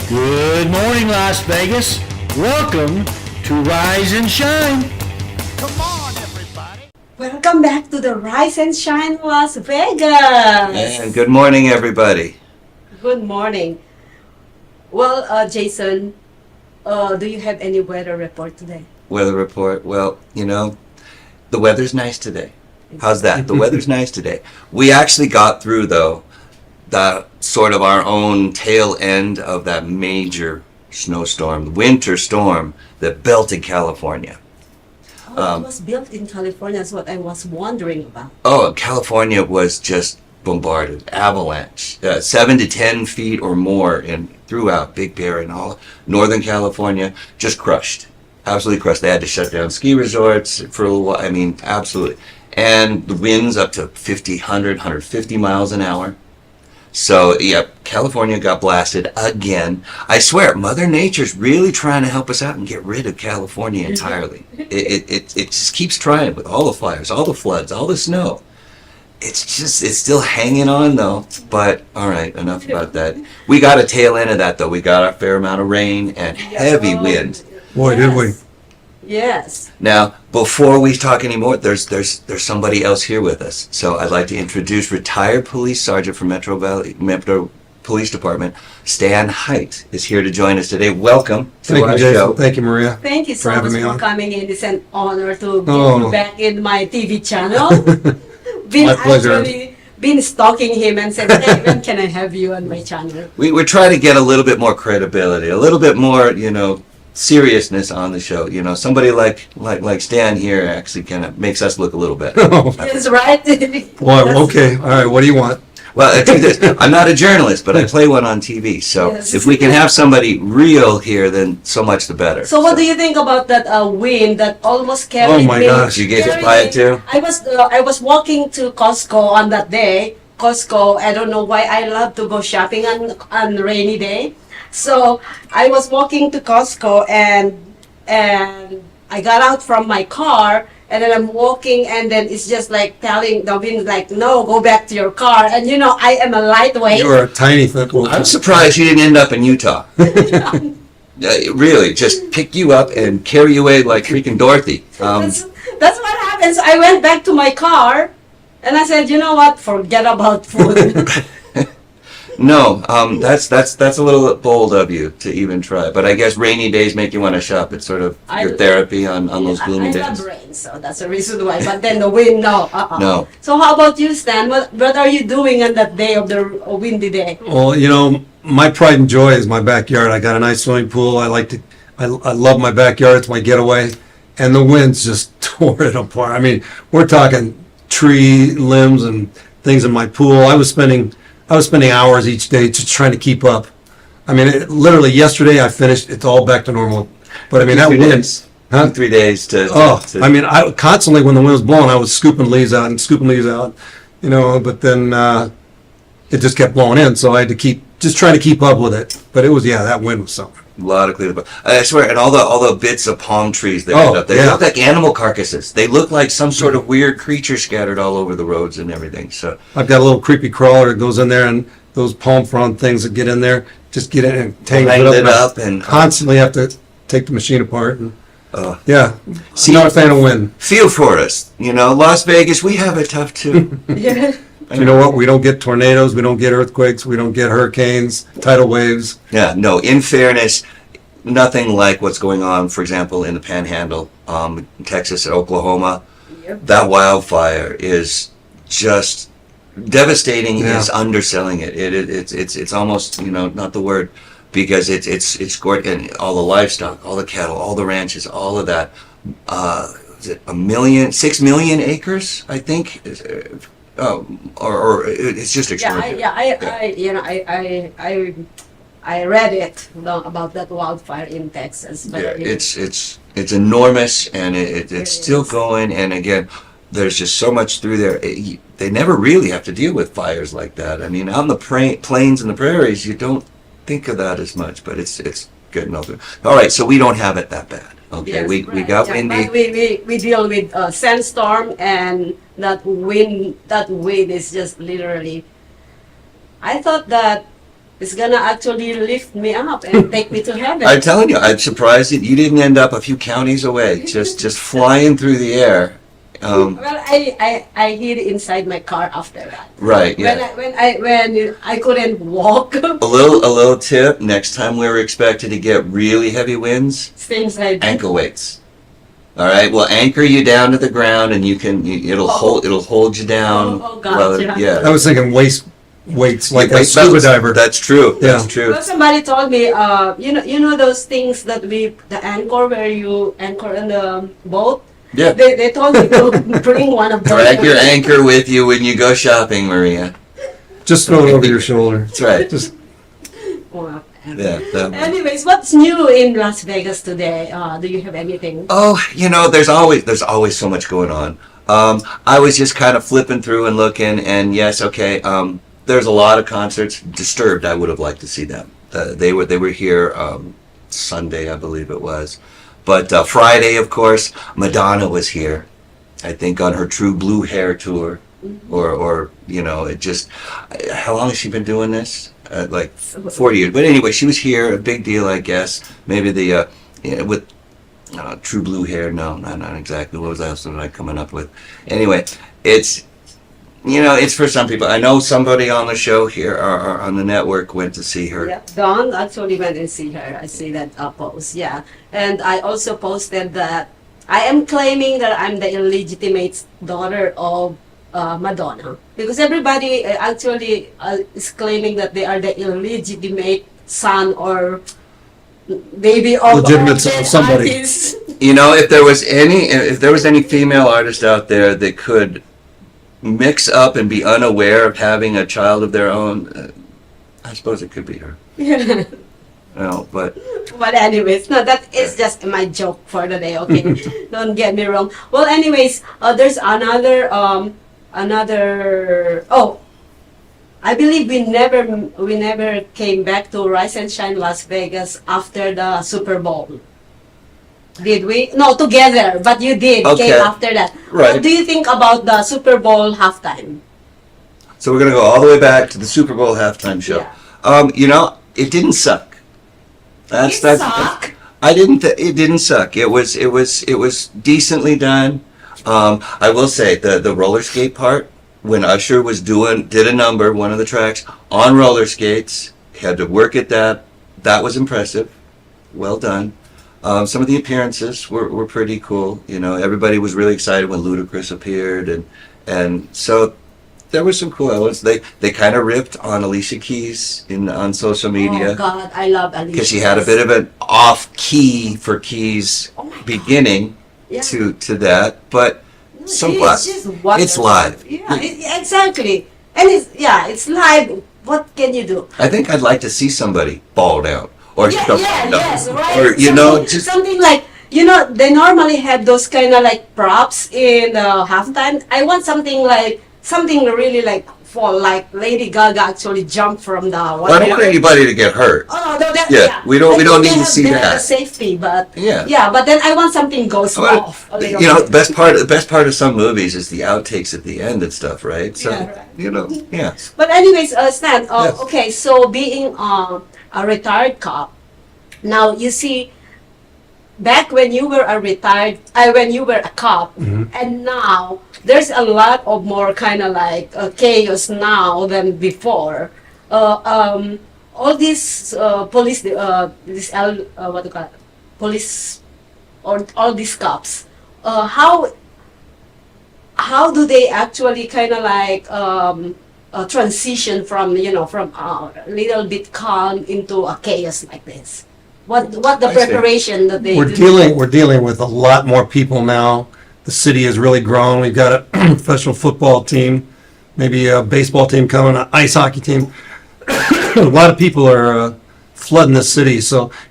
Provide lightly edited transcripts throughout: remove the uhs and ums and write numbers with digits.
Good morning, Las Vegas. Welcome to Rise and Shine. Come on, everybody. Welcome back to the Rise and Shine Las Vegas. And good morning, everybody. Good morning. Well, Jason, do you have any weather report today? Weather report. Well, the weather's nice today. How's that? The weather's nice today. We actually got through, though, the sort of our own tail end of that major snowstorm, winter storm that belted California. Oh, it was built in California. That's what I was wondering about. Oh, California was just bombarded, avalanche, 7 to 10 feet or more, and throughout Big Bear and all Northern California, just crushed, absolutely crushed. They had to shut down ski resorts for a little while. I mean, absolutely. And the winds up to 50, 100, 150 miles an hour. So, yeah, California got blasted again. I swear, Mother Nature's really trying to help us out and get rid of California entirely. It just keeps trying with all the fires, all the floods, all the snow. It's still hanging on, though. But, all right, enough about that. We got a tail end of that, though. We got a fair amount of rain and heavy wind. Boy, did we. Yes. Now, before we talk anymore, there's somebody else here with us. So I'd like to introduce retired police sergeant from Metro Police Department, Stan Height, is here to join us today. Welcome to Thank our you, Jason. show. Thank you, Maria. Thank you so For having much me for on. coming in. It's an honor to get Oh. you back in my TV channel. My pleasure. Actually been stalking him and said, hey, when can I have you on my channel? We're trying to get a little bit more credibility, a little bit more, seriousness on the show. Somebody like Stan here actually kind of makes us look a little better. Yes, right? Well, okay. All right. What do you want? Well, I think this. I'm not a journalist, but I play one on TV. So Yes. if we can have somebody real here, then so much the better. So what do you think about that wind that almost carried Oh, my me? gosh. You get hit carried by me. it too? I was walking to Costco on that day. Costco, I don't know why I love to go shopping on rainy day. So I was walking to Costco and I got out from my car and then I'm walking and then it's just like telling the wind like, no, go back to your car. And I am a lightweight. You are a tiny football. I'm surprised you didn't end up in Utah. Really, just pick you up and carry you away like freaking Dorothy. That's what happened. So I went back to my car and I said, you know what? Forget about food. No, that's a little bold of you to even try. But I guess rainy days make you want to shop. It's sort of your therapy on those gloomy I days. love rain, so that's the reason why. But then the wind, no. No. So how about you, Stan? What are you doing on that day of the windy day? Well, my pride and joy is my backyard. I got a nice swimming pool. I love my backyard. It's my getaway. And the winds just tore it apart. I mean, we're talking tree limbs and things in my pool. I was spending hours each day just trying to keep up. I mean, literally yesterday I finished. It's all back to normal. But I mean, that 3 wind. days. Huh? 3 days to. I mean, I constantly when the wind was blowing, I was scooping leaves out, but then it just kept blowing in, so I had to just trying to keep up with it. But it was, that wind was something. A lot of clear. I swear, and all the bits of palm trees that Oh, end up, they yeah. look like animal carcasses. They look like some sort of weird creature scattered all over the roads and everything. So I've got a little creepy crawler that goes in there, and those palm frond things that get in there, just get in and tangle hang it it up. up and Constantly have to take the machine apart. And, See- not a fan of wind. feel for us. Las Vegas, we have it tough too. Yeah. You know what? We don't get tornadoes, we don't get earthquakes, we don't get hurricanes, tidal waves. Yeah, no. In fairness, nothing like what's going on, for example, in the Panhandle, Texas and Oklahoma. Yep. That wildfire is just devastating. Yeah. Is underselling it. It's almost not the word, because it's gored, and all the livestock, all the cattle, all the ranches, all of that. Is it 6 million acres? I think. Or it's just extraordinary. I read it about that wildfire in Texas. But Yeah, it's enormous, and it's still is. going. And again, there's just so much through there. They never really have to deal with fires like that. I mean, out in the plains and the prairies, you don't think of that as much, but it's getting over. All right, so we don't have it that bad. Okay, Yes, we right, got yeah, windy. but we deal with sandstorm, and that wind is just literally. I thought that it's gonna actually lift me up and take me to heaven. I'm telling you, I'm surprised that you didn't end up a few counties away, just flying through the air. Well, I hid inside my car after that. Right, yeah. When I couldn't walk, A little tip, next time we're expected to get really heavy winds, stay inside. ankle weights. All right, we'll anchor you down to the ground, and it'll hold you down. Oh, gotcha. I Yeah. was thinking weights like a Weight scuba belts. diver. That's true. That's Yeah. true. Well, somebody told me, you know those things that the anchor where you anchor in the boat. Yeah. They told me to bring one of those. Drag your anchor with you when you go shopping, Maria. Just throw it over your shoulder. That's right. Just Wow. Yeah. Anyways, what's new in Las Vegas today? Do you have anything? Oh, there's always so much going on. I was just kind of flipping through and looking, and yes, okay. There's a lot of concerts. Disturbed, I would have liked to see them. They were here Sunday, I believe it was, but Friday, of course, Madonna was here. I think on her True Blue Hair tour, or it just. How long has she been doing this? Like 40 years. But anyway, she was here. A big deal, I guess. Maybe with. True Blue Hair, no, not exactly. What was else was I coming up with? Anyway, it's for some people. I know somebody on the show here or on the network went to see her. Yeah, Dawn actually went and see her. I see that post. Yeah, and I also posted that I am claiming that I'm the illegitimate daughter of Madonna, because everybody actually is claiming that they are the illegitimate son or baby of Legitimate son of somebody. artists. If there was any female artist out there that could mix up and be unaware of having a child of their own, I suppose it could be her. Yeah. No, but But anyways, no, that is just my joke for the day. Okay, don't get me wrong. Well, anyways, there's another. Oh, I believe we never came back to Rise and Shine Las Vegas after the Super Bowl. Did we? No, together, but you did Okay. came after that. Right. What do you think about the Super Bowl halftime? so we're gonna go all the way back to the Super Bowl halftime show. Yeah. It didn't suck. It sucked. It didn't suck. It was decently done. I will say the roller skate part, when Usher did a number, one of the tracks on roller skates, had to work at that. That was impressive. Well done. Some of the appearances were pretty cool. Everybody was really excited when Ludacris appeared, and so there was some cool elements. They kind of ripped on Alicia Keys on social media. Oh God, I love Alicia. Because she had a bit of an off key for Keys Oh my God. beginning Yeah. to that, but It's just wonderful. it's live. Yeah, exactly. And it's live. What can you do? I think I'd like to see somebody ball down or Yeah, jump yeah, down. yes, right. Or just something like they normally have those kind of like props in the halftime. I want something really like for like Lady Gaga actually jump from the. I don't want anybody to get hurt. Oh no, that, Yeah, we don't need to see they have that. the safety, but Yeah. but then I want something goes Well, off. A little the bit. best part of some movies is the outtakes at the end and stuff, right? So Yeah, right. yeah. But anyways, Stan, Yes. okay, so being a retired cop, now you see, back when you were when you were a cop, and now there's a lot of more kind of like chaos now than before. All these police, what do you call it? Police, or all these cops, how do they actually kind of like transition from a little bit calm into a chaos like this? What the I see. preparation that they we're do? dealing with a lot more people now. The city has really grown. We've got a professional football team, maybe a baseball team coming, an ice hockey team. A lot of people are flooding the city.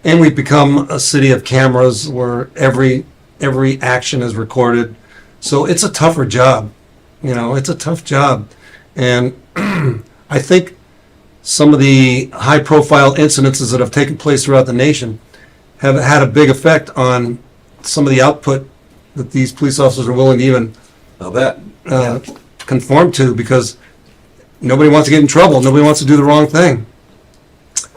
And we've become a city of cameras where every action is recorded. So it's a tougher job. It's a tough job. And I think some of the high-profile incidences that have taken place throughout the nation have had a big effect on some of the output that these police officers are willing to even I'll bet. conform to, because nobody wants to get in trouble. Nobody wants to do the wrong thing.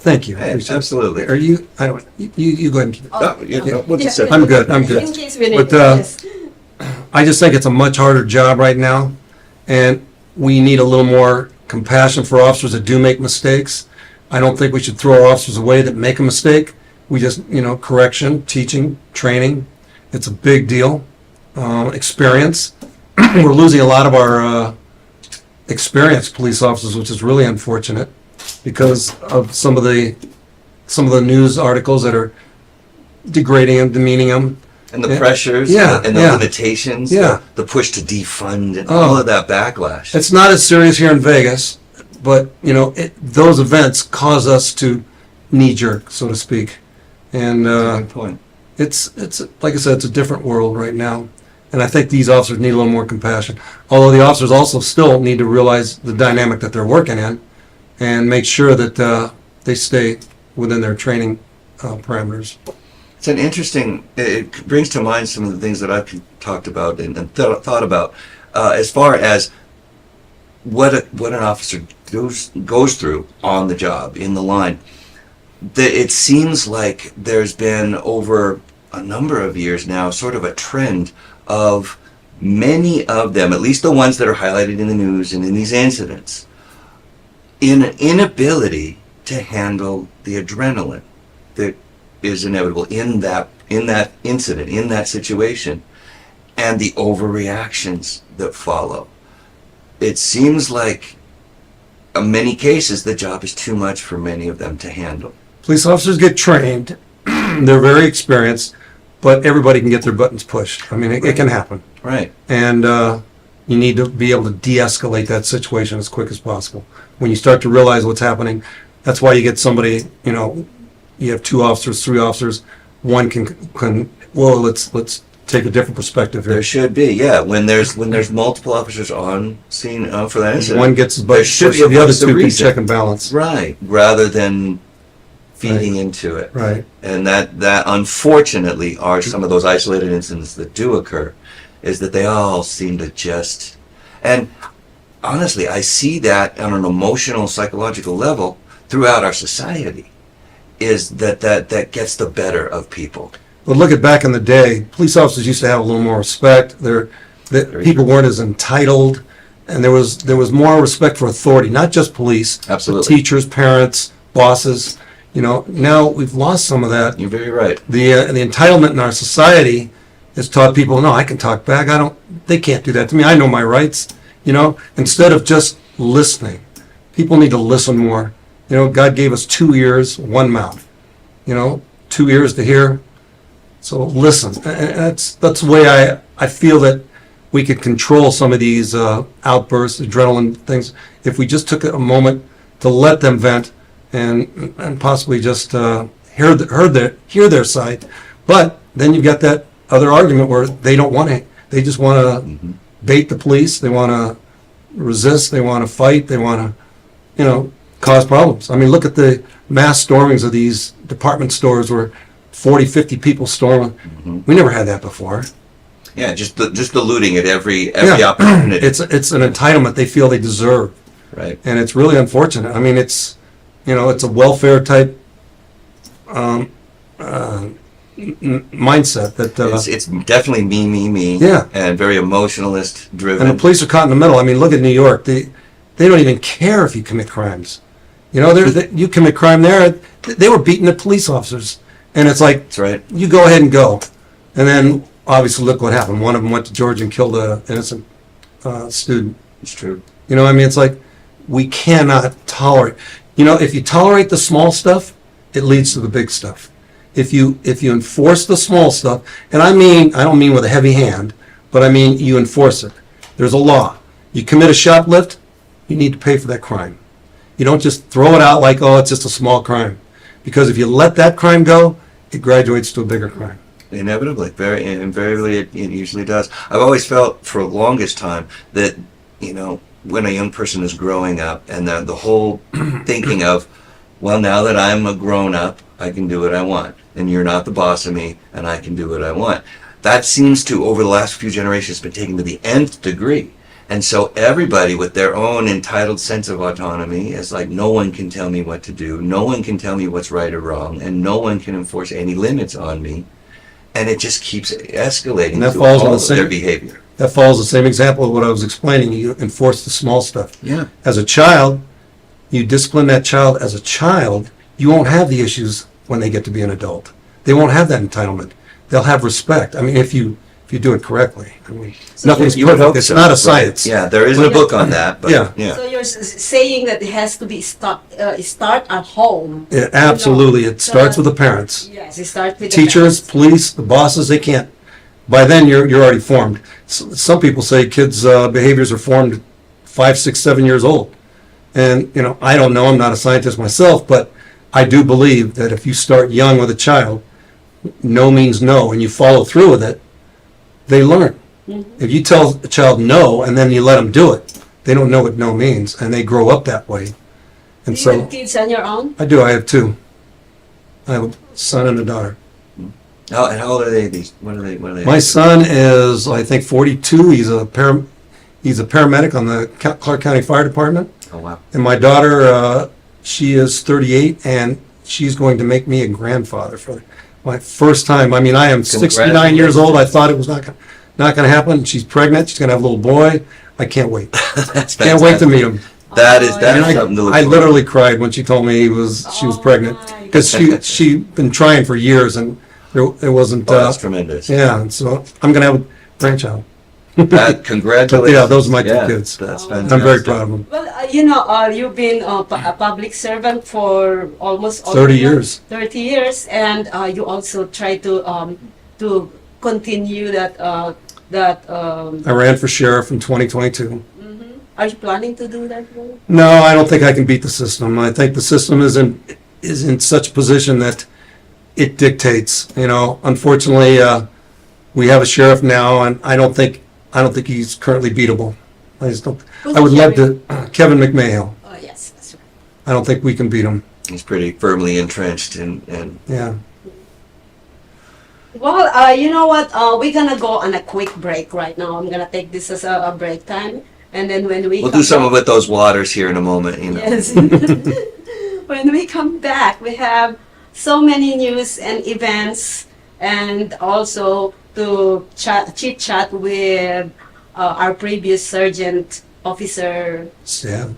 Thank you. I Hey, appreciate it. absolutely. Are you, I don't, you go ahead and keep it. Oh, you know, we'll just Yeah. sit- I'm good, I'm good. In case we need But, yes. I just think it's a much harder job right now, and we need a little more compassion for officers that do make mistakes. I don't think we should throw our officers away that make a mistake. We just, correction, teaching, training, it's a big deal. Experience. We're losing a lot of our experienced police officers, which is really unfortunate because of some of the news articles that are degrading them, demeaning them. And the Yeah. pressures Yeah, and the yeah. limitations, Yeah. the push to defund and Oh. all of that backlash. It's not as serious here in Vegas, but those events cause us to knee jerk, so to speak. And Good point. it's like I said, it's a different world right now. And I think these officers need a little more compassion. Although the officers also still need to realize the dynamic that they're working in and make sure that they stay within their training parameters. It's an interesting. It brings to mind some of the things that I've talked about and thought about as far as what an officer goes through on the job in the line. That it seems like there's been over a number of years now sort of a trend of many of them, at least the ones that are highlighted in the news and in these incidents, in an inability to handle the adrenaline that is inevitable in that incident, in that situation, and the overreactions that follow. It seems like in many cases the job is too much for many of them to handle. Police officers get trained. They're very experienced, but everybody can get their buttons pushed. I mean, it can happen. Right. And you need to be able to de-escalate that situation as quick as possible. When you start to realize what's happening, that's why you get somebody, you have 2 officers, 3 officers, one can well, let's take a different perspective here. There should be, yeah. When there's multiple officers on scene for that incident, One gets his there butt should pushed, be a the other voice of 2 can reason. check and balance. Right, rather than feeding into it. Right. And that unfortunately are some of those isolated incidents that do occur, is that they all seem to just, and honestly, I see that on an emotional, psychological level throughout our society, is that gets the better of people. But look at back in the day, police officers used to have a little more respect. People weren't as entitled, and there was more respect for authority, not just police, but Absolutely. teachers, parents, bosses. Now we've lost some of that. You're very right. The entitlement in our society has taught people, no, I can talk back. They can't do that to me. I know my rights. Instead of just listening, people need to listen more. God gave us 2 ears, 1 mouth. 2 ears to hear. So listen. And that's the way I feel that we could control some of these outbursts, adrenaline things, if we just took a moment to let them vent and possibly just hear their side. But then you've got that other argument where they don't want to. They just want to bait the police. They want to resist. They want to fight. They want to, cause problems. I mean, look at the mass stormings of these department stores where 40, 50 people storming. We never had that before. Yeah, just the looting at every Yeah. opportunity. It's an entitlement they feel they deserve, right. and it's really unfortunate. I mean, it's a welfare type mindset that. It's definitely me, Yeah. and very emotionalist driven. And the police are caught in the middle. I mean, look at New York. They don't even care if you commit crimes. You commit crime there. They were beating the police officers, and it's like, That's right. you go ahead and go. And then obviously look what happened. One of them went to Georgia and killed an innocent student. It's true. I mean, it's like we cannot tolerate. If you tolerate the small stuff, it leads to the big stuff. If you enforce the small stuff, and I don't mean with a heavy hand, but I mean you enforce it. There's a law. You commit a shoplift, you need to pay for that crime. You don't just throw it out like, oh, it's just a small crime. Because if you let that crime go, it graduates to a bigger crime. Inevitably, very invariably, it usually does. I've always felt for the longest time that when a young person is growing up, and the whole thinking of, well, now that I'm a grown up, I can do what I want, and you're not the boss of me, and I can do what I want. That seems to, over the last few generations, been taken to the nth degree, And so everybody with their own entitled sense of autonomy is like, no one can tell me what to do, no one can tell me what's right or wrong, and no one can enforce any limits on me. And it just keeps escalating And that to falls on all the of same- their behavior. That follows the same example of what I was explaining. You enforce the small stuff. Yeah. As a child, you discipline that child as a child, you won't have the issues when they get to be an adult. They won't have that entitlement. They'll have respect. I mean, if you do it correctly. I mean, nothing's You would perfect. hope It's so, not a right? science. Yeah, there isn't a book on that, but Yeah. yeah. So you're saying that it has to be start at home. Yeah, absolutely. You know, It starts with the parents. Yes, it starts with the Teachers, parents. police, the bosses, they can't. By then, you're already formed. Some people say kids' behaviors are formed 5, 6, 7 years old. And, I don't know, I'm not a scientist myself, but I do believe that if you start young with a child, no means no, and you follow through with it, they learn. If you tell a child no, and then you let them do it, they don't know what no means, and they grow up that way. And Do you so, have kids on your own? I do, I have 2. I have a son and a daughter. How old are they? What are they? My son is, I think, 42. He's a paramedic on the Clark County Fire Department. Oh, wow. And my daughter, she is 38, and she's going to make me a grandfather for my first time. I mean, I am 69 years old. I thought it was not going to happen. She's pregnant. She's going to have a little boy. I can't wait. That's Can't wait to meet him. That's And something to look I forward to. literally cried when she told me she was pregnant, my because she'd been trying for years, and it wasn't. Oh, that's tremendous. Yeah, and so I'm going to have a grandchild. Congratulations. Yeah, those are my 2 Yeah, kids. That's Oh. fantastic. I'm very proud of them. Well, you've been a public servant for almost all 30 your- years. 30 years, and you also try to continue that. I ran for sheriff in 2022. Are you planning to do that? Role? No, I don't think I can beat the system. I think the system is in such a position that it dictates. Unfortunately, we have a sheriff now, and I don't think he's currently beatable. I just don't. Who's I would the love to. Kevin McMahill. Oh yes, that's right. I don't think we can beat him. He's pretty firmly entrenched in Yeah. Well, you know what? We're gonna go on a quick break right now. I'm gonna take this as a break time, and then when we we'll come do some back- with those waters here in a moment, Yes. When we come back, we have so many news and events, and also to chit chat with our previous sergeant officer, Yeah.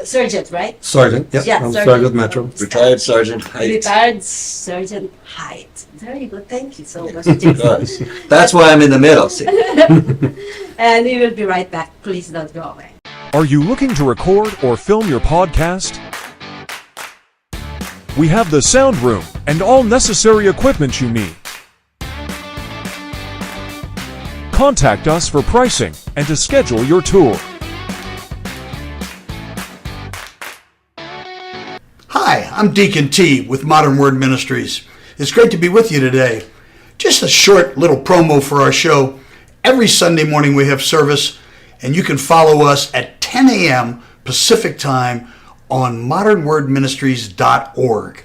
sergeant, right? Sergeant. Yep. Yeah, I'm Sergeant. Sergeant with Metro. Retired Sergeant Height. Retired Sergeant Height. Very good. Thank you so much, Does. Jason. That's why I'm in the middle. See? And we will be right back. Please don't go away. Are you looking to record or film your podcast? We have the sound room and all necessary equipment you need. Contact us for pricing and to schedule your tour. Hi, I'm Deacon T with Modern Word Ministries. It's great to be with you today. Just a short little promo for our show. Every Sunday morning we have service, and you can follow us at 10 a.m. Pacific Time on modernwordministries.org.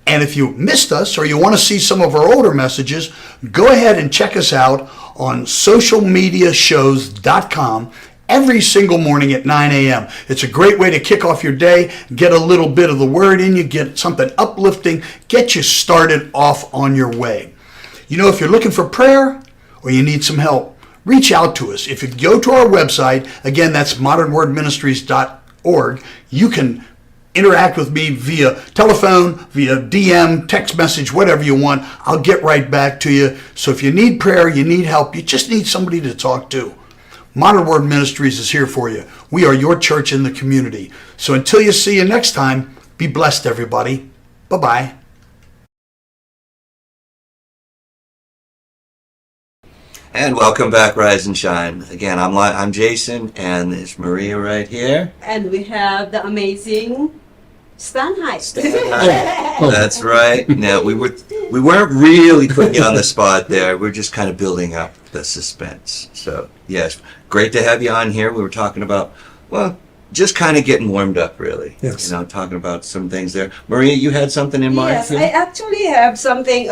And if you missed us or you want to see some of our older messages, go ahead and check us out on socialmediashows.com every single morning at 9 a.m. It's a great way to kick off your day, get a little bit of the word in you, get something uplifting, get you started off on your way. If you're looking for prayer or you need some help, reach out to us. If you go to our website, again, that's modernwordministries.org, you can interact with me via telephone, via DM, text message, whatever you want. I'll get right back to you. So if you need prayer, you need help, you just need somebody to talk to, Modern Word Ministries is here for you. We are your church in the community. So until you see you next time, be blessed, everybody. Bye-bye. And welcome back, Rise and Shine. Again, I'm Jason, and there's Maria right here. And we have the amazing Stan Height. That's right. Now we weren't really putting you on the spot there. We're just kind of building up the suspense. So yes, great to have you on here. We were talking about, well, just kind of getting warmed up, really. Yes. Talking about some things there. Maria, you had something in mind? Yes, too? I actually have something.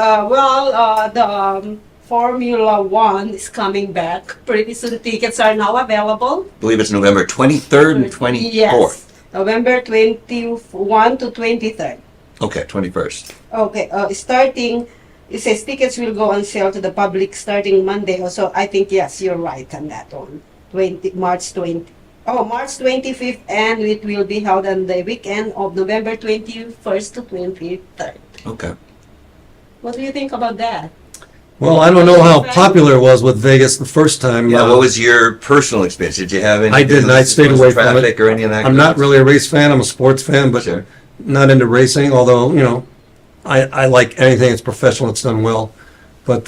Formula One is coming back. Pretty soon, tickets are now available. I believe it's November 23rd and 24th. Yes, November 21 to 23rd. Okay, 21st. Okay, starting, it says tickets will go on sale to the public starting Monday. So I think, yes, you're right on that one. March 25th, and it will be held on the weekend of November 21st to 23rd. Okay. What do you think about that? Well, I don't know how popular it was with Vegas the first time. Yeah, what was your personal experience? Did you have any? I didn't. I stayed away from it. Traffic or any of that? I'm not really a race fan. I'm a sports fan, but Sure. not into racing. Although I like anything that's professional that's done well. But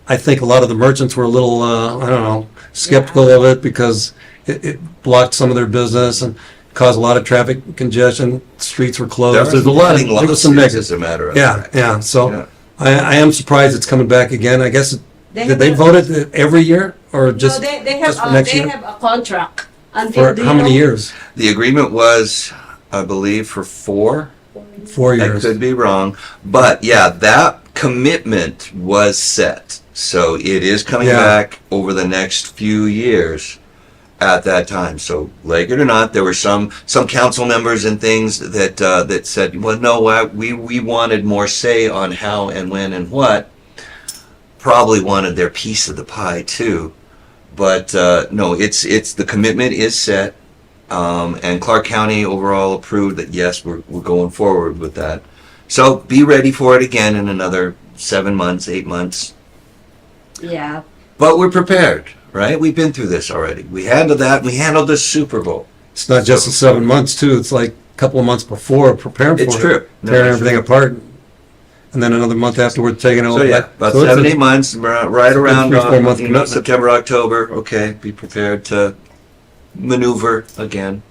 I think a lot of the merchants were a little I don't know, skeptical of it because it blocked some of their business and caused a lot of traffic congestion. Streets were closed. There's a lot. There was some negatives. As a matter of Yeah, yeah. So Yeah. I am surprised it's coming back again. I guess did they have vote it every year or just no, they have just for next they year? have a contract until For how many years? The agreement was, I believe, for 4. 4 I years. could be wrong, but yeah, that commitment was set. So it is coming Yeah. back over the next few years at that time. So like it or not, there were some council members and things that that said, well, no, we wanted more say on how and when and what. Probably wanted their piece of the pie too, but no, it's the commitment is set. And Clark County overall approved that yes, we're going forward with that. So be ready for it again in another 7 months, 8 months. Yeah. But we're prepared, right? We've been through this already. We handled that. We handled the Super Bowl. It's not just the 7 months too. It's like a couple of months before preparing for It's it, true. No, tearing it's everything apart, and then another month afterward taking it all So yeah, back. about So it's 7, a- 8 months, right around 3-4 month commitment. September, October. Okay, be prepared to maneuver again.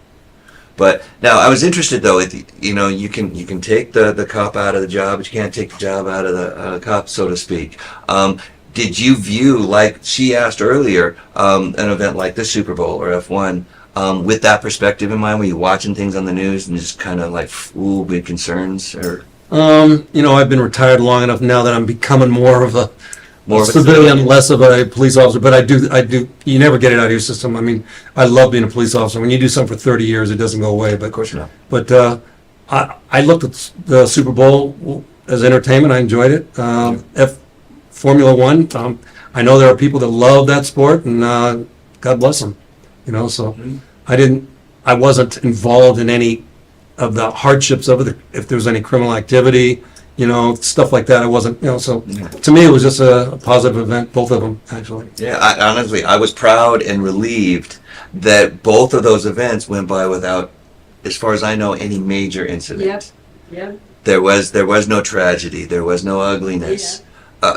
But now I was interested though. You can take the cop out of the job, but you can't take the job out of the cop, so to speak. Did you view, like she asked earlier, an event like the Super Bowl or F1 with that perspective in mind? Were you watching things on the news and just kind of like, ooh, big concerns or I've been retired long enough now that I'm becoming more of a more of a civilian, less of a police officer. But I do. You never get it out of your system. I mean, I love being a police officer. When you do something for 30 years, it doesn't go away. But Of course not. But I looked at the Super Bowl as entertainment. I enjoyed it. Formula One. I know there are people that love that sport, and God bless them. So I wasn't involved in any of the hardships of it. If there was any criminal activity, stuff like that, I wasn't. So to me, it was just a positive event. Both of them, actually. Yeah, honestly, I was proud and relieved that both of those events went by without, as far as I know, any major incident. Yep. There was no tragedy. There was no ugliness.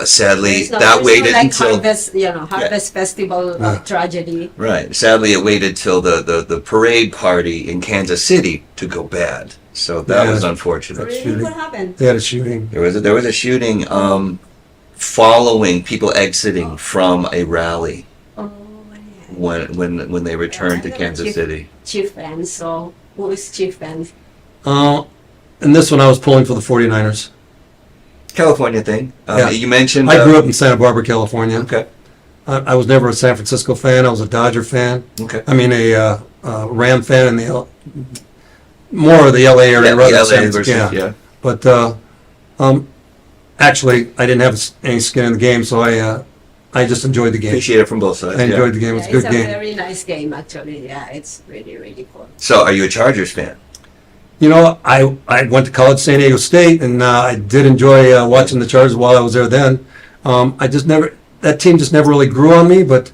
Sadly, There's no- that there's waited no, like, until harvest festival tragedy. right. Sadly, it waited till the parade party in Kansas City to go bad. So that Yeah. was unfortunate. Really, what happened? They had a shooting. There was a shooting following people exiting from a rally Oh, when they returned to Kansas City. Chief Vance. So who is Chief Vance? And this one, I was pulling for the 49ers. California thing. Yeah. You mentioned. I grew up in Santa Barbara, California. Okay. I was never a San Francisco fan. I was a Dodger fan. Okay. I mean, a Ram fan in more of the LA area Yeah, rather the than San LA versus, Francisco. yeah. But actually, I didn't have any skin in the game, so I just enjoyed the game. Appreciate it from both sides. I yeah. enjoyed the game. It was a It's good a game. very nice game, actually. Yeah, it's really, really cool. So, are you a Chargers fan? I went to college, San Diego State, and I did enjoy watching the Chargers while I was there then. That team just never really grew on me, but,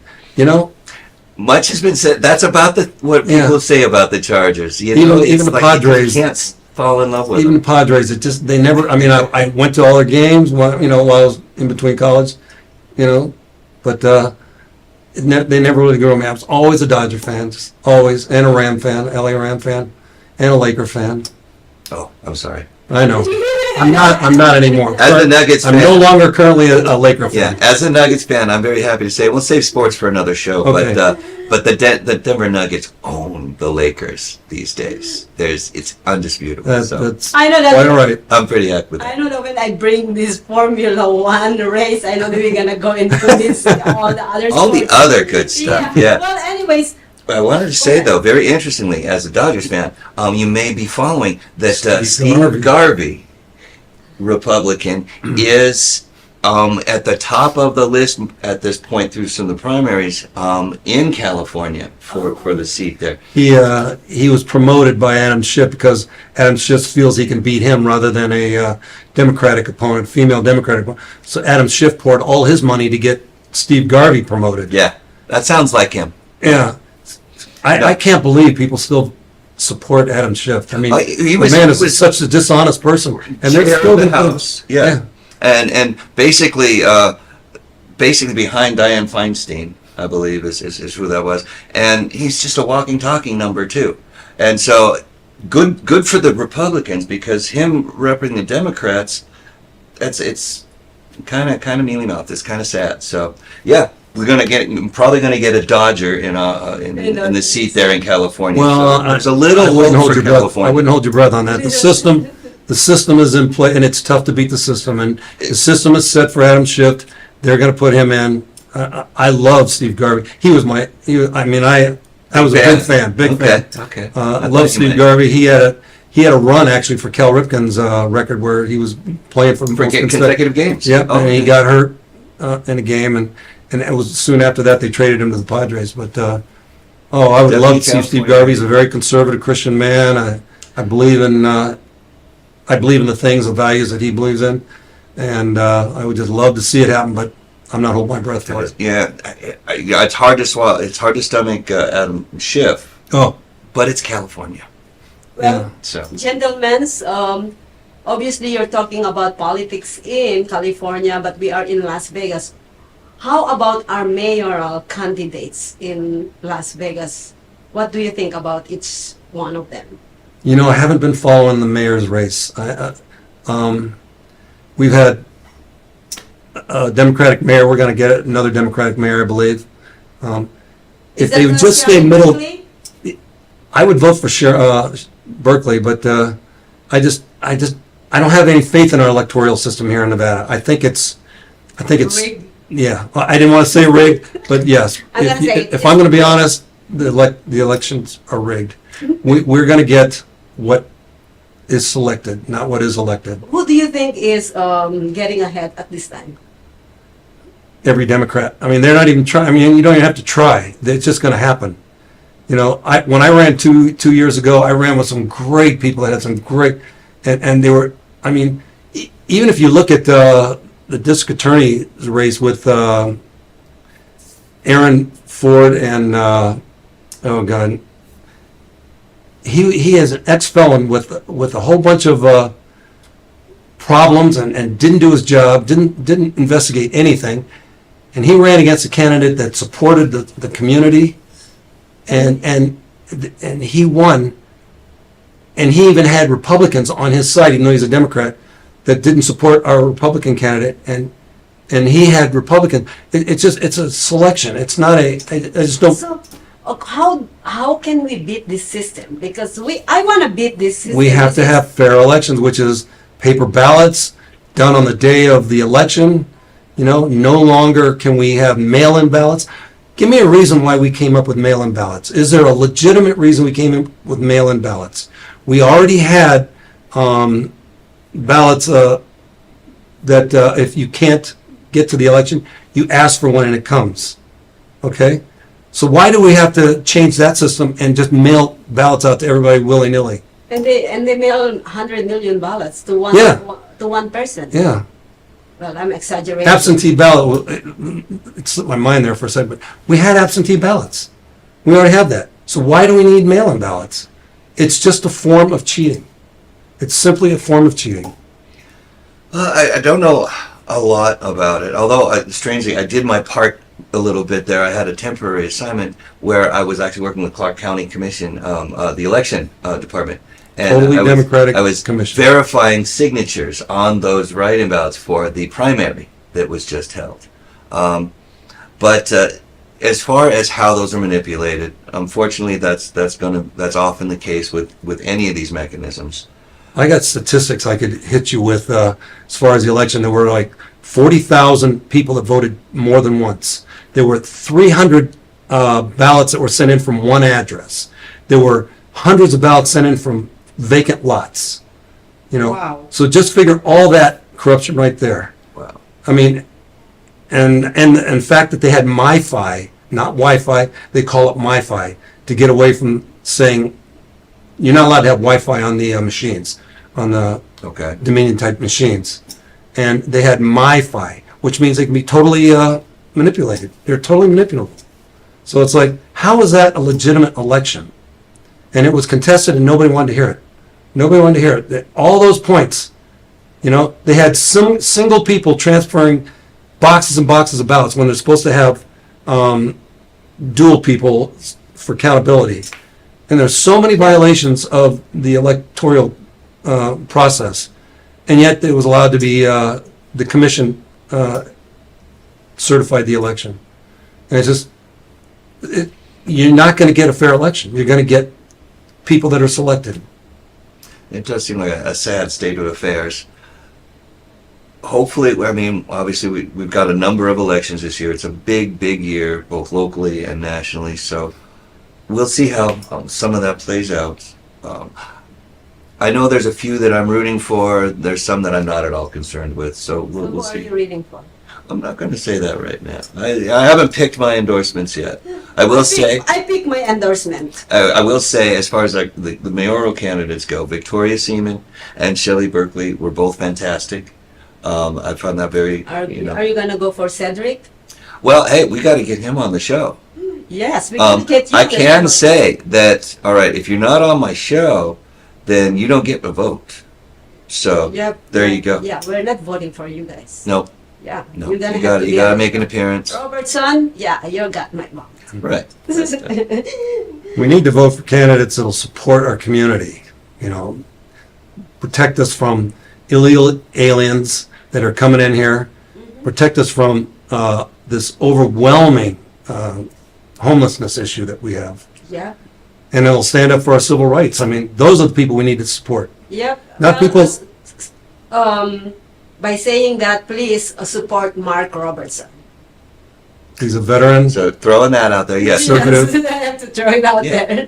Much has been said. That's about what Yeah. people say about the Chargers. Even it's the like Padres. You can't fall in love with even the them. Padres, they never, I went to all their games, while I was in between college, but they never really grew on me. I was always a Dodger fan, just always, and a Ram fan, LA Ram fan, and a Laker fan. Oh, I'm sorry. I know. I'm not anymore. As a Nuggets I'm fan. no longer currently a Laker Yeah, fan. as a Nuggets fan, I'm very happy to say we'll save sports for another show. Okay. But the Denver Nuggets own the Lakers these days. It's undisputable. So That's I know that. quite all right. I'm pretty happy with I that. know that when I bring this Formula One race, I know that we're gonna go into this all the other All the sports. other good stuff. Yeah. Well, anyways, I wanted to say though, very interestingly, as a Dodgers fan, you may be following that Steve Garvey, Republican, is at the top of the list at this point through some of the primaries in California for the seat there. He was promoted by Adam Schiff because Adam Schiff feels he can beat him rather than a Democratic opponent, female Democratic opponent. So Adam Schiff poured all his money to get Steve Garvey promoted. Yeah, that sounds like him. Yeah. I can't believe people still support Adam Schiff. I mean, He was- the man is he was- such a dishonest person. And Chair they're still of the gonna- House. Yeah. And basically behind Dianne Feinstein, I believe is who that was, and he's just a walking talking number too. And so good for the Republicans because him representing the Democrats, it's kind of mealy mouthed. It's kind of sad. So yeah. Probably gonna get a Dodger in the seat there in California. Well, so there's a little I wouldn't hope hold for your breath. I California. wouldn't hold your breath on that. The system is in play, and it's tough to beat the system. And the system is set for Adam Schiff. They're going to put him in. I love Steve Garvey. I was a big fan. Okay. I love Steve Garvey. He had a run actually for Cal Ripken's record where he was playing for consecutive games. Yep, Oh, and he okay. got hurt in a game, and it was soon after that they traded him to the Padres. But I would Definitely love to see Steve California. Garvey. He's a very conservative Christian man. I believe in the things, the values that he believes in, and I would just love to see it happen. But I'm not holding my breath for it. Yeah, it's hard to swallow. It's hard to stomach Adam Schiff, Oh, but it's California. well, So gentlemen, obviously you're talking about politics in California, but we are in Las Vegas. How about our mayoral candidates in Las Vegas? What do you think about each one of them? you know, I haven't been following the mayor's race. We've had a Democratic mayor. We're going to get another Democratic mayor, I believe. If they would just stay middle, I would vote for Berkeley, but I don't have any faith in our electoral system here in Nevada. I think it's, Rigged. yeah. Well, I didn't want to say rigged, but yes. I'm gonna say If I'm going to be honest, the elections are rigged. We're going to get what is selected, not what is elected. Who do you think is getting ahead at this time? Every Democrat. I mean, they're not even trying. I mean, you don't even have to try. It's just going to happen. You know, when I ran two years ago, I ran with some great people that had some great, and they were. I mean, even if you look at the district attorney race with Aaron Ford and oh god, he is an ex-felon with a whole bunch of problems and didn't do his job, didn't investigate anything. And he ran against a candidate that supported the community, and he won. And he even had Republicans on his side, even though he's a Democrat, that didn't support our Republican candidate. And he had Republicans. It's a selection. It's not I just don't. So, how can we beat this system? Because I want to beat this system. We have to have fair elections, which is paper ballots done on the day of the election. You know, no longer can we have mail-in ballots. Give me a reason why we came up with mail-in ballots. Is there a legitimate reason we came up with mail-in ballots? We already had ballots that if you can't get to the election, you ask for one and it comes. Okay? So why do we have to change that system and just mail ballots out to everybody willy-nilly? And they mail 100 million ballots to one Yeah. to one person. Yeah. Well, I'm exaggerating. Absentee ballot, it slipped my mind there for a second, but we had absentee ballots. We already have that. So why do we need mail-in ballots? It's just a form of cheating. It's simply a form of cheating. I don't know a lot about it, although strangely I did my part a little bit there. I had a temporary assignment where I was actually working with Clark County Commission, the election department, And Totally Democratic I was commission. verifying signatures on those write-in ballots for the primary that was just held. But as far as how those are manipulated, unfortunately, that's often the case with any of these mechanisms. I got statistics I could hit you with as far as the election. There were like 40,000 people that voted more than once. There were 300 ballots that were sent in from one address. There were hundreds of ballots sent in from vacant lots. You know, Wow. so just figure all that corruption right there. Wow. I mean, and the fact that they had MiFi, not Wi-Fi, they call it MiFi to get away from saying you're not allowed to have Wi-Fi on the machines, on the Okay. Dominion type machines. And they had MiFi, which means they can be totally manipulated. They're totally manipulable. So it's like, how is that a legitimate election? And it was contested and nobody wanted to hear it. Nobody wanted to hear it. All those points, you know, they had some single people transferring boxes and boxes of ballots when they're supposed to have dual people for accountability. And there's so many violations of the electoral process, and yet it was allowed to be, the commission certified the election. And it's just, you're not going to get a fair election. You're going to get people that are selected. It does seem like a sad state of affairs. Hopefully, I mean, obviously we've got a number of elections this year. It's a big, big year, both locally and nationally. So we'll see how some of that plays out. I know there's a few that I'm rooting for. There's some that I'm not at all concerned with. So we'll Who are see. you reading for? I'm not going to say that right now. I haven't picked my endorsements yet. I will say. I pick my endorsement. I will say, as far as like the mayoral candidates go, Victoria Seaman and Shelley Berkeley were both fantastic. I found that very, Are you know. are you gonna go for Cedric? Well, hey, we got to get him on the show. Yes, we can get you. I on the can show. say that. All right, if you're not on my show, then you don't get a vote. So Yep. there you go. Yeah, we're not voting for you guys. No, Yeah, no, you're gonna you have got to you be got to on- make an appearance. Robertson, yeah, you got my vote. Right. We need to vote for candidates that'll support our community, you know, protect us from illegal aliens that are coming in here, protect us from this overwhelming homelessness issue that we have. Yeah. And it'll stand up for our civil rights. I mean, those are the people we need to support. Yep. Not people- By saying that, please support Mark Robertson. He's a veteran. So throwing that out there, yes. Conservative. Yes, I have to throw it out Yeah. there.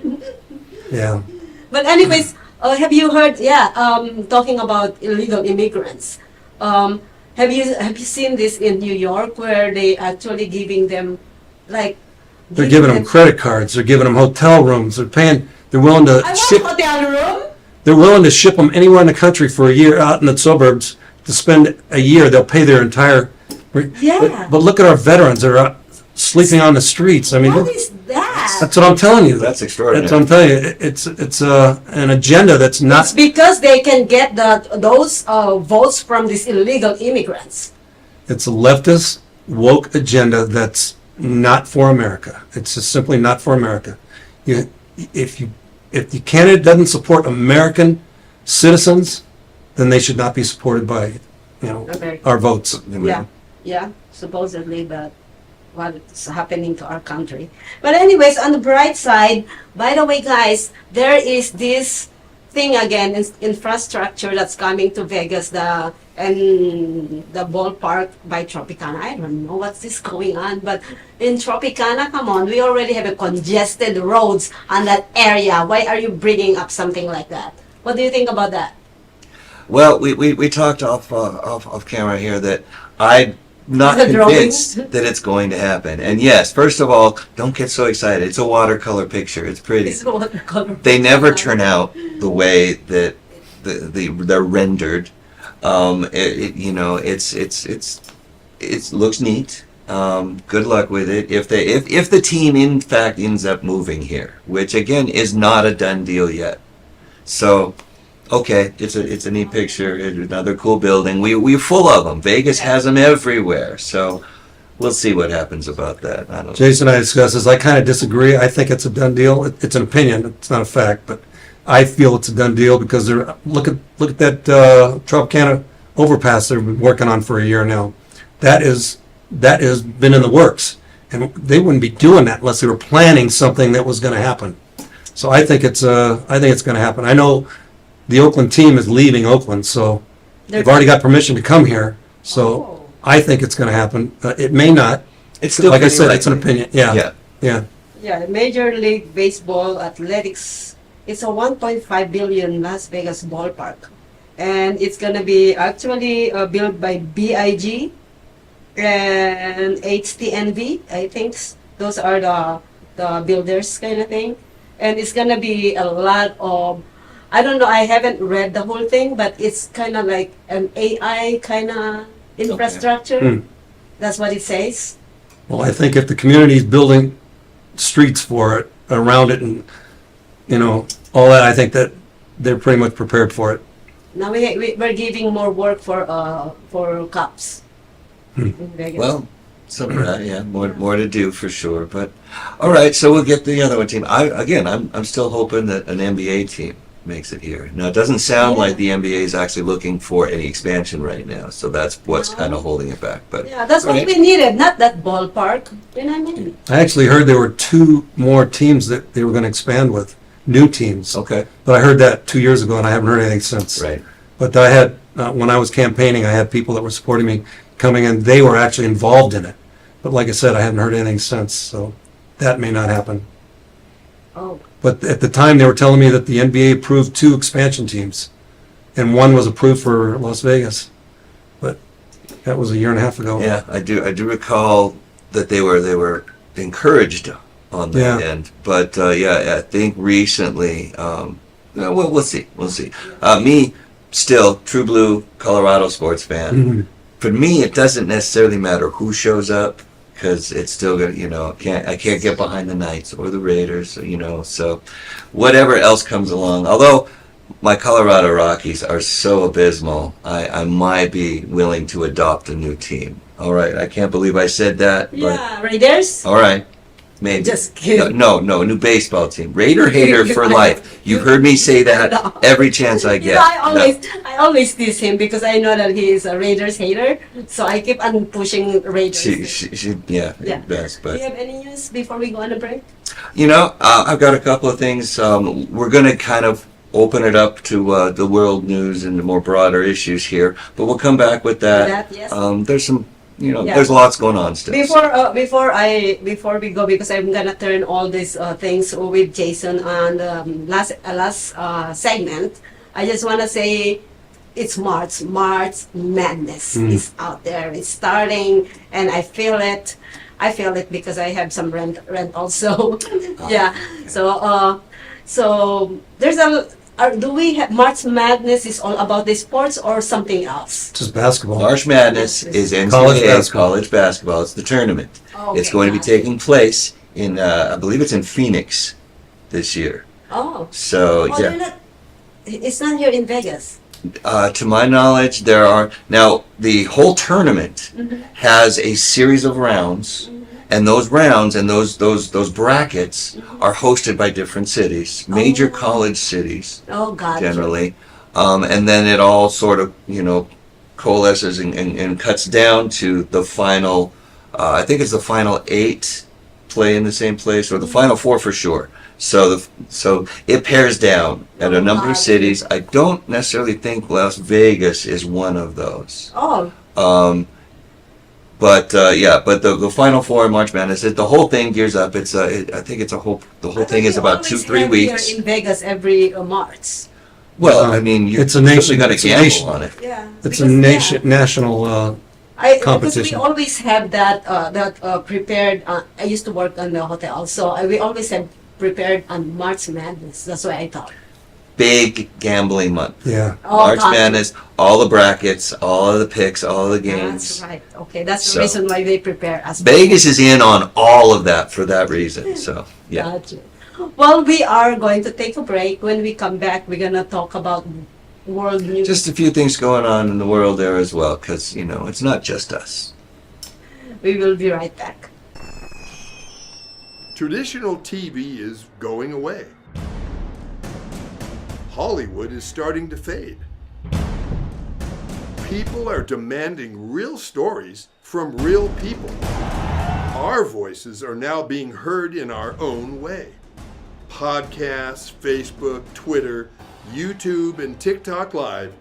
Yeah. But anyways, have you heard? Yeah, talking about illegal immigrants. Have you seen this in New York where they actually giving them like? They're giving them credit cards. They're giving them hotel rooms. They're paying. They're willing to I ship. want hotel room. They're willing to ship them anywhere in the country for a year out in the suburbs to spend a year. They'll pay their entire. Yeah. But look at our veterans. They're out sleeping on the streets. I mean, What is that? that's what I'm telling you. That's extraordinary. That's what I'm telling you. It's an agenda that's It's not. because they can get those votes from these illegal immigrants. It's a leftist woke agenda that's not for America. It's just simply not for America. If the candidate doesn't support American citizens, then they should not be supported by, America. our votes. Yeah, yeah, supposedly, but what's happening to our country. But anyways, on the bright side, by the way, guys, there is this thing again, infrastructure that's coming to Vegas, the ballpark by Tropicana. I don't know what's this going on, but in Tropicana, come on, we already have a congested roads on that area. Why are you bringing up something like that? What do you think about that? Well, we talked off camera here that I'm not The convinced drawings? that it's going to happen. And yes, first of all, don't get so excited. It's a watercolor picture. It's pretty. This watercolor. They never turn out the way that they're rendered. It looks neat. Good luck with it. If the team in fact ends up moving here, which again is not a done deal yet. So, okay, it's a neat picture. It's another cool building. We're full of them. Vegas has them everywhere. So, we'll see what happens about that. I don't know. Jason and I discussed this. I kind of disagree. I think it's a done deal. It's an opinion. It's not a fact, but I feel it's a done deal because they're, look at that, Tropicana overpass they've been working on for a year now. That has been in the works. And they wouldn't be doing that unless they were planning something that was gonna happen. So I think it's gonna happen. I know the Oakland team is leaving Oakland, so they've already got permission to come here. So Oh. I think it's gonna happen. It may not. It's still Like I pretty said, it's an likely. opinion. Yeah. Yeah. Yeah. Yeah, Major League Baseball Athletics. It's a 1.5 billion Las Vegas ballpark, and it's gonna be actually built by BIG and HTNV. I think those are the builders kind of thing, and it's gonna be a lot of. I don't know. I haven't read the whole thing, but it's kind of like an AI kind of infrastructure. Hmm. That's what it says. Well, I think if the community's building streets for it, around it, and, you know, all that, I think that they're pretty much prepared for it. Now we're giving more work for cops in Vegas. Well, some of that, yeah, more to do for sure. But all right, so we'll get the other one team. I'm still hoping that an NBA team makes it here. Now it doesn't sound like the NBA is actually looking for any expansion right now, so that's what's kind of holding it back. But yeah, that's what all right. we needed, not that ballpark. You know what I mean? I actually heard there were 2 more teams that they were gonna expand with, new teams. Okay, But I heard that 2 years ago, and I haven't heard anything since. right. But I had, when I was campaigning, I had people that were supporting me coming in, they were actually involved in it. But like I said, I haven't heard anything since, so that may not happen. Oh, But at the time, they were telling me that the NBA approved 2 expansion teams, and 1 was approved for Las Vegas. But that was a year and a half ago. Yeah, I do recall that they were encouraged on that Yeah. end. But yeah, I think recently, well, we'll see. Me, still true blue Colorado sports fan. Mhm. For me, it doesn't necessarily matter who shows up because it's still gonna, I can't get behind the Knights or the Raiders, so whatever else comes along. Although my Colorado Rockies are so abysmal, I might be willing to adopt a new team. All right, I can't believe I said that, but yeah, Raiders. all right. Maybe. Just kidding. No, a new baseball team. Raider hater for life. You've heard me say that No. every chance I get. I always tease him because I know that he is a Raiders hater. So I keep on pushing Raiders. Yeah, Yeah. best. Do But you have any news before we go on a break? I've got a couple of things. We're going to kind of open it up to the world news and the more broader issues here, but we'll come back with that. Yes. There's some, Yeah. there's lots going on still. Before we go, because I'm gonna turn all these things with Jason on the last segment. I just wanna say it's March Madness is out there. It's starting, and I feel it. Because I have some rent also. Yeah. So there's do we have March Madness is all about the sports or something else? Just basketball. March Madness is College NCAA basketball. college basketball. It's the tournament. Okay, It's going to be got it. taking place in, I believe it's in Phoenix this year. Oh. So, Oh, yeah. they're not, it's not here in Vegas. To my knowledge, there are now the whole tournament has a series of rounds, and those rounds and those brackets are hosted by different cities, major college cities Oh, God. generally, and then it all sort of coalesces and cuts down to the final. I think it's the final 8 play in the same place, or the final 4 for sure. So it pairs down at a number of cities. I don't necessarily think Las Vegas is one of those. Oh, But the final 4 in March Madness, the whole thing gears up. I think it's the whole thing is about 2-3 weeks. Here in Vegas every March. Well, I mean, you It's a nation- certainly got to it's a gamble nation. on it. Yeah. It's a national, Because we competition. always have that prepared. I used to work on the hotel, so we always have prepared on March Madness. That's why I thought. Big gambling month. yeah. Oh, March God. Madness, all the brackets, all of the picks, all of the games. That's right. Okay, that's So- the reason why they prepare us. Vegas is in on all of that for that reason. So, yeah. Gotcha. Well, we are going to take a break. When we come back, we're gonna talk about world news. Just a few things going on in the world there as well, because, it's not just us. We will be right back. Traditional TV is going away. Hollywood is starting to fade. People are demanding real stories from real people. Our voices are now being heard in our own way. Podcasts, Facebook, Twitter, YouTube, and TikTok Live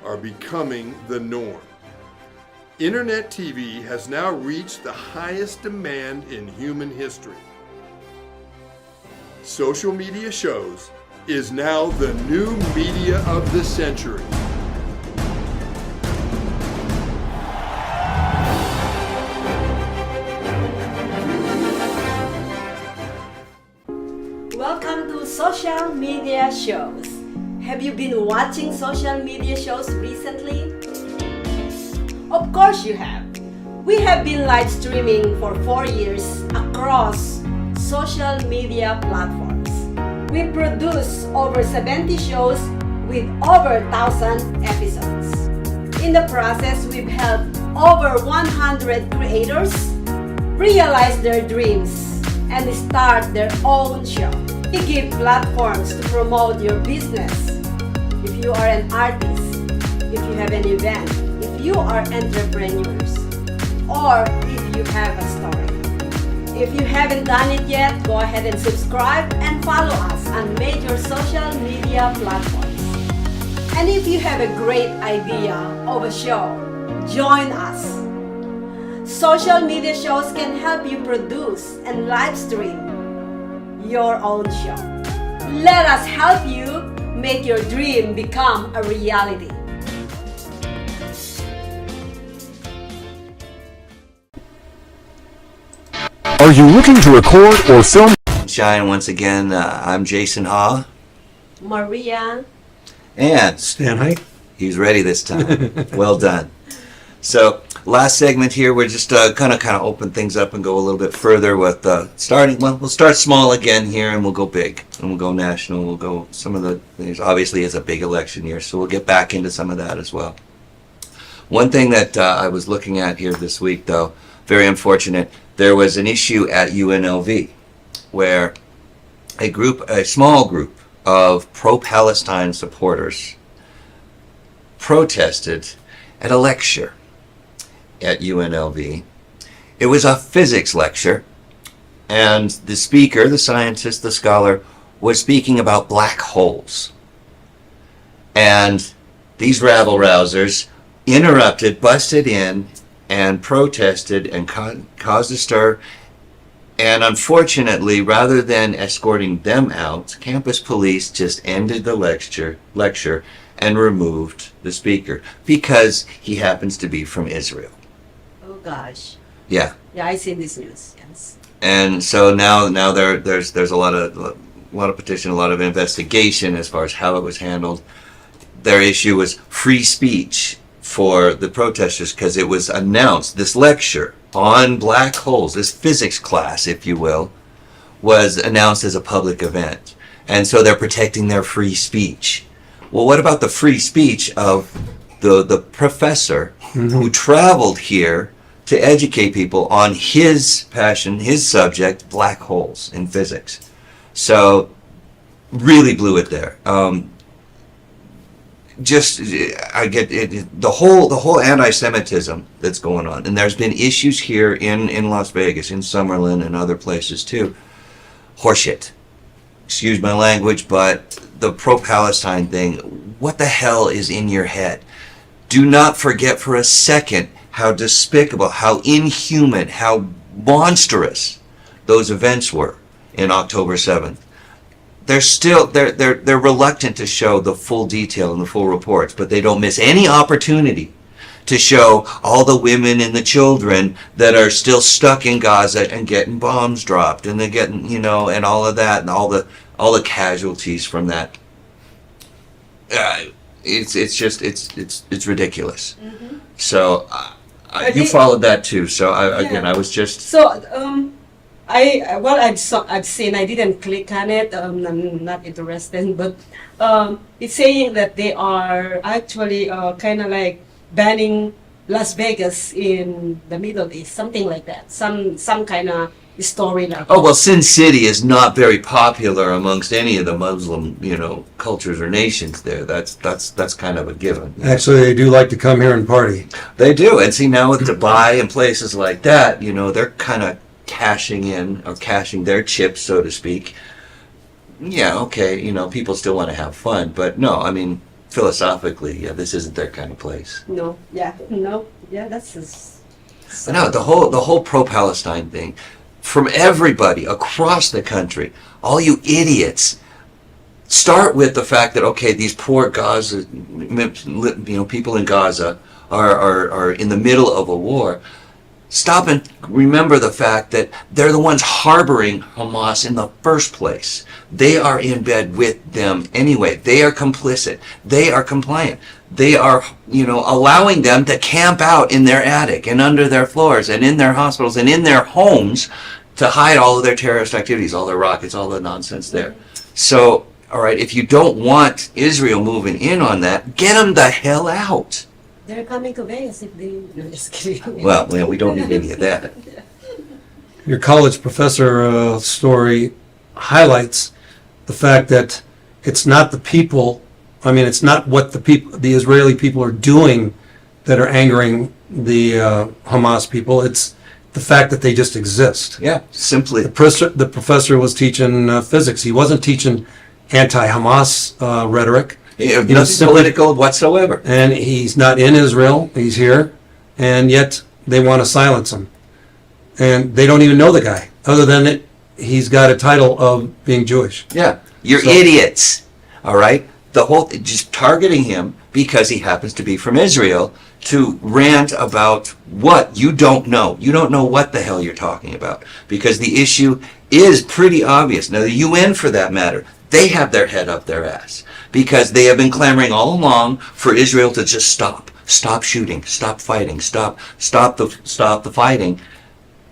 are becoming the norm. Internet TV has now reached the highest demand in human history. Social media shows is now the new media of the century. Welcome to social media shows. Have you been watching social media shows recently? Of course you have. We have been live streaming for 4 years across social media platforms. We produce over 70 shows with over 1,000 episodes. In the process, we've helped over 100 creators realize their dreams and start their own show. We give platforms to promote your business. If you are an artist, if you have an event, if you are entrepreneurs, or if you have a story. If you haven't done it yet, go ahead and subscribe and follow us on major social media platforms. And if you have a great idea of a show, join us. Social media shows can help you produce and live stream your own show. Let us help you make your dream become a reality. Are you looking to record or film? Shine once again. I'm Jason Ha, Maria, and Stan Height? he's ready this time. Well done. So, last segment here, we're just kind of open things up and go a little bit further with starting. Well, we'll start small again here, and we'll go big, and we'll go national. We'll go some of the things. Obviously, it's a big election year, so we'll get back into some of that as well. One thing that I was looking at here this week, though, very unfortunate. There was an issue at UNLV where a small group of pro-Palestine supporters protested at a lecture at UNLV. It was a physics lecture, and the speaker, the scientist, the scholar, was speaking about black holes. And these rabble-rousers interrupted, busted in, and protested and caused a stir. And unfortunately, rather than escorting them out, campus police just ended the lecture and removed the speaker because he happens to be from Israel. oh gosh. Yeah. Yeah, I see this news, yes. And so now there's a lot of petition, a lot of investigation as far as how it was handled. Their issue was free speech for the protesters because it was announced, this lecture on black holes, this physics class, if you will, was announced as a public event. And so they're protecting their free speech. Well, what about the free speech of the professor who traveled here to educate people on his passion, his subject, black holes in physics? So really blew it there. I get it, the whole anti-Semitism that's going on, and there's been issues here in Las Vegas, in Summerlin, and other places too. Horseshit. Excuse my language, but the pro-Palestine thing, what the hell is in your head? Do not forget for a second how despicable, how inhuman, how monstrous those events were in October 7th. They're reluctant to show the full detail and the full reports, but they don't miss any opportunity to show all the women and the children that are still stuck in Gaza and getting bombs dropped, and they're getting, and all of that, and all the casualties from that. It's ridiculous. Mm-hmm. So you followed that too. So I was just. So I've seen. I didn't click on it. I'm not interested, but it's saying that they are actually kind of like banning Las Vegas in the Middle East, something like that. Some kind of story like Oh, well, Sin City is not very popular amongst any of the Muslim, cultures or nations there. That's kind of a given. Actually, they do like to come here and party. They do. And see, now with Dubai and places like that, they're kind of cashing in or cashing their chips, so to speak. Yeah, okay, people still want to have fun, but no, I mean, philosophically, yeah, this isn't their kind of place. no, that's just, But no, the whole pro-Palestine thing, from everybody across the country, all you idiots, start with the fact that, okay, these poor Gaza, people in Gaza are in the middle of a war. Stop and remember the fact that they're the ones harboring Hamas in the first place. They are in bed with them anyway. They are complicit. They are compliant. They are, allowing them to camp out in their attic and under their floors and in their hospitals and in their homes to hide all of their terrorist activities, all their rockets, all the nonsense there. So, all right, if you don't want Israel moving in on that, get them the hell out. they're coming to Vegas if they, no, just kidding. Well, we don't need any of that. Your college professor story highlights the fact that it's not the people, it's not what the Israeli people are doing that are angering the Hamas people. It's the fact that they just exist. Yeah, simply. The professor was teaching physics. He wasn't teaching anti-Hamas rhetoric. Nothing simply- political whatsoever. And he's not in Israel. He's here. And yet they want to silence him. And they don't even know the guy, other than he's got a title of being Jewish. Yeah, you're So- idiots. All right, just targeting him because he happens to be from Israel to rant about what you don't know. You don't know what the hell you're talking about, because the issue is pretty obvious. Now, the UN, for that matter, they have their head up their ass because they have been clamoring all along for Israel to just stop shooting, stop fighting, stop the fighting.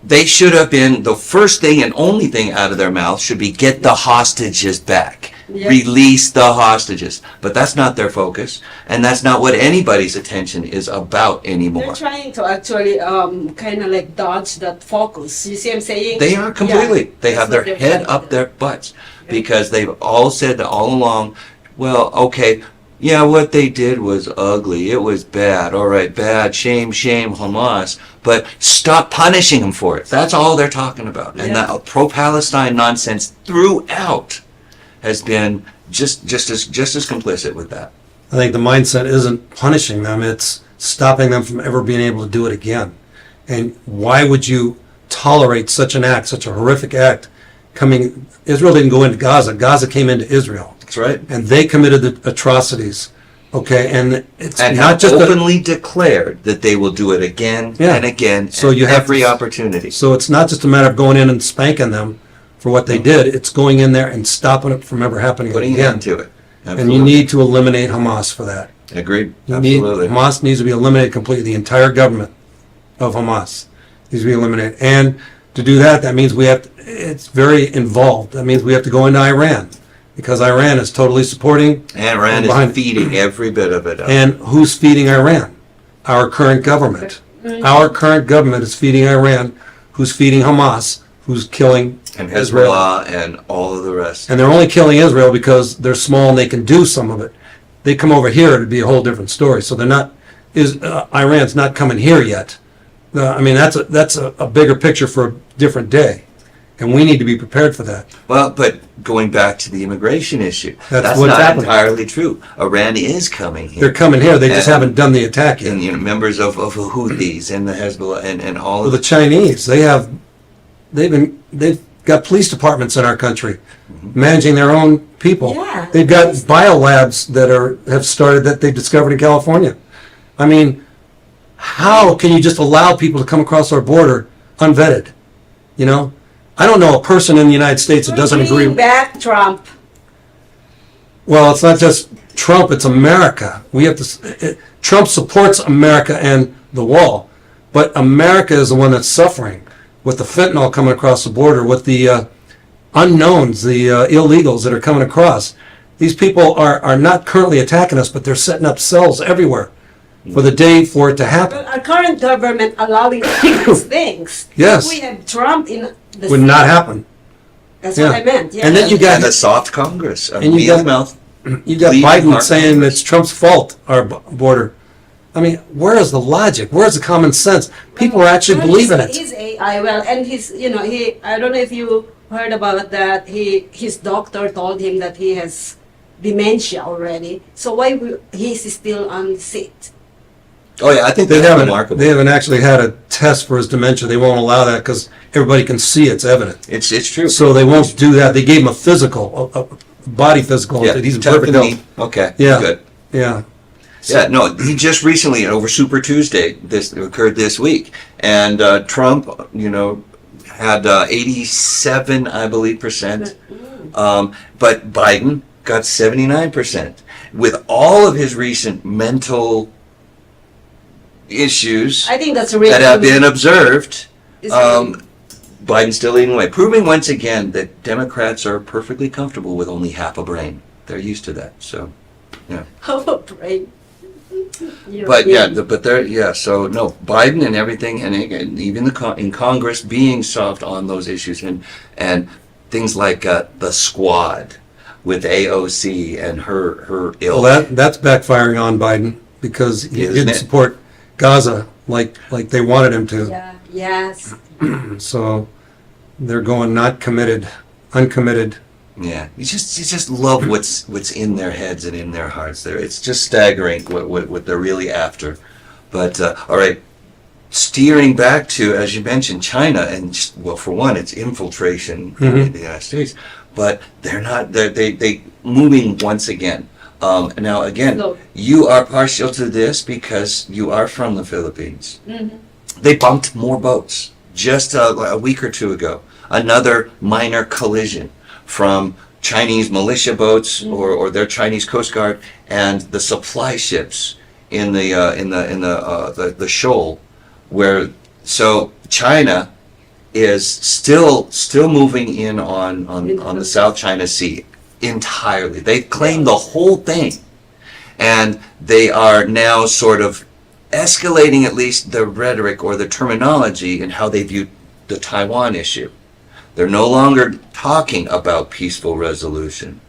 They should have been, the first thing and only thing out of their mouth should be, get the hostages back. Yeah. Release the hostages. But that's not their focus, and that's not what anybody's attention is about anymore. They're trying to actually kind of like dodge that focus. You see what I'm saying? They are completely. Yeah, They have that's their what they're head trying up to their butts because they've all said all along, well, okay, yeah, what they did was ugly. It was bad. All right, bad. Shame, Hamas. But stop punishing them for it. That's all they're talking about. And Yeah. that pro-Palestine nonsense throughout has been just as complicit with that. I think the mindset isn't punishing them, it's stopping them from ever being able to do it again. And why would you tolerate such an act, such a horrific act coming? Israel didn't go into Gaza. Gaza came into Israel. That's right. And they committed the atrocities. Okay, and it's And not have just openly declared that they will do it again Yeah. and again, So and you have every to- opportunity. so it's not just a matter of going in and spanking them for what they did. It's going in there and stopping it from ever happening Putting an again. end to it. And Absolutely. you need to eliminate Hamas for that. Agreed. You need, Absolutely. Hamas needs to be eliminated completely. The entire government of Hamas needs to be eliminated. And to do that, that means it's very involved. That means we have to go into Iran, because Iran is totally supporting. And Iran behind- is feeding every bit of it up. And who's feeding Iran? Our current government. Our current government is feeding Iran, who's feeding Hamas, who's killing And Israel. Hezbollah and all of the rest. And they're only killing Israel because they're small and they can do some of it. They come over here, it'd be a whole different story. So they're not, Iran's not coming here yet. That's a bigger picture for a different day. And we need to be prepared for that. Well, but going back to the immigration issue, That's that's what's not happening. entirely true. Iran is coming here. They're coming here, they just And- haven't done the attack yet. And members of the Houthis and the Hezbollah and all Well, of the Chinese, they've got police departments in our country managing their own people. Yeah. They've got biolabs that have started that they discovered in California. I mean, how can you just allow people to come across our border unvetted? You know, I don't know a person in the United States that doesn't agree. Bring back Trump. Well, it's not just Trump, it's America. We have to, Trump supports America and the wall, but America is the one that's suffering with the fentanyl coming across the border, with the unknowns, the illegals that are coming across. These people are not currently attacking us, but they're setting up cells everywhere for the day for it to happen. But our current government allowing these things. Yes. We have Trump in The would not happen. That's Yeah. what I meant. Yeah. And then you got- And a soft Congress, a And you mealy got- mouth. You got Leading Biden our saying Congress. it's Trump's fault, our border. I mean, where is the logic? Where's the common sense? People are actually Well, believing he's- it. He's AI, well, and I don't know if you heard about that. His doctor told him that he has dementia already. So why he's still on the seat? Oh yeah, I think They that's haven't, remarkable. they haven't actually had a test for his dementia. They won't allow that because everybody can see it's evident. It's true. So they won't do that. They gave him a physical, a body physical. yeah, That he's tough perfect and health. neat. Okay, Yeah. good. Yeah. Yeah, no, he just recently over Super Tuesday. This occurred this week, and Trump, had 87, I believe, percent, but Biden got 79%. With all of his recent mental issues I think that's really that have been observed, Is Biden's still leading the way, proving once again that Democrats are perfectly comfortable with only half a brain. They're used to that. So, how a brain. but yeah, So no, Biden and everything, and even in Congress being soft on those issues, and things like the Squad with AOC and her ilk. Well, that's backfiring on Biden because he Isn't didn't it? support Gaza like they wanted him to. Yeah. Yes. So they're going not committed, uncommitted. Yeah, you just love what's in their heads and in their hearts. It's just staggering what they're really after. But all right, steering back to, as you mentioned, China, and well, for one, it's infiltration in the United States, but they moving once again. Now again, No. you are partial to this because you are from the Philippines. They bumped more boats just a week or two ago. Another minor collision from Chinese militia boats or their Chinese Coast Guard and the supply ships in the shoal, where so China is still moving in on the South China Sea entirely. They claim the whole thing, and they are now sort of escalating at least the rhetoric or the terminology in how they view the Taiwan issue. They're no longer talking about peaceful resolution.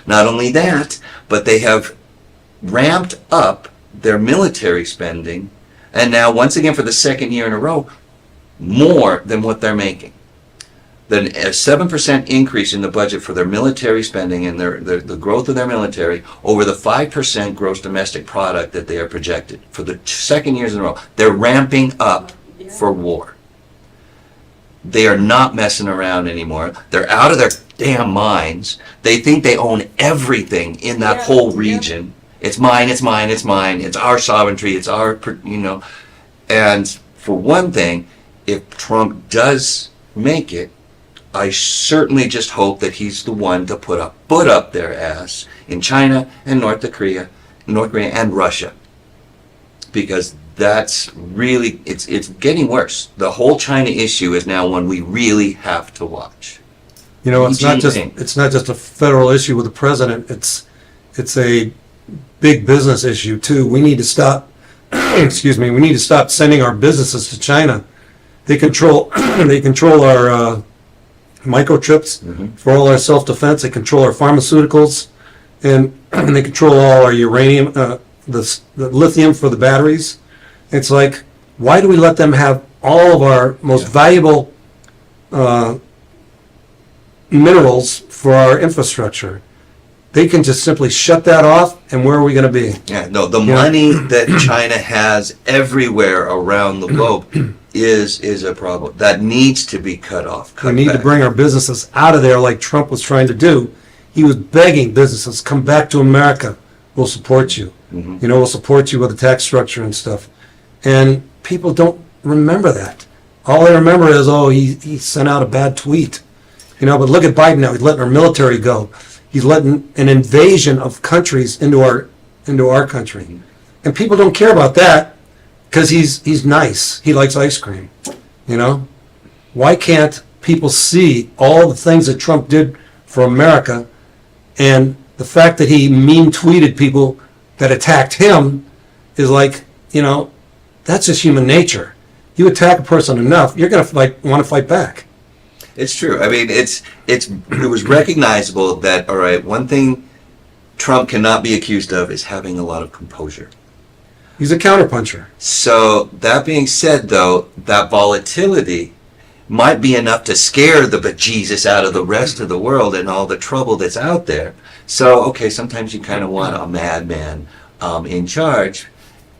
Not only that, but they have ramped up their military spending, and now once again for the second year in a row, more than what they're making. Then a 7% increase in the budget for their military spending and the growth of their military over the 5% gross domestic product that they are projected for the second years in a row. They're ramping up for war. They are not messing around anymore. They're out of their damn minds. They think they own everything in that whole region. It's mine, it's mine, it's mine. It's our sovereignty, it's our, And for one thing, if Trump does make it, I certainly just hope that he's the one to put up their ass in China and North Korea and Russia, because that's really it's getting worse. The whole China issue is now one we really have to watch. It's not Jinping. it's not just a federal issue with the president. It's a big business issue too. We need to stop. Excuse me. We need to stop sending our businesses to China. They control our microchips for all our self-defense. They control our pharmaceuticals, and they control all our uranium, the lithium for the batteries. It's like, why do we let them have all of our most valuable minerals for our infrastructure? They can just simply shut that off, and where are we going to be? Yeah, no, the money that China has everywhere around the globe is a problem that needs to be cut off. We need to bring our businesses out of there like Trump was trying to do. He was begging businesses, come back to America. We'll support you. We'll support you with the tax structure and stuff. And people don't remember that. All they remember is, he sent out a bad tweet. But look at Biden now. He's letting our military go. He's letting an invasion of countries into our country. And people don't care about that because he's nice. He likes ice cream. Why can't people see all the things that Trump did for America, and the fact that he mean tweeted people that attacked him is like, that's just human nature. You attack a person enough, you're going to want to fight back. It's true. I mean, it was recognizable that, all right, one thing Trump cannot be accused of is having a lot of composure. He's a counterpuncher. So that being said, though, that volatility might be enough to scare the bejesus out of the rest of the world and all the trouble that's out there. So, okay, sometimes you kind of want a madman in charge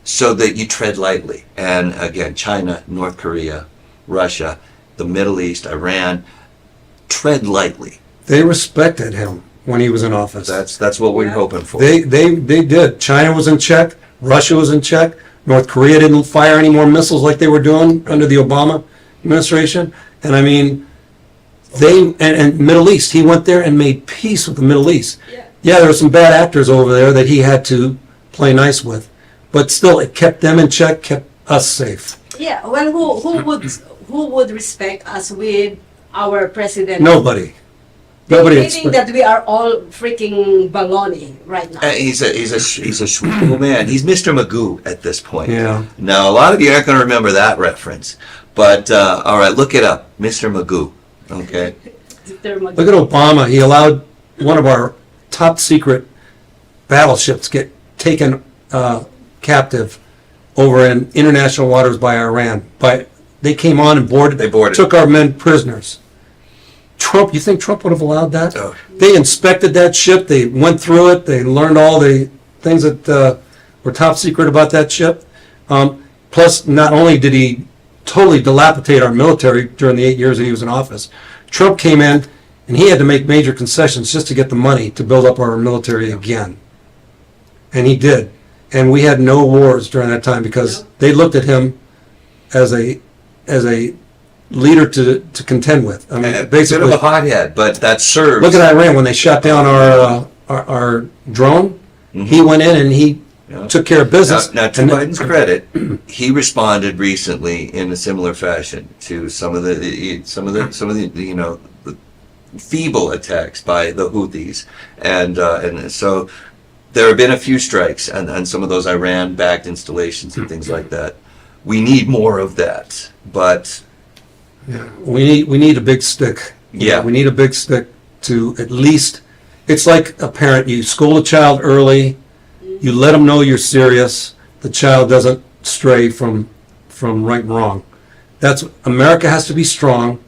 so that you tread lightly. And again, China, North Korea, Russia, the Middle East, Iran, tread lightly. They respected him when he was in office. That's what we're hoping for. They did. China was in check. Russia was in check. North Korea didn't fire any more missiles like they were doing under the Obama administration. And I mean, and Middle East, he went there and made peace with the Middle East. Yeah, there were some bad actors over there that he had to play nice with, but still, it kept them in check, kept us safe. Yeah, well, who would respect us with our president? Nobody. Nobody. They think that we are all freaking baloney right now. He's a sweet little man. He's Mr. Magoo at this point. Yeah. Now, a lot of you aren't going to remember that reference, but all right, look it up, Mr. Magoo. Okay. Look at Obama. He allowed one of our top secret battleships get taken captive over in international waters by Iran. They came on and boarded. They boarded. Took our men prisoners. Trump, you think Trump would have allowed that? Oh. They inspected that ship. They went through it. They learned all the things that were top secret about that ship. Plus, not only did he totally dilapidate our military during the 8 years that he was in office, Trump came in and he had to make major concessions just to get the money to build up our military again. And he did. And we had no wars during that time because they looked at him as a leader to contend with. I mean, Bit basically, of a hothead, but that serves. look at Iran when they shot down our drone. He went in and he took care of business. Now, to Biden's credit, he responded recently in a similar fashion to some of the the feeble attacks by the Houthis, and so there have been a few strikes on some of those Iran-backed installations and things like that. We need more of that, but We need a big stick. Yeah. We need a big stick to at least, it's like a parent, you school a child early, you let them know you're serious, the child doesn't stray from right and wrong. America has to be strong,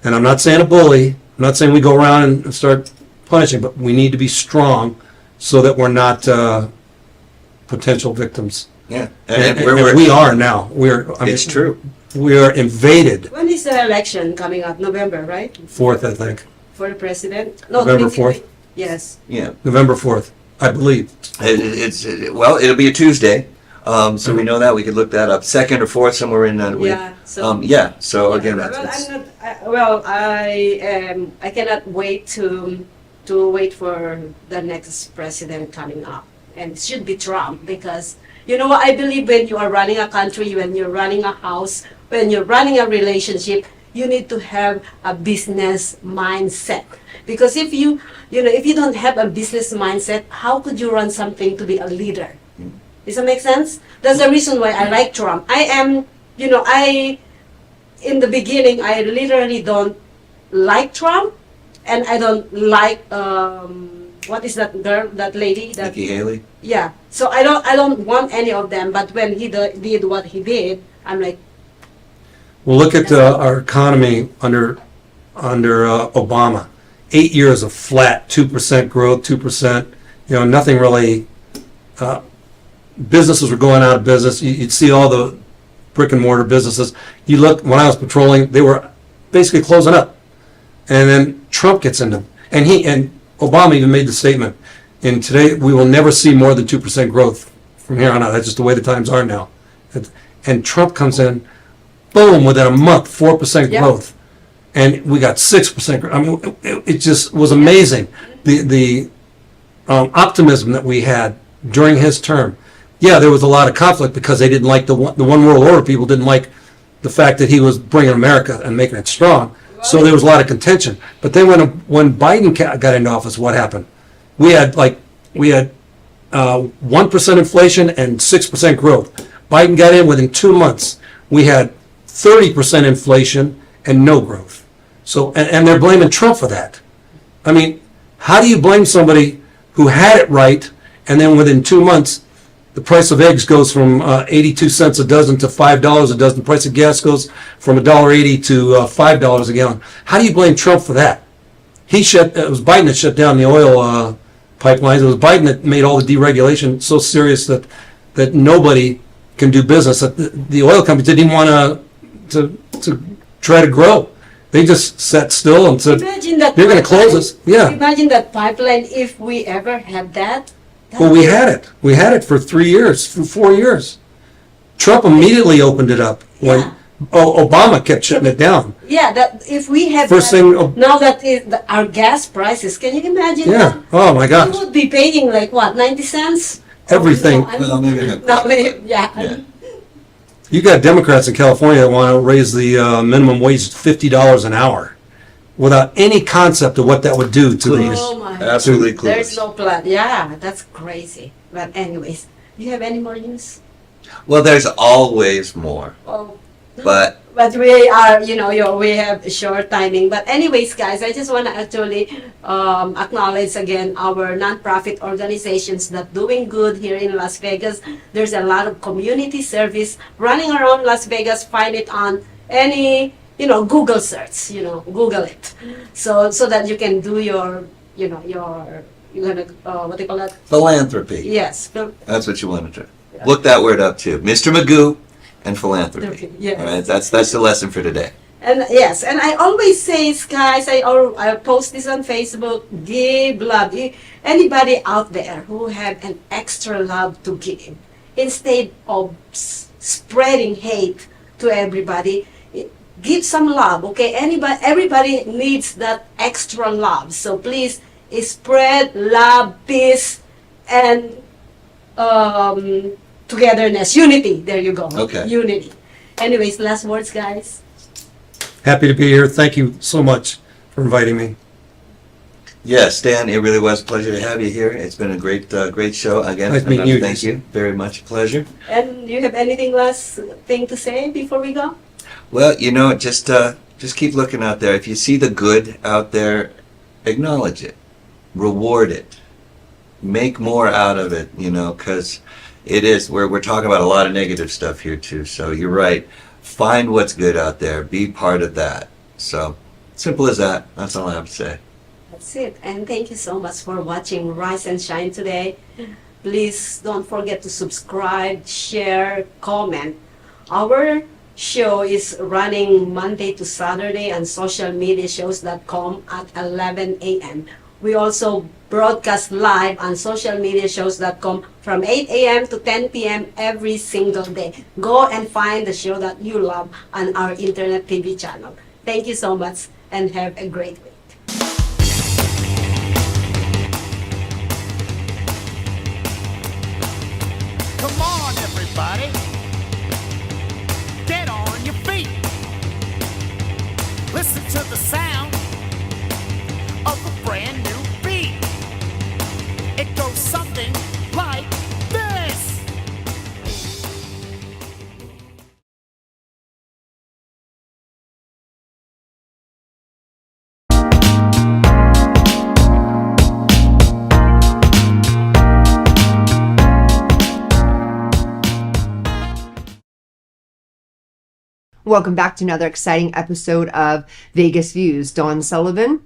and I'm not saying a bully, I'm not saying we go around and start punishing, but we need to be strong so that we're not potential victims. yeah, And we are now. It's true. We are invaded. When is the election coming up? November, right? 4th, I think. For the president? No, November 4th? Yes. Yeah, November 4th, I believe. it'll be a Tuesday, so we know that we could look that up. 2nd or 4th, somewhere in that week. Yeah. So. So again, Well, that's I cannot wait to wait for the next president coming up, and it should be Trump because you know what I believe when you are running a country, when you're running a house, when you're running a relationship, you need to have a business mindset. Because if you don't have a business mindset, how could you run something to be a leader? Does that make sense? That's the reason why I like Trump. In the beginning, I literally don't like Trump, and I don't like, what is that girl, that lady? Nikki Haley. Yeah. So I don't want any of them, but when he did what he did, I'm like, Well, look at our economy under Obama. 8 years of flat 2% growth, 2%. Nothing really. Businesses were going out of business. You'd see all the brick and mortar businesses. You look when I was patrolling, they were basically closing up. And then Trump gets in them, and Obama even made the statement. And today we will never see more than 2% growth from here on out. That's just the way the times are now. And Trump comes in. Boom, within a month, 4% Yeah. growth. And we got 6% growth. I mean, it just was amazing. The optimism that we had during his term. Yeah, there was a lot of conflict because they didn't like the one world order. People didn't like the fact that he was bringing America and making it strong. So there was a lot of contention. But then when Biden got into office, what happened? We had 1% inflation and 6% growth. Biden got in within 2 months. We had 30% inflation and no growth. So, and they're blaming Trump for that. I mean, how do you blame somebody who had it right, and then within 2 months, the price of eggs goes from 82 cents a dozen to $5 a dozen. The price of gas goes from $1.80 to $5 a gallon. How do you blame Trump for that? It was Biden that shut down the oil pipelines. It was Biden that made all the deregulation so serious that nobody can do business. That the oil companies didn't even want to try to grow. They just sat still and said, Imagine that "You're going to close pipeline. us." Yeah. Imagine that pipeline if we ever had that. Well, we had it. We had it for 3 years, for 4 years. Trump immediately opened it up when Obama kept shutting it down. Yeah, that if we had First that, thing- now that is our gas prices, can you imagine Yeah. that? Oh my We gosh. would be paying like what, 90 cents? Everything. No, Well, maybe not. no, maybe, yeah. Yeah. You got Democrats in California that want to raise the minimum wage to $50 an hour, without any concept of what that would do to these. Oh my. Absolutely clueless. There's no plan. Yeah, that's crazy. But anyways, do you have any more news? Well, there's always more, Oh. but But we are, we have short timing. But anyways, guys, I just want to actually acknowledge again our nonprofit organizations that doing good here in Las Vegas. There's a lot of community service running around Las Vegas. Find it on any, Google search, Google it. So that you can do your, you're gonna, what do you call that? philanthropy. Yes. That's what you want to do. Look that word up too. Mr. Magoo and philanthropy. Yes. All right, that's the lesson for today. And yes, and I always say, guys, I post this on Facebook, give love. Anybody out there who have an extra love to give, instead of spreading hate to everybody, give some love, okay? Everybody needs that extra love. So please spread love, peace, and togetherness, unity. There you go. Okay. Unity. Anyways, last words, guys. Happy to be here. Thank you so much for inviting me. Yes, Stan, it really was a pleasure to have you here. It's been a great show. Again, Nice meeting you, thank Jason. you. Very much a pleasure. And you have anything last thing to say before we go? Well, just keep looking out there. If you see the good out there, acknowledge it, reward it, make more out of it. Because it is. We're talking about a lot of negative stuff here too. So you're right. Find what's good out there. Be part of that. So simple as that. That's all I have to say. That's it. And thank you so much for watching Rise and Shine today. Please don't forget to subscribe, share, comment. Our show is running Monday to Saturday on socialmediashows.com at 11 a.m. We also broadcast live on socialmediashows.com from 8 a.m. to 10 p.m. every single day. Go and find the show that you love on our internet TV channel. Thank you so much and have a great week. Come on, everybody. Get on your feet. Listen to the sound of a brand new beat. It goes something like this. Welcome back to another exciting episode of Vegas Views. Dawn Sullivan.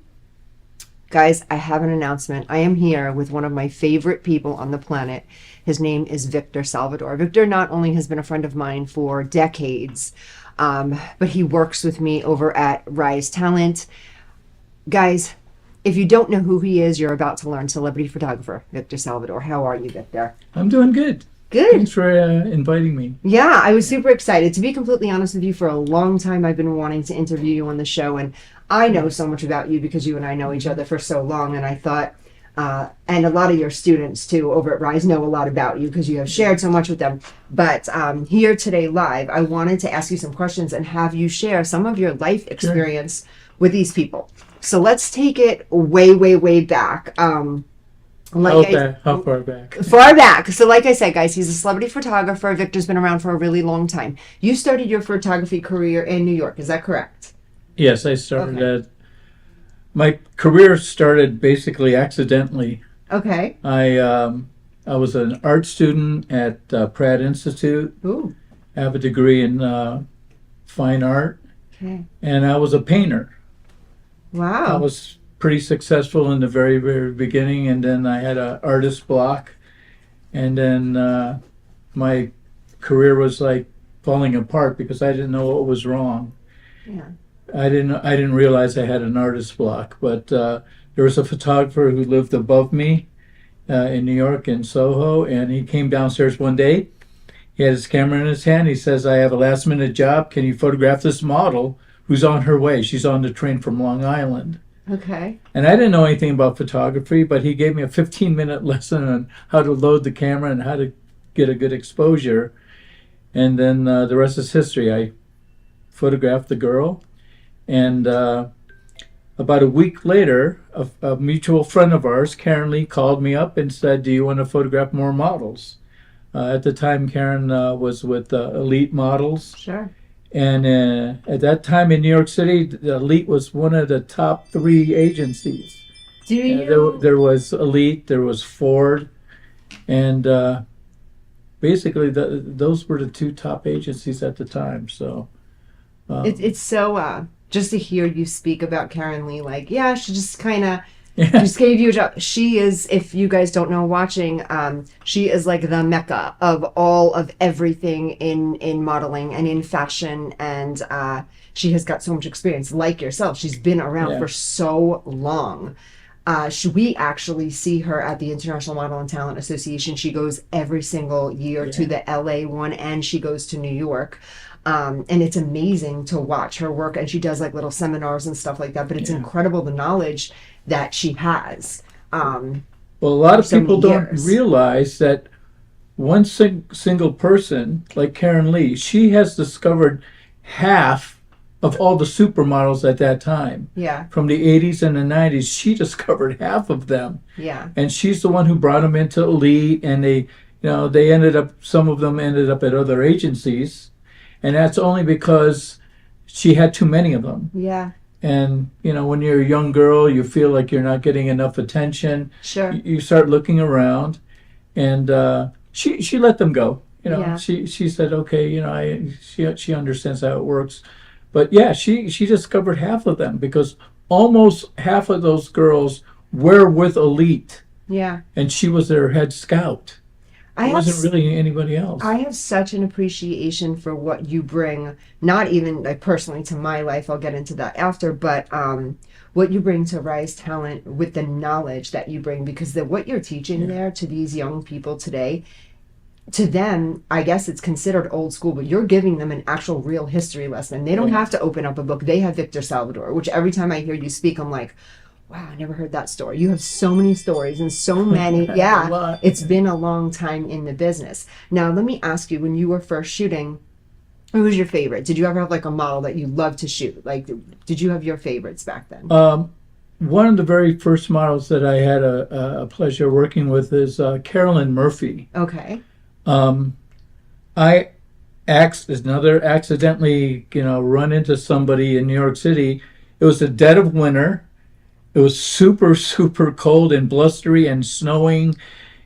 Guys, I have an announcement. I am here with one of my favorite people on the planet. His name is Victor Salvador. Victor not only has been a friend of mine for decades, but he works with me over at Rise Talent. Guys, if you don't know who he is, you're about to learn. Celebrity photographer, Victor Salvador. How are you, Victor? I'm doing good. Good. Thanks for inviting me. Yeah, I was super excited. To be completely honest with you, for a long time I've been wanting to interview you on the show, and I know so much about you because you and I know each other for so long, and I thought, and a lot of your students too over at Rise know a lot about you because you have shared so much with them. But here today live, I wanted to ask you some questions and have you share some of your life experience with these people. So let's take it way, way, way back. How far back? Far back. So like I said, guys, he's a celebrity photographer. Victor's been around for a really long time. You started your photography career in New York. Is that correct? Yes, I started My career started basically accidentally. Okay. I was an art student at Pratt Institute. Ooh. I have a degree in fine art, Okay. and I was a painter. I Wow. was pretty successful in the very, very beginning, and then I had an artist block, and then my career was like falling apart because I didn't know what was wrong. Yeah. I didn't realize I had an artist block, but there was a photographer who lived above me in New York in Soho, and he came downstairs one day. He had his camera in his hand. He says, "I have a last minute job. Can you photograph this model who's on her way? She's on the train from Long Island." Okay. And I didn't know anything about photography, but he gave me a 15-minute lesson on how to load the camera and how to get a good exposure. And then the rest is history. I photographed the girl, and about a week later, a mutual friend of ours, Karen Lee, called me up and said, "Do you want to photograph more models?" At the time, Karen was with Elite Models. Sure. And at that time in New York City, the Elite was one of the top 3 agencies. Do you? There was Elite, there was Ford, and basically those were the 2 top agencies at the time. So It's so just to hear you speak about Karen Lee, like, yeah, she just kind of yeah, just gave you a job. She is, if you guys don't know watching, she is like the mecca of all of everything in modeling and in fashion, and she has got so much experience. Like yourself, she's been around Yeah. for so long. We actually see her at the International Model and Talent Association. She goes every single year to the LA one, and she goes to New York. And it's amazing to watch her work, and she does like little seminars and stuff like that, but it's incredible the knowledge that she has. well, a lot of so people many don't years. realize that one single person like Karen Lee, she has discovered half of all the supermodels at that time. Yeah, From the 80s and the 90s, she discovered half of them. yeah, And she's the one who brought them into Elite, and they ended up, some of them ended up at other agencies, and that's only because she had too many of them. yeah, And when you're a young girl, you feel like you're not getting enough attention. sure. You start looking around, and she let them go. Yeah. She said, okay, she understands how it works. But yeah, she discovered half of them because almost half of those girls were with Elite, Yeah. and she was their head scout. I It wasn't really anybody else. I have such an appreciation for what you bring, not even like personally to my life, I'll get into that after, but what you bring to Rise Talent with the knowledge that you bring, because what you're teaching there to these young people today, to them, I guess it's considered old school, but you're giving them an actual real history lesson. They don't have to open up a book. They have Victor Salvador, which every time I hear you speak, I'm like, wow, I never heard that story. You have so many stories and so many. A Yeah, lot. it's been a long time in the business. Now, let me ask you, when you were first shooting, who was your favorite? Did you ever have like a model that you loved to shoot? Like, did you have your favorites back then? One of the very first models that I had a pleasure working with is Carolyn Murphy. Okay. I accidentally, run into somebody in New York City. It was the dead of winter. It was super, super cold and blustery and snowing.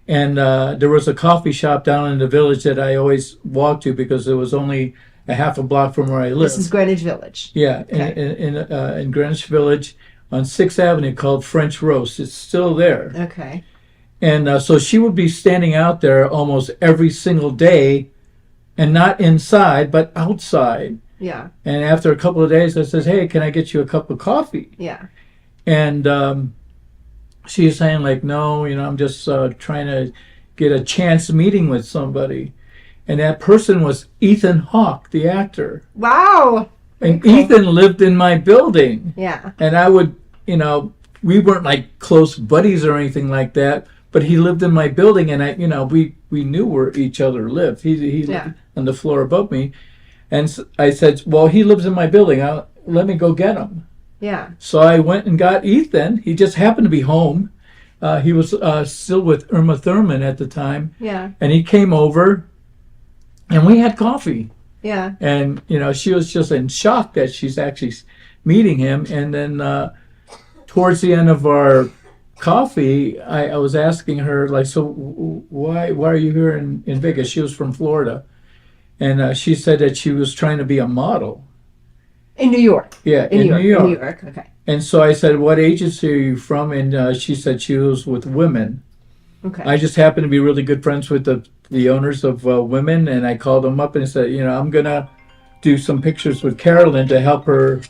And there was a coffee shop down in the village that I always walked to because it was only a half a block from where I lived. This is Greenwich Village. Yeah, Okay. in Greenwich Village on 6th Avenue called French Roast. It's still there. Okay. And so she would be standing out there almost every single day, and not inside, but outside. Yeah. And after a couple of days, I says, "Hey, can I get you a cup of coffee?" Yeah. And she's saying like, "No, I'm just trying to get a chance meeting with somebody." And that person was Ethan Hawke, the actor. Wow. And Very cool. Ethan lived in my building. Yeah. And I would, we weren't like close buddies or anything like that, but he lived in my building, and we knew where each other lived. He Yeah. lived on the floor above me. And I said, well, he lives in my building. Let me go get him. Yeah. So I went and got Ethan. He just happened to be home. He was still with Irma Thurman at the time. Yeah. And he came over, and we had coffee. Yeah. And, she was just in shock that she's actually meeting him. And then towards the end of our coffee, I was asking her, like, so why are you here in Vegas? She was from Florida. And she said that she was trying to be a model. In New York. Yeah, In New York. New In New York. York. Okay. And so I said, what agency are you from? And she said she was with Women. Okay. I just happened to be really good friends with the owners of Women, and I called them up and said, I'm going to do some pictures with Carolyn to help her,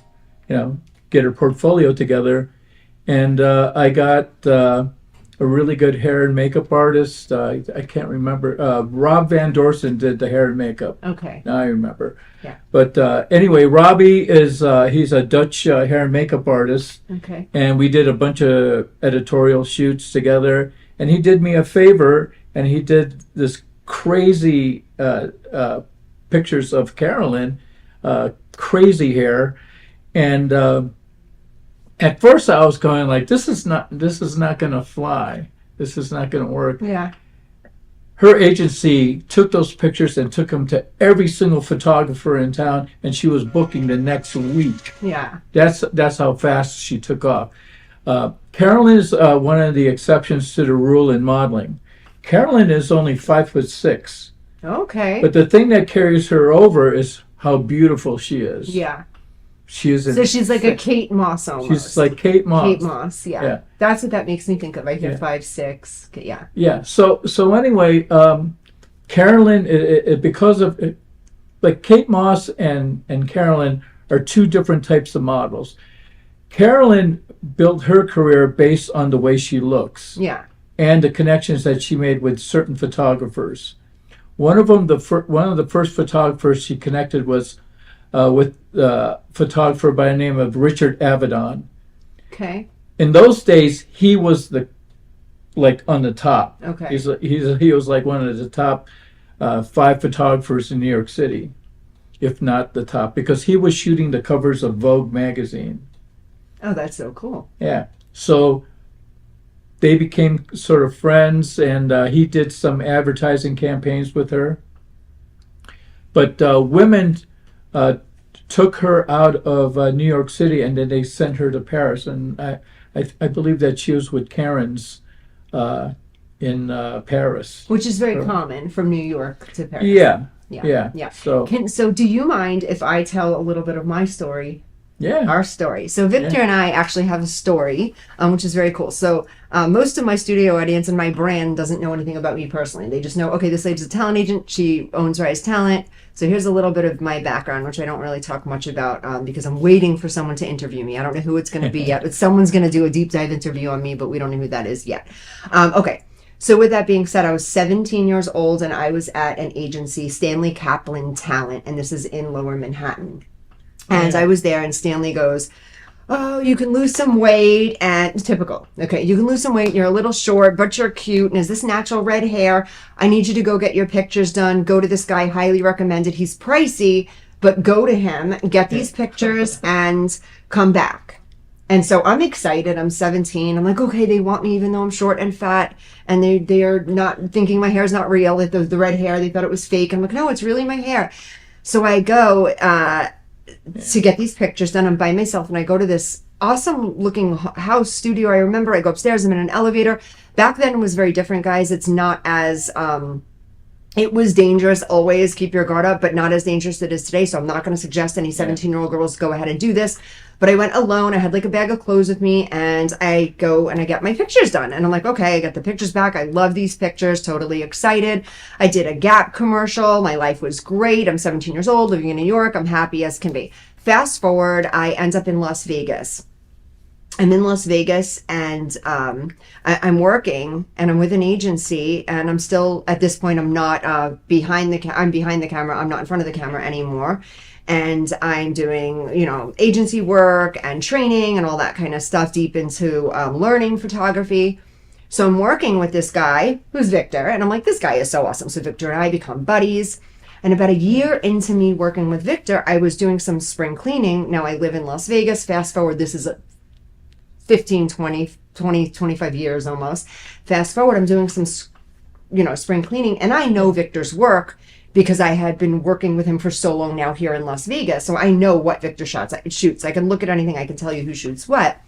get her portfolio together. And I got a really good hair and makeup artist. I can't remember. Rob Van Dorsen did the hair and makeup. Okay. Now I remember. Yeah. But anyway, Robbie he's a Dutch hair and makeup artist. Okay. And we did a bunch of editorial shoots together. And he did me a favor, and he did this crazy pictures of Carolyn, crazy hair. And at first I was going like, this is not going to fly. This is not going to work. Yeah. Her agency took those pictures and took them to every single photographer in town, and she was booking the next week. Yeah. That's how fast she took off. Carolyn is one of the exceptions to the rule in modeling. Carolyn is only 5'6". Okay. But the thing that carries her over is how beautiful she is. Yeah. She is. So she's like a Kate Moss almost. She's like Kate Moss. Kate Moss, yeah. Yeah. That's what that makes me think of. I hear Yeah. 5'6". Okay, yeah. Yeah. So anyway, Carolyn, because of like Kate Moss and Carolyn are two different types of models. Carolyn built her career based on the way she looks. Yeah. And the connections that she made with certain photographers. One of them, one of the first photographers she connected was with a photographer by the name of Richard Avedon. Okay. In those days, he was on the top. Okay. He was like one of the top 5 photographers in New York City, if not the top, because he was shooting the covers of Vogue magazine. Oh, that's so cool. Yeah. So they became sort of friends, and he did some advertising campaigns with her. But Women took her out of New York City, and then they sent her to Paris. And I believe that she was with Karen's in Paris. Which is very common from New York to Paris. Yeah. Yeah. Yeah. So So do you mind if I tell a little bit of my story? yeah. Our story. So Victor and I actually have a story, which is very cool. So most of my studio audience and my brand doesn't know anything about me personally. They just know, okay, this lady's a talent agent. She owns Rise Talent. So here's a little bit of my background, which I don't really talk much about because I'm waiting for someone to interview me. I don't know who it's going to be yet, but someone's going to do a deep dive interview on me, but we don't know who that is yet. Okay. So with that being said, I was 17 years old and I was at an agency, Stanley Kaplan Talent, and this is in Lower Manhattan. And I was there, and Stanley goes, oh, you can lose some weight, and typical. Okay, you can lose some weight, you're a little short, but you're cute, and is this natural red hair? I need you to go get your pictures done. Go to this guy, highly recommended. He's pricey, but go to him, get these pictures, and come back. And so I'm excited. I'm 17. I'm like, okay, they want me even though I'm short and fat, and they are not thinking my hair's not real. The red hair, they thought it was fake. I'm like, no, it's really my hair. So I go to get these pictures done. I'm by myself, and I go to this awesome looking house studio. I remember I go upstairs, I'm in an elevator. Back then it was very different, guys. It's not as it was dangerous. Always keep your guard up, but not as dangerous as it is today. So I'm not going to suggest any 17-year-old girls go ahead and do this. But I went alone. I had like a bag of clothes with me, and I go and I get my pictures done. And I'm like, okay, I got the pictures back. I love these pictures. Totally excited. I did a Gap commercial. My life was great. I'm 17 years old, living in New York. I'm happy as can be. Fast forward, I end up in Las Vegas. I'm in Las Vegas, and I'm working, and I'm with an agency, and I'm still, at this point, I'm not behind the camera. I'm not in front of the camera anymore. And I'm doing, agency work and training and all that kind of stuff, deep into learning photography. So I'm working with this guy who's Victor, and I'm like, this guy is so awesome. So Victor and I become buddies. And about a year into me working with Victor, I was doing some spring cleaning. Now I live in Las Vegas. Fast forward, this is 15, 20, 25 years almost. Fast forward, I'm doing some, spring cleaning. And I know Victor's work because I had been working with him for so long now here in Las Vegas. So I know what Victor shoots. I can look at anything. I can tell you who shoots what.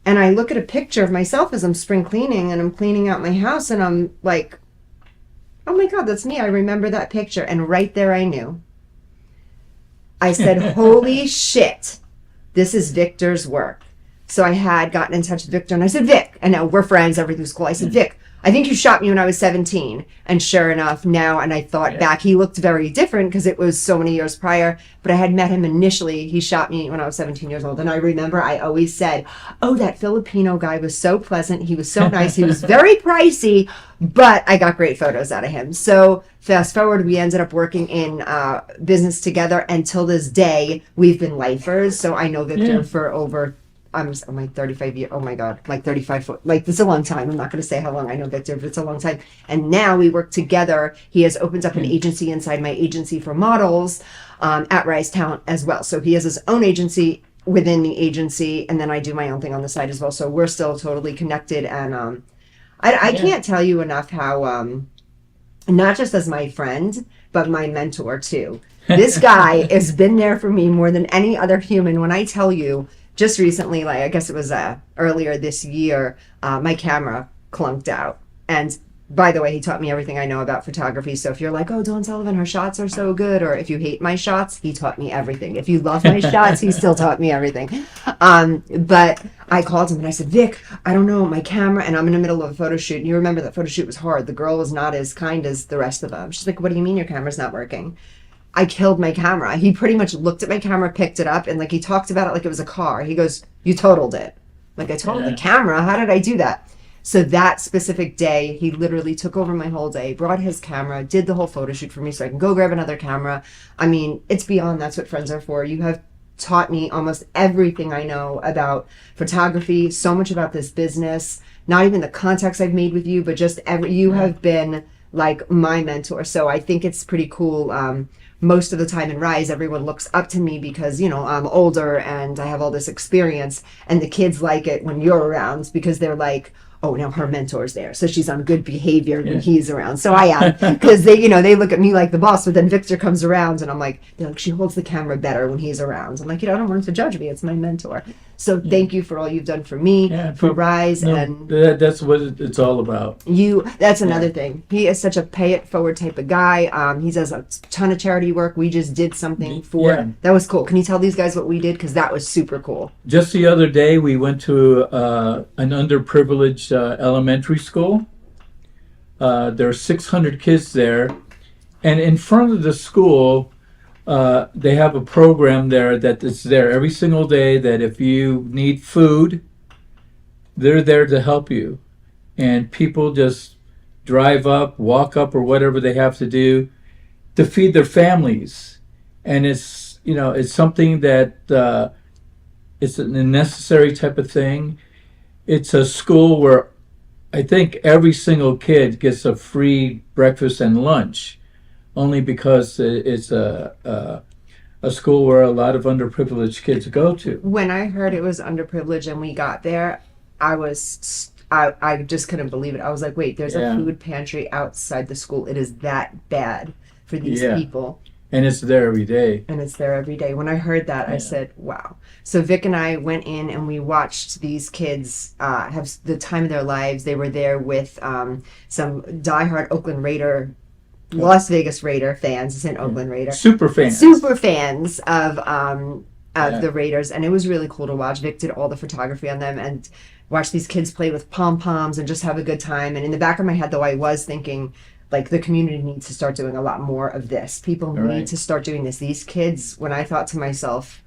And I look at a picture of myself as I'm spring cleaning and I'm cleaning out my house and I'm like, oh my God, that's me. I remember that picture. And right there I knew. I said, holy shit, this is Victor's work. So I had gotten in touch with Victor and I said, Vic, and now we're friends, everything's cool. I said, Vic, I think you shot me when I was 17. And sure enough, now, and I thought back, he looked very different because it was so many years prior, but I had met him initially. He shot me when I was 17 years old. And I remember I always said, oh, that Filipino guy was so pleasant. He was so nice. He was very pricey, but I got great photos out of him. So fast forward, we ended up working in business together. Until this day, we've been lifers. So I know Victor for over I'm like 35 years, oh my God, like 35 foot, like this is a long time. I'm not going to say how long I know Victor, but it's a long time. And now we work together. He has opened up an agency inside my agency for models at Rise Talent as well. So he has his own agency within the agency, and then I do my own thing on the side as well. So we're still totally connected. And I can't tell you enough how, not just as my friend, but my mentor too. This guy has been there for me more than any other human. When I tell you, just recently, like I guess it was earlier this year, my camera clunked out. And by the way, he taught me everything I know about photography. So if you're like, oh, Dawn Sullivan, her shots are so good, or if you hate my shots, he taught me everything. If you love my shots, he still taught me everything. But I called him and I said, Vic, I don't know, my camera, and I'm in the middle of a photo shoot. And you remember that photo shoot was hard. The girl was not as kind as the rest of them. She's like, what do you mean your camera's not working? I killed my camera. He pretty much looked at my camera, picked it up, and like he talked about it like it was a car. He goes, you totaled it. Like, I totaled the camera? How did I do that? So that specific day, he literally took over my whole day, brought his camera, did the whole photo shoot for me so I can go grab another camera. I mean, it's beyond that's what friends are for. You have taught me almost everything I know about photography, so much about this business, not even the contacts I've made with you, but just you have been like my mentor. So I think it's pretty cool. Most of the time in Rise, everyone looks up to me because, you know, I'm older and I have all this experience, and the kids like it when you're around because they're like, oh, now her mentor's there, so she's on good behavior when he's around. So I am, because they, you know, they look at me like the boss, but then Victor comes around and I'm like, they're like, she holds the camera better when he's around. I'm like, you know, I don't want him to judge me. It's my mentor. So thank you for all you've done for me, for Rise. And that's what it's all about. That's another thing. He is such a pay it forward type of guy. He does a ton of charity work. We just did something that was cool. Can you tell these guys what we did? Because that was super cool. Just the other day, we went to an underprivileged elementary school. There are 600 kids there, and in front of the school, they have a program there that is there every single day, that if you need food, they're there to help you. And people just drive up, walk up, or whatever they have to do to feed their families. And it's, you know, it's something that it's a necessary type of thing. It's a school where I think every single kid gets a free breakfast and lunch, only because it's a school where a lot of underprivileged kids go to. When I heard it was underprivileged and we got there, I just couldn't believe it. I was like, wait, there's a food pantry outside the school. It is that bad for these people. And it's there every day. When I heard that, I said, wow. So Vic and I went in and we watched these kids have the time of their lives. They were there with some diehard Oakland Raider, Las Vegas Raider fans. It's an Oakland Raider. Super fans of the Raiders. And it was really cool to watch. Vic did all the photography on them and watch these kids play with pom-poms and just have a good time. And in the back of my head, though, I was thinking, like, the community needs to start doing a lot more of this. People need to start doing this. These kids, when I thought to myself,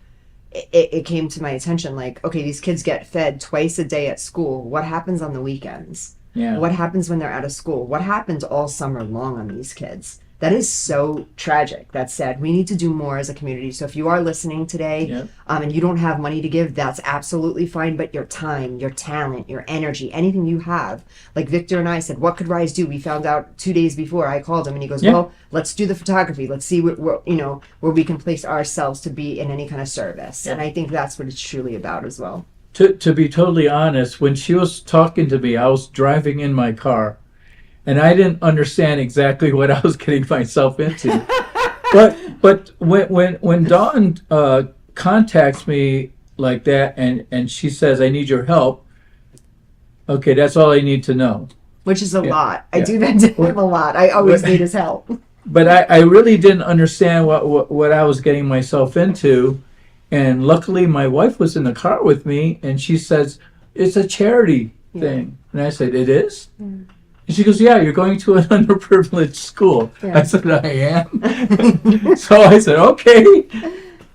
it came to my attention, like, okay, these kids get fed twice a day at school. What happens on the weekends? What happens when they're out of school? What happens all summer long on these kids? That is so tragic. That's sad. We need to do more as a community. So if you are listening today and you don't have money to give, that's absolutely fine. But your time, your talent, your energy, anything you have. Like Victor and I said, what could Rise do? We found out 2 days before. I called him and he goes, well, let's do the photography. Let's see where we can place ourselves to be in any kind of service. And I think that's what it's truly about as well. To be totally honest, when she was talking to me, I was driving in my car. And I didn't understand exactly what I was getting myself into. but when Dawn contacts me like that and she says, I need your help, Okay, that's all I need to know. which is a lot. I yeah. do bend to him a lot. I always need his help. But I really didn't understand what I was getting myself into. And luckily, my wife was in the car with me, and she says, it's a charity thing. And I said, it is? And she goes, yeah, you're going to an underprivileged school. Yeah. I said, I am. So I said, okay.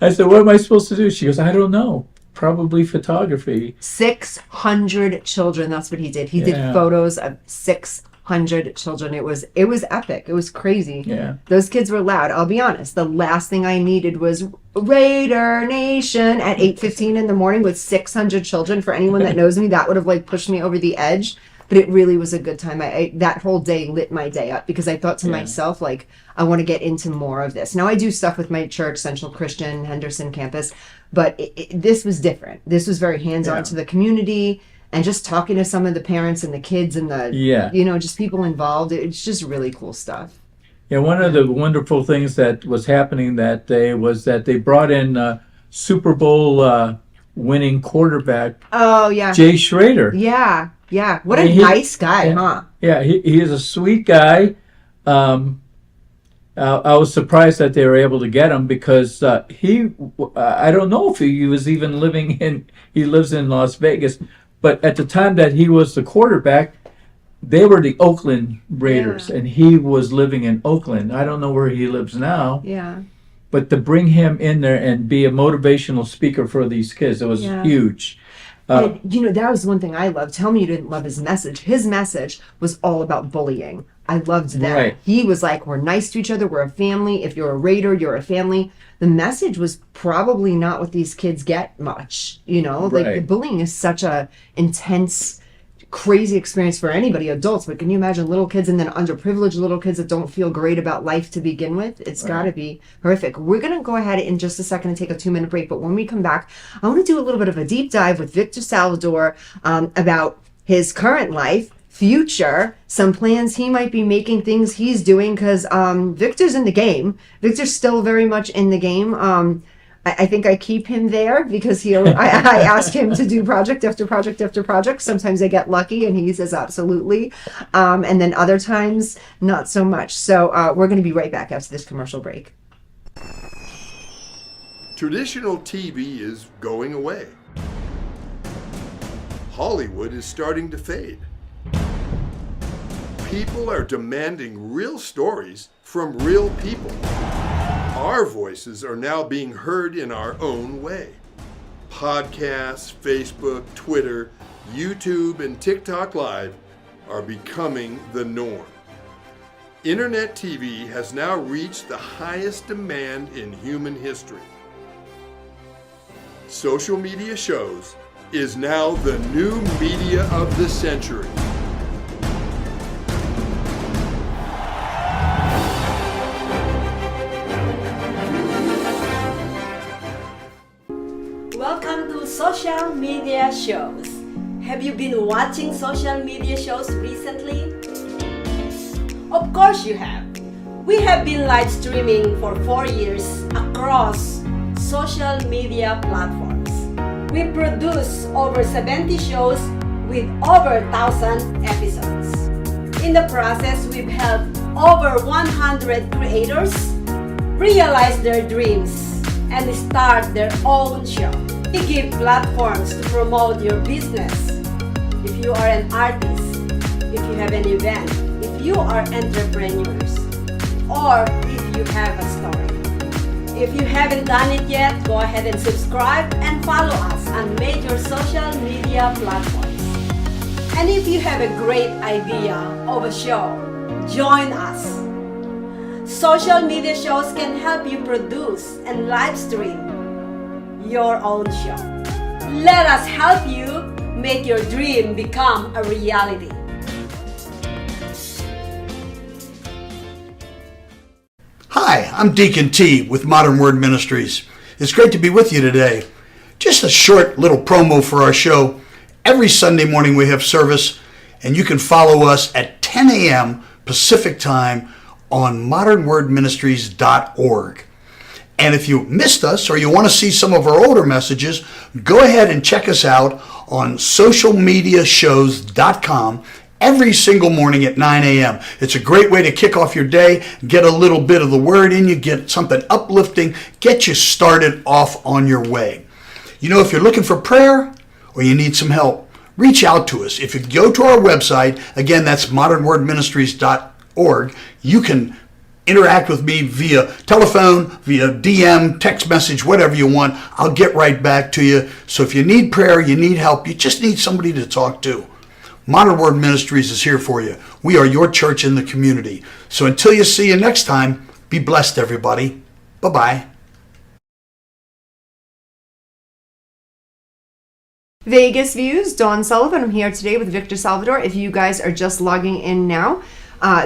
I said, what am I supposed to do? She goes, I don't know. Probably photography. 600 children. That's what he did. He did Yeah. photos of 600 children. It was epic. It was crazy. Yeah. Those kids were loud. I'll be honest. The last thing I needed was Raider Nation at 8:15 in the morning with 600 children. For anyone that knows me, that would have like pushed me over the edge. But it really was a good time. I that whole day lit my day up because I thought to myself, like, I want to get into more of this. Now I do stuff with my church, Central Christian, Henderson campus, but this was different. This was very hands-on to the community and just talking to some of the parents and the kids and the, just people involved. It's just really cool stuff. Yeah, one of the wonderful things that was happening that day was that they brought in Super Bowl winning quarterback Oh, yeah. Jay Schrader. Yeah. What a And he- nice guy, huh? Yeah, he is a sweet guy. I was surprised that they were able to get him because I don't know if he was even he lives in Las Vegas, but at the time that he was the quarterback, they were the Oakland Raiders, and he was living in Oakland. I don't know where he lives now, Yeah. but to bring him in there and be a motivational speaker for these kids, it was huge. And, that was one thing I loved. Tell me you didn't love his message. His message was all about bullying. I loved that. Right. He was like, we're nice to each other. We're a family. If you're a Raider, you're a family. The message was probably not what these kids get much. Like Right. bullying is such a intense, crazy experience for anybody, adults. But can you imagine little kids and then underprivileged little kids that don't feel great about life to begin with? It's got to be horrific. We're going to go ahead in just a second and take a 2-minute break. But when we come back, I want to do a little bit of a deep dive with Victor Salvador about his current life, future, some plans he might be making, things he's doing, because Victor's in the game. Victor's still very much in the game. I think I keep him there because I ask him to do project after project after project. Sometimes I get lucky and he says absolutely. And then other times, not so much. So we're going to be right back after this commercial break. Traditional TV is going away. Hollywood is starting to fade. People are demanding real stories from real people. Our voices are now being heard in our own way. Podcasts, Facebook, Twitter, YouTube, and TikTok Live are becoming the norm. Internet TV has now reached the highest demand in human history. Social media shows is now the new media of the century. Welcome to social media shows. Have you been watching social media shows recently? Of course you have. We have been live streaming for 4 years across social media platforms. We produce over 70 shows with over 1,000 episodes. In the process, we've helped over 100 creators realize their dreams and start their own show. We give platforms to promote your business. If you are an artist, if you have an event, if you are entrepreneurs, or if you have a story. If you haven't done it yet, go ahead and subscribe and follow us on major social media platforms. And if you have a great idea of a show, join us. Social media shows can help you produce and live stream your own show. Let us help you make your dream become a reality. Hi, I'm Deacon T with Modern Word Ministries. It's great to be with you today. Just a short little promo for our show. Every Sunday morning we have service, and you can follow us at 10 a.m. Pacific Time on modernwordministries.org. And if you missed us or you want to see some of our older messages, go ahead and check us out on socialmediashows.com every single morning at 9 a.m. It's a great way to kick off your day, get a little bit of the word in you, get something uplifting, get you started off on your way. You know, if you're looking for prayer or you need some help, reach out to us. If you go to our website, again, that's modernwordministries.org, you can interact with me via telephone, via DM, text message, whatever you want. I'll get right back to you. So if you need prayer, you need help, you just need somebody to talk to, Modern Word Ministries is here for you. We are your church in the community. So until you see you next time, be blessed, everybody. Bye-bye. Vegas Views, Dawn Sullivan. I'm here today with Victor Salvador. If you guys are just logging in now,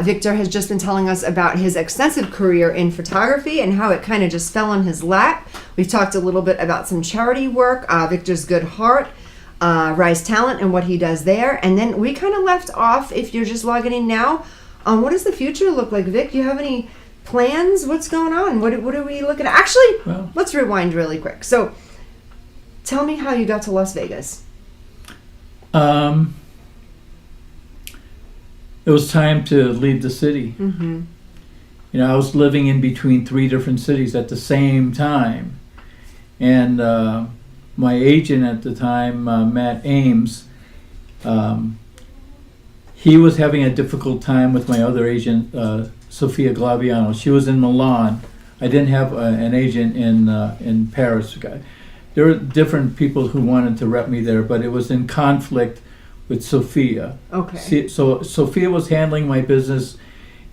Victor has just been telling us about his extensive career in photography and how it kind of just fell on his lap. We've talked a little bit about some charity work, Victor's good heart, Rise Talent and what he does there. And then we kind of left off, if you're just logging in now, what does the future look like? Vic, do you have any plans? What's going on? What are we looking at? Actually, let's rewind really quick. So tell me how you got to Las Vegas. It was time to leave the city. Mm-hmm. You know, I was living in between 3 different cities at the same time. And my agent at the time, Matt Ames, he was having a difficult time with my other agent, Sofia Glaviano. She was in Milan. I didn't have an agent in Paris. There were different people who wanted to rep me there, but it was in conflict with Sofia. Okay. So Sofia was handling my business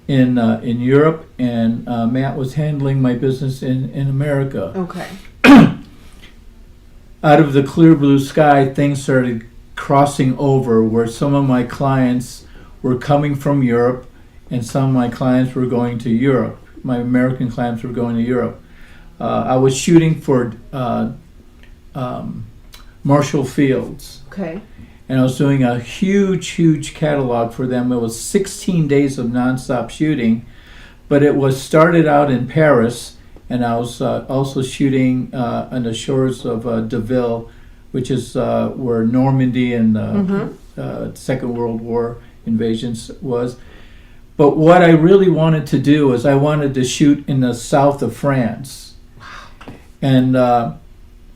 in Europe, and Matt was handling my business in America. Okay. Out of the clear blue sky, things started crossing over where some of my clients were coming from Europe and some of my clients were going to Europe. My American clients were going to Europe. I was shooting for Marshall Fields. Okay. And I was doing a huge catalog for them. It was 16 days of nonstop shooting, but it was started out in Paris, and I was also shooting on the shores of Deauville, which is where Normandy and Second World War invasions was. But what I really wanted to do is I wanted to shoot in the south of France. And I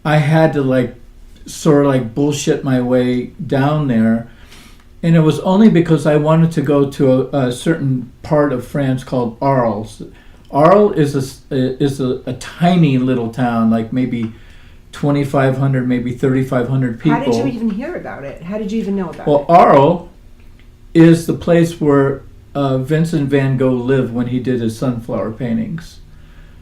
had to sort of bullshit my way down there. And it was only because I wanted to go to a certain part of France called Arles. Arles is a tiny little town, like maybe 2,500, maybe 3,500 people. How did you even hear about it? How did you even know about Well, it? Arles is the place where Vincent van Gogh lived when he did his sunflower paintings.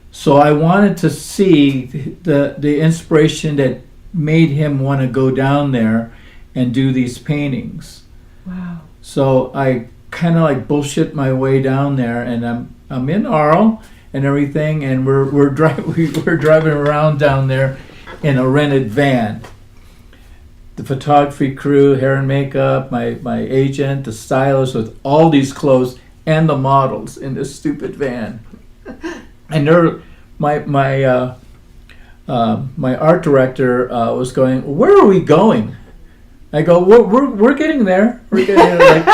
So I wanted to see the inspiration that made him want to go down there and do these paintings. Wow. So I kind of bullshit my way down there, and I'm in Arles and everything, and we're driving around down there in a rented van. The photography crew, hair and makeup, my agent, the stylist with all these clothes, and the models in this stupid van. And my art director was going, "Where are we going?" I go, "We're getting there. We're getting there."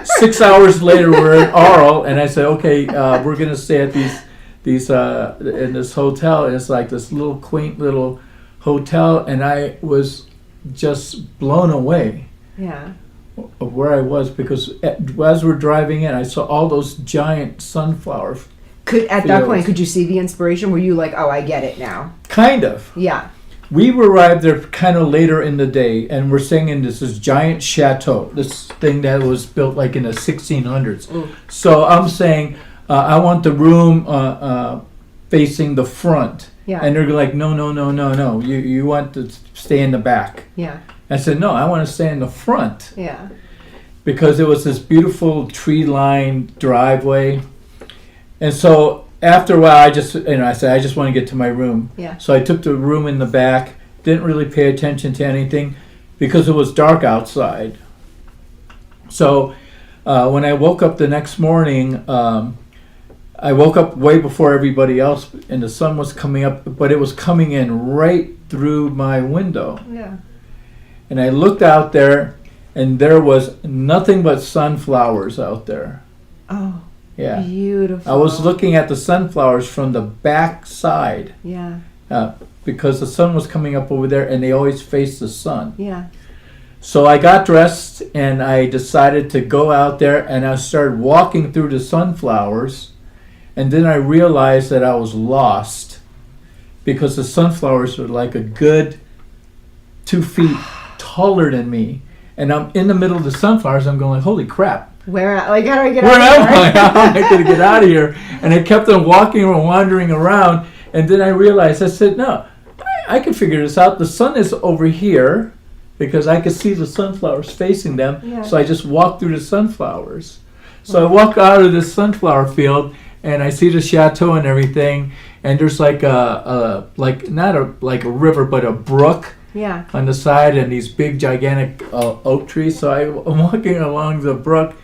6 hours later, we're in Arles, and I said, "Okay, we're gonna stay at these in this hotel." And it's like this little quaint little hotel, and I was just blown away. Yeah. Of where I was, because as we're driving in, I saw all those giant sunflower. At that point, could you see the inspiration? Were you like, "Oh, I get it now"? Kind of. Yeah. We arrived there kind of later in the day, and we're staying in this giant chateau, this thing that was built in the 1600s. So I'm saying, I want the room facing the front. Yeah. And they're like, no. You want to stay in the back. Yeah. I said, no, I want to stay in the front. Yeah. Because it was this beautiful tree-lined driveway. And so after a while, I said, I just want to get to my room. Yeah. So I took the room in the back, didn't really pay attention to anything because it was dark outside. So when I woke up the next morning, I woke up way before everybody else, and the sun was coming up, but it was coming in right through my window. Yeah. and I looked out there, and there was nothing but sunflowers out there. Oh, Yeah. beautiful. I was looking at the sunflowers from the back side Yeah, because the sun was coming up over there, and they always face the sun. yeah. So I got dressed, and I decided to go out there, and I started walking through the sunflowers, and then I realized that I was lost because the sunflowers are like a good 2 feet taller than me, and I'm in the middle of the sunflowers. I'm going, holy crap! Where, like, how do I get Where out am of here? I? How am I going to get out of here? And I kept on walking or wandering around, and then I realized, I said, no, I can figure this out. The sun is over here because I could see the sunflowers facing them. Yeah. So I just walked through the sunflowers. So I walk out of this sunflower field, and I see the chateau and everything, and there's like not a river, but a brook Yeah. on the side, and these big gigantic oak trees. So I'm walking along the brook,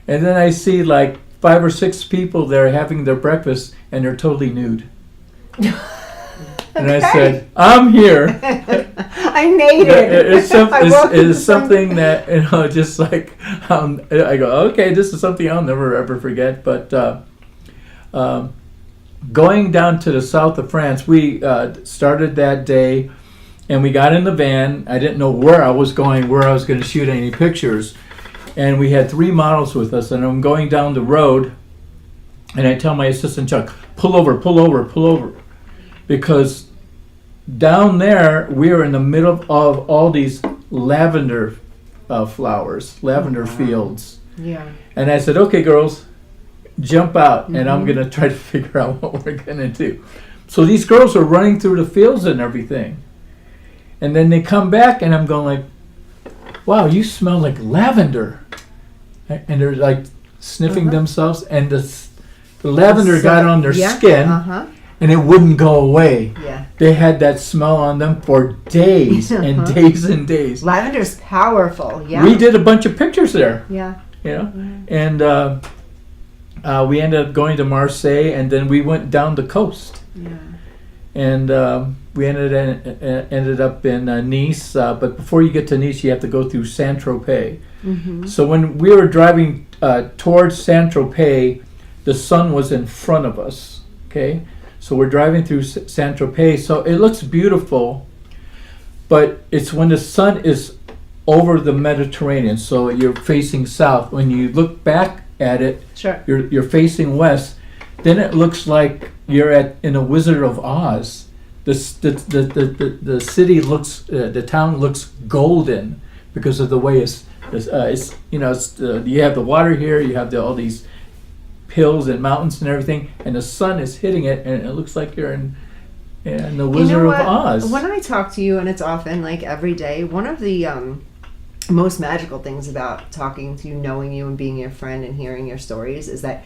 and then I see like 5 or 6 people there having their breakfast, and they're totally nude. And I said, I'm here. I made it. It's something that, just like, I go, okay, this is something I'll never ever forget. But going down to the south of France, we started that day, and we got in the van. I didn't know where I was going, where I was going to shoot any pictures. And we had 3 models with us, and I'm going down the road, and I tell my assistant Chuck, pull over, pull over, pull over. Because down there, we are in the middle of all these lavender flowers, lavender fields. Yeah. And I said, okay, girls, jump out, and I'm going to try to figure out what we're going to do. So these girls are running through the fields and everything. And then they come back, and I'm going like, wow, you smell like lavender. And they're like sniffing themselves, and the lavender got on their skin, and it wouldn't go away. Yeah. They had that smell on them for days and days and days. Lavender's powerful. Yeah. We did a bunch of pictures there, Yeah. and we ended up going to Marseille, and then we went down the coast. Yeah. And we ended up in Nice. But before you get to Nice, you have to go through Saint-Tropez. Mm-hmm. So when we were driving towards Saint-Tropez, the sun was in front of us. Okay, so we're driving through Saint-Tropez. So it looks beautiful, but it's when the sun is over the Mediterranean. So you're facing south. When you look back at it, Sure. you're facing west. Then it looks like you're in a Wizard of Oz. The city looks, the town looks golden because of the way you have the water here, you have all these hills and mountains and everything, and the sun is hitting it, and it looks like you're in the Wizard of Oz. When I talk to you, and it's often like every day, one of the most magical things about talking to you, knowing you, and being your friend and hearing your stories is that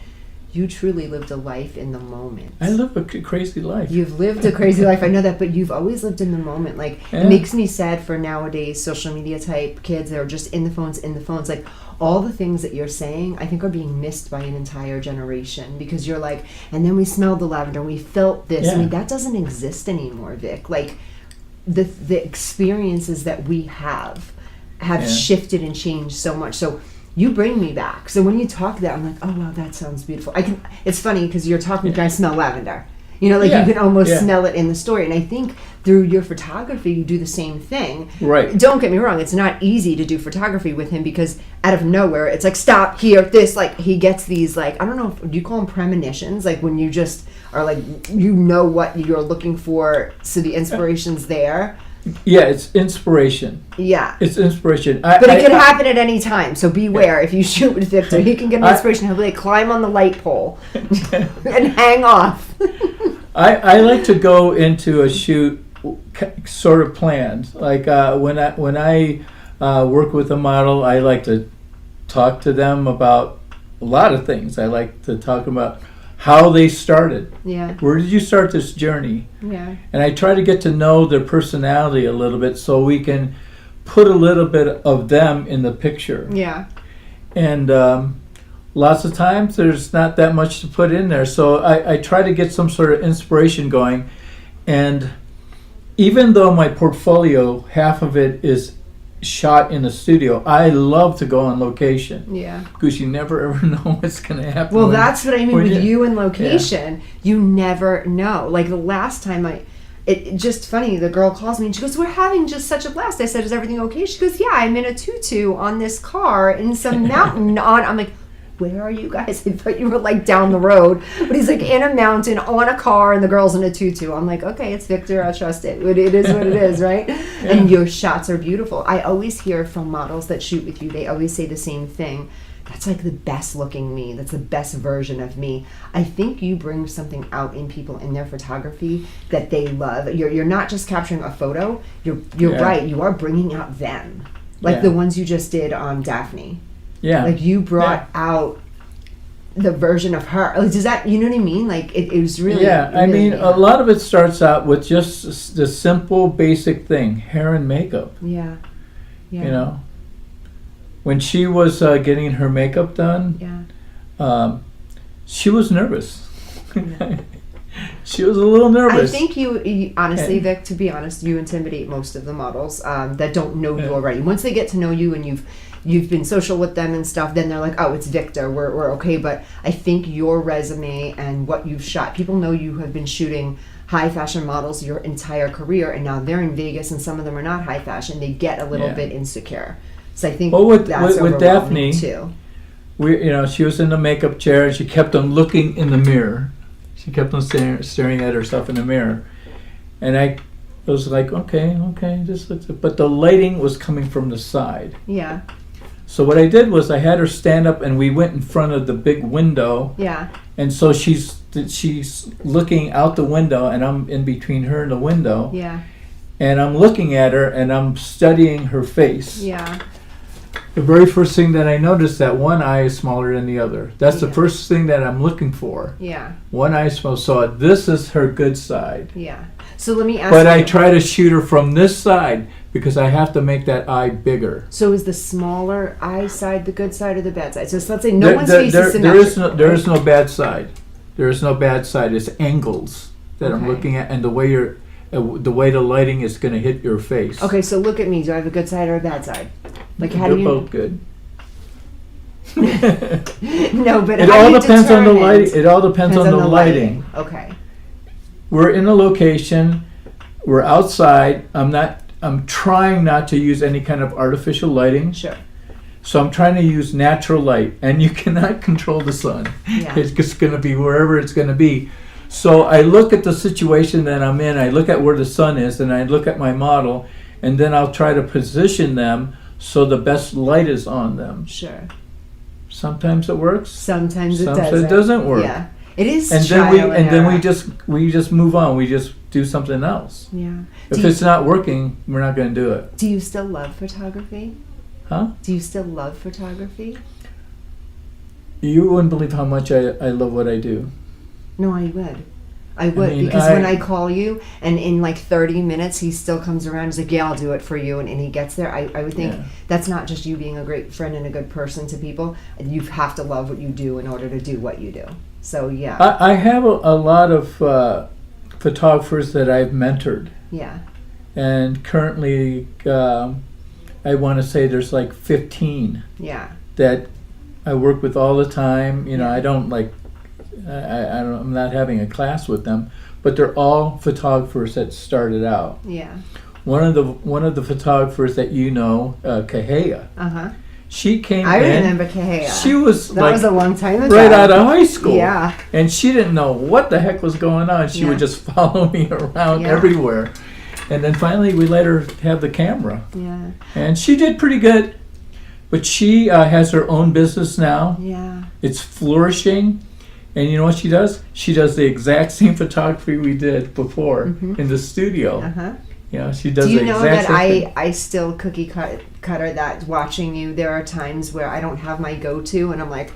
you truly lived a life in the moment. I live a crazy life. You've lived a crazy life, I know that, but you've always lived in the moment. Like, It makes me sad for nowadays social media type kids that are just in the phones. Like, all the things that you're saying, I think are being missed by an entire generation, because you're like, and then we smelled the lavender, we felt this. I mean, that doesn't exist anymore, Vic. Like, the experiences that we have shifted and changed so much. So you bring me back. So when you talk that, I'm like, oh wow, that sounds beautiful. It's funny because you're talking, I smell lavender. You can almost smell it in the story. And I think through your photography, you do the same thing. Right. Don't get me wrong, it's not easy to do photography with him, because out of nowhere, it's like, stop here, this, like, he gets these, like, I don't know, do you call them premonitions? Like when you just are like, what you're looking for, so the inspiration's there. Yeah, it's inspiration. Yeah. It's inspiration. But it can happen at any time, so beware. If you shoot with Victor, he can get an inspiration. He'll be like, climb on the light pole and hang off. I like to go into a shoot sort of planned. Like when I work with a model, I like to talk to them about a lot of things. I like to talk about how they started. Yeah. Where did you start this journey? Yeah. And I try to get to know their personality a little bit so we can put a little bit of them in the picture. Yeah. And lots of times there's not that much to put in there. So I try to get some sort of inspiration going. And even though my portfolio, half of it is shot in the studio. I love to go on location Yeah. because you never ever know what's going to happen. Well, when- that's what I mean when with you and location. You never know. Like the last time it just funny, the girl calls me and she goes, "We're having just such a blast." I said, "Is everything okay?" She goes, "Yeah, I'm in a tutu on this car in some mountain on." I'm like, "Where are you guys?" I thought you were like down the road. But he's like in a mountain on a car and the girl's in a tutu. I'm like, okay, it's Victor. I trust it. It is what it is, right? And your shots are beautiful. I always hear from models that shoot with you, they always say the same thing. That's like the best looking me. That's the best version of me. I think you bring something out in people in their photography that they love. You're not just capturing a photo. You're Yeah. right. You are bringing out them. Like Yeah. the ones you just did on Daphne. Yeah. Like you brought out the version of her. Like, does that, you know what I mean? Like it was really. Yeah, I really- mean, a lot of it starts out with just the simple, basic thing: hair and makeup. Yeah. Yeah. You know, when she was getting her makeup done, Yeah. she was nervous. She was a little nervous. I think you honestly, Yeah. Vic, to be honest, you intimidate most of the models that don't know you already. Once they get to know you and you've been social with them and stuff, then they're like, oh, it's Victor, we're okay. But I think your resume and what you've shot, people know you have been shooting high fashion models your entire career, and now they're in Vegas and some of them are not high fashion. They get a little Yeah. bit insecure. So I think Well, with that's Daphne, overwhelming too. she was in the makeup chair and she kept on looking in the mirror. She kept on staring at herself in the mirror, and I was like, okay, just but the lighting was coming from the side. Yeah, So what I did was I had her stand up, and we went in front of the big window, yeah, and so she's looking out the window, and I'm in between her and the window, yeah, and I'm looking at her, and I'm studying her face. yeah. The very first thing that I noticed, that one eye is smaller than the other. That's the Yeah. first thing that I'm looking for. Yeah, One eye is small. So this is her good side. yeah. So let me ask But you. I try to shoot her from this side because I have to make that eye bigger. So is the smaller eye side the good side or the bad side? So let's say no There- one's there- face there- is there is symmetric. there is no bad side. There is no bad side. It's angles that I'm Okay. looking at, and the way the lighting is going to hit your face. Okay, so look at me. Do I have a good side or a bad side? Like how They're do you? both good. No, but It how all do you depends on the determine- lighting. It all depends on the lighting. Okay. We're in a location. We're outside. I'm trying not to use any kind of artificial lighting. Sure. So I'm trying to use natural light, and you cannot control the sun. Yeah. It's just going to be wherever it's going to be. So I look at the situation that I'm in. I look at where the sun is, and I look at my model, and then I'll try to position them so the best light is on them. Sure. Sometimes it works, Sometimes it Sometimes doesn't. it doesn't work. Yeah. It is. and trial then we error. we just move on. We just do something else. Yeah. If Do you, it's not working, we're not going to do it. do you still love photography? Huh? Do you still love photography? You wouldn't believe how much I love what I do. No, I would. I would mean, because when I call you and in like 30 minutes he still comes around. He's like, yeah, I'll do it for you, and he gets there. I would think Yeah. that's not just you being a great friend and a good person to people. You have to love what you do in order to do what you do. So yeah, I have a lot of photographers that I've mentored, yeah, and currently I want to say there's like 15 yeah, that I work with all the time. You know, Yeah. I don't like I don't, I'm not having a class with them, but they're all photographers that started out. yeah. One of the photographers that you know, Kahea, Uh huh. she came I in. remember Kahea. She was That like was a long time ago. right out of high school. Yeah. And she didn't know what the heck was going on. She Yeah. would just follow me around Yeah. everywhere. And then finally we let her have the camera. Yeah. And she did pretty good. But she has her own business now. Yeah. It's flourishing. And you know what she does? She does the exact same photography we did before in the studio. Uh huh. You know, she does Do you the know exact that same thing. I still cutter that watching you? There are times where I don't have my go-to, and I'm like,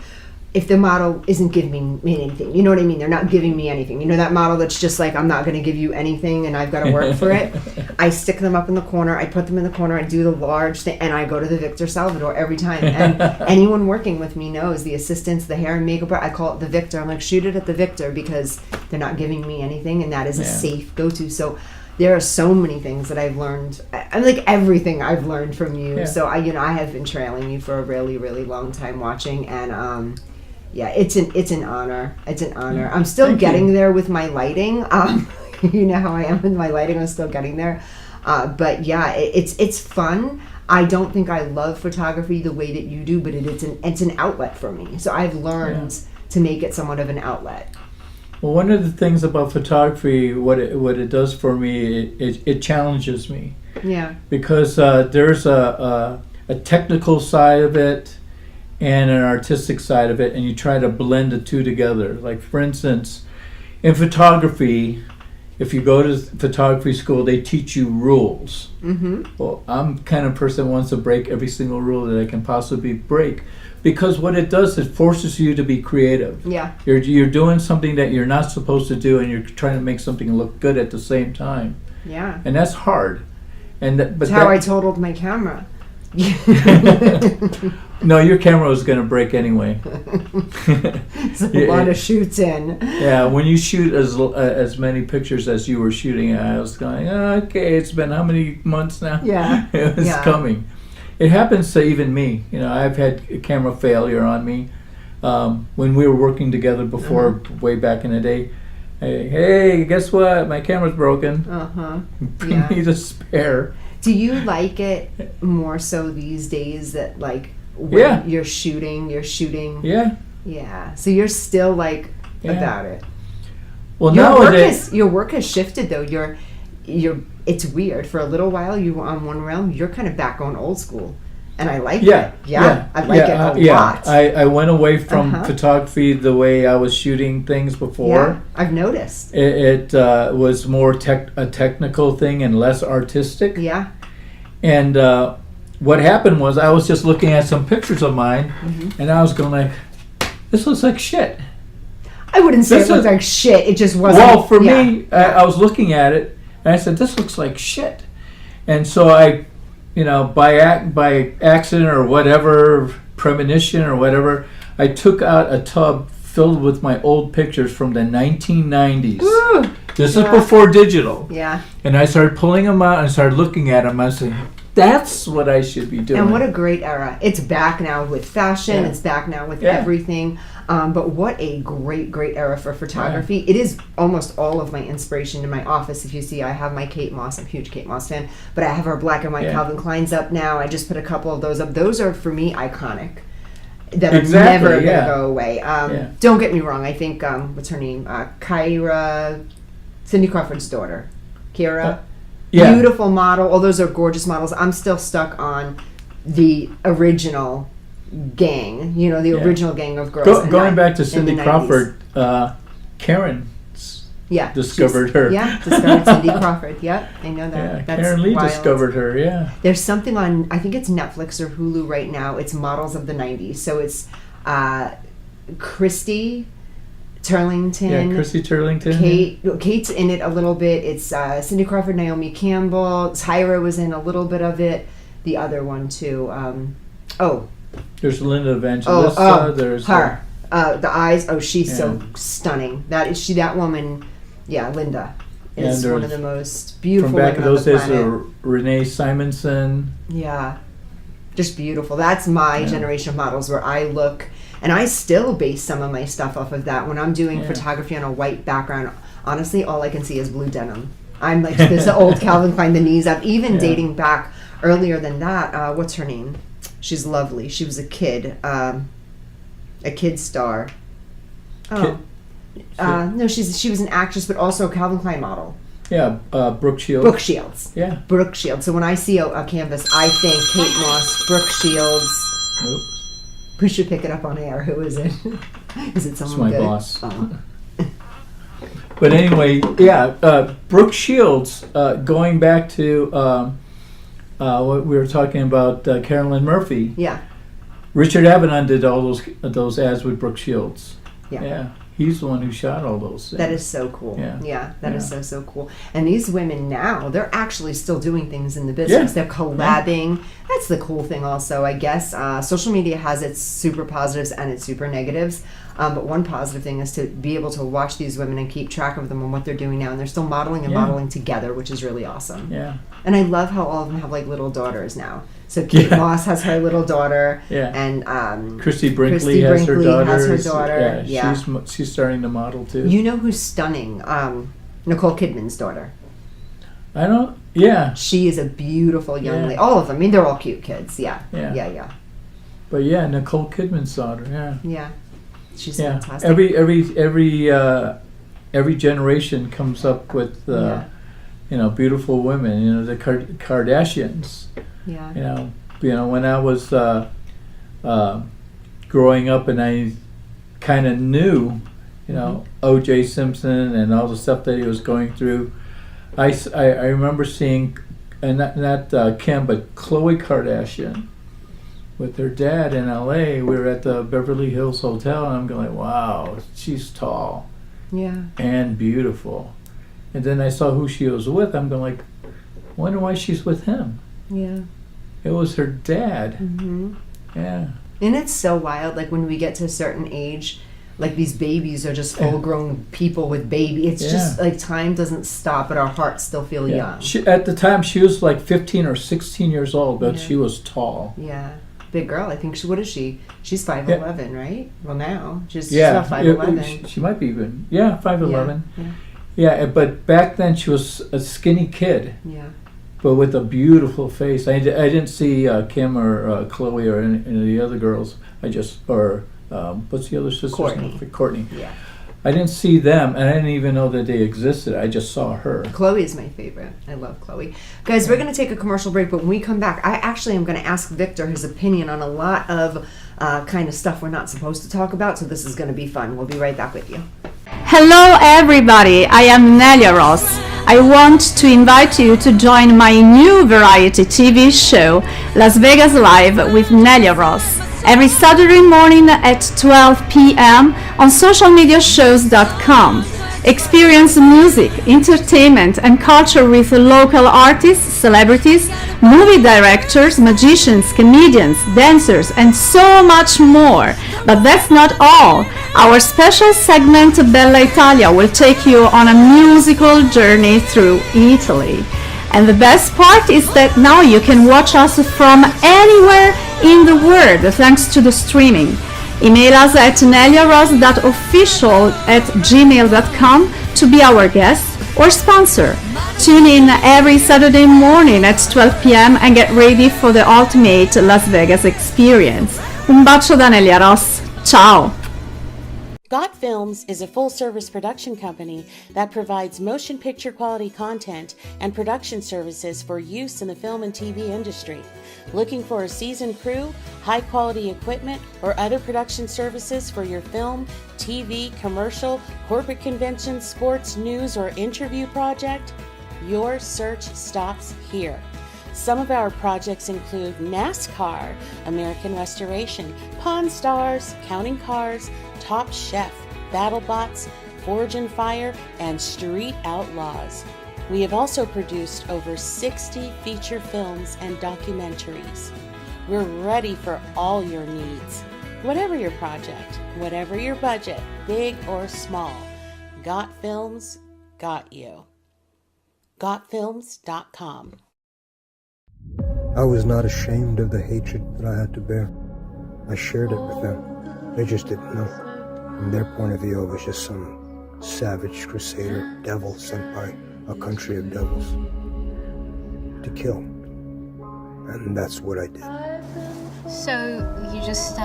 if the model isn't giving me anything, you know what I mean? They're not giving me anything. You know that model that's just like, I'm not going to give you anything, and I've got to work for it. I stick them up in the corner. I put them in the corner. I do the large thing, and I go to the Victor Salvador every time. And anyone working with me knows the assistants, the hair and makeup. I call it the Victor. I'm like, shoot it at the Victor because they're not giving me anything, and that is a Yeah. safe go-to. So there are so many things that I've learned. I like everything I've learned from you. Yeah. So I have been trailing you for a really, really long time watching, and yeah, it's an honor. It's an honor. I'm still Thank getting you. there with my lighting. You know how I am with my lighting. I'm still getting there. But yeah, it's fun. I don't think I love photography the way that you do, but it's an outlet for me. So I've learned to make it somewhat of an outlet. Well, one of the things about photography, what it does for me, it challenges me, Yeah. because there's a technical side of it and an artistic side of it, and you try to blend the two together. Like, for instance, in photography, if you go to photography school, they teach you rules. Mm-hmm. Well, I'm the kind of person that wants to break every single rule that I can possibly break, because what it does, it forces you to be creative. Yeah. You're doing something that you're not supposed to do, and you're trying to make something look good at the same time, Yeah. and that's hard. And but That's how I totaled my camera. no, your camera was going to break anyway. It's a lot of shoots in. Yeah, when you shoot as many pictures as you were shooting, I was going, okay, it's been how many months now? Yeah. It's Yeah. coming. It happens to even me. You know, I've had a camera failure on me. When we were working together before, way back in the day, hey, guess what? My camera's broken. Uh-huh. Bring Yeah. me the spare. Do you like it more so these days that like when Yeah. you're shooting? Yeah. Yeah. So you're still like Yeah. about it. Well, Your work has shifted though. You're it's weird. For a little while you were on one realm, you're kind of back on old school. And I like Yeah, it. Yeah. I like it a lot. I went away from Uh-huh. photography the way I was shooting things before. Yeah, I've noticed. It was more a technical thing and less artistic. Yeah. And what happened was I was just looking at some pictures of mine, Mm-hmm. and I was going like, this looks like shit. I wouldn't say This it looked is- like shit. It just wasn't. Well, for yeah. me, I was looking at it, and I said, this looks like shit. And so I, by accident or whatever, premonition or whatever, I took out a tub filled with my old pictures from the 1990s. Woo! This Yeah. is before digital. Yeah. And I started pulling them out and started looking at them. I was saying, that's what I should be doing. And what a great era. It's back now with fashion. Yeah. It's back now with Yeah. everything. But what a great, great era for photography. It is almost all of my inspiration in my office. If you see, I have my Kate Moss. I'm a huge Kate Moss fan. But I have her black and white Yeah. Calvin Kleins up now. I just put a couple of those up. Those are, for me, iconic. That Exactly, are never going yeah. to go away. Yeah. Don't get me wrong. I think, what's her name? Kyra, Cindy Crawford's daughter. Kira. Yeah. Beautiful model. All those are gorgeous models. I'm still stuck on the original gang. The Yeah. original gang of girls. Going back to in Cindy the 90s. Crawford, Karen Yeah, discovered she's- her. Yeah, discovered Cindy Crawford. Yep, I know that. Yeah, That's Karen Lee wild. discovered her, yeah. There's something on, I think it's Netflix or Hulu right now. It's Models of the 90s. So it's Christy Turlington. Yeah, Chrissy Turlington. Kate's in it a little bit. It's Cindy Crawford, Naomi Campbell. Tyra was in a little bit of it. The other one too. There's Linda Evangelista. There's her. The eyes. Oh, she's so Yeah. stunning. That is she. That woman. Yeah, Linda is And one of there's- the most beautiful from back in women on those the days, planet. Renee Simonson. Yeah, just beautiful. That's my generation of models where I look, and I still base some of my stuff off of that. When I'm doing Yeah. photography on a white background, honestly, all I can see is blue denim. I'm like, there's the old Calvin Klein, the knees up. Even Yeah. dating back earlier than that, what's her name? She's lovely. She was a kid star. Oh. No, she was an actress, but also a Calvin Klein model. Yeah, Brooke Shields. Brooke Shields. Yeah. Brooke Shields. So when I see a canvas, I think Kate Moss, Brooke Shields. Nope. Who should pick it up on air? Who is it? Is it someone my good? boss. Oh. But anyway, yeah, Brooke Shields, going back to what we were talking about, Carolyn Murphy. Yeah. Richard Avedon did all those ads with Brooke Shields. Yeah. Yeah. he's the one who shot all those things. That is so cool. Yeah. That is Yeah. so cool. And these women now, they're actually still doing things in the business. Yeah. They're collabing. That's the cool thing also, I guess. Social media has its super positives and its super negatives. But one positive thing is to be able to watch these women and keep track of them and what they're doing now. And they're still modeling and Yeah. modeling together, which is really awesome. Yeah. And I love how all of them have like little daughters now. So Kate Moss has her little daughter. Yeah. And Christy Brinkley, Christy has her Brinkley daughter. has her daughter. Yeah, she's starting to model too. you know who's stunning? Nicole Kidman's daughter. I don't. Yeah. She is a beautiful young Yeah. lady. All of them. I mean, they're all cute kids. Yeah. Yeah. Yeah. But yeah, Nicole Kidman's daughter. Yeah. Yeah. She's Yeah. fantastic. Every generation comes up with beautiful women. You know, the Kardashians. Yeah. You know, when I was growing up and I kind of knew, O.J. Simpson and all the stuff that he was going through, I remember seeing, and not Kim, but Khloe Kardashian with her dad in L.A. We were at the Beverly Hills Hotel, and I'm going, wow, she's tall Yeah. and beautiful. And then I saw who she was with. I'm going like, wonder why she's with him. Yeah. It was her dad. Mm-hmm. Yeah. And it's so wild. Like when we get to a certain age, like these babies are just full-grown people with baby. It's just like time doesn't stop, but our hearts still feel young. At the time, she was like 15 or 16 years old, but she was tall. Yeah. Big girl. I think what is she? She's 5'11", right? Well, now she's Yeah, about 5'11". she might be even 5'11". Yeah. Yeah, but back then she was a skinny kid, Yeah. but with a beautiful face. I didn't see Kim or Chloe or any of the other girls. What's the other sister's Courtney. name? Courtney. Yeah. I didn't see them, and I didn't even know that they existed. I just saw her. Chloe is my favorite. I love Chloe. Guys, we're going to take a commercial break, but when we come back, I actually am going to ask Victor his opinion on a lot of kind of stuff we're not supposed to talk about, so this is going to be fun. We'll be right back with you. Hello everybody, I am Nelia Ross. I want to invite you to join my new variety TV show, Las Vegas Live with Nelia Ross, every Saturday morning at 12 p.m. on socialmediashows.com. Experience music, entertainment, and culture with local artists, celebrities, movie directors, magicians, comedians, dancers, and so much more. But that's not all. Our special segment Bella Italia will take you on a musical journey through Italy. And the best part is that now you can watch us from anywhere in the world thanks to the streaming. Email us at neliaross.official@gmail.com to be our guest or sponsor. Tune in every Saturday morning at 12 p.m. and get ready for the ultimate Las Vegas experience. Un bacio da Nelia Ross. Ciao! Got Films is a full-service production company that provides motion picture quality content and production services for use in the film and TV industry. Looking for a seasoned crew, high-quality equipment, or other production services for your film, TV, commercial, corporate convention, sports, news, or interview project? Your search stops here. Some of our projects include NASCAR, American Restoration, Pawn Stars, Counting Cars, Top Chef, BattleBots, Forge and Fire, and Street Outlaws. We have also produced over 60 feature films and documentaries. We're ready for all your needs. Whatever your project, whatever your budget, big or small, Got Films got you. GotFilms.com. I was not ashamed of the hatred that I had to bear. I shared it with them. They just didn't know. From their point of view, I was just some savage crusader, devil sent by a country of devils to kill. And that's what I did. So you just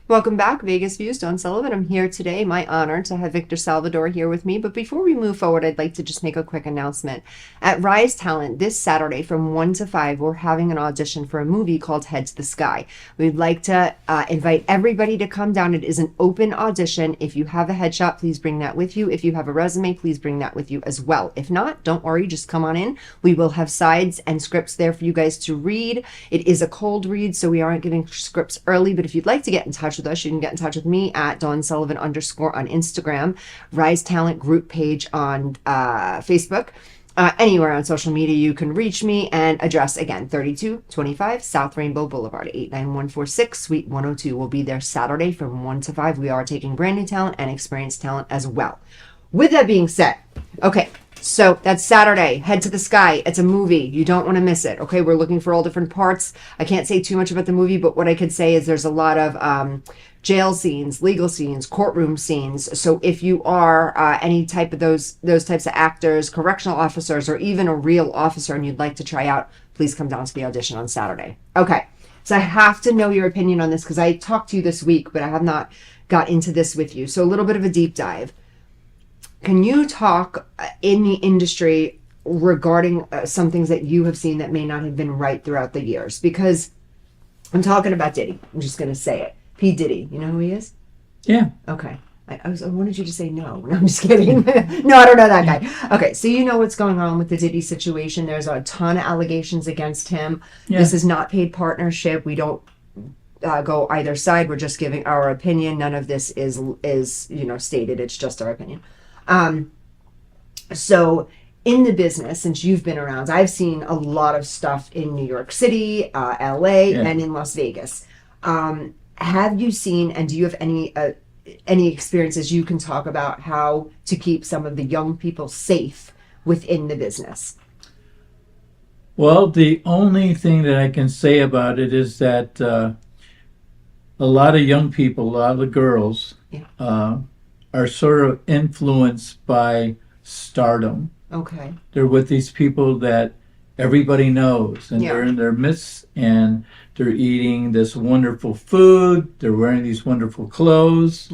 Welcome back, Vegas Views. Dawn Sullivan. I'm here today. My honor to have Victor Salvador here with me. But before we move forward, I'd like to just make a quick announcement. At Rise Talent this Saturday from 1 to 5, we're having an audition for a movie called Head to the Sky. We'd like to invite everybody to come down. It is an open audition. If you have a headshot, please bring that with you. If you have a resume, please bring that with you as well. If not, don't worry, just come on in. We will have sides and scripts there for you guys to read. It is a cold read, so we aren't getting scripts early. But if you'd like to get in touch touch with us, you can get in touch with me at Dawn Sullivan _ on Instagram, Rise Talent group page on Facebook. Anywhere on social media, you can reach me, and address again 3225 South Rainbow Boulevard, 89146 Suite 102. We'll be there Saturday from 1 to 5. We are taking brand new talent and experienced talent as well. With that being said, okay, so that's Saturday. Head to the Sky. It's a movie. You don't want to miss it. Okay, we're looking for all different parts. I can't say too much about the movie, but what I could say is there's a lot of jail scenes, legal scenes, courtroom scenes. So if you are any type of those types of actors, correctional officers, or even a real officer, and you'd like to try out, please come down to the audition on Saturday. Okay, so I have to know your opinion on this because I talked to you this week, but I have not got into this with you. So a little bit of a deep dive. Can you talk in the industry regarding some things that you have seen that may not have been right throughout the years? Because I'm talking about Diddy. I'm just going to say it. P. Diddy. You know who he is? Yeah. Okay. I wanted you to say no. No, I'm just kidding. No, I don't know that guy. Okay, so you know what's going on with the Diddy situation. There's a ton of allegations against him. Yeah. This is not paid partnership. We don't go either side. We're just giving our opinion. None of this is stated. It's just our opinion. So in the business, since you've been around, I've seen a lot of stuff in New York City, LA, and in Las Vegas. Have you seen, and do you have any experiences you can talk about how to keep some of the young people safe within the business? Well, the only thing that I can say about it is that a lot of young people, a lot of girls, are sort of influenced by stardom. Okay. They're with these people that everybody knows, and they're in their midst, and they're eating this wonderful food, they're wearing these wonderful clothes,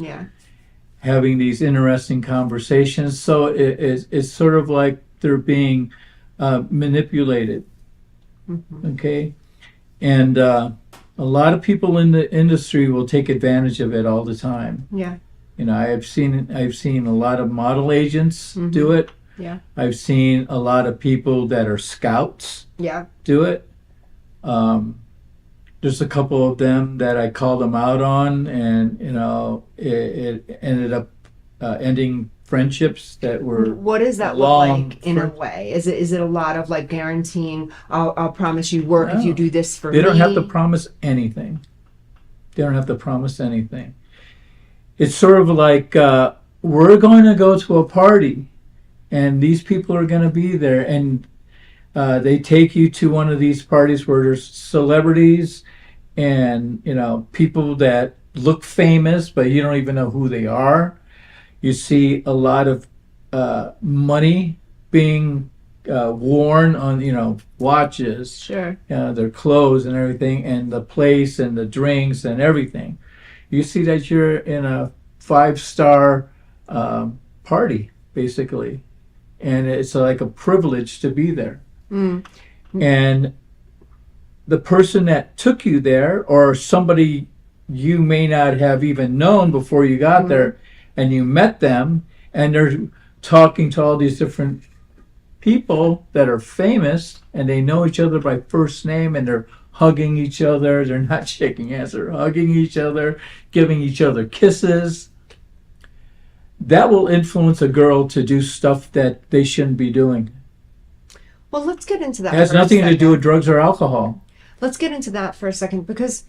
having these interesting conversations. So it's sort of like they're being manipulated. Okay? And a lot of people in the industry will take advantage of it all the time. Yeah. You know, I've seen a lot of model agents do it. Yeah. I've seen a lot of people that are scouts do it. There's a couple of them that I called them out on, and it ended up ending friendships that were. What does that look like in a way? Is it a lot of like guaranteeing, I'll promise you work if you do this for me? They don't have to promise anything. They don't have to promise anything. It's sort of like we're going to go to a party, and these people are going to be there, and they take you to one of these parties where there's celebrities and people that look famous, but you don't even know who they are. You see a lot of money being worn on watches, their clothes and everything, and the place and the drinks and everything. You see that you're in a 5-star party, basically. And it's like a privilege to be there. And the person that took you there, or somebody you may not have even known before you got there, and you met them, and they're talking to all these different people that are famous, and they know each other by first name, and they're hugging each other. They're not shaking hands, they're hugging each other, giving each other kisses. That will influence a girl to do stuff that they shouldn't be doing. Well, let's get into that. It has nothing to do with drugs or alcohol. Let's get into that for a second, because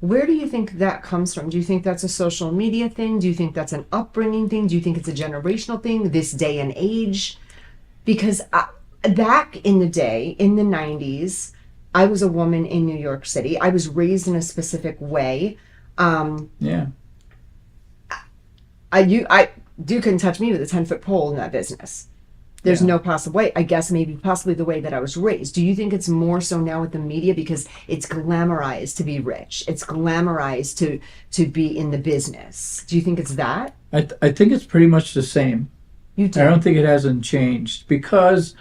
where do you think that comes from? Do you think that's a social media thing? Do you think that's an upbringing thing? Do you think it's a generational thing, this day and age? Because back in the day, in the 90s, I was a woman in New York City. I was raised in a specific way. You couldn't touch me with a 10-foot pole in that business. There's no possible way. I guess possibly the way that I was raised. Do you think it's more so now with the media because it's glamorized to be rich? It's glamorized to be in the business. Do you think it's that? I think it's pretty much the same. You do? I don't think it hasn't changed because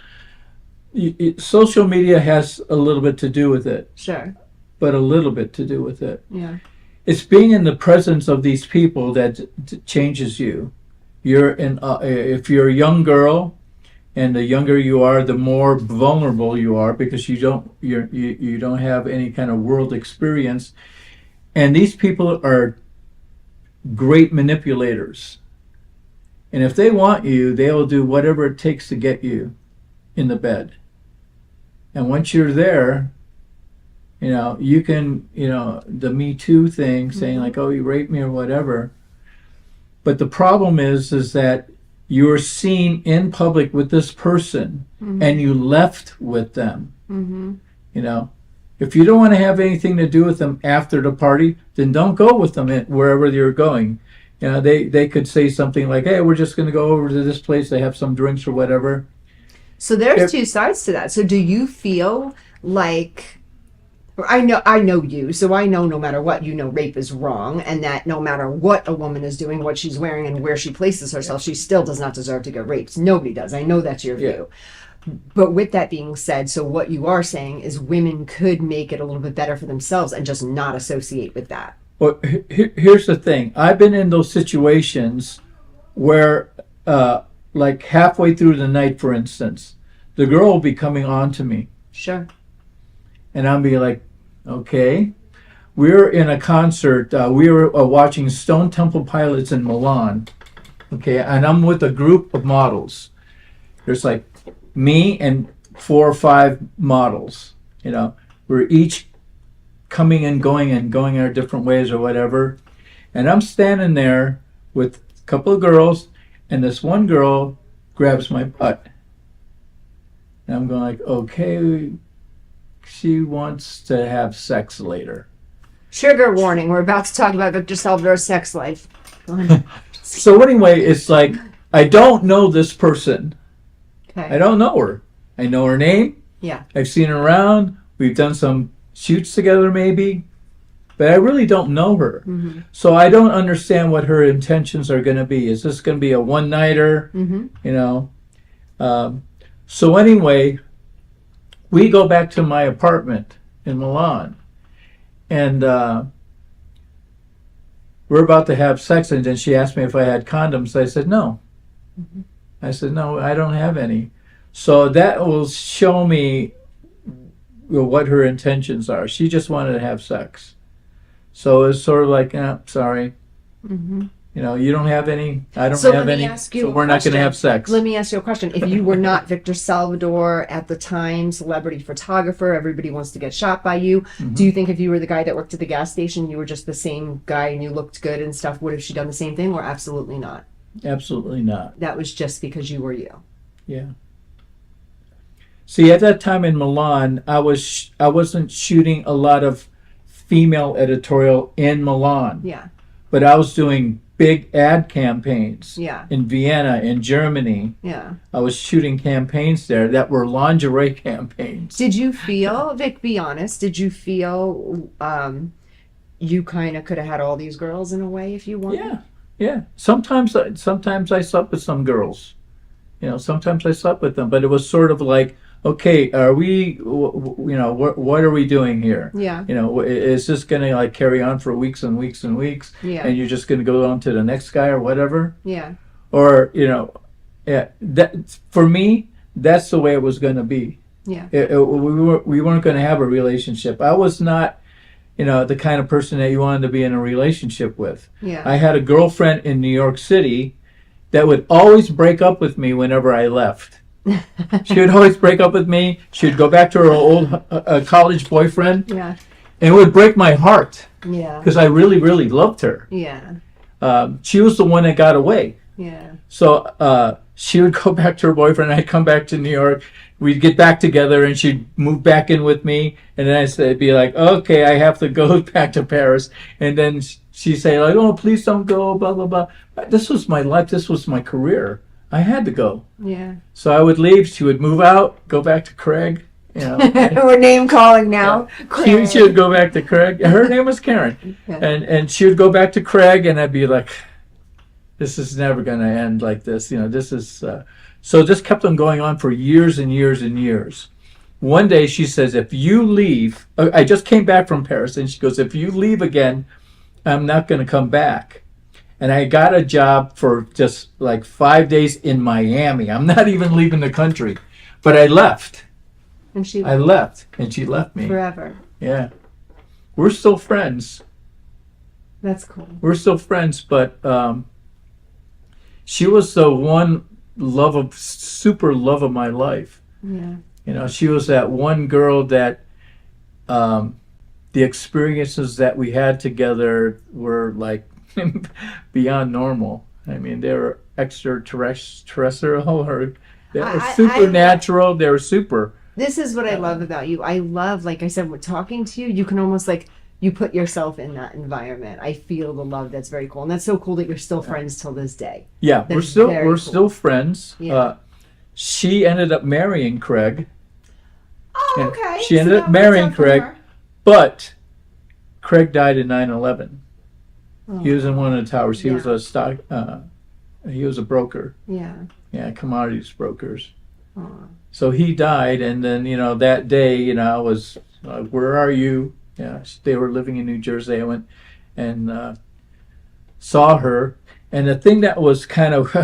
social media has a little bit to do with it. Sure. But a little bit to do with it. Yeah. It's being in the presence of these people that changes you. If you're a young girl, and the younger you are, the more vulnerable you are because you don't have any kind of world experience. And these people are great manipulators. And if they want you, they'll do whatever it takes to get you in the bed. And once you're there, you know, you can, you know, the Me Too thing, saying like, oh, you raped me or whatever. But the problem is that you're seen in public with this person and you left with them. You know, if you don't want to have anything to do with them after the party, then don't go with them wherever you're going. You know, they could say something like, hey, we're just going to go over to this place, they have some drinks or whatever. So there's two sides to that. So do you feel like, I know you, so I know no matter what, you know rape is wrong, and that no matter what a woman is doing, what she's wearing, and where she places herself, she still does not deserve to get raped. Nobody does. I know that's your view. But with that being said, so what you are saying is women could make it a little bit better for themselves and just not associate with that. Well, here's the thing. I've been in those situations where, like halfway through the night, for instance, the girl will be coming on to me. Sure. And I'll be like, okay. We're in a concert. We were watching Stone Temple Pilots in Milan. Okay. And I'm with a group of models. There's like me and 4 or 5 models. You know, we're each coming and going our different ways or whatever. And I'm standing there with a couple of girls, and this one girl grabs my butt. And I'm going like, okay, she wants to have sex later. Trigger warning, we're about to talk about Victor Salvador's sex life. So anyway, it's like, I don't know this person. Okay. I don't know her. I know her name. Yeah. I've seen her around. We've done some shoots together maybe. But I really don't know her. So I don't understand what her intentions are going to be. Is this going to be a one-nighter? You know? So anyway, we go back to my apartment in Milan. And we're about to have sex. And then she asked me if I had condoms. I said, no. I said, no, I don't have any. So that will show me what her intentions are. She just wanted to have sex. So it's sort of like, sorry. You know, you don't have any, I don't have any, so we're not going to have sex. Let me ask you a question. If you were not Victor Salvador at the time, celebrity photographer, everybody wants to get shot by you, do you think if you were the guy that worked at the gas station, you were just the same guy and you looked good and stuff, would have she done the same thing, or absolutely not? Absolutely not. That was just because you were you. Yeah. See, at that time in Milan, I wasn't shooting a lot of female editorial in Milan. Yeah. But I was doing big ad campaigns. Yeah. In Vienna, in Germany. Yeah. I was shooting campaigns there that were lingerie campaigns. Did you feel, Vic, be honest, did you feel you kind of could have had all these girls in a way if you wanted? Yeah. Yeah. Sometimes I slept with some girls. You know, sometimes I slept with them, but it was sort of like, okay, are we, you know, what are we doing here? Yeah. You know, is this going to like carry on for weeks and weeks and weeks? Yeah. And you're just going to go on to the next guy or whatever? Yeah. Or, you know, yeah, that for me, that's the way it was going to be. Yeah. We weren't going to have a relationship. I was not, you know, the kind of person that you wanted to be in a relationship with. Yeah. I had a girlfriend in New York City that would always break up with me whenever I left. She would always break up with me. She would go back to her old college boyfriend. Yeah. And it would break my heart. Yeah. Because I really, really loved her. Yeah. She was the one that got away. Yeah. So she would go back to her boyfriend. I'd come back to New York. We'd get back together, and she'd move back in with me. And then I'd be like, okay, I have to go back to Paris. And then she'd say, like, oh, please don't go, blah, blah, blah. This was my life. This was my career. I had to go. Yeah. So I would leave. She would move out, go back to Craig. You know. We're name calling now. Yeah. She would go back to Craig. Her name was Karen. Yeah. And she would go back to Craig, and I'd be like, this is never going to end like this. You know, this is... So this kept on going on for years and years and years. One day she says, if you leave... I just came back from Paris, and she goes, if you leave again, I'm not going to come back. And I got a job for just like 5 days in Miami. I'm not even leaving the country. But I left. And she I left, and she left me. forever. Yeah. We're still friends. That's cool. We're still friends, but she was the one super love of my life. Yeah. You know, she was that one girl that the experiences that we had together were like beyond normal. I mean, they were extraterrestrial, or they were supernatural. They were super. This is what I love about you. I love, like I said, when talking to you, you can almost like, you put yourself in that environment. I feel the love. That's very cool. And that's so cool that you're still friends till this day. Yeah, That's we're very cool. still friends. Yeah. She ended up marrying Craig. Oh, And okay. She ended So up that marrying works out for Craig, her. but Craig died in 9/11. Oh. He was in one of the towers. He Yeah. was a stock. He was a broker. Yeah. Yeah, commodities brokers. Oh. So he died, and then that day, I was, where are you? Yeah, they were living in New Jersey. I went and saw her, and the thing that was kind of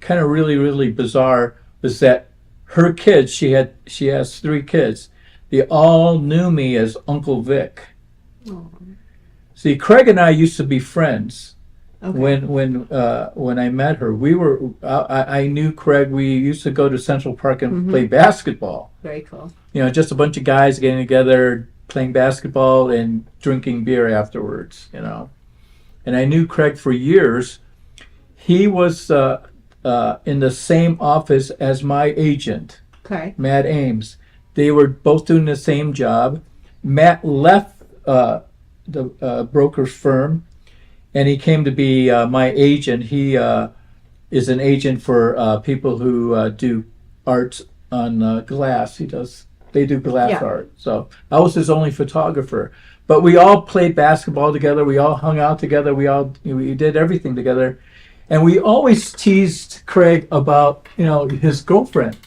really, really bizarre was that her kids. She has 3 kids. They all knew me as Uncle Vic. Oh. See, Craig and I used to be friends. Okay. When I met her, I knew Craig. We used to go to Central Park and Mm-hmm. play basketball. Very cool. Just a bunch of guys getting together, playing basketball and drinking beer afterwards. And I knew Craig for years. He was in the same office as my agent, Okay. Matt Ames. They were both doing the same job. Matt left the broker's firm, and he came to be my agent. He is an agent for people who do art on glass. They do glass Yeah. art. So I was his only photographer. But we all played basketball together. We all hung out together. We did everything together. And we always teased Craig about, his girlfriend.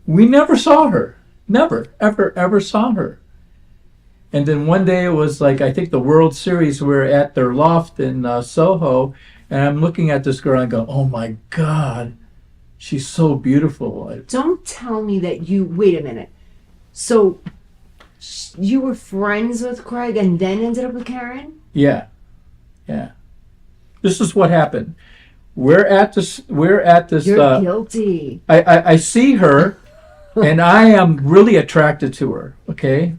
We never saw her. Never, ever saw her. And then one day it was like, I think the World Series, we were at their loft in Soho, and I'm looking at this girl and I go, oh my God, she's so beautiful. Don't tell me that wait a minute. So you were friends with Craig and then ended up with Karen? Yeah. This is what happened. We're at this. You're guilty. I see her, and I am really attracted to her. Okay.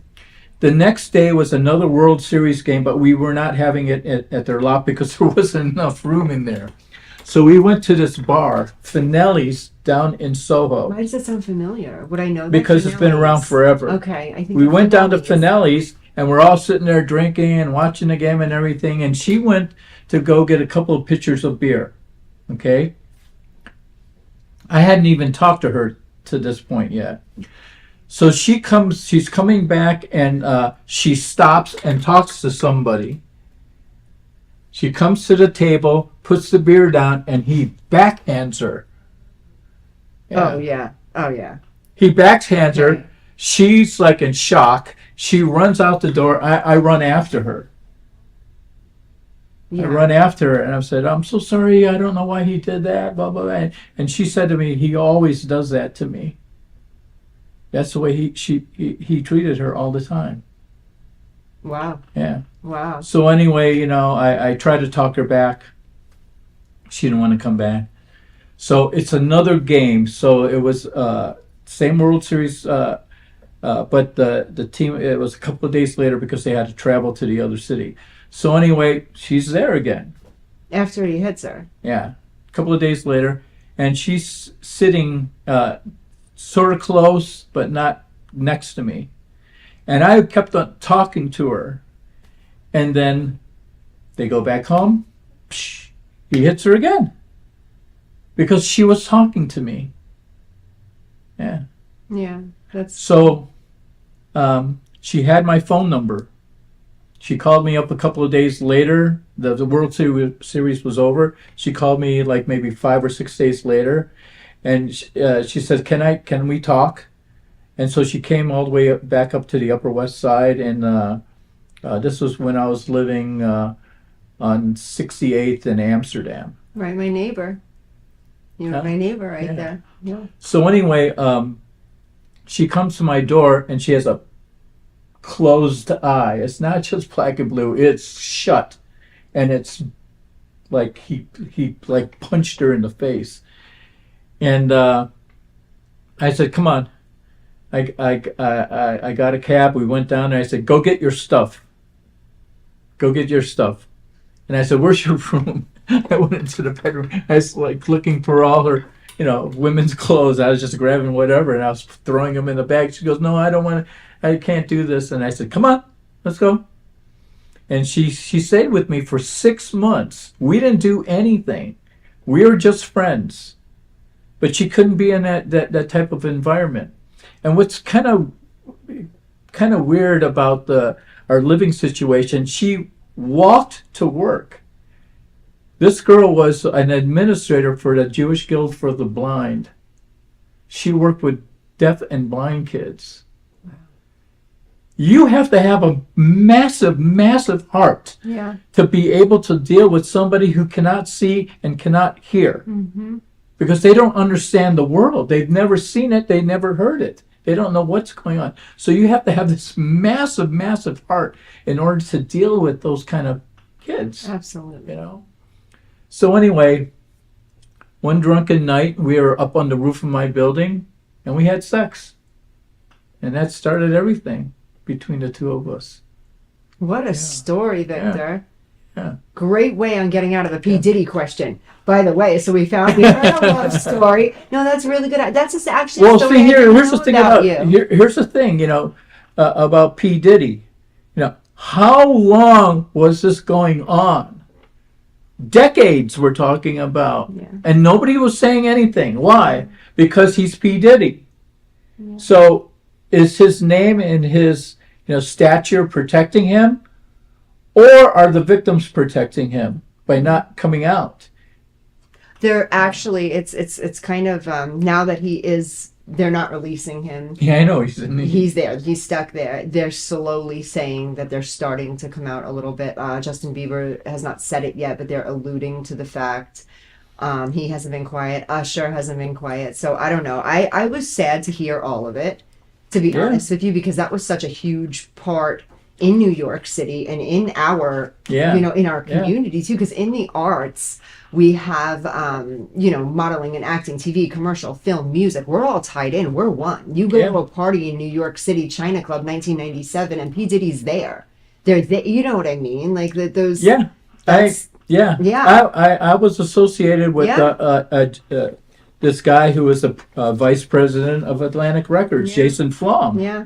The next day was another World Series game, but we were not having it at their lot because there wasn't enough room in there. So we went to this bar, Finelli's, down in Soho. Why does that sound familiar? Would I know that? Because it's been around forever. Okay, I think We went down to Finelli's, and we're all sitting there drinking and watching the game and everything, and she went to go get a couple of pitchers of beer. Okay? I hadn't even talked to her to this point yet. So she's coming back, and she stops and talks to somebody. She comes to the table, puts the beer down, and he backhands her. Oh yeah. He backhands her. She's like in shock. She runs out the door. I run after her. Yeah. I run after her, and I said, I'm so sorry. I don't know why he did that, blah, blah, blah. And she said to me, he always does that to me. That's the way he treated her all the time. Wow. Yeah. Wow. So anyway, I tried to talk her back. She didn't want to come back. So it's another game. So it was same World Series, but the team, it was a couple of days later because they had to travel to the other city. So anyway, she's there again. After he hits her. Yeah. A couple of days later, and she's sitting sort of close, but not next to me. And I kept on talking to her. And then they go back home. Psh, he hits her again. Because she was talking to me. Yeah. Yeah. That's So she had my phone number. She called me up a couple of days later. The World Series was over. She called me like maybe 5 or 6 days later. And she said, can we talk? And so she came all the way back up to the Upper West Side. And this was when I was living on 68th in Amsterdam. right, my neighbor. Huh? My neighbor right Yeah. there. Yeah. So anyway, she comes to my door and she has a closed eye. It's not just black and blue, it's shut. and it's like he like punched her in the face. And I said, come on. I got a cab. We went down there. I said, go get your stuff. Go get your stuff. And I said, where's your room? I went into the bedroom. I was like looking for all her, women's clothes. I was just grabbing whatever, and I was throwing them in the bag. She goes, no, I don't want to. I can't do this. And I said, come on, let's go. And she stayed with me for 6 months. We didn't do anything. We were just friends. But she couldn't be in that type of environment. And what's kind of weird about our living situation, she walked to work. This girl was an administrator for the Jewish Guild for the Blind. She worked with deaf and blind kids. You have to have a massive, massive heart to be able to deal with somebody who cannot see and cannot hear. Mm-hmm. Because they don't understand the world. They've never seen it. They never heard it. They don't know what's going on. So you have to have this massive, massive heart in order to deal with those kind of kids. Absolutely. So anyway, one drunken night, we were up on the roof of my building, and we had sex. And that started everything between the two of us. What a story, Victor. Yeah. Great way on getting out of the P. Diddy question. By the way, so we heard a love story. No, that's really good. That's just actually a story here's the thing about about you. Here's the thing, about P. Diddy. How long was this going on? Decades we're talking about. Yeah. And nobody was saying anything. Why? Because he's P. Diddy. Yeah. So is his name and his stature protecting him? Or are the victims protecting him by not coming out? They're actually, it's kind of, now that they're not releasing him. Yeah, I know. He's there. He's stuck there. They're slowly saying that they're starting to come out a little bit. Justin Bieber has not said it yet, but they're alluding to the fact. He hasn't been quiet. Usher hasn't been quiet. So I don't know. I was sad to hear all of it, to be honest with you, because that was such a huge part in New York City and in our, in our community too, because in the arts, we have, modeling and acting, TV, commercial, film, music. We're all tied in. We're one. You go to a party in New York City, China Club, 1997, and P. Diddy's there. They're there. You know what I mean? Like those. Yeah. I was associated with this guy who was a vice president of Atlantic Records, Jason Flom. Yeah.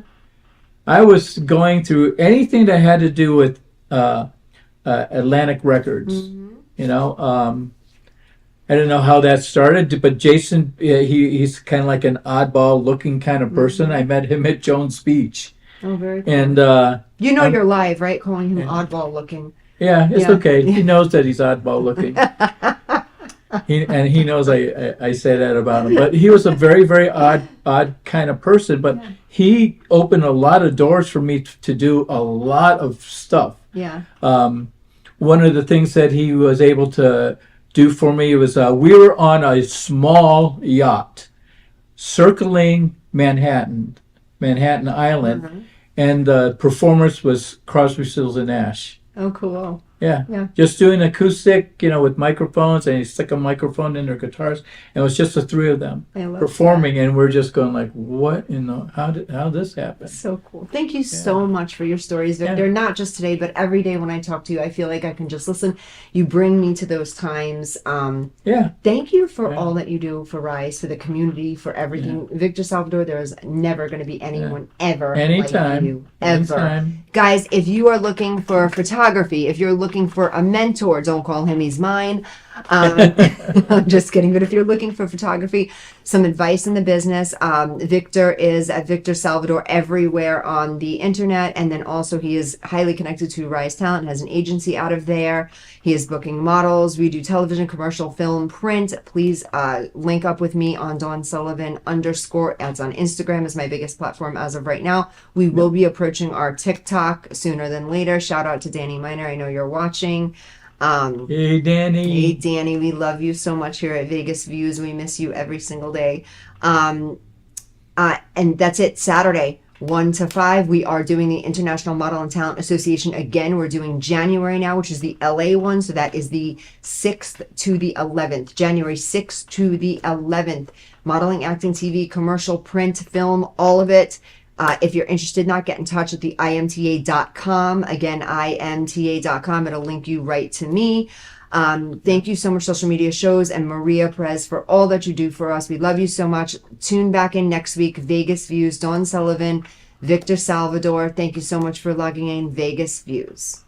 I was going through anything that had to do with Atlantic Records. Mm-hmm. I don't know how that started, but Jason, he's kind of like an oddball looking kind of person. Mm-hmm. I met him at Jones Beach. Oh, very cool. And you're live, right? Calling him oddball looking. Yeah, it's okay. He knows that he's oddball looking. He knows I say that about him. But he was a very, very odd kind of person. But he opened a lot of doors for me to do a lot of stuff. Yeah. One of the things that he was able to do for me was we were on a small yacht circling Manhattan Island, Mm-hmm. and the performance was Crosby, Stills and Nash. Oh, cool. Yeah. Just doing acoustic, with microphones, and he stuck a microphone in their guitars, and it was just the three of them performing, and we're just going like, what how did this happen? So cool. Thank you so much for your stories, Victor. Not just today, but every day when I talk to you, I feel like I can just listen. You bring me to those times. Thank you for all that you do for Rise, for the community, for everything. Victor Salvador, there is never going to be anyone ever like you. Ever. Anytime. Guys, if you are looking for photography, if you're looking for a mentor, don't call him, he's mine. I'm just kidding. But if you're looking for photography, some advice in the business, Victor is at Victor Salvador everywhere on the internet. And then also he is highly connected to Rise Talent, has an agency out of there. He is booking models. We do television, commercial, film, print. Please link up with me on Dawn Sullivan _ It's on Instagram is my biggest platform as of right now. We will be approaching our TikTok sooner than later. Shout out to Danny Miner. I know you're watching. Hey Danny, we love you so much here at Vegas Views. We miss you every single day. And that's it. Saturday, 1 to 5. We are doing the International Model and Talent Association again. We're doing January now, which is the LA one. So that is the 6th to the 11th. January 6th to the 11th. Modeling, acting, TV, commercial, print, film, all of it. If you're interested, not get in touch at the imta.com. Again, imta.com. It'll link you right to me. Thank you so much, Social Media Shows, and Maria Perez, for all that you do for us. We love you so much. Tune back in next week. Vegas Views, Dawn Sullivan, Victor Salvador. Thank you so much for logging in. Vegas Views.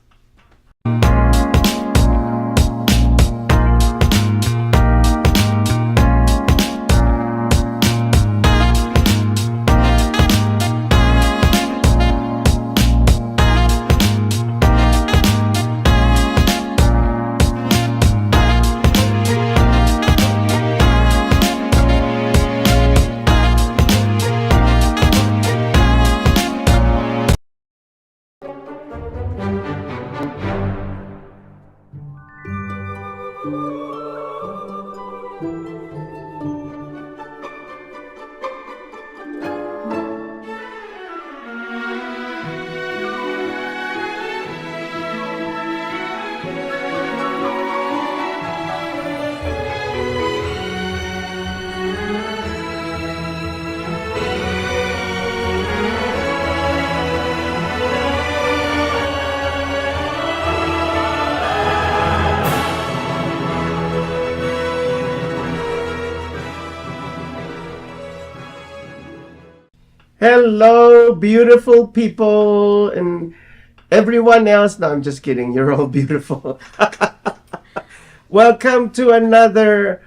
Hello, beautiful people, and everyone else. No, I'm just kidding. You're all beautiful. Welcome to another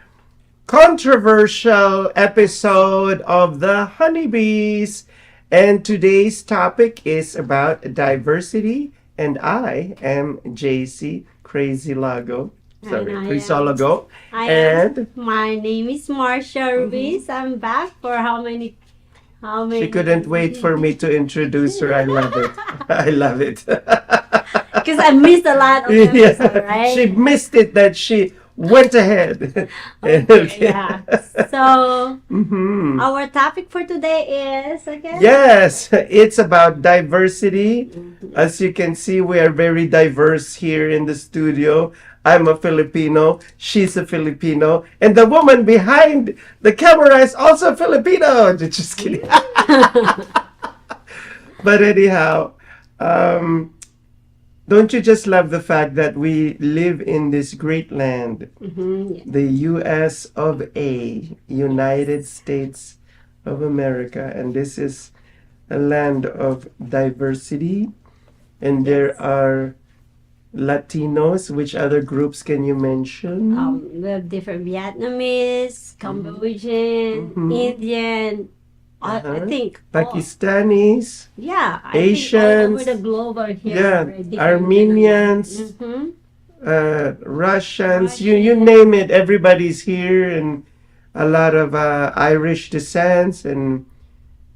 controversial episode of the Honeybees. And today's topic is about diversity. And I am JC Crazy Lago. Sorry, Crisologo. My name is Marcia Ruiz. I'm back for how many? She couldn't wait for me to introduce her. I love it. I love it. Because I missed a lot of episodes, right? She missed it that she went ahead. Okay. Yeah. So, our topic for today is, again? Yes, it's about diversity. As you can see, we are very diverse here in the studio. I'm a Filipino, she's a Filipino, and the woman behind the camera is also Filipino. Just kidding. But anyhow, don't you just love the fact that we live in this great land, the U.S. of A., United States of America, and this is a land of diversity, and there are Latinos. Which other groups can you mention? We have different Vietnamese, Cambodian, Indian, I think. Pakistanis. Yeah, I Asians. think all over the globe are here. Yeah, Armenians, Russians, you name it. Everybody's here, and a lot of Irish descents, and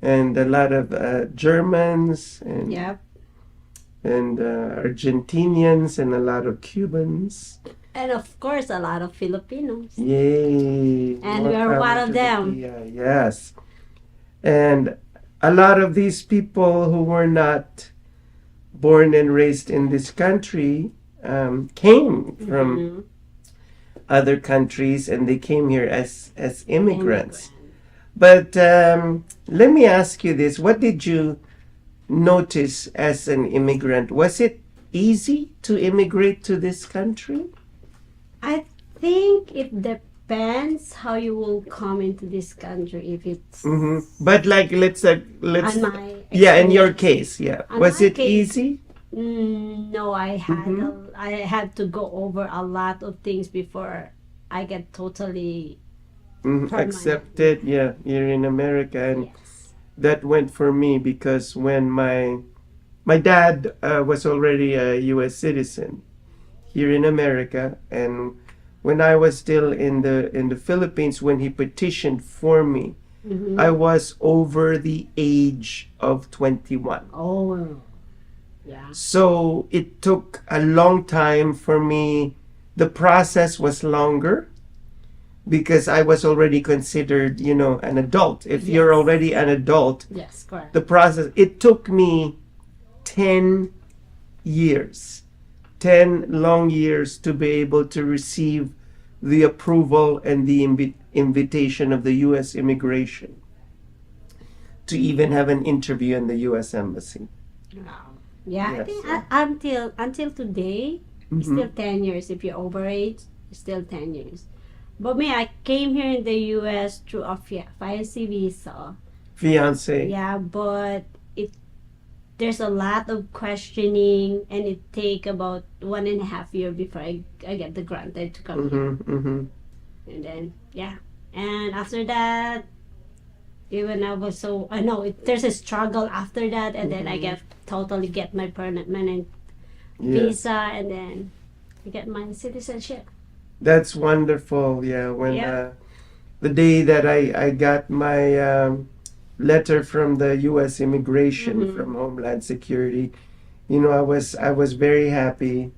a lot of Germans, and and Argentinians, and a lot of Cubans. And of course, a lot of Filipinos. Yay! And we are one of them. Yes. And a lot of these people who were not born and raised in this country came from other countries, and they came here as immigrants. But let me ask you this. What did you notice as an immigrant? Was it easy to immigrate to this country? I think it depends how you will come into this country. If it's But like let's on my yeah, in your case, yeah, on was my it case, easy? No, I had to go over a lot of things before I get totally Accepted. Yeah, you're in America, and that went for me because when my dad was already a U.S. citizen here in America, and when I was still in the Philippines, when he petitioned for me, I was over the age of 21. Oh, yeah. So it took a long time for me. The process was longer. because I was already considered, an adult. If you're already an adult, Yes, correct. the process, it took me 10 years, 10 long years to be able to receive the approval and the invitation of the U.S. immigration to even have an interview in the U.S. Embassy. Yeah, I Yes. think until today, it's Mhm. still 10 years. If you're overage, it's still 10 years. But me, I came here in the U.S. through a fiancé visa. Fiance. Yeah, but there's a lot of questioning, and it take about 1.5 years before I get the granted to come here. And then and after that, even I was I know there's a struggle after that, and then I totally get my permanent visa, and then I get my citizenship. That's wonderful. Yeah, when Yeah. the day that I got my letter from the U.S. Immigration from Homeland Security, I was very happy,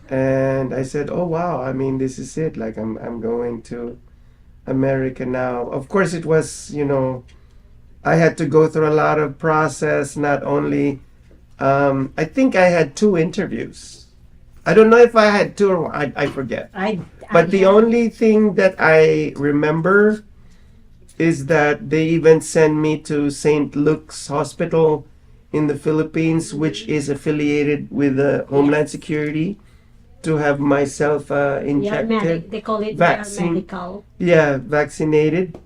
and I said, "Oh wow! I mean, this is it. Like I'm going to America now." Of course, it was I had to go through a lot of process. Not only, I think I had 2 interviews. I don't know if I had 2 or I forget. But the only thing that I remember is that they even sent me to St. Luke's Hospital in the Philippines, which is affiliated with the Homeland Security, to have myself injected. They call it vaccine. medical. Yeah, vaccinated.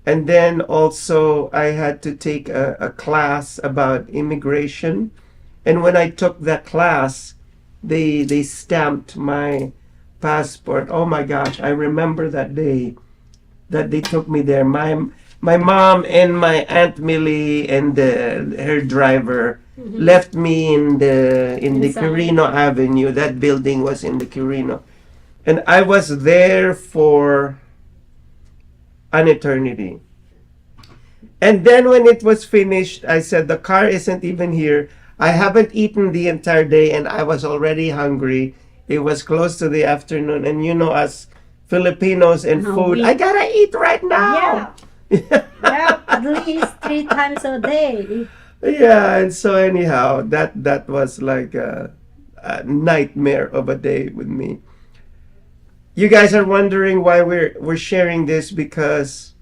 And then also I had to take a class about immigration. And when I took that class, they stamped my passport. Oh my gosh, I remember that day that they took me there. My mom and my Aunt Millie and her driver left me in the Inside. Quirino Avenue. That building was in the Quirino. And I was there for an eternity. And then when it was finished, I said, the car isn't even here. I haven't eaten the entire day and I was already hungry. It was close to the afternoon. And us Filipinos and food, I gotta eat right now. Yeah, at least 3 times a day. Yeah, and so anyhow, that was like a nightmare of a day with me. You guys are wondering why we're sharing this, because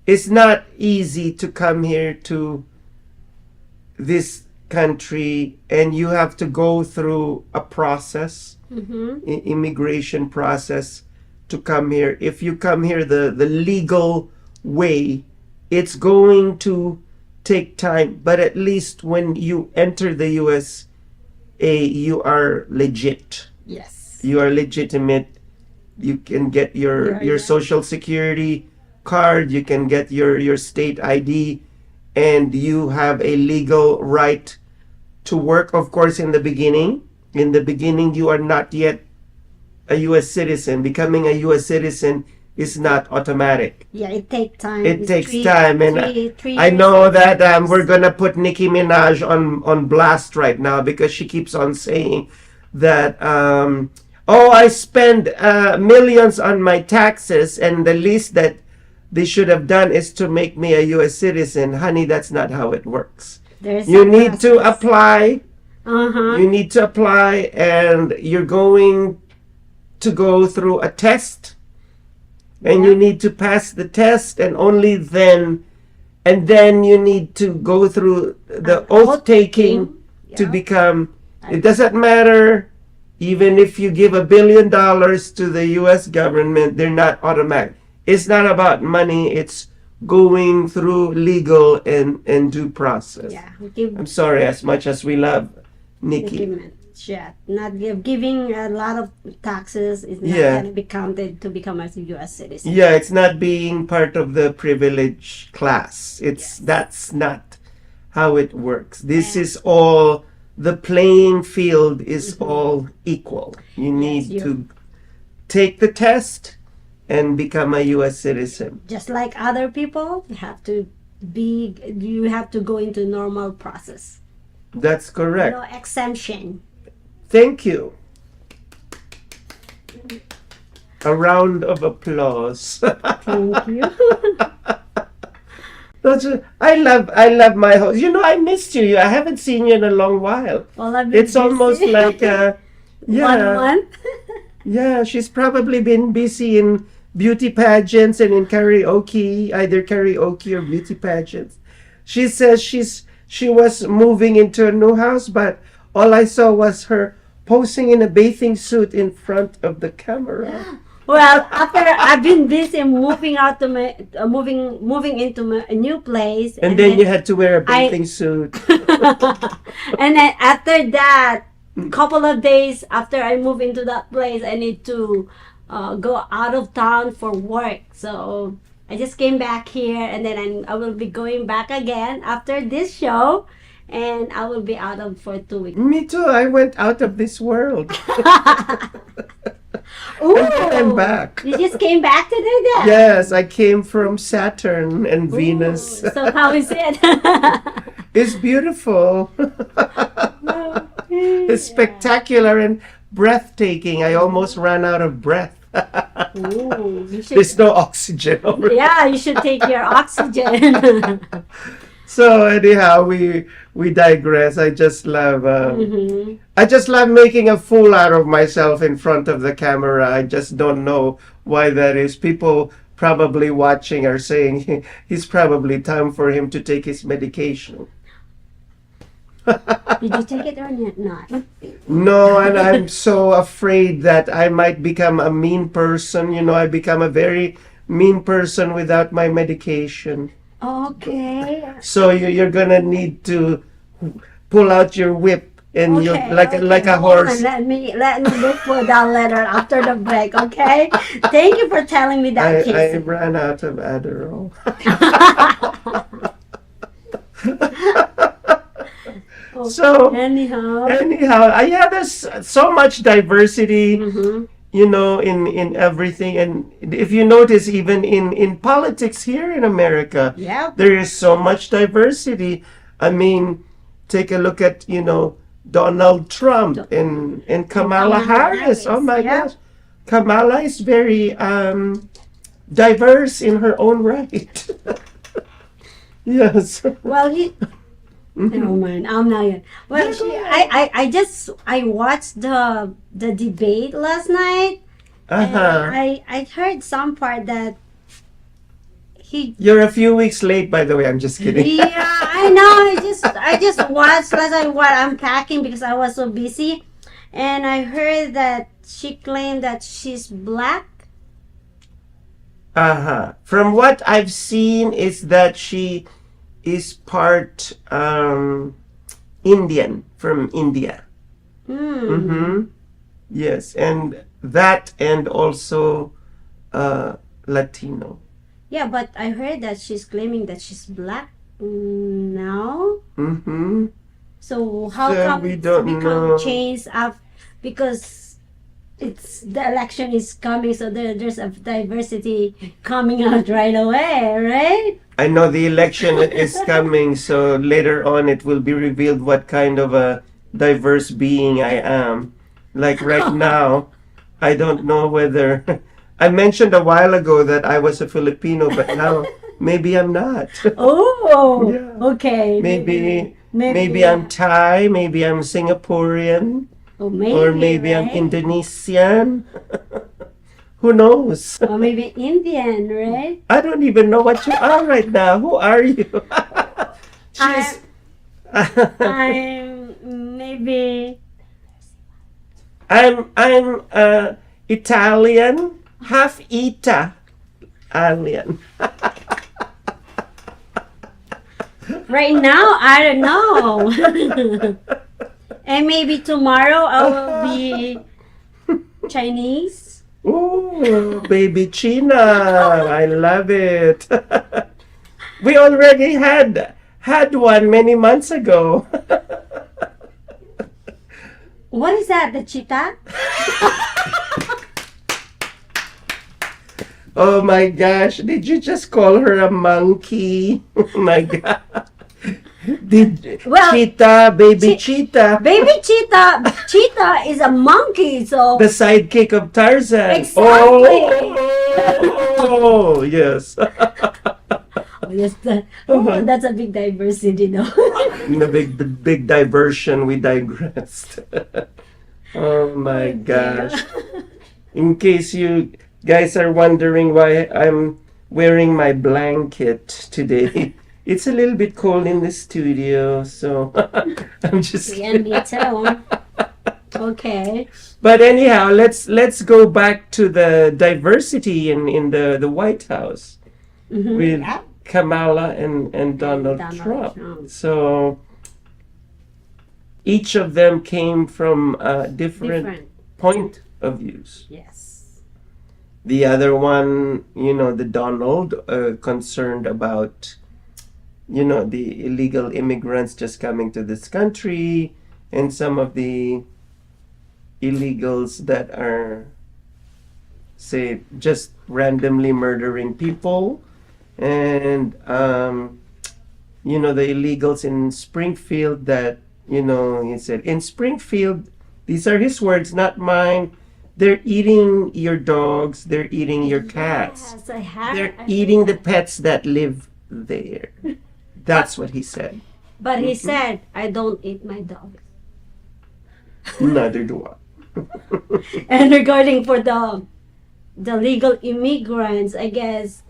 it's not easy to come here to this country, and you have to go through a process, immigration process, to come here. If you come here the legal way, it's going to take time, but at least when you enter the USA, you are legit. Yes. You are legitimate. You can get your social security card, you can get your state ID, and you have a legal right to work. Of course, in the beginning, you are not yet a U.S. citizen. Becoming a U.S. citizen is not automatic. Yeah, it takes time. It It's takes three- time, and three I years know and that 3 years. we're gonna put Nicki Minaj on blast right now, because she keeps on saying that I spend millions on my taxes, and the least that they should have done is to make me a U.S. citizen. Honey, that's not how it works. There's You a need to process. apply. Uh-huh. You need to apply, and you're going to go through a test, and you need to pass the test, and only then, and then you need to go through the oath taking to become. It doesn't matter, even if you give $1 billion to the U.S. government, they're not automatic. It's not about money. It's going through legal and due process. Yeah, I'm sorry, as much as we love Nikki. not giving a lot of taxes is not Yeah. going to be counted to become a U.S. citizen. Yeah, it's not being part of the privileged class. That's not how it works. This is all, the playing field is all equal. You need to take the test and become a U.S. citizen. Just like other people, you have to go into normal process. That's correct. No exemption. Thank you. a round of applause. Thank you. I love my host. You know, I missed you. I haven't seen you in a long while. Well, I've been It's almost busy. like One month. Yeah, she's probably been busy in beauty pageants and in karaoke, either karaoke or beauty pageants. She says she was moving into a new house, but all I saw was her posing in a bathing suit in front of the camera. Well, after I've been busy moving out to my moving into a new place, And then you had to wear a bathing suit. and then after that, couple of days after I move into that place, I need to go out of town for work. So I just came back here, and then I will be going back again after this show, and I will be out of for 2 weeks. Me too. I went out of this world. Ooh, And then I'm back. You just came back to do that? Yes, I came from Saturn and Venus. So how is it? It's beautiful. It's spectacular and breathtaking. I almost ran out of breath. Ooh, you should, There's no oxygen over here. yeah, you should take your oxygen. So anyhow, we digress. I just love Mhm. I just love making a fool out of myself in front of the camera. I just don't know why that is. People probably watching are saying he's probably time for him to take his medication. Did you take it or not? No, and I'm so afraid that I might become a mean person. You know, I become a very mean person without my medication. Okay. So you're gonna need to pull out your whip and you like a Hold on, horse. let me look for that letter after the break. Okay. Thank you for telling me that, I Casey. ran out of Adderall. So anyhow, yeah, there's so much diversity, you know, in everything. And if you notice, even in politics here in America, Yeah. there is so much diversity. I mean, take a look at, you know, Donald Trump and Kamala Harris. Oh my gosh. Kamala is very diverse in her own right. Yes. well, never mind. I'm not yet. Well, I watched the debate last night. And I heard some part that You're a few weeks late, by the way. I'm just kidding. Yeah, I know. I just watched last night while I'm packing because I was so busy, and I heard that she claimed that she's black. From what I've seen is that she is part Indian, from India. Yes, and that, and also Latino. Yeah, but I heard that she's claiming that she's black now. So how So come we it's don't become know. changed up? Because the election is coming, so there's a diversity coming out right away, right? I know the election is coming, so later on it will be revealed what kind of a diverse being I am. Like right now, I don't know whether... I mentioned a while ago that I was a Filipino, but now maybe I'm not. Oh, okay. Maybe I'm Thai, maybe I'm Singaporean, Oh, maybe, or maybe I'm right? Indonesian. Who knows? Or maybe Indian, right? I don't even know what you are right now. Who are you? I'm maybe I'm Italian, half Italian. right now. I don't know. And maybe tomorrow I will be Chinese. Ooh, baby China. I love it. We already had one many months ago. What is that? The cheetah? Oh my gosh, did you just call her a monkey? Oh my God. Well, cheetah, baby cheetah, baby cheetah. Cheetah is a monkey, so the sidekick of Tarzan. exactly. Oh, yes. Yes, that's a big diversity, though. In a big diversion, we digressed. Oh my gosh. In case you guys are wondering why I'm wearing my blanket today, it's a little bit cold in the studio, so I'm just Yeah, me too. Okay. But anyhow, let's go back to the diversity in the White House with Kamala and Donald Trump. So each of them came from a different point of views. Yes. The other one, the Donald, concerned about, the illegal immigrants just coming to this country, and some of the illegals that are, say, just randomly murdering people, and the illegals in Springfield that, he said, in Springfield, these are his words, not mine, they're eating your dogs, they're eating your cats. Yes, I have. They're eating the pets that live there. That's what he said. But he said, I don't eat my dog. Neither do I. And regarding for the legal immigrants, I guess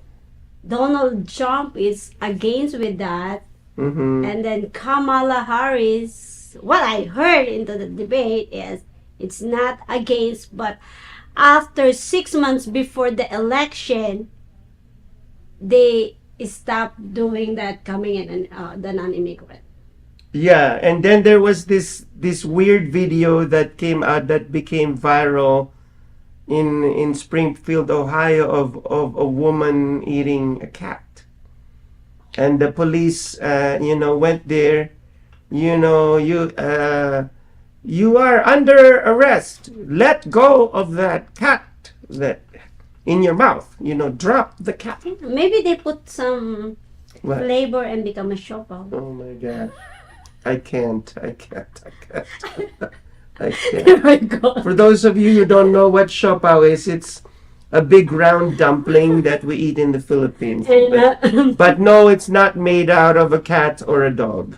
Donald Trump is against with that. And then Kamala Harris, what I heard into the debate is it's not against, but after 6 months before the election, they stopped doing that, coming in and the non-immigrant. Yeah, and then there was this weird video that came out that became viral in Springfield, Ohio, of a woman eating a cat. And the police, went there. You are under arrest. Let go of that cat that in your mouth. Drop the cat. Maybe they put some What? flavor and become a shopper. Oh my God. I can't. I can't. Oh my God. For those of you who don't know what siopaw is, it's a big round dumpling that we eat in the Philippines. But no, it's not made out of a cat or a dog.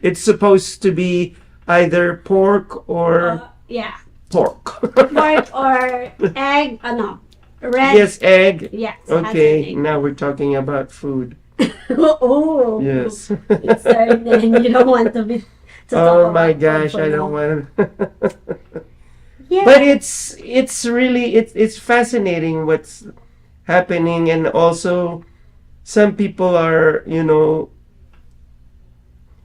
It's supposed to be either pork or Yeah. pork. Pork or egg, no. Red. Yes, egg. Yes. Okay, now we're talking about food. Oh. Yes. It's certain you don't want to be. To Oh my gosh, I don't want to. Yeah. But it's really it's fascinating what's happening, and also some people are,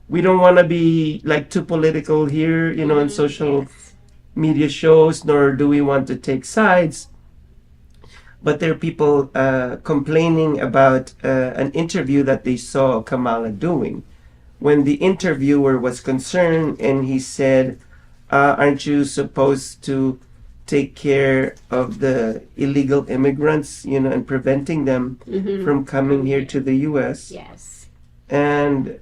we don't want to be like too political here, in social media shows, nor do we want to take sides. But there are people complaining about an interview that they saw Kamala doing, when the interviewer was concerned, and he said, aren't you supposed to take care of the illegal immigrants, and preventing them from coming here to the U.S.? Yes. And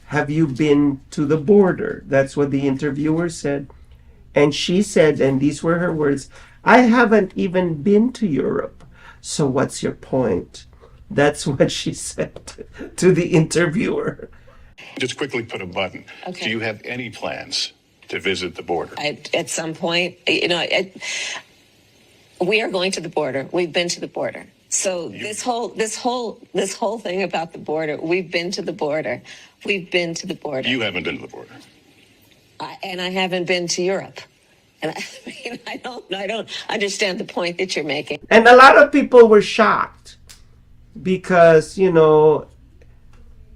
have you been to the border? That's what the interviewer said. And she said, and these were her words, I haven't even been to Europe. So what's your point? That's what she said to the interviewer. Just quickly put a button. Okay. Do you have any plans to visit the border? At some point, we are going to the border. We've been to the border. So this whole thing about the border, we've been to the border. We've been to the border. You haven't been to the border. And I haven't been to Europe. And I don't understand the point that you're making. And a lot of people were shocked because,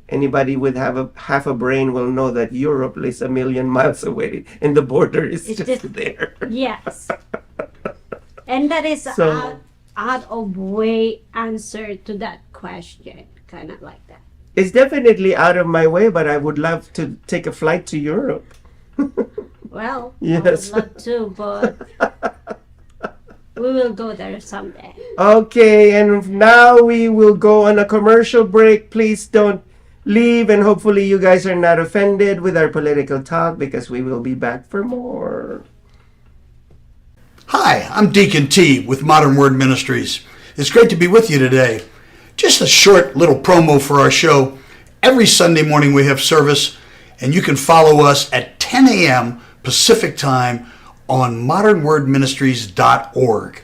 anybody with half a brain will know that Europe is a million miles away and the border is just there. Yes. And that is out of way answer to that question, kind of like that. It's definitely out of my way, but I would love to take a flight to Europe. Well, Yes. I would love to, but we will go there someday. Okay, and now we will go on a commercial break. Please don't leave, and hopefully you guys are not offended with our political talk, because we will be back for more. Hi, I'm Deacon T with Modern Word Ministries. It's great to be with you today. Just a short little promo for our show. Every Sunday morning we have service, and you can follow us at 10 a.m. Pacific Time on modernwordministries.org.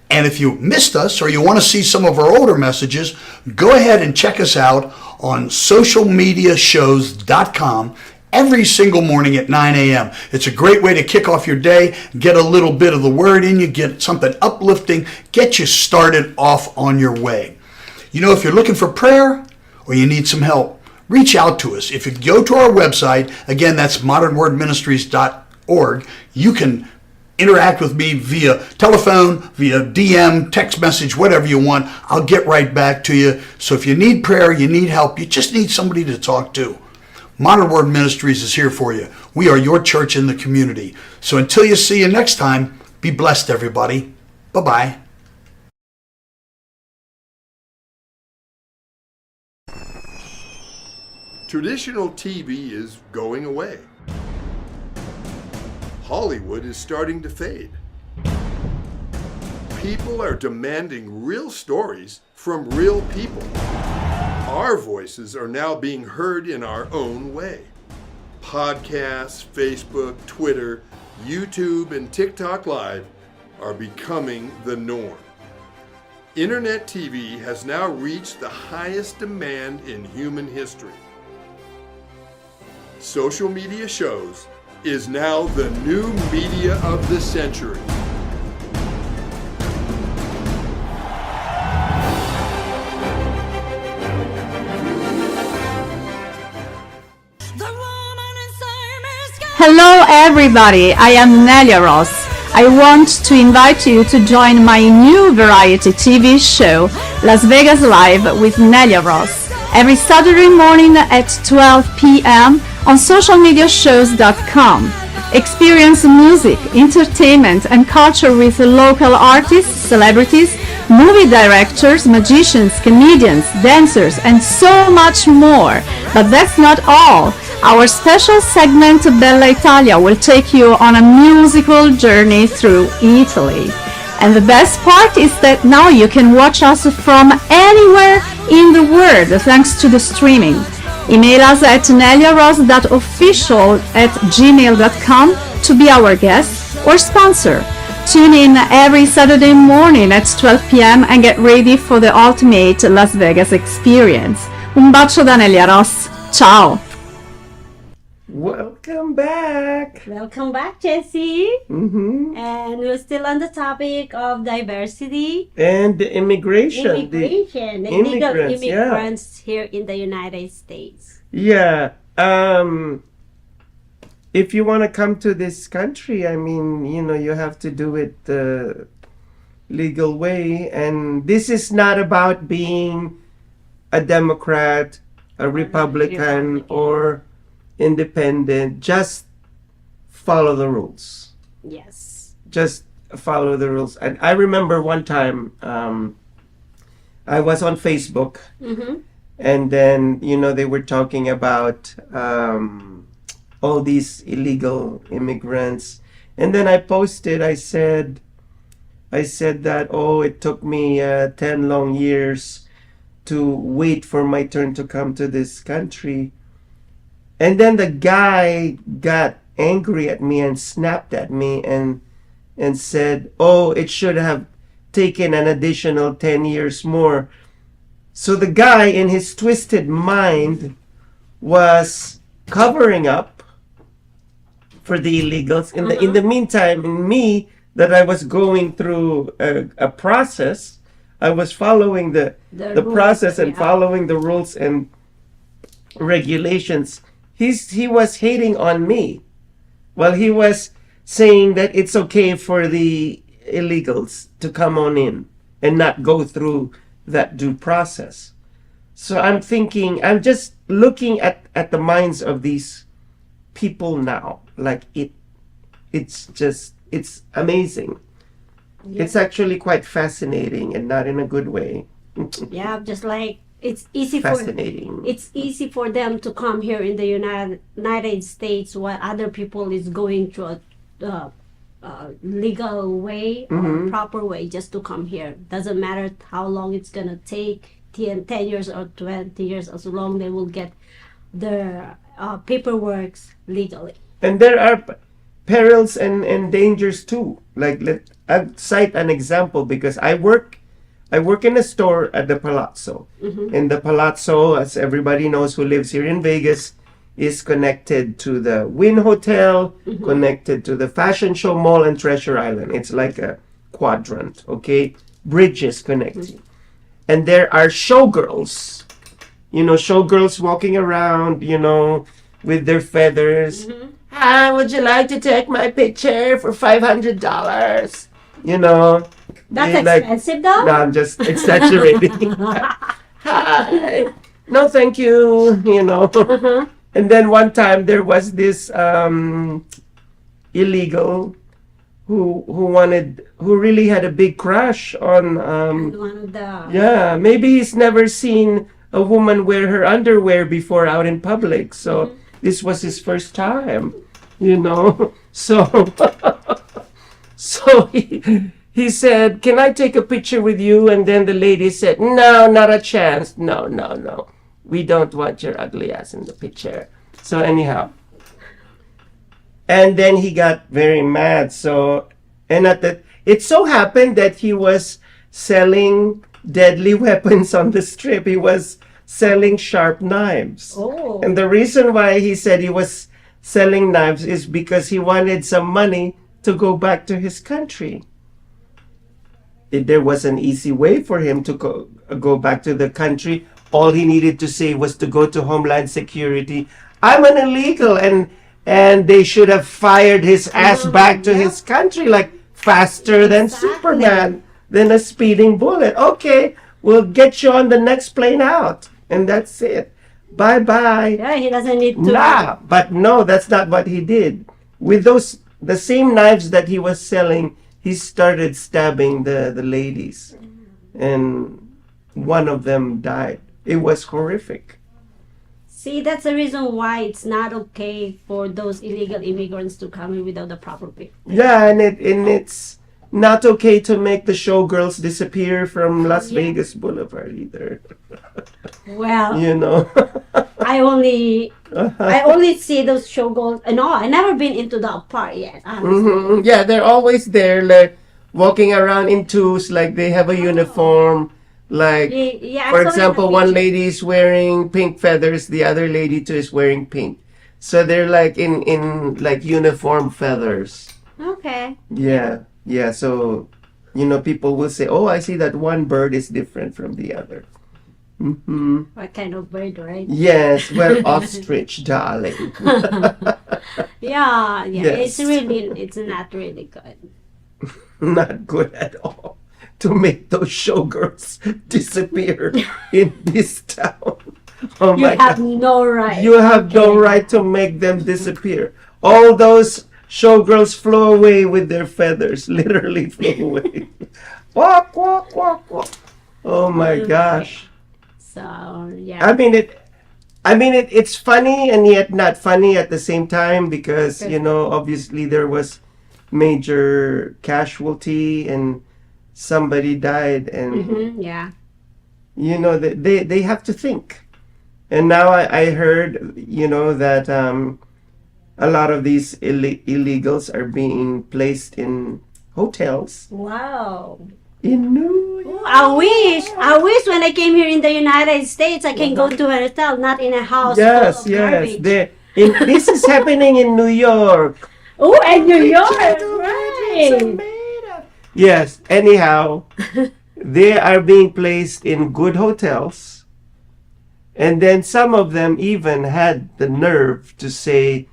And if you missed us or you want to see some of our older messages, go ahead and check us out on socialmediashows.com every single morning at 9 a.m. It's a great way to kick off your day, get a little bit of the word in you, get something uplifting, get you started off on your way. You know, if you're looking for prayer or you need some help, reach out to us. If you go to our website, again, that's modernwordministries.org, you can interact with me via telephone, via DM, text message, whatever you want. I'll get right back to you. So if you need prayer, you need help, you just need somebody to talk to, Modern Word Ministries is here for you. We are your church in the community. So until you see you next time, be blessed, everybody. Bye-bye. Traditional TV is going away. Hollywood is starting to fade. People are demanding real stories from real people. Our voices are now being heard in our own way. Podcasts, Facebook, Twitter, YouTube, and TikTok Live are becoming the norm. Internet TV has now reached the highest demand in human history. Social media shows is now the new media of the century. Hello everybody, I am Nelia Ross. I want to invite you to join my new variety TV show, Las Vegas Live with Nelia Ross, every Saturday morning at 12 p.m. on socialmediashows.com. Experience music, entertainment, and culture with local artists, celebrities, movie directors, magicians, comedians, dancers, and so much more. But that's not all. Our special segment Bella Italia will take you on a musical journey through Italy. And the best part is that now you can watch us from anywhere in the world thanks to the streaming. Email us at neliaros.official@gmail.com to be our guest or sponsor. Tune in every Saturday morning at 12 p.m. and get ready for the ultimate Las Vegas experience. Un bacio da Nelia Ross. Ciao! Welcome back. Welcome back, Jesse. Mm-hmm. And we're still on the topic of diversity And the immigration. immigration, the illegal immigrants, yeah. immigrants here in the United States. Yeah. If you want to come to this country, I mean, you know, you have to do it the legal way. And this is not about being a Democrat, a Republican, or independent. Just follow the rules. Yes. Just follow the rules. And I remember one time I was on Facebook. Mm-hmm. And then, you know, they were talking about all these illegal immigrants. And then I posted, I said that, oh, it took me 10 long years to wait for my turn to come to this country. And then the guy got angry at me and snapped at me and said, oh, it should have taken an additional 10 years more. So the guy in his twisted mind was covering up for the illegals. In the meantime, in me, that I was going through a process, I was following the process and following the rules and regulations. He was hating on me. Well, he was saying that it's okay for the illegals to come on in and not go through that due process. So I'm thinking, I'm just looking at the minds of these people now. Like it's amazing. Yep. It's actually quite fascinating and not in a good way. Yeah, just like it's easy fascinating. it's easy for them to come here in the United States while other people is going through a legal way or Mhm. proper way just to come here. Doesn't matter how long it's gonna take, 10 years or 20 years, as long they will get their paperwork legally. And there are perils and dangers too. Like I'll cite an example because I work in a store at the Palazzo. Mhm. And the Palazzo, as everybody knows who lives here in Vegas, is connected to the Wynn Hotel, Mhm. connected to the Fashion Show Mall and Treasure Island. It's like a quadrant, okay? Bridges connecting. And there are showgirls. Showgirls walking around, with their feathers. Hi, would you like to take my picture for $500? That's they like- expensive though? No, I'm just exaggerating. Hi. No, thank you. And then one time there was this illegal who really had a big crush on One of the yeah, maybe he's never seen a woman wear her underwear before out in public. So this was his first time, So so he said, "Can I take a picture with you?" And then the lady said, "No, not a chance. No, no, no. We don't want your ugly ass in the picture." So anyhow. And then he got very mad. So, and it so happened that he was selling deadly weapons on the strip. He was selling sharp knives. Oh. And the reason why he said he was selling knives is because he wanted some money to go back to his country. There was an easy way for him to go back to the country. All he needed to say was to go to Homeland Security. I'm an illegal, and they should have fired his ass back to his country like faster than Superman, than a speeding bullet. Okay, we'll get you on the next plane out, and that's it. Bye bye. Yeah, he doesn't need to. Nah, but no, that's not what he did. With the same knives that he was selling, he started stabbing the ladies, and one of them died. It was horrific. See, that's the reason why it's not okay for those illegal immigrants to come in without the proper paper. Yeah, and it's not okay to make the showgirls disappear from Las Vegas Boulevard either. Well, I Uh-huh. only see those showgirls. No, I never been into that part yet. Honestly. Mhm. Yeah, they're always there, like walking around in twos, like they have a uniform. Like, Yeah, I for saw it in example, the one picture. lady is wearing pink feathers, the other lady too is wearing pink. So they're like in like uniform feathers. Okay. Yeah, yeah. So, people will say, "Oh, I see that one bird is different from the other." Hmm. What kind of bird, right? Yes, well, ostrich, darling. Yeah. Yes. It's not really good. Not good at all to make those showgirls disappear in this town. Oh You my have God. no right. You have no right to make them disappear. All those showgirls flew away with their feathers, literally flew away. Walk, walk, walk, walk. Oh my gosh. So yeah. I mean it's funny and yet not funny at the same time because obviously there was major casualty and somebody died and Mhm, yeah. they have to think. And now I heard that a lot of these illegals are being placed in hotels Wow. in New York. I wish when I came here in the United States I can go to a hotel, not in a house Yes, full of yes. garbage. This is happening in New York. Oh, and New York, right? Yes, anyhow, they are being placed in good hotels. And then some of them even had the nerve to say,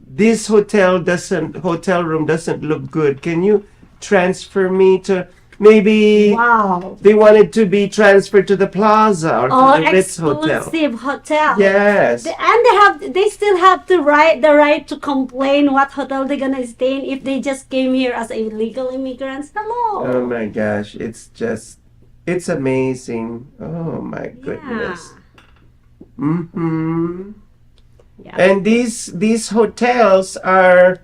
this hotel room doesn't look good. Can you transfer me to maybe Wow. they wanted to be transferred to the Plaza or Oh, to the Ritz Hotel. exclusive hotel. Yes. And they still have the right to complain what hotel they're gonna stay in if they just came here as illegal immigrants. Hello. Oh my gosh, it's just It's amazing. Oh my goodness. Mm-hmm. Yeah. And these hotels are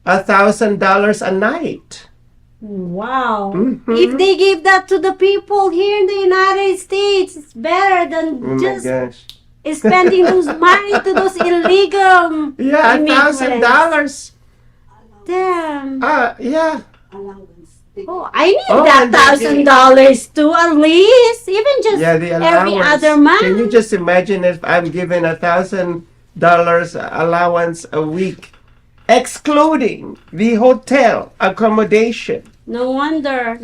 $1,000 a night. Wow. Mhm. If they give that to the people here in the United States, it's better than Oh my just gosh. spending those money to those illegal Yeah, immigrants. $1,000. Damn. Yeah. Oh, I need Oh, that and then $1,000 too, at least. Even just Yeah, the every allowance. other month. Can you just imagine if I'm given $1,000 allowance a week, excluding the hotel accommodation? No wonder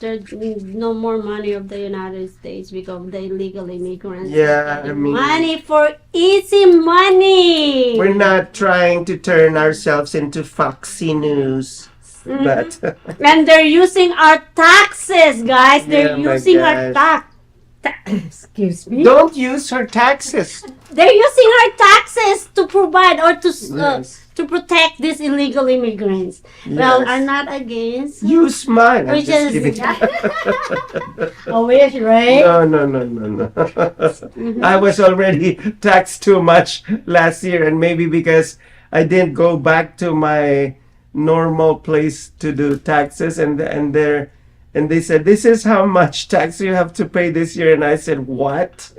there's no more money of the United States because of the illegal immigrants. Yeah, I mean, Money for easy money. we're not trying to turn ourselves into Foxy News, Mhm. but And they're using our taxes, guys. They're Yeah, my using our gosh. excuse me. Don't use her taxes. They're using our taxes to provide or Yes. to protect these illegal immigrants. Well, Yes. I'm not against. Use mine. I'm Which just is kidding. a wish, right? No. I was already taxed too much last year, and maybe because I didn't go back to my normal place to do taxes, and they said, this is how much tax you have to pay this year, and I said, what?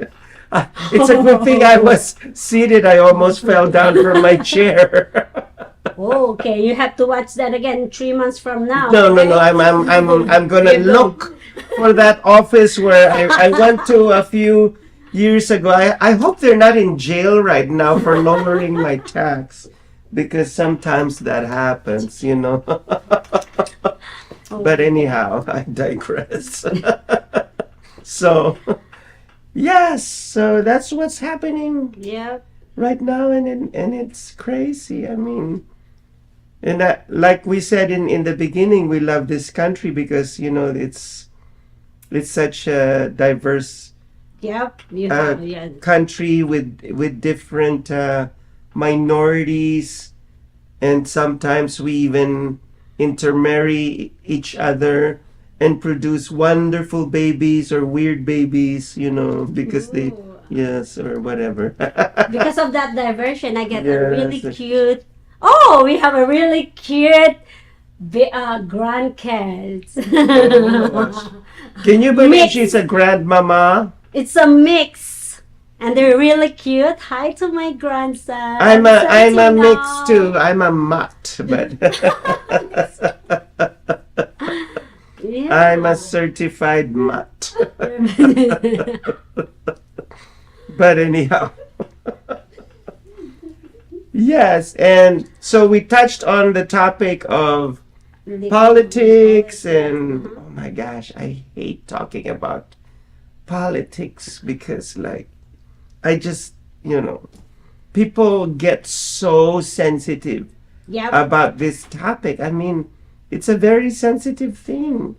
It's a good thing I was seated. I almost fell down from my chair. Oh, okay, you have to watch that again 3 months from now. No. right? I'm gonna You go. look for that office where I went to a few years ago. I hope they're not in jail right now for lowering my tax, because sometimes that happens, you know. But anyhow, I digress. So, yes, so that's what's happening Yeah. right now, and it's crazy. I mean, and like we said in the beginning, we love this country because, you know, it's such a diverse Yep. You uh, have, yeah. country with different minorities, and sometimes we even intermarry each other and produce wonderful babies or weird babies, you know, because they yes or whatever. Because of that diversion, I get a Yes. really cute. Oh, we have a really cute grandkids. Can you believe Mix. she's a grandmama? It's a mix, and they're really cute. Hi to my grandson. I'm a Santino. mix too. I'm a mutt, but Yeah. I'm a certified mutt. But anyhow. Yes, and so we touched on the topic of politics, and oh my gosh, I hate talking about politics because, like, I just, you know, people get so sensitive Yep. about this topic. I mean, it's a very sensitive thing.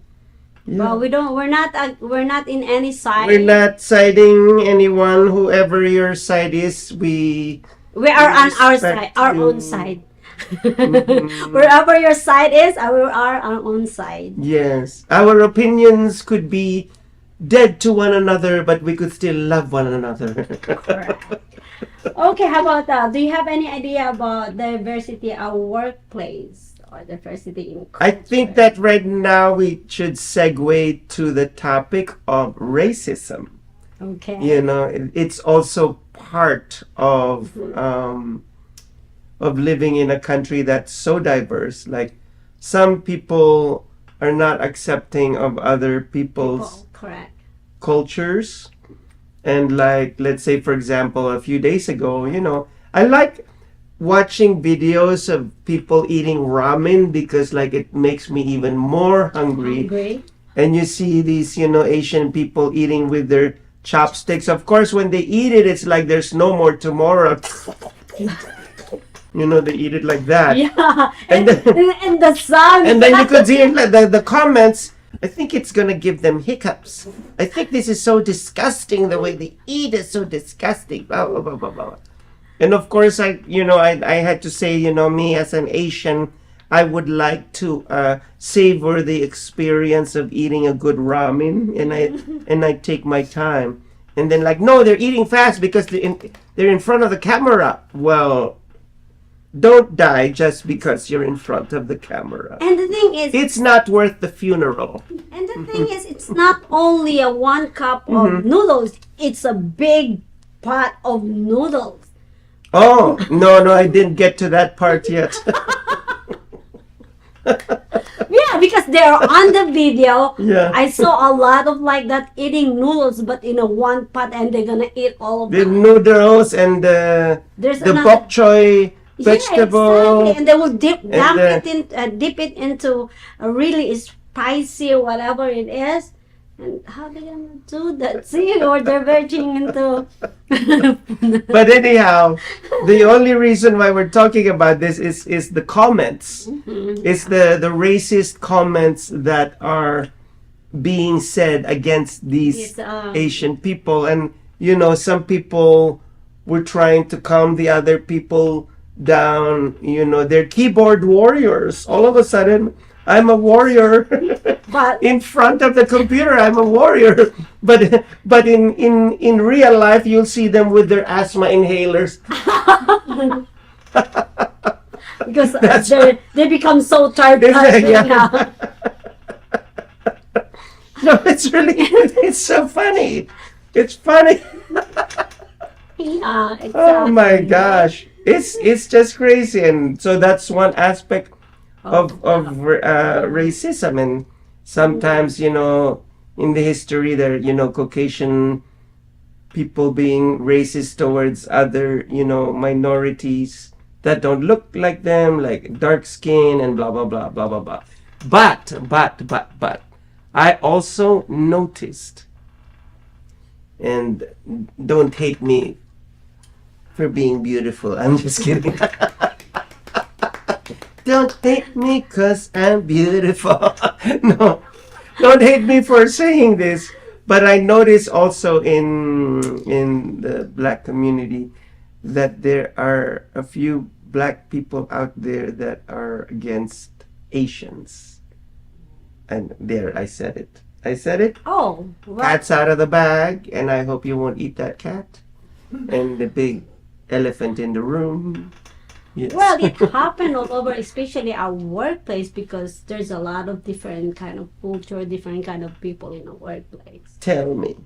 Well, we're not in any side. We're not siding anyone, whoever your side is. We are on our respect side, our you. own side. Wherever your side is, we are our own side. Yes, our opinions could be dead to one another, but we could still love one another. Okay, how about do you have any idea about diversity at workplace or diversity in I think that right now we should segue to the topic of racism. Okay. You know, it's also part of living in a country that's so diverse. Like, some people are not accepting of other people's Correct. cultures. And, like, let's say, for example, a few days ago, you know, I like watching videos of people eating ramen because, like, it makes me even more hungry. And you see these, you know, Asian people eating with their chopsticks. Of course, when they eat it, it's like there's no more tomorrow. You know, they eat it like that. Yeah, And and the sun. And then you could see like the comments. I think it's gonna give them hiccups. I think this is so disgusting. The way they eat is so disgusting. Blah blah blah blah blah. And of course, I had to say, you know, me as an Asian, I would like to savor the experience of eating a good ramen, and I take my time. And then like, no, they're eating fast because they're in front of the camera. Well, don't die just because you're in front of the camera. And the thing is, It's not worth the funeral. and the thing is, it's not only a 1 cup of noodles. It's a big pot of noodles. Oh, no, I didn't get to that part yet. Yeah, because they're on the video. Yeah. I saw a lot of like that eating noodles, but in a 1 pot, and they're gonna eat all of The them. noodles and the There's bok another- choy Yeah, vegetable. exactly. And they will dip And dip it into a really spicy whatever it is. And how they gonna do that? See, or they're verging into. But anyhow, the only reason why we're talking about this is the comments. It's the racist comments that are being said against these Yes, Asian people. And, you know, some people were trying to calm the other people down. You know, they're keyboard warriors. All of a sudden, I'm a warrior. But in front of the computer, I'm a warrior. But in real life, you'll see them with their asthma inhalers. because they become so tired Yeah. now. No, it's so funny. It's funny. Yeah, exactly. Oh my gosh, it's just crazy. And so that's one aspect of racism. And sometimes, you know, in the history there, you know, Caucasian people being racist towards other, you know, minorities that don't look like them, like dark skin and blah blah blah blah blah blah. But I also noticed, and don't hate me for being beautiful, I'm just kidding. Don't hate me 'cause I'm beautiful. No, don't hate me for saying this. But I notice also in the black community that there are a few black people out there that are against Asians. And there, I said it. I said it. Oh, well, Cat's out of the bag, and I hope you won't eat that cat. And the big elephant in the room. Yes. well, it happened all over, especially our workplace, because there's a lot of different kind of culture, different kind of people in a workplace. Tell me.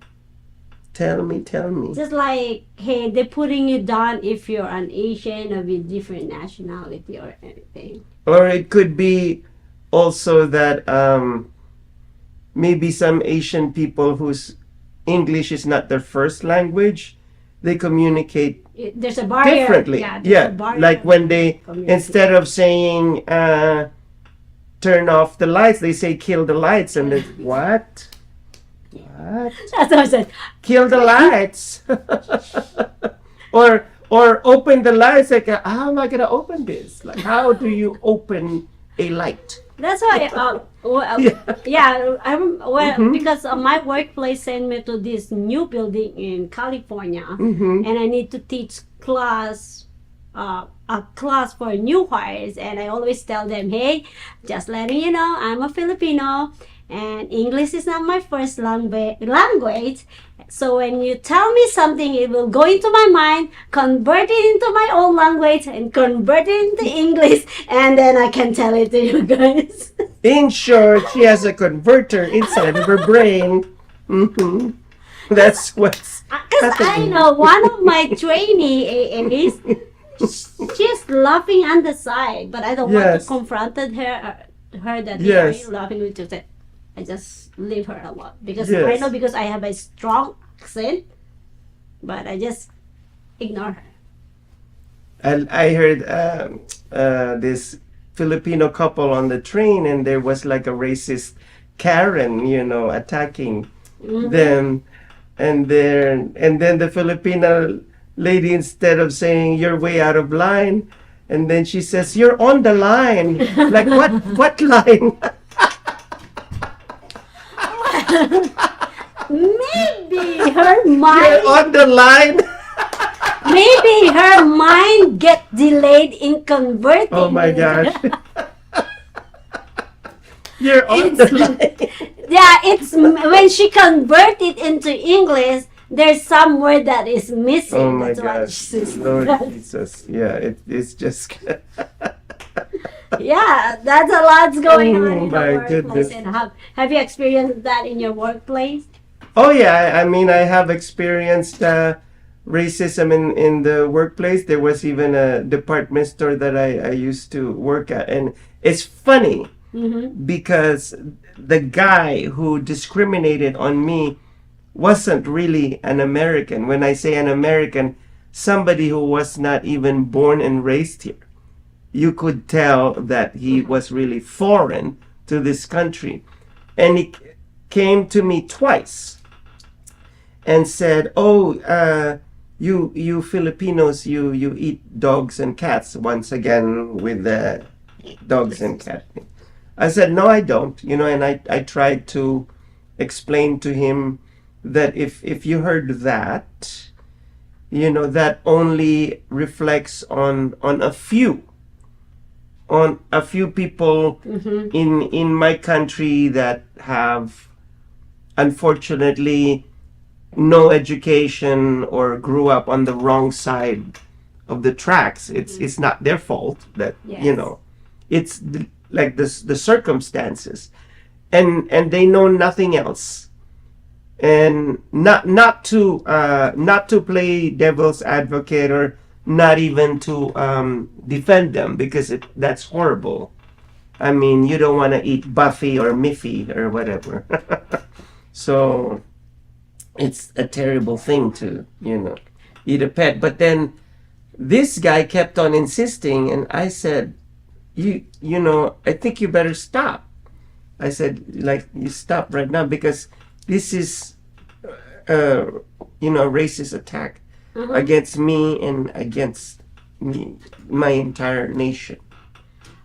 Just like, hey, they're putting you down if you're an Asian or with different nationality or anything. Or it could be also that maybe some Asian people whose English is not their first language, they communicate There's a barrier. differently. Yeah, there's a barrier. Like when they, Communicate. instead of saying turn off the lights, they say kill the lights. And they, what? That's what I said. Kill the lights. or open the lights. Like, how am I going to open this? Like, how do you open a light? That's why, because my workplace sent me to this new building in California, Mhm. and I need to teach a class for new hires, and I always tell them, hey, just letting you know, I'm a Filipino, and English is not my first language. So when you tell me something, it will go into my mind, convert it into my own language, and convert it into English, and then I can tell it to you guys. In short, she has a converter inside of her brain. Mm-hmm. That's what's Because I know one of my trainees, she's laughing on the side, but I don't want Yes. to confront her that Yes. you're laughing with you. I just leave her alone because Yes. I know because I have a strong accent, but I just ignore her. And I heard this Filipino couple on the train, and there was like a racist Karen, you know, attacking Mhm. them, and then the Filipino lady, instead of saying you're way out of line, and then she says you're on the line. Like what line? Maybe her mind. You're on the line. Maybe her mind get delayed in converting. Oh my gosh. You're on the line. Yeah, it's when she convert it into English, there's some word that is missing. Oh my That's why gosh, she's- Lord Jesus! Yeah, it's just. Yeah, that's a lot's going on Oh in the my workplace. goodness. And have you experienced that in your workplace? Oh yeah, I mean, I have experienced racism in the workplace. There was even a department store that I used to work at, and it's funny because the guy who discriminated on me wasn't really an American. When I say an American, somebody who was not even born and raised here. You could tell that he was really foreign to this country. And he came to me twice and said, "Oh, you Filipinos, you eat dogs and cats." Once again with the dogs and cats. I said, "No, I don't." You know, and I tried to explain to him that if you heard that, you know, that only reflects on a few people in my country that have unfortunately no education or grew up on the wrong side of the tracks. It's not their fault that you know, it's like the circumstances, and they know nothing else. And not to play devil's advocate, or not even to defend them, because that's horrible. I mean, you don't want to eat Buffy or Miffy or whatever. So it's a terrible thing to, you know, eat a pet. But then this guy kept on insisting, and I said, you know, I think you better stop. I said, like, you stop right now, because this is, you know, a racist attack against me and against my entire nation.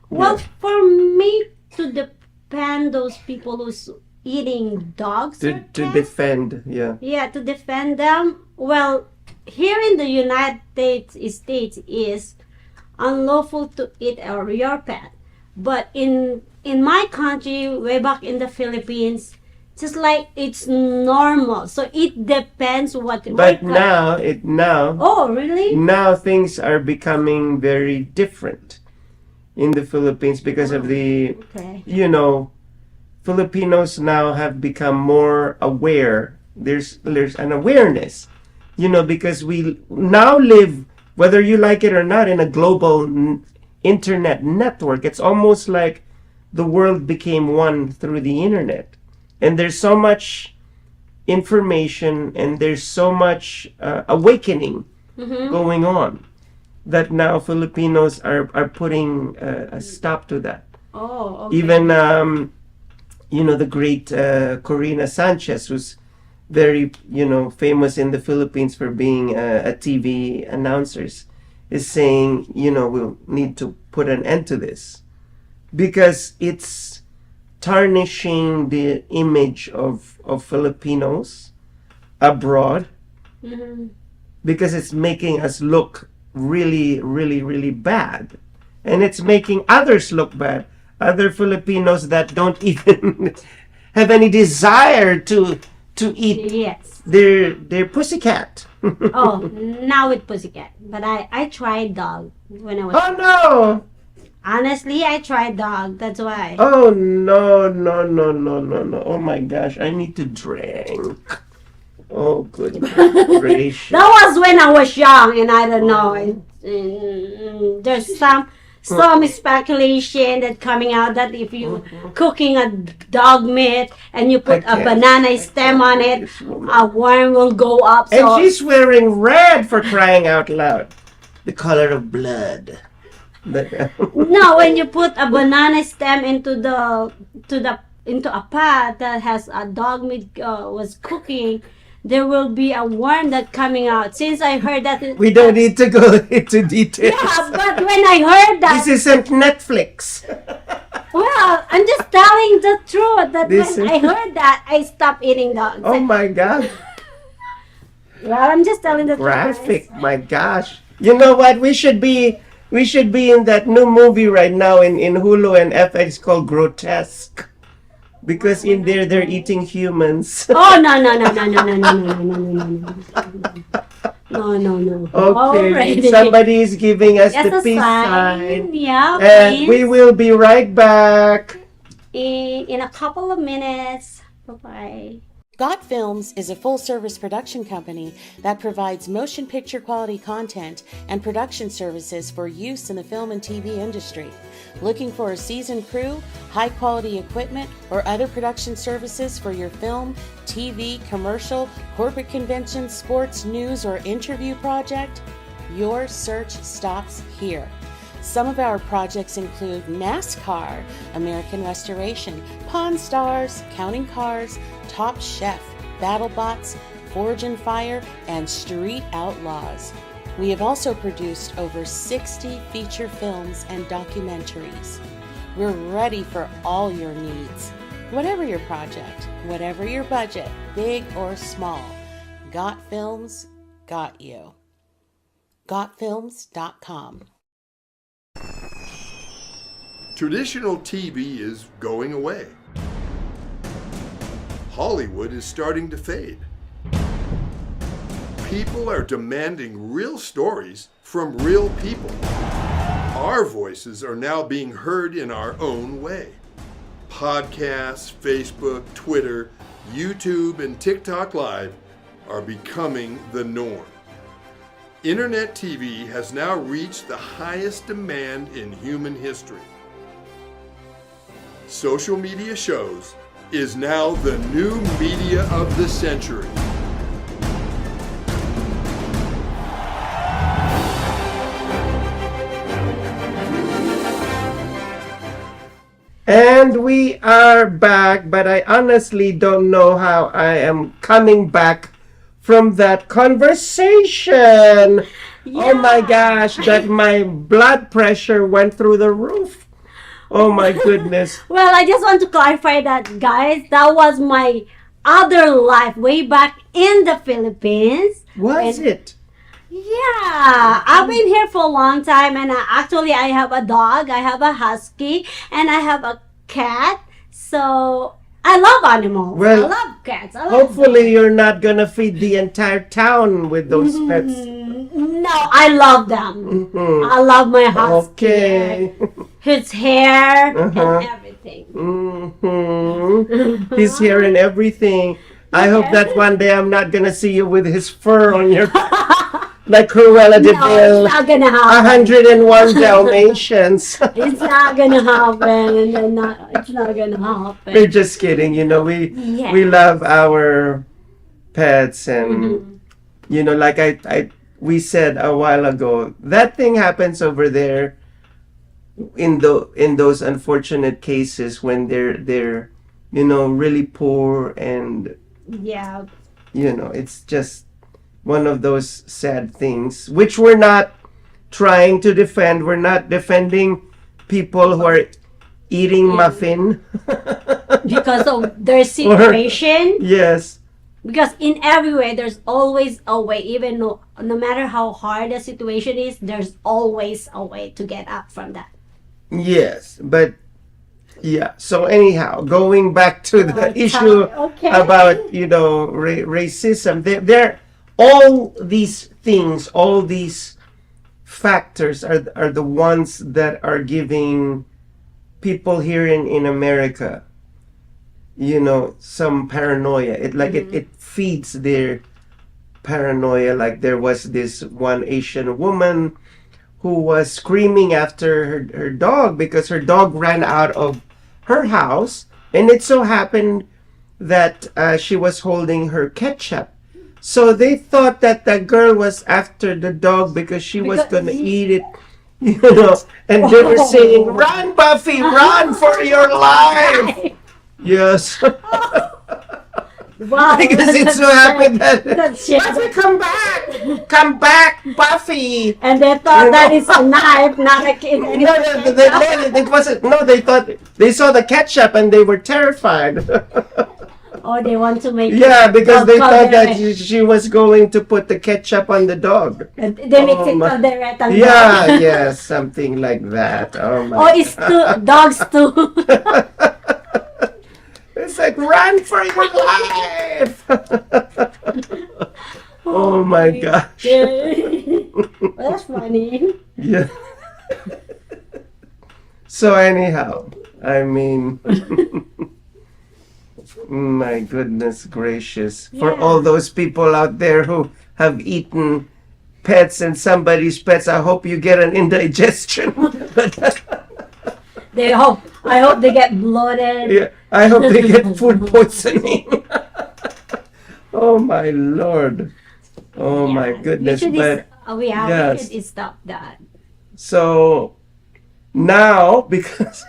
Well, for me to defend those people who's eating dogs To defend, yeah. Yeah, to defend them. Well, here in the United States is unlawful to eat your pet. But in my country, way back in the Philippines, just like it's normal. So it depends what. But now. Oh, really? Now things are becoming very different in the Philippines because of the, you know, Filipinos now have become more aware. There's an awareness, you know, because we now live, whether you like it or not, in a global internet network. It's almost like the world became one through the internet. And there's so much information, and there's so much awakening going on, that now Filipinos are putting a stop to that. Oh, okay. Even, you know, the great Corina Sanchez, who's very, you know, famous in the Philippines for being a TV announcer, is saying, you know, we'll need to put an end to this, because it's tarnishing the image of Filipinos abroad, because it's making us look really, really, really bad. And it's making others look bad. Other Filipinos that don't even have any desire to eat their pussycat. Oh, now with pussycat. But I tried dog when I was. Oh no! Honestly, I tried dog. That's why. Oh no. Oh my gosh, I need to drink. Oh good gracious. That was when I was young, and I don't know. There's some speculation that coming out that if you cooking a dog meat and you put a banana stem on it, a worm will go up. And So she's wearing red, for crying out loud. The color of blood. no, when you put a banana stem into a pot that has a dog meat was cooking, there will be a worm that coming out. Since I heard that, We don't need to go into details. yeah, but when I heard that, This isn't Netflix. well, I'm just telling the truth. That This when is- I heard that, I stopped eating dogs. Oh my God. Well, I'm just telling the truth. Graphic, my gosh. You know what? We should be in that new movie right now in Hulu and FX called Grotesque. because in there they're eating humans. Oh no no no no no no no no no no no no no. Okay, Already. somebody is giving us Yes, the a peace sign. sign. Yeah, And please. we will be right back. In a couple of minutes. Bye bye. Got Films is a full-service production company that provides motion picture quality content and production services for use in the film and TV industry. Looking for a seasoned crew, high-quality equipment, or other production services for your film, TV, commercial, corporate convention, sports, news, or interview project? Your search stops here. Some of our projects include NASCAR, American Restoration, Pawn Stars, Counting Cars, Top Chef, BattleBots, Forge and Fire, and Street Outlaws. We have also produced over 60 feature films and documentaries. We're ready for all your needs. Whatever your project, whatever your budget, big or small, Got Films got you. GotFilms.com. Traditional TV is going away. Hollywood is starting to fade. People are demanding real stories from real people. Our voices are now being heard in our own way. Podcasts, Facebook, Twitter, YouTube, and TikTok Live are becoming the norm. Internet TV has now reached the highest demand in human history. Social media shows is now the new media of the century. And we are back, but I honestly don't know how I am coming back from that conversation. Oh my gosh, that my blood pressure went through the roof. Oh my goodness. Well, I just want to clarify that, guys. That was my other life way back in the Philippines. Was it? Yeah, I've been here for a long time, and actually I have a dog, I have a husky, and I have a cat. So I love animals. Well, I love cats. I love hopefully you're not gonna feed the entire town with those pets. No, I love them. Mhm. I love my husky. Okay. His hair Uh-huh. and everything. Mm-hmm. His hair and everything. I hope that one day I'm not gonna see you with his fur on your like Cruella de No, Vil. it's not gonna happen. 101 Dalmatians. It's not gonna happen. It's not gonna happen. We're just kidding. You know, we Yeah. love our pets, and you know, like we said a while ago, that thing happens over there in those unfortunate cases when they're you know, really poor, and Yeah. you know, it's just one of those sad things, which we're not trying to defend. We're not defending people who are eating muffin. Because of their situation. Yes. Because in every way, there's always a way. Even no matter how hard the situation is, there's always a way to get up from that. Yes, but yeah. So anyhow, going back to the issue Okay. about, you know, racism, there all these things, all these factors are the ones that are giving people here in America, you know, some paranoia. It feeds their paranoia. Like there was this one Asian woman who was screaming after her dog because her dog ran out of her house, and it so happened that she was holding her ketchup. So they thought that the girl was after the dog because she was going to eat it, you know, and they were saying, "Run, Buffy, run for your life!" Yes. Wow. Because it so happened that That's Buffy, come back, Buffy. And they thought that it's a knife, not a kid. No, it wasn't. No, they thought they saw the ketchup and they were terrified. Or they want to make Yeah, because they thought that it. she was going to put the ketchup on the dog. And they mix it my- caldereta. Yeah, yes, something like that. Oh my. Oh, it's too dogs too. It's like, run for your life. Oh my gosh. Well, that's funny. Yeah. So anyhow, I mean, my goodness gracious. For all those people out there who have eaten pets and somebody's pets, I hope you get an indigestion. I hope they get bloated. Yeah, I hope they get food poisoning. Oh my Lord. Oh my goodness. But we should stop that. So now, because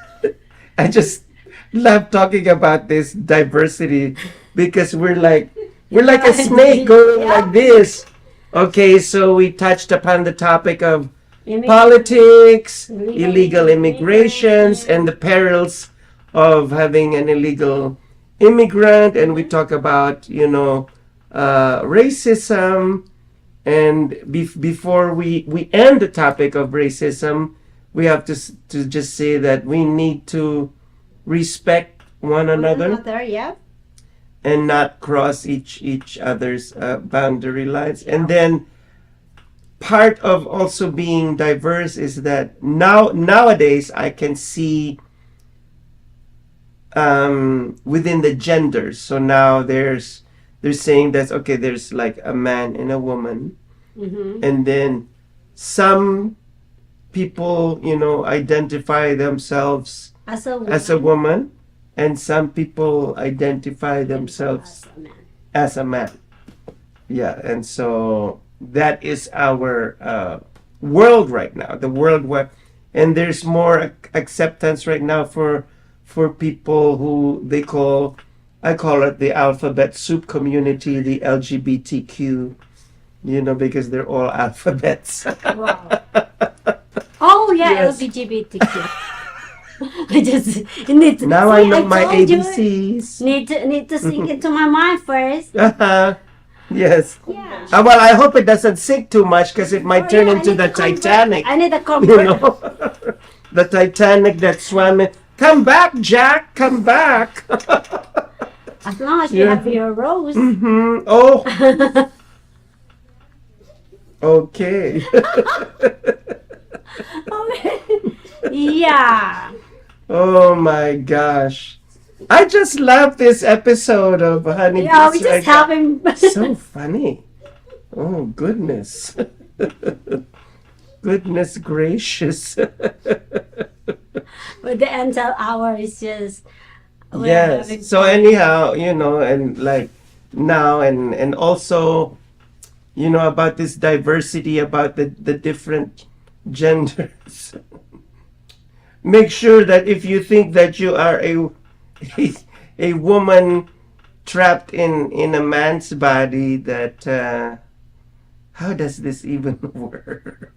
I just love talking about this diversity, because we're like a snake going like this. Okay, so we touched upon the topic of politics, illegal immigrations, and the perils of having an illegal immigrant, and we talk about, racism. And before we end the topic of racism, we have to just say that we need to respect one another, yeah. and not cross each other's boundary lines. And then part of also being diverse is that nowadays I can see within the genders. So now they're saying that, okay, there's like a man and a woman, and then some people, identify themselves as a woman, and some people identify themselves as a man. Yeah, and so that is our world right now, the world where, and there's more acceptance right now for people who I call it the alphabet soup community, the LGBTQ, because they're all alphabets. Wow. Oh yeah, Yes. LGBTQ. I just need to. Now I know my ABCs. Need to sink into my mind first. Yes. Yeah. Well, I hope it doesn't sink too much, because it might turn into the Titanic. I need a convert. The Titanic that swam in. Come back, Jack. Come back. As long as you have your rose. Mm-hmm. Oh. Okay. Yeah. Oh my gosh. I just love this episode of Honey. Yeah, we just have him. So funny. Oh goodness. Goodness gracious. With the until hour is just. Yes. So anyhow, and like now and also, about this diversity, about the different genders. Make sure that if you think that you are a woman trapped in a man's body, that how does this even work?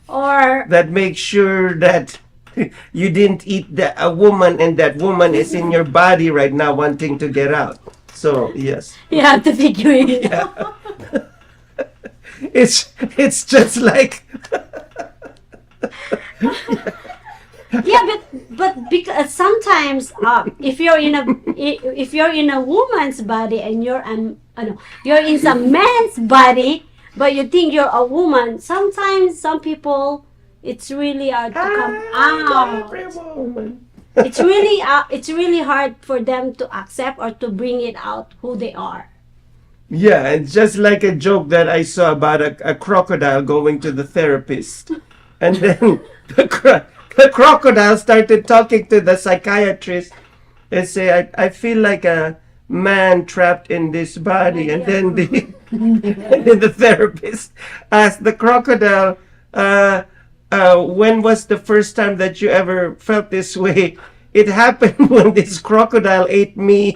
Or that make sure that you didn't eat a woman, and that woman is in your body right now wanting to get out. So yes, you have to figure it out. It's just like Yeah, but because sometimes if you're in a woman's body and you're in some man's body, but you think you're a woman, sometimes some people, it's really hard to come out. It's really hard for them to accept or to bring it out who they are. Yeah, it's just like a joke that I saw about a crocodile going to the therapist, and then the crocodile started talking to the psychiatrist and say, I feel like a man trapped in this body. And then the therapist asked the crocodile, when was the first time that you ever felt this way? It happened when this crocodile ate me.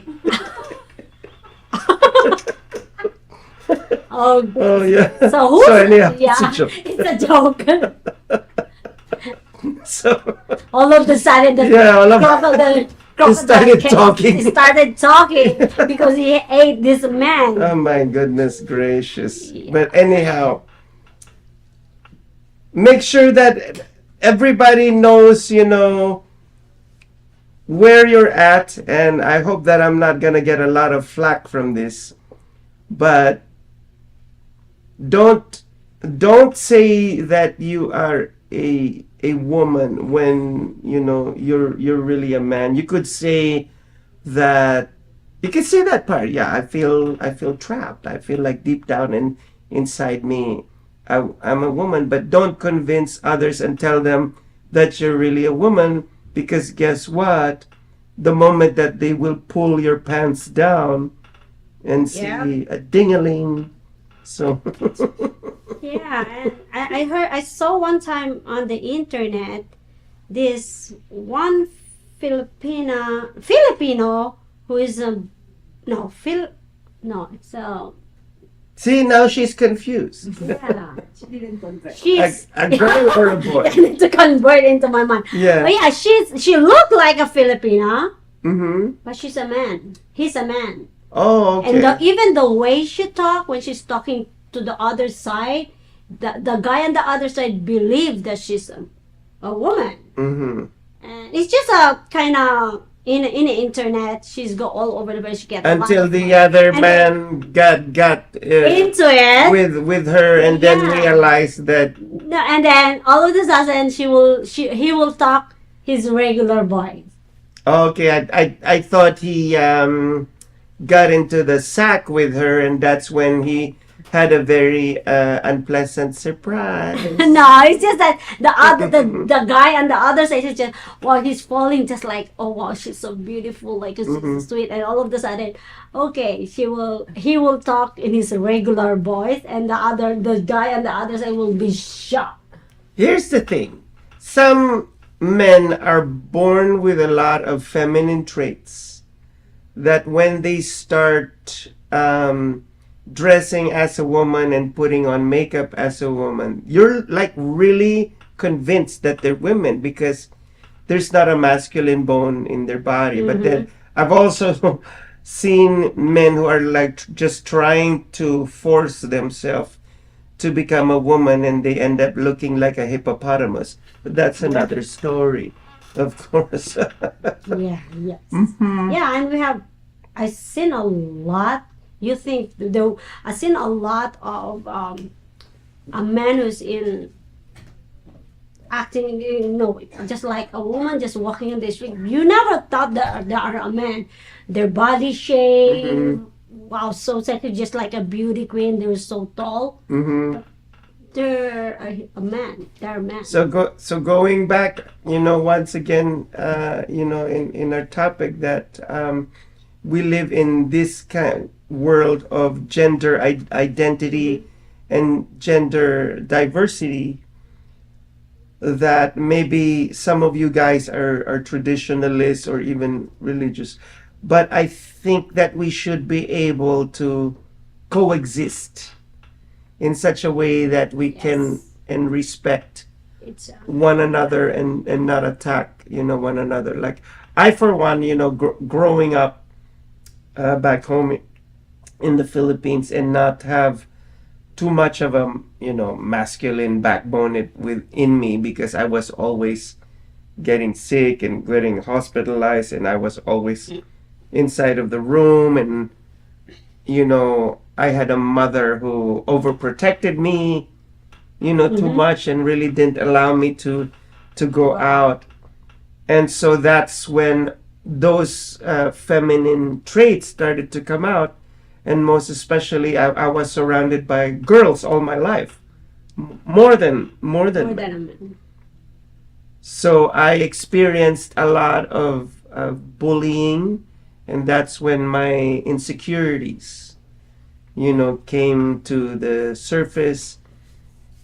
Oh yeah. So anyhow, yeah, it's a joke. It's a joke. So all of the sudden, the crocodile started talking because he ate this man. Oh my goodness gracious. Yeah. But anyhow, make sure that everybody knows, where you're at, and I hope that I'm not gonna get a lot of flack from this, but don't say that you are a woman when you know you're really a man. You could say that. You could say that part. Yeah, I feel trapped. I feel like deep down and inside me, I'm a woman. But don't convince others and tell them that you're really a woman, because guess what? The moment that they will pull your pants down and see a ding-a-ling. So Yeah, and I saw one time on the internet this one Filipino who is it's see, now she's confused. yeah. She's a girl or a boy? I need to convert into my mind. Yeah. But yeah, she looked like a Filipina, Mm-hmm. but she's a man. He's a man. Oh, okay. And even the way she talked when she's talking to the other side, the guy on the other side believed that she's a woman. Mm-hmm. And it's just a kind of in the internet. She's go all over the place. She get Until the other man got into it with her, and then realized that. No, and then all of a sudden he will talk his regular voice. Okay, I thought he got into the sack with her, and that's when he had a very unpleasant surprise. No, it's just that the guy on the other side is just he's falling just like, oh wow, she's so beautiful, like it's so sweet, and all of a sudden, okay, he will talk in his regular voice, and the guy on the other side will be shocked. Here's the thing: some men are born with a lot of feminine traits that when they start dressing as a woman and putting on makeup as a woman, you're like really convinced that they're women because there's not a masculine bone in their body. But then I've also seen men who are like just trying to force themselves to become a woman, and they end up looking like a hippopotamus. But that's another story, of course. Yeah, yes. Yeah, and I've seen a lot. You think I've seen a lot of a man who's in acting, just like a woman just walking in the street. You never thought that they are a man. Their body shape, wow, so sexy, just like a beauty queen. They're so tall. They're a man. They're a man. So going back, once again, in our topic that we live in this kind of world of gender identity and gender diversity, that maybe some of you guys are traditionalists or even religious, but I think that we should be able to coexist in such a way that we can and respect one another and not attack one another. Like I, for one, growing up back home in the Philippines and not have too much of a masculine backbone within me, because I was always getting sick and getting hospitalized, and I was always inside of the room, and I had a mother who overprotected me too much and really didn't allow me to go out. And so that's when those feminine traits started to come out. And most especially, I was surrounded by girls all my life, more than a man. So I experienced a lot of bullying, and that's when my insecurities, came to the surface.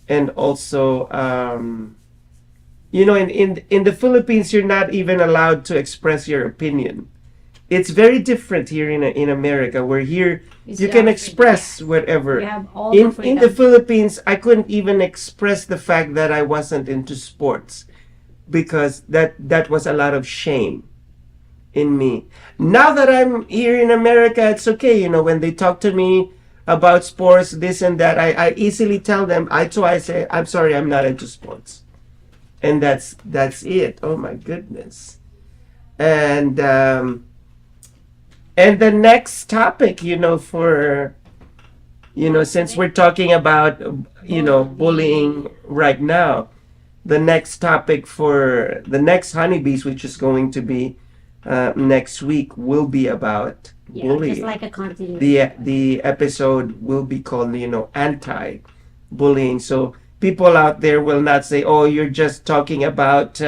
And also, in the Philippines, you're not even allowed to express your opinion. It's very different here in America, where here you can express whatever. You have all the In freedom. the Philippines, I couldn't even express the fact that I wasn't into sports, because that was a lot of shame in me. Now that I'm here in America, it's okay. When they talk to me about sports, this and that, I easily tell them. I say, I'm sorry, I'm not into sports, and that's it. Oh my goodness. And the next topic, for, since we're talking about, bullying right now, the next topic for the next Honeybees, which is going to be next week, will be about bullying. Just like a continuation. The episode will be called, anti-bullying. So people out there will not say, "Oh, you're just talking about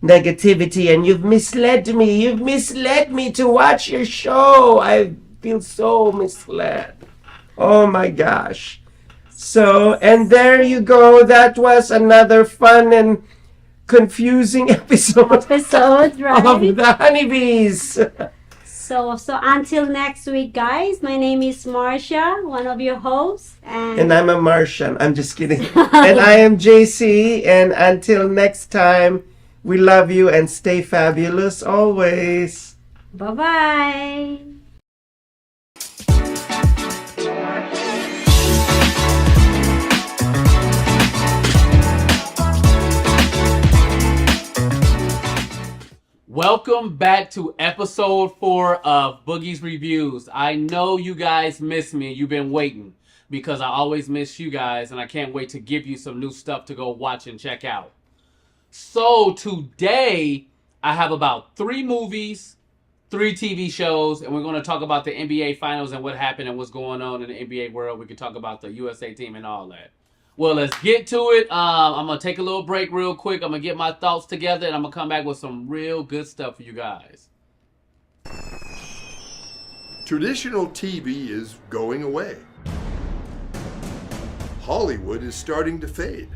negativity and you've misled me. You've misled me to watch your show. I feel so misled." Oh my gosh. So, and there you go. That was another fun and confusing episode right? of the Honeybees. So until next week, guys, my name is Marcia, one of your hosts. And I'm a Martian. I'm just kidding. And I am JC. And until next time, we love you and stay fabulous always. Bye-bye. Welcome back to episode 4 of Boogie's Reviews. I know you guys miss me. You've been waiting because I always miss you guys, and I can't wait to give you some new stuff to go watch and check out. So today, I have about 3 movies, 3 TV shows, and we're going to talk about the NBA Finals and what happened and what's going on in the NBA world. We can talk about the USA team and all that. Well, let's get to it. I'm going to take a little break real quick. I'm going to get my thoughts together, and I'm going to come back with some real good stuff for you guys. Traditional TV is going away. Hollywood is starting to fade.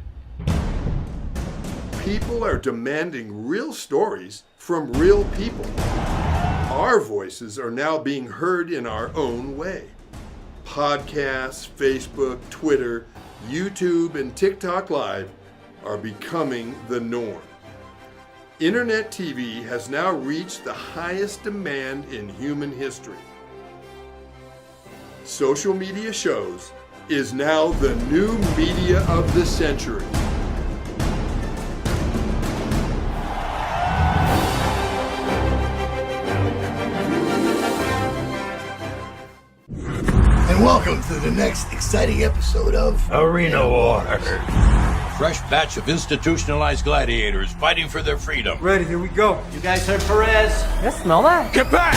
People are demanding real stories from real people. Our voices are now being heard in our own way. Podcasts, Facebook, Twitter, YouTube, and TikTok Live are becoming the norm. Internet TV has now reached the highest demand in human history. Social media shows is now the new media of the century. And welcome to the next exciting episode of Arena War. Fresh batch of institutionalized gladiators fighting for their freedom. Ready, here we go. You guys heard Perez? Yes, smell that. Get back!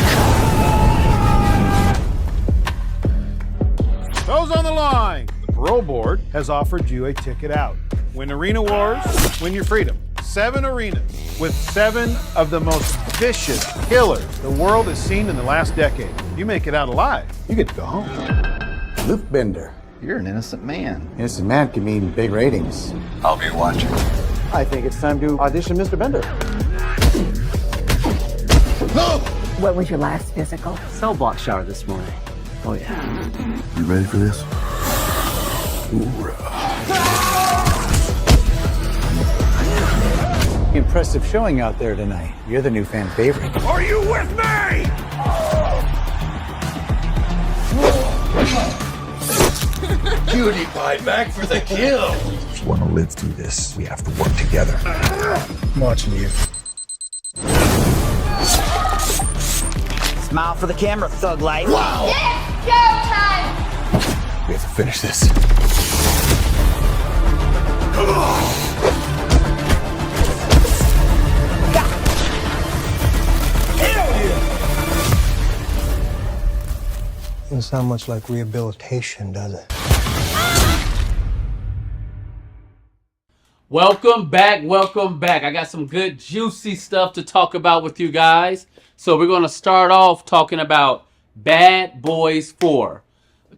Those on the line. The parole board has offered you a ticket out. Win Arena Wars, win your freedom. 7 arenas with 7 of the most vicious killers the world has seen in the last decade. You make it out alive, you get to go home. Luke Bender. You're an innocent man. Innocent man can mean big ratings. I'll be watching. I think it's time to audition Mr. Bender. No! What was your last physical? Cell block shower this morning. Oh yeah. You ready for this? Impressive showing out there tonight. You're the new fan favorite. Are you with me? Cutie pie back for the kill. If you want to live through this, we have to work together. I'm watching you. Smile for the camera, thug life. Wow! It's showtime! We have to finish this. Come on! Doesn't sound much like rehabilitation, does it? Welcome back, welcome back. I got some good juicy stuff to talk about with you guys. So we're going to start off talking about Bad Boys 4.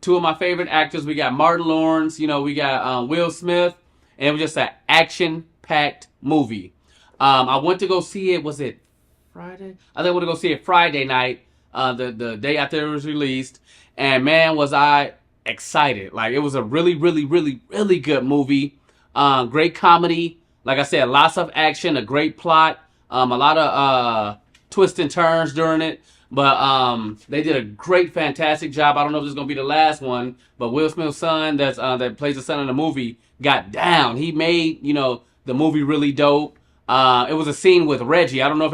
2 of my favorite actors. We got Martin Lawrence, we got Will Smith, and it was just an action-packed movie. I went to go see it, was it Friday? I think I went to go see it Friday night, the day after it was released. And man, was I excited. Like, it was a really, really, really, really good movie. Great comedy. Like I said, lots of action, a great plot, a lot of twists and turns during it. But they did a great, fantastic job. I don't know if this is going to be the last one, but Will Smith's son that plays the son in the movie got down. He made, the movie really dope. It was a scene with Reggie. I don't know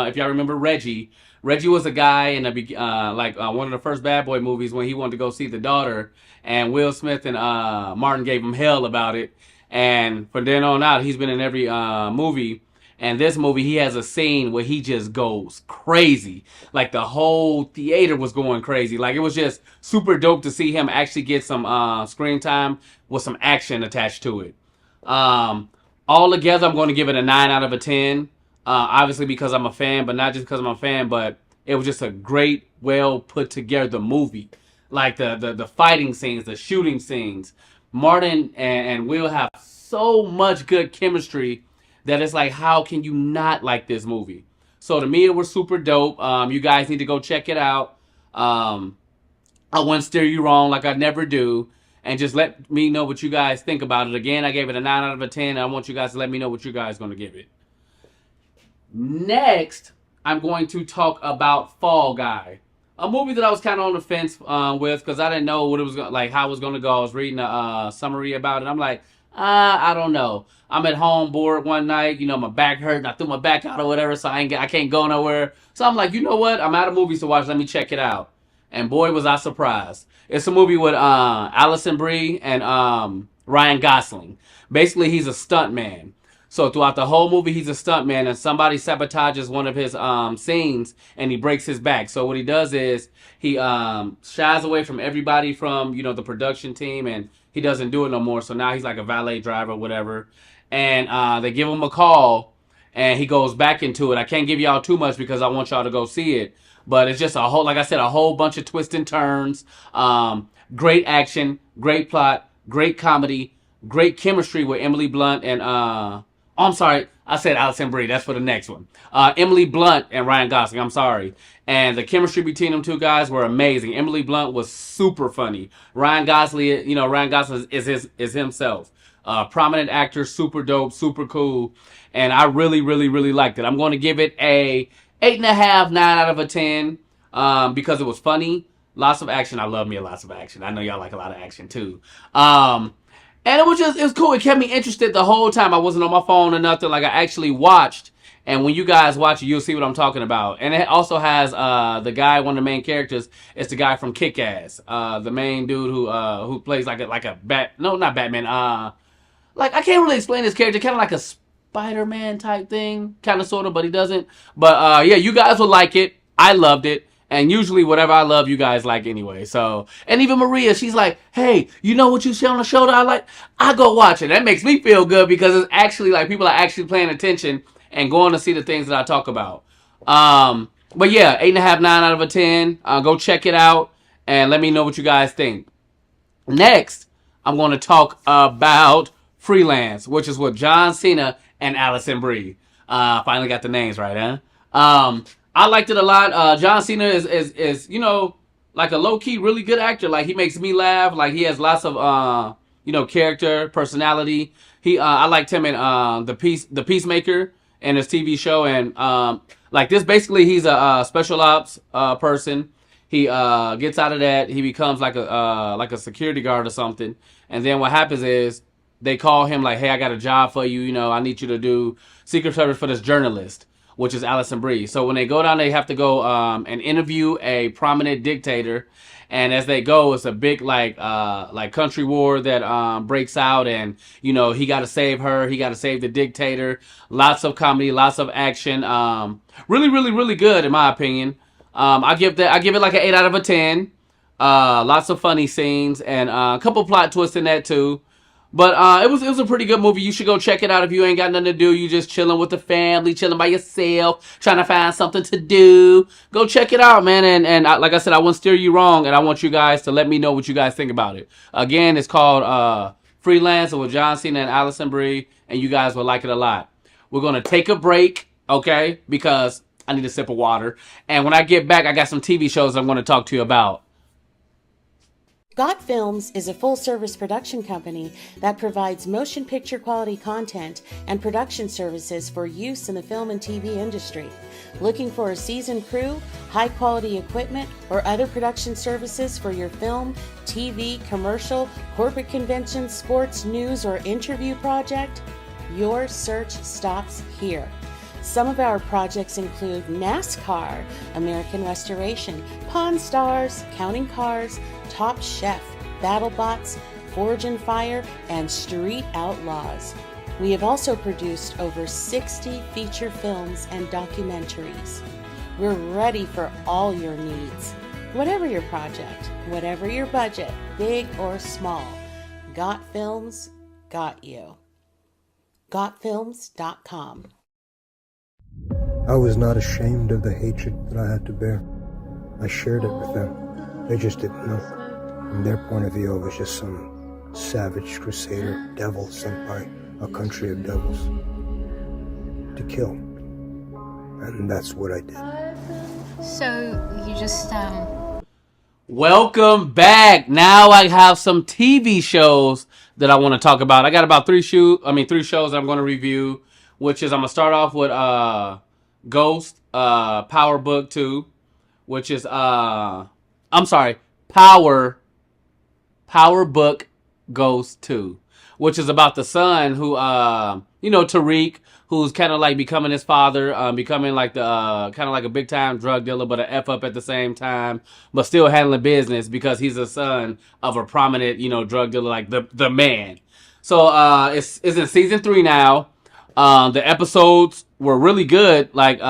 if y'all remember Reggie. Reggie was a guy in one of the first Bad Boy movies when he wanted to go see the daughter, and Will Smith and Martin gave him hell about it. And from then on out, he's been in every movie. And this movie, he has a scene where he just goes crazy. Like the whole theater was going crazy. Like it was just super dope to see him actually get some screen time with some action attached to it. All together, I'm going to give it a 9 out of a 10. Obviously because I'm a fan, but not just because I'm a fan, but it was just a great, well put together movie. Like the fighting scenes, the shooting scenes. Martin and Will have so much good chemistry that it's like, how can you not like this movie? So to me, it was super dope. You guys need to go check it out. I wouldn't steer you wrong like I never do. And just let me know what you guys think about it. Again, I gave it a 9 out of a 10. I want you guys to let me know what you guys are going to give it. Next, I'm going to talk about Fall Guy. A movie that I was kind of on the fence with because I didn't know what it was how it was going to go. I was reading a summary about it. I'm like, I don't know. I'm at home bored one night. You know, my back hurt and I threw my back out or whatever, so I can't go nowhere. So I'm like, you know what? I'm out of movies to watch. Let me check it out. And boy, was I surprised. It's a movie with Alison Brie and Ryan Gosling. Basically, he's a stuntman. So throughout the whole movie, he's a stuntman, and somebody sabotages one of his scenes, and he breaks his back. So what he does is he shies away from everybody from the production team, and he doesn't do it no more. So now he's like a valet driver, or whatever. And they give him a call, and he goes back into it. I can't give y'all too much because I want y'all to go see it. But it's just a whole bunch of twists and turns. Great action, great plot, great comedy, great chemistry with Emily Blunt and I'm sorry, I said Alison Brie. That's for the next one. Emily Blunt and Ryan Gosling. I'm sorry. And the chemistry between them two guys were amazing. Emily Blunt was super funny. Ryan Gosling, Ryan Gosling is himself. Prominent actor, super dope, super cool, and I really, really, really liked it. I'm going to give it a 8.5, 9 out of a 10 because it was funny. Lots of action. I love me lots of action. I know y'all like a lot of action too. And it was cool. It kept me interested the whole time. I wasn't on my phone or nothing. Like I actually watched. And when you guys watch it, you'll see what I'm talking about. And it also has the guy, one of the main characters, it's the guy from Kick-Ass. The main dude who plays like a not Batman. I can't really explain his character. Kind of like a Spider-Man type thing, kind of sort of, but he doesn't. But yeah, you guys will like it. I loved it. And usually whatever I love, you guys like anyway. So, and even Maria, she's like, hey, you know what you see on the show that I like? I go watch it. That makes me feel good because it's actually like people are actually paying attention and going to see the things that I talk about. But yeah, 8.5, 9 out of a 10. Go check it out and let me know what you guys think. Next, I'm going to talk about Freelance, which is with John Cena and Alison Brie. Finally got the names right, huh? I liked it a lot. John Cena is like a low-key really good actor. Like he makes me laugh. Like he has lots of character, personality. I liked him in the Peacemaker and his TV show, and like this basically he's a special ops person. He gets out of that. He becomes like a security guard or something. And then what happens is they call him like, hey, I got a job for you. I need you to do Secret Service for this journalist, which is Alison Brie. So when they go down, they have to go and interview a prominent dictator. And as they go, it's a big like country war that breaks out, and he got to save her. He got to save the dictator. Lots of comedy, lots of action. Really, really, really good in my opinion. I give it like an 8 out of a 10. Lots of funny scenes and a couple plot twists in that too. But it was a pretty good movie. You should go check it out if you ain't got nothing to do. You just chilling with the family, chilling by yourself, trying to find something to do. Go check it out, man. And like I said, I won't steer you wrong, and I want you guys to let me know what you guys think about it. Again, it's called Freelancer with John Cena and Alison Brie, and you guys will like it a lot. We're going to take a break, okay, because I need a sip of water. And when I get back, I got some TV shows I'm going to talk to you about. Got Films is a full-service production company that provides motion picture quality content and production services for use in the film and TV industry. Looking for a seasoned crew, high-quality equipment, or other production services for your film, TV, commercial, corporate convention, sports, news, or interview project? your search stops here. Some of our projects include NASCAR, American Restoration, Pawn Stars, Counting Cars, Top Chef, BattleBots, Forge and Fire, and Street Outlaws. We have also produced over 60 feature films and documentaries. We're ready for all your needs. Whatever your project, whatever your budget, big or small, Got Films got you. GotFilms.com. I was not ashamed of the hatred that I had to bear. I shared it with them. They just didn't know. From their point of view, I was just some savage crusader, devil sent by a country of devils to kill. And that's what I did. So you just Welcome back. Now I have some TV shows that I want to talk about. I got about three shows that I'm going to review, which is I'm going to start off with Ghost, Power Book 2, which is Power Book Ghost 2, which is about the son who Tariq, who's kind of like becoming his father, becoming like the kind of like a big time drug dealer, but an F up at the same time, but still handling business because he's a son of a prominent, drug dealer, like the man. So it's in season 3 now. The episodes were really good. Like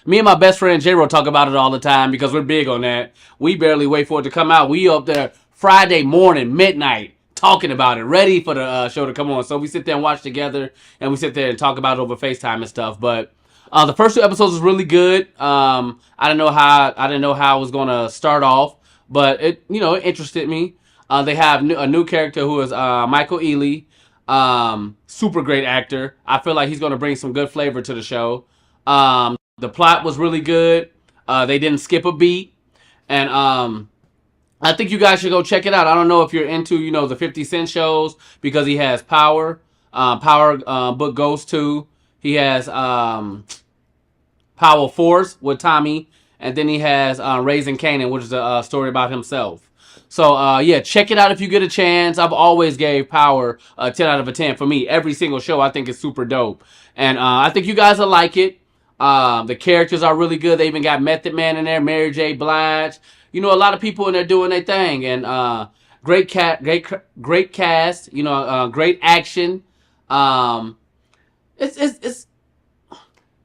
me and my best friend J-Ro talk about it all the time because we're big on that. We barely wait for it to come out. We up there Friday morning, midnight, talking about it, ready for the show to come on. So we sit there and watch together, and we sit there and talk about it over FaceTime and stuff. But the first 2 episodes was really good. I didn't know how it was gonna start off, but it interested me. They have a new character who is Michael Ealy, super great actor. I feel like he's gonna bring some good flavor to the show. The plot was really good. They didn't skip a beat, and I think you guys should go check it out. I don't know if you're into, the 50 Cent shows, because he has Power Book Ghost 2. He has Power Force with Tommy, and then he has Raising Kanan, which is a story about himself. So, check it out if you get a chance. I've always gave Power a 10 out of a 10 for me. Every single show I think is super dope. And I think you guys will like it. The characters are really good. They even got Method Man in there, Mary J. Blige. A lot of people in there doing their thing, and great cast, great action. It's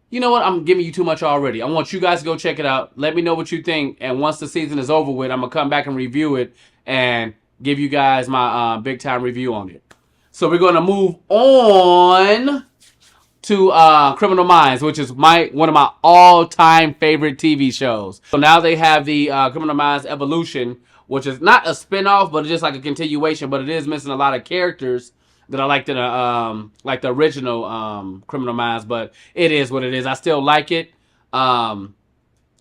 you know what? I'm giving you too much already. I want you guys to go check it out. Let me know what you think, and once the season is over with, I'm gonna come back and review it and give you guys my big time review on it. So we're gonna move on to Criminal Minds, which is one of my all-time favorite TV shows. So now they have the Criminal Minds Evolution, which is not a spin-off, but it's just like a continuation, but it is missing a lot of characters that I liked in like the original Criminal Minds, but it is what it is. I still like it. I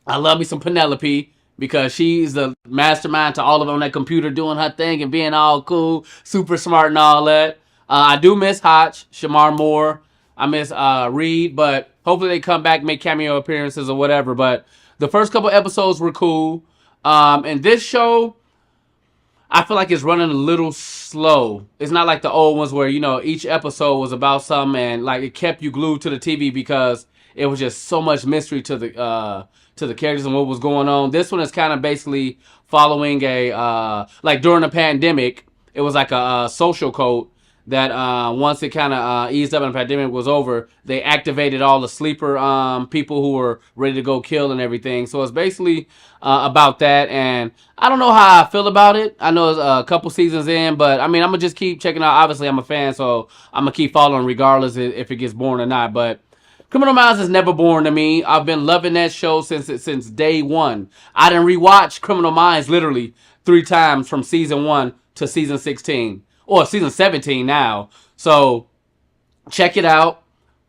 love me some Penelope, because she's the mastermind to all of them on that computer doing her thing and being all cool, super smart and all that. I do miss Hotch, Shamar Moore. I miss Reed, but hopefully they come back, make cameo appearances or whatever. But the first couple episodes were cool. And this show, I feel like it's running a little slow. It's not like the old ones where, each episode was about something and like it kept you glued to the TV because it was just so much mystery to the characters and what was going on. This one is kind of basically following a like during the pandemic, it was like a social code that once it kind of eased up and the pandemic was over, they activated all the sleeper people who were ready to go kill and everything. So it's basically about that, and I don't know how I feel about it. I know it's a couple seasons in, but I mean, I'm going to just keep checking out. Obviously, I'm a fan, so I'm going to keep following regardless if it gets boring or not, but Criminal Minds is never boring to me. I've been loving that show since day one. I didn't rewatch Criminal Minds literally 3 times from season 1 to season 16. Or season 17 now. So check it out.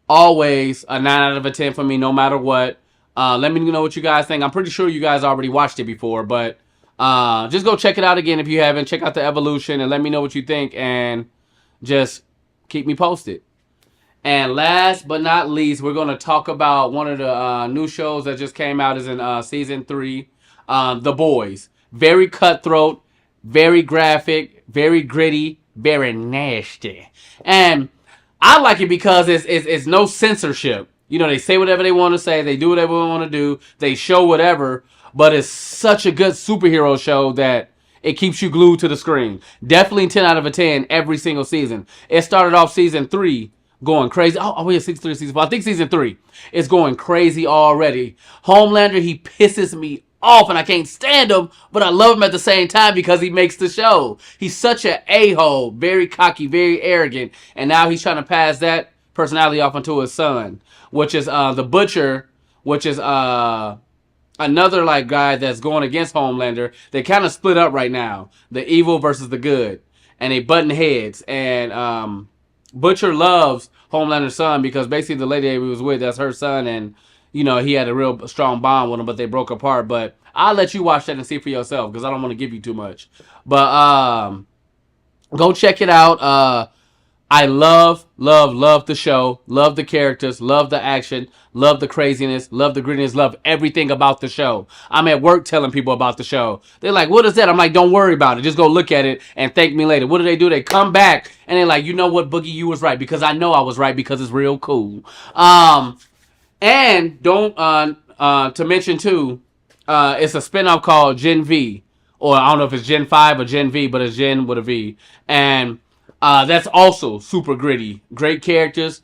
Always a 9 out of a 10 for me, no matter what. Let me know what you guys think. I'm pretty sure you guys already watched it before, but just go check it out again if you haven't. Check out the Evolution and let me know what you think, and just keep me posted. And last but not least, we're going to talk about one of the new shows that just came out. Is in season 3, The Boys. Very cutthroat, very graphic, very gritty, very nasty. And I like it because it's no censorship. You know, they say whatever they want to say. They do whatever they want to do. They show whatever. But it's such a good superhero show that it keeps you glued to the screen. Definitely 10 out of a 10 every single season. It started off season 3 going crazy. Oh, we have season 3, season 4. I think season 3 is going crazy already. Homelander, he pisses me off and I can't stand him, but I love him at the same time because he makes the show. He's such an a-hole, very cocky, very arrogant, and now he's trying to pass that personality off onto his son, which is the Butcher, which is another like guy that's going against Homelander. They kind of split up right now, the evil versus the good, and they button heads. And Butcher loves Homelander's son because basically the lady he was with, that's her son, and you know, he had a real strong bond with him, but they broke apart. But I'll let you watch that and see for yourself because I don't want to give you too much. But go check it out. I love the show. Love the characters. Love the action. Love the craziness. Love the grittiness. Love everything about the show. I'm at work telling people about the show. They're like, what is that? I'm like, don't worry about it. Just go look at it and thank me later. What do? They come back and they're like, you know what, Boogie, you was right. Because I know I was right because it's real cool. And don't to mention too, it's a spinoff called Gen V, or I don't know if it's Gen 5 or Gen V, but it's Gen with a V, and that's also super gritty, great characters,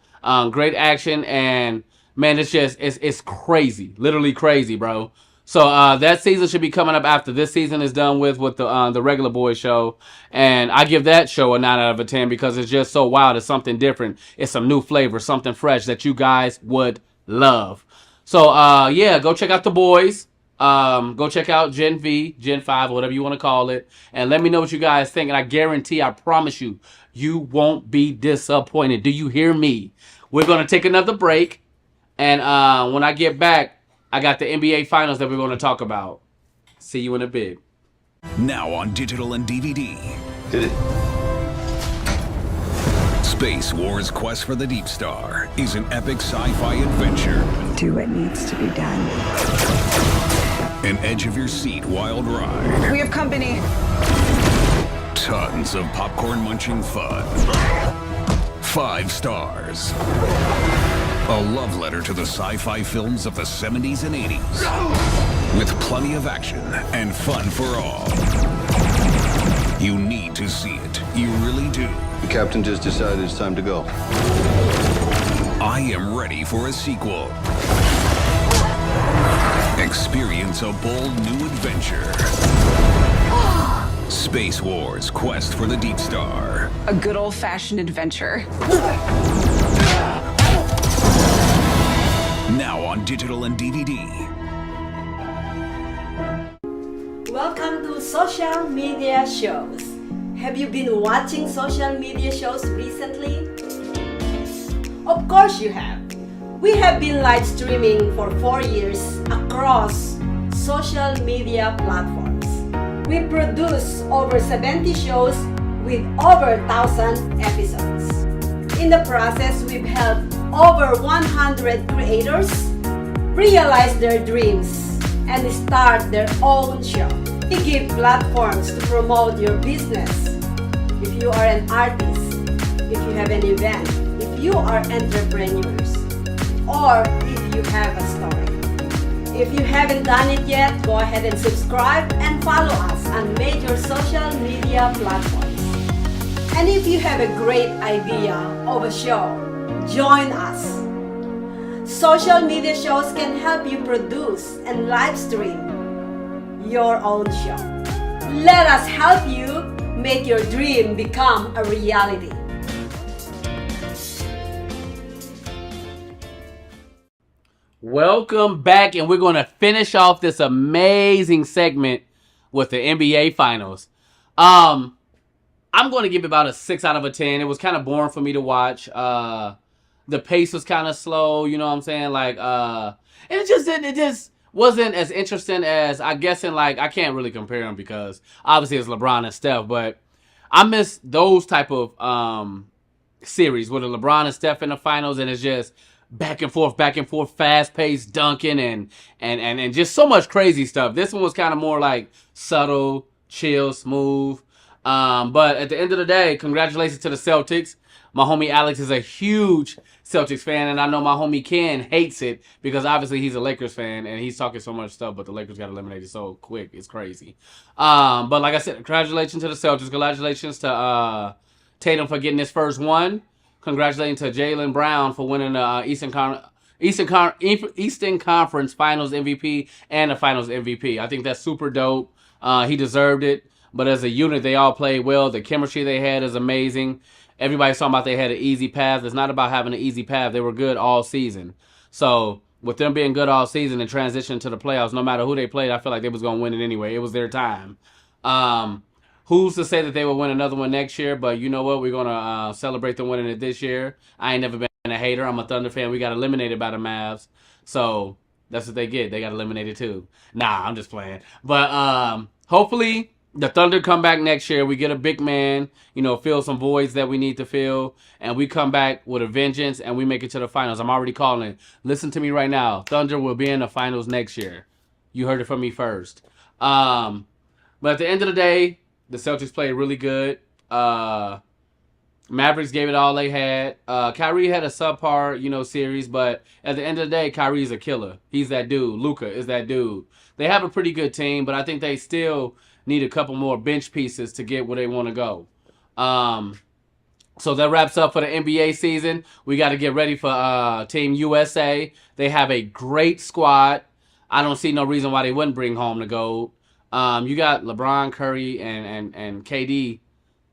great action, and man, it's crazy, literally crazy, bro. So that season should be coming up after this season is done with the Regular Boys show, and I give that show a 9 out of a 10 because it's just so wild. It's something different. It's some new flavor, something fresh that you guys would love. So yeah, go check out The Boys. Go check out Gen V, Gen 5, whatever you want to call it, and let me know what you guys think. And I guarantee, I promise you, you won't be disappointed. Do you hear me? We're gonna take another break, and when I get back, I got the NBA Finals that we're gonna talk about. See you in a bit. Now on digital and DVD. Hit it. Space Wars: Quest for the Deep Star is an epic sci-fi adventure. Do what needs to be done. An edge-of-your-seat wild ride. We have company. Tons of popcorn-munching fun. 5 stars. A love letter to the sci-fi films of the 70s and 80s. With plenty of action and fun for all. You need to see it. You really do. The captain just decided it's time to go. I am ready for a sequel. Experience a bold new adventure. Space Wars: Quest for the Deep Star. A good old-fashioned adventure. Now on digital and DVD. Welcome to social media shows. Have you been watching social media shows recently? Of course you have. We have been live streaming for 4 years across social media platforms. We produce over 70 shows with over 1,000 episodes. In the process, we've helped over 100 creators realize their dreams and start their own show. We give platforms to promote your business. If you are an artist, if you have an event, if you are entrepreneurs, or if you have a story. If you haven't done it yet, go ahead and subscribe and follow us on major social media platforms. And if you have a great idea of a show, join us. Social media shows can help you produce and live stream your own show. Let us help you make your dream become a reality. Welcome back, and we're going to finish off this amazing segment with the NBA Finals. I'm going to give it about a 6 out of a 10. It was kind of boring for me to watch. The pace was kind of slow, you know what I'm saying? Like, and it just wasn't as interesting as, I guess, in like, I can't really compare them because obviously it's LeBron and Steph, but I miss those type of series with LeBron and Steph in the finals, and it's just back and forth, fast-paced dunking and just so much crazy stuff. This one was kind of more like subtle, chill, smooth. But at the end of the day, congratulations to the Celtics. My homie Alex is a huge Celtics fan, and I know my homie Ken hates it because obviously he's a Lakers fan and he's talking so much stuff, but the Lakers got eliminated so quick. It's crazy. But like I said, congratulations to the Celtics. Congratulations to Tatum for getting his first one. Congratulations to Jaylen Brown for winning the Eastern Conference Finals MVP and the Finals MVP. I think that's super dope. He deserved it. But as a unit, they all played well. The chemistry they had is amazing. Everybody's talking about they had an easy path. It's not about having an easy path. They were good all season. So with them being good all season and transitioning to the playoffs, no matter who they played, I feel like they was going to win it anyway. It was their time. Who's to say that they will win another one next year? But you know what? We're going to celebrate them winning it this year. I ain't never been a hater. I'm a Thunder fan. We got eliminated by the Mavs. So that's what they get. They got eliminated too. Nah, I'm just playing. But hopefully the Thunder come back next year. We get a big man, fill some voids that we need to fill, and we come back with a vengeance, and we make it to the finals. I'm already calling it. Listen to me right now. Thunder will be in the finals next year. You heard it from me first. But at the end of the day, the Celtics played really good. Mavericks gave it all they had. Kyrie had a subpar, series, but at the end of the day, Kyrie's a killer. He's that dude. Luka is that dude. They have a pretty good team, but I think they still need a couple more bench pieces to get where they want to go. So that wraps up for the NBA season. We got to get ready for Team USA. They have a great squad. I don't see no reason why they wouldn't bring home the gold. You got LeBron, Curry, and KD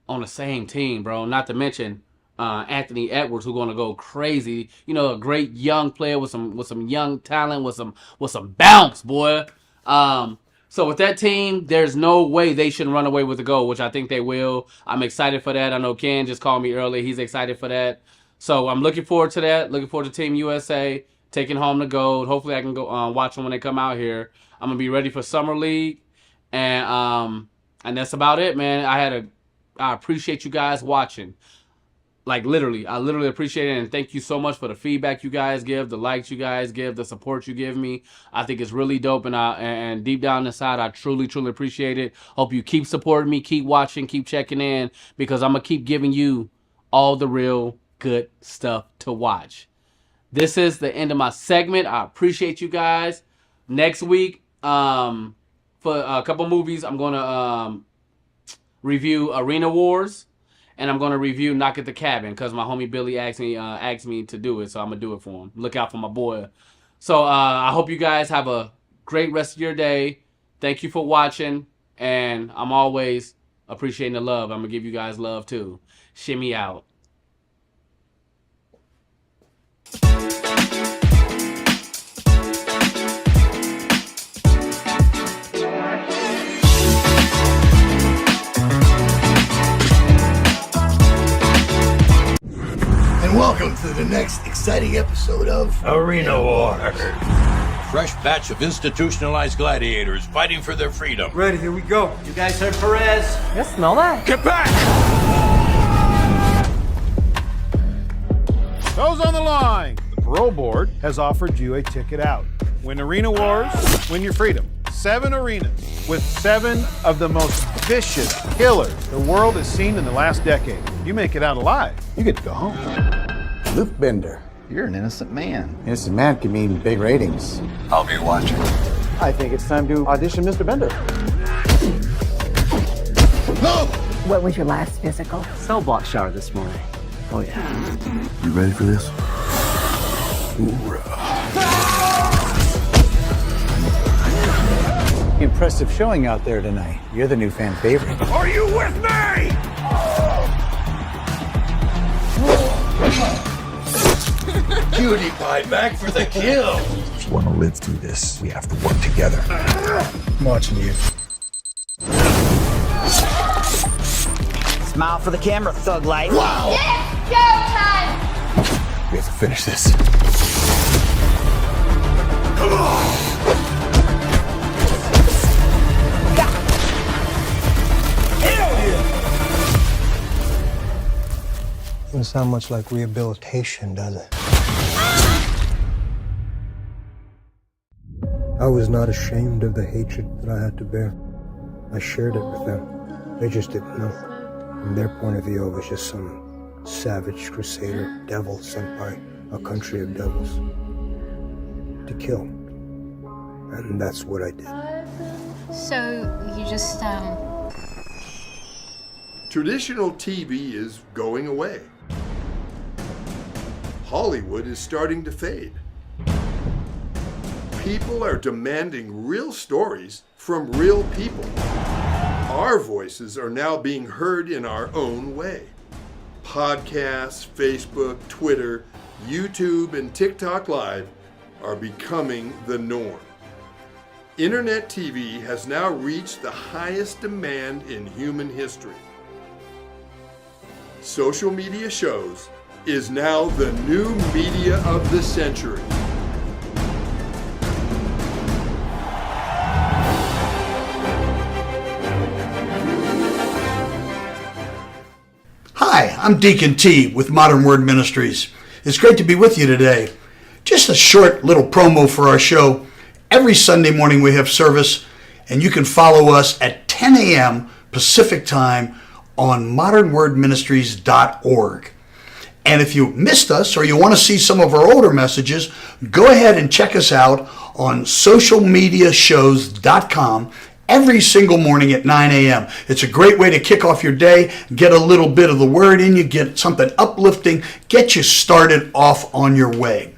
on the same team, bro. Not to mention Anthony Edwards, who's going to go crazy. A great young player with some young talent, with some bounce, boy. So with that team, there's no way they shouldn't run away with the gold, which I think they will. I'm excited for that. I know Ken just called me earlier. He's excited for that. So I'm looking forward to that. Looking forward to Team USA taking home the gold. Hopefully I can go watch them when they come out here. I'm going to be ready for Summer League. And that's about it, man. I appreciate you guys watching. Like, literally, I literally appreciate it, and thank you so much for the feedback you guys give, the likes you guys give, the support you give me. I think it's really dope, and deep down inside, I truly, truly appreciate it. Hope you keep supporting me, keep watching, keep checking in, because I'm going to keep giving you all the real good stuff to watch. This is the end of my segment. I appreciate you guys. Next week, for a couple movies, I'm going to review Arena Wars. And I'm going to review Knock at the Cabin because my homie Billy asked me to do it. So I'm going to do it for him. Look out for my boy. So I hope you guys have a great rest of your day. Thank you for watching. And I'm always appreciating the love. I'm going to give you guys love too. Shimmy out. Welcome to the next exciting episode of Arena Wars. Fresh batch of institutionalized gladiators fighting for their freedom. Ready, here we go. You guys heard Perez? Yes, smell that. Get back! Those on the line. The parole board has offered you a ticket out. Win Arena Wars, win your freedom. 7 arenas with 7 of the most vicious killers the world has seen in the last decade. You make it out alive, you get to go home. Luke Bender. You're an innocent man. Innocent man can mean big ratings. I'll be watching. I think it's time to audition Mr. Bender. No! What was your last physical? Cell block shower this morning. Oh yeah. You ready for this? Impressive showing out there tonight. You're the new fan favorite. Are you with me? Cutie pie back for the kill. If you want to live through this, we have to work together. I'm watching you. Smile for the camera, thug life. Wow! It's showtime! We have to finish this. Come on! Doesn't sound much like rehabilitation, does it? I was not ashamed of the hatred that I had to bear. I shared it with them. They just didn't know. From their point of view, I was just some savage crusader devil sent by a country of devils to kill. And that's what I did. So you just Traditional TV is going away. Hollywood is starting to fade. People are demanding real stories from real people. Our voices are now being heard in our own way. Podcasts, Facebook, Twitter, YouTube, and TikTok Live are becoming the norm. Internet TV has now reached the highest demand in human history. Social media shows is now the new media of the century. Hi, I'm Deacon T with Modern Word Ministries. It's great to be with you today. Just a short little promo for our show. Every Sunday morning we have service, and you can follow us at 10 a.m. Pacific Time on modernwordministries.org. And if you missed us or you want to see some of our older messages, go ahead and check us out on socialmediashows.com every single morning at 9 a.m. It's a great way to kick off your day, get a little bit of the word in you, get something uplifting, get you started off on your way.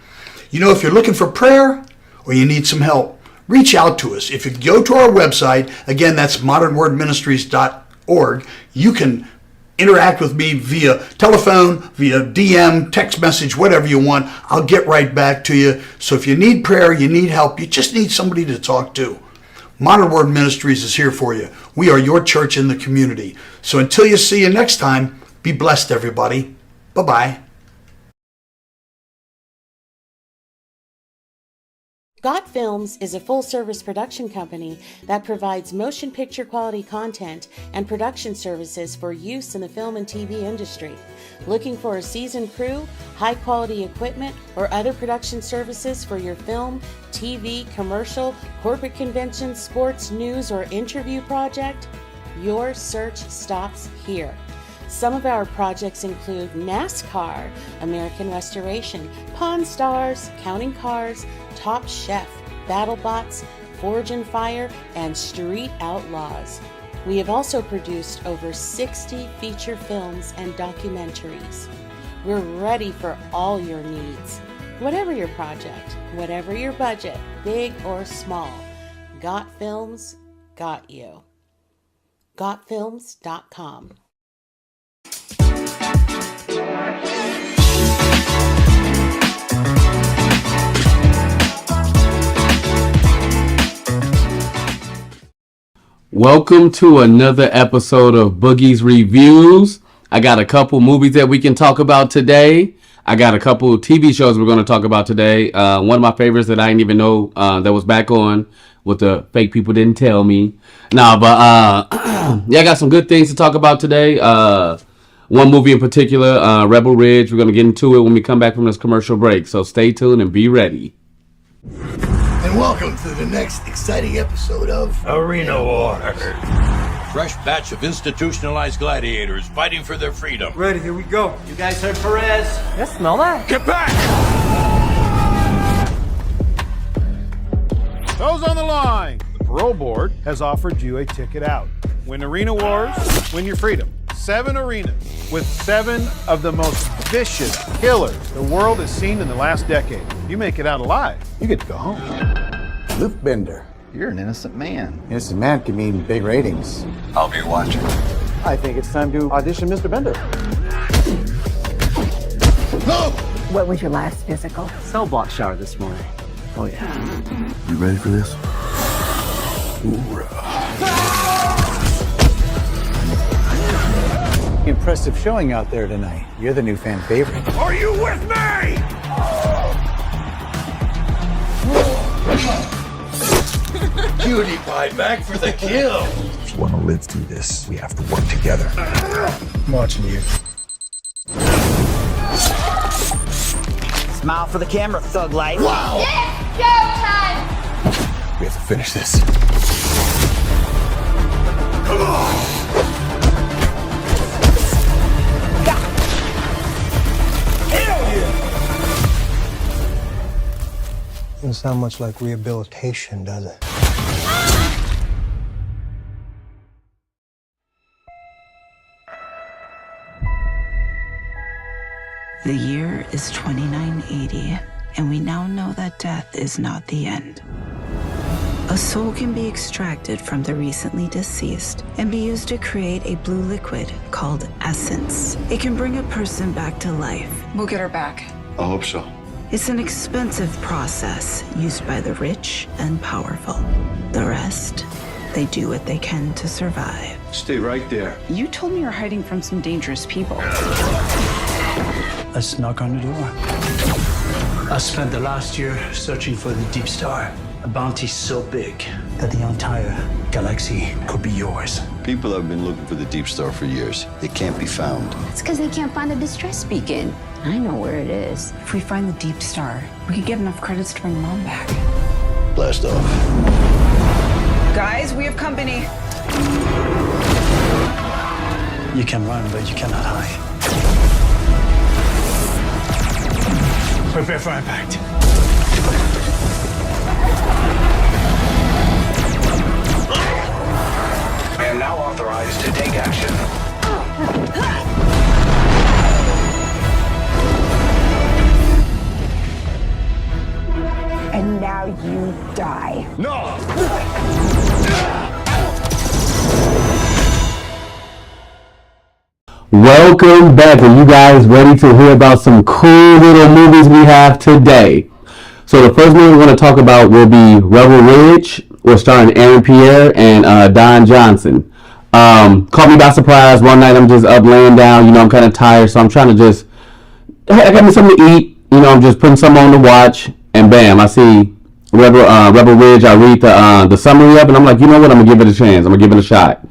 You know, if you're looking for prayer or you need some help, reach out to us. If you go to our website, again, that's modernwordministries.org, you can interact with me via telephone, via DM, text message, whatever you want. I'll get right back to you. So if you need prayer, you need help, you just need somebody to talk to. Modern Word Ministries is here for you. We are your church in the community. So until you see you next time, be blessed, everybody. Bye-bye. Got Films is a full-service production company that provides motion picture quality content and production services for use in the film and TV industry. Looking for a seasoned crew, high-quality equipment, or other production services for your film, TV, commercial, corporate convention, sports, news, or interview project? Your search stops here. Some of our projects include NASCAR, American Restoration, Pawn Stars, Counting Cars, Top Chef, BattleBots, Forge and Fire, and Street Outlaws. We have also produced over 60 feature films and documentaries. We're ready for all your needs. Whatever your project, whatever your budget, big or small, Got Films got you. GotFilms.com. Welcome to another episode of Boogie's Reviews. I got a couple movies that we can talk about today. I got a couple TV shows we're going to talk about today. One of my favorites that I didn't even know that was back on with the fake people didn't tell me. Yeah, I got some good things to talk about today. One movie in particular, Rebel Ridge. We're going to get into it when we come back from this commercial break. So stay tuned and be ready. And welcome to the next exciting episode of Arena Wars. Fresh batch of institutionalized gladiators fighting for their freedom. Ready, here we go. You guys heard Perez? Yes, smell that. Get back! Those on the line. The parole board has offered you a ticket out. Win Arena Wars, win your freedom. 7 arenas with 7 of the most vicious killers the world has seen in the last decade. You make it out alive, you get to go home. Luke Bender, you're an innocent man. Innocent man can mean big ratings. I'll be watching. I think it's time to audition Mr. Bender. No! What was your last physical? Cell block shower this morning. Oh yeah. You ready for this? Impressive showing out there tonight. You're the new fan favorite. Are you with me? Cutie pie back for the kill. If you want to live through this, we have to work together. I'm watching you. Smile for the camera, thug life. Wow! It's showtime! We have to finish this. Come on! sound much like rehabilitation, does it? The year is 2980, and we now know that death is not the end. A soul can be extracted from the recently deceased and be used to create a blue liquid called essence. It can bring a person back to life. We'll get her back. I hope so. It's an expensive process used by the rich and powerful. The rest, they do what they can to survive. Stay right there. You told me you're hiding from some dangerous people. Let's knock on the door. I spent the last year searching for the Deep Star. A bounty so big that the entire galaxy could be yours. People have been looking for the Deep Star for years. It can't be found. It's because they can't find the distress beacon. I know where it is. If we find the Deep Star, we could get enough credits to bring Mom back. Blast off. Guys, we have company. You can run, but you cannot hide. Prepare for impact. I am now authorized to take action. And now you die. No! Welcome back. Are you guys ready to hear about some cool little movies we have today? So the first movie we're going to talk about will be Rebel Ridge. We're starring Aaron Pierre and Don Johnson. Caught me by surprise. One night I'm just up laying down. You know, I'm kind of tired, so I'm trying to just, hey, I got me something to eat. You know, I'm just putting something on to watch, and bam, I see Rebel Ridge. I read the summary of it, and I'm like, you know what? I'm going to give it a chance. I'm going to give it a shot.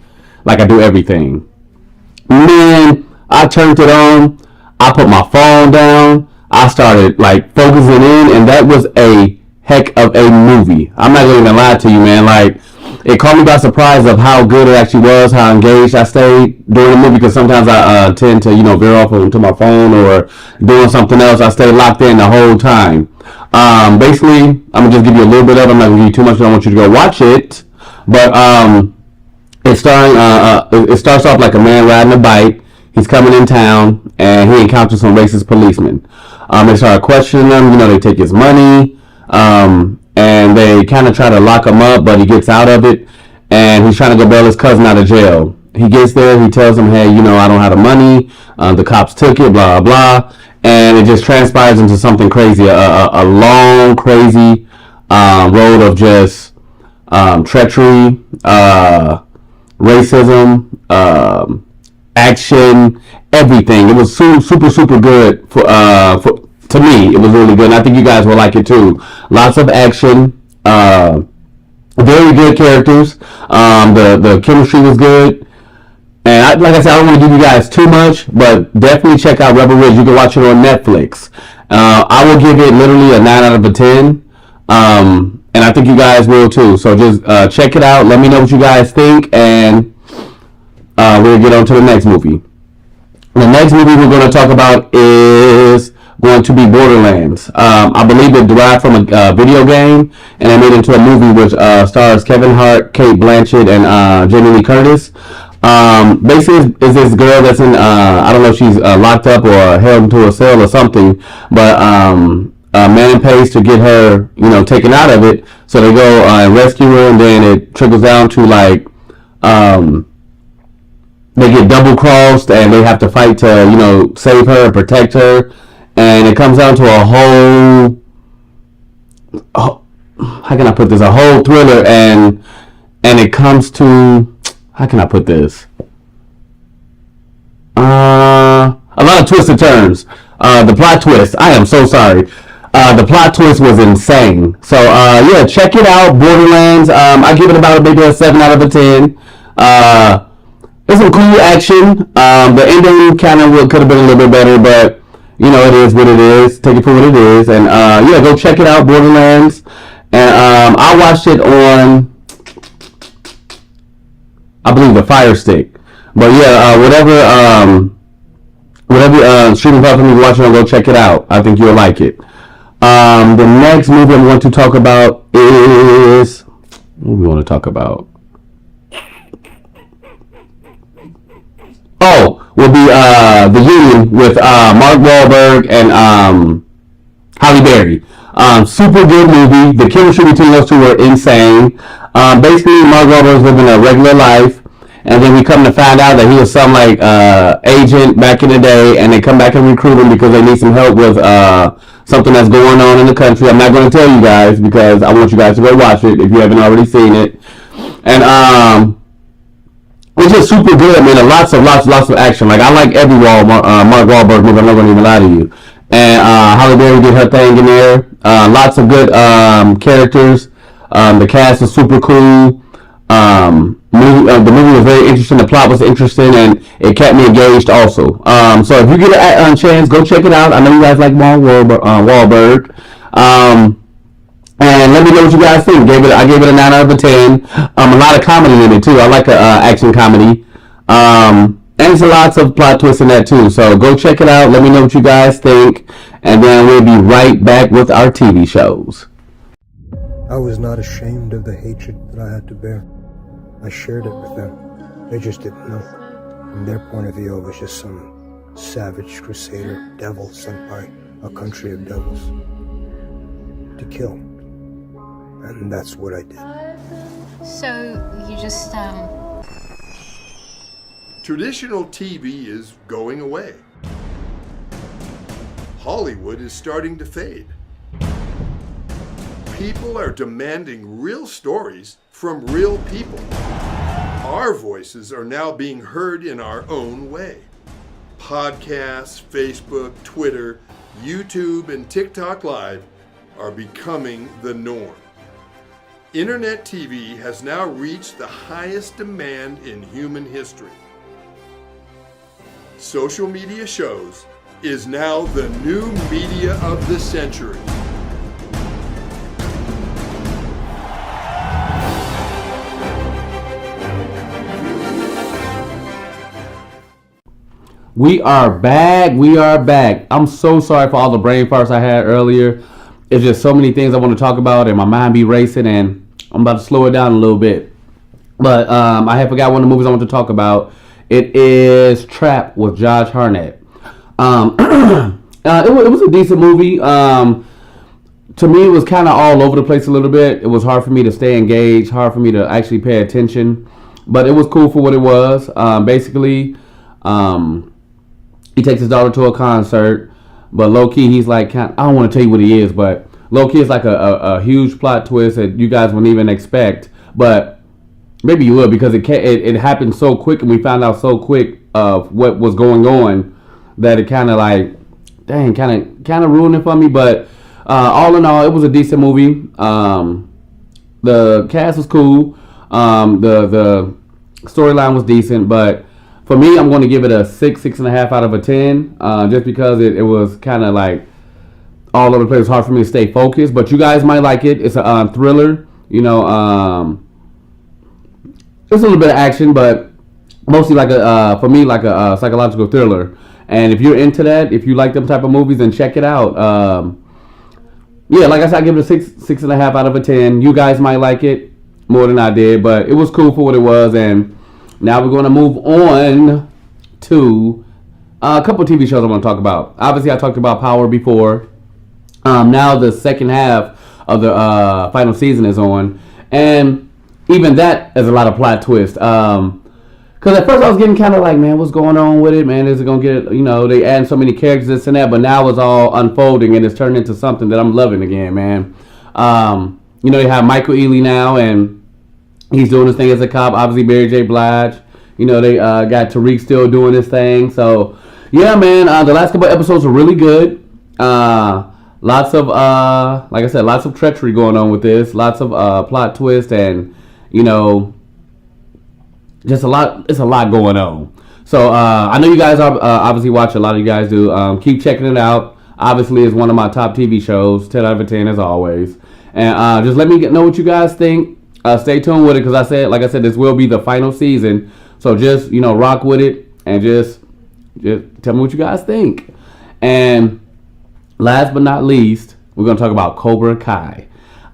Like I do everything. Man, I turned it on. I put my phone down. I started like focusing in, and that was a heck of a movie. I'm not going to even lie to you, man. Like, it caught me by surprise of how good it actually was, how engaged I stayed during the movie, because sometimes I tend to, you know, veer off onto my phone or doing something else. I stayed locked in the whole time. Basically, I'm going to just give you a little bit of it. I'm not going to give you too much. I don't want you to go watch it. But it's starring, it starts off like a man riding a bike. He's coming in town, and he encounters some racist policemen. They start questioning him. You know, they take his money. And they kind of try to lock him up, but he gets out of it, and he's trying to go bail his cousin out of jail. He gets there, he tells them, hey, you know, I don't have the money, the cops took it, blah, blah, and it just transpires into something crazy, a long, crazy road of just treachery, racism, action, everything. It was super, super good for to me. It was really good, and I think you guys will like it too. Lots of action, very good characters. The chemistry was good, and like I said, I don't want to give you guys too much, but definitely check out Rebel Ridge. You can watch it on Netflix. I will give it literally a 9 out of 10, and I think you guys will too. So just check it out. Let me know what you guys think, and we'll get on to the next movie. The next movie we're going to talk about is going to be Borderlands. I believe it derived from a video game, and they made it into a movie which stars Kevin Hart, Cate Blanchett, and Jamie Lee Curtis. Basically, is this girl that's in, I don't know if she's locked up or held into a cell or something, but man pays to get her, you know, taken out of it. So they go and rescue her, and then it trickles down to like, they get double crossed, and they have to fight to, you know, save her and protect her. And it comes down to a whole, how can I put this? A whole thriller, and it comes to, how can I put this? A lot of twists and turns. The plot twist, I am so sorry. The plot twist was insane. So yeah, check it out, Borderlands. I give it about maybe a 7 out of 10. There's some cool action. The ending kind of could have been a little bit better, but you know, it is what it is. Take it for what it is. And yeah, go check it out, Borderlands. And I watched it on, I believe, the Fire Stick. But yeah, whatever streaming platform you're watching on, go check it out. I think you'll like it. The next movie I'm going to talk about is, what we want to talk about? Will be The Union with Mark Wahlberg and Halle Berry. Super good movie. The chemistry between those two were insane. Basically, Mark Wahlberg's living a regular life, and then we come to find out that he was some like agent back in the day, and they come back and recruit him because they need some help with something that's going on in the country. I'm not going to tell you guys because I want you guys to go watch it if you haven't already seen it. And it's just super good. I mean, lots of action. Like, I like every Mark Wahlberg movie. I'm not going to even lie to you. And Halle Berry did her thing in there. Lots of good characters. The cast is super cool. The movie was very interesting. The plot was interesting, and it kept me engaged also. So if you get a chance, go check it out. I know you guys like Mark Wahlberg. And let me know what you guys think. I gave it a 9 out of 10. A lot of comedy in it too. I like action comedy. And there's lots of plot twists in that too. So go check it out. Let me know what you guys think. And then we'll be right back with our TV shows. I was not ashamed of the hatred that I had to bear. I shared it with them. They just didn't know. From their point of view, I was just some savage crusader devil sent by a country of devils to kill. And that's what I did. So you just Traditional TV is going away. Hollywood is starting to fade. People are demanding real stories from real people. Our voices are now being heard in our own way. Podcasts, Facebook, Twitter, YouTube, and TikTok Live are becoming the norm. Internet TV has now reached the highest demand in human history. Social media shows is now the new media of the century. We are back. I'm so sorry for all the brain farts I had earlier. It's just so many things I want to talk about, and my mind be racing, and I'm about to slow it down a little bit. But I had forgot one of the movies I want to talk about. It is Trap with Josh Hartnett. It was a decent movie. To me, it was kind of all over the place a little bit. It was hard for me to stay engaged, hard for me to actually pay attention. But it was cool for what it was. Basically, he takes his daughter to a concert, but low-key, he's like, I don't want to tell you what he is, but low-key, it's like a huge plot twist that you guys wouldn't even expect. But maybe you will, because it happened so quick, and we found out so quick of what was going on that it kind of like, dang, kind of ruined it for me. But all in all, it was a decent movie. The cast was cool. The storyline was decent, but for me, I'm going to give it a 6.5 out of 10, just because it was kind of like all over the place. It's hard for me to stay focused, but you guys might like it. It's a thriller, you know. It's a little bit of action, but mostly for me, like a psychological thriller. And if you're into that, if you like them type of movies, then check it out. Yeah, like I said, I give it a 6.5 out of 10. You guys might like it more than I did, but it was cool for what it was. And now we're going to move on to a couple of TV shows I want to talk about. Obviously, I talked about Power before. Now the second half of the final season is on. And even that is a lot of plot twist. Because at first I was getting kind of like, man, what's going on with it, man? Is it going to get, they add so many characters, this and that. But now it's all unfolding, and it's turned into something that I'm loving again, man. You have Michael Ealy now, and he's doing his thing as a cop. Obviously, Mary J. Blige. They got Tariq still doing his thing. So, yeah, man. The last couple episodes were really good. Lots of, like I said, lots of treachery going on with this. Lots of plot twist, and just a lot. It's a lot going on. So I know you guys are obviously watch. A lot of you guys do. Keep checking it out. Obviously, it's one of my top TV shows. 10 out of 10 as always. And just let me know what you guys think. Stay tuned with it, because like I said, this will be the final season. So just, rock with it, and just tell me what you guys think. And last but not least, We're going to talk about Cobra Kai.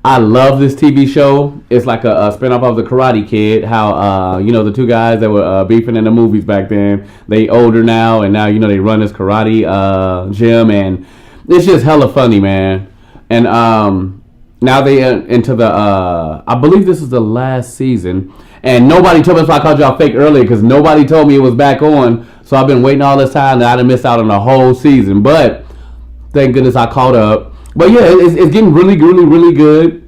I love this TV show. It's like a spinoff of The Karate Kid. How, the two guys that were beefing in the movies back then, they older now, and now, they run this karate gym, and it's just hella funny, man. And now they into the, I believe this is the last season, and nobody told me, so I called y'all fake earlier, because nobody told me it was back on, so I've been waiting all this time, and I done missed out on the whole season, but thank goodness I caught up. But yeah, it's getting really, really, really good.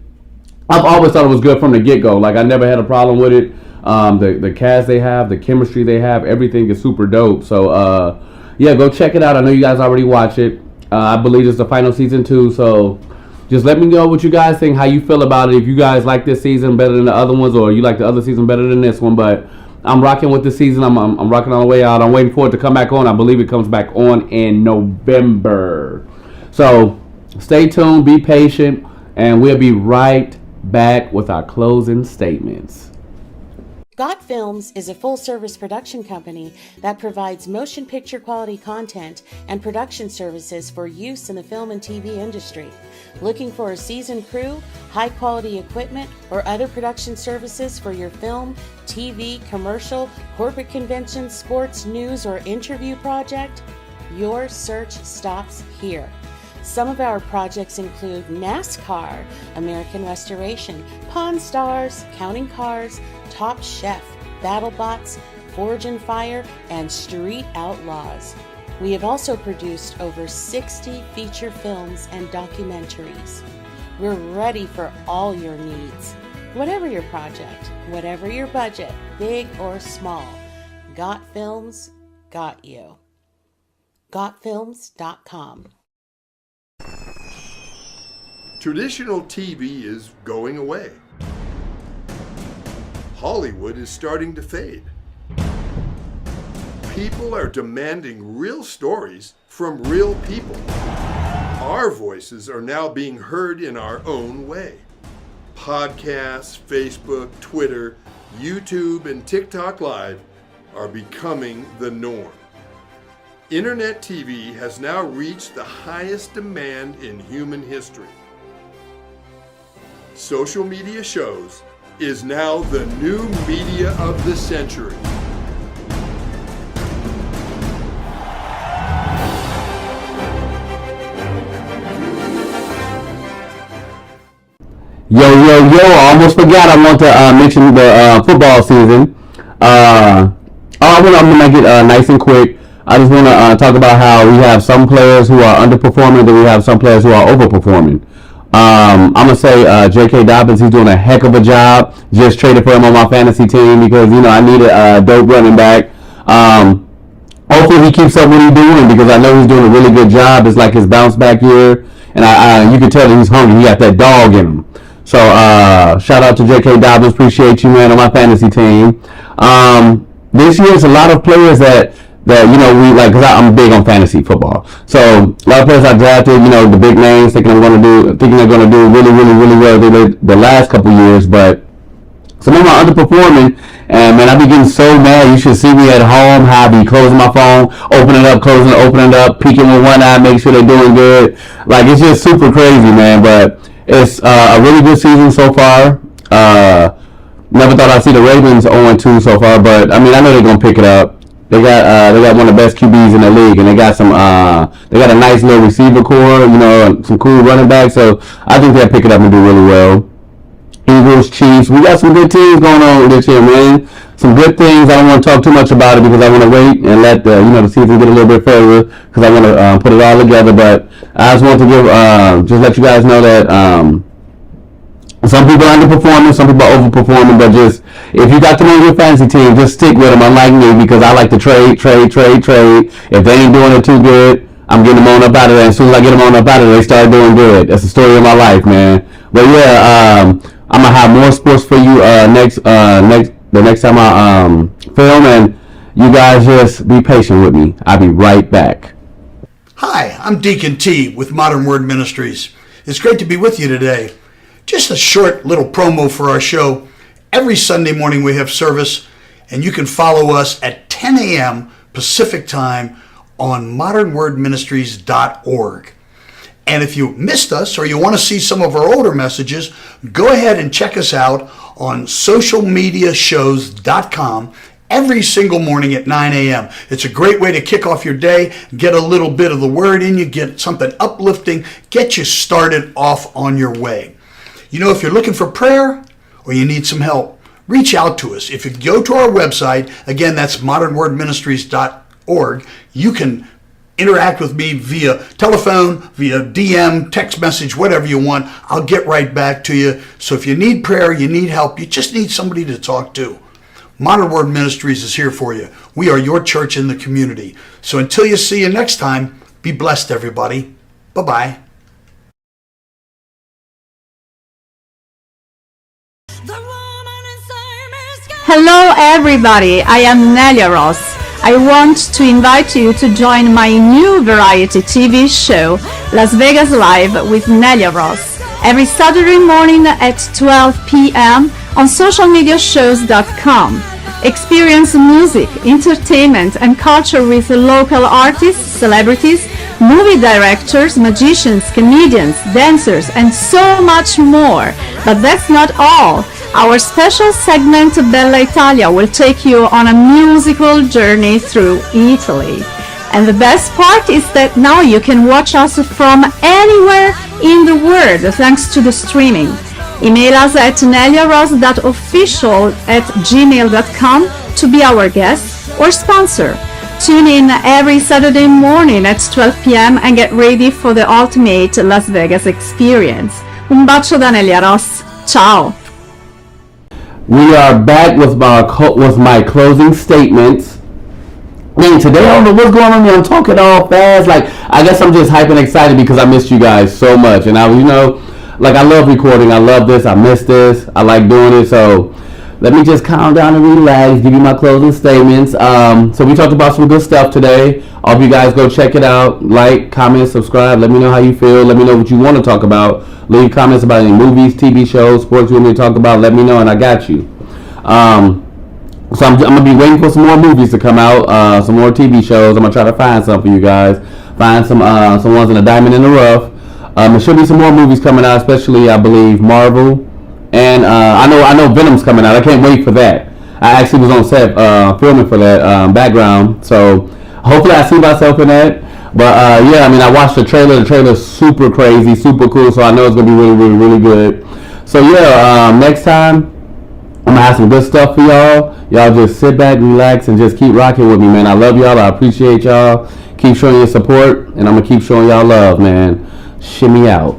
I've always thought it was good from the get-go. Like, I never had a problem with it. The cast they have, the chemistry they have, everything is super dope. So, yeah, go check it out. I know you guys already watch it. I believe it's the final season, too. So, just let me know what you guys think, how you feel about it. If you guys like this season better than the other ones, or you like the other season better than this one. But I'm rocking with this season. I'm rocking all the way out. I'm waiting for it to come back on. I believe it comes back on in November. So, stay tuned, be patient, and we'll be right back with our closing statements. Got Films is a full-service production company that provides motion picture quality content and production services for use in the film and TV industry. Looking for a seasoned crew, high-quality equipment, or other production services for your film, TV, commercial, corporate convention, sports, news, or interview project? Your search stops here. Some of our projects include NASCAR, American Restoration, Pawn Stars, Counting Cars, Top Chef, BattleBots, Forge and Fire, and Street Outlaws. We have also produced over 60 feature films and documentaries. We're ready for all your needs. Whatever your project, whatever your budget, big or small, Got Films got you. GotFilms.com. Traditional TV is going away. Hollywood is starting to fade. People are demanding real stories from real people. Our voices are now being heard in our own way. Podcasts, Facebook, Twitter, YouTube, and TikTok Live are becoming the norm. Internet TV has now reached the highest demand in human history. Social media shows is now the new media of the century. Yo, I almost forgot I want to mention the football season. I'm going to make it nice and quick. I just want to talk about how we have some players who are underperforming, then we have some players who are overperforming. I'm going to say J.K. Dobbins, he's doing a heck of a job. Just traded for him on my fantasy team because, I needed a dope running back. Hopefully he keeps up what he's doing because I know he's doing a really good job. It's like his bounce back year. And you can tell that he's hungry. He got that dog in him. So shout out to J.K. Dobbins. Appreciate you, man, on my fantasy team. This year it's a lot of players that we like, because I'm big on fantasy football. So a lot of players I drafted, the big names, thinking they're going to do really, really, really well the last couple years, but some of them are underperforming. And man, I be getting so mad. You should see me at home, how I be closing my phone, opening it up, peeking with one eye, make sure they're doing good. Like, it's just super crazy, man. But it's a really good season so far. Never thought I'd see the Ravens 0-2 so far, but I know they're gonna pick it up. They got one of the best QBs in the league, and they got a nice little receiver core, some cool running backs. So I think they'll pick it up and do really well. Eagles, Chiefs, we got some good teams going on this year, man. Some good things. I don't want to talk too much about it because I want to wait and let the season get a little bit further because I want to put it all together. But I just want to just let you guys know that some people are underperforming, some people are overperforming, but just, if you got them on your fantasy team, just stick with them, unlike me, because I like to trade. If they ain't doing it too good, I'm getting them on up out of there. As soon as I get them on up out of there, they start doing good. That's the story of my life, man. But yeah, I'm going to have more sports for you the next time I film, and you guys just be patient with me. I'll be right back. Hi, I'm Deacon T with Modern Word Ministries. It's great to be with you today. Just a short little promo for our show. Every Sunday morning we have service, and you can follow us at 10 a.m. Pacific Time on modernwordministries.org. And if you missed us or you want to see some of our older messages, go ahead and check us out on socialmediashows.com every single morning at 9 a.m. It's a great way to kick off your day, get a little bit of the word in you, get something uplifting, get you started off on your way. You know, if you're looking for prayer or you need some help, reach out to us. If you go to our website, again, that's modernwordministries.org, you can interact with me via telephone, via DM, text message, whatever you want. I'll get right back to you. So if you need prayer, you need help, you just need somebody to talk to, Modern Word Ministries is here for you. We are your church in the community. So until you see you next time, be blessed, everybody. Bye-bye. Hello everybody, I am Nelia Ross. I want to invite you to join my new variety TV show, Las Vegas Live with Nelia Ross, every Saturday morning at 12 p.m. on socialmediashows.com. Experience music, entertainment, and culture with local artists, celebrities, movie directors, magicians, comedians, dancers, and so much more. But that's not all. Our special segment Bella Italia will take you on a musical journey through Italy. And the best part is that now you can watch us from anywhere in the world thanks to the streaming. Email us at neliaross.official@gmail.com to be our guest or sponsor. Tune in every Saturday morning at 12 p.m. and get ready for the ultimate Las Vegas experience. Un bacio da Nelia Ross. Ciao! We are back with my closing statements. Man, today I don't know what's going on here. I'm talking all fast. Like, I guess I'm just hyped and excited because I missed you guys so much. And I love recording. I love this. I miss this. I like doing it. So let me just calm down and relax, give you my closing statements. So we talked about some good stuff today. I hope you guys go check it out. Like, comment, subscribe. Let me know how you feel. Let me know what you want to talk about. Leave comments about any movies, TV shows, sports you want me to talk about. Let me know and I got you. So I'm going to be waiting for some more movies to come out, some more TV shows. I'm going to try to find some for you guys. Find some ones in the diamond in the rough. There should be some more movies coming out, especially, I believe, Marvel. And I know Venom's coming out. I can't wait for that. I actually was on set filming for that background. So hopefully I see myself in that. But yeah, I mean, I watched the trailer. The trailer's super crazy, super cool. So I know it's going to be really, really, really good. So yeah, next time, I'm going to have some good stuff for y'all. Y'all just sit back, relax, and just keep rocking with me, man. I love y'all. I appreciate y'all. Keep showing your support, and I'm going to keep showing y'all love, man. Shimmy out.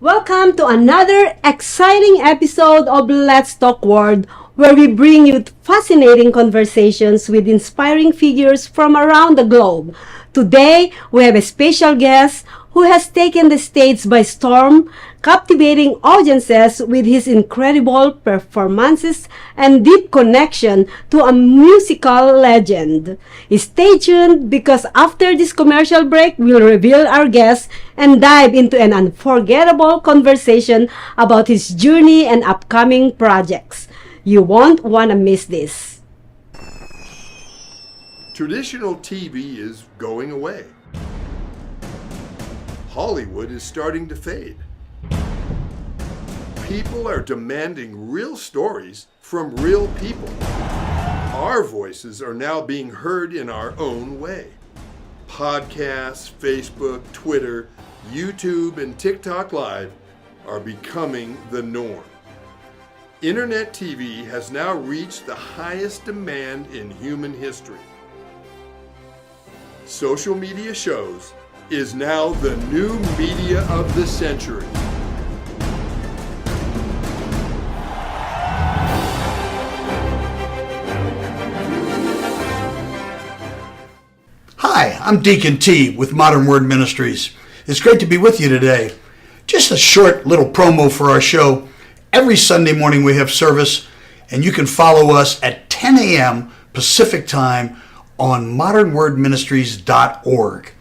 Welcome to another exciting episode of Let's Talk Word, where we bring you fascinating conversations with inspiring figures from around the globe. Today, we have a special guest who has taken the stage by storm, captivating audiences with his incredible performances and deep connection to a musical legend. Stay tuned because after this commercial break, we'll reveal our guest and dive into an unforgettable conversation about his journey and upcoming projects. You won't want to miss this. Traditional TV is going away. Hollywood is starting to fade. People are demanding real stories from real people. Our voices are now being heard in our own way. Podcasts, Facebook, Twitter, YouTube, and TikTok Live are becoming the norm. Internet TV has now reached the highest demand in human history. Social media shows is now the new media of the century. Hi, I'm Deacon T with Modern Word Ministries. It's great to be with you today. Just a short little promo for our show. Every Sunday morning we have service, And you can follow us at 10 a.m. Pacific time on modernwordministries.org.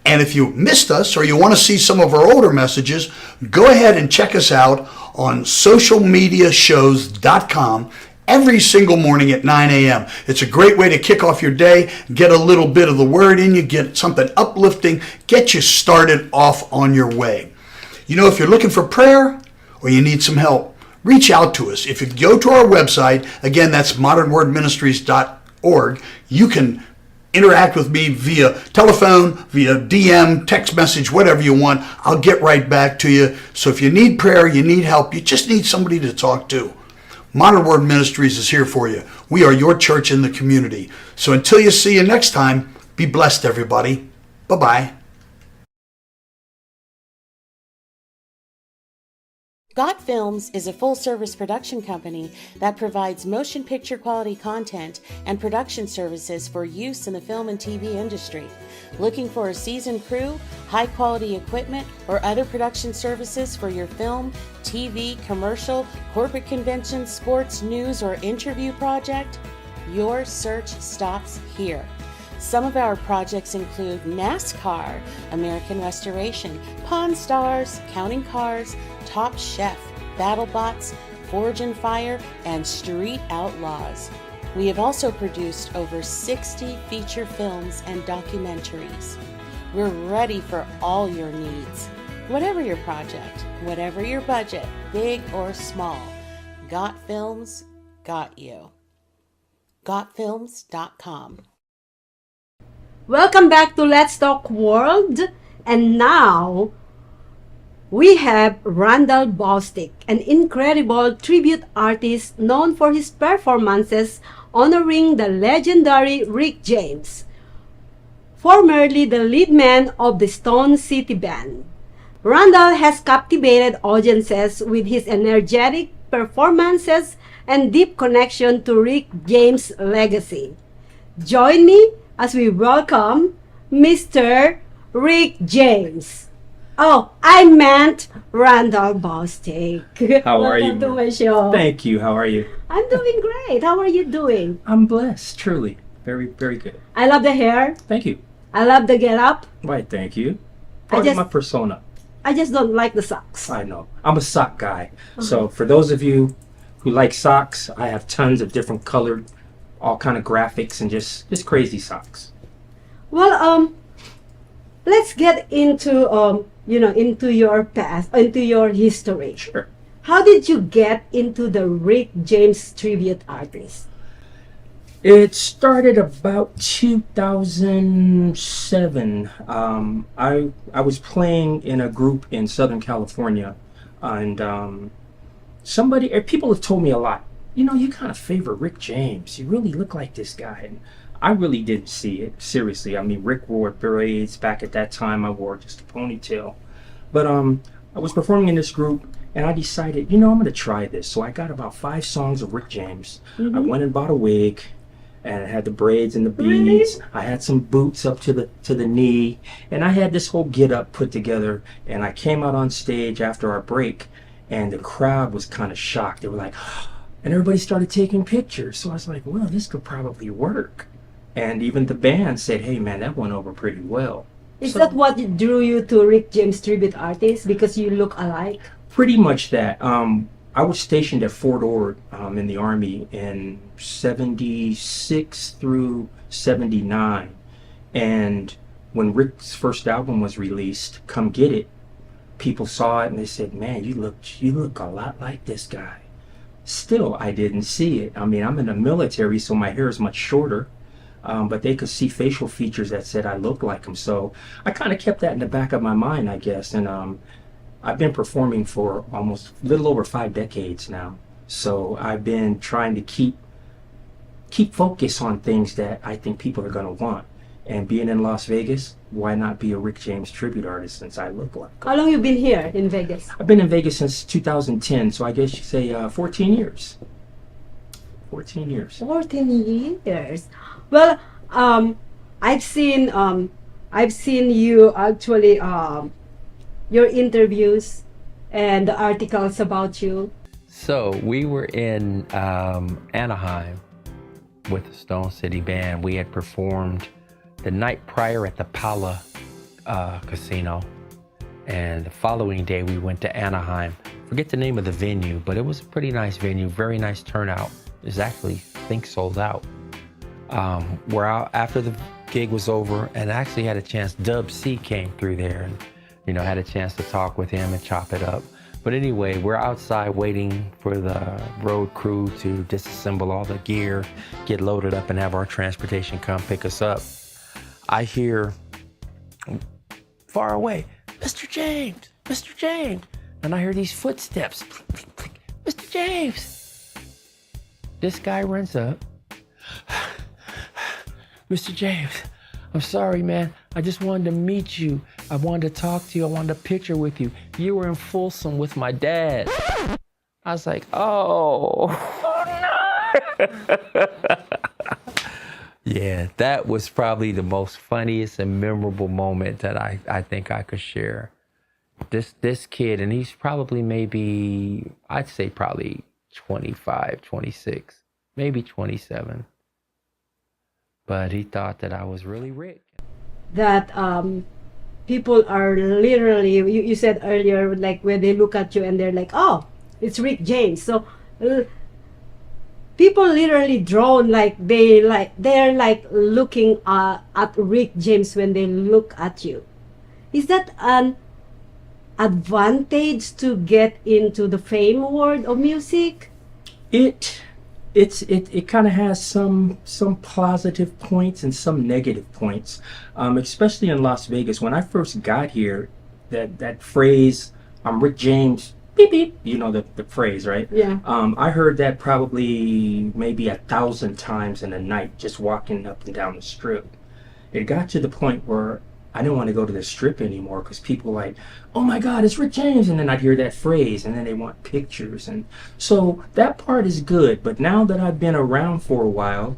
And if you missed us or you want to see some of our older messages, go ahead and check us out on socialmediashows.com every single morning at 9 a.m. It's a great way to kick off your day, get a little bit of the word in you, get something uplifting, get you started off on your way. You know, if you're looking for prayer or you need some help, reach out to us. If you go to our website, again, that's modernwordministries.org, you can interact with me via telephone, via DM, text message, whatever you want. I'll get right back to you. So if you need prayer, you need help, you just need somebody to talk to, Modern Word Ministries is here for you. We are your church in the community. So until you see you next time, be blessed, everybody. Bye-bye. Got Films is a full-service production company that provides motion picture quality content and production services for use in the film and TV industry. Looking for a seasoned crew, high-quality equipment, or other production services for your film, TV, commercial, corporate convention, sports, news, or interview project? Your search stops here. Some of our projects include NASCAR, American Restoration, Pawn Stars, Counting Cars, Top Chef, BattleBots, Forge and Fire, and Street Outlaws. We have also produced over 60 feature films and documentaries. We're ready for all your needs. Whatever your project, whatever your budget, big or small, Got Films got you. GotFilms.com. Welcome back to Let's Talk World. And now, we have Randall Bostick, an incredible tribute artist known for his performances honoring the legendary Rick James, formerly the lead man of the Stone City Band. Randall has captivated audiences with his energetic performances and deep connection to Rick James' legacy. Join me as we welcome Mr. Rick James. Oh, I meant Randall Bostick. How are you? Welcome to my show. Thank you. How are you? I'm doing great. How are you doing? I'm blessed, truly. Very, very good. I love the hair. Thank you. I love the get up. Right, thank you. Part of my persona. I just don't like the socks. I know. I'm a sock guy. So for those of you who like socks, I have tons of different colored, all kind of graphics and just crazy socks. Well, let's get into into your past, into your history. Sure. How did you get into the Rick James tribute artist? It started about 2007. I was playing in a group in Southern California, and people have told me a lot. You know, you kind of favor Rick James. You really look like this guy. And I really didn't see it, seriously. I mean, Rick wore braids. Back at that time, I wore just a ponytail. But I was performing in this group, and I decided, I'm going to try this. So I got about 5 songs of Rick James. I went and bought a wig, and I had the braids and the beads. I had some boots up to the knee, and I had this whole get-up put together. And I came out on stage after our break, and the crowd was kind of shocked. They were like, and everybody started taking pictures. So I was like, well, this could probably work. And even the band said, hey, man, that went over pretty well. Is that what drew you to Rick James tribute artist? Because you look alike? Pretty much that. I was stationed at Fort Ord in the Army in 76 through 79. And when Rick's first album was released, Come Get It, people saw it and they said, man, you look a lot like this guy. Still, I didn't see it. I mean, I'm in the military, so my hair is much shorter. But they could see facial features that said I looked like him. So I kind of kept that in the back of my mind, I guess. And I've been performing for almost a little over 5 decades now. So I've been trying to keep focus on things that I think people are going to want. And being in Las Vegas, why not be a Rick James tribute artist since I look like him? How long have you been here in Vegas? I've been in Vegas since 2010, so I guess you say 14 years. 14 years. 14 years. Well, I've seen you actually your interviews and the articles about you. So we were in Anaheim with the Stone City Band. We had performed the night prior at the Pala Casino. And the following day we went to Anaheim. Forget the name of the venue, but it was a pretty nice venue, very nice turnout. It was actually, I think, sold out. We're out after the gig was over, and I actually had a chance, Dub C came through there and, had a chance to talk with him and chop it up. But anyway, we're outside waiting for the road crew to disassemble all the gear, get loaded up and have our transportation come pick us up. I hear far away, Mr. James, Mr. James. And I hear these footsteps, Mr. James. This guy runs up. Mr. James, I'm sorry, man. I just wanted to meet you. I wanted to talk to you. I wanted a picture with you. You were in Folsom with my dad. I was like, oh no. Yeah, that was probably the most funniest and memorable moment that I think I could share. This kid, and he's probably maybe, I'd say probably 25, 26, maybe 27. But he thought that I was really Rick. That people are literally, you said earlier, like when they look at you and they're like, oh, it's Rick James. So people literally drawn they're like looking at Rick James when they look at you. Is that an advantage to get into the fame world of music? It kind of has some positive points and some negative points, especially in Las Vegas. When I first got here, that phrase, I'm Rick James, beep beep, the phrase, right? Yeah. I heard that probably maybe 1,000 times in a night, just walking up and down the strip. It got to the point where I didn't want to go to the strip anymore because people were like, oh my God, it's Rick James. And then I'd hear that phrase and then they want pictures. And so that part is good. But now that I've been around for a while,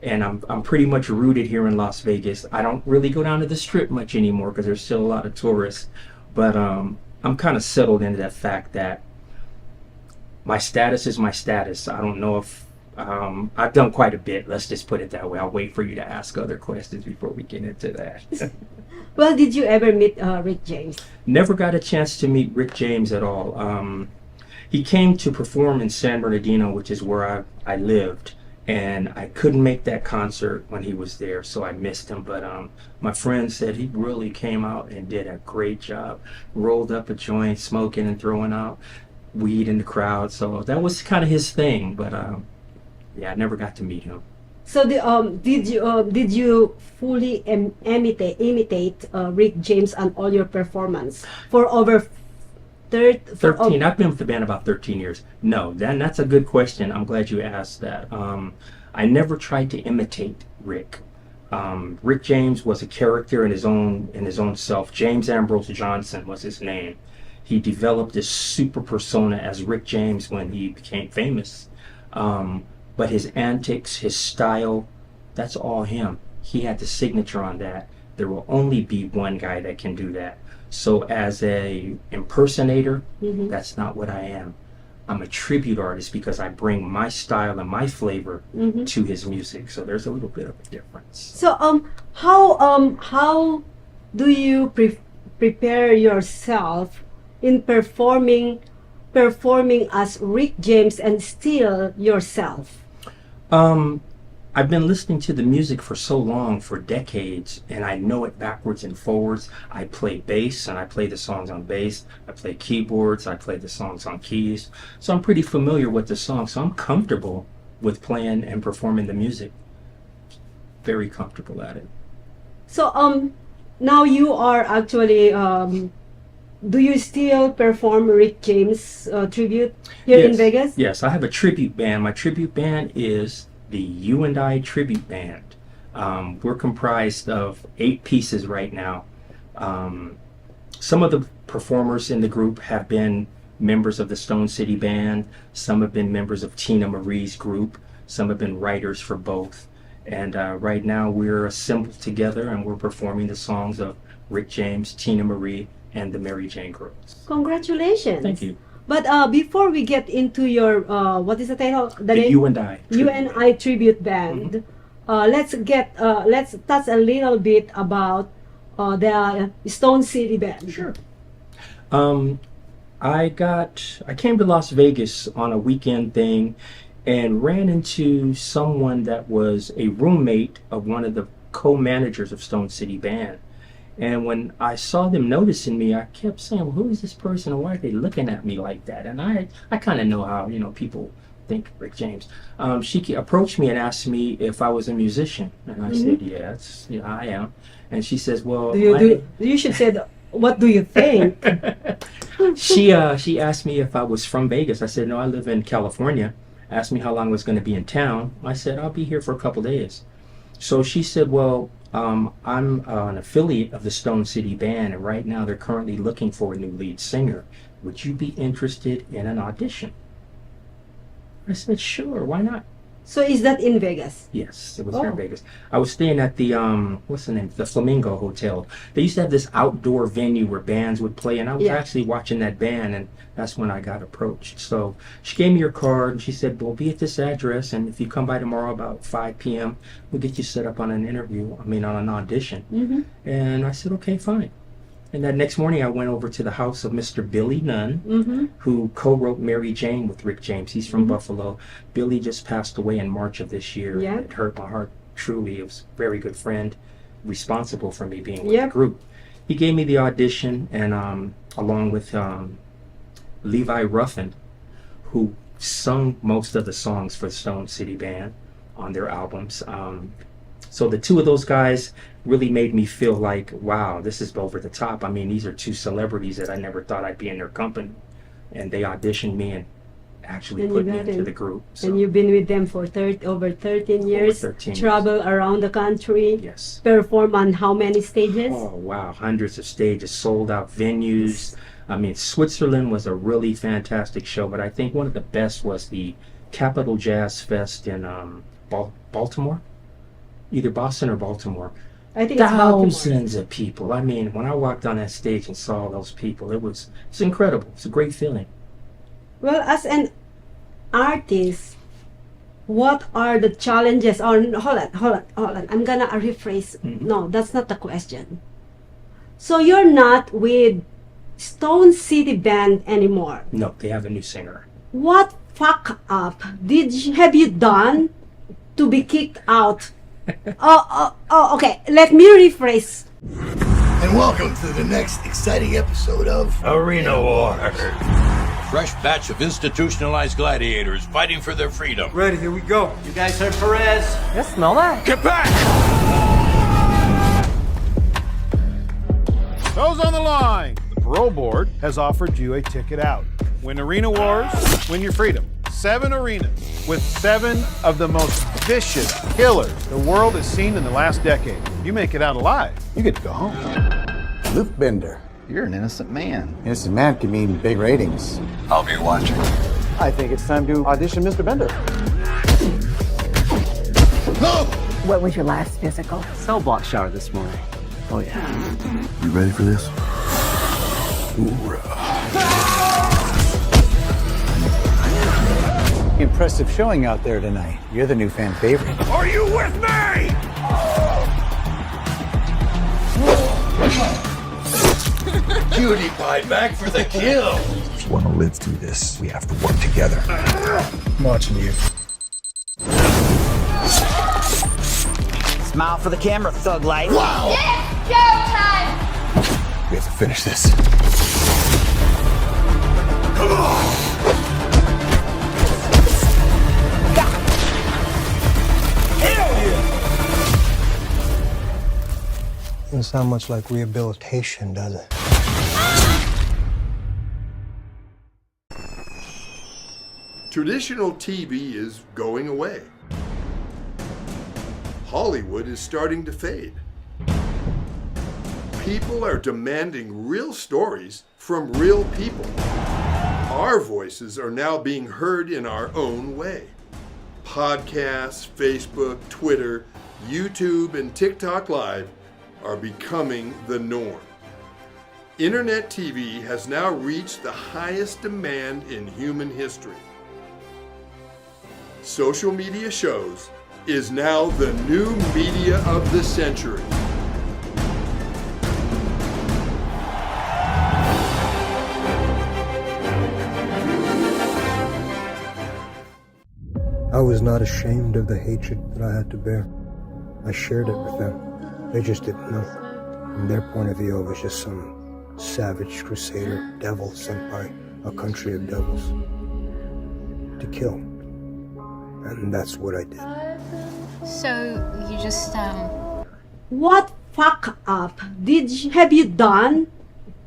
and I'm pretty much rooted here in Las Vegas, I don't really go down to the strip much anymore because there's still a lot of tourists. But I'm kind of settled into that fact that my status is my status. I don't know if I've done quite a bit. Let's just put it that way. I'll wait for you to ask other questions before we get into that. Well, did you ever meet Rick James? Never got a chance to meet Rick James at all. He came to perform in San Bernardino, which is where I lived, and I couldn't make that concert when he was there, so I missed him. But my friend said he really came out and did a great job. Rolled up a joint, smoking and throwing out weed in the crowd. So that was kind of his thing, but yeah, I never got to meet him. So did you fully imitate Rick James on all your performance for over 13? I've been with the band about 13 years. No, that's a good question. I'm glad you asked that. I never tried to imitate Rick. Rick James was a character in his own self. James Ambrose Johnson was his name. He developed this super persona as Rick James when he became famous. But his antics, his style, that's all him. He had the signature on that. There will only be one guy that can do that. So as a impersonator, that's not what I am. I'm a tribute artist because I bring my style and my flavor to his music. So there's a little bit of a difference. So how do you prepare yourself in performing as Rick James and still yourself? I've been listening to the music for so long, for decades, and I know it backwards and forwards. I play bass, and I play the songs on bass. I play keyboards, I play the songs on keys. So I'm pretty familiar with the songs, so I'm comfortable with playing and performing the music. Very comfortable at it. So now you are actually do you still perform Rick James tribute here in Vegas? Yes, I have a tribute band. My tribute band is the You and I Tribute Band. We're comprised of 8 pieces right now. Some of the performers in the group have been members of the Stone City Band. Some have been members of Tina Marie's group. Some have been writers for both. And right now we're assembled together and we're performing the songs of Rick James, Tina Marie, and the Mary Jane Girls. Congratulations. Thank you. But before we get into your what is the title? The You and I. You and I tribute band. Let's touch a little bit about the Stone City Band. Sure. I came to Las Vegas on a weekend thing and ran into someone that was a roommate of one of the co-managers of Stone City Band. And when I saw them noticing me, I kept saying, well, who is this person and why are they looking at me like that? And I kind of know how, people think Rick James. She approached me and asked me if I was a musician. And I said, yes, I am. And she says, well, you should say, what do you think? She asked me if I was from Vegas. I said, no, I live in California. Asked me how long I was going to be in town. I said, I'll be here for a couple days. So she said, well, I'm an affiliate of the Stone City Band, and right now they're currently looking for a new lead singer. Would you be interested in an audition? I said, sure, why not? So is that in Vegas? Yes, it was there in Vegas. I was staying at the, what's the name? The Flamingo Hotel. They used to have this outdoor venue where bands would play, and I was actually watching that band, and that's when I got approached. So she gave me her card, and she said, well, be at this address, and if you come by tomorrow about 5 p.m., we'll get you set up on an on an audition. Mm-hmm. And I said, okay, fine. And that next morning, I went over to the house of Mr. Billy Nunn, who co-wrote Mary Jane with Rick James. He's from Buffalo. Billy just passed away in March of this year. Yeah. It hurt my heart, truly. He was a very good friend, responsible for me being with the group. He gave me the audition, and along with Levi Ruffin, who sung most of the songs for Stone City Band on their albums. So the two of those guys really made me feel like, wow, this is over the top. I mean, these are two celebrities that I never thought I'd be in their company. And they auditioned me and actually put me into the group. So. And you've been with them for over 13 years. Over 13 travel years. Around the country. Yes. Perform on how many stages? Oh, wow. Hundreds of stages, sold out venues. I mean, Switzerland was a really fantastic show, but I think one of the best was the Capitol Jazz Fest in Baltimore. Either Boston or Baltimore. I think it's thousands of people. I mean, when I walked on that stage and saw those people, it's incredible. It's a great feeling. Well, as an artist, what are the challenges? Or hold on. I'm gonna rephrase. No, that's not the question. So you're not with Stone City Band anymore? No, they have a new singer. What fuck up have you done to be kicked out? Okay. Let me rephrase. And welcome to the next exciting episode of Arena War. Fresh batch of institutionalized gladiators fighting for their freedom. Ready, here we go. You guys heard Perez? Yes, smell that. Get back! Those on the line. The parole board has offered you a ticket out. Win Arena Wars, win your freedom. 7 arenas with 7 of the most vicious killers the world has seen in the last decade. You make it out alive, you get to go home. Luke Bender, you're an innocent man. Innocent man can mean big ratings. I'll be watching. I think it's time to audition Mr. Bender. No! What was your last physical? Cell block shower this morning. Oh yeah. You ready for this? Impressive showing out there tonight. You're the new fan favorite. Are you with me? Cutie pie back for the kill. If you want to live through this, we have to work together. I'm watching you. Smile for the camera, thug life. Wow! It's showtime! We have to finish this. Come on! Doesn't sound much like rehabilitation, does it? Traditional TV is going away. Hollywood is starting to fade. People are demanding real stories from real people. Our voices are now being heard in our own way. Podcasts, Facebook, Twitter, YouTube, and TikTok Live are becoming the norm. Internet TV has now reached the highest demand in human history. Social media shows is now the new media of the century. I was not ashamed of the hatred that I had to bear. I shared it with them. They just didn't know. From their point of view, I was just some savage crusader devil sent by a country of devils to kill. And that's what I did. So you just What fuck up have you done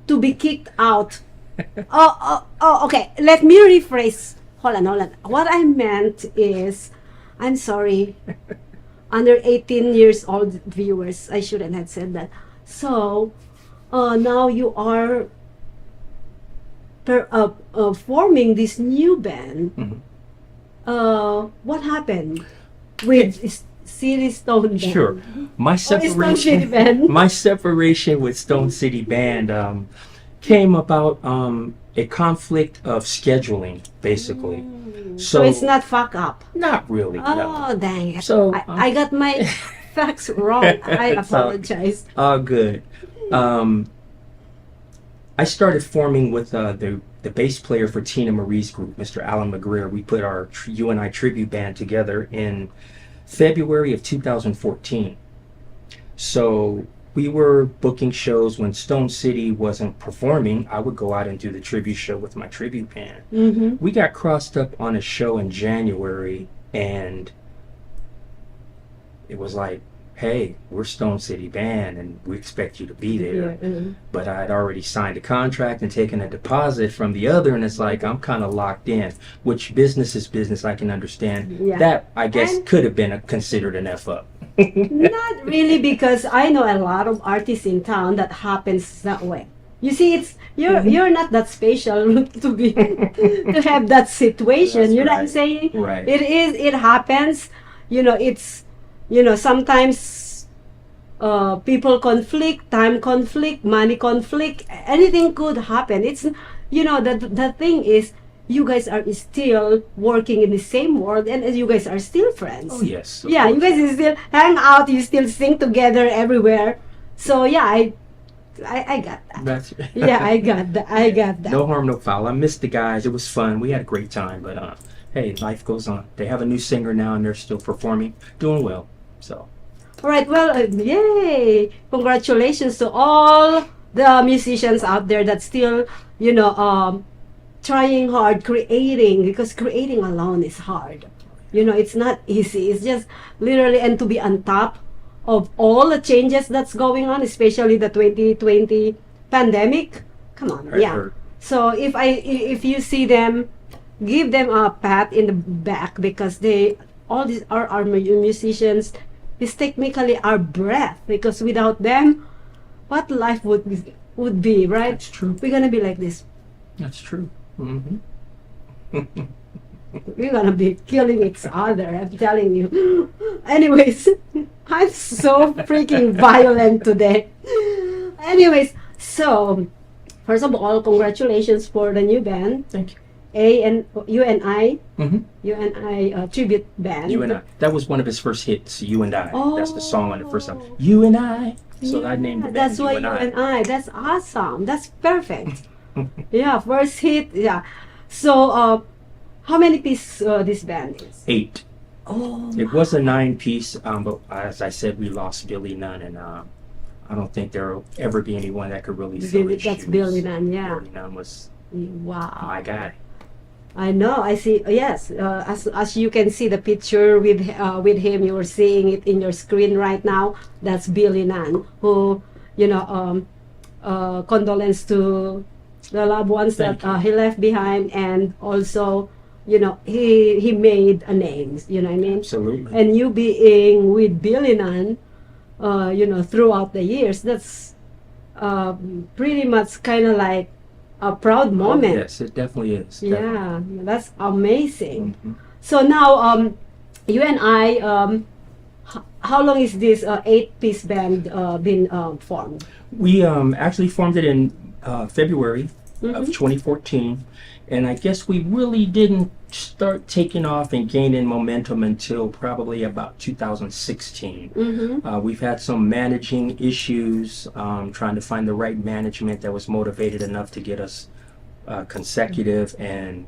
to be kicked out? Okay. Let me rephrase. Hold on. What I meant is, I'm sorry, under 18 years old viewers, I shouldn't have said that. So, now you are forming this new band. What happened with City Stone Band? Sure. My Stone City separation, Band. my separation with Stone City Band came about a conflict of scheduling, basically. So it's not fuck up. Not really. Oh, no. dang it. So I got my facts wrong. I apologize. Oh, good. I started forming with the bass player for Tina Marie's group, Mr. Alan McGreer. We put our UNI tribute band together in February of 2014. So we were booking shows when Stone City wasn't performing. I would go out and do the tribute show with my tribute band. Mm-hmm. We got crossed up on a show in January, and it was like, hey, we're Stone City Band and we expect you to be there. But I'd already signed a contract and taken a deposit from the other, and it's like, I'm kind of locked in, which business is business. I can understand. Yeah. That, I guess, could have been considered an F up. Not really, because I know a lot of artists in town that happens that way. You see, it's you're not that special to be to have that situation. That's you know what I'm right. saying? Right. It happens. It's sometimes people conflict, time conflict, money conflict. Anything could happen. It's the thing is, you guys are still working in the same world, and you guys are still friends. Oh, yes. Yeah, you guys still hang out, you still sing together everywhere. So yeah, I got that. That's Yeah, I got that. No harm, no foul. I missed the guys. It was fun. We had a great time. But hey, life goes on. They have a new singer now, and they're still performing, doing well. So. All right. Well, yay! Congratulations to all the musicians out there that still, trying hard, creating, because creating alone is hard. It's not easy. It's just literally, and to be on top of all the changes that's going on, especially the 2020 pandemic. Come on, yeah. So if you see them, give them a pat in the back, because all these are our musicians. Is technically our breath, because without them, what life would be, right? That's true. We're gonna be like this. That's true. Mm-hmm. We're gonna be killing each other, I'm telling you. Anyways, I'm so freaking violent today. Anyways, so first of all, congratulations for the new band. Thank you. UNI Mm-hmm. Tribute Band. You and I. That was one of his first hits. You and I. Oh. That's the song on the first album. You and I. So I named the band. That's why You and I. That's awesome. That's perfect. Yeah, first hit. Yeah. So, how many pieces this band is? 8. Oh. It was a 9-piece, but as I said, we lost Billy Nunn, and I don't think there will ever be anyone that could really fill his That's shoes. Billy Nunn. Yeah. Billy Nunn was Wow. my guy. I know. I see. Yes. As you can see the picture with him, you are seeing it in your screen right now. That's Billy Nunn, who condolence to the loved ones that he left behind, and also he made a name. You know what I mean? Absolutely. And you being with Billy Nunn, throughout the years, that's pretty much kind of like a proud moment. Oh, yes, it definitely is. Yeah, that's amazing. Mm-hmm. So now, you and I, how long is this 8-piece band been formed? We actually formed it in February of 2014, and I guess we really didn't start taking off and gaining momentum until probably about 2016. We've had some managing issues, trying to find the right management that was motivated enough to get us consecutive and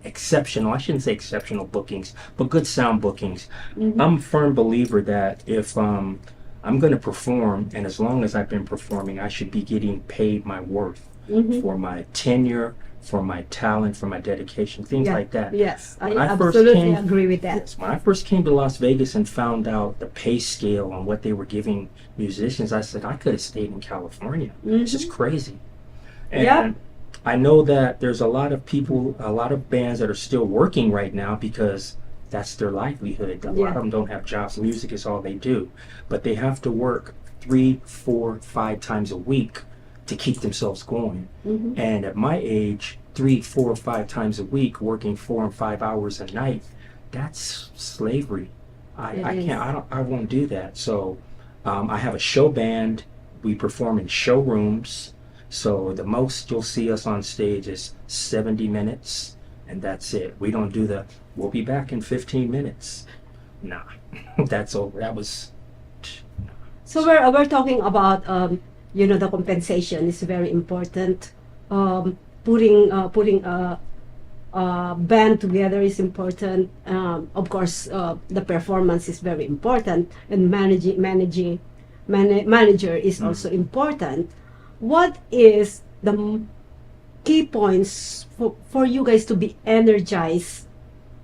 exceptional, I shouldn't say exceptional bookings, but good sound bookings. I'm a firm believer that if I'm going to perform, and as long as I've been performing, I should be getting paid my worth for my tenure, for my talent, for my dedication, things like that. Yes, I When I first absolutely came- agree with that. Yes, when I first came to Las Vegas and found out the pay scale on what they were giving musicians, I said, I could have stayed in California. This is crazy. And Yep. I know that there's a lot of people, a lot of bands that are still working right now because that's their livelihood. A lot of them don't have jobs. Music is all they do. But they have to work 3, 4, 5 times a week to keep themselves going. And at my age, 3, 4, 5 times a week, working 4 and 5 hours a night, that's slavery. I won't do that. So I have a show band. We perform in showrooms. So the most you'll see us on stage is 70 minutes, and that's it. We don't do we'll be back in 15 minutes. Nah, that's over. That was... So we're talking about the compensation is very important. Putting a band together is important. Of course, the performance is very important, and manager is also important. What is the key points for you guys to be energized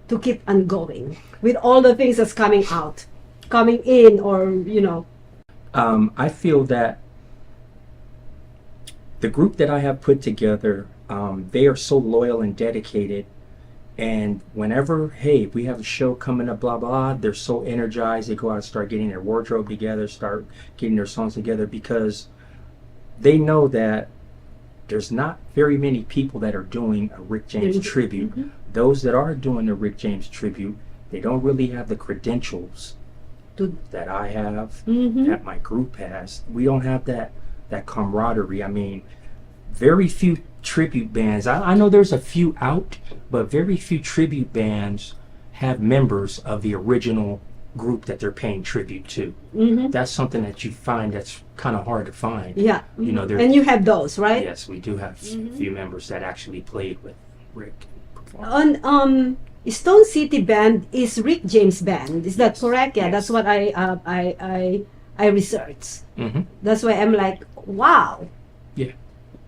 to keep on going with all the things that's coming in, or I feel that the group that I have put together, they are so loyal and dedicated, and whenever, hey, we have a show coming up, blah blah, they're so energized. They go out and start getting their wardrobe together, start getting their songs together, because they know that there's not very many people that are doing a Rick James tribute. Those that are doing a Rick James tribute, they don't really have the credentials that I have, that my group has. We don't have that camaraderie. I mean, very few tribute bands, I know there's a few out, but very few tribute bands have members of the original group that they're paying tribute to. That's something that you find that's kind of hard to find. Yeah. And you have those, right? Yes, we do have a few members that actually played with Rick. On Stone City Band is Rick James Band. Is that correct? Yeah, that's what I researched. That's why I'm like, wow. Yeah.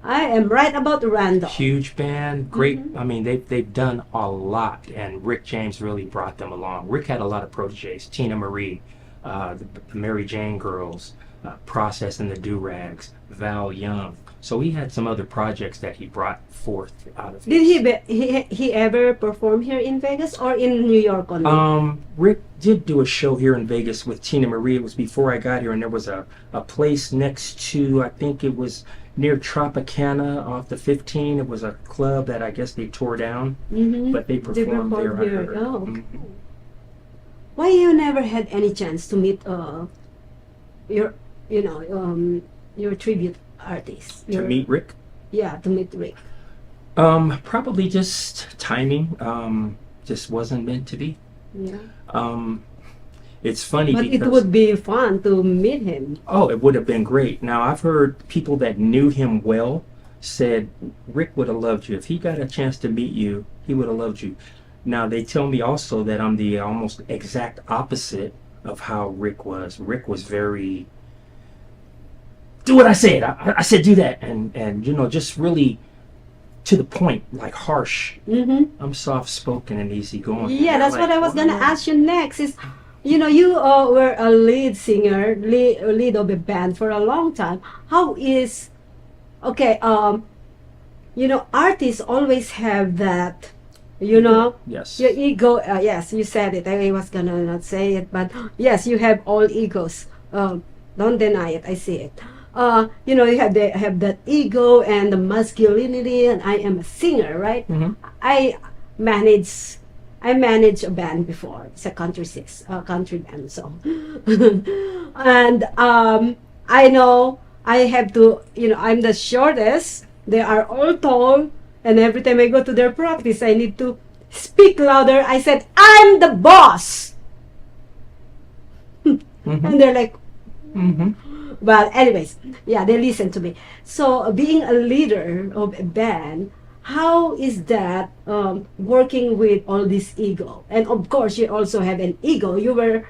I am right about Randall. Huge band, great. I mean, they've done a lot, and Rick James really brought them along. Rick had a lot of proteges: Tina Marie, the Mary Jane Girls, Process and the Do-Rags, Val Young. So he had some other projects that he brought forth out of. Did he ever perform here in Vegas or in New York only? Rick did do a show here in Vegas with Tina Marie. It was before I got here, and there was a place next to, I think it was near Tropicana off the 15. It was a club that I guess they tore down, but they performed there. I heard. Oh. Why you never had any chance to meet your tribute artist? To meet Rick? Yeah, to meet Rick. Probably just timing. Just wasn't meant to be. Yeah. It's funny but because it would be fun to meet him. Oh, it would have been great. Now, I've heard people that knew him well said Rick would have loved you. If he got a chance to meet you, he would have loved you. Now, they tell me also that I'm the almost exact opposite of how Rick was. Rick was very, do what I said. I said do that. And just really to the point, like harsh. I'm soft-spoken and easygoing. Yeah, that's what I was going to ask you next is, you were a lead singer, lead of a band for a long time. How is, artists always have that, Yes. your ego. Yes, you said it. I was going to not say it, but yes, you have all egos. Don't deny it. I see it. You have that ego and the masculinity, and I am a singer, right? I managed a band before. It's a country band, so and I know I have to, I'm the shortest. They are all tall. And every time I go to their practice, I need to speak louder. I said, I'm the boss. And they're like, But anyways, yeah, they listen to me. So being a leader of a band, how is that working with all this ego? And of course, you also have an ego. You were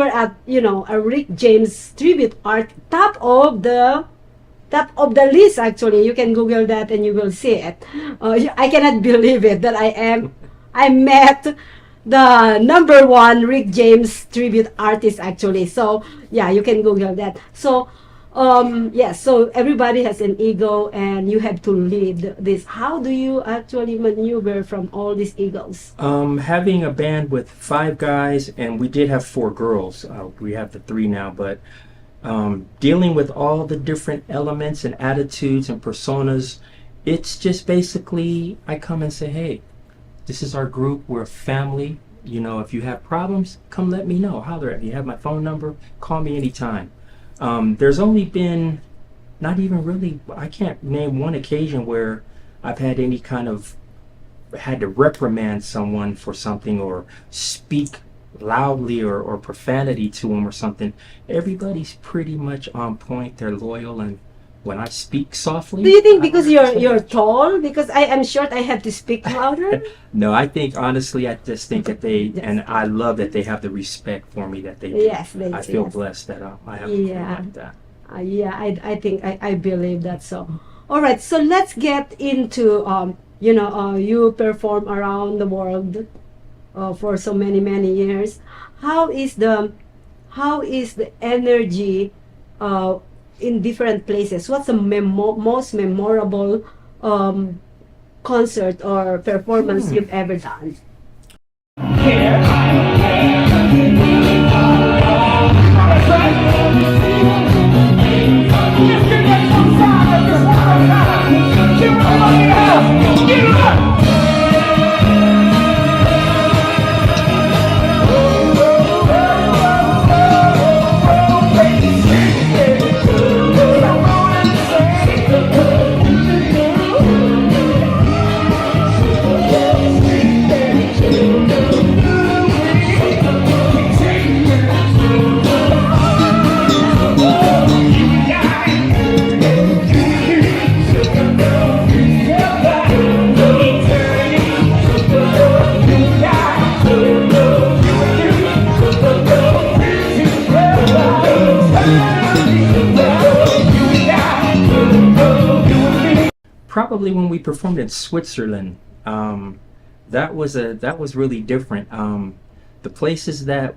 at a Rick James tribute art, top of the list. Actually, you can Google that and you will see it. I cannot believe it that I met the #1 Rick James tribute artist actually. So yeah, you can Google that. So so everybody has an ego and you have to lead this. How do you actually maneuver from all these egos? Having a band with 5 guys, and we did have 4 girls. We have the 3 now, but dealing with all the different elements and attitudes and personas, it's just basically I come and say, hey, this is our group, we're a family. If you have problems, come let me know. Holler at me. You have my phone number, call me anytime. There's only been not even really, I can't name one occasion where I've had any kind of had to reprimand someone for something or speak loudly or profanity to them or something. Everybody's pretty much on point. They're loyal, and when I speak softly. Do you think because you're tall? Because I am short, I have to speak louder? No, I think honestly, I just think that they, and I love that they have the respect for me that they do. Yes, they I do, feel yes. blessed that I have people like that. I think I believe that so. All right, so let's get into you perform around the world for so many years. How is the energy in different places? What's the most memorable concert or performance you've ever done? Probably when we performed in Switzerland, that was really different. The places that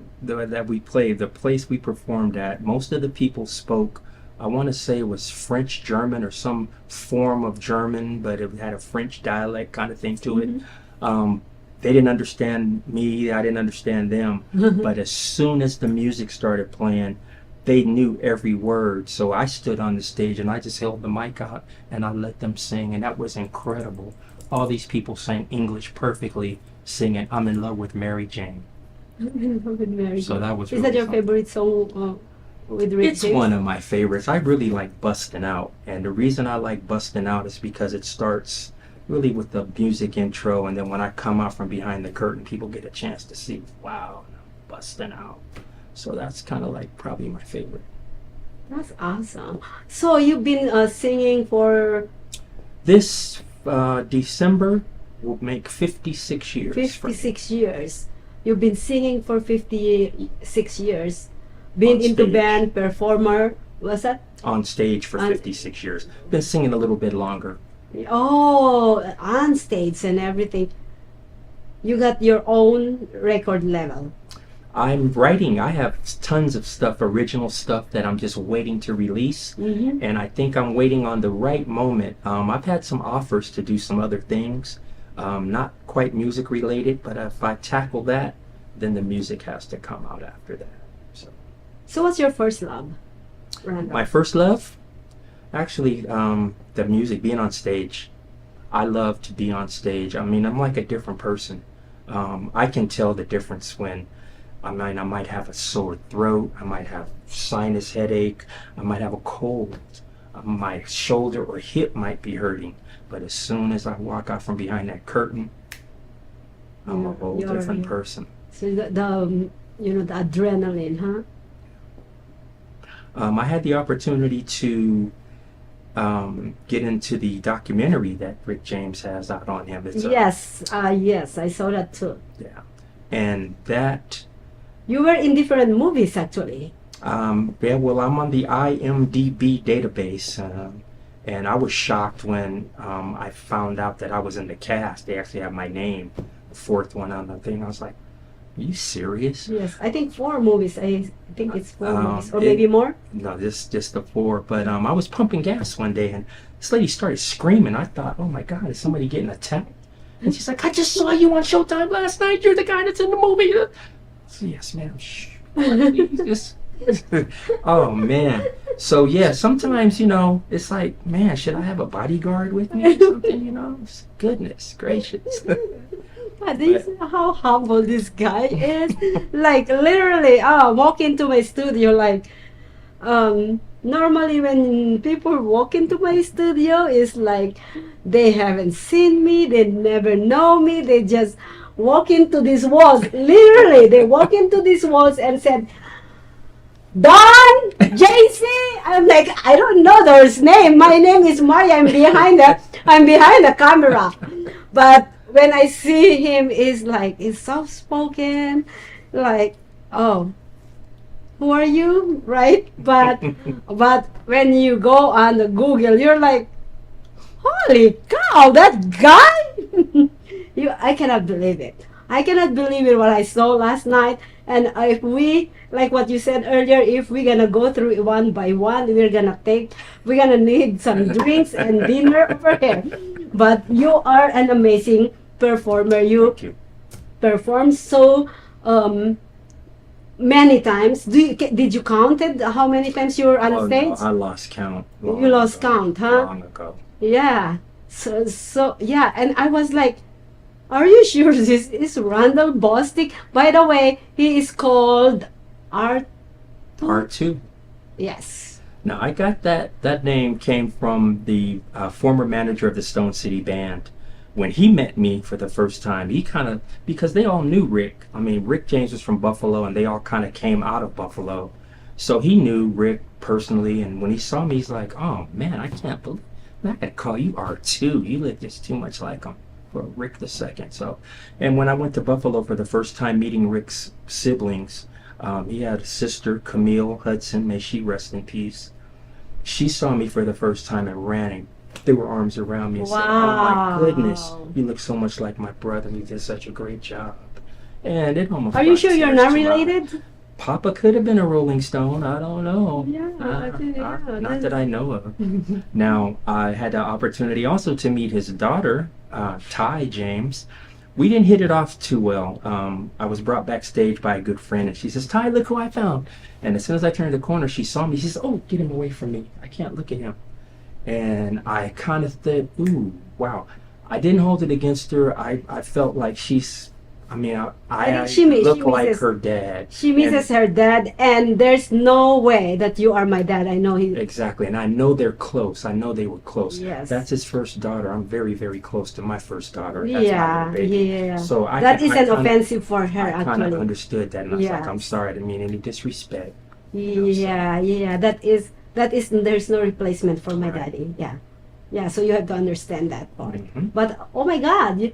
we played, the place we performed at, most of the people spoke, I want to say it was French German or some form of German, but it had a French dialect kind of thing to it. They didn't understand me, I didn't understand them, but as soon as the music started playing, they knew every word. So I stood on the stage and I just held the mic out and I let them sing, and that was incredible. All these people sang English perfectly, singing "I'm in Love with Mary Jane." So that was. Is that your favorite song with Rick James? It's one of my favorites. I really like Bustin' Out, and the reason I like Bustin' Out is because it starts really with the music intro, and then when I come out from behind the curtain, people get a chance to see, wow, Bustin' Out. So that's kind of like probably my favorite. That's awesome. So you've been singing for... This December will make 56 years. 56 years. You've been singing for 56 years. Been into band, performer, what's that? On stage for 56 years. Been singing a little bit longer. Oh, on stage and everything. You got your own record level. I'm writing. I have tons of stuff, original stuff that I'm just waiting to release, and I think I'm waiting on the right moment. I've had some offers to do some other things, not quite music related, but if I tackle that, then the music has to come out after that. So what's your first love, Randall? My first love? Actually, the music, being on stage. I love to be on stage. I mean, I'm like a different person. I can tell the difference when I might have a sore throat. I might have sinus headache. I might have a cold. My shoulder or hip might be hurting. But as soon as I walk out from behind that curtain, I'm a whole different person. So the adrenaline, huh? I had the opportunity to get into the documentary that Rick James has out on him. It's Yes, I saw that too. Yeah, and that. You were in different movies actually. Yeah, well, I'm on the IMDb database, and I was shocked when I found out that I was in the cast. They actually have my name, the fourth one on the thing. I was like, "Are you serious?" Yes, I think 4 movies. I think it's 4 movies, or maybe more. No, just the 4. But I was pumping gas one day, and this lady started screaming. I thought, "Oh my God, is somebody getting attacked?" And she's like, "I just saw you on Showtime last night. You're the guy that's in the movie." So, yes, ma'am. Shh. Just. Oh man. So yeah, sometimes it's like, man, should I have a bodyguard with me or something? Goodness gracious. But this is how humble this guy is. Like literally, walk into my studio like normally when people walk into my studio, it's like they haven't seen me, they never know me, they just walk into these walls. Literally, they walk into these walls and said, "Don, JC." I'm like, I don't know their name. My name is Maria. I'm behind the camera. But when I see him, he's soft spoken, like, "Oh, who are you?" Right? But when you go on the Google, you're like, "Holy cow, that guy!" I cannot believe it. I cannot believe it what I saw last night. And if we, like what you said earlier, if we're gonna go through it one by one, we're gonna need some drinks and dinner over here. But you are an amazing performer. You perform so many times. Did you count it? How many times you were on stage? No, I lost count. You lost count, huh? Long ago. Yeah. So yeah, and I was like, are you sure this is Randall Bostic? By the way, he is called R2. Yes. Now I got that name came from the former manager of the Stone City Band. When he met me for the first time, he because they all knew Rick. I mean, Rick James was from Buffalo, and they all kind of came out of Buffalo. So he knew Rick personally, and when he saw me, he's like, "Oh man, I can't believe I gotta call you R2. You look just too much like him." For Rick the Second. So, and when I went to Buffalo for the first time meeting Rick's siblings, he had a sister, Camille Hudson, may she rest in peace. She saw me for the first time and ran and threw her arms around me and said, "Oh my goodness, you look so much like my brother. You did such a great job." And it almost. Are you sure you're not related? Papa could have been a Rolling Stone. I don't know. Yeah, not that I know of. Now, I had the opportunity also to meet his daughter, Ty James. We didn't hit it off too well. I was brought backstage by a good friend, and she says, "Ty, look who I found." And as soon as I turned the corner, she saw me. She says, "Oh, get him away from me. I can't look at him." And I kind of said, "Ooh, wow." I didn't hold it against her. I felt like I look like her dad. She misses her dad, and there's no way that you are my dad. I know he. Exactly, and I know they're close. I know they were close. Yes. That's his first daughter. I'm very, very close to my first daughter. That's Yeah, my baby. yeah. So that isn't offensive for her, I kind of actually. understood that, and I was like, Yes. "I'm sorry, I didn't mean any disrespect." Yeah. That is. There's no replacement for my daddy. Yeah. So you have to understand that part. But oh my God.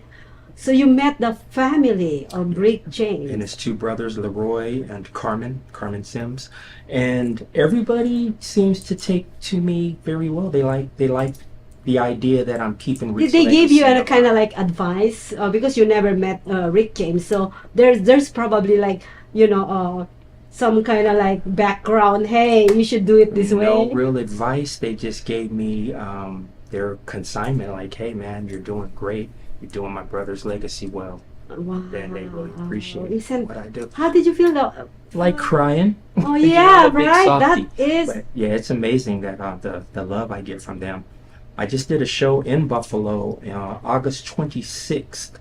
So you met the family of Rick James. And his 2 brothers, Leroy and Carmen Sims. And everybody seems to take to me very well. They like the idea that I'm keeping Rick's Did they give you legacy a kind of like advice? Because you never met Rick James. So there's probably like, some kind of like background. Hey, you should do it this way. No real advice. They just gave me their consignment like, "Hey man, you're doing great. You're doing my brother's legacy well." Wow. Then they really appreciate what I do. How did you feel though? Like crying. Oh You know, yeah, a big right. softie. That is. But, yeah, it's amazing that the love I get from them. I just did a show in Buffalo, August 26th,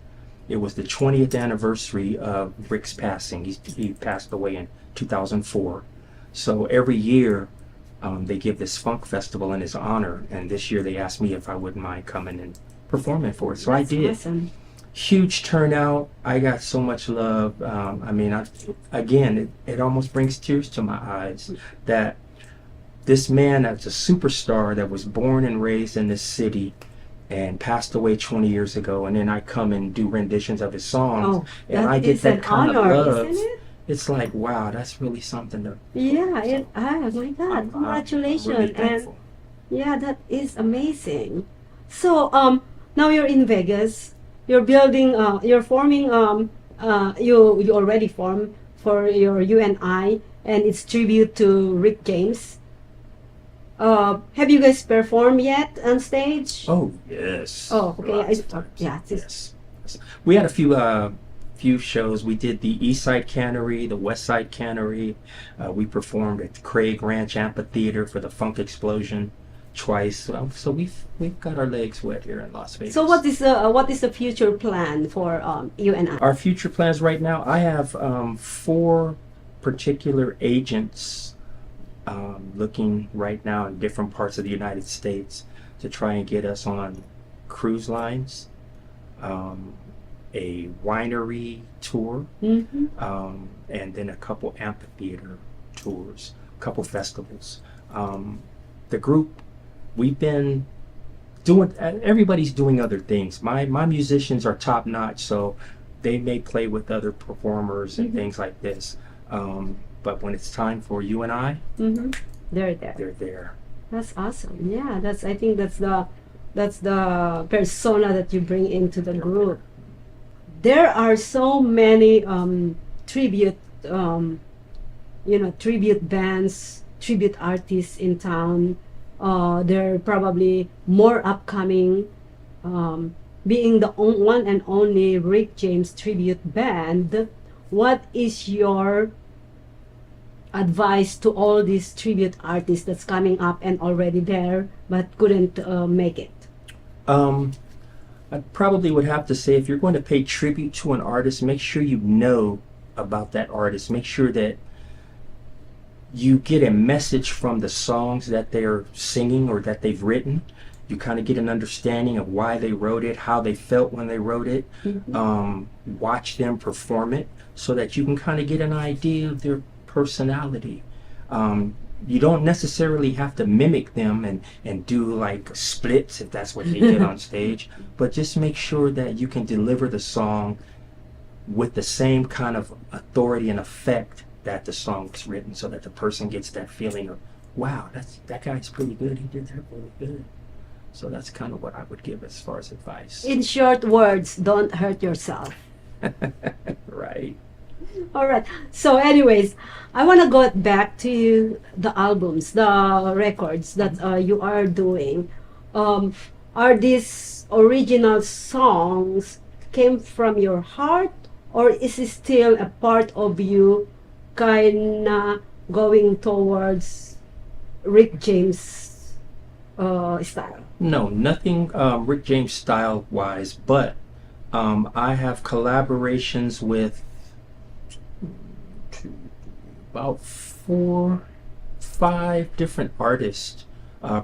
it was the 20th anniversary of Rick's passing. He passed away in 2004. So every year they give this funk festival in his honor, and this year they asked me if I wouldn't mind coming and performing for it. So I did. Awesome. Huge turnout. I got so much love. I mean, it almost brings tears to my eyes that this man that's a superstar that was born and raised in this city and passed away 20 years ago, and then I come and do renditions of his songs, and I get that kind of love. Isn't it? It's like, wow, that's really something to. Yeah, oh my God, congratulations. I'm really And thankful. yeah, that is amazing. So, now you're in Vegas. You're building, you're forming, you already formed for your UNI, and it's tribute to Rick James. Have you guys performed yet on stage? Oh yes. Oh, okay. Lots of times. Yeah. Yes. We had a few shows. We did the East Side Cannery, the West Side Cannery. We performed at the Craig Ranch Amphitheater for the Funk Explosion twice. So we've got our legs wet here in Las Vegas. So what is the future plan for UNI? Our future plans right now, I have 4 particular agents looking right now in different parts of the United States to try and get us on cruise lines, a winery tour, and then a couple amphitheater tours, a couple festivals. The group, we've been doing, everybody's doing other things. My musicians are top notch, so they may play with other performers and things like this. But when it's time for you and I, they're there. They're there. That's awesome. Yeah, I think that's the persona that you bring into the group. There are so many tribute bands, tribute artists in town. There are probably more upcoming. Being the one and only Rick James tribute band, what is your advice to all these tribute artists that's coming up and already there but couldn't make it? I probably would have to say, if you're going to pay tribute to an artist, make sure you know about that artist. Make sure that you get a message from the songs that they're singing or that they've written. You kind of get an understanding of why they wrote it, how they felt when they wrote it. Watch them perform it so that you can kind of get an idea of their personality. You don't necessarily have to mimic them and do like splits if that's what they did on stage, but just make sure that you can deliver the song with the same kind of authority and effect that the song was written, so that the person gets that feeling of, wow, that guy's pretty good, he did that really good. So that's kind of what I would give as far as advice. In short words, don't hurt yourself. Right. All right. So anyways, I want to go back to the albums, the records that you are doing. Are these original songs came from your heart, or is it still a part of you kinda going towards Rick James style? No, nothing Rick James style wise, but I have collaborations with about 4, 5 different artists,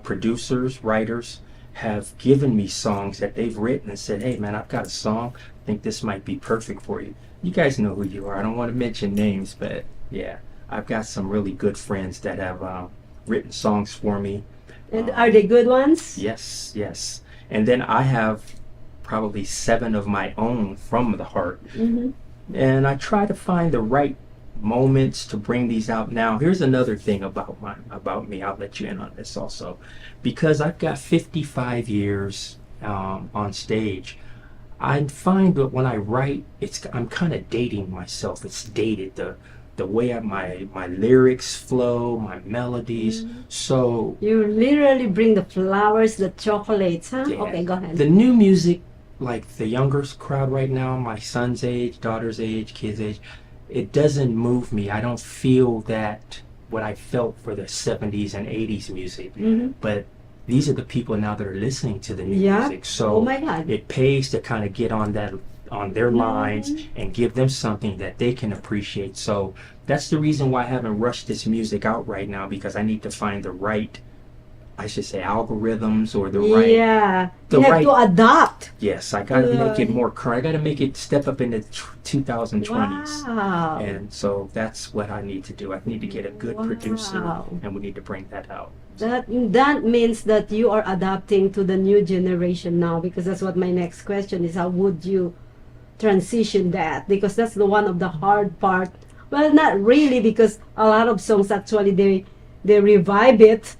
producers, writers have given me songs that they've written and said, hey man, I've got a song, I think this might be perfect for you. You guys know who you are. I don't want to mention names, but yeah, I've got some really good friends that have written songs for me. And are they good ones? Yes, yes. And then I have probably 7 of my own from the heart. And I try to find the right moments to bring these out. Now, here's another thing about me. I'll let you in on this also. Because I've got 55 years on stage, I find that when I write, I'm kind of dating myself. It's dated. The way my lyrics flow, my melodies. So you literally bring the flowers, the chocolates, huh? Yeah. Okay, go ahead. The new music, like the younger crowd right now, my son's age, daughter's age, kids' age, it doesn't move me. I don't feel that what I felt for the 70s and 80s music. But these are the people now that are listening to the new music. So oh my God. It pays to kind of get on that on their minds and give them something that they can appreciate. So that's the reason why I haven't rushed this music out right now, because I need to find the right, I should say, algorithms or the right. Yeah, the you have right, to adapt. Yes, I got to make it more current. I got to make it step up in the 2020s. Wow. And so that's what I need to do. I need to get a good producer, and we need to bring that out. That means that you are adapting to the new generation now, because that's what my next question is. How would you transition that? Because that's the one of the hard part. Well, not really, because a lot of songs actually they revive it,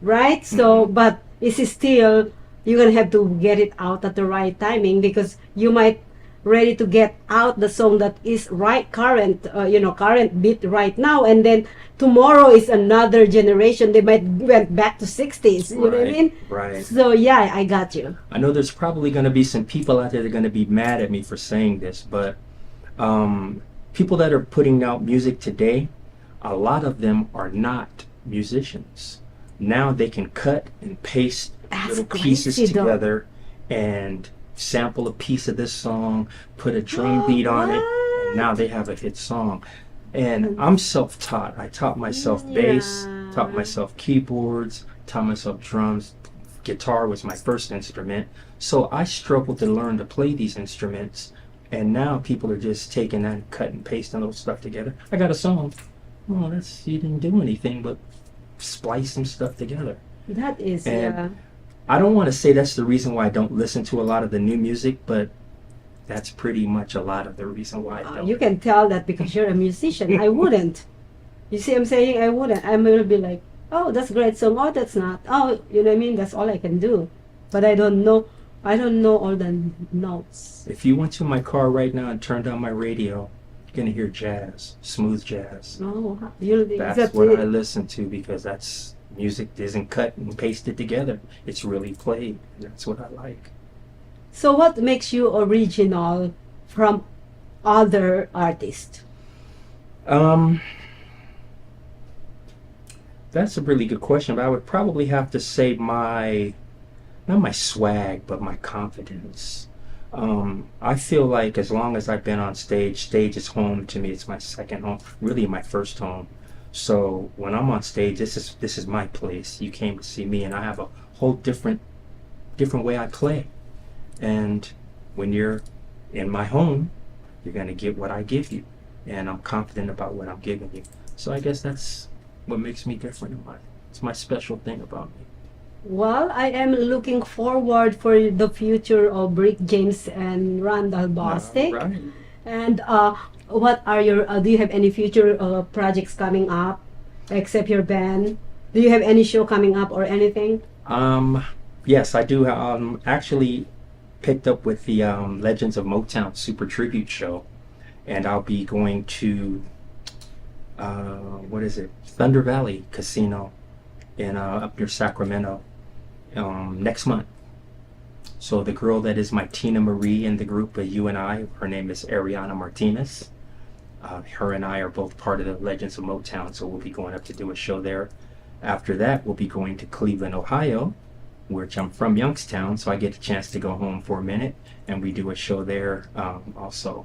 right? So, but it's still, you're gonna have to get it out at the right timing, because you might ready to get out the song that is current beat right now, and then tomorrow is another generation. They might went back to 60s. You know what I mean? Right. So yeah, I got you. I know there's probably going to be some people out there that are going to be mad at me for saying this, but people that are putting out music today, a lot of them are not musicians. Now they can cut and paste little pieces together and sample a piece of this song, put a drum beat on it, and now they have a hit song. And I'm self-taught. I taught myself bass, taught myself keyboards, taught myself drums. Guitar was my first instrument. So I struggled to learn to play these instruments. And now people are just taking that and cutting and pasting those stuff together. I got a song. Oh, you didn't do anything but splice some stuff together. That is, and I don't want to say that's the reason why I don't listen to a lot of the new music, but that's pretty much a lot of the reason why I don't. You can tell that because you're a musician. I wouldn't. You see, I'm saying I wouldn't. I'm gonna be like, oh, that's a great song. Oh, that's not. Oh, you know what I mean? That's all I can do. But I don't know. I don't know all the notes. If you went to my car right now and turned on my radio, you're gonna hear jazz, smooth jazz. Oh, that's what I listen to, because that's music isn't cut and pasted together. It's really played. That's what I like. So what makes you original from other artists? That's a really good question, but I would probably have to say not my swag, but my confidence. I feel like as long as I've been on stage is home to me. It's my second home, really my first home. So when I'm on stage, this is my place. You came to see me, and I have a whole different way I play. And when you're in my home, you're gonna get what I give you, and I'm confident about what I'm giving you. So I guess that's what makes me different. It's my special thing about me. Well, I am looking forward for the future of Rick James and Randall Bostic. Right. And what are your? Do you have any future projects coming up, except your band? Do you have any show coming up or anything? Yes, I do. Actually picked up with the Legends of Motown Super Tribute Show, and I'll be going to Thunder Valley Casino in up near Sacramento next month. So the girl that is my Tina Marie in the group of You and I, her name is Ariana Martinez. Her and I are both part of the Legends of Motown, so we'll be going up to do a show there. After that, we'll be going to Cleveland, Ohio, which I'm from Youngstown, so I get a chance to go home for a minute, and we do a show there also.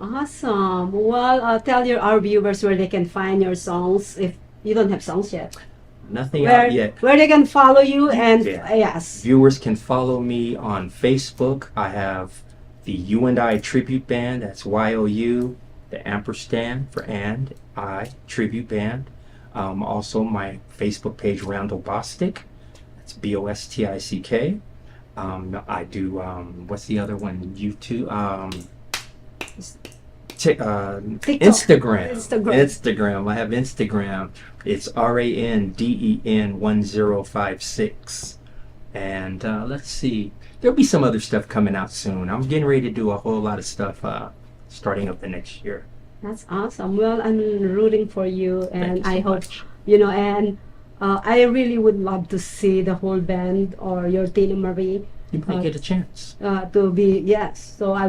Awesome. Well, tell our viewers where they can find your songs if you don't have songs yet. Nothing out yet. Where they can follow you, and yes. Viewers can follow me on Facebook. I have the You and I Tribute Band. That's YOU, the ampersand for and I Tribute Band. Also my Facebook page, Randall Bostic. That's BOSTICK. I do what's the other one? YouTube. Instagram. I have Instagram. It's RANDEN1056. And let's see. There'll be some other stuff coming out soon. I'm getting ready to do a whole lot of stuff starting up the next year. That's awesome. Well, I'm rooting for you, and I hope and I really would love to see the whole band or your Tina Marie. You might get a chance to be So I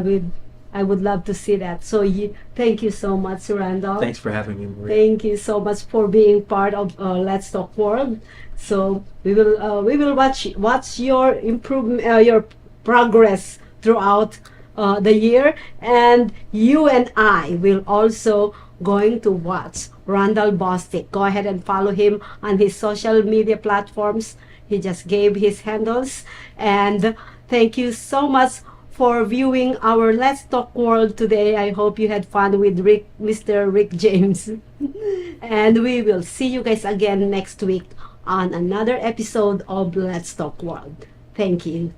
would love to see that. So thank you so much, Randall. Thanks for having me, Maria. Thank you so much for being part of Let's Talk World. So we will watch your improvement, your progress throughout the year, and you and I will also going to watch Randall Bostic. Go ahead and follow him on his social media platforms. He just gave his handles. And thank you so much for viewing our Let's Talk World today. I hope you had fun with Mr. Rick James. And we will see you guys again next week on another episode of Let's Talk World. Thank you.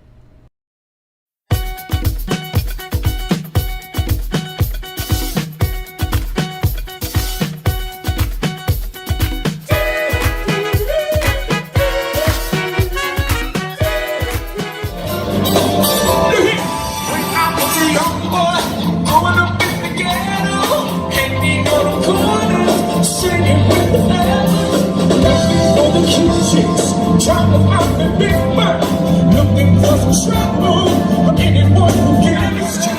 Trying to find the big man, looking for some trouble. Anyone who gives to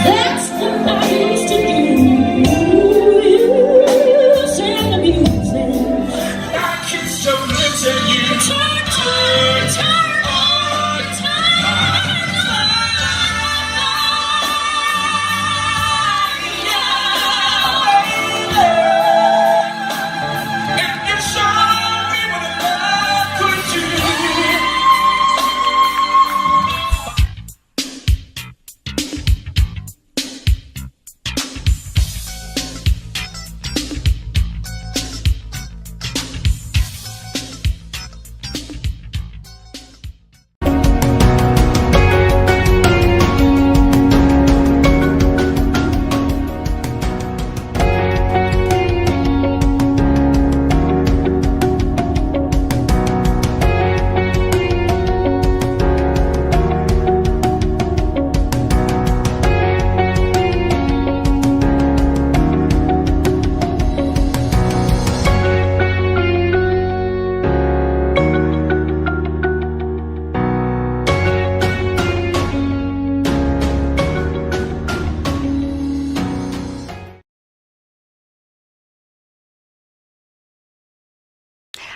that's what I used to do. Sing the music. I kiss your lips and you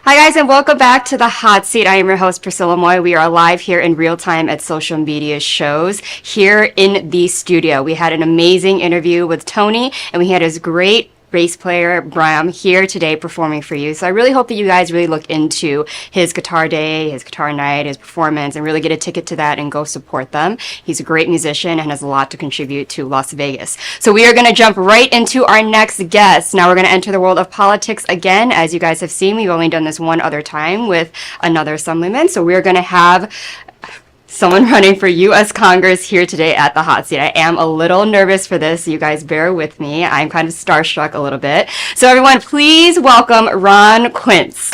Hi guys, and welcome back to the Hot Seat. I am your host, Priscilla Moy. We are live here in real time at Social Media Shows here in the studio. We had an amazing interview with Tony, and we had his great bass player, Bram, here today performing for you. So I really hope that you guys really look into his guitar day, his guitar night, his performance, and really get a ticket to that and go support them. He's a great musician and has a lot to contribute to Las Vegas. So we are going to jump right into our next guest. Now we're going to enter the world of politics again. As you guys have seen, we've only done this one other time with another Assemblyman. So we're going to have someone running for U.S. Congress here today at the Hot Seat. I am a little nervous for this, so you guys bear with me. I'm kind of starstruck a little bit. So everyone, please welcome Ron Quince.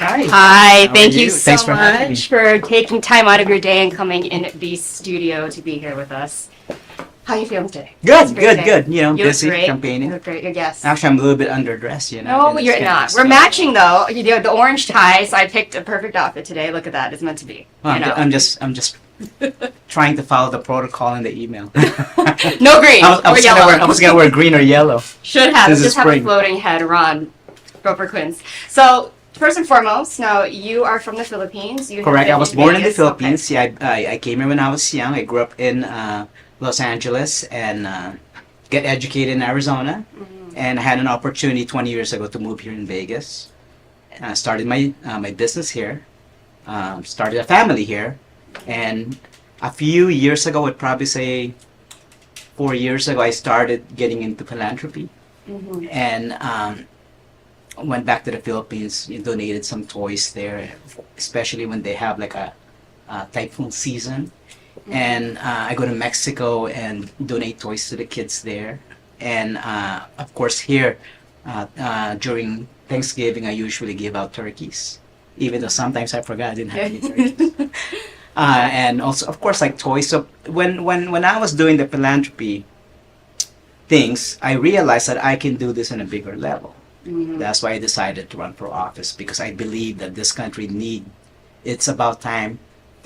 Hi. Hi. Thank you so Thanks for having me. much for taking time out of your day and coming in the studio to be here with us. How are you feeling today? It's a great day. Good. You know, You look busy great. campaigning. You look great. Yes. Actually, I'm a little bit underdressed, you know. No, and it's you're getting not. stuff. We're matching though. You have the orange tie, so I picked a perfect outfit today. Look at that. It's meant to be. Well, you know. I'm just trying to follow the protocol in the email. No green or yellow. I was gonna wear green or yellow. Should have. This is Just have a spring. floating head, Ron. Go for Quince. So, first and foremost, now you are from the Philippines. You have Correct. been I was born in the Vegas. Philippines. Yeah, I came here when I was young. I grew up in Los Angeles and get educated in Arizona. And I had an opportunity 20 years ago to move here in Vegas. I started my business here. Started a family here. And a few years ago, I'd probably say 4 years ago, I started getting into philanthropy. And went back to the Philippines, donated some toys there, especially when they have like a typhoon season. And I go to Mexico and donate toys to the kids there. And of course here, during Thanksgiving, I usually give out turkeys, even though sometimes I forgot I didn't have any turkeys. And also, of course, like toys. So when I was doing the philanthropy things, I realized that I can do this on a bigger level. That's why I decided to run for office, because I believe that this country it's about time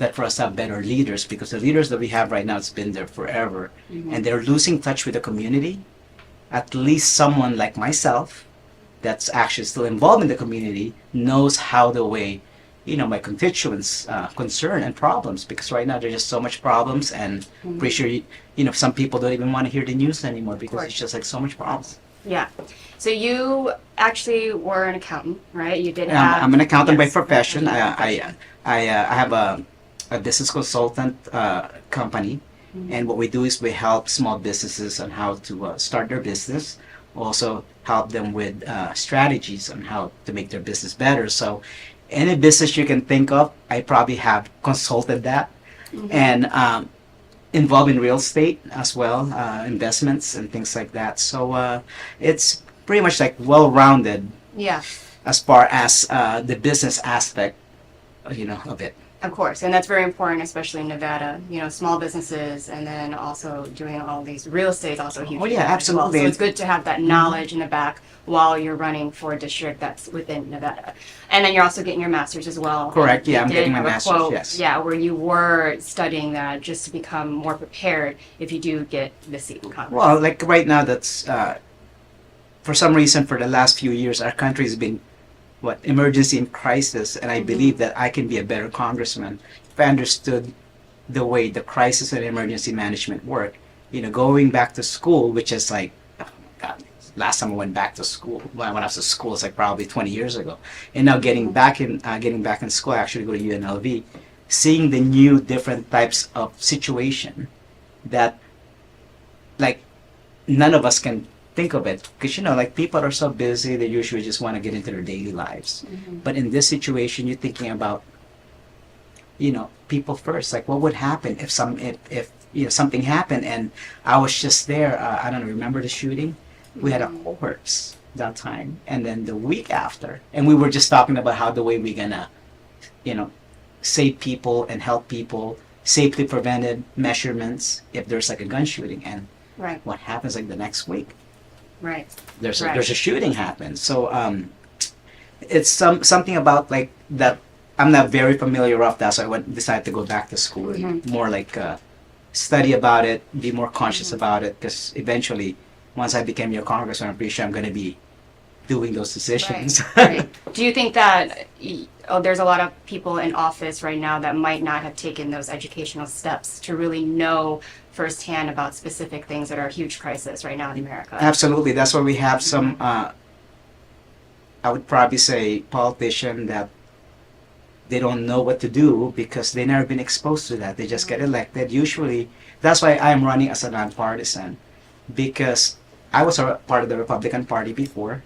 that for us to have better leaders, because the leaders that we have right now, it's been there forever, and they're losing touch with the community. At least someone like myself that's actually still involved in the community knows how the way, my constituents' concern and problems, because right now there's just so much problems, and pretty sure some people don't even want to hear the news anymore because it's just like so much problems. Yeah. So you actually were an accountant, right? You did I'm an accountant by profession. I have a business consultant company, and what we do is we help small businesses on how to start their business. Also help them with strategies on how to make their business better. So any business you can think of, I probably have consulted that, and involved in real estate as well, investments and things like that. So it's pretty much like well-rounded. Yeah. As far as the business aspect, of it. Of course, and that's very important, especially in Nevada. Small businesses, and then also doing all these real estate is also huge. Oh yeah, absolutely. So it's good to have that knowledge in the back while you're running for a district that's within Nevada. And then you're also getting your master's as well. Correct. Yeah, You I'm did getting my have a master's. quote, Yes. Yeah, where you were studying that just to become more prepared if you do get the seat in Congress. Well, like right now, that's for some reason for the last few years, our country has been emergency and crisis, and I believe that I can be a better congressman if I understood the way the crisis and emergency management work. Going back to school, which is like, oh my God, last time I went back to school, when I went to school, it's like probably 20 years ago, and now getting back in school, I actually go to UNLV, seeing the new different types of situation that, like, none of us can think of it, because people are so busy, they usually just want to get into their daily lives. But in this situation, you're thinking about people first. Like, what would happen if something happened? And I was just there. I don't know, remember the shooting? We had a corpse that time, and then the week after, and we were just talking about how the way we're gonna save people and help people, safely prevented measurements if there's like a gun shooting. And what happens like the next week? Right. There's a shooting happen. So it's something about like that. I'm not very familiar with that, so I decided to go back to school and more like study about it, be more conscious about it, because eventually, once I became your congressman, I'm pretty sure I'm going to be doing those decisions. Right. Do you think that there's a lot of people in office right now that might not have taken those educational steps to really know firsthand about specific things that are a huge crisis right now in America? Absolutely. That's why we have some, I would probably say, politicians that they don't know what to do because they've never been exposed to that. They just get elected. Usually, that's why I'm running as a nonpartisan, because I was a part of the Republican Party before,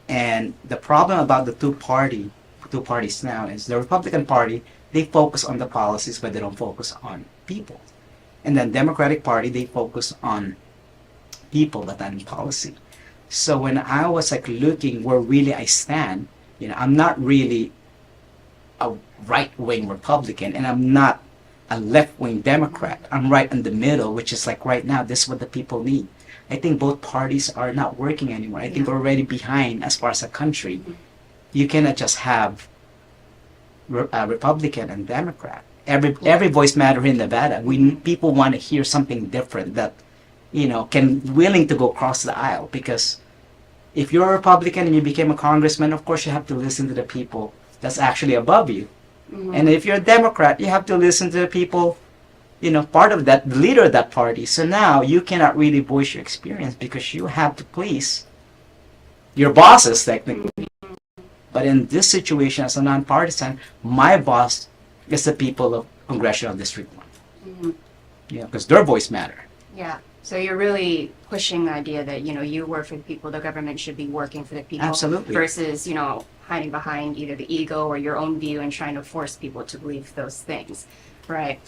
and the problem about the two parties now is the Republican Party, they focus on the policies, but they don't focus on people. And then Democratic Party, they focus on people, but not on policy. So when I was like looking where really I stand, I'm not really a right-wing Republican, and I'm not a left-wing Democrat. I'm right in the middle, which is like right now, this is what the people need. I think both parties are not working anymore. I think we're already behind as far as a country. You cannot just have Republican and Democrat. Every voice matters in Nevada. People want to hear something different that, willing to go across the aisle. Because if you're a Republican and you became a congressman, of course you have to listen to the people that's actually above you. And if you're a Democrat, you have to listen to the people, part of that, the leader of that party. So now you cannot really voice your experience because you have to please your bosses technically. But in this situation, as a nonpartisan, my boss is the people of Congressional District 1. Because their voice matter. Yeah. So you're really pushing the idea that, you work for the people, the government should be working for the people. Absolutely. Versus, hiding behind either the ego or your own view and trying to force people to believe those things. Right.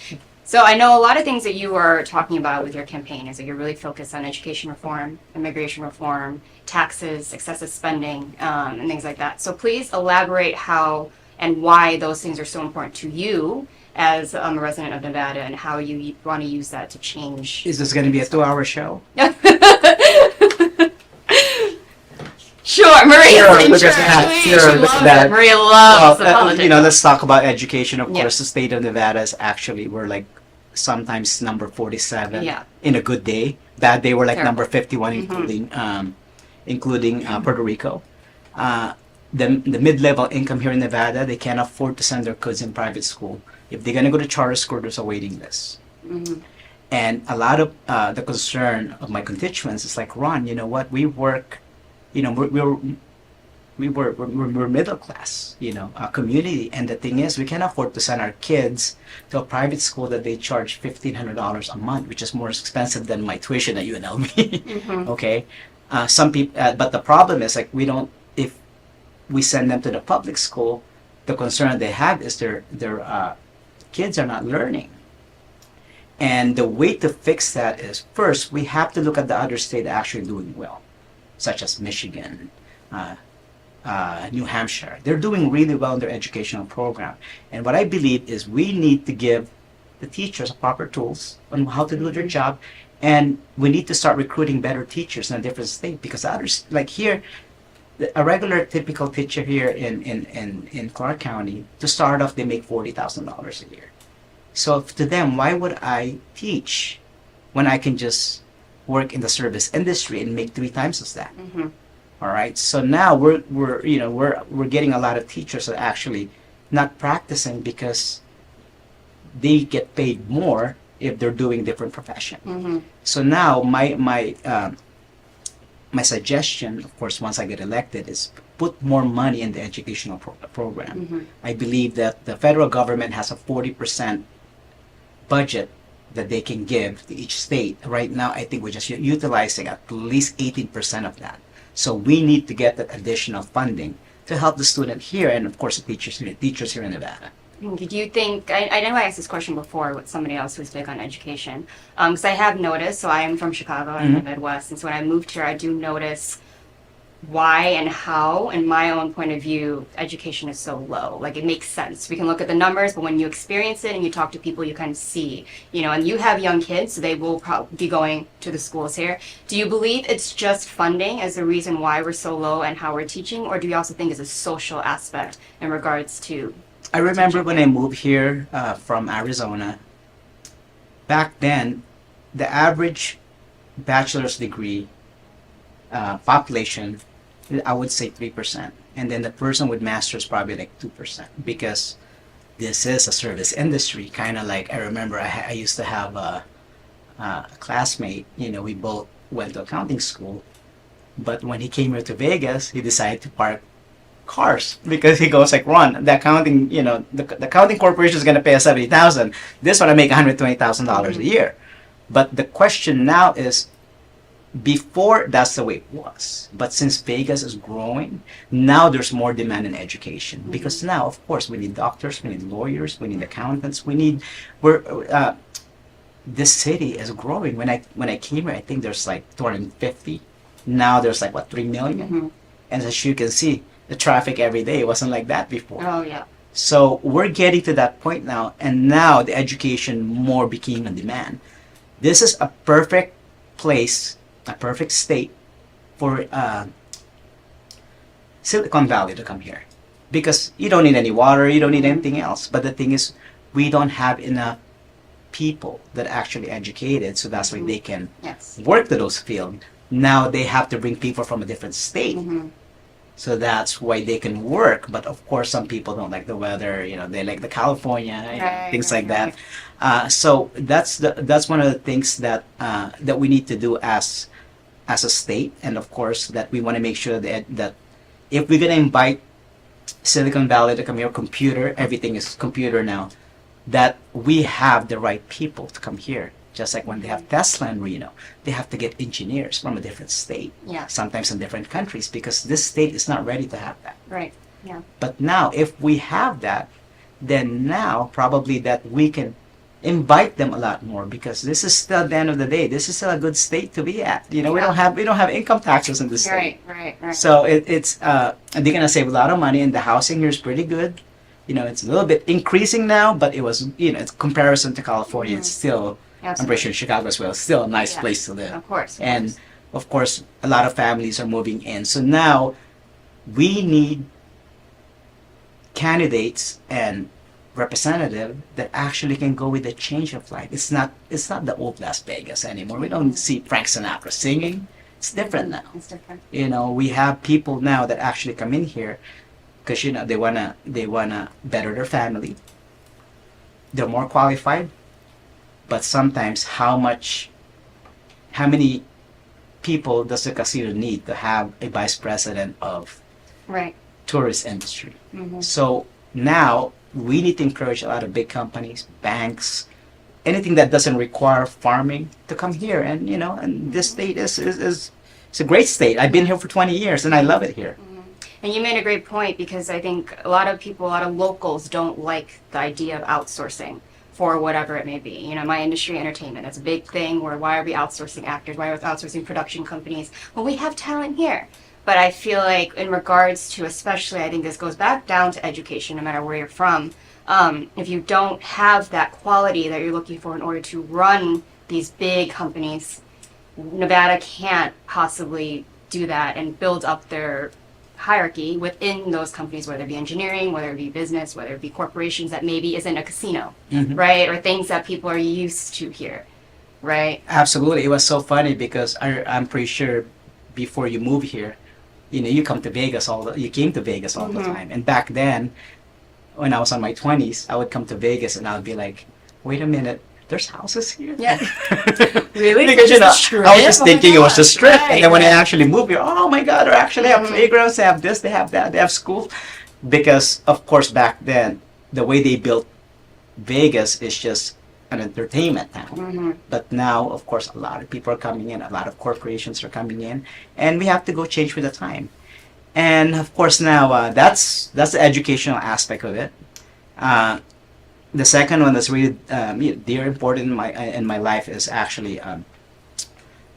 So I know a lot of things that you are talking about with your campaign is that you're really focused on education reform, immigration reform, taxes, excessive spending, and things like that. So please elaborate how and why those things are so important to you as a resident of Nevada, and how you want to use that to change. Is this going to be a 2-hour show? Sure, Maria's Sure, in look at charge. that. She Sure, look loves at that. it. Maria loves the politics. You know, let's talk about education. Of Yeah. course, the state of Nevada is actually, we're like sometimes number 47 Yeah. in a good day. Bad day, we're like Terrible. number 51, including Puerto Rico. The mid-level income here in Nevada, they can't afford to send their kids in private school. If they're gonna go to charter school, there's a waiting list. Mhm. And a lot of the concern of my constituents is like, Ron, you know what? We work, you know, we're middle class, you know, a community. And the thing is, we can't afford to send our kids to a private school that they charge $1,500 a month, which is more expensive than my tuition at UNLV. Mhm. Okay, some people, but the problem is like if we send them to the public school, the concern they have is their kids are not learning. And the way to fix that is, first, we have to look at the other states actually doing well, such as Michigan, New Hampshire. They're doing really well in their educational program. And what I believe is we need to give the teachers proper tools on how to do their job. And we need to start recruiting better teachers in a different state, because others, like here, a regular typical teacher here in Clark County, to start off, they make $40,000 a year. So to them, why would I teach when I can just work in the service industry and make 3 times as that? Mhm. All right. So now we're getting a lot of teachers that are actually not practicing because they get paid more if they're doing different profession. Mhm. So now my suggestion, of course, once I get elected, is put more money in the educational program. Mhm. I believe that the federal government has a 40% budget that they can give to each state. Right now, I think we're just utilizing at least 18% of that. So we need to get that additional funding to help the student here, and of course the teachers here in Nevada. Do you think, I know I asked this question before with somebody else who's big on education, because I have noticed, so I am from Chicago, I'm in the Midwest, and so when I moved here, I do notice why and how, in my own point of view, education is so low. Like, it makes sense. We can look at the numbers, but when you experience it and you talk to people, you kind of see, you know, and you have young kids, so they will probably be going to the schools here. Do you believe it's just funding as the reason why we're so low and how we're teaching, or do you also think it's a social aspect in regards to I remember when I moved here from Arizona, back then, the average bachelor's degree population, I would say 3%. And then the person with master's probably like 2%, because this is a service industry. Kind of like, I remember I used to have a classmate, you know, we both went to accounting school, but when he came here to Vegas, he decided to park cars, because he goes like, Ron, the accounting, you know, the accounting corporation is going to pay us $70,000. This one I make $120,000 a year. But the question now is, before that's the way it was, but since Vegas is growing, now there's more demand in education, because now, of course, we need doctors, we need lawyers, we need accountants, this city is growing. When I came here, I think there's like 250. Now there's like, what, 3 million? Mhm. And as you can see, the traffic every day wasn't like that before. Oh, yeah. So we're getting to that point now, and now the education more became a demand. This is a perfect place, a perfect state for Silicon Valley to come here, because you don't need any water, you don't need anything else. But the thing is, we don't have enough people that are actually educated, so that's why they can Yes. work to those fields. Now they have to bring people from a different state. Mhm. So that's why they can work. But of course, some people don't like the weather. You know, they like the California, you know, Right, things right, like that. So that's one of the things that that we need to do as a state, and of course that we want to make sure that if we're gonna invite Silicon Valley to come here, everything is computer now, that we have the right people to come here. Just like when they have Tesla in Reno, they have to get engineers from a different state, Yeah. sometimes in different countries, because this state is not ready to have that. Right. Yeah. But now, if we have that, then now probably that we can invite them a lot more, because this is still, at the end of the day, this is still a good state to be at. You know, we don't have income taxes in this state. Right. So it's and they're gonna save a lot of money, and the housing here is pretty good. You know, it's a little bit increasing now, but it was, you know, it's comparison to California, it's still, I'm pretty sure Chicago as well, it's still a nice Yeah. place to live. Of course. And of course, a lot of families are moving in. So now we need candidates and representative that actually can go with the change of life. It's not the old Las Vegas anymore. We don't see Frank Sinatra singing. It's different now. It's different. You know, we have people now that actually come in here because you know they wanna better their family. They're more qualified, but sometimes how many people does the casino need to have a vice president of Right. tourist industry? Mhm. So now we need to encourage a lot of big companies, banks, anything that doesn't require farming to come here. And you know, and this state is it's a great state. I've been here for 20 years and I love it here. And you made a great point because I think a lot of people, a lot of locals don't like the idea of outsourcing for whatever it may be. You know, my industry, entertainment, that's a big thing where why are we outsourcing actors? Why are we outsourcing production companies? Well, we have talent here. But I feel like in regards to, especially, I think this goes back down to education, no matter where you're from. If you don't have that quality that you're looking for in order to run these big companies, Nevada can't possibly do that and build up their hierarchy within those companies, whether it be engineering, whether it be business, whether it be corporations that maybe isn't a casino, right? Or things that people are used to here, right? Absolutely. It was so funny because I'm pretty sure before you move here, you know, you came to Vegas all the time. And back then, when I was on my 20s, I would come to Vegas and I would be like, wait a minute, there's houses here? Yeah. Really? Because, you know, I was just thinking it was the strip. Right, and then when I actually moved here, oh my God, they actually have playgrounds, they have this, they have that, they have schools. Because, of course, back then, the way they built Vegas is just an entertainment town. But now, of course, a lot of people are coming in, a lot of corporations are coming in, and we have to go change with the time. And, of course, now that's the educational aspect of it. The second one that's really dear important in my life is actually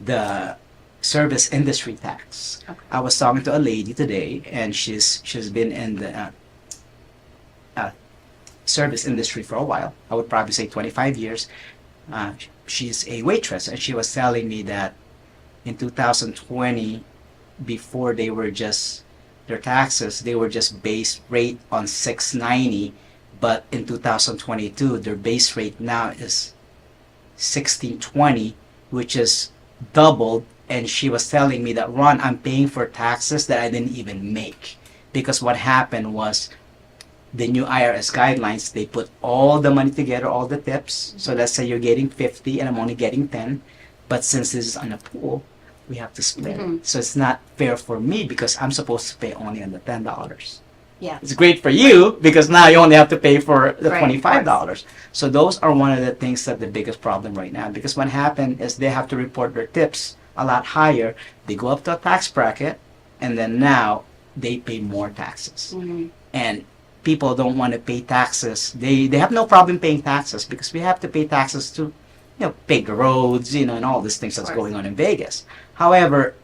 the service industry tax. Okay. I was talking to a lady today, and she's been in the service industry for a while. I would probably say 25 years. She's a waitress, and she was telling me that in 2020, before their taxes, they were just base rate on $690. But in 2022, their base rate now is $1620, which is doubled. And she was telling me that, Ron, I'm paying for taxes that I didn't even make. Because what happened was the new IRS guidelines, they put all the money together, all the tips. So let's say you're getting 50 and I'm only getting 10. But since this is on a pool, we have to split it. So it's not fair for me because I'm supposed to pay only on the $10. Yeah. It's great for you because now you only have to pay for the Right, $25. So those are one of the things that the biggest problem right now, because what happened is they have to report their tips a lot higher. They go up to a tax bracket, and then now they pay more taxes. And people don't want to pay taxes. They have no problem paying taxes because we have to pay taxes to, you know, pay the roads, you know, and all these things that's going on in Vegas. However,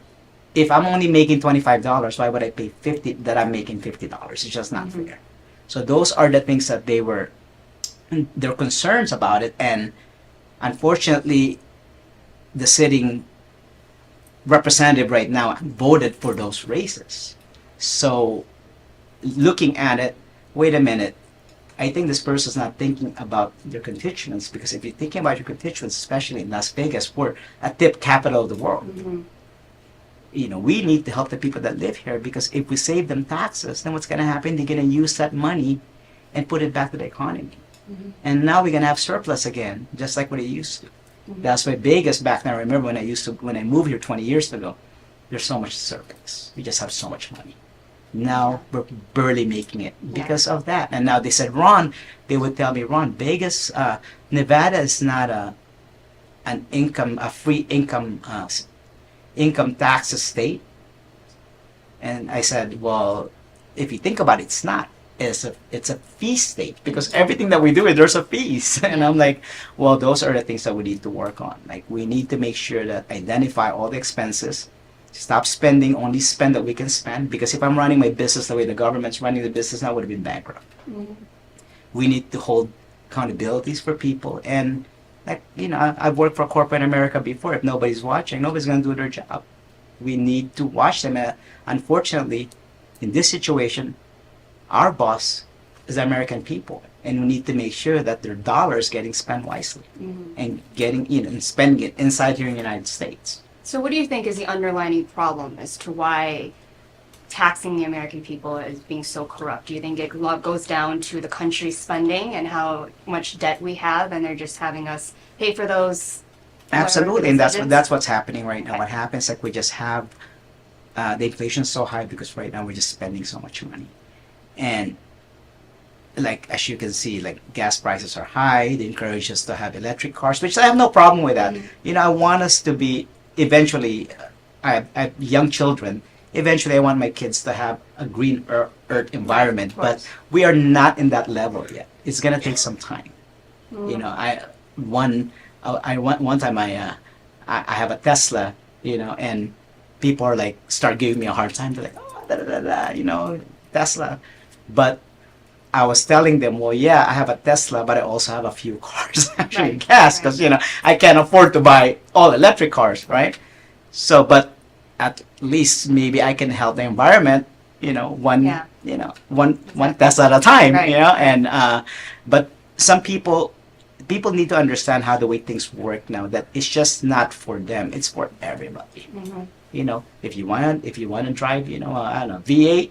if I'm only making $25, why would I pay $50 that I'm making $50? It's just not fair. So those are the things that their concerns about it. And unfortunately, the sitting representative right now voted for those races. So looking at it, wait a minute, I think this person's not thinking about their constituents, because if you're thinking about your constituents, especially in Las Vegas, we're a tip capital of the world. You know, we need to help the people that live here, because if we save them taxes, then what's going to happen? They're going to use that money and put it back to the economy. And now we're going to have surplus again, just like what it used to. That's why Vegas back then, I remember when I moved here 20 years ago, there's so much surplus. We just have so much money. Now we're barely making it because of that. And now they said, Ron, they would tell me, Ron, Vegas, Nevada is not a free income tax state. And I said, well, if you think about it, it's not. It's a fee state, because everything that we do, there's a fees. And I'm like, well, those are the things that we need to work on. Like, we need to make sure that identify all the expenses, stop spending, only spend that we can spend, because if I'm running my business the way the government's running the business now, I would have been bankrupt. We need to hold accountabilities for people. And like, you know, I've worked for corporate America before. If nobody's watching, nobody's going to do their job. We need to watch them. Unfortunately, in this situation, our boss is the American people, and we need to make sure that their dollar is getting spent wisely and getting, and spending it inside here in the United States. So what do you think is the underlying problem as to why taxing the American people is being so corrupt? Do you think it goes down to the country's spending and how much debt we have, and they're just having us pay for those? Absolutely, and that's what's happening right now. What happens, like, we just have the inflation so high because right now we're just spending so much money, and like as you can see, like gas prices are high. They encourage us to have electric cars, which I have no problem with that. I want us to be eventually. I have young children. Eventually, I want my kids to have a green earth environment, but we are not in that level yet. It's gonna take some time. One time I have a Tesla, and people are like start giving me a hard time. They're like, oh, Tesla, but I was telling them, well, yeah, I have a Tesla, but I also have a few cars actually gas because I can't afford to buy all electric cars, right? So, but at least maybe I can help the environment, one Tesla at a time, and but some people need to understand how the way things work now, that it's just not for them, it's for everybody. If you want to drive, I don't know, V8,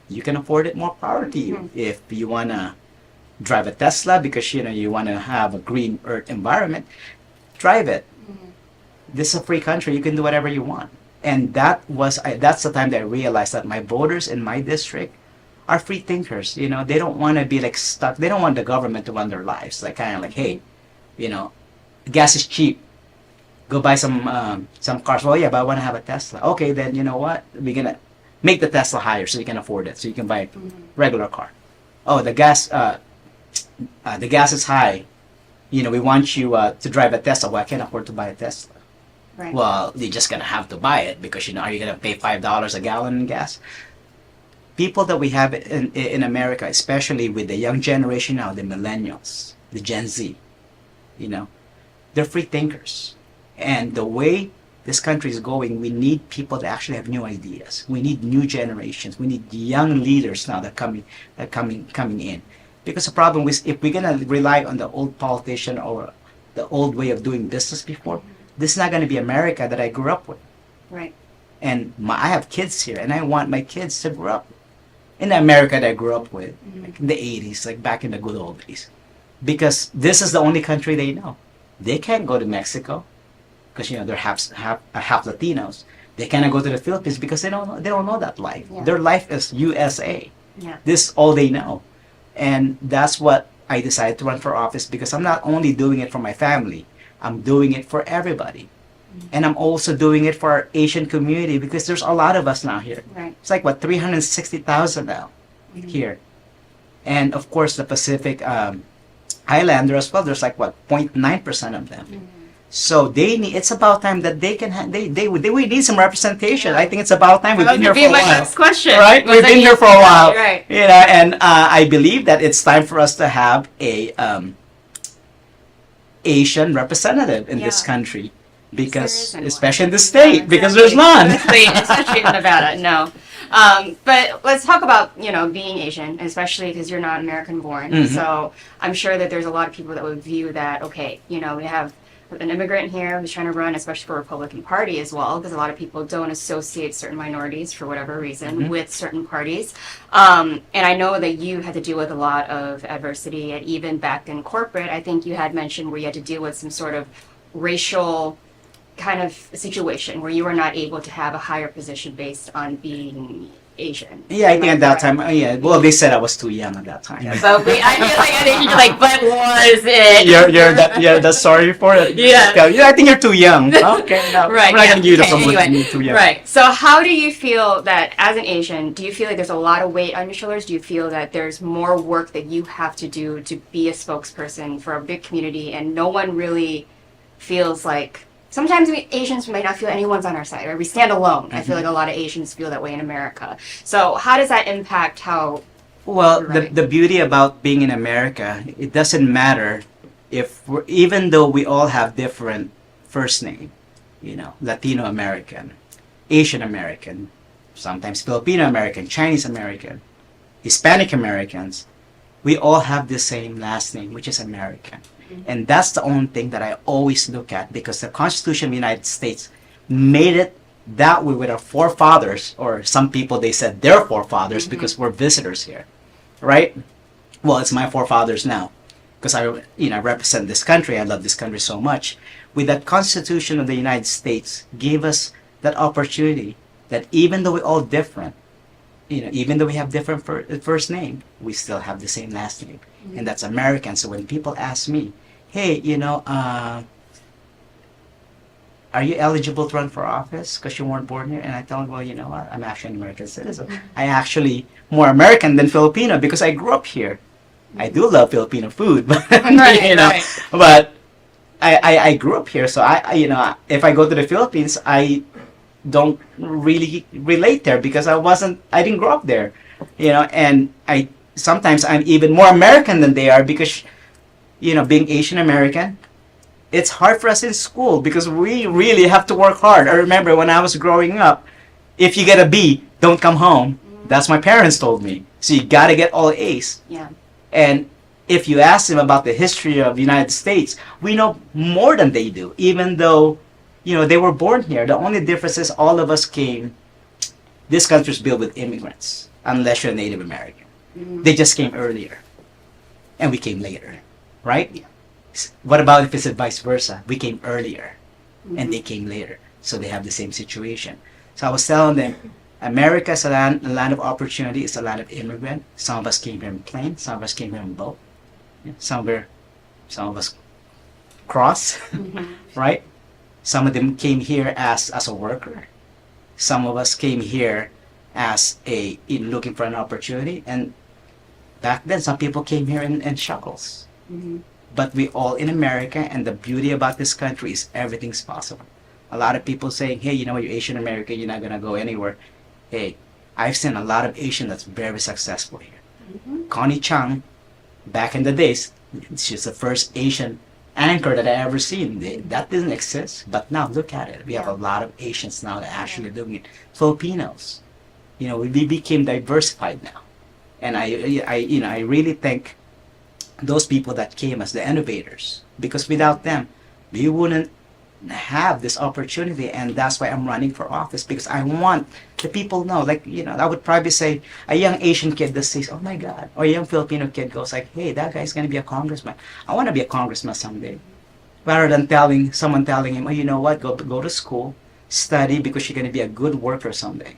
you can afford it, more power to you. If you want to drive a Tesla because you want to have a green earth environment, drive it. This is a free country, you can do whatever you want. And that's the time that I realized that my voters in my district are free thinkers. They don't want to be like stuck. They don't want the government to run their lives. Like kind of like, hey, gas is cheap. Go buy some cars. Well, yeah, but I want to have a Tesla. Okay, then you know what? We're gonna make the Tesla higher so you can afford it. So you can buy a regular car. Oh, the gas is high. We want you to drive a Tesla. Well, I can't afford to buy a Tesla. Right. Well, you're just gonna have to buy it because are you gonna pay $5 a gallon in gas? People that we have in America, especially with the young generation now, the millennials, the Gen Z, they're free thinkers. And the way this country is going, we need people that actually have new ideas. We need new generations. We need young leaders now that are coming in. Because the problem is, if we're gonna rely on the old politician or the old way of doing business before, this is not going to be America that I grew up with. Right. And I have kids here, and I want my kids to grow up in the America that I grew up with, like in the 80s, like back in the good old days. Because this is the only country they know. They can't go to Mexico because they're half Latinos. They cannot go to the Philippines because they don't know that life. Yeah. Their life is USA. Yeah. This is all they know. And that's what I decided to run for office, because I'm not only doing it for my family, I'm doing it for everybody. And I'm also doing it for our Asian community, because there's a lot of us now here. Right. It's like, 360,000 now here. And of course, the Pacific Islander as well, there's like, 0.9% of them. So it's about time that they can we need some representation. I think it's about time. We've been here for a while. My next question. Right? We've been here for a while. Right. And I believe that it's time for us to have a Asian representative in this country, because especially in the state, because there's none. Especially in Nevada, no. But let's talk about being Asian, especially because you're not American born. So I'm sure that there's a lot of people that would view that, okay, we have an immigrant here who's trying to run, especially for Republican Party as well, because a lot of people don't associate certain minorities for whatever reason with certain parties. And I know that you had to deal with a lot of adversity, and even back in corporate, I think you had mentioned where you had to deal with some sort of racial kind of situation where you were not able to have a higher position based on being Asian. Yeah, I think at that time, well, they said I was too young at that time. So I think you're like, but was it? You're that's sorry for it. Yeah. I think you're too young. Okay, no, right. I'm not gonna give you the compliment. Anyway, You're too young. right. So how do you feel that as an Asian, do you feel like there's a lot of weight on your shoulders? Do you feel that there's more work that you have to do to be a spokesperson for a big community, and no one really feels like? Sometimes we Asians may not feel anyone's on our side, right? We stand alone. I feel like a lot of Asians feel that way in America. So how does that impact how? Well, the beauty about being in America, it doesn't matter if even though we all have different first name, Latino American, Asian American, sometimes Filipino American, Chinese American, Hispanic Americans, we all have the same last name, which is American. And that's the only thing that I always look at, because the Constitution of the United States made it that way with our forefathers, or some people, they said their forefathers because we're visitors here, right? Well, it's my forefathers now, because I represent this country. I love this country so much. With that Constitution of the United States gave us that opportunity that even though we're all different, even though we have different first name, we still have the same last name, and that's American. So when people ask me, hey, are you eligible to run for office because you weren't born here? And I tell them, well, you know what? I'm actually an American citizen. I actually more American than Filipino because I grew up here. I do love Filipino food, but but I grew up here. So if I go to the Philippines, I don't really relate there because I didn't grow up there, and sometimes I'm even more American than they are because, being Asian American, it's hard for us in school because we really have to work hard. I remember when I was growing up, if you get a B, don't come home. That's my parents told me. So you got to get all A's. Yeah. And if you ask them about the history of the United States, we know more than they do, even though, they were born here. The only difference is all of us came, this country is built with immigrants, unless you're a Native American. They just came earlier, and we came later, right? Yeah. What about if it's vice versa? We came earlier, and they came later, so they have the same situation. So I was telling them, America is a land of opportunity. It's a land of immigrant. Some of us came here in plane. Some of us came here in boat. Some of us cross, right? Some of them came here as a worker. Some of us came here as looking for an opportunity. And back then, some people came here in shuttles. But we all in America, and the beauty about this country is everything's possible. A lot of people saying, hey, you're Asian American, you're not gonna go anywhere. Hey, I've seen a lot of Asian that's very successful here. Connie Chung, back in the days, she's the first Asian anchor that I ever seen. That didn't exist, but now look at it. We have a lot of Asians now that are actually doing it. Filipinos, we became diversified now, and I really think those people that came as the innovators, because without them, we wouldn't have this opportunity. And that's why I'm running for office, because I want the people know, I would probably say a young Asian kid that says, oh my God, or a young Filipino kid goes like, hey, that guy's going to be a congressman. I want to be a congressman someday. Rather than someone telling him, oh, you know what, go to school, study, because you're going to be a good worker someday.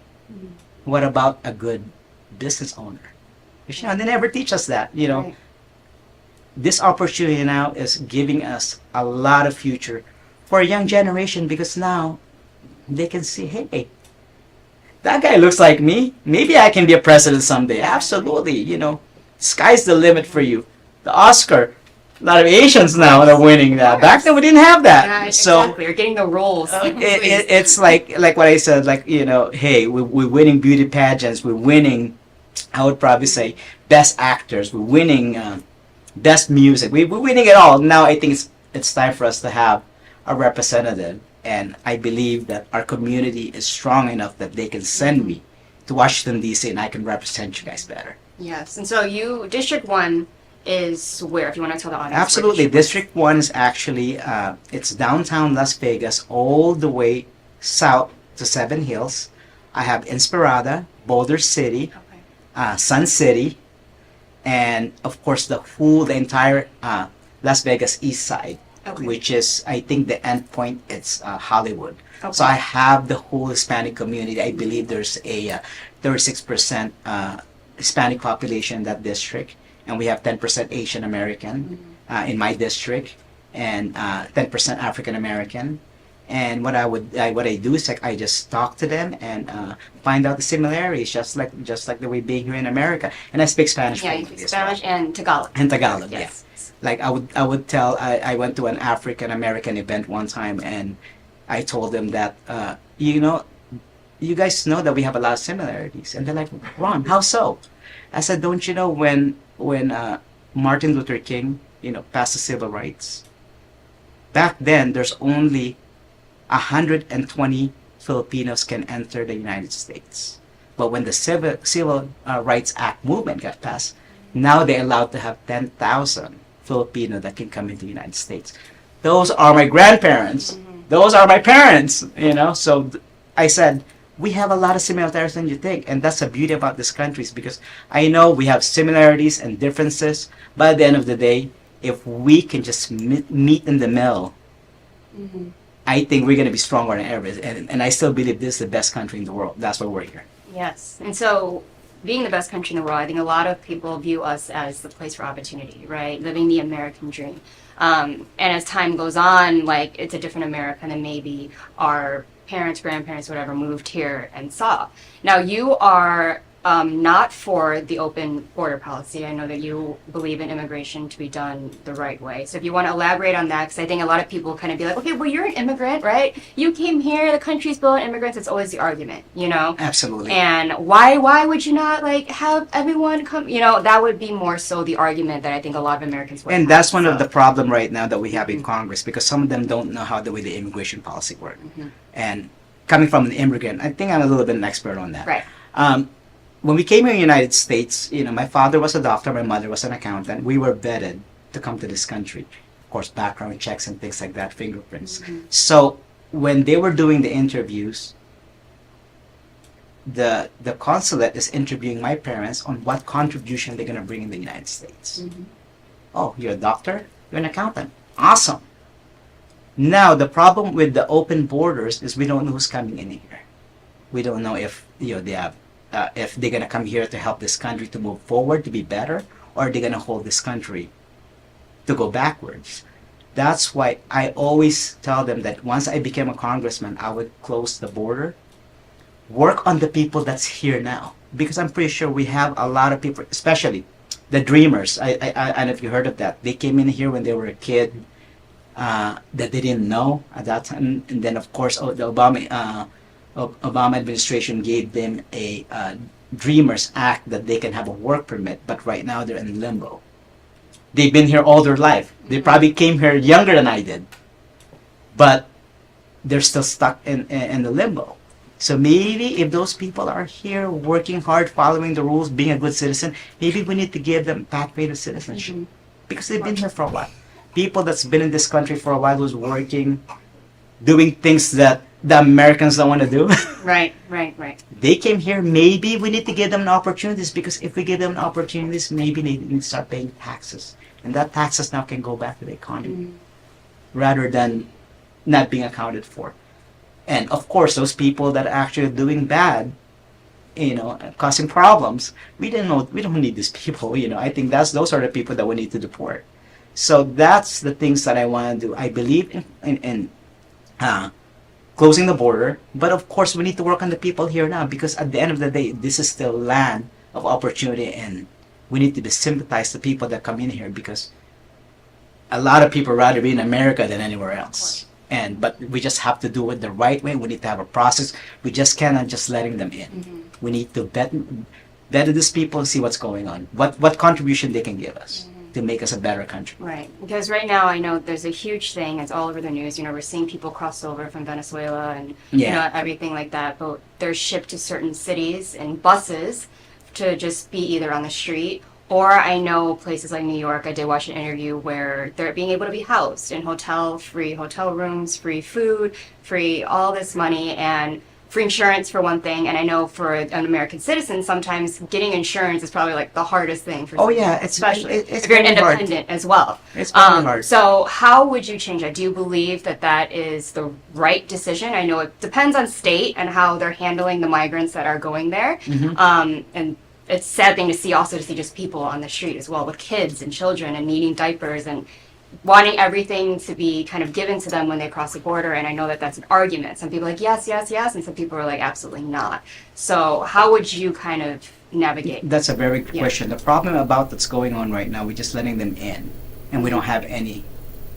What about a good business owner? They never teach us that, Right. This opportunity now is giving us a lot of future for a young generation, because now they can see, hey, that guy looks like me. Maybe I can be a president someday. Absolutely, sky's the limit for you. The Oscar, a lot of Asians now are winning that. Back then we didn't have that. Yeah, so exactly. You're getting the roles. it's like what I said, hey, we're winning beauty pageants. We're winning, I would probably say, best actors. We're winning best music. We're winning it all. Now I think it's time for us to have a representative, and I believe that our community is strong enough that they can send me to Washington, D.C., and I can represent you guys better. Yes, and so District 1 is where, if you want to tell the audience? Absolutely. District 1 is actually, it's downtown Las Vegas, all the way south to Seven Hills. I have Inspirada, Boulder City, Sun City, and of course the entire Las Vegas East Side, which is, I think the end point, it's Hollywood. So I have the whole Hispanic community. I believe there's a 36% Hispanic population in that district, and we have 10% Asian American in my district, and 10% African American. And what I do is I just talk to them and find out the similarities, just like the way being here in America. And I speak Spanish. Yeah, you speak Spanish and Tagalog. And Tagalog, yes. Like I would tell, I went to an African American event one time, and I told them that you guys know that we have a lot of similarities, and they're like, Ron, how so? I said, don't you know when Martin Luther King passed the civil rights? Back then, there's only 120 Filipinos can enter the United States. But when the Civil Rights Act movement got passed, now they're allowed to have 10,000 Filipino that can come into the United States. Those are my grandparents. Those are my parents, you know. So I said, we have a lot of similarities than you think. And that's the beauty about this country, is because I know we have similarities and differences, but at the end of the day, if we can just meet in the middle, I think we're going to be stronger than ever. And I still believe this is the best country in the world. That's why we're here. Yes. And so, being the best country in the world, I think a lot of people view us as the place for opportunity, right? Living the American dream. And as time goes on, like, it's a different America than maybe our parents, grandparents, whatever, moved here and saw. Now, you are not for the open border policy. I know that you believe in immigration to be done the right way. So if you want to elaborate on that, because I think a lot of people kind of be like, okay, well, you're an immigrant, right? You came here, the country's built on immigrants. It's always the argument, you know? Absolutely. And why would you not, like, have everyone come? You know, that would be more so the argument that I think a lot of Americans would And have, that's one so. of the problem right now that we have in Congress, because some of them don't know how the way the immigration policy works. And coming from an immigrant, I think I'm a little bit an expert on that. Right. When we came here in the United States, you know, my father was a doctor, my mother was an accountant. We were vetted to come to this country. Of course, background checks and things like that, fingerprints. So when they were doing the interviews, the consulate is interviewing my parents on what contribution they're going to bring in the United States. Oh, you're a doctor? You're an accountant. Awesome. Now, the problem with the open borders is we don't know who's coming in here. We don't know if, you know, they have if they're going to come here to help this country to move forward, to be better, or they're going to hold this country to go backwards. That's why I always tell them that once I became a congressman, I would close the border, work on the people that's here now. Because I'm pretty sure we have a lot of people, especially the dreamers. I don't know if you heard of that. They came in here when they were a kid that they didn't know at that time. And then, of course, the Obama administration gave them a Dreamers Act that they can have a work permit, but right now they're in limbo. They've been here all their life. They probably came here younger than I did, but they're still stuck in the limbo. So maybe if those people are here working hard, following the rules, being a good citizen, maybe we need to give them pathway to citizenship, because they've been here for a while. People that's been in this country for a while, who's working, doing things that the Americans don't want to do. Right. They came here, maybe we need to give them opportunities, because if we give them opportunities, maybe they need to start paying taxes. And that taxes now can go back to the economy, rather than not being accounted for. And of course, those people that are actually doing bad, you know, causing problems, we don't need these people, you know. I think those are the people that we need to deport. So that's the things that I want to do. I believe in closing the border, but of course we need to work on the people here now, because at the end of the day, this is still land of opportunity, and we need to sympathize the people that come in here, because a lot of people rather be in America than anywhere else. But we just have to do it the right way. We need to have a process. We just cannot just letting them in. We need to vet these people and see what's going on, what contribution they can give us to make us a better country. Right, because right now I know there's a huge thing, it's all over the news, you know, we're seeing people cross over from Venezuela and you know, everything like that, but they're shipped to certain cities in buses to just be either on the street, or I know places like New York, I did watch an interview where they're being able to be housed in free hotel rooms, free food, free all this money, and free insurance for one thing. And I know for an American citizen, sometimes getting insurance is probably like the hardest thing for Oh yeah, especially it's if you're an very hard. independent as well. It's very hard. So how would you change that? Do you believe that is the right decision? I know it depends on state and how they're handling the migrants that are going there. And it's a sad thing to see just people on the street as well with kids and children and needing diapers and wanting everything to be kind of given to them when they cross the border. And I know that that's an argument. Some people are like, yes, yes, yes. And some people are like, absolutely not. So how would you kind of navigate? That's a very good question. The problem about what's going on right now, we're just letting them in, and we don't have any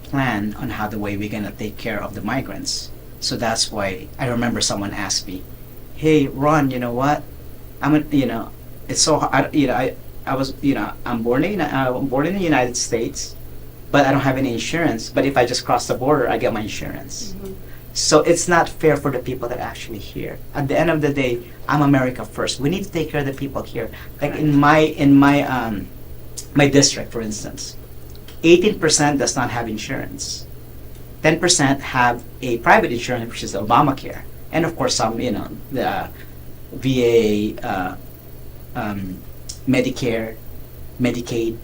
plan on how the way we're going to take care of the migrants. So that's why I remember someone asked me, hey, Ron, you know what? It's so hard. I'm born in the United States, but I don't have any insurance. But if I just cross the border, I get my insurance. So it's not fair for the people that are actually here. At the end of the day, I'm America first. We need to take care of the people here. Like in my my district, for instance, 18% does not have insurance. 10% have a private insurance, which is Obamacare, and of course some, the VA, Medicare, Medicaid.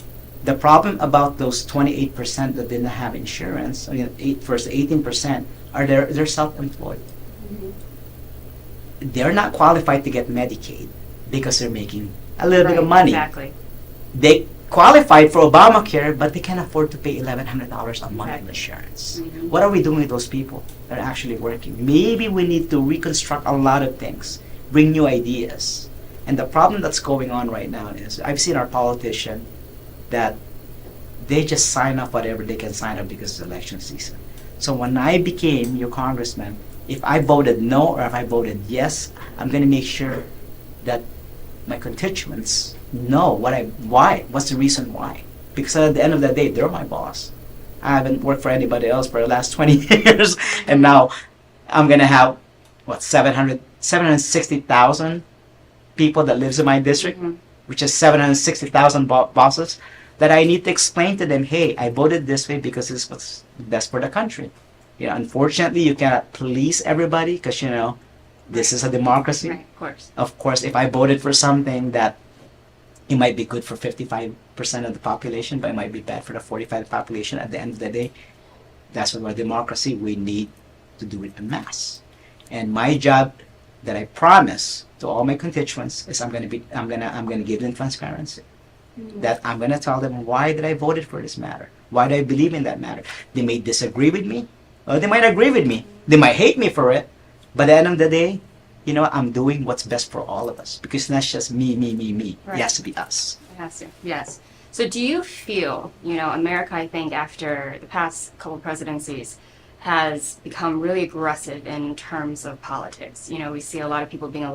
The problem about those 28% that didn't have insurance, first 18%, are they're self-employed. They're not qualified to get Medicaid because they're making a little bit of money. Exactly. They qualified for Obamacare, but they can't afford to pay $1,100 a month in insurance. What are we doing with those people that are actually working? Maybe we need to reconstruct a lot of things, bring new ideas. And the problem that's going on right now is I've seen our politician that they just sign up whatever they can sign up because it's election season. So when I became your congressman, if I voted no or if I voted yes, I'm going to make sure that my constituents know what's the reason why. Because at the end of the day, they're my boss. I haven't worked for anybody else for the last 20 years, and now I'm going to have, 760,000 people that lives in my district, which is 760,000 bosses, that I need to explain to them, hey, I voted this way because this was best for the country. Unfortunately, you cannot please everybody because, this is a democracy. Right, of course. Of course, if I voted for something that it might be good for 55% of the population, but it might be bad for the 45% population, at the end of the day, that's what our democracy, we need to do it en masse. And my job that I promise to all my constituents is I'm gonna give them transparency. That I'm gonna tell them why did I voted for this matter? Why do I believe in that matter? They may disagree with me, or they might agree with me. They might hate me for it, but at the end of the day, I'm doing what's best for all of us, because it's not just me. Right. It has to be us. It has to, yes. So do you feel, America, I think, after the past couple presidencies, has become really aggressive in terms of politics? We see a lot of people being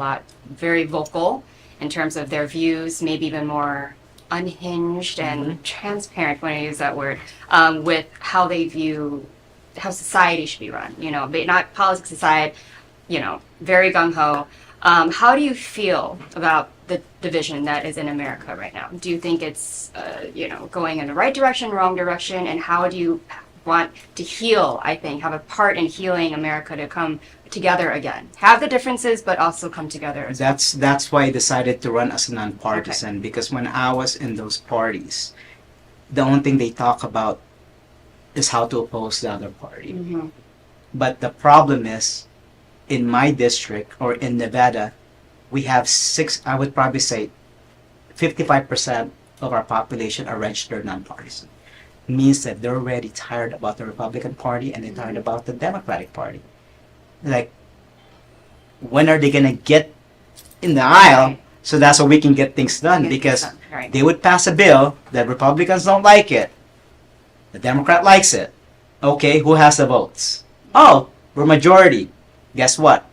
very vocal in terms of their views, maybe even more unhinged and transparent, when I use that word, with how they view how society should be run. Not politics aside, very gung-ho. How do you feel about the division that is in America right now? Do you think it's, going in the right direction, wrong direction? And how do you want to heal, have a part in healing America to come together again? Have the differences, but also come together. That's why I decided to run as a non-partisan, because when I was in those parties, the only thing they talk about is how to oppose the other party. But the problem is, in my district, or in Nevada, we have I would probably say 55% of our population are registered non-partisan. Means that they're already tired about the Republican Party and they're tired about the Democratic Party. Like, when are they gonna get in the aisle so that's how we can get things done? Because they would pass a bill, the Republicans don't like it, the Democrat likes it. Okay, who has the votes? Oh, we're majority. Guess what?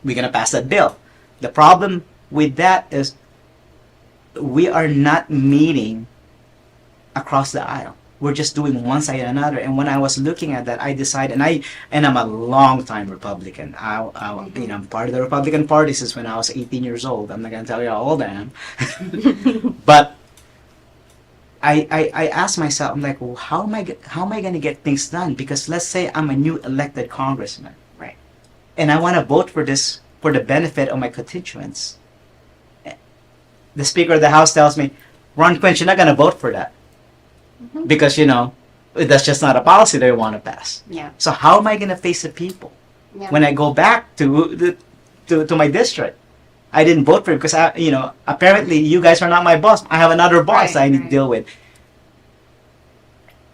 We're gonna pass that bill. The problem with that is we are not meeting across the aisle. We're just doing one side and another. And when I was looking at that, I decided, and I'm a long-time Republican. I'm part of the Republican Party since when I was 18 years old. I'm not gonna tell you how old I am. But I asked myself, I'm like, well, how am I gonna get things done? Because let's say I'm a new elected congressman, right? And I want to vote for this for the benefit of my constituents. The Speaker of the House tells me, Ron Quince, you're not gonna vote for that. Because that's just not a policy they want to pass. Yeah. So how am I going to face the people when I go back to my district? I didn't vote for it because apparently you guys are not my boss. I have another boss I need to deal with.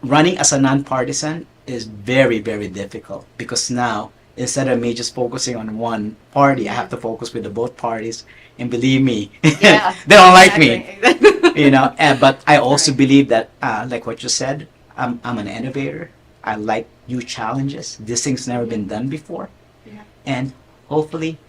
Running as a non-partisan is very, very difficult, because now instead of me just focusing on one party, I have to focus with both parties. And believe me, they don't like me. But I also believe that, like what you said, I'm an innovator. I like new challenges. This thing's never been done before. And hopefully,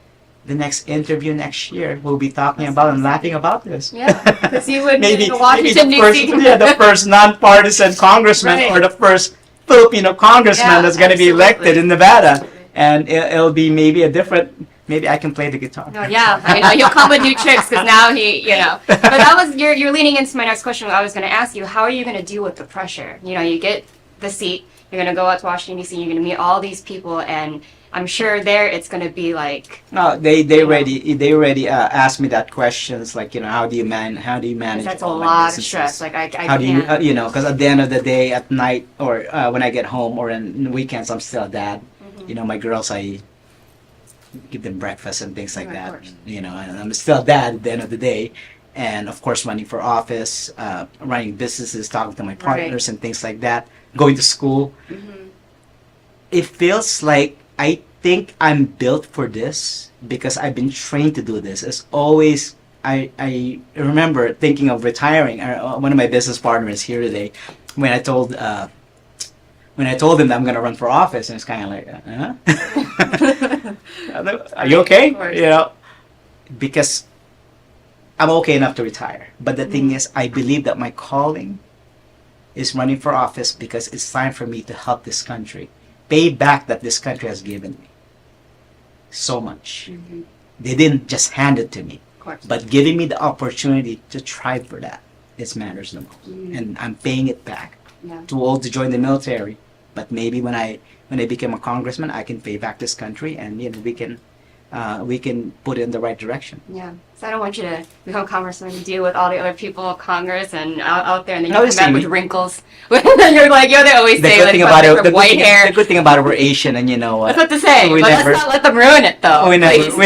the next interview next year, we'll be talking about and laughing about this. Yeah, because you would maybe in Washington, the first non-partisan congressman, or the first Filipino congressman Yeah, that's going to be elected absolutely. in Nevada, and it'll be maybe a different. Maybe I can play the guitar. No, yeah, I know you'll come with new tricks because now But that was you're leaning into my next question. I was going to ask you, how are you going to deal with the pressure? You get the seat, you're going to go out to Washington D.C., you're going to meet all these people, and I'm sure there it's going to be like. No, they already asked me that questions like how do you manage? That's a all my lot of businesses? stress. Like I How do you can't. because at the end of the day, at night or when I get home or in weekends, I'm still a dad. Mm-hmm. My girls, I give them breakfast and things like Right, that. of course. And I'm still a dad at the end of the day, and of course, running for office, running businesses, talking to my partners and things like that, going to school. Mm-hmm. It feels like I think I'm built for this because I've been trained to do this. It's always I remember thinking of retiring. One of my business partners here today, when I told him that I'm going to run for office, and it's kind of like, are you okay? Because I'm okay enough to retire. But the thing is, I believe that my calling is running for office because it's time for me to help this country, pay back that this country has given me so much. Mm-hmm. They didn't just hand it to me, course. but giving me the opportunity to try for that, it matters the most. Mhm. And I'm paying it back. Yeah. Too old to join the military, but maybe when I became a congressman, I can pay back this country, and we can put it in the right direction. Yeah. So I don't want you to become congressman and deal with all the other people of Congress and out there, and then you No, come you back see with me. wrinkles. They always The say good like thing about it, white hair. the good thing about it, we're Asian, and That's what to say. we But never, let's not let them ruin it, though. we please.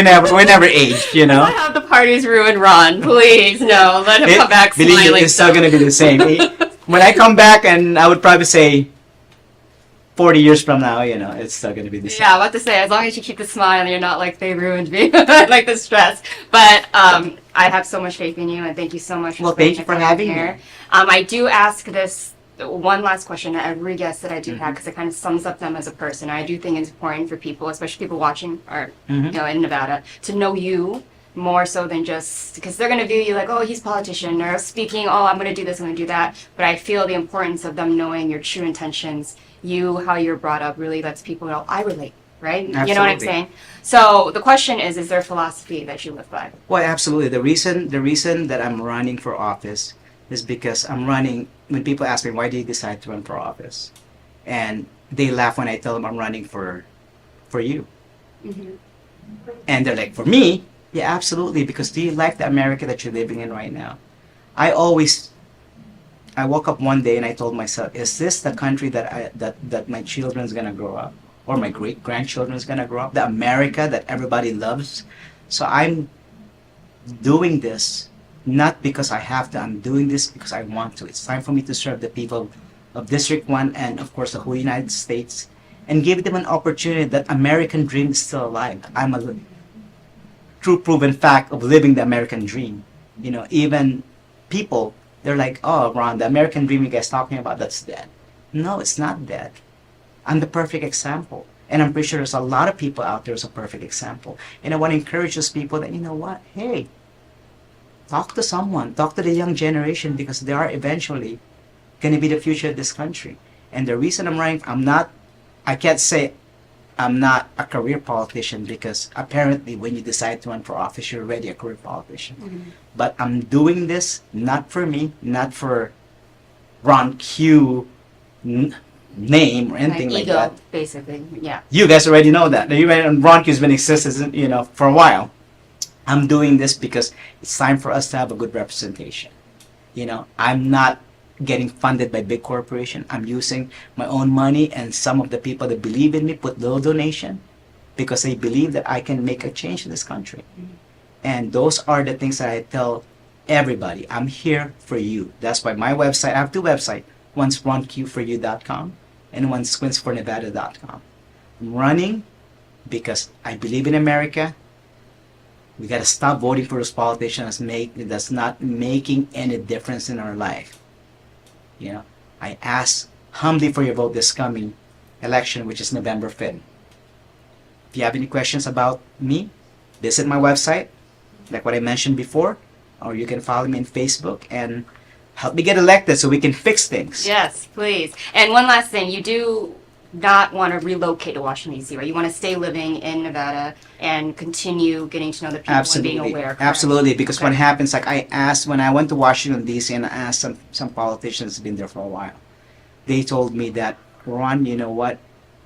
never aged, Don't have the parties ruin Ron. Please, no. Let him come back Believe smiling. me, it's still gonna be the same. When I come back, and I would probably say 40 years from now, it's still gonna be the same. Yeah, I'm about to say, as long as you keep the smile and you're not like, they ruined me, like the stress. But I have so much faith in you, and thank you so much for Well, spending thank you for the time having here. me. I do ask this one last question to every guest that I do Mm-hmm. have, because it kind of sums up them as a person. I do think it's important for people, especially people watching or Mhm. in Nevada, to know you more so than just because they're going to view you like, oh, he's a politician, or speaking, oh, I'm going to do this, I'm going to do that. But I feel the importance of them knowing your true intentions, how you're brought up really lets people know, I relate, right? You know what I'm Absolutely. saying? So the question is there a philosophy that you live by? Well, absolutely. The reason that I'm running for office is because I'm running. When people ask me why did you decide to run for office, and they laugh when I tell them I'm running for you, and they're like, for me, yeah, absolutely. Because do you like the America that you're living in right now? I woke up one day and I told myself, is this the country that my children's gonna grow up, or my great grandchildren's gonna grow up? The America that everybody loves. So I'm doing this not because I have to. I'm doing this because I want to. It's time for me to serve the people of District 1 and of course the whole United States, and give them an opportunity that American dream is still alive. I'm a true proven fact of living the American dream. Even people, they're like, oh, Ron, the American dream you guys talking about, that's dead. No, it's not dead. I'm the perfect example. And I'm pretty sure there's a lot of people out there who's a perfect example. And I want to encourage those people that, you know what, hey, talk to someone, talk to the young generation, because they are eventually going to be the future of this country. And the reason I'm running, I can't say I'm not a career politician, because apparently when you decide to run for office, you're already a career politician. But I'm doing this not for me, not for Ron Q name or anything like ego, that. basically, yeah. You guys already know that. Ron Q's been existing, for a while. I'm doing this because it's time for us to have a good representation. I'm not getting funded by big corporation. I'm using my own money, and some of the people that believe in me put little donation because they believe that I can make a change in this country. And those are the things that I tell everybody. I'm here for you. That's why my website, I have two websites. One's ronqforyou.com and one's quincefornevada.com. I'm running because I believe in America. We got to stop voting for those politicians that's not making any difference in our life. I ask humbly for your vote this coming election, which is November 5th. If you have any questions about me, visit my website, like what I mentioned before, or you can follow me on Facebook, and help me get elected so we can fix things. Yes, please. And one last thing, you do not want to relocate to Washington, D.C., right? You want to stay living in Nevada and continue getting to know the people and being aware. Correct? Absolutely, because Okay. what happens, like I asked, when I went to Washington, D.C., and I asked some politicians who've been there for a while, they told me that, Ron, you know what?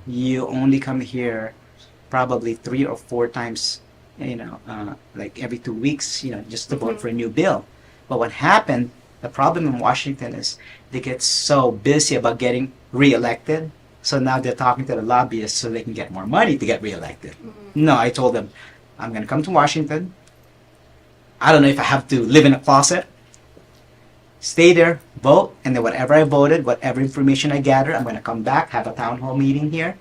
You only come here probably 3 or 4 times, like every 2 weeks, just to vote for a new bill. But what happened, the problem in Washington is they get so busy about getting reelected. So now they're talking to the lobbyists so they can get more money to get reelected. No, I told them, I'm going to come to Washington. I don't know if I have to live in a closet. Stay there, vote, and then whatever I voted, whatever information I gather, I'm going to come back, have a town hall meeting here,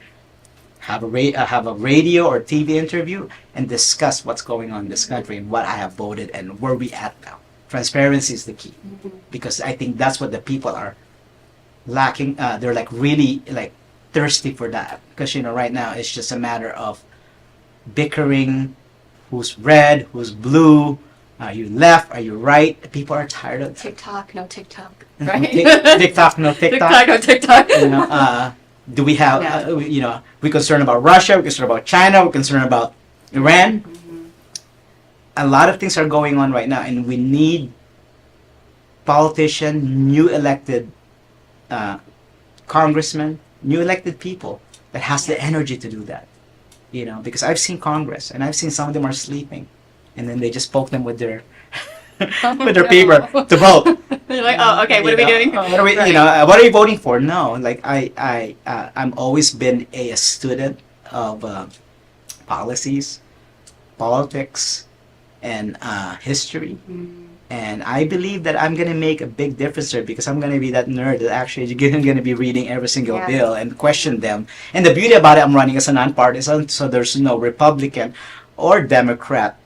have a radio or TV interview, and discuss what's going on in this country and what I have voted and where we at now. Transparency is the key, because I think that's what the people are lacking. They're like really like thirsty for that, because right now it's just a matter of bickering, who's red, who's blue, are you left, are you right? People are tired of that. TikTok, no TikTok, right? TikTok, no TikTok. TikTok, no TikTok. Do we have, we're concerned about Russia, we're concerned about China, we're concerned about Iran. A lot of things are going on right now, and we need politicians, new elected congressmen, new elected people that has the energy to do that. Because I've seen Congress, and I've seen some of them are sleeping, and then they just poke them with their with their paper to vote. You're like, oh, okay, what are we doing? What are we, Right. what are you voting for? No, like I'm always been a student of policies, politics, and history. And I believe that I'm gonna make a big difference there, because I'm gonna be that nerd that actually is gonna be reading every single Yeah. bill and question them. And the beauty about it, I'm running as a non-partisan, so there's no Republican or Democrat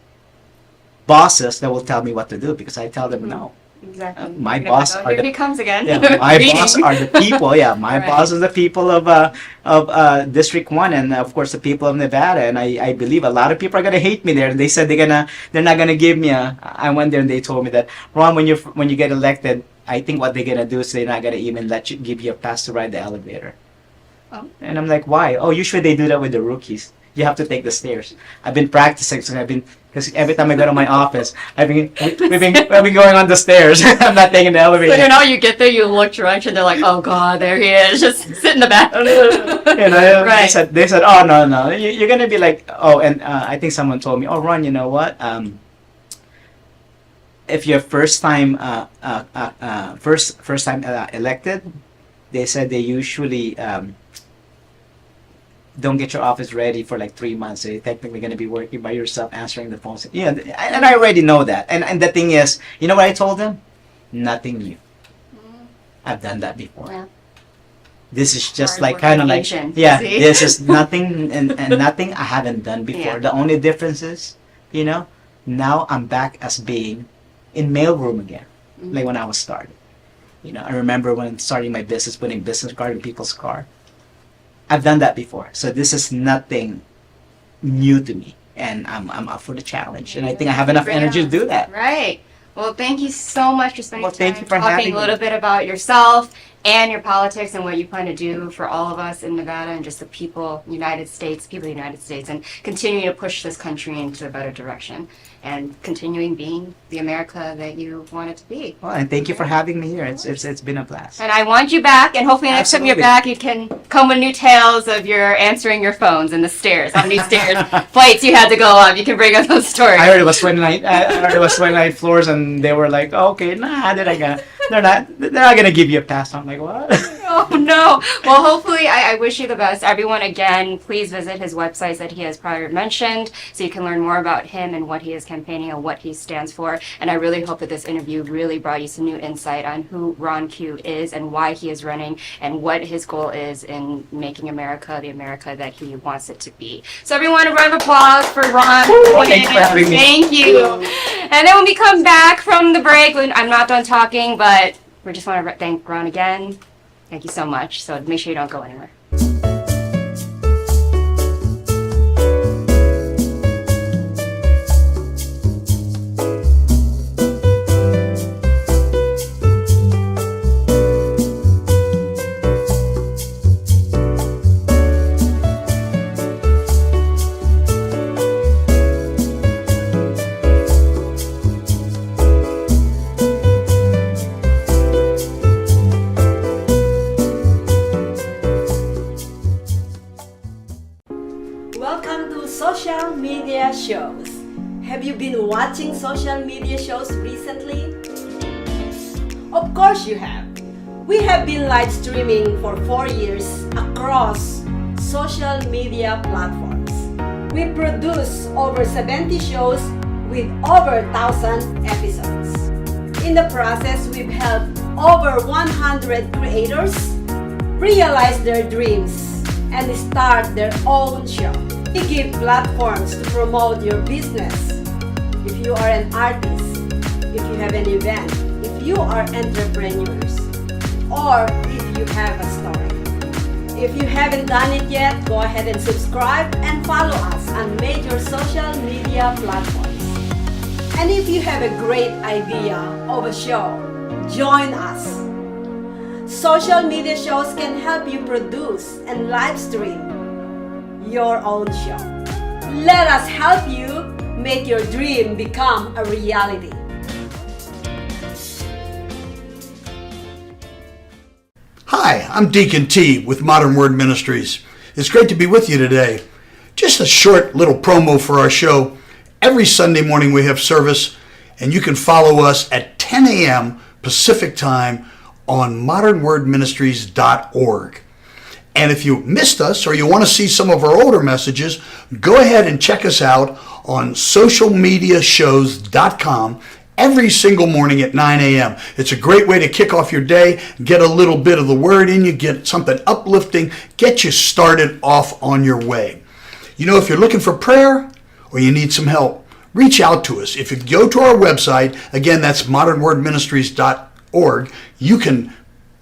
bosses that will tell me what to do, because I tell them no. Exactly. My You're gonna boss go, are here the he comes again. Yeah, my Reading. boss are the people. Yeah, my Right. boss is the people of District 1, and of course the people of Nevada. And I believe a lot of people are gonna hate me there. And they said they're not gonna give me a. I went there and they told me that, Ron, when you get elected, I think what they're gonna do is they're not gonna even give you a pass to ride the elevator. Oh. And I'm like, why? Oh, usually they do that with the rookies. You have to take the stairs. I've been practicing, so because every time I go to my office, we've been going on the stairs. I'm not taking the elevator. So you get there, you look direction, they're like, oh god, there he is, just sit in the back. Right. They said, oh no, you're gonna be like, oh, and I think someone told me, oh Ron, you know what? If you're first time elected, they said they usually don't get your office ready for like 3 months. So you're technically going to be working by yourself, answering the phones. Yeah, and I already know that. And the thing is, you know what I told them? Nothing new. I've done that before. Yeah. This is just Hard like work kind of like, dedication, yeah, see? this is nothing and nothing I haven't done before. Yeah. The only difference is, now I'm back as being in mailroom again, like when I was starting. I remember when starting my business, putting business card in people's car. I've done that before, so this is nothing new to me, and I'm up for the challenge, and I think I have enough energy to do that. Right. Well, thank you so much for spending Thank time you for talking having a little me. bit about yourself and your politics and what you plan to do for all of us in Nevada and just the people of the United States, and continuing to push this country into a better direction and continuing being the America that you want it to be. Well, and thank you for having me here. It's been a blast. And I want you back, and hopefully next time you're Absolutely. back, you can come with new tales of your answering your phones and the stairs, how many stairs, flights you had to go up. You can bring us those stories. I heard it was 29 floors, and they were like, oh, "Okay, nah, they're not gonna give you a pass." I'm like, "What?" Oh no. Well, hopefully, I wish you the best. Everyone, again, please visit his websites that he has prior mentioned so you can learn more about him and what he is campaigning and what he stands for. And I really hope that this interview really brought you some new insight on who Ron Q is and why he is running and what his goal is in making America the America that he wants it to be. So everyone, a round of applause for Ron. Thanks for having me. Thank you. And then when we come back from the break, I'm not done talking, but we just want to thank Ron again. Thank you so much. So make sure you don't go anywhere. media shows. Have you been watching social media shows recently? Of course you have. We have been live streaming for 4 years across social media platforms. We produce over 70 shows with over 1,000 episodes. In the process, we've helped over 100 creators realize their dreams and start their own show. We give platforms to promote your business. If you are an artist, if you have an event, if you are entrepreneurs, or if you have a story. If you haven't done it yet, go ahead and subscribe and follow us on major social media platforms. And if you have a great idea of a show, join us. Social media shows can help you produce and live stream your own show. Let us help you make your dream become a reality. Hi, I'm Deacon T with Modern Word Ministries. It's great to be with you today. Just a short little promo for our show. Every Sunday morning we have service, and you can follow us at 10 a.m. Pacific Time on modernwordministries.org. And if you missed us or you want to see some of our older messages, go ahead and check us out on socialmediashows.com every single morning at 9 a.m. It's a great way to kick off your day, get a little bit of the word in you, get something uplifting, get you started off on your way. You know, if you're looking for prayer or you need some help, reach out to us. If you go to our website, again, that's modernwordministries.org, you can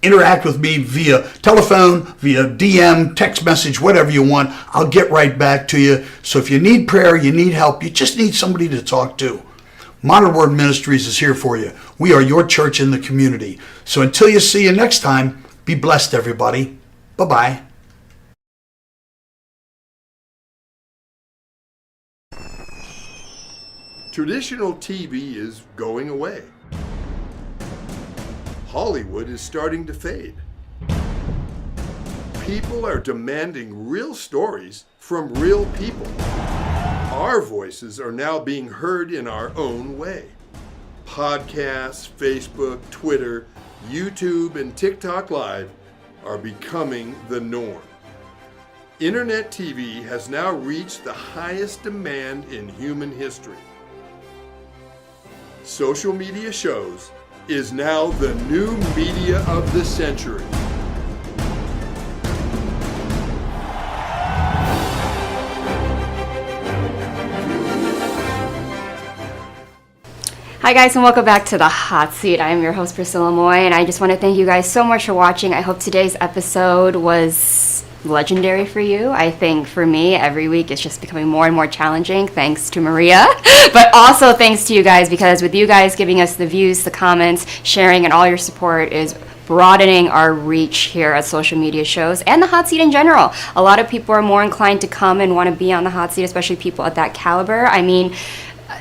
interact with me via telephone, via DM, text message, whatever you want. I'll get right back to you. So if you need prayer, you need help, you just need somebody to talk to, Modern Word Ministries is here for you. We are your church in the community. So until you see you next time, be blessed, everybody. Bye-bye. Traditional TV is going away. Hollywood is starting to fade. People are demanding real stories from real people. Our voices are now being heard in our own way. Podcasts, Facebook, Twitter, YouTube, and TikTok Live are becoming the norm. Internet TV has now reached the highest demand in human history. Social media shows is now the new media of the century. Hi guys, and welcome back to The Hot Seat. I'm your host Priscilla Moy, and I just want to thank you guys so much for watching. I hope today's episode was legendary for you. I think for me, every week it's just becoming more and more challenging, thanks to Maria, but also thanks to you guys, because with you guys giving us the views, the comments, sharing, and all your support is broadening our reach here at Social Media Shows and The Hot Seat in general. A lot of people are more inclined to come and want to be on The Hot Seat, especially people at that caliber. I mean,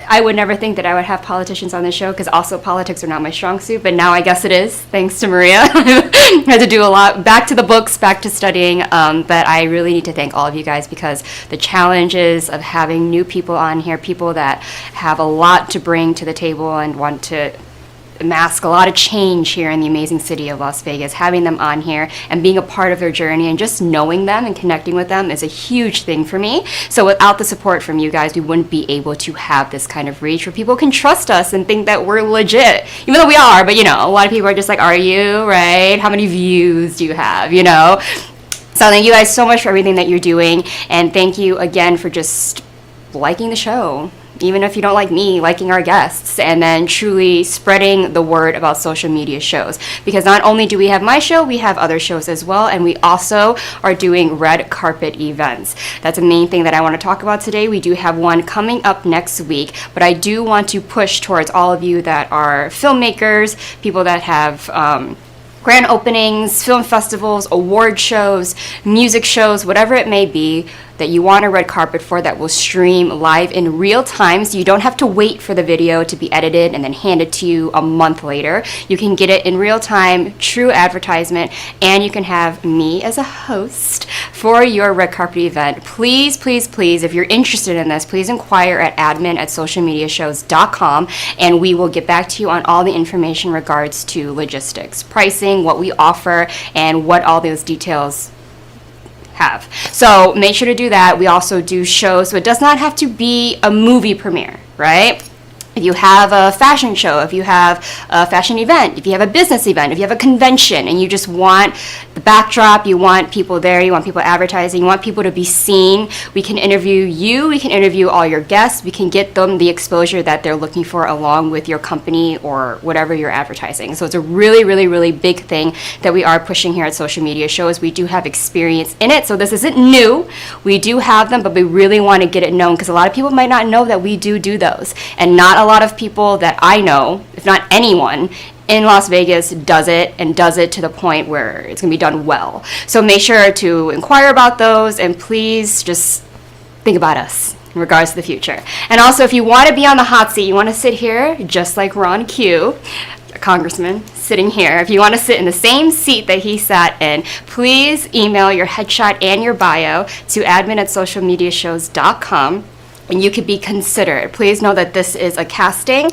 I would never think that I would have politicians on the show, because also politics are not my strong suit, but now I guess it is, thanks to Maria. I had to do a lot, back to the books, back to studying, but I really need to thank all of you guys, because the challenges of having new people on here, people that have a lot to bring to the table and want to mask a lot of change here in the amazing city of Las Vegas, having them on here and being a part of their journey and just knowing them and connecting with them is a huge thing for me. So without the support from you guys, we wouldn't be able to have this kind of reach where people can trust us and think that we're legit, even though we are. But you know, a lot of people are just like, are you, right? How many views do you have, you know? So thank you guys so much for everything that you're doing, and thank you again for just liking the show, even if you don't like me, liking our guests, and then truly spreading the word about Social Media Shows. Because not only do we have my show, we have other shows as well, and we also are doing red carpet events. That's a main thing that I want to talk about today. We do have one coming up next week, but I do want to push towards all of you that are filmmakers, people that have grand openings, film festivals, award shows, music shows, whatever it may be that you want a red carpet for, that will stream live in real time, so you don't have to wait for the video to be edited and then handed to you a month later. You can get it in real time, true advertisement, and you can have me as a host for your red carpet event. Please, please, please, if you're interested in this, please inquire at admin@socialmediashows.com, and we will get back to you on all the information in regards to logistics, pricing, what we offer, and what all those details have. So make sure to do that. We also do shows, so it does not have to be a movie premiere, right? If you have a fashion show, if you have a fashion event, if you have a business event, if you have a convention and you just want the backdrop, you want people there, you want people advertising, you want people to be seen, we can interview you, we can interview all your guests, we can get them the exposure that they're looking for along with your company or whatever you're advertising. So it's a really, really, really big thing that we are pushing here at Social Media Shows. We do have experience in it, so this isn't new. We do have them, but we really want to get it known because a lot of people might not know that we do those. And not a lot of people that I know, if not anyone, in Las Vegas does it, and does it to the point where it's going to be done well. So make sure to inquire about those, and please just think about us in regards to the future. And also, if you want to be on the hot seat, you want to sit here just like Ron Q, a congressman sitting here. If you want to sit in the same seat that he sat in, please email your headshot and your bio to admin@socialmediashows.com. and you could be considered. Please know that this is a casting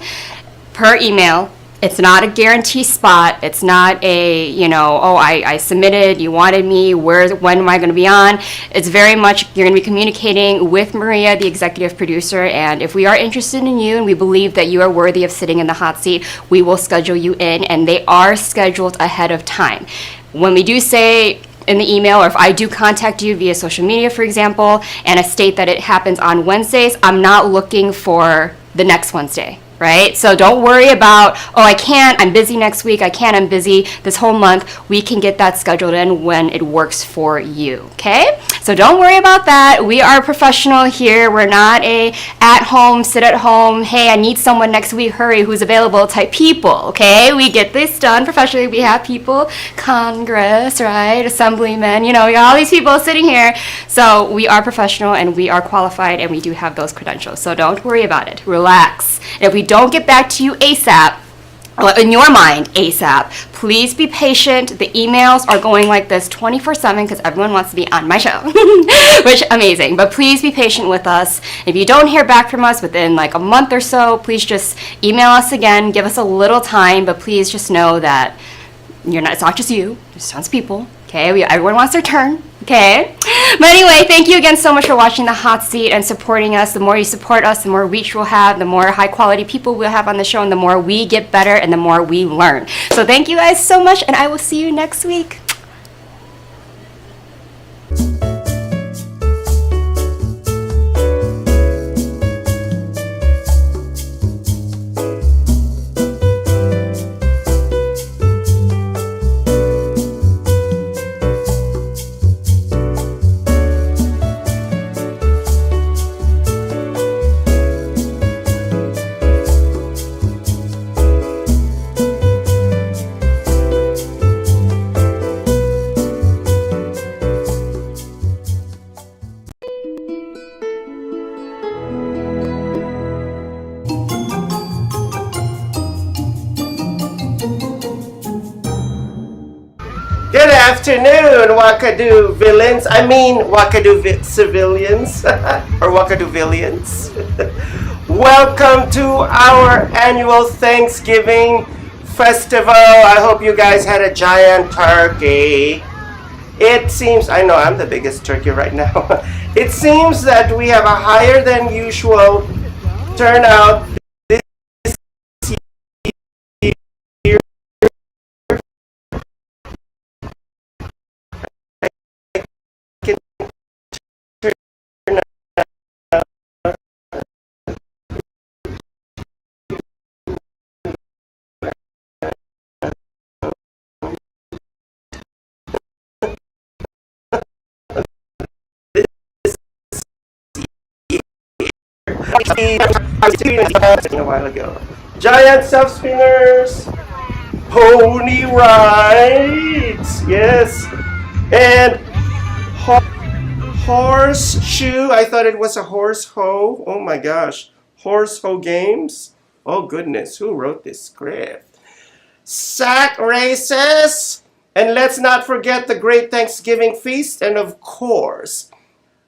per email. It's not a guarantee spot. It's not a, oh, I submitted, you wanted me, when am I going to be on? It's very much, you're going to be communicating with Maria, the executive producer, and if we are interested in you and we believe that you are worthy of sitting in the hot seat, we will schedule you in, and they are scheduled ahead of time. When we do say in the email, or if I do contact you via social media, for example, and I state that it happens on Wednesdays, I'm not looking for the next Wednesday, right? So don't worry about, oh, I can't, I'm busy next week, I can't, I'm busy this whole month. We can get that scheduled in when it works for you, okay? So don't worry about that. We are professional here. We're not a at-home, sit-at-home, hey, I need someone next week, hurry, who's available type people, okay? We get this done professionally. We have people, Congress, right, assemblymen, we got all these people sitting here. So we are professional and we are qualified and we do have those credentials. So don't worry about it. Relax. And if we don't get back to you ASAP, in your mind ASAP, please be patient. The emails are going like this 24/7 because everyone wants to be on my show, which amazing. But please be patient with us. If you don't hear back from us within like a month or so, please just email us again. Give us a little time, but please just know that it's not just you. There's tons of people. Okay, everyone wants their turn. Okay, but anyway, thank you again so much for watching The Hot Seat and supporting us. The more you support us, the more reach we'll have, the more high quality people we'll have on the show, and the more we get better and the more we learn. So thank you guys so much, and I will see you next week. Good afternoon, Wakadu villains. Wakadu civilians, or Wakadu villains. Welcome to our annual Thanksgiving festival. I hope you guys had a giant turkey. It seems, I know I'm the biggest turkey right now. It seems that we have a higher than usual turnout this year. A while ago. Giant self spinners. pony rides. Yes. And horseshoe. I thought it was a horse hoe. Oh my gosh. Horse hoe games. Oh goodness. Who wrote this script? Sack races. And let's not forget the great Thanksgiving feast. And of course,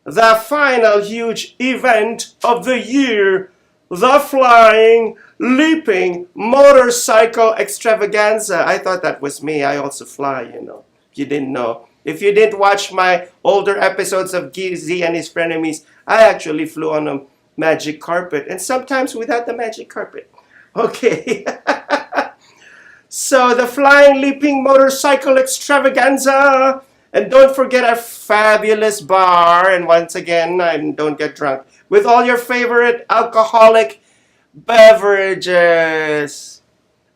the final huge event of the year, the flying, leaping motorcycle extravaganza. I thought that was me. I also fly, you know. If you didn't know. If you didn't watch my older episodes of Gizzy and his frenemies, I actually flew on a magic carpet. And sometimes without the magic carpet. Okay. So the flying, leaping motorcycle extravaganza. And don't forget our fabulous bar. And once again, don't get drunk. With all your favorite alcoholic beverages.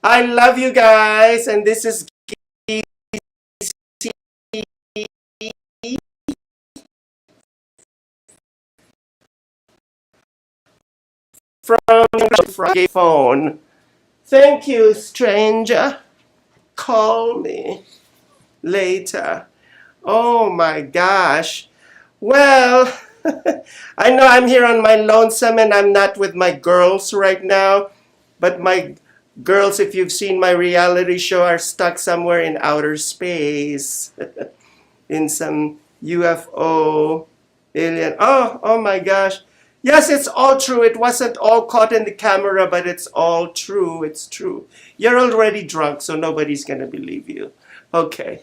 I love you guys. And this is from your phone. Thank you, stranger. Call me later. Oh my gosh. Well, I know I'm here on my lonesome and I'm not with my girls right now, but my girls, if you've seen my reality show, are stuck somewhere in outer space in some UFO alien. Oh my gosh. Yes, it's all true. It wasn't all caught in the camera, but it's all true. It's true. You're already drunk, so nobody's going to believe you. Okay.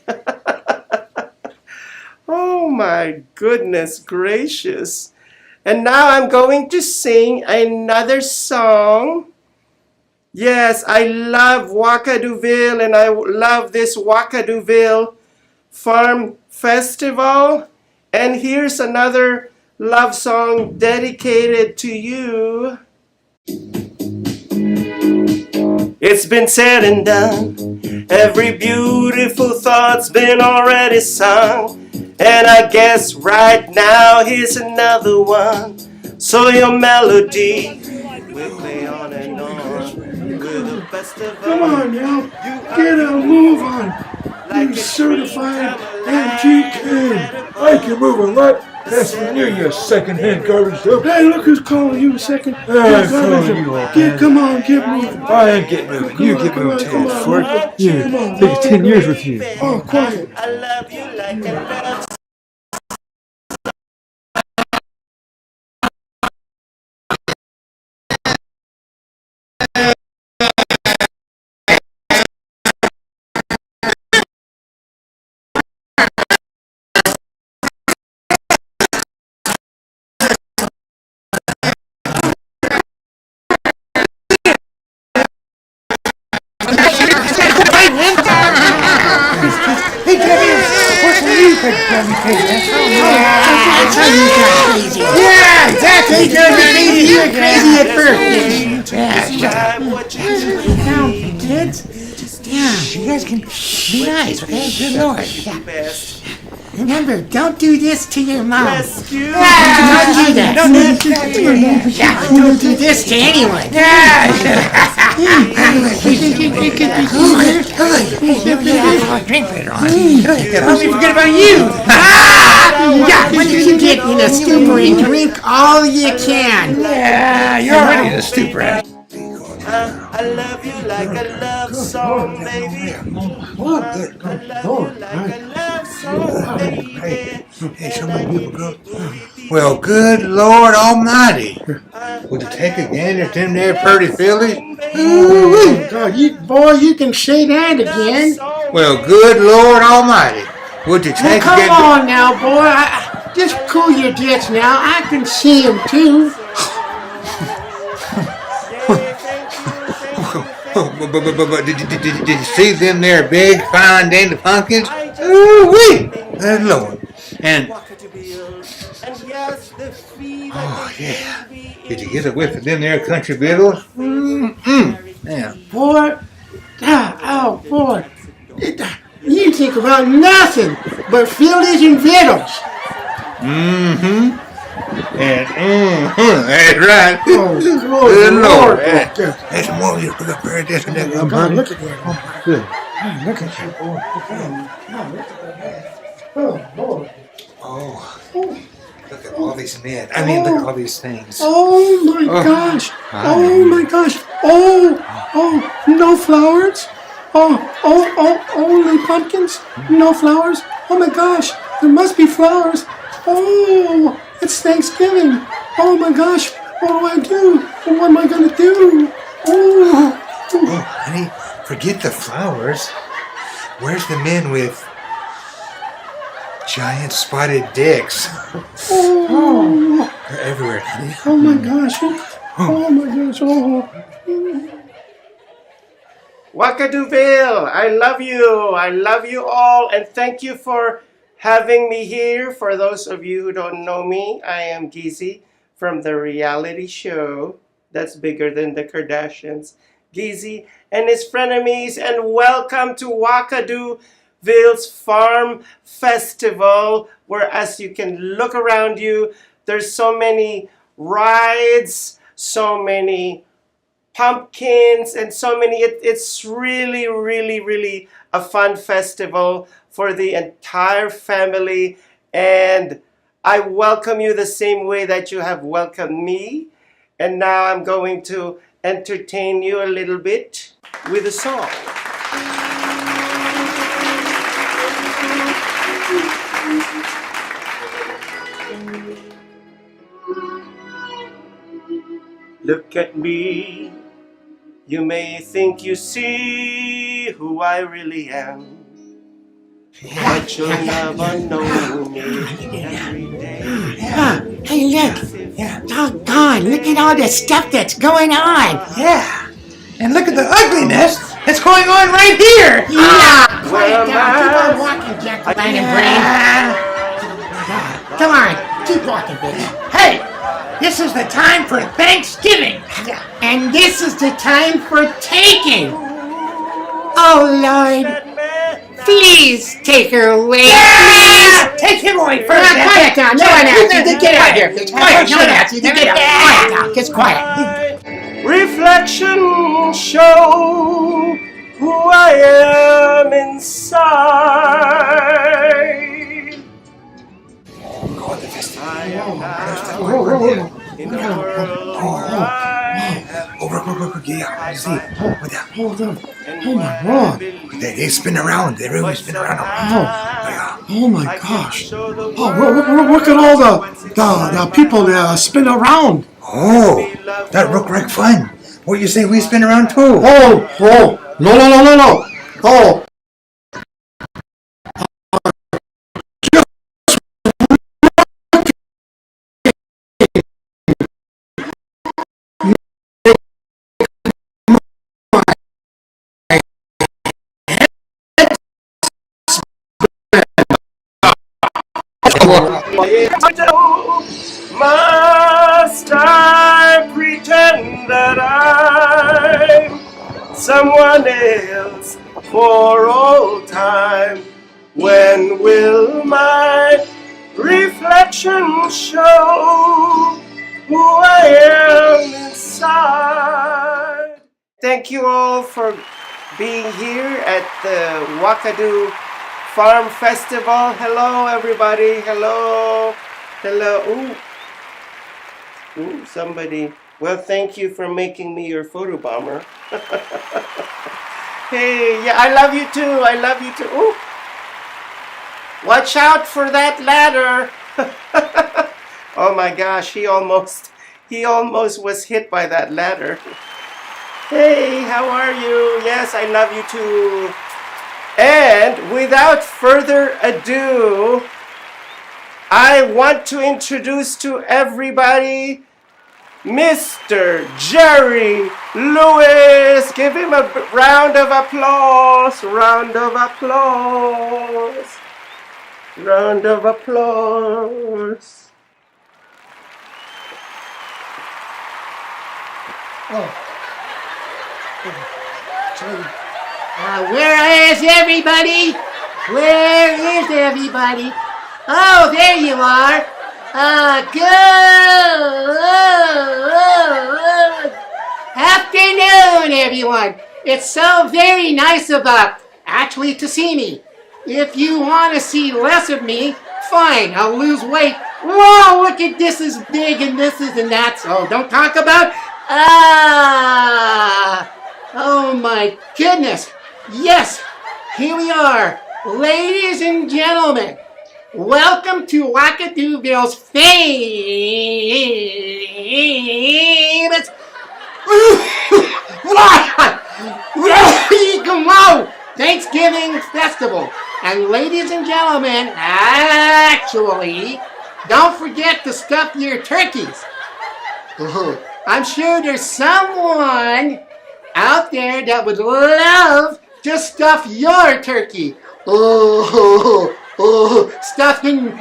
Oh my goodness gracious. And now I'm going to sing another song. Yes, I love Wakadooville, and I love this Wakadooville Farm Festival. And here's another love song dedicated to you. It's been said and done. Every beautiful thought's been already sung. And I guess right now here's another one. So your melody will play on and on. With the best of Come on now, get a move on. You certified MGK. I can move a lot faster than you second-hand garbage dump. Hey, look who's calling you second. I'm calling you all. Come on, get moving. I ain't getting moving. You get moving too, Ford. Yeah, take 10 years with you. Oh, quiet. I love you like a love. Hey, Debbie, what's the new big dummy face? That's how you got crazy. Yeah, exactly. You were crazy at first. Yeah, now, kids. Yeah, you guys can be nice, okay? Good Lord. Yeah. Remember, don't do this to your mom. Don't do that. Don't do this to anyone. Drink later on. Let me forget about you. Yeah, when you get in a stupor and drink all you can. Yeah, you're already in a stupor. I love you like a love song, baby. I love you like a love song, baby. Hey, somebody people go. Well, good Lord Almighty. Would you take a gander at them there pretty fillies? Oh, God, you can say that again. Well, good Lord Almighty. Would you take a gander? Come on now, boy. Just cool your jets now. I can see them too. But did you see them there big, fine, dainty pumpkins? Ooh-wee! Good Lord. And, oh, yeah. Did you get a whiff of them there country victuals? Yeah. Boy, oh, boy. You think about nothing but fillies and victuals. And that's right. Oh, Good Lord. There's more here. Look up there. There's another God, look at that. Oh, good. Look at that, boy. Oh, Lord. Oh, look at all these men. I mean, look at all these things. Oh my gosh. Oh my gosh. Oh, no flowers. Oh, only pumpkins. No flowers. Oh my gosh. There must be flowers. Oh, it's Thanksgiving. Oh my gosh. What do? What am I going to do? Oh, honey, forget the flowers. Where's the men with giant spotted dicks? Oh. They're everywhere, honey. Oh my gosh. Oh my gosh. Oh. Wakaduville, I love you. I love you all, and thank you for having me here. For those of you who don't know me, I am Geezy from the reality show that's bigger than the Kardashians, Geezy and his frenemies, and welcome to Wakaduville's Farm Festival, where as you can look around you, there's so many rides, so many pumpkins, and so many. It's really, really, really a fun festival for the entire family, and I welcome you the same way that you have welcomed me. And now I'm going to entertain you a little bit with a song. Look at me. You may think you see who I really am, but you'll never know me every day. Hey, look. Doggone, look at all the stuff that's going on. Yeah. And look at the ugliness that's going on right here. Yeah. Quiet down. Keep on walking, Jack the Lion Brain. Come on. Keep walking, baby. Hey. This is the time for Thanksgiving, and this is the time for taking. Oh, Lord, please take her away. Please take him away first. Quiet down. No one else. Get out here. It's quiet. No one else. Get out. Quiet down. It's quiet. Reflection show who I am inside. I am now in the world. Yeah, see. Hold on. Oh my God. They spin around. They really spin around. Oh my gosh. Oh, look at all the people that spin around. Oh, that look like fun. What do you say we spin around too? Oh, no. Oh. Must I pretend that I'm someone else for all time? When will my reflection show who I am inside? Thank you all for being here at the Wakadu Farm Festival. Hello, everybody. Hello. Ooh, somebody. Well, thank you for making me your photo bomber. Hey, yeah, I love you too. Ooh. Watch out for that ladder. Oh my gosh, he almost was hit by that ladder. Hey, how are you? Yes, I love you too. And without further ado, I want to introduce to everybody Mr. Jerry Lewis. Give him a round of applause. Round of applause. Round of applause. Where is everybody? Where is everybody? Oh, there you are. Good afternoon, everyone. It's so very nice of actually to see me. If you want to see less of me, fine, I'll lose weight. Whoa, look at this is big and this isn't that, so don't talk about. Oh my goodness. Yes, here we are. Ladies and gentlemen, welcome to Wakadooville's famous Thanksgiving Festival. And ladies and gentlemen, actually, don't forget to stuff your turkeys. I'm sure there's someone out there that would love to stuff your turkey. Stuffing.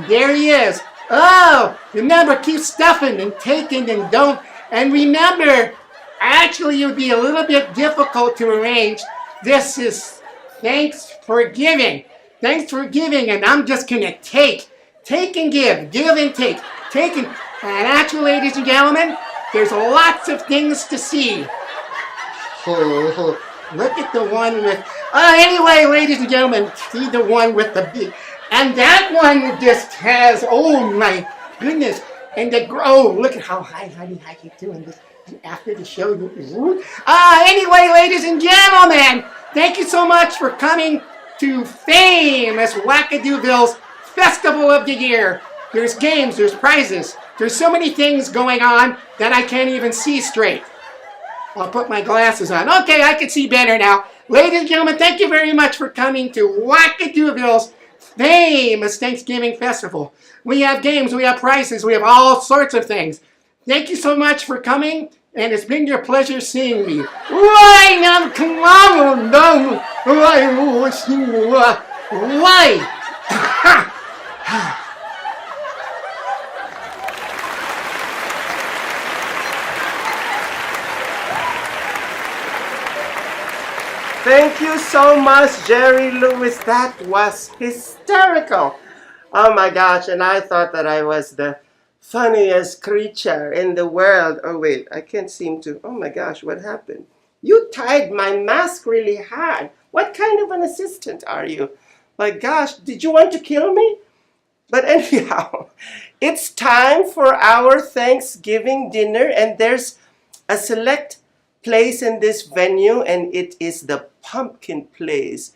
There he is. Oh, remember, keep stuffing and taking and don't. And remember, actually, it would be a little bit difficult to arrange. This is Thanks for Giving. Thanks for giving, and I'm just going to take and give and take. And actually, ladies and gentlemen, there's lots of things to see. Look at the one with... anyway, ladies and gentlemen, see the one with the big... And that one just has... Oh, my goodness. And the... Oh, look at how high, honey, how you doing this after the show. Anyway, ladies and gentlemen, thank you so much for coming to famous Wakadooville's Festival of the Year. There's games, there's prizes. There's so many things going on that I can't even see straight. I'll put my glasses on. Okay, I can see better now. Ladies and gentlemen, thank you very much for coming to Wakadooville's famous Thanksgiving Festival. We have games, we have prizes, we have all sorts of things. Thank you so much for coming, and it's been your pleasure seeing me. Why now? Come on, no. Why? Thank you so much, Jerry Lewis. That was hysterical. Oh my gosh, and I thought that I was the funniest creature in the world. Oh wait, I can't seem to. Oh my gosh, what happened? You tied my mask really hard. What kind of an assistant are you? My gosh, did you want to kill me? But anyhow, it's time for our Thanksgiving dinner, and there's a select place in this venue, and it is the Pumpkin Place.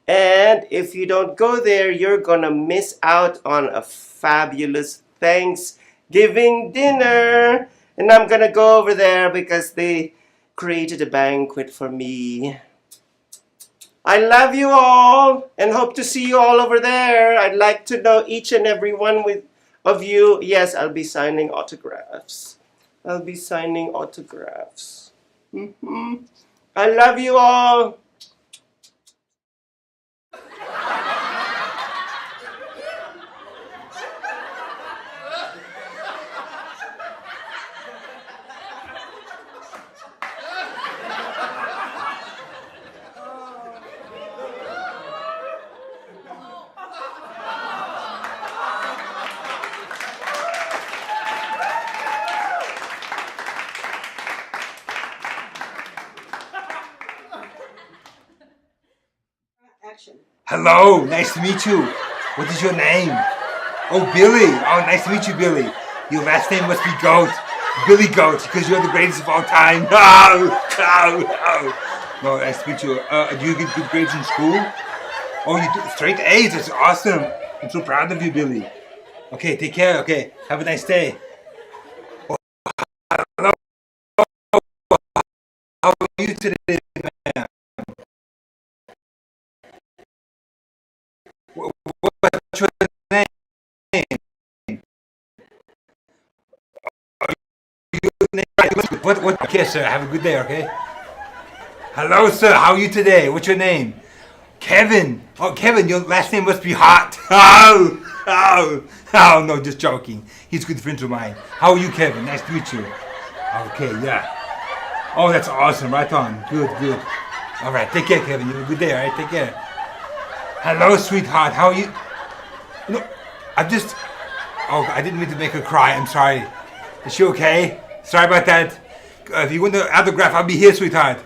And if you don't go there, you're gonna miss out on a fabulous Thanksgiving dinner. And I'm gonna go over there because they created a banquet for me. I love you all and hope to see you all over there. I'd like to know each and every one of you. Yes, I'll be signing autographs. I'll be signing autographs. I love you all. Hello, nice to meet you. What is your name? Oh, Billy. Oh, nice to meet you, Billy. Your last name must be Goat. Billy Goat, because you're the greatest of all time. No, nice to meet you. Do you get good grades in school? Oh, you do straight A's. That's awesome. I'm so proud of you, Billy. Okay, take care. Okay, have a nice day. Oh, hello. How are you today, man? What's your name? What? Okay, sir. Have a good day, okay? Hello, sir. How are you today? What's your name? Kevin. Oh, Kevin, your last name must be Hot. Oh, no, just joking. He's a good friend of mine. How are you, Kevin? Nice to meet you. Okay, yeah. Oh, that's awesome. Right on. Good. All right, take care, Kevin. You have a good day, all right? Take care. Hello, sweetheart. How are you? No, I'm just. Oh, I didn't mean to make her cry. I'm sorry. Is she okay? Sorry about that. If you want the autograph, I'll be here, sweetheart.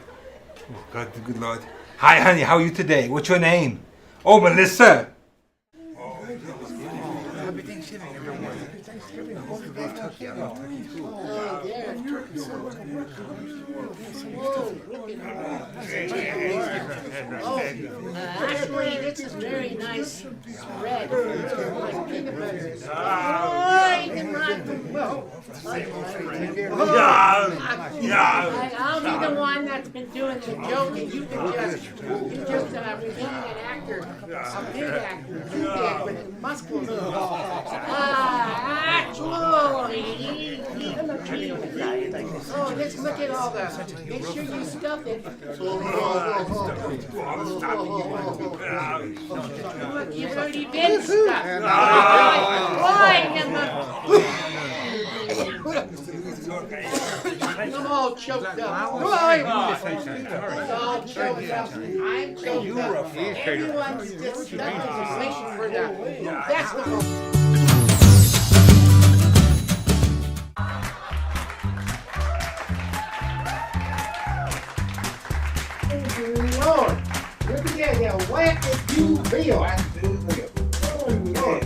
Oh, God, good Lord. Hi, honey. How are you today? What's your name? Oh, Melissa. Happy Thanksgiving, everyone. Thanksgiving. I hope you both took care of Actually, this is very nice spread. Like peanut butter. I'll be the one that's been doing the joking. You can just repeat an actor, a big actor, too big with muscles. Actually. Oh, let's look at all the. Make sure you stuff it. Look, you've already been stuffed. I'm all choked up. I'm all choked up. I'm choked up. Everyone's just stuck in position for the festival. Lord, look at that, whack it, you real. Oh, Lord.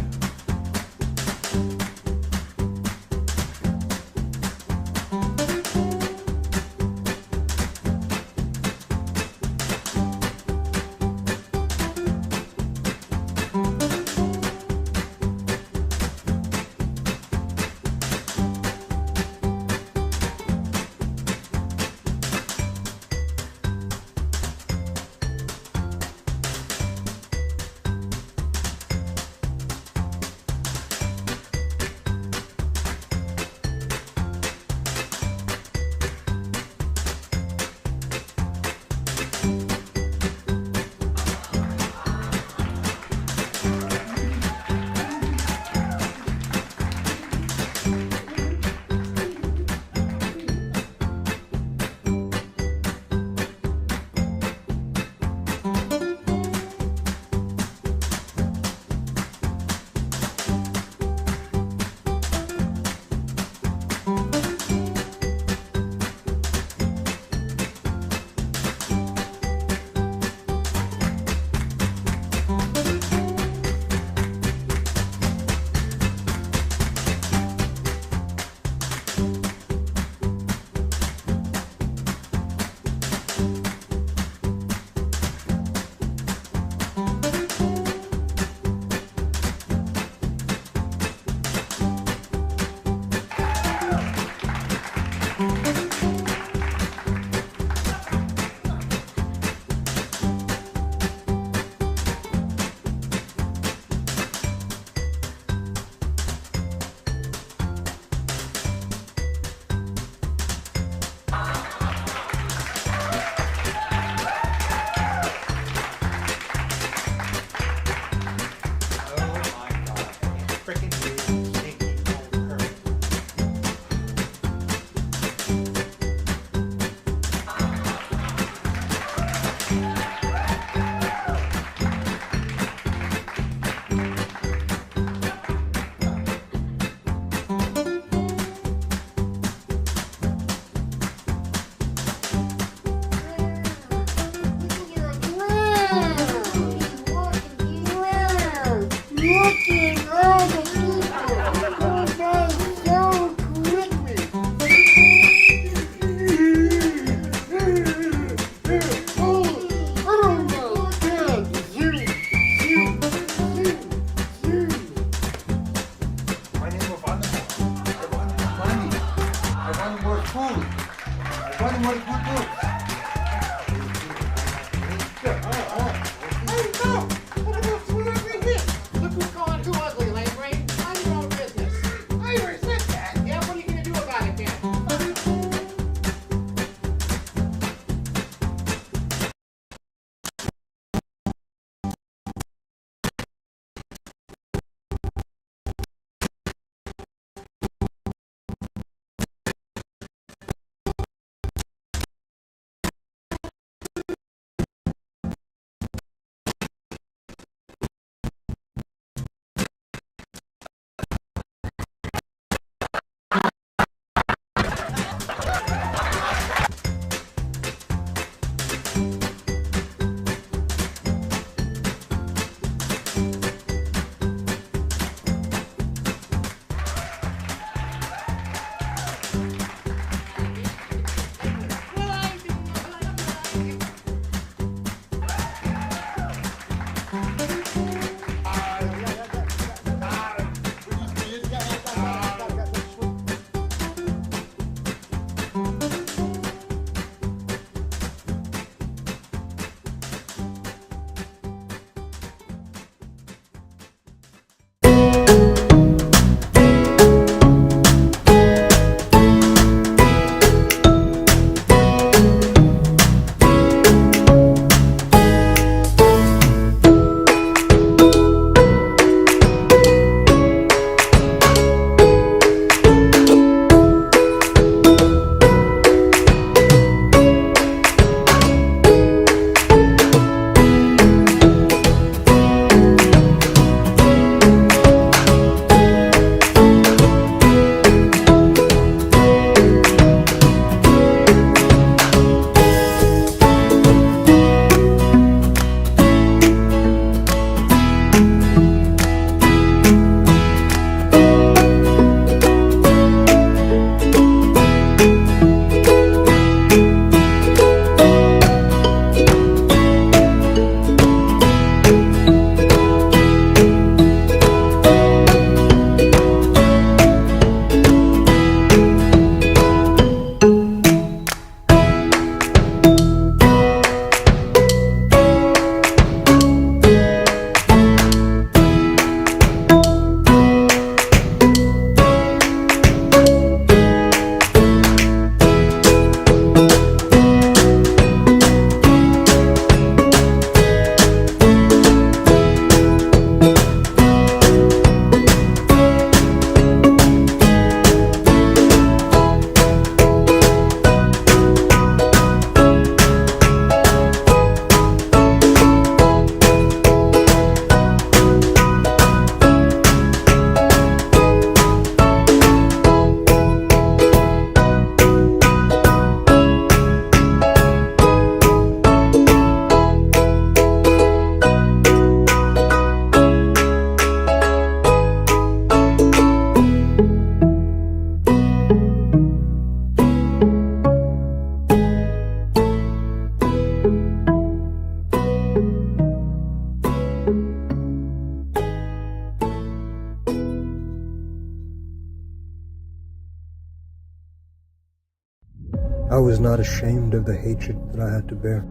I was not ashamed of the hatred that I had to bear.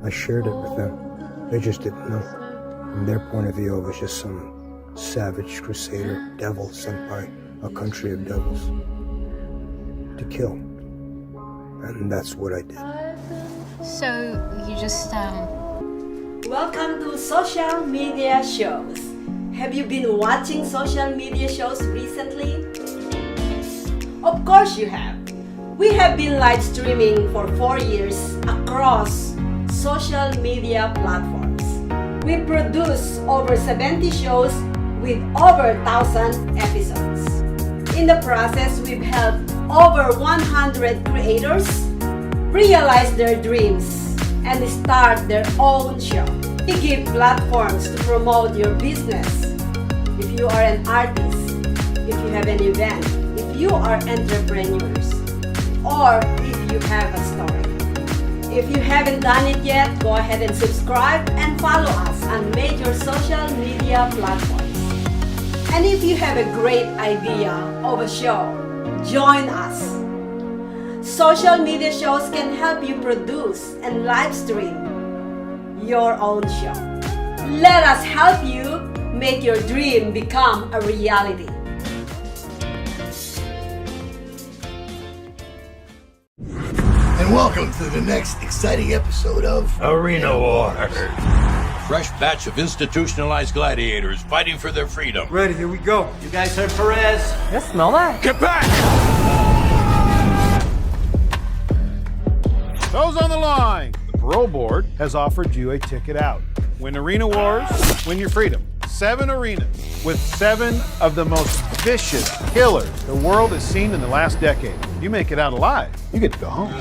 I shared it with them. They just didn't know. From their point of view, I was just some savage crusader devil sent by a country of devils to kill. And that's what I did. So you just Welcome to social media shows. Have you been watching social media shows recently? Of course you have. We have been live streaming for 4 years across social media platforms. We produce over 70 shows with over 1,000 episodes. In the process, we've helped over 100 creators realize their dreams and start their own show. We give platforms to promote your business. If you are an artist, if you have an event, if you are entrepreneurs, or if you have a story. If you haven't done it yet, go ahead and subscribe and follow us on major social media platforms. And if you have a great idea of a show, join us. Social media shows can help you produce and live stream your own show. Let us help you make your dream become a reality. And welcome to the next exciting episode of Arena War. Fresh batch of institutionalized gladiators fighting for their freedom. Ready, here we go. You guys heard Perez? Yes, smell that. Get back! Those on the line, the parole board has offered you a ticket out. Win Arena Wars, win your freedom. 7 arenas with 7 of the most vicious killers the world has seen in the last decade. You make it out alive, you get to go home.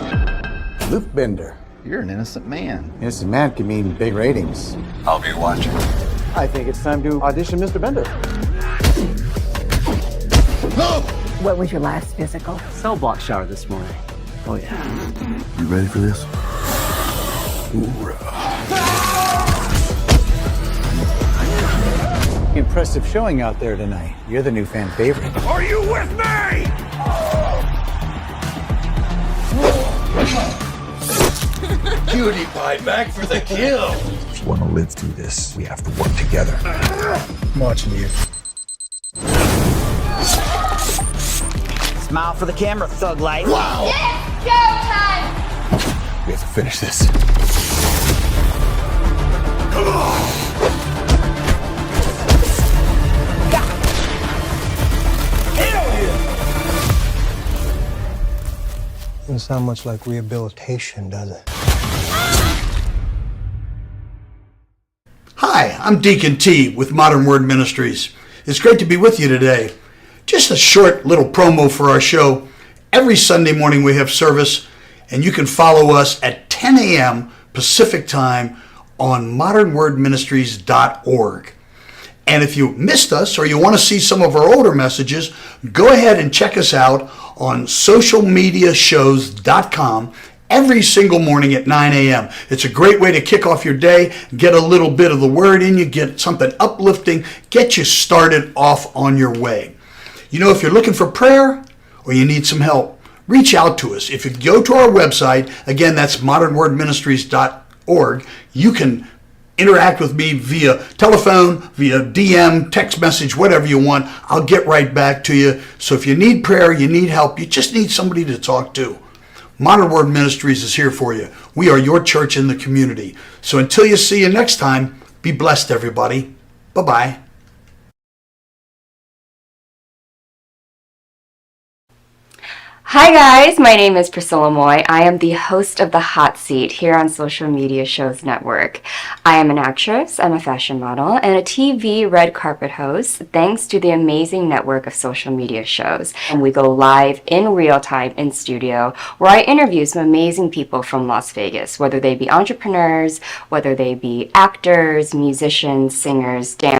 Luke Bender, you're an innocent man. Innocent man can mean big ratings. I'll be watching. I think it's time to audition Mr. Bender. No! What was your last physical? Cell block shower this morning. Oh yeah. You ready for this? Impressive showing out there tonight. You're the new fan favorite. Are you with me? Cutie pie back for the kill. If you want to live through this, we have to work together. I'm watching you. Smile for the camera, thug life. Wow! It's showtime! We have to finish this. Come on! Doesn't sound much like rehabilitation, does it? Hi, I'm Deacon T with Modern Word Ministries. It's great to be with you today. Just a short little promo for our show. Every Sunday morning we have service, and you can follow us at 10 a.m. Pacific Time on modernwordministries.org. And if you missed us or you want to see some of our older messages, go ahead and check us out on socialmediashows.com every single morning at 9 a.m. It's a great way to kick off your day, get a little bit of the word in you, get something uplifting, get you started off on your way. You know, if you're looking for prayer or you need some help, reach out to us. If you go to our website, again, that's modernwordministries.org, you can interact with me via telephone, via DM, text message, whatever you want. I'll get right back to you. So if you need prayer, you need help, you just need somebody to talk to. Modern Word Ministries is here for you. We are your church in the community. So until you see you next time, be blessed, everybody. Bye-bye. Hi guys, my name is Priscilla Moy. I am the host of The Hot Seat here on Social Media Shows Network. I am an actress, I'm a fashion model, and a TV red carpet host thanks to the amazing network of social media shows. And we go live in real time in studio where I interview some amazing people from Las Vegas, whether they be entrepreneurs, whether they be actors, musicians, singers, dancers,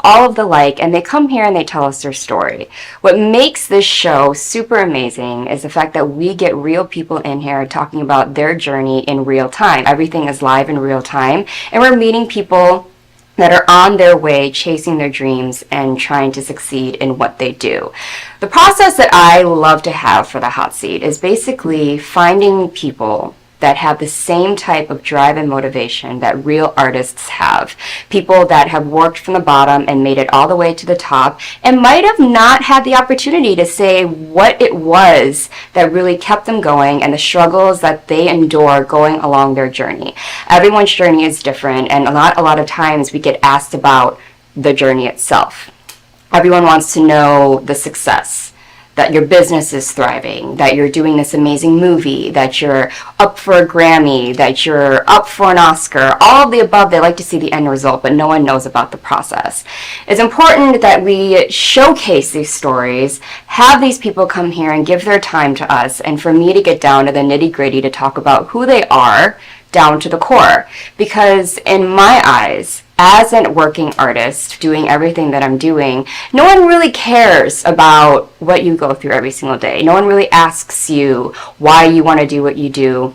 all of the like, and they come here and they tell us their story. What makes this show super amazing is the fact that we get real people in here talking about their journey in real time. Everything is live in real time, and we're meeting people that are on their way chasing their dreams and trying to succeed in what they do. The process that I love to have for the hot seat is basically finding people that have the same type of drive and motivation that real artists have. People that have worked from the bottom and made it all the way to the top and might have not had the opportunity to say what it was that really kept them going and the struggles that they endure going along their journey. Everyone's journey is different, and a lot of times we get asked about the journey itself. Everyone wants to know the success, that your business is thriving, that you're doing this amazing movie, that you're up for a Grammy, that you're up for an Oscar. All of the above, they like to see the end result, but no one knows about the process. It's important that we showcase these stories, have these people come here and give their time to us, and for me to get down to the nitty-gritty to talk about who they are down to the core. Because in my eyes, as a working artist doing everything that I'm doing, no one really cares about what you go through every single day. No one really asks you why you want to do what you do.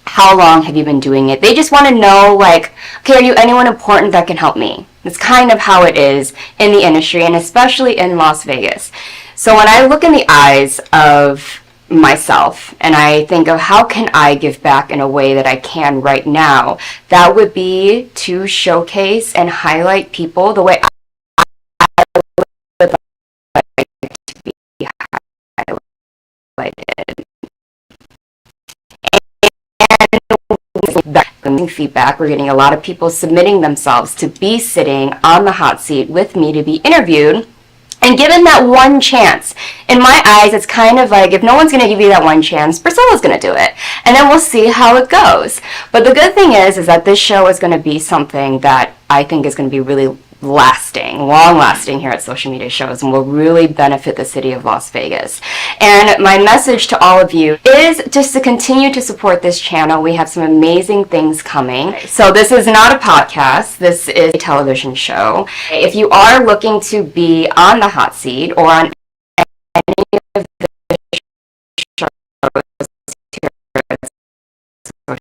How long have you been doing it? They just want to know, like, okay, are you anyone important that can help me? That's kind of how it is in the industry, and especially in Las Vegas. So when I look in the eyes of myself and I think of how can I give back in a way that I can right now, that would be to showcase and highlight people the way I would like to be highlighted. And feedback, we're getting a lot of people submitting themselves to be sitting on the hot seat with me to be interviewed. And given that one chance, in my eyes, it's kind of like, if no one's going to give you that one chance, Priscilla's going to do it. And then we'll see how it goes. But the good thing is that this show is going to be something that I think is going to be really long-lasting here at Social Media Shows and will really benefit the city of Las Vegas. And my message to all of you is just to continue to support this channel. We have some amazing things coming. So this is not a podcast. This is a television show. If you are looking to be on the hot seat or on any of the shows here at Social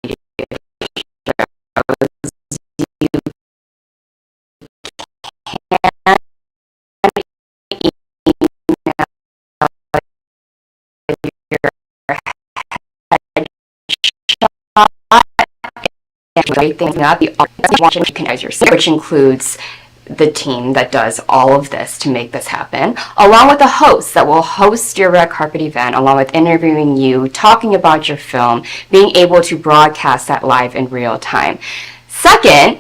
Media Shows, great things not the watching as your which includes the team that does all of this to make this happen, along with the hosts that will host your red carpet event, along with interviewing you, talking about your film, being able to broadcast that live in real time. Second,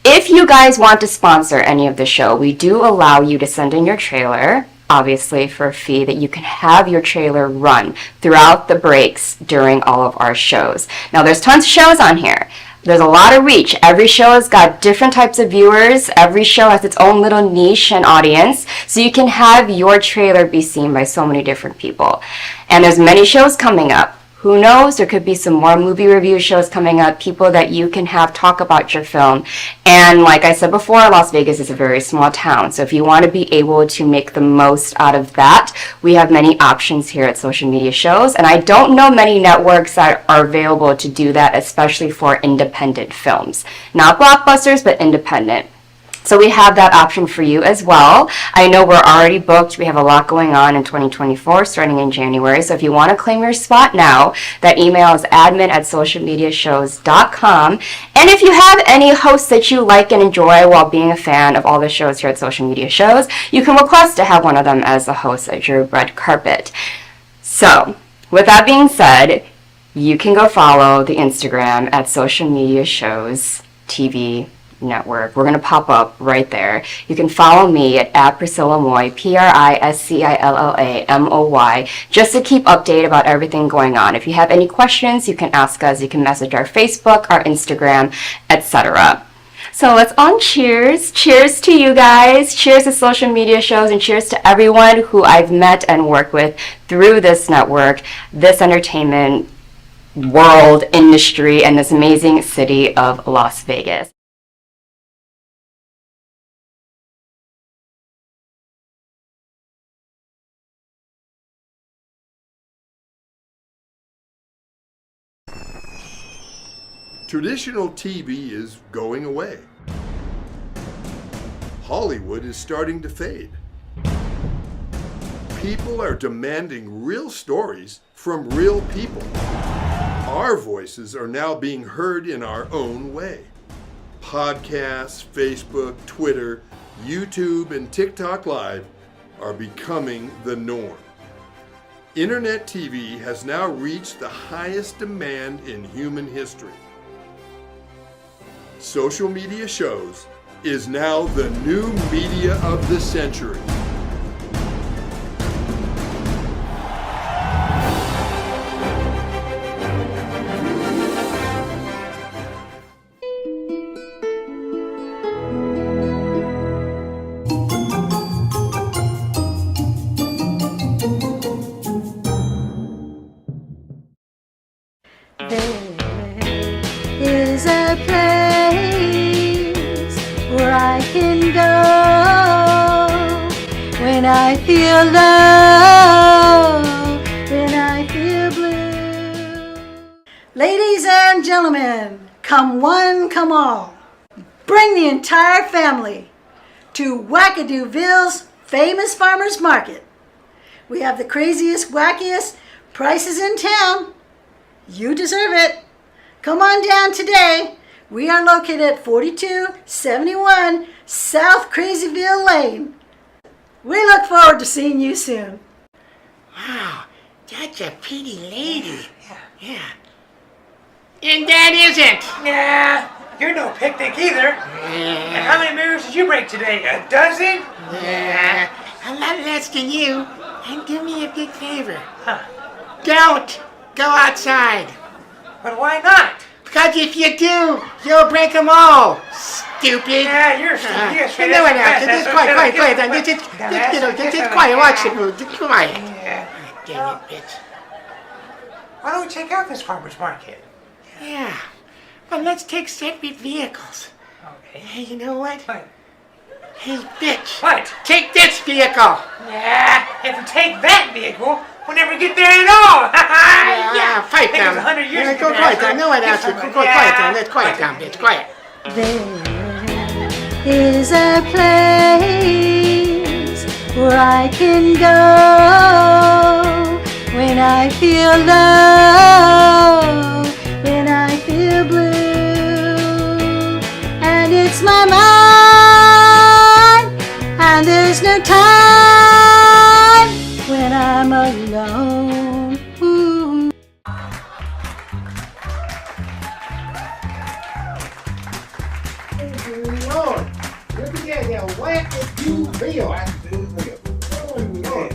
if you guys want to sponsor any of the show, we do allow you to send in your trailer, obviously for a fee, that you can have your trailer run throughout the breaks during all of our shows. Now there's tons of shows on here. There's a lot of reach. Every show has got different types of viewers. Every show has its own little niche and audience. So you can have your trailer be seen by so many different people. And there's many shows coming up. Who knows? There could be some more movie review shows coming up, people that you can have talk about your film. And like I said before, Las Vegas is a very small town. So if you want to be able to make the most out of that, we have many options here at Social Media Shows. And I don't know many networks that are available to do that, especially for independent films. Not blockbusters, but independent. So we have that option for you as well. I know we're already booked. We have a lot going on in 2024, starting in January. So if you want to claim your spot now, that email is admin@socialmediashows.com. And if you have any hosts that you like and enjoy while being a fan of all the shows here at Social Media Shows, you can request to have one of them as the host at your red carpet. So with that being said, you can go follow the Instagram at Social Media Shows TV Network. We're going to pop up right there. You can follow me at Priscilla Moy, PRISCILLAMOY, just to keep updated about everything going on. If you have any questions, you can ask us. You can message our Facebook, our Instagram, etc. So let's on cheers. Cheers to you guys. Cheers to Social Media Shows, and cheers to everyone who I've met and worked with through this network, this entertainment world industry, and this amazing city of Las Vegas. To Traditional TV is going away. Hollywood is starting to fade. People are demanding real stories from real people. Our voices are now being heard in our own way. Podcasts, Facebook, Twitter, YouTube, and TikTok Live are becoming the norm. Internet TV has now reached the highest demand in human history. Social media shows is now the new media of the century. Is a place where I can go when I feel low, when I feel blue. Ladies and gentlemen, come one, come all. Bring the entire family to Wackadooville's famous farmers market. We have the craziest, wackiest prices in town. You deserve it. Come on down today. We are located at 4271 South Crazyville Lane. We look forward to seeing you soon. Wow, that's a pretty lady. Yeah. And that isn't. Yeah, you're no picnic either. And how many mirrors did you break today? A dozen? Yeah. A lot less than you. And do me a big favor. Don't go outside. But why not? Because if you do, you'll break them all. Stupid. Yeah, you're stupid. No one else. Just quiet. Just quiet. Watch the move. Just quiet. Yeah. Damn it, bitch. Why don't we check out this farmer's market? Yeah. But let's take separate vehicles. Okay. Hey, you know what? What? Hey, bitch. What? Take this vehicle. Yeah, if you take that vehicle, we'll never get there at all. Yeah, fight Take us down. 100 years to Go get quiet there. down. No one else. Go quiet down. Let's quiet down, bitch. Quiet. There is a place where I can go when I feel low, when I feel blue, and it's my mind, and there's no time when I'm alone. Ooh. Lord, look at that. What did you feel? Oh, Lord.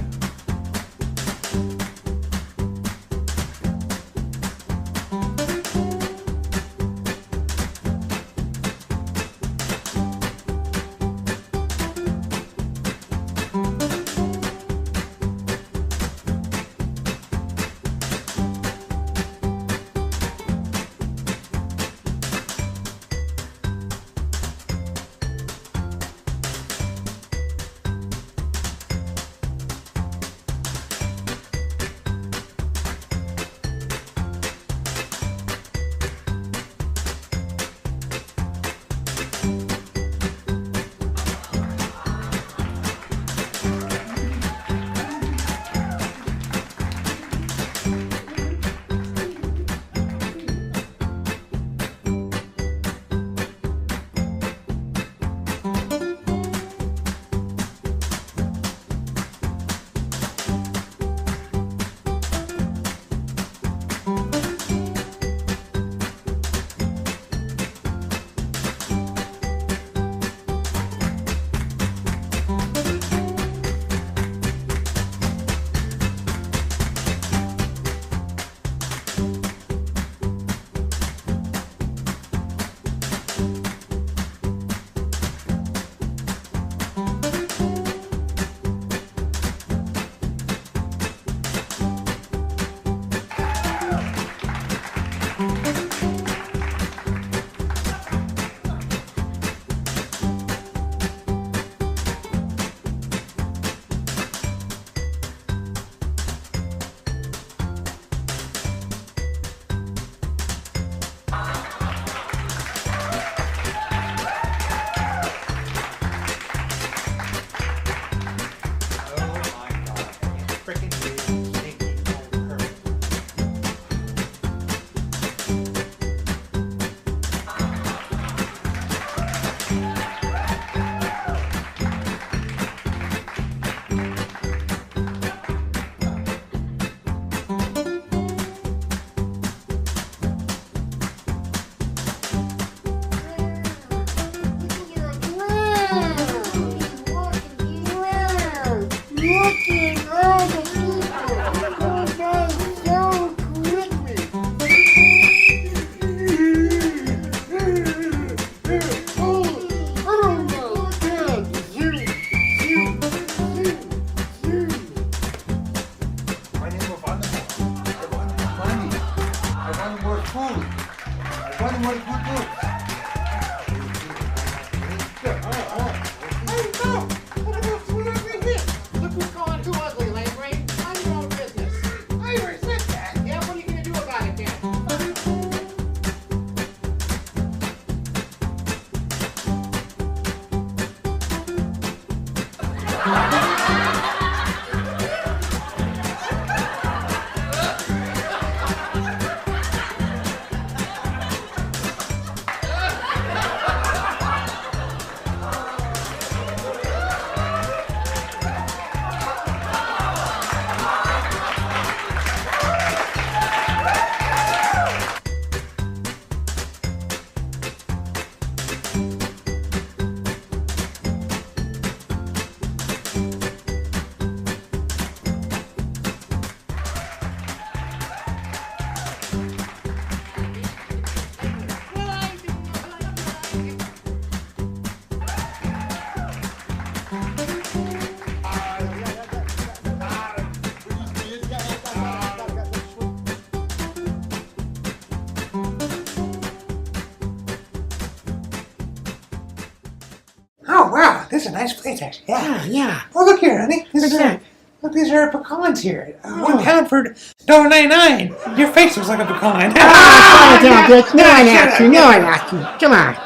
Oh, wow. This is a nice place, actually. Yeah, yeah. Oh, look here, honey. Look, these are pecans here. 1 pound for $1.99. Your face looks like a pecan. Quiet down, bitch. No one asked you. No one asked you. Come on.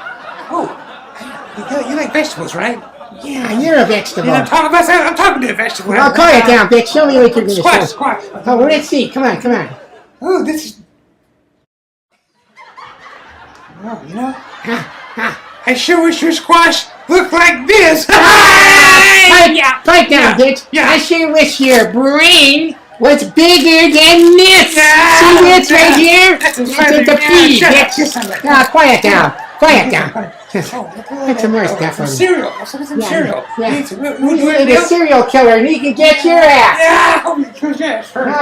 Oh, you like vegetables, right? Yeah, you're a vegetable. Yeah, I'm talking to a vegetable. Well, quiet down, bitch. Show me what you're going to Squash, say. squash. Oh, well, let's see. Come on, come on. Oh, this is... Oh, you know, I sure wish your squash looked like this. Pipe down, bitch. Yeah. I sure wish your brain was bigger than this. See this right here? That's a pea, bitch. Now, quiet down. Quiet down. Put some more stuff on. Cereal. Let's look at some cereal. Yeah. We'll do it He's a serial killer, and he can get your ass. Yeah.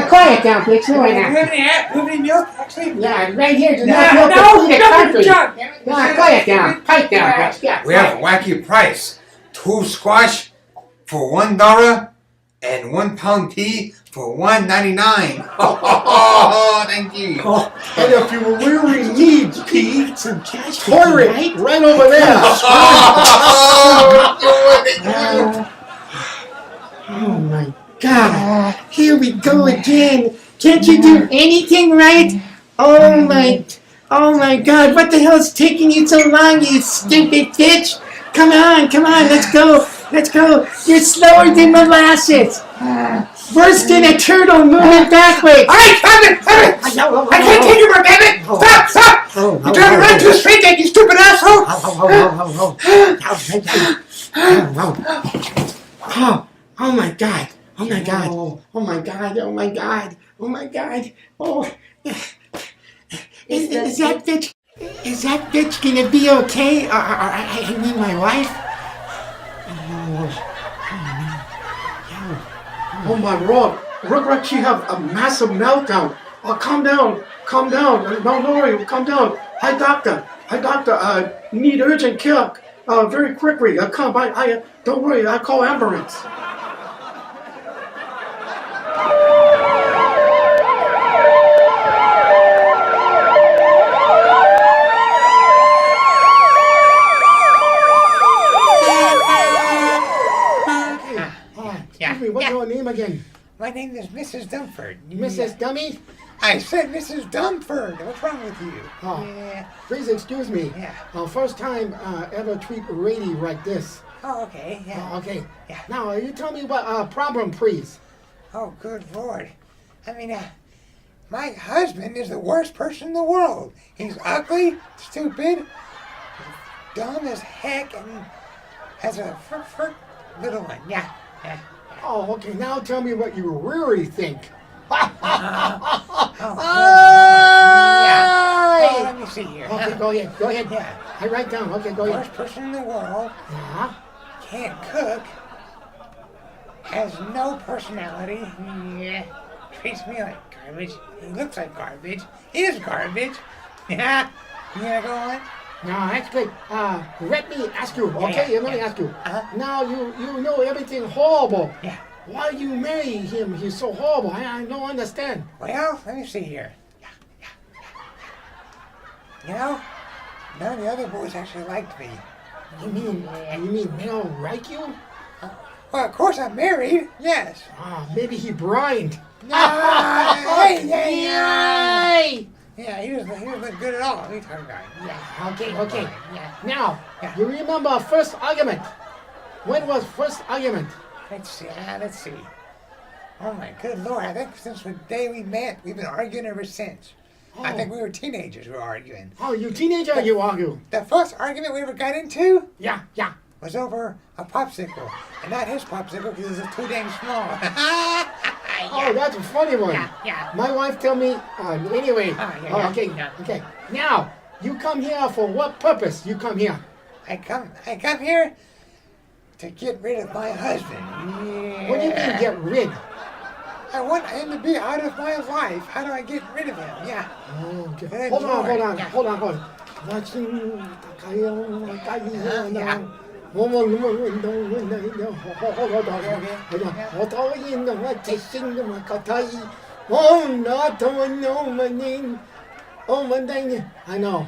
Quiet down, bitch. No one Do you asked. have any milk, actually? Yeah, right here. There's No, no milk to feed a no, country. John. No, quiet down. Pipe down, bitch. Yeah. We have a wacky price. 2 squash for $1 and 1 pound pea for $1.99. Oh, thank you. And if you really need pea, some cash, pour it right over there. Oh my God! Here we go again. Can't you do anything right? Oh my God! What the hell's taking you so long, you stupid bitch? Come on, let's go. You're slower than molasses. Worse than a turtle moving backwards. Alright, stop it! I can't take you, damn it! Stop! You're trying to run to a straight deck, you stupid asshole! Oh my God! Oh, is that bitch gonna be okay? I mean, my wife. Oh my Rob, look like she have a massive meltdown. Oh, calm down. Don't worry, calm down. Hi doctor, need urgent care. Very quickly. Come, don't worry, I call ambulance. What's your name again? My name is Mrs. Dumford. Mrs. Dummy? I said Mrs. Dumford. What's wrong with you? Oh, Yeah. please excuse me. Yeah. First time ever treat a lady like this. Oh, okay. Yeah. Okay. Yeah. Now, you tell me what problem, please. Oh, good Lord. I mean, my husband is the worst person in the world. He's ugly, stupid, dumb as heck, and has a little one. Yeah. Oh, okay. Now tell me what you really think. Yeah. Oh, let me see here. Okay, go ahead. Yeah. I write down. Okay, go ahead. Worst person in the world. Yeah. Can't cook. has no personality. Yeah. Treats me like garbage. He looks like garbage. He is garbage. Yeah. Yeah, go on. No, that's great. Let me ask you, okay? Yeah, Let me ask you. Now you know everything horrible. Yeah. Why you marry him? He's so horrible. I don't understand. Well, let me see here. You know, none of the other boys actually liked me. You mean they don't like you? Well, of course I'm married. Yes. Maybe he blind. Hey. Yeah, he doesn't look good at all. What are you talking about? Yeah. Okay. Yeah. Now, you remember our first argument? When was first argument? Let's see. Oh my good Lord, I think since the day we met, we've been arguing ever since. I think we were teenagers we were arguing. Oh, you teenager, you argue? The first argument we ever got into? Yeah. Was over a popsicle. And not his popsicle because it was too dang small. Oh, that's a funny one. Yeah. My wife tell me, anyway. Yeah. Okay. Now, you come here for what purpose you come here? I come here to get rid of my husband. Yeah. What do you mean get rid? I want him to be out of my life. How do I get rid of him? Yeah. Oh, okay. Good Hold Lord. on. Yeah. Hold on. I know.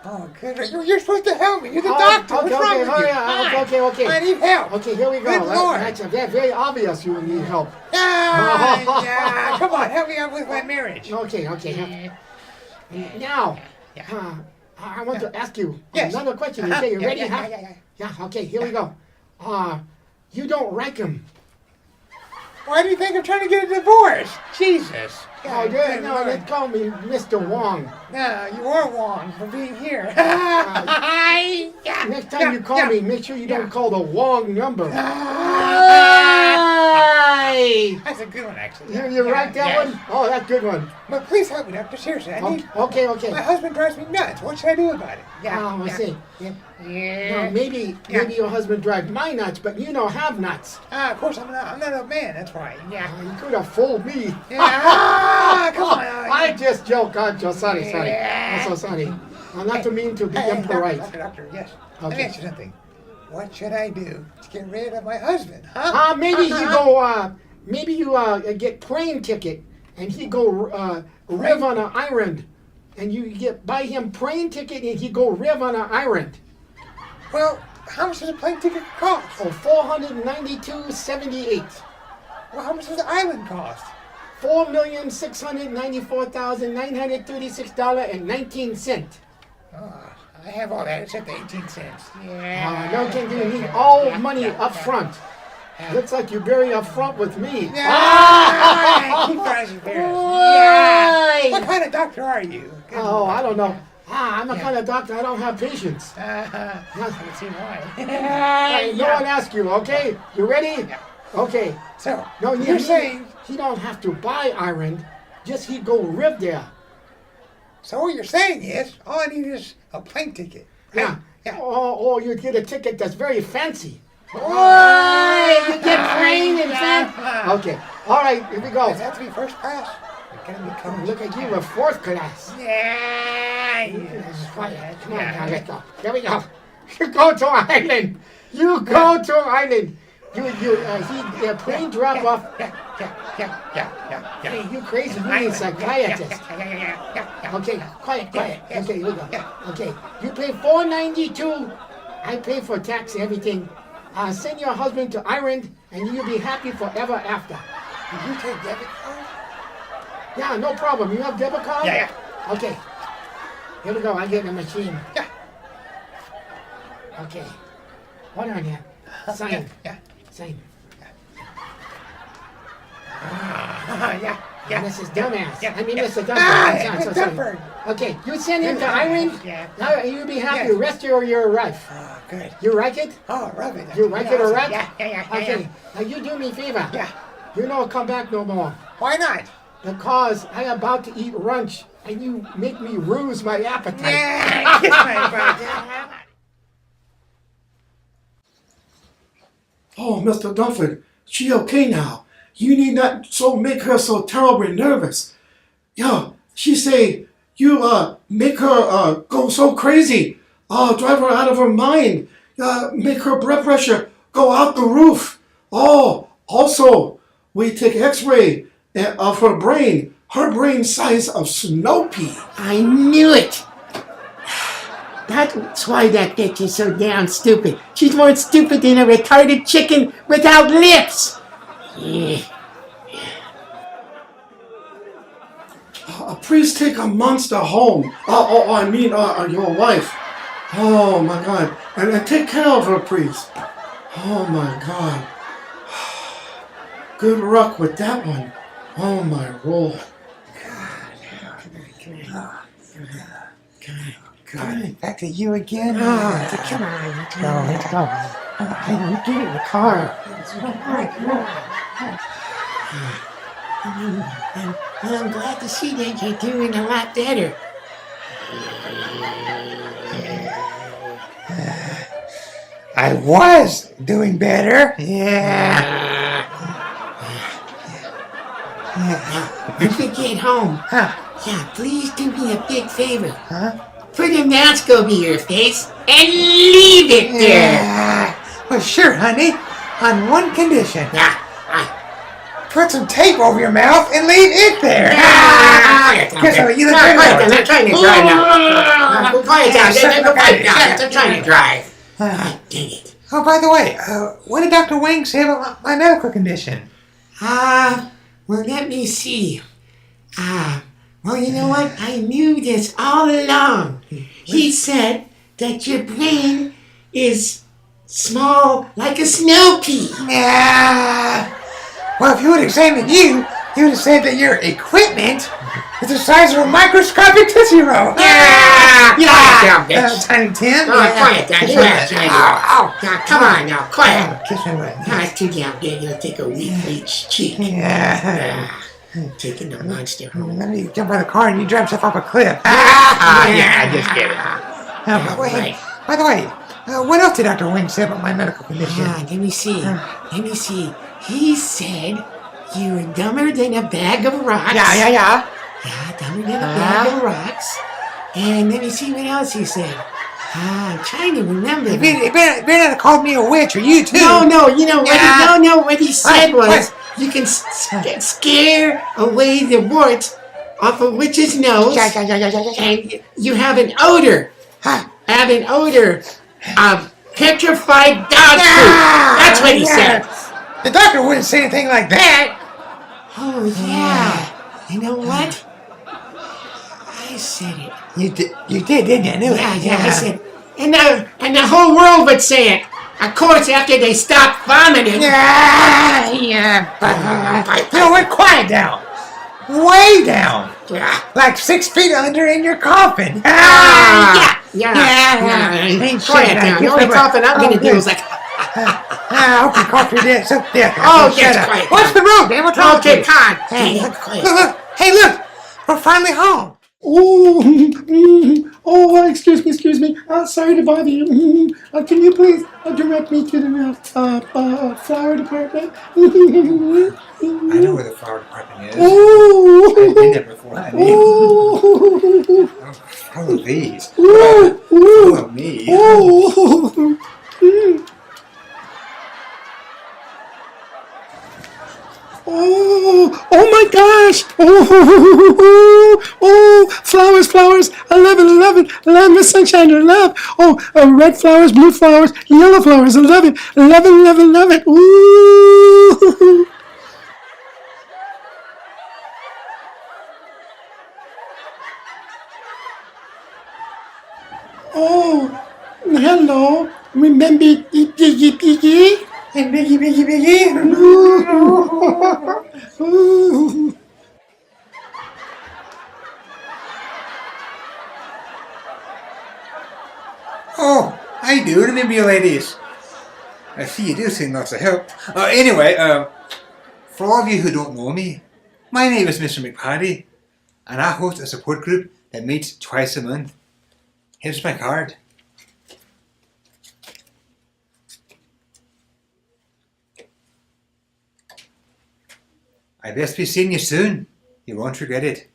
Oh, good. You're supposed to help me. You're the doctor. What's wrong with you? Okay. I need help. Okay, here we go. Good Lord. That's very obvious you need help. Yeah. Come on, help me out with my marriage. Okay. Now, I want to ask you another question. Okay, you ready? Yeah. Okay, here we go. You don't like him. Why do you think I'm trying to get a divorce? Jesus. Oh, good. No, they call me Mr. Wong. No, you are Wong for being here. Next time you call me, make sure you don't call the Wong number. That's a good one, actually. You like that one? Oh, that's a good one. But please help me, doctor. Seriously, I need... Okay. My husband drives me nuts. What should I do about it? I see. Yeah. No, maybe your husband drives my nuts, but you don't have nuts. Of course, I'm not a man. That's why. Yeah. You could have fooled me. Come on. I just joke. I'm just sorry. I'm so sorry. I'm not to mean to be impolite. Doctor, yes. Okay. Let me ask you something. What should I do to get rid of my husband? Huh? Maybe you go. Maybe you get plane ticket, and he go riv on an island, and you buy him plane ticket, and he go riv on an island. Well, how much does a plane ticket cost? Oh, $492.78. Well, how much does the island cost? $4,694,936.19. Oh, I have all that except the 18 cents. No, can't do. You need all money up front. Looks like you're very up front with me. Keep guys embarrassed. What kind of doctor are you? I don't know. I'm the kind of doctor, I don't have patience. I can see why. No one asked you, okay? You ready? Okay. So, no, you're saying he don't have to buy iron, just he go live there. So what you're saying is, all I need is a plane ticket. Right? Yeah. Or you get a ticket that's very fancy. You get plane and fancy. Okay. All right, here we go. Does that have to be first class? Look at you, a fourth class. Yeah. Come on, now, let's go. Here we go. You go to island. You go to island. He plane drop off. Hey, you crazy? You need a psychiatrist. Okay, quiet. Okay, here we go. Okay, you pay $492. I pay for tax and everything. Send your husband to Ireland, and you'll be happy forever after. Did you take debit card? Yeah, no problem. You have debit card? Yeah. Okay. Here we go. I get the machine. Yeah. Okay. Hold on here. Sign. Sign. Yeah. Mrs. Dumbass. Yeah. I mean, Mr. Dumbass. Mr. Dumper. Okay, you send him to Ireland. Yeah. Now you'll be happy the rest of your life. Oh, good. You like it? Oh, love it. You like it, all right? Yeah. Okay. Now you do me a favor. Yeah. You don't come back no more. Why not? Because I am about to eat lunch, and you make me lose my appetite. Yeah. Kiss my butt. Oh, Mr. Dunford, She okay now. You need not so make her so terribly nervous. Yeah, she say you make her go so crazy. Drive her out of her mind. Make her blood pressure go out the roof. Also, we take X-ray of her brain. Her brain size of snow pea. I knew it. That's why that bitch is so damn stupid. She's more stupid than a retarded chicken without lips. Yeah. Please take a monster home. I mean, your wife. Oh my God. And take care of her, please. Oh my God. Good luck with that one. Oh my Lord. God, back to you again. Come on, let's go. Get in the car. I'm glad to see that you're doing a lot better. I was doing better. Yeah. If we get home, please do me a big favor. Put a mask over your face and leave it there. Yeah. Well, sure, honey. On one condition. Put some tape over your mouth and leave it there. You look I'm trying to drive now. Quiet down. I'm trying to drive. Dang it. Oh, by the way, what did Dr. Wang say about my medical condition? Well, let me see. Well, you know what? I knew this all along. He said that your brain is small like a snow pea. Yeah. Well, if he would examine you, he would have said that your equipment is the size of a microscopic Tootsie Roll. Tiny Tim. Quiet down. Come on now, quiet. Kiss me with. It's too damn good. You'll take a weak each cheek. Yeah. Taking the monster home. Let me jump out of the car and you drive yourself off a cliff. Yeah, just get it. By the way, what else did Dr. Wing say about my medical condition? Let me see. He said you were dumber than a bag of rocks. Yeah, dumber than a bag of rocks. And let me see what else he said. I'm trying to remember. He better not have called me a witch, or you too. No, you know what? What he said was you can scare away the warts off a witch's nose, and you have an odor. Have an odor of petrified dog food. That's what he said. The doctor wouldn't say anything like that. Oh yeah. You know what? I said it. You did, didn't you? I knew it. Yeah, I said it. And the whole world would say it. Of course, after they stopped vomiting. Yeah. You know what? Quiet down. Way down. Like 6 feet under in your coffin. Yeah. Quiet down. The only coughing I'm going to do is like... Okay, cough your death. Shut up. Quiet. Watch the road, man. What's wrong? Okay, calm. Hey, look. We're finally home. Excuse me. Sorry to bother you. Can you please direct me to the flower department? I know where the flower department is. I've been there before. Follow these. Follow me. Oh my gosh! Flowers! I love it! I love the sunshine, I love! Red flowers, blue flowers, yellow flowers, I love it! Love it! Ooh! Oh, hello! Remember Iggy? And Biggie. Oh, I do remember you ladies. I see you do seem lots of help. Anyway, for all of you who don't know me, my name is Mr. McPatty, and I host a support group that meets twice a month. Here's my card. I best be seeing you soon. You won't regret it.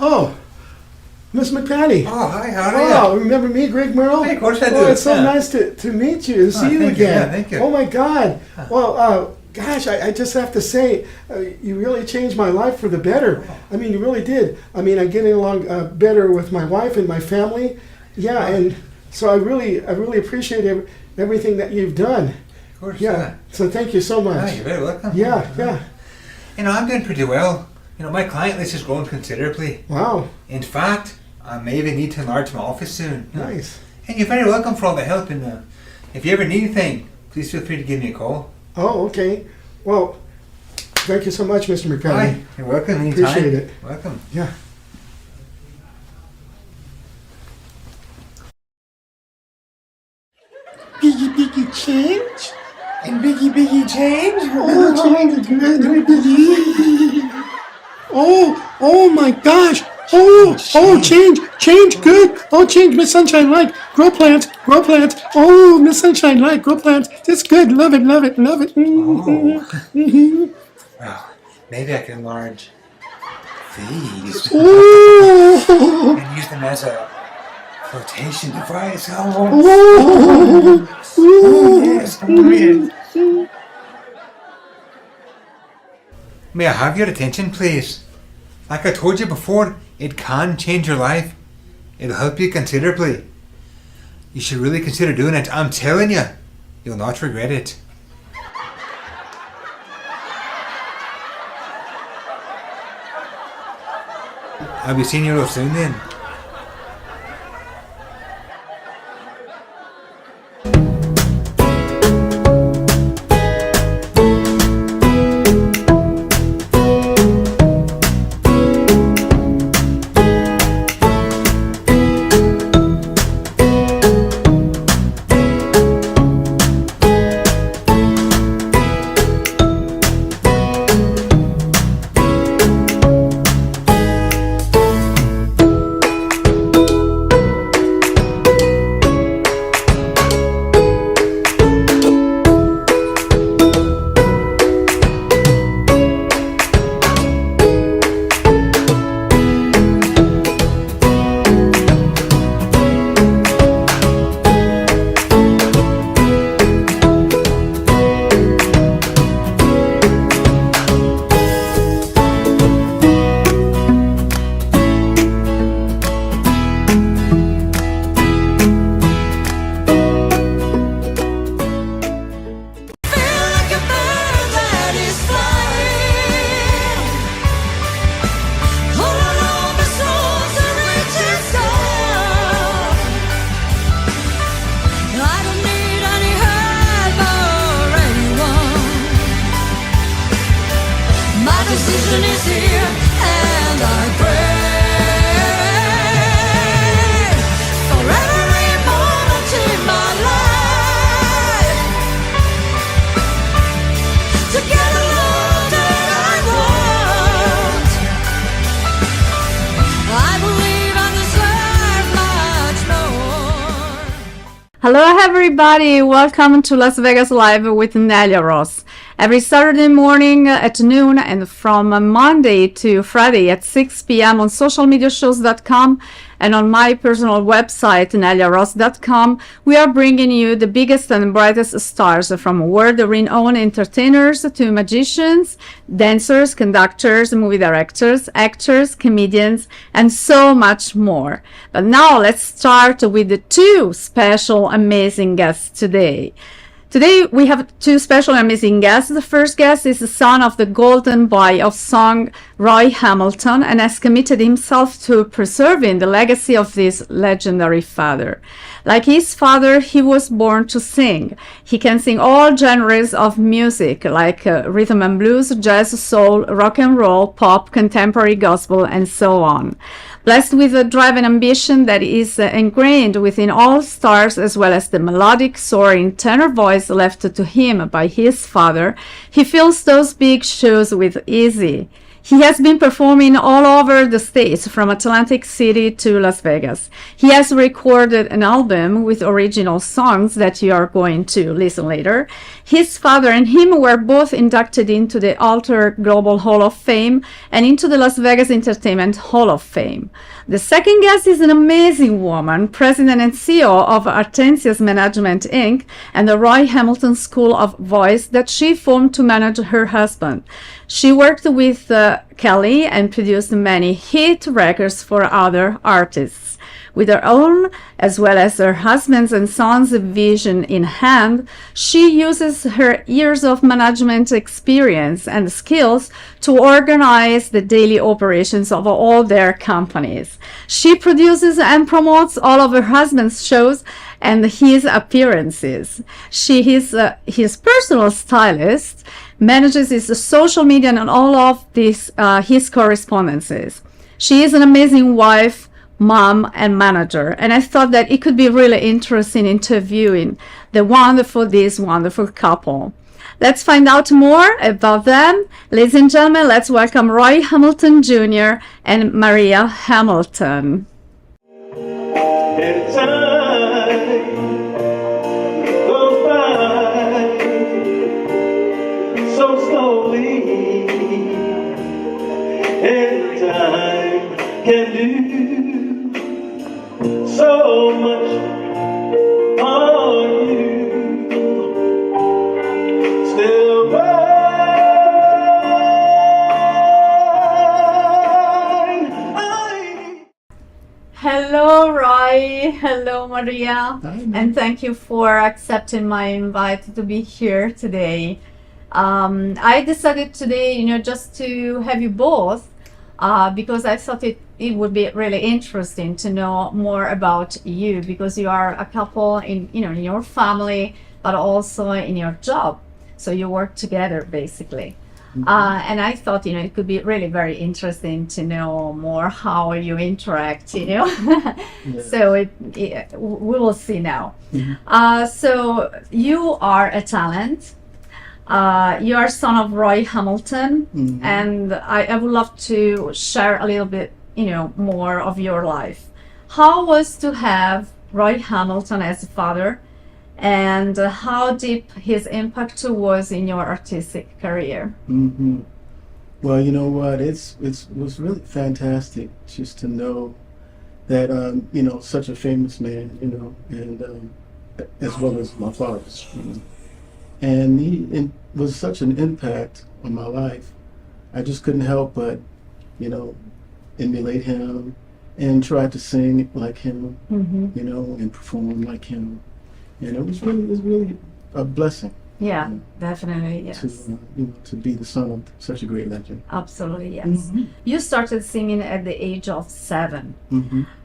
Oh, Miss McPatty. Oh, hi, how are Wow, remember me, Greg Merle? Hey, of course I Oh, do, it's so yeah. nice to meet you and see you thank you, again. yeah, thank you. Oh my God. Well, gosh, I just have to say, you really changed my life for the better. I mean, you really did. I mean, I'm getting along better with my wife and my family. Yeah, and so I really appreciate everything that you've done. Of course. Yeah. So thank you so much. Ah, you're very welcome. Yeah. You know, I'm doing pretty well. You know, my client list has grown considerably. Wow. In fact, I may even need to enlarge my office soon. Nice. And you're very welcome for all the help. And if you ever need anything, please feel free to give me a call. Oh, okay. Well, thank you so much, Mr. McPatty. Hi. You're welcome anytime. Appreciate it. Welcome. Yeah. Biggie, biggie change? And biggie, biggie change? Oh, biggie. Oh my gosh. Change, good. Oh, change, Miss Sunshine Light. Grow plants. Oh, Miss Sunshine Light, grow plants. That's good. Love it. Mm-hmm. Well, maybe I can enlarge these Oh. and use them as a flotation device. Oh. Yes. May I have your attention, please? Like I told you before, it can change your life. It'll help you considerably. You should really consider doing it. I'm telling you, you'll not regret it. I'll be seeing you real soon then. decision is here, and I pray for every moment in my life to get the love that I want. I believe I deserve much more. Hello everybody, welcome to Las Vegas Live with Nelia Ross. Every Saturday morning at noon and from Monday to Friday at 6 p.m. on socialmediashows.com and on my personal website, neliaross.com, we are bringing you the biggest and brightest stars from world-renowned entertainers to magicians, dancers, conductors, movie directors, actors, comedians, and so much more. But now let's start with the two special amazing guests today. Today we have two special amazing guests. The first guest is the son of the golden boy of song, Roy Hamilton, and has committed himself to preserving the legacy of this legendary father. Like his father, he was born to sing. He can sing all genres of music like rhythm and blues, jazz, soul, rock and roll, pop, contemporary gospel, and so on. Blessed with a drive and ambition that is ingrained within all stars, as well as the melodic, soaring tenor voice left to him by his father, he fills those big shoes with ease. He has been performing all over the States, from Atlantic City to Las Vegas. He has recorded an album with original songs that you are going to listen later. His father and him were both inducted into the Alter Global Hall of Fame and into the Las Vegas Entertainment Hall of Fame. The second guest is an amazing woman, president and CEO of Artensias Management Inc. and the Roy Hamilton School of Voice that she formed to manage her husband. She worked with Kelly and produced many hit records for other artists. With her own, as well as her husband's and son's vision in hand, she uses her years of management experience and skills to organize the daily operations of all their companies. She produces and promotes all of her husband's shows and his appearances. She is his personal stylist, manages his social media and all of his correspondences. She is an amazing wife, mom, and manager, and I thought that it could be really interesting interviewing this wonderful couple. Let's find out more about them. Ladies and gentlemen, let's welcome Roy Hamilton Jr. and Maria Hamilton. Can do so much for you. Still Hello, Roy. Hello, Maria. And thank you for accepting my invite to be here today. I decided today, just to have you both because I thought it would be really interesting to know more about you, because you are a couple in your family, but also in your job. So you work together basically. And I thought, it could be really very interesting to know more how you interact, So we will see now. So you are a talent. You are son of Roy Hamilton, and I would love to share a little bit, more of your life. How was to have Roy Hamilton as a father, and how deep his impact was in your artistic career? Well, you know what? It was really fantastic just to know that such a famous man, and as well as my father's, and he was such an impact on my life. I just couldn't help but, emulate him and try to sing like him, and perform like him. And it was really a blessing. Yeah, definitely, yes. To be the son of such a great legend. Absolutely, yes. You started singing at the age of 7.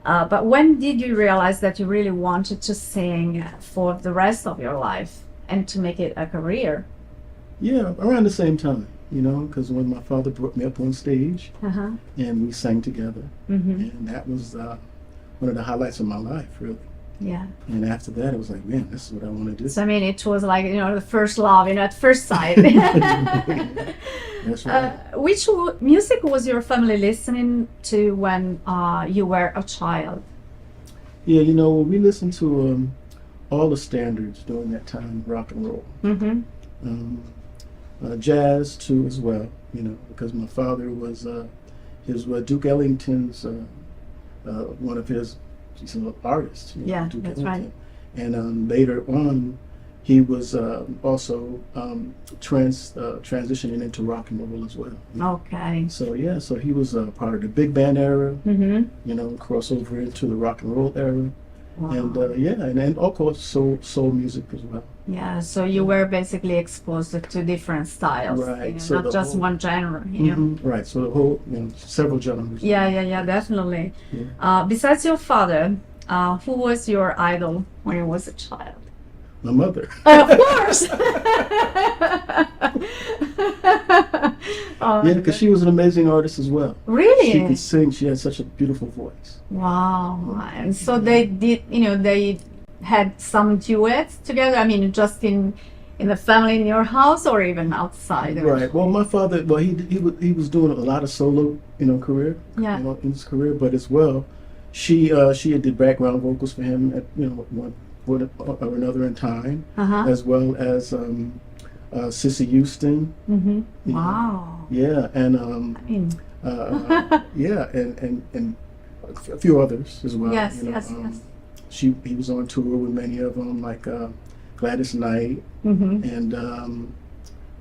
But when did you realize that you really wanted to sing for the rest of your life and to make it a career? Yeah, around the same time, because when my father brought me up on stage and we sang together, and that was one of the highlights of my life, really. Yeah. And after that, it was like, man, this is what I want to do. So, I mean, it was like, the first love, at first sight. That's right. Which music was your family listening to when you were a child? Yeah, we listened to all the standards during that time, rock and roll. Jazz, too, as well, because my father was Duke Ellington's, one of his artists. Yeah, Duke that's Ellington. right. And later on, he was also transitioning into rock and roll as well. Okay. So he was part of the big band era, crossover into the rock and roll era. Wow. And of course soul music as well. Yeah, so you were basically exposed to different styles, right? So not just one genre, Right. So the whole, several genres. Yeah, definitely. Yeah. Besides your father, who was your idol when you was a child? My mother. Of course. Yeah, because she was an amazing artist as well. Really? She could sing. She had such a beautiful voice. Wow. And so they did, they had some duets together. I mean, just in in the family, in your house, or even outside? Right. Well, my father, well, he was doing a lot of solo, career, Yeah. In his career, but as well, she did background vocals for him at, one point or another in time, as well as Cissy Houston. Mm-hmm. you know. Wow. Yeah, and yeah, and a few others as well. Yes, yes. He was on tour with many of them, like Gladys Knight, Mm-hmm. and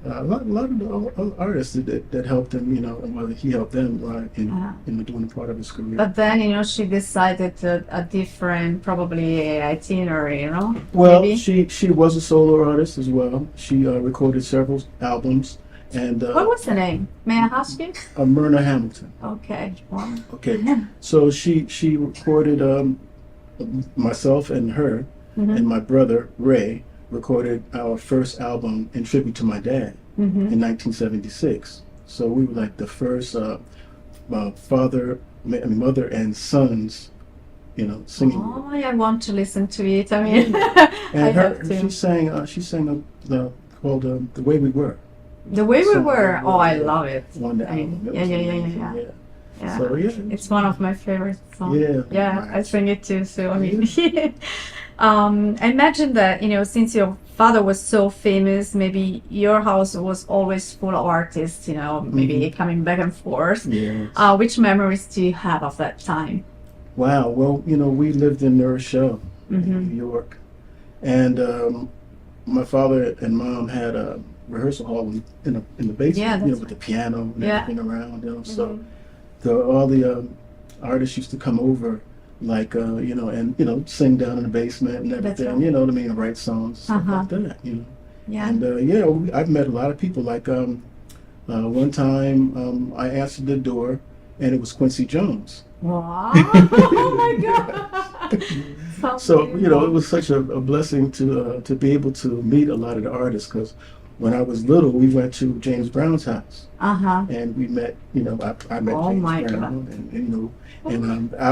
a lot of the artists that helped him, and whether he helped them in doing part of his career. But then, she decided a different, probably itinerary, Well, maybe? she was a solo artist as well. She recorded several albums, and What was the name? May I ask you? Myrna Hamilton. Okay. Wow. Okay, so she recorded myself and her, Mhm. and my brother Ray recorded our first album in tribute to my dad Mhm. in 1976. So we were like the first father, mother, and sons, singing. Oh, I want to listen to it. I mean, I And have to. she sang called "The Way We Were." The Way We So, Were. Oh, I love it. On the I mean, album. It yeah, was yeah, yeah, amazing, yeah. Yeah. So yeah. It's one of my favorite songs. Yeah, Yeah, I sing it too. So I mean, I imagine that since your father was so famous, maybe your house was always full of artists. Maybe Mhm. coming back and forth. Yes. Which memories do you have of that time? Wow. Well, we lived in New Rochelle, Mhm. New York, and my father and mom had a rehearsal hall in the basement, Yeah, that's with the piano and Yeah. everything around. So Mhm. all the artists used to come over, like and sing down in the basement and That's everything. right. You know what I mean? And write songs, stuff Uh-huh. like that. Yeah. And I've met a lot of people. Like one time, I answered the door, and it was Quincy Jones. Wow. Oh my God. So it was such a blessing to be able to meet a lot of the artists, because when I was little, we went to James Brown's house, Uh-huh. and we met. I met Oh James my Brown, God. and I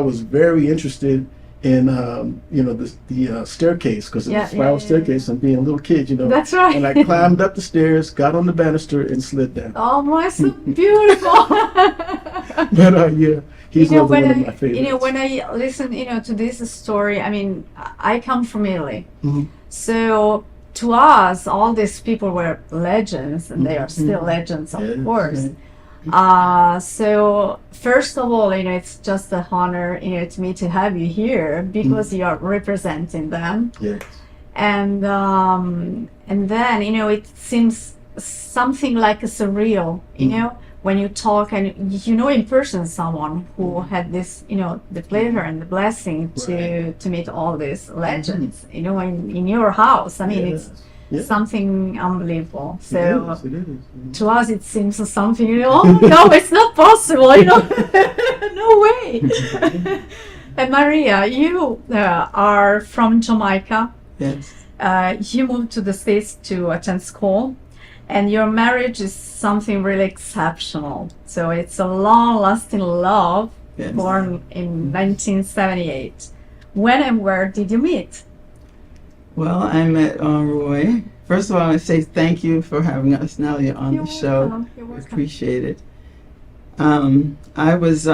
was very interested in the staircase, because it Yeah, was a spiral staircase, and being a little kid, That's right. And I climbed up the stairs, got on the banister, and slid down. Oh my, so beautiful. But yeah, he's another when one of my I, favorites. when I listen, to this story, I mean, I come from Italy, Mhm. so to us, all these people were legends, and they are still Mhm. legends, of Yes, course. So first of all, it's just an honor, to me to have you here because you are representing them. Yes. And then it seems something like a surreal, when you talk and in person someone who had this, the pleasure and the blessing to meet all these legends, in your house. I mean, it's something unbelievable. So it is. to us, it seems something, oh no, it's not possible, no way. And Maria, you are from Jamaica. Yes. You moved to the States to attend school, and your marriage is something really exceptional. So it's a long-lasting love, Yes. born in 1978. When and where did you meet? Well, I met Roy. First of all, I want to say thank you for having us, Nelia, on the show. You're welcome. Appreciate it. I was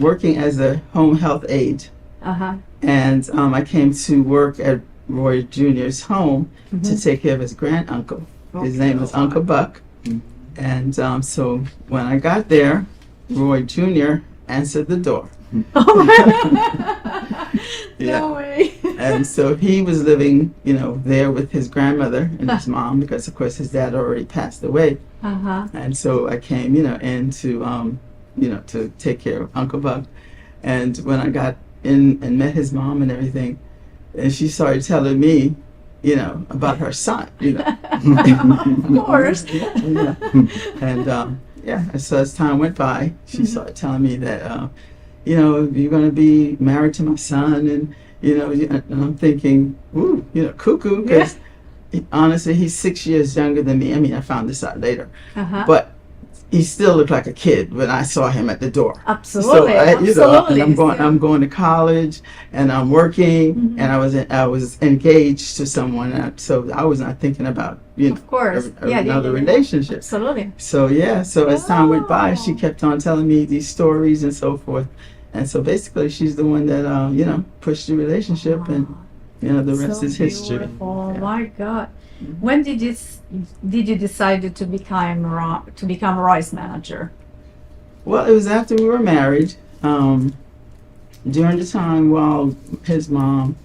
working as a home health aide, Uh-huh. and I came to work at Roy Jr.'s home to Mhm. take care of his granduncle. His Okay. name was Uncle Buck. And so when I got there, Roy Jr. answered the door. No way. And so he was living, there with his grandmother and his mom, because of course his dad already passed away. Uh-huh. And so I came, in to take care of Uncle Buck. And when I got in and met his mom and everything, and she started telling me, about her son, Of course. And so as time went by, she started telling me that, you're going to be married to my son, and and I'm thinking, ooh, cuckoo, because honestly, he's 6 years younger than me. I mean, I found this out later, Uh-huh. but he still looked like a kid when I saw him at the door. Absolutely, and I'm going to college, and I'm working, and I was engaged to someone, so I was not thinking about Of course. another relationship. Absolutely. So as time went by, she kept on telling me these stories and so forth, and so basically she's the one that pushed the relationship, and the rest is history. Oh my God! When did you decide to become Roy's manager? Well, it was after we were married. During the time while his mom,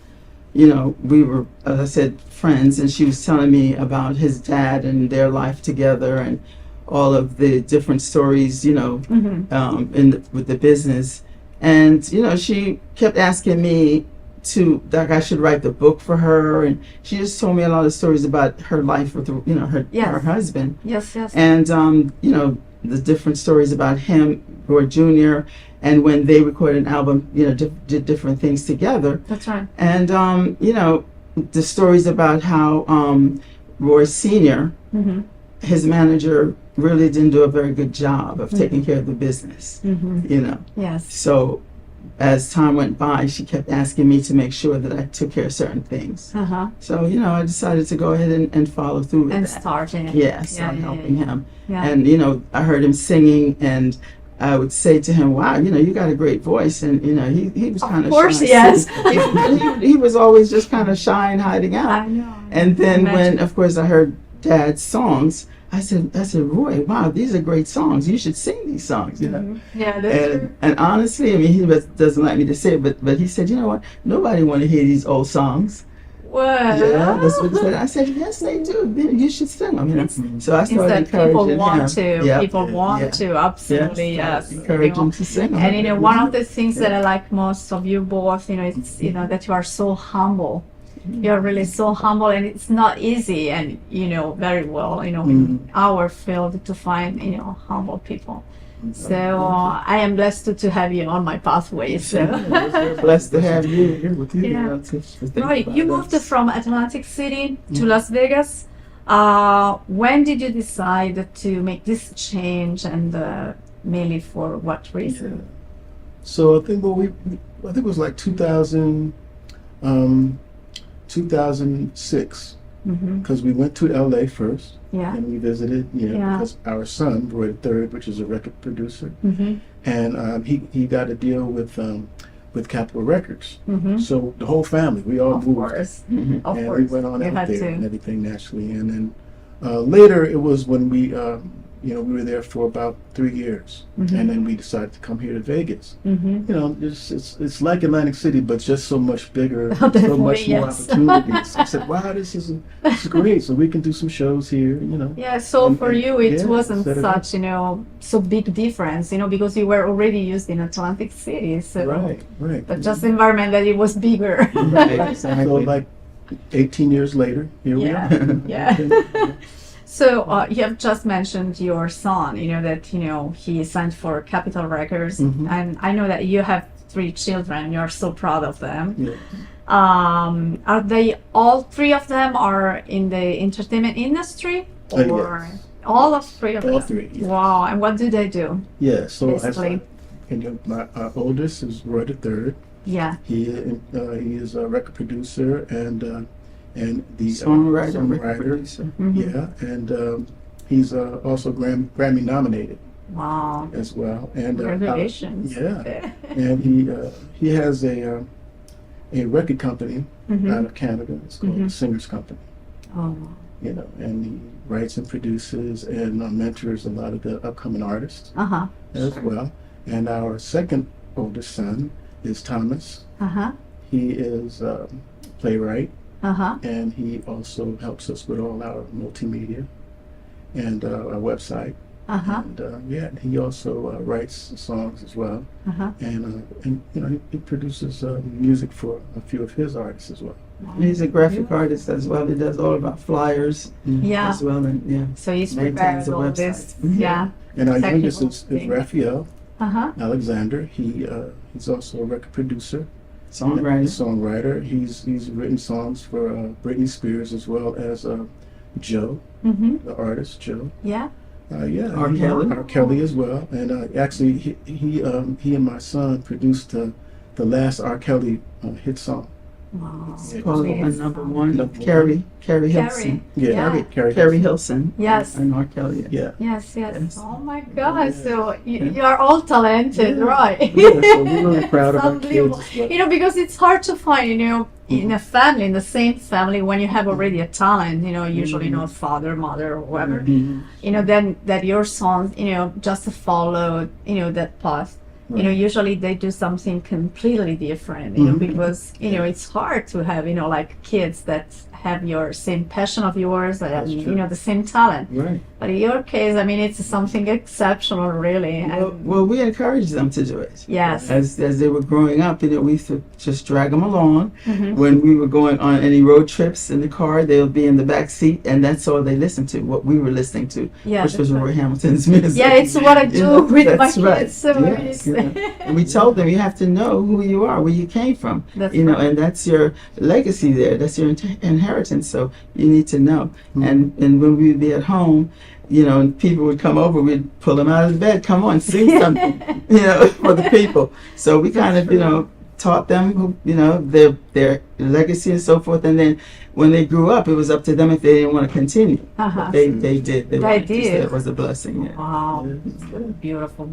we were, as I said, friends, and she was telling me about his dad and their life together and all of the different stories, with the business. And, she kept asking me I should write the book for her, and she just told me a lot of stories about her life with her husband. Yes. And the different stories about him, Roy Jr., and when they recorded an album, did different things together. That's right. And the stories about how Roy Sr., his manager, really didn't do a very good job of taking care of the business. Yes. So as time went by, she kept asking me to make sure that I took care of certain things. So, I decided to go ahead and follow through with And that. starting. Start helping him. Yeah. And, I heard him singing, and I would say to him, wow, you got a great voice. And, he was kind of shy. Of course, yes. he was always just kind of shy and hiding out. I know. And then Imagine. when, of course, I heard Dad's songs, I said, Roy, wow, these are great songs. You should sing these songs, Yeah, that's true. And honestly, I mean, he doesn't like me to say it, but he said, you know what? Nobody want to hear these old songs. Well, Yeah, that's what he said. I said, yes, they do. You should sing them. So I started encouraging people want him. to. Yep. People want to. Absolutely, Yes. yes. Encourage him to sing them. And one of the things that I like most of you both, it's that you are so humble. You're really so humble, and it's not easy, and very well, in our field to find humble people. So I am blessed to have you on my pathway. So We're blessed to have you here with you. Yeah. To think right, about you us. moved from Atlantic City to Las Vegas. When did you decide to make this change, and mainly for what reason? So I think it was like 2006, because we went to LA first, and we visited, because our son, Roy III, which is a record producer, and he got a deal with Capitol Records. So the whole family, we all moved. Of And course. we went on You out had there to. and everything naturally. And then later it was when we were there for about 3 years. And then we decided to come here to Vegas. It's like Atlantic City, but just so much bigger, so Definitely, much more yes. opportunities. I said, wow, this is great. So we can do some shows here, Yeah, so And- for and- you, it yeah, wasn't set it up. such, so big difference, because you were already used in Atlantic City. So, Right. but just the environment that it was bigger. So like 18 years later, here we Yeah, are. yeah. So you have just mentioned your son, that, he signed for Capitol Records. And I know that you have 3 children. You're so proud of them. Yeah. Are they, all 3 of them are in the entertainment industry? Or Yes. all of 3 of All them? 3, yes. Wow, and what do they do? Yeah, so Basically. my oldest is Roy III. Yeah. He is a record producer and the Songwriter, record songwriter. producer. Yeah, and he's also Grammy nominated Wow. as well. And Congratulations. yeah, and he has a record company out of Canada. It's called the Singers Company. Oh. And he writes and produces and mentors a lot of the upcoming artists as well. And our second oldest son is Thomas. He is a playwright, and he also helps us with all our multimedia and our website. And he also writes songs as well. And he produces music for a few of his artists as well. He's a graphic artist as well. He does all of our flyers Yeah. as well. And So he's maintains prepared the all website. this. Yeah. And our Technical youngest is thing. Raphael Uh-huh. Alexander. He's also a record producer, Songwriter. He's written songs for Britney Spears as well as Joe, Mm-hmm. the artist Joe. Yeah. Yeah, R. Kelly. R. Kelly as well, and actually he and my son produced the last R. Kelly hit song. Wow. It's called number one. Carrie Hilson. Yeah, Carrie Hilson. Yes. And R. Kelly. Yeah. Yes. Oh my God! So you are all talented, right? Yeah, so we're really proud of our Unbelievable. kids. as well. You know, because it's hard to find, in a family, in the same family, when you have already a talent, usually, father, mother, or whoever, then that your sons, just follow, that path. Usually they do something completely different, because, it's hard to have, like kids that have your same passion of yours and, the same talent. Right. But in your case, it's something exceptional, really. And Well, we encouraged them to do it. yes. As they were growing up, we used to just drag them along. Mhm. When we were going on any road trips in the car, they would be in the back seat, and that's all they listened to, what we were listening to, Yeah, which was that's Roy right. Hamilton's music. Yeah, it's what I do with my that's right. kids. So Yes, it's- And we told them, you have to know who you are, where you came from. That's and right. that's your legacy there. That's your inheritance. So you need to know. And when we would be at home, and people would come over, we'd pull them out of the bed. Come on, sing something, for the people. So we kind of, taught them, their legacy and so forth. And then when they grew up, it was up to them if they didn't want to continue. Uh-huh. They did. They wanted to, so did. it was a blessing. Yeah. Wow, beautiful.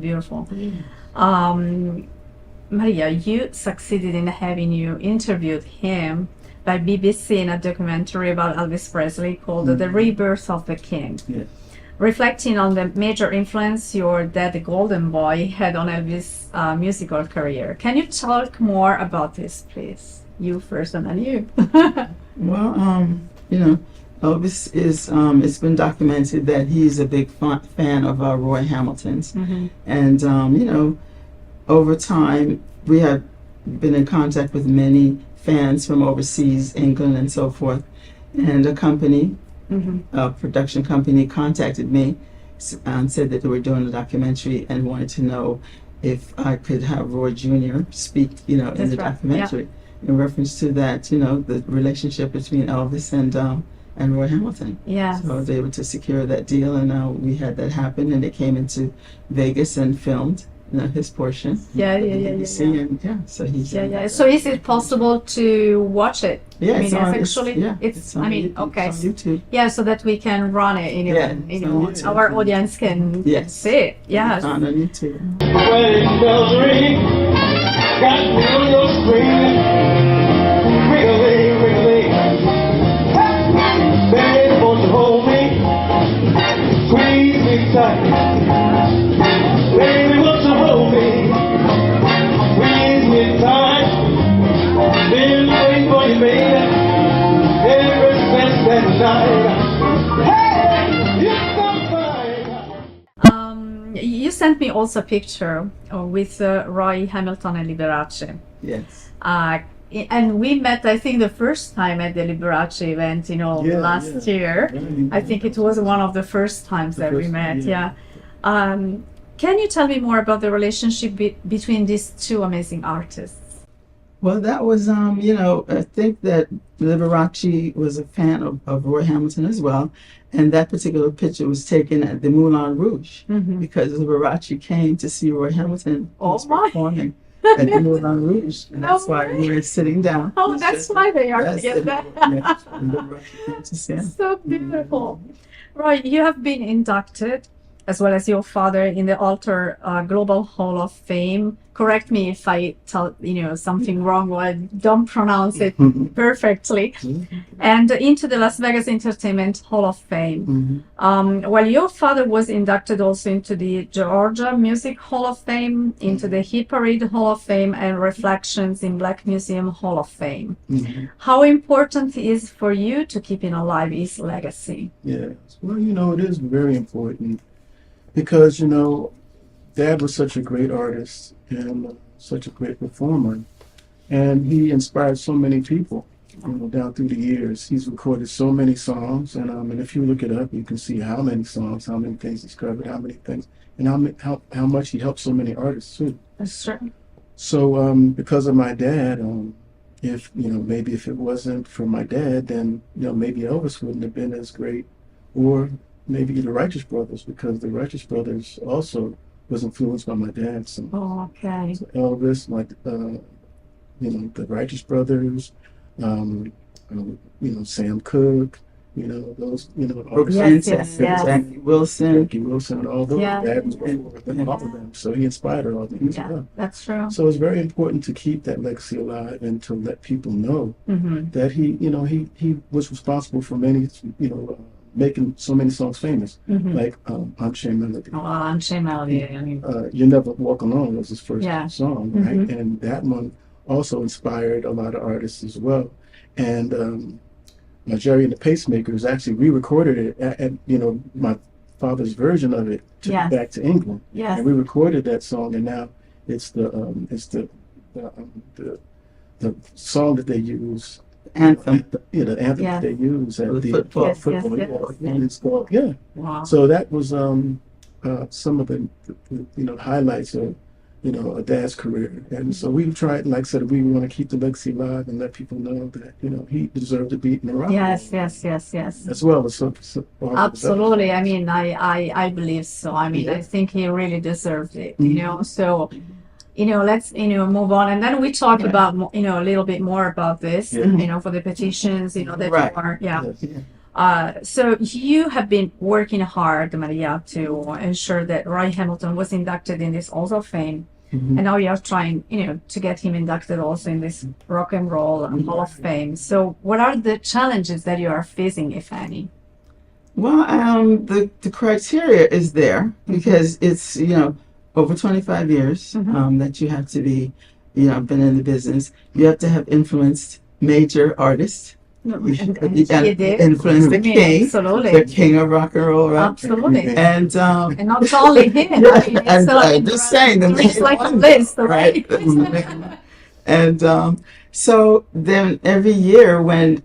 Maria, you succeeded in having you interviewed him by BBC in a documentary about Elvis Presley called The Rebirth of the King. Yeah. Reflecting on the major influence your dad, the Golden Boy, had on Elvis' musical career. Can you talk more about this, please? You first and then you. Well, Elvis is, it's been documented that he's a big fan of Roy Hamilton's. Mhm. And, over time, we have been in contact with many fans from overseas, England and so forth. And a company, a production company, contacted me and said that they were doing a documentary and wanted to know if I could have Roy Jr. speak, in That's the right, documentary. In reference to that, the relationship between Elvis and Roy Hamilton. Yeah. So I was able to secure that deal, and we had that happen, and it came into Vegas and filmed his portion. Yeah. And so he's Yeah. So is it possible to watch it? Yeah, it's on- it's it's- actually, yeah, it's it's on okay. it's on YouTube. Yeah, so that we can run it, Yeah, it's on YouTube. our audience can Yes. see it. Yeah. It's on YouTube. Wedding bells ring, got me on your string. Wiggly, wiggly. Baby, won't you hold me? Squeeze me tight. Baby, won't you hold me? Squeeze me tight. Been waiting for you, baby. Ever since that night. Hey, you're so fine. You sent me also a picture with Roy Hamilton and Liberace. Yes. And we met, I think, the first time at the Liberace event, last year. I think it was one of the first times that we met. Yeah. Can you tell me more about the relationship between these two amazing artists? Well, that was, I think that Liberace was a fan of Roy Hamilton as well. And that particular picture was taken at the Moulin Rouge because Liberace came to see Roy Hamilton was performing at the Moulin Rouge. And that's why we were sitting down. Oh, that's why they are Yes, together. yes, and Liberace came to see him. So beautiful. Roy, you have been inducted, as well as your father, in the Alter Global Hall of Fame. Correct me if I tell something wrong or I don't pronounce it perfectly. And into the Las Vegas Entertainment Hall of Fame. While your father was inducted also into the Georgia Music Hall of Fame, into the Hit Parade Hall of Fame, and Reflections in Black Museum Hall of Fame. How important is for you to keeping alive his legacy? Yeah. Well, it is very important because, Dad was such a great artist and such a great performer. And he inspired so many people, down through the years. He's recorded so many songs. And if you look it up, you can see how many songs, how many things he's covered, how many things, and how much he helped so many artists too. That's true. So because of my dad, maybe if it wasn't for my dad, then, maybe Elvis wouldn't have been as great, or maybe the Righteous Brothers, because the Righteous Brothers also was influenced by my dad. So, Oh, okay. so Elvis, the Righteous Brothers, Sam Cooke, those, Brooks Yes, Benson, yes, yes. Jackie Wilson. Jackie Wilson, and all those. Yeah. Dad was before them, all of them. So he inspired all of them as Yeah, well. that's true. So it's very important to keep that legacy alive and to let people know Mm-hmm. that he was responsible for many, making so many songs famous, Mhm. like Unchained Melody. Well, I'm Shane Melody. I mean, You Never Walk Alone was his first Yeah. song, right? Mhm. And that one also inspired a lot of artists as well. And Jerry and the Pacemakers actually re-recorded it, and my father's version of it took Yes. it back to England, Yes. and we recorded that song, and now it's the song that they use. Anthem. The anthem Yeah. that they use at The the football. Yes, yes, football. yes. Yeah. It's called, yeah. wow. So that was some of the highlights of a dad's career, and so we tried, like I said, we want to keep the legacy alive and let people know that he deserved to be in the rock. Yes, yes, yes, yes. As well as all of his other Absolutely. I mean, I believe so. I mean, Yeah. I think he really deserved it, So, let's, move on. And then we talk Right. about, a little bit more about this, Yeah. for the petitions, that Right. you are, yeah. Yes. So you have been working hard, Maria, to ensure that Roy Hamilton was inducted in this Hall of Fame. Mhm. And now you're trying, to get him inducted also in this Rock and Roll Hall of Fame. So what are the challenges that you are facing, if any? Well, the criteria is there because it's, over 25 years Mhm. that you have to be, been in the business. You have to have influenced major artists. And You you did. influenced the I mean, king, absolutely. the king of rock and roll, right? Absolutely. And And not only him. I mean, it's and like, just saying, the it's main like a one, list, right? right? And so then every year when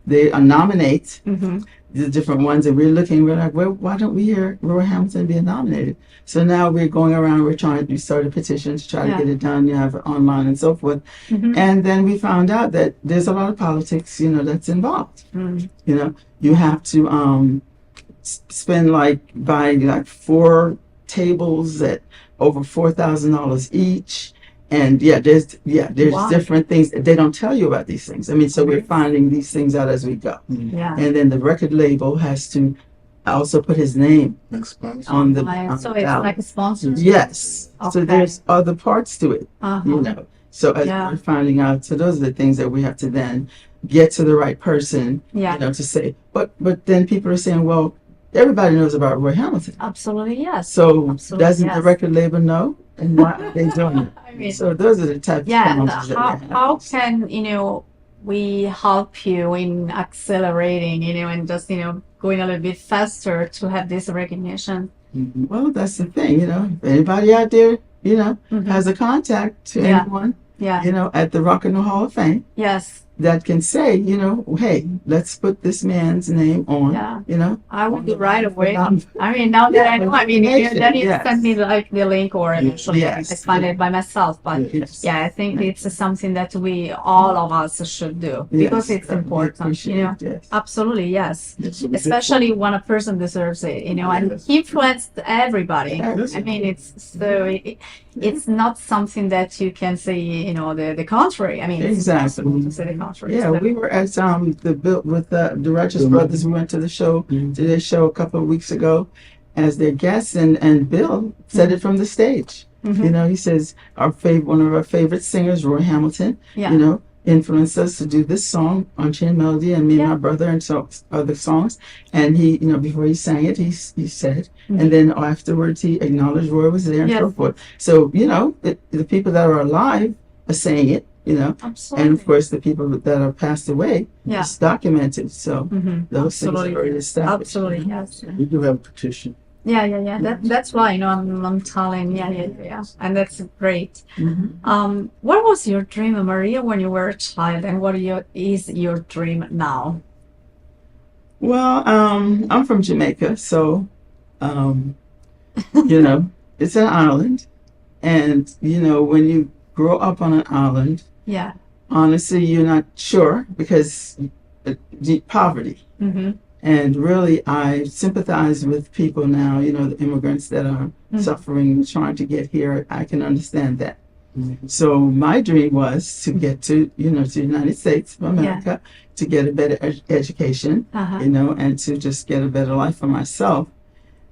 they nominate Mhm. the different ones, and we're like, well, why don't we hear Roy Hamilton being nominated? So now we're going around, we started a petition to try Yeah. to get it done. You have it online and so forth. Mhm. And then we found out that there's a lot of politics, that's involved. Mm. You have to spend buy 4 tables at over $4,000 each. And there's Wow. different things. They don't tell you about these things. I mean, so we're finding these things out as we go. Yeah. And then the record label has to also put his name on the Right. on So the it's ballot. like a sponsor. Yes. So Okay. there's other parts to it, Uh-huh. So as Yeah. we're finding out, so those are the things that we have to then get to the right person, Yeah. to say. But then people are saying, well, everybody knows about Roy Hamilton. Absolutely, yes. So Absolutely, doesn't yes. the record label know? And why are they doing it? I mean, So those are the types yeah, of and challenges that we have. how can we help you in accelerating and just going a little bit faster to have this recognition? Mhm. Well, that's the thing, if anybody out there, has a contact to Yeah. anyone, Yeah. at the Rock and Roll Hall of Fame Yes. that can say, hey, let's put this man's name on, Yeah. I will do right away. Um, I mean, now that I know, I mean, information, then you yes. send me the link, or eventually Yes. I find it by myself. But Yes. yeah, I think it's something that all of us should do because Yes, it's we important. appreciate it, yes. Absolutely, yes. Yes, so we did- Especially when a person deserves it, and Yes. he influenced everybody. Yes. I mean, it's not something that you can say, the contrary. I mean, it's Exactly. impossible to say the contrary. Yeah, So- we were at with the Righteous Brothers. We went to the show, to their show a couple of weeks ago as their guests, and Bill said it from the stage. Mhm. He says one of our favorite singers, Roy Hamilton, Yeah. influenced us to do this song, Unchained Melody, and me and my brother, and so other songs. And he, before he sang it, he said, and then afterwards he acknowledged Roy was there and so Yes. forth. So the people that are alive are saying it, Absolutely. and of course the people that are passed away, Yeah. it's documented. So Mhm. those things are already Absolutely. established. Absolutely, yes. We do have a petition. Yeah. That's why I'm telling. Yeah. And that's great. Mhm. What was your dream, Maria, when you were a child, and what is your dream now? Well, I'm from Jamaica, so it's an island, and when you grow up on an island, Yeah. honestly, you're not sure because poverty. Mm-hmm. And really, I sympathize with people now, you know, the immigrants that are suffering, trying to get here. I can understand that. So my dream was to get to, you know, to the United States of America, to get a better education, you know, and to just get a better life for myself.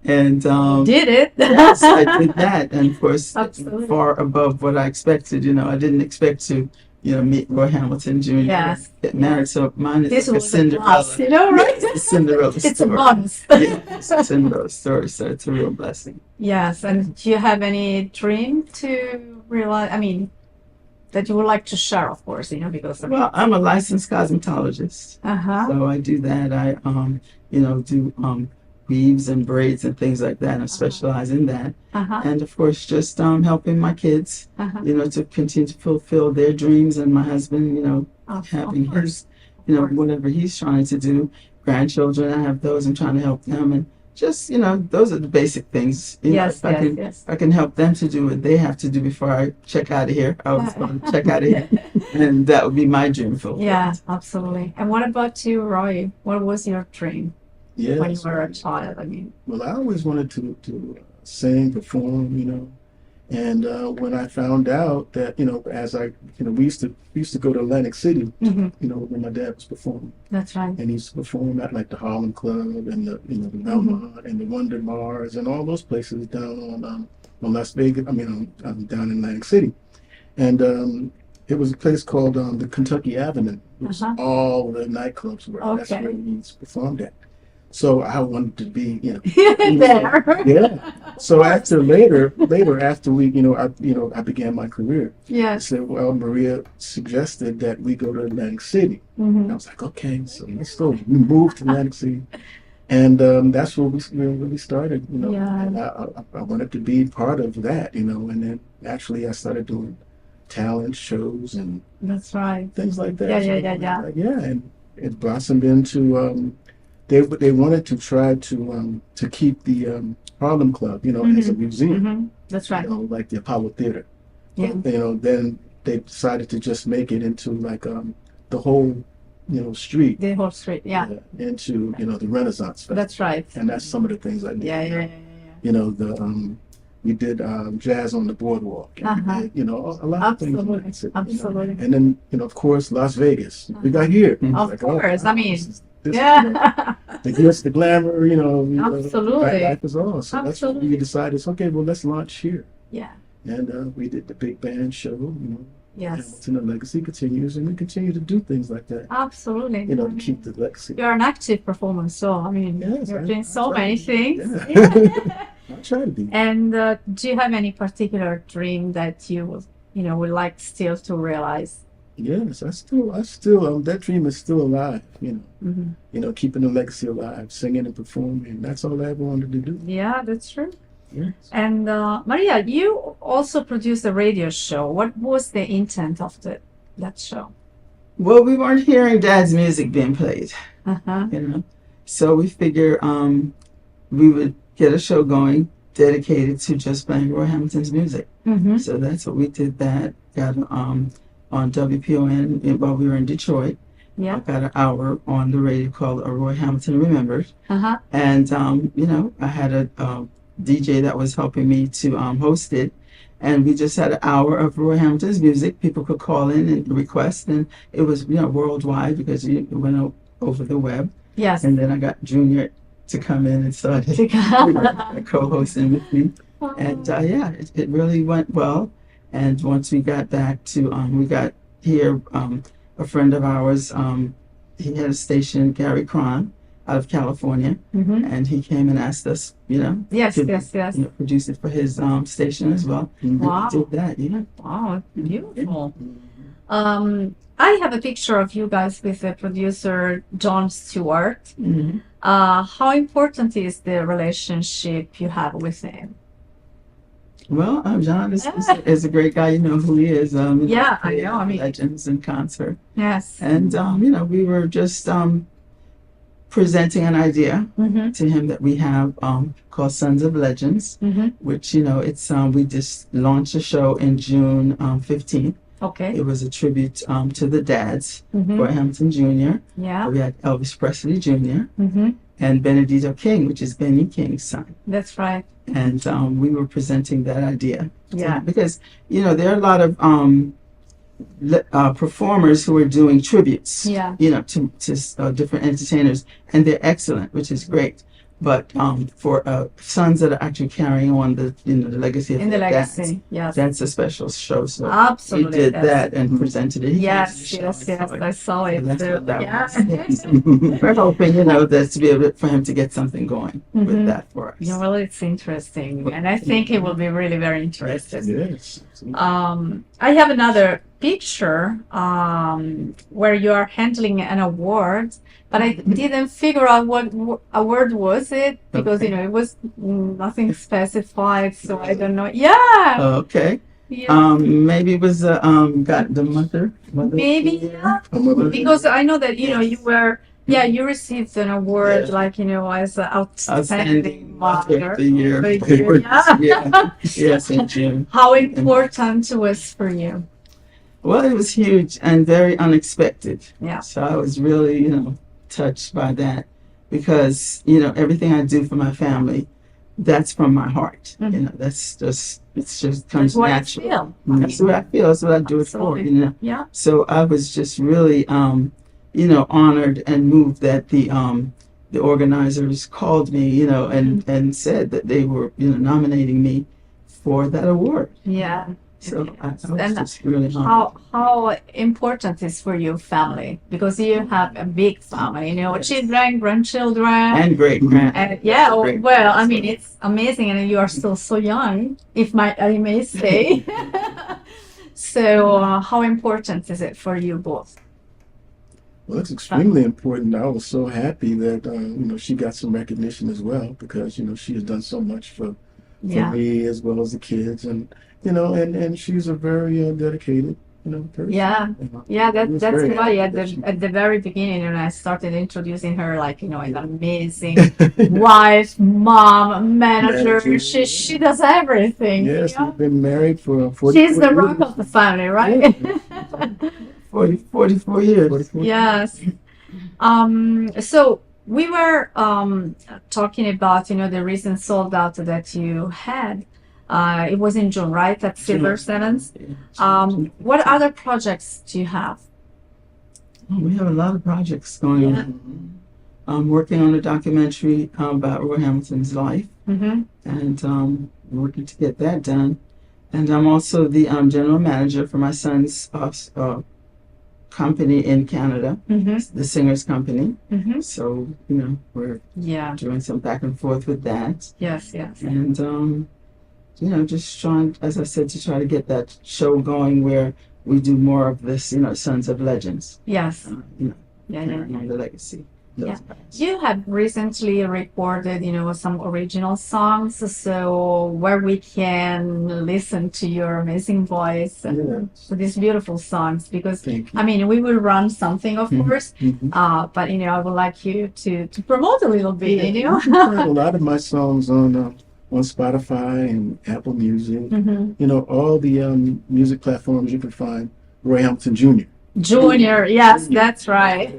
And did it? Yes, I did that, and of course, Absolutely. far above what I expected. You know, I didn't expect to, you know, meet Roy Hamilton Jr. Yes. Get married. So mine is This like a was a Cinderella. plus, you know, right? Yes, it's a Cinderella story. It's a bonus. Yeah, it's a Cinderella story. So it's a real blessing. Yes, and do you have any dream to realize? I mean, that you would like to share, of course, you know, because Well, I'm a licensed cosmetologist. So I do that. I you know, do weaves and braids and things like that. I specialize in that. And of course, just helping my kids, you know, to continue to fulfill their dreams, and my husband, you know, having his, you know, whatever he's trying to do. Grandchildren, I have those. I'm trying to help them, and just, you know, those are the basic things. You know, if I can help them to do what they have to do before I check out of here. I was going to check out of here, and that would be my dream fulfilled. Yeah, absolutely. And what about you, Roy? What was your dream when you Yes. were a child? I mean, Well, I always wanted to sing, perform, you know. And when I found out that, you know, as I, you know, we used to go to Atlantic City, you know, when my dad was performing. that's right. And he used to perform at like the Harlem Club and the, you know, the Belmont and the Wonder Bars and all those places down on Las Vegas. I mean, down in Atlantic City. And it was a place called the Kentucky Avenue, which all the nightclubs were. That's Okay. where he performed at. So I wanted to be, you know, There. yeah. So later after we, I began my career. Yes. I said, well, Maria suggested that we go to Atlantic City. And I was like, okay, so let's go. We moved to Atlantic City, and that's where we really started. You know, Yeah. and I wanted to be part of that. You know, and then actually I started doing talent shows and That's right. things like that. Yeah. Yeah, and it blossomed into. They wanted to try to keep the Harlem Club, you know, as a museum. That's right. You know, like the Apollo Theater. Yeah. But, you know, then they decided to just make it into like the whole, you know, street. The whole street, yeah. Into, you know, the Renaissance Festival. That's right. And that's some of the things I did. Yeah. You know, we did jazz on the boardwalk. And we did, you know, a lot of things. Absolutely. And then, you know, of course, Las Vegas. We got here. Of Like, oh, course. I mean, this, yeah. you know, the glitz, the glamour, you know, Absolutely. life is all. So that's what we decided. It's okay. Well, let's launch here. Yeah. And we did the big band show. You know, Yes. Hamilton, the legacy continues, and we continue to do things like that. Absolutely. You know, to keep the legacy. You're an active performer, so I mean, you're doing so many things. I try to be. And do you have any particular dream that you know, would like still to realize? Yes, I still, that dream is still alive. You know, Mhm. you know, keeping the legacy alive, singing and performing. That's all I ever wanted to do. Yeah, that's true. Yes. And Maria, you also produced a radio show. What was the intent of that show? Well, we weren't hearing Dad's music being played, Uh-huh. you know, so we figured we would get a show going dedicated to just playing Roy Hamilton's music. Mhm. So that's what we did. That got on WPON while we were in Detroit. Yeah. I got an hour on the radio called Roy Hamilton Remembered. Uh-huh. And, you know, I had a DJ that was helping me to host it. And we just had an hour of Roy Hamilton's music. People could call in and request. And it was, you know, worldwide because it went over the web. Yes. And then I got Junior to come in and started co-hosting with me. And, yeah, it really went well. And once we got back to, we got here, a friend of ours, he had a station, Gary Cron, out of California, and he came and asked us, you know, Yes, to, yes. you know, produce it for his station as well. Wow. We did that, yeah. Wow, beautiful. I have a picture of you guys with the producer Jon Stewart. Mhm. How important is the relationship you have with him? Well, John is a great guy. You know who he is. You know, Yeah, I know. I mean, Legends in concert. yes. And, you know, we were just presenting an idea to him that we have called Sons of Legends, which, you know, it's we just launched a show in June 15th. Okay. It was a tribute to the dads, Mhm. Roy Hamilton Jr. Yeah. We had Elvis Presley Jr. Mm-hmm. and Benedito King, which is Benny King's son. That's right. And we were presenting that idea. Yeah. Because, you know, there are a lot of performers who are doing tributes, Yeah. you know, to different entertainers, and they're excellent, which is great. But for sons that are actually carrying on the legacy of In the their legacy, dads, yes. that's a special show. So Absolutely, he did that's- that and presented it. He Yes, came to the show. yes, I saw it. And that's too. what that Yeah. was. We're hoping, you know, that to be able for him to get something going Mhm. with that for us. Yeah, well, it's interesting, and I think he will be really very interested. Yes. I have another picture where you are handling an award, but I didn't figure out what award was it because you know it was nothing specified, so I don't know. Yeah. Okay. Yeah. Maybe it was got the mother. Maybe, yeah. Because I know that, you know, you were, yeah, you received an award, like, you know, as an outstanding mother of the year. of the year. Yeah. Yeah. Yes, in June. How important it was for you. Well, it was huge and very unexpected. Yeah. So I was really, you know, touched by that because, you know, everything I do for my family, that's from my heart. Mhm. You know, that's just, it's just comes That's what you natural. feel. That's what I feel. That's what I do it for, Absolutely. you know. Yeah. So I was just really, you know, honored and moved that the organizers called me, you know, and said that they were, you know, nominating me for that award. Yeah. So I was And just really honored. how important is for you family? Because you have a big family, you know, children, grandchildren, And great grand. And yeah, Great. well, I mean, it's amazing, and you are still so young, if I may say. So, how important is it for you both? Well, it's extremely important. I was so happy that you know, she got some recognition as well because you know she has done so much for Yeah. me as well as the kids, and you know, and she's a very dedicated, you know, person. Yeah, you know. yeah, I was that's very why happy at that she- the very beginning, when I started introducing her, like, you know, an amazing wife, mom, manager. Manager. She does everything. you Yes, know? we've been married for 44 She's the rock years. of the family, right? 44 years. 44 Yes. So we were talking about, you know, the recent sold out that you had. It was in June, right? At Silver Sevens. What other projects do you have? We have a lot of projects going Yeah. on. I'm working on a documentary about Roy Hamilton's life, Mm-hmm. and working to get that done. And I'm also the general manager for my son's company in Canada, Mm-hmm. the Singers Company. Mm-hmm. So, you know, we're Yeah. doing some back and forth with that. Yes, yes. And, you know, just trying, as I said, to try to get that show going where we do more of this, you know, Sons of Legends. Yes. You know, Yeah, yeah, carrying yeah. on the legacy. Yeah. You have recently recorded, you know, some original songs, so where we can listen to your amazing voice and Yes. to these beautiful songs. Because Thank you. I mean, we will run something, of Mhm, course, mhm. but you know, I would like you to promote a little bit. You know. You can find a lot of my songs on Spotify and Apple Music. Mhm. You know, all the music platforms you can find Roy Hamilton Jr. Junior, yes, that's right.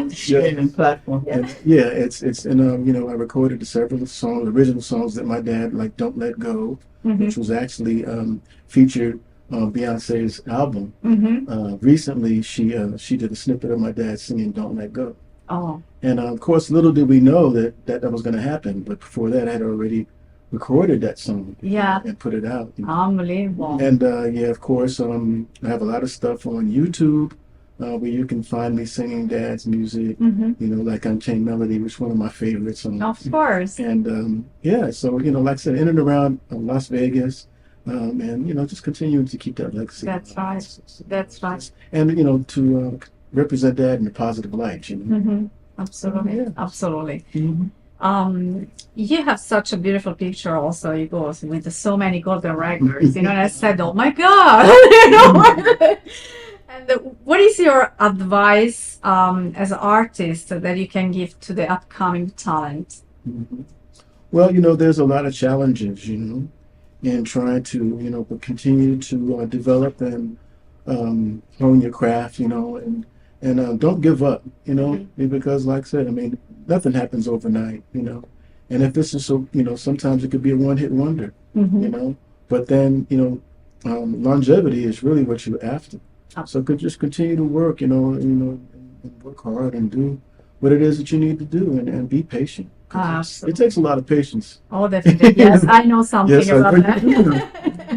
Streaming platform. And, yeah, it's and you know, I recorded several songs, original songs that my dad like "Don't Let Go," Mhm. which was actually featured on Beyonce's album. Mhm. Recently, she did a snippet of my dad singing "Don't Let Go," Oh, and of course, little did we know that was going to happen. But before that, I had already recorded that song yeah, and put it out. unbelievable. And yeah, of course, I have a lot of stuff on YouTube where you can find me singing dad's music. Mhm. You know, like Unchained Melody, which is one of my favorites. Of course. And yeah, so you know, like I said, in and around Las Vegas, and you know, just continuing to keep that legacy. That's right. That's right. And you know, to represent that in a positive light. You know. Mm-hmm. Absolutely, Yeah. absolutely. Mhm. You have such a beautiful picture also, you go with so many golden records, you know, and I said, oh my God, you know. And what is your advice as an artist that you can give to the upcoming talent? Mhm. Well, you know, there's a lot of challenges, you know, in trying to, you know, continue to develop and hone your craft, you know, and don't give up, you know, because like I said, I mean, nothing happens overnight, you know, and if this is so, you know, sometimes it could be a one-hit wonder, you know, but then, you know, longevity is really what you're after. So could just continue to work, and work hard and do what it is that you need to do, and be patient. It takes a lot of patience. Oh, definitely. Yes, I know something Yes, about I that. know.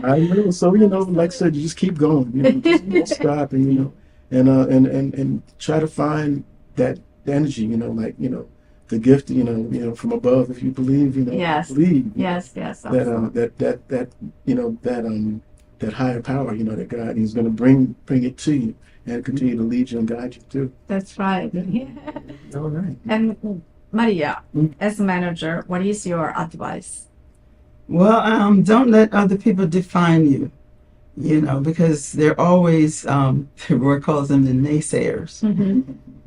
I know. So, you know, like I said, you just keep going. You know, just don't stop, and you know, and try to find that energy. You know, like, you know, the gift. You know, from above. If you believe, you know, Yes. believe. Yes, absolutely. That you know, that higher power. You know, that God is going to bring it to you and continue to lead you and guide you too. That's right. All right. And Maria, as a manager, what is your advice? Well, don't let other people define you, you know, because they're always, the word calls them the naysayers.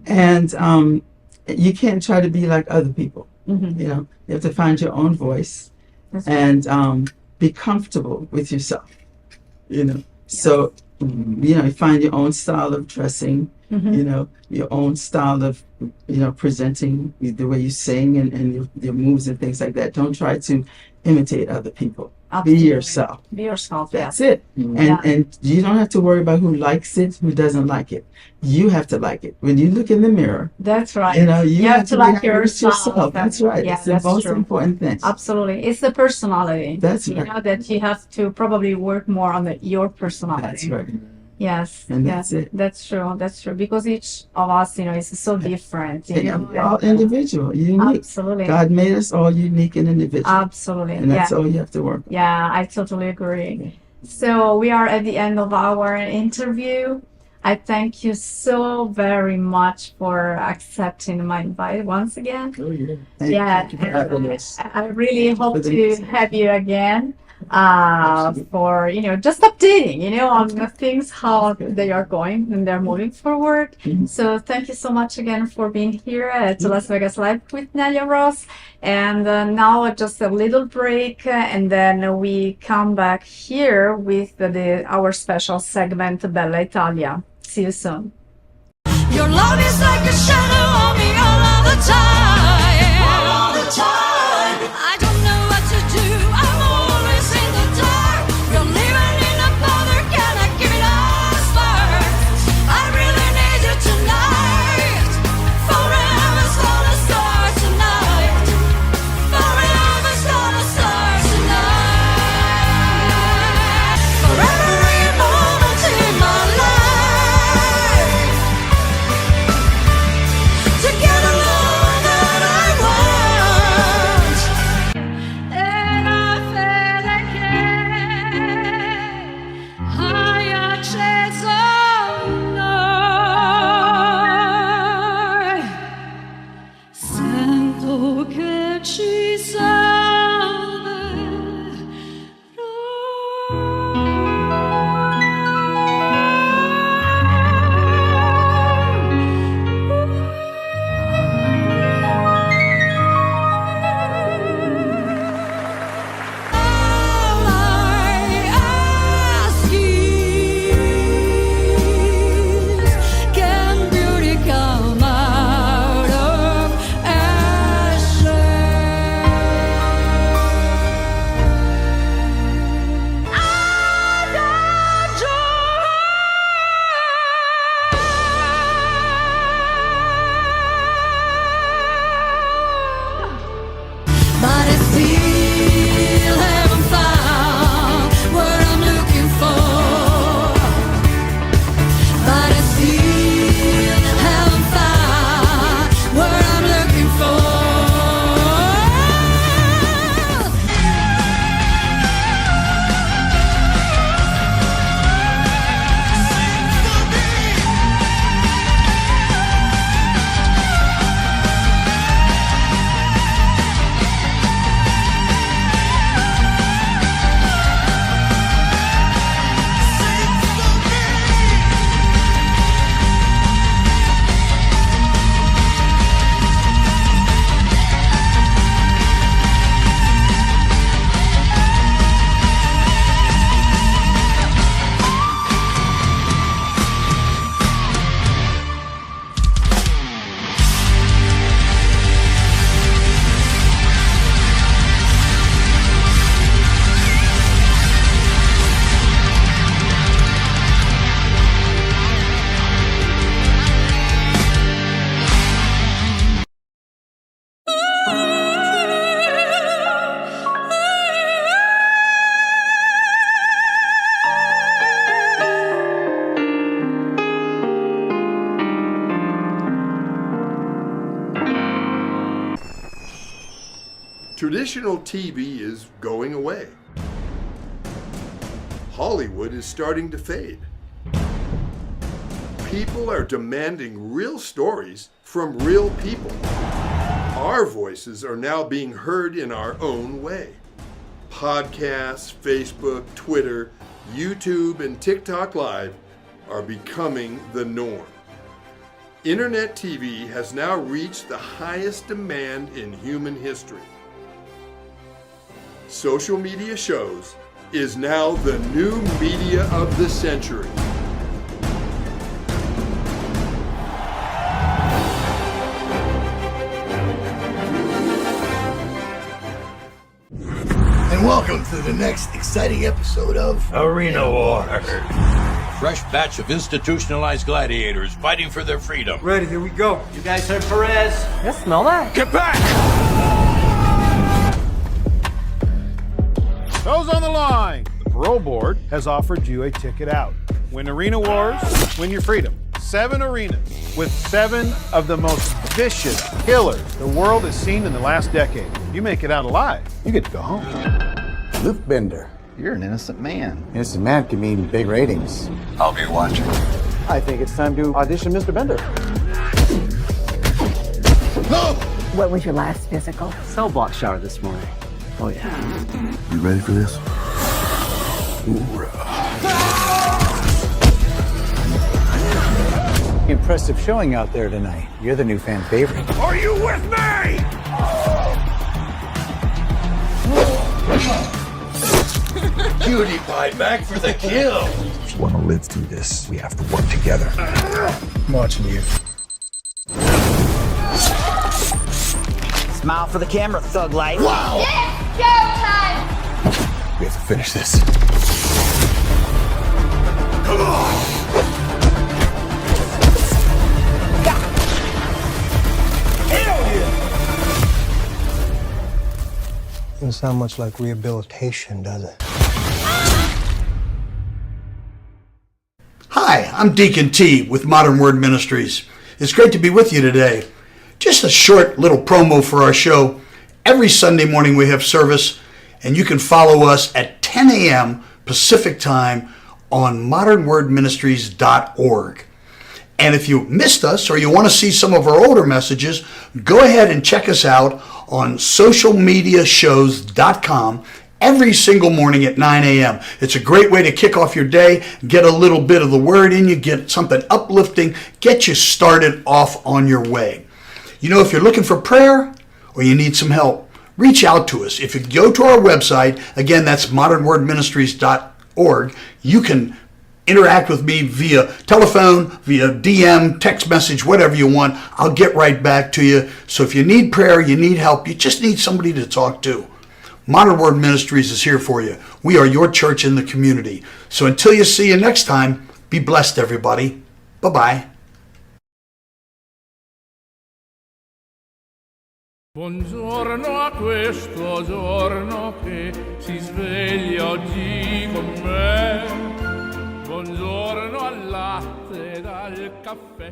And you can't try to be like other people. You know, you have to find your own voice and be comfortable with yourself, you know. So, you know, find your own style of dressing, you know, your own style of, you know, presenting, the way you sing and your moves and things like that. Don't try to imitate other people. Absolutely. Be yourself. Be yourself. That's yes. it. And you don't have to worry about who likes it, who doesn't like it. You have to like it. When you look in the mirror, That's right. you know, you have to be like happy with yourself. That's right. Yeah, it's the that's most true. important thing. Absolutely. It's the personality. That's You right. know, that you have to probably work more on your personality. That's right. Yes. And yes. that's it. That's true. That's true. Because each of us, you know, is so different. You know, We're all individual, unique. Absolutely. God made us all unique and individual. Absolutely. And that's yeah. all you have to work on. Yeah, I totally agree. So we are at the end of our interview. I thank you so very much for accepting my invite once again. Oh yeah. Yeah, Thank you for having us. I really hope For the to next- have you again for, you know, just updating, you know, on the things, how they are going and they're moving forward. So thank you so much again for being here at Las Vegas Live with Nelia Ross. And now just a little break, and then we come back here with our special segment, Bella Italia. See you soon. Your love is like a shadow on me all of the time. All the time. I don't know what to do. I'm always in the dark. You're living in a bother. Can I give it a spark? I really need you tonight. Forever's gonna start tonight. Forever's gonna start tonight. For every moment in my life. Traditional TV is going away. Hollywood is starting to fade. People are demanding real stories from real people. Our voices are now being heard in our own way. Podcasts, Facebook, Twitter, YouTube, and TikTok Live are becoming the norm. Internet TV has now reached the highest demand in human history. Social media shows is now the new media of the century. And welcome to the next exciting episode of Arena War. Fresh batch of institutionalized gladiators fighting for their freedom. Ready, here we go. You guys heard Perez? Yes, smell that. Get back! Those on the line, the parole board has offered you a ticket out. Win Arena Wars, win your freedom. 7 arenas with 7 of the most vicious killers the world has seen in the last decade. You make it out alive, you get to go home. Luke Bender. You're an innocent man. Innocent man can mean big ratings. I'll be watching. I think it's time to audition Mr. Bender. No! What was your last physical? Cell block shower this morning. Oh yeah. You ready for this? Impressive showing out there tonight. You're the new fan favorite. Are you with me? Cutie pie back for the kill. If you want to live through this, we have to work together. I'm watching you. Smile for the camera, thug life. Wow! It's showtime! We have to finish this. Come on! Doesn't sound much like rehabilitation, does it? Hi, I'm Deacon T with Modern Word Ministries. It's great to be with you today. Just a short little promo for our show. Every Sunday morning we have service, and you can follow us at 10 a.m. Pacific Time on modernwordministries.org. And if you missed us or you want to see some of our older messages, go ahead and check us out on socialmediashows.com every single morning at 9 a.m. It's a great way to kick off your day, get a little bit of the word in you, get something uplifting, get you started off on your way. You know, if you're looking for prayer or you need some help, reach out to us. If you go to our website, again, that's modernwordministries.org, you can interact with me via telephone, via DM, text message, whatever you want. I'll get right back to you. So if you need prayer, you need help, you just need somebody to talk to, Modern Word Ministries is here for you. We are your church in the community. So until you see you next time, be blessed, everybody. Bye-bye. Buongiorno a questo giorno che si sveglia oggi con me. Buongiorno al latte e al caffè.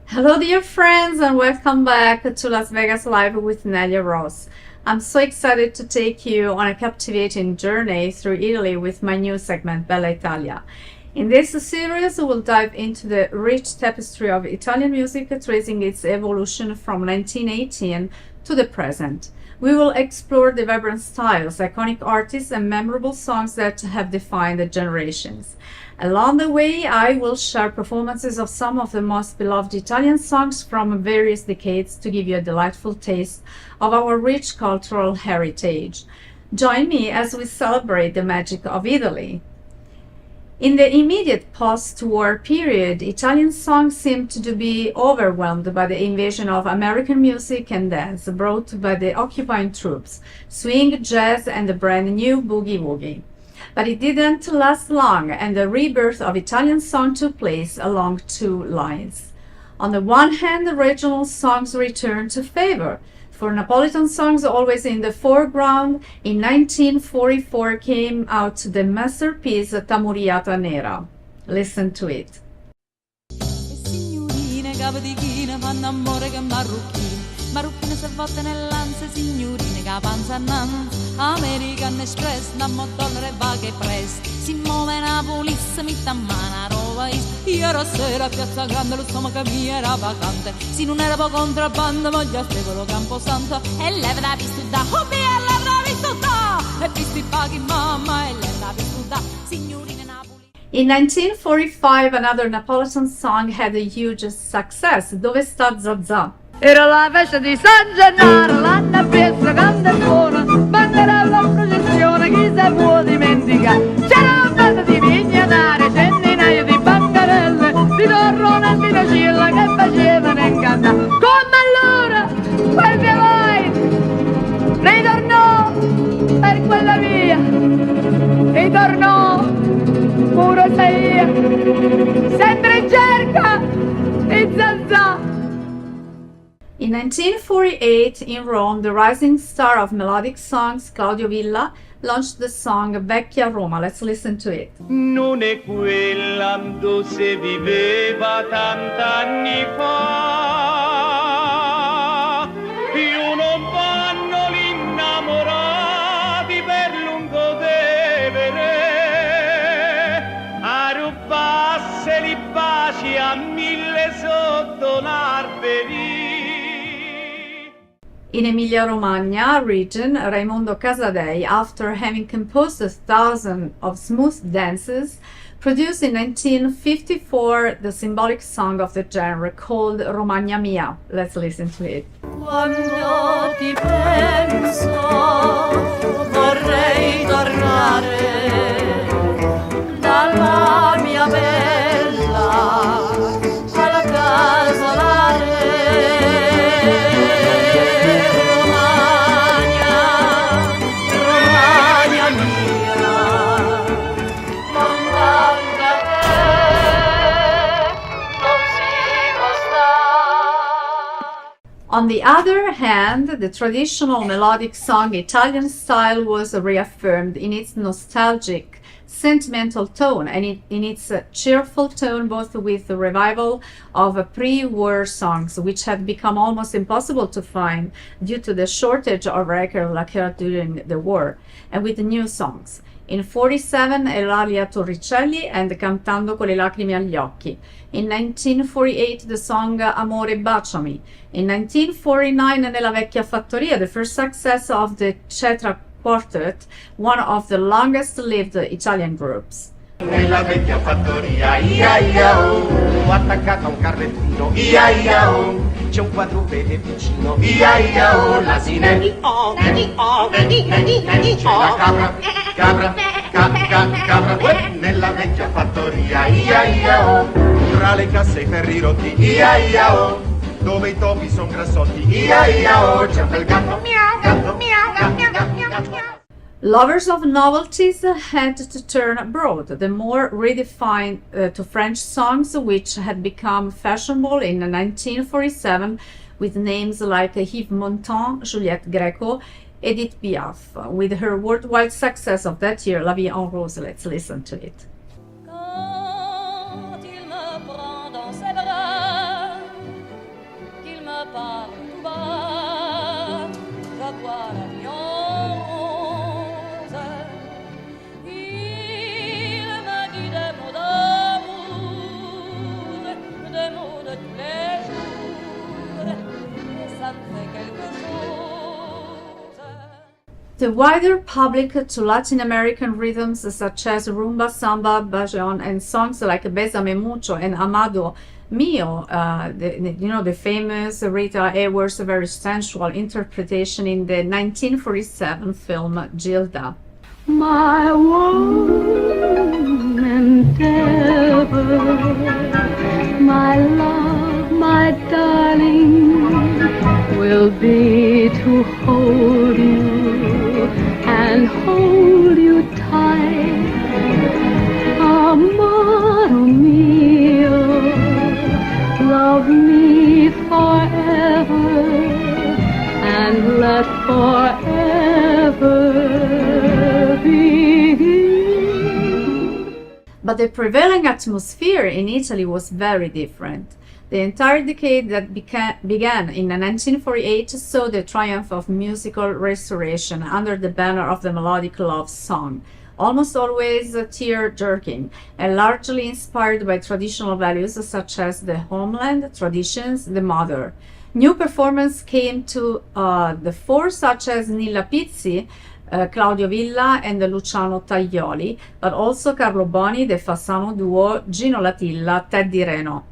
Hello, dear friends, and welcome back to Las Vegas Live with Nelia Ross. I'm so excited to take you on a captivating journey through Italy with my new segment, Bella Italia. In this series, we'll dive into the rich tapestry of Italian music, tracing its evolution from 1918 to the present. We will explore the vibrant styles, iconic artists, and memorable songs that have defined the generations. Along the way, I will share performances of some of the most beloved Italian songs from various decades to give you a delightful taste of our rich cultural heritage. Join me as we celebrate the magic of Italy. In the immediate post-war period, Italian songs seemed to be overwhelmed by the invasion of American music and dance brought by the occupying troops, swing, jazz, and the brand new boogie-woogie. But it didn't last long, and the rebirth of Italian song took place along two lines. On the one hand, the regional songs returned to favor. For Napolitan songs always in the foreground, in 1944 came out the masterpiece Tamuriata Nera. Listen to it. Signorine, capodichine, fanno amore che marrucchine. Marrucchine se volte nell'ansia, signorine che panza annanza. American Express, dammo dollaro e va che presto. Si muove una polizia, mi tammana roba. Ieri sera a Piazza Grande lo stomaco mio era vacante. Se non era po' contrabbando, ma già stevolo Camposanto. E leva da pistuda, oh mia, leva da pistuda. E pisti paghi mamma, e leva da pistuda, signorine Napoli. In 1945, another Napolitan song had a huge success, Dove sta Zazà? Era la festa di San Gennaro, l'anno appresso, grande e buona, banderella in processione, chi se può dimenticare? C'era una banda di vignanari, centinaia di bancarelle, di torrone e di nocilla che facevano incantare. Come allora, quel mio vai, ritornò per quella via, ritornò pure sei, sempre in cerca di Zazà. In 1948, in Rome, the rising star of melodic songs, Claudio Villa, launched the song Vecchia Roma. Let's listen to it. Non è quella dove si viveva tant'anni fa, più non vanno gli innamorati per lungo devere, a rubasse li baci a mille sotto l'alberi. In Emilia-Romagna region, Raimondo Casadei, after having composed 1,000 of smooth dances, produced in 1954 the symbolic song of the genre called Romagna Mia. Let's listen to it. Quando ti penso vorrei tornare dalla mia bella alla casolare. On the other hand, the traditional melodic song Italian style was reaffirmed in its nostalgic, sentimental tone and in its cheerful tone, both with the revival of pre-war songs, which had become almost impossible to find due to the shortage of records occurred during the war, and with the new songs. In 1947, Eulalia Torricelli and Cantando con le lacrime agli occhi. In 1948, the song Amore baciami. In 1949, Nella vecchia fattoria, the first success of the Cetra Quartet, one of the longest-lived Italian groups. Nella vecchia fattoria, ia ia oh, attaccata a un carrettino, ia ia oh, c'è un quadrupede vicino, ia ia oh, l'asine, c'è la capra, capra, nella vecchia fattoria, ia ia oh, tra le casse i ferri rotti, ia ia oh, dove i topi son grassotti, ia ia oh, c'è un bel gatto, gatto, gatto. Lovers of novelties had to turn abroad, the more redefined to French songs, which had become fashionable in 1947 with names like Yves Montand, Juliette Gréco, Edith Piaf. With her worldwide success of that year, La Vie en Rose, let's listen to it. Quand il me prend dans ses bras, qu'il me parle tout bas, je vois la vie en rose. Il me dit des mots d'amour, des mots de tous les jours, et ça me fait quelque chose. The wider public to Latin American rhythms such as rumba, samba, bajon, and songs like Bésame Mucho and Amado Mio, the famous Rita Hayworth's very sensual interpretation in the 1947 film Gilda. My one endeavor, my love, my darling, will be to hold you and hold you tight. Amado mio, love me forever and let forever begin. But the prevailing atmosphere in Italy was very different. The entire decade that began in 1948 saw the triumph of musical restoration under the banner of the melodic love song, almost always tear-jerking and largely inspired by traditional values such as the homeland, traditions, the mother. New performers came to the fore, such as Nilla Pizzi, Claudio Villa and Luciano Taglioli, but also Carlo Boni, the Fasano duo, Gino Latilla, Teddy Reno.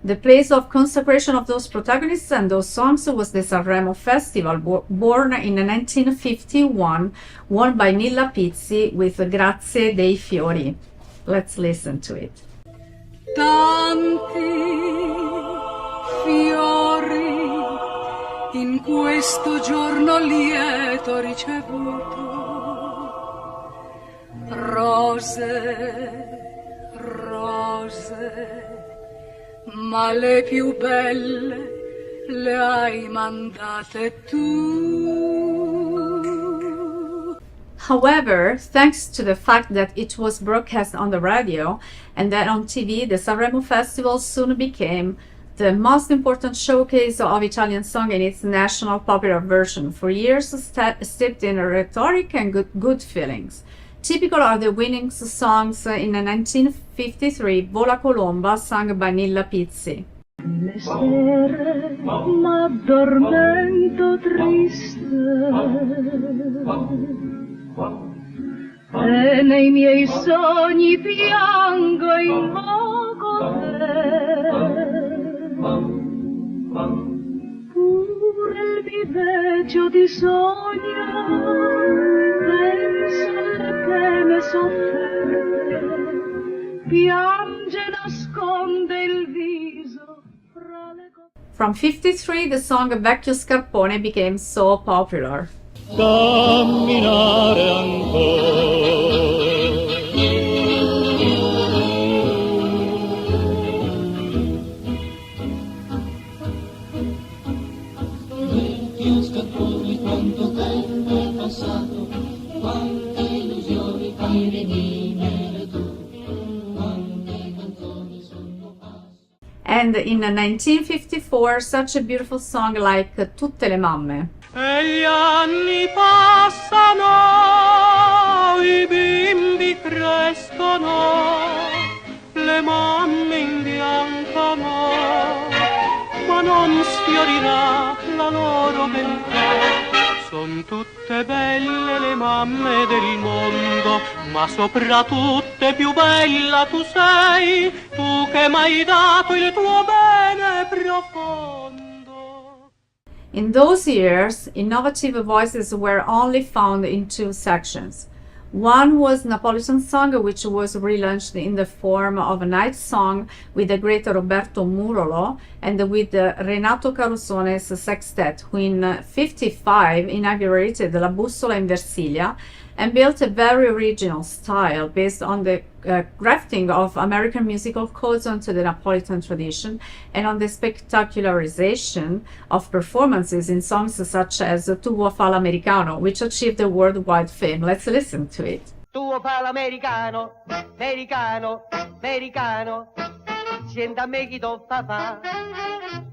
The place of consecration of those protagonists and those songs was the Sanremo Festival, born in 1951, won by Nilla Pizzi with Grazie dei Fiori. Let's listen to it. Tanti fiori in questo giorno lieto ricevuto, rose, rose, ma le più belle le hai mandate tu. However, thanks to the fact that it was broadcast on the radio and then on TV, the Sanremo Festival soon became the most important showcase of Italian song in its national popular version, for years steeped in rhetoric and good feelings. Typical are the winning songs in 1953, Vola Colomba, sung by Nilla Pizzi. Le sere m'addormento triste e nei miei sogni piango e invoco te. Pure il viveggio di sogno pensa che ne soffre, piange nasconde il viso fra le From 1953, the song Vecchio Scarpone became so popular. camminare ancora. Vecchio Scarpone, quanto tempo è passato, quante illusioni fai rivivere tu, quante canzoni sono passate. And in 1954, such a beautiful song like Tutte le mamme. E gli anni passano, i bimbi crescono, le mamme imbiancano, ma non sfiorirà la loro beltà. Son tutte belle le mamme del mondo, ma soprattutto più bella tu sei, tu che m'hai dato il tuo bene profondo. In those years, innovative voices were only found in two sections. One was Napolitan song, which was relaunched in the form of a night song with the great Roberto Murolo and with Renato Carusone's sextet, who in 1955 inaugurated La Bussola in Versilia and built a very original style based on the grafting of American musical codes onto the Napolitan tradition and on the spectacularization of performances in songs such as Tuo fa l'americano, which achieved a worldwide fame. Let's listen to it. Tuo fa l'americano, americano, americano, senta a me chi t'ho fa.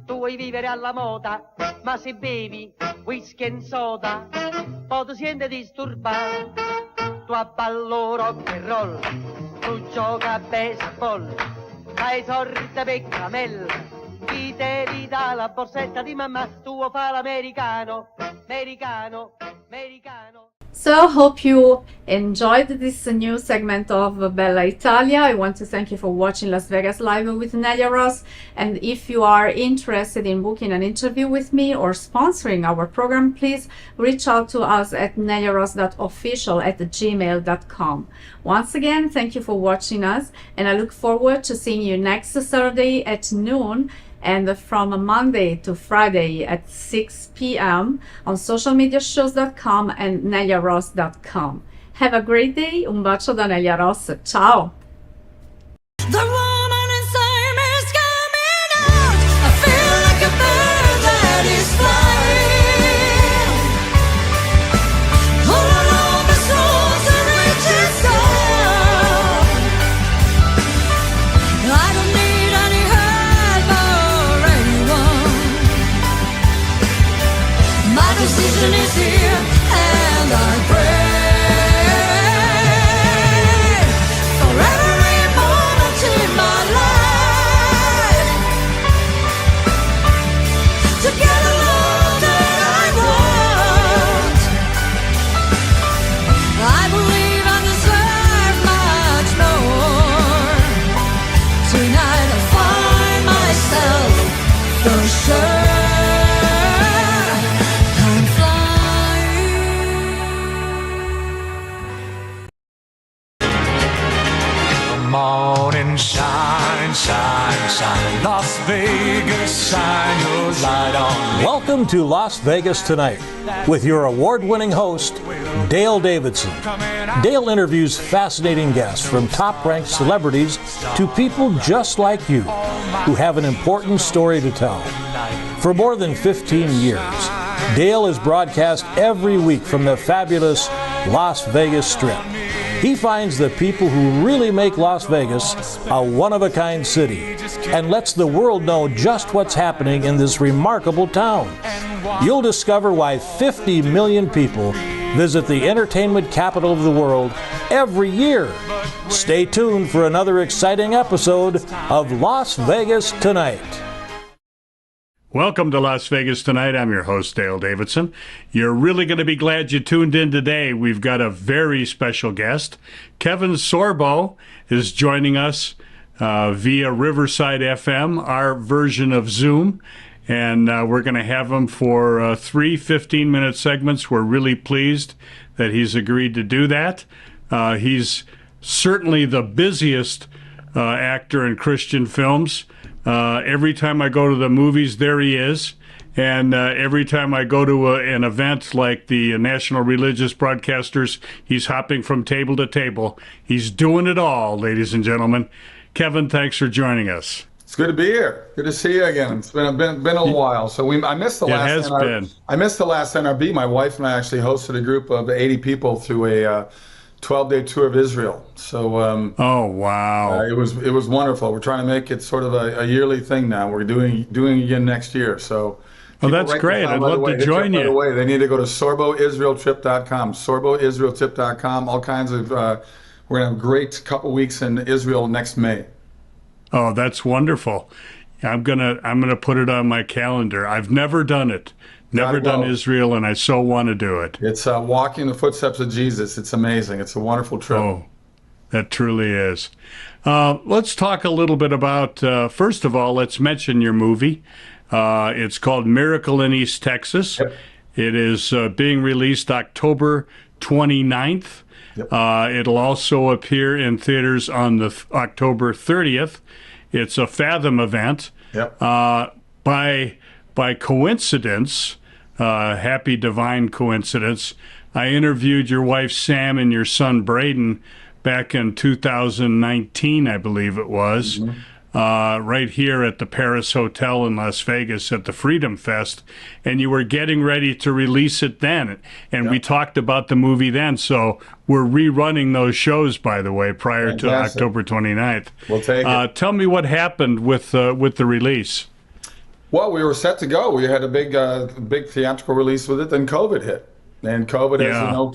Tu vuoi vivere alla moda, ma se bevi whisky e soda, poi ti senti disturbato. Tu ballo rock and roll, tu gioca a baseball, fai sorte per caramella, chi te li dà la borsetta di mamma, tuo fa l'americano, americano, americano. So, hope you enjoyed this new segment of Bella Italia. I want to thank you for watching Las Vegas Live with Nelia Ross. And if you are interested in booking an interview with me or sponsoring our program, please reach out to us at neliaross.official@gmail.com. Once again, thank you for watching us, and I look forward to seeing you next Saturday at noon and from Monday to Friday at 6 p.m. on socialmediashows.com and neliaross.com. Have a great day. Un bacio da Nelia Ross. Ciao! The woman inside me is coming out. I feel like a bird that is flying. All along the shores and reaches down. I don't need any help. Welcome to Las Vegas Tonight with your award-winning host, Dale Davidson. Dale interviews fascinating guests from top-ranked celebrities to people just like you who have an important story to tell. For more than 15 years, Dale has broadcast every week from the fabulous Las Vegas Strip. He finds the people who really make Las Vegas a one-of-a-kind city and lets the world know just what's happening in this remarkable town. You'll discover why 50 million people visit the entertainment capital of the world every year. Stay tuned for another exciting episode of Las Vegas Tonight. Welcome to Las Vegas Tonight. I'm your host, Dale Davidson. You're really going to be glad you tuned in today. We've got a very special guest. Kevin Sorbo is joining us via Riverside FM, our version of Zoom. And we're going to have him for 3 15-minute segments. We're really pleased that he's agreed to do that. He's certainly the busiest actor in Christian films. Every time I go to the movies, there he is. And every time I go to an event like the National Religious Broadcasters, he's hopping from table to table. He's doing it all, ladies and gentlemen. Kevin, thanks for joining us. It's good to be here. Good to see you again. It's been a while. So I missed the last. It has been. I missed the last NRB. My wife and I actually hosted a group of 80 people through a 12-day tour of Israel. So oh wow, it was wonderful. We're trying to make it sort of a yearly thing now. We're doing again next year. So well, that's great. I'd love to join you. By the way, they need to go to sorboisraeltrip.com. sorboisraeltrip.com. All kinds of. We're gonna have a great couple weeks in Israel next May. Oh, that's wonderful. I'm gonna put it on my calendar. I've never done it. Never done Israel, and I so want to do it. It's walking the footsteps of Jesus. It's amazing. It's a wonderful trip. Oh, that truly is. Let's talk a little bit about, first of all, let's mention your movie. It's called Miracle in East Texas. Yep. It is being released October 29th. Yep. It'll also appear in theaters on the October 30th. It's a Fathom event. Yep. By coincidence, happy divine coincidence, I interviewed your wife Sam and your son Braden back in 2019, I believe it was, right here at the Paris Hotel in Las Vegas at the Freedom Fest, and you were getting ready to release it then, and we talked about the movie then, so we're rerunning those shows, by the way, prior to October 29th. We'll take it. Tell me what happened with the release. Well, we were set to go. We had a big theatrical release with it. Then COVID hit, and COVID, as you know,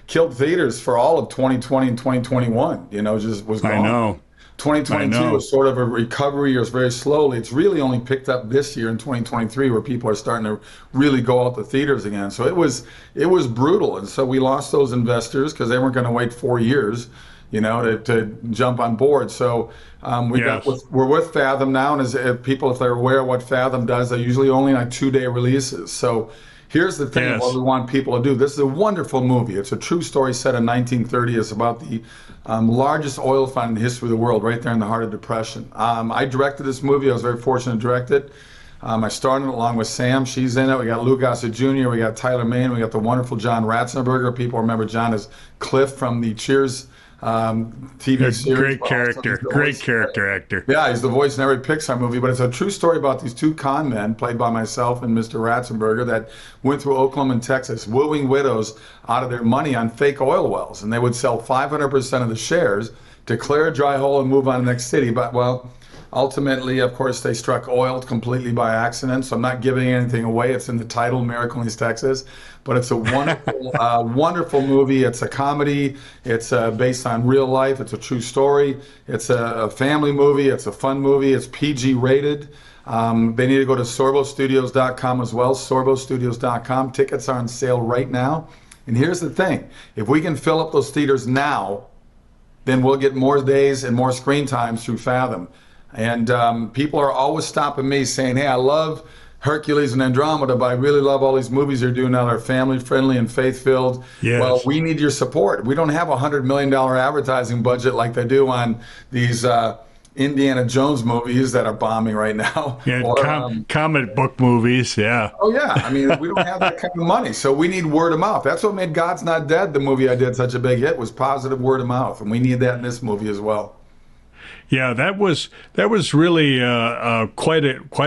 killed theaters for all of 2020 and 2021. You know, just was gone. I know. 2022 was sort of a recovery. It was very slowly. It's really only picked up this year in 2023, where people are starting to really go out to theaters again. So it was brutal, and so we lost those investors because they weren't going to wait 4 years, you know, to jump on board. So we're with Fathom now, and if people, if they're aware of what Fathom does, they're usually only like 2-day releases. So here's the thing of what we want people to do. This is a wonderful movie. It's a true story set in 1930. It's about the largest oil fund in the history of the world, right there in the heart of Depression. I directed this movie. I was very fortunate to direct it. I started it along with Sam. She's in it. We got Lou Gossett Jr., we got Tyler Mane, we got the wonderful John Ratzenberger. People remember John as Cliff from the Cheers TV series. Great character actor. Yeah, he's the voice in every Pixar movie, but it's a true story about these two con men, played by myself and Mr. Ratzenberger, that went through Oklahoma and Texas, wooing widows out of their money on fake oil wells, and they would sell 500% of the shares, declare a dry hole, and move on to the next city. But, well, ultimately, of course, they struck oil completely by accident, so I'm not giving anything away. It's in the title, Miracle in East Texas. But it's a wonderful, wonderful movie. It's a comedy. It's based on real life. It's a true story. It's a family movie. It's a fun movie. It's PG rated. They need to go to sorbostudios.com as well, sorbostudios.com. Tickets are on sale right now. And here's the thing. If we can fill up those theaters now, then we'll get more days and more screen times through Fathom. And people are always stopping me saying, hey, I love Hercules and Andromeda, but I really love all these movies you're doing now. They're family-friendly and faith-filled. Yes. Well, we need your support. We don't have a $100 million advertising budget like they do on these Indiana Jones movies that are bombing right now. Yeah, or, comic book movies, yeah. Oh, yeah. I mean, we don't have that kind of money, so we need word of mouth. That's what made God's Not Dead, the movie I did, such a big hit, was positive word of mouth, and we need that in this movie as well. Yeah, that was really quite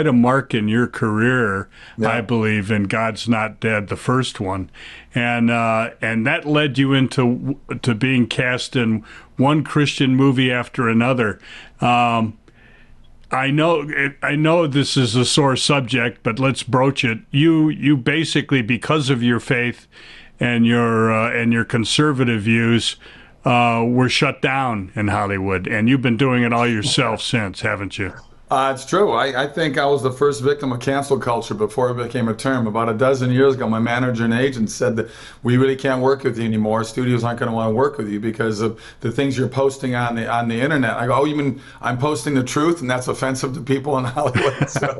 a mark in your career, I believe, in God's Not Dead, the first one, and that led you into being cast in one Christian movie after another. I know this is a sore subject, but let's broach it. You basically, because of your faith and your conservative views, were shut down in Hollywood, and you've been doing it all yourself since, haven't you? It's true. I think I was the first victim of cancel culture before it became a term. About a dozen years ago, my manager and agent said that we really can't work with you anymore. Studios aren't going to want to work with you because of the things you're posting on the internet. I go, oh, you mean I'm posting the truth, and that's offensive to people in Hollywood? So,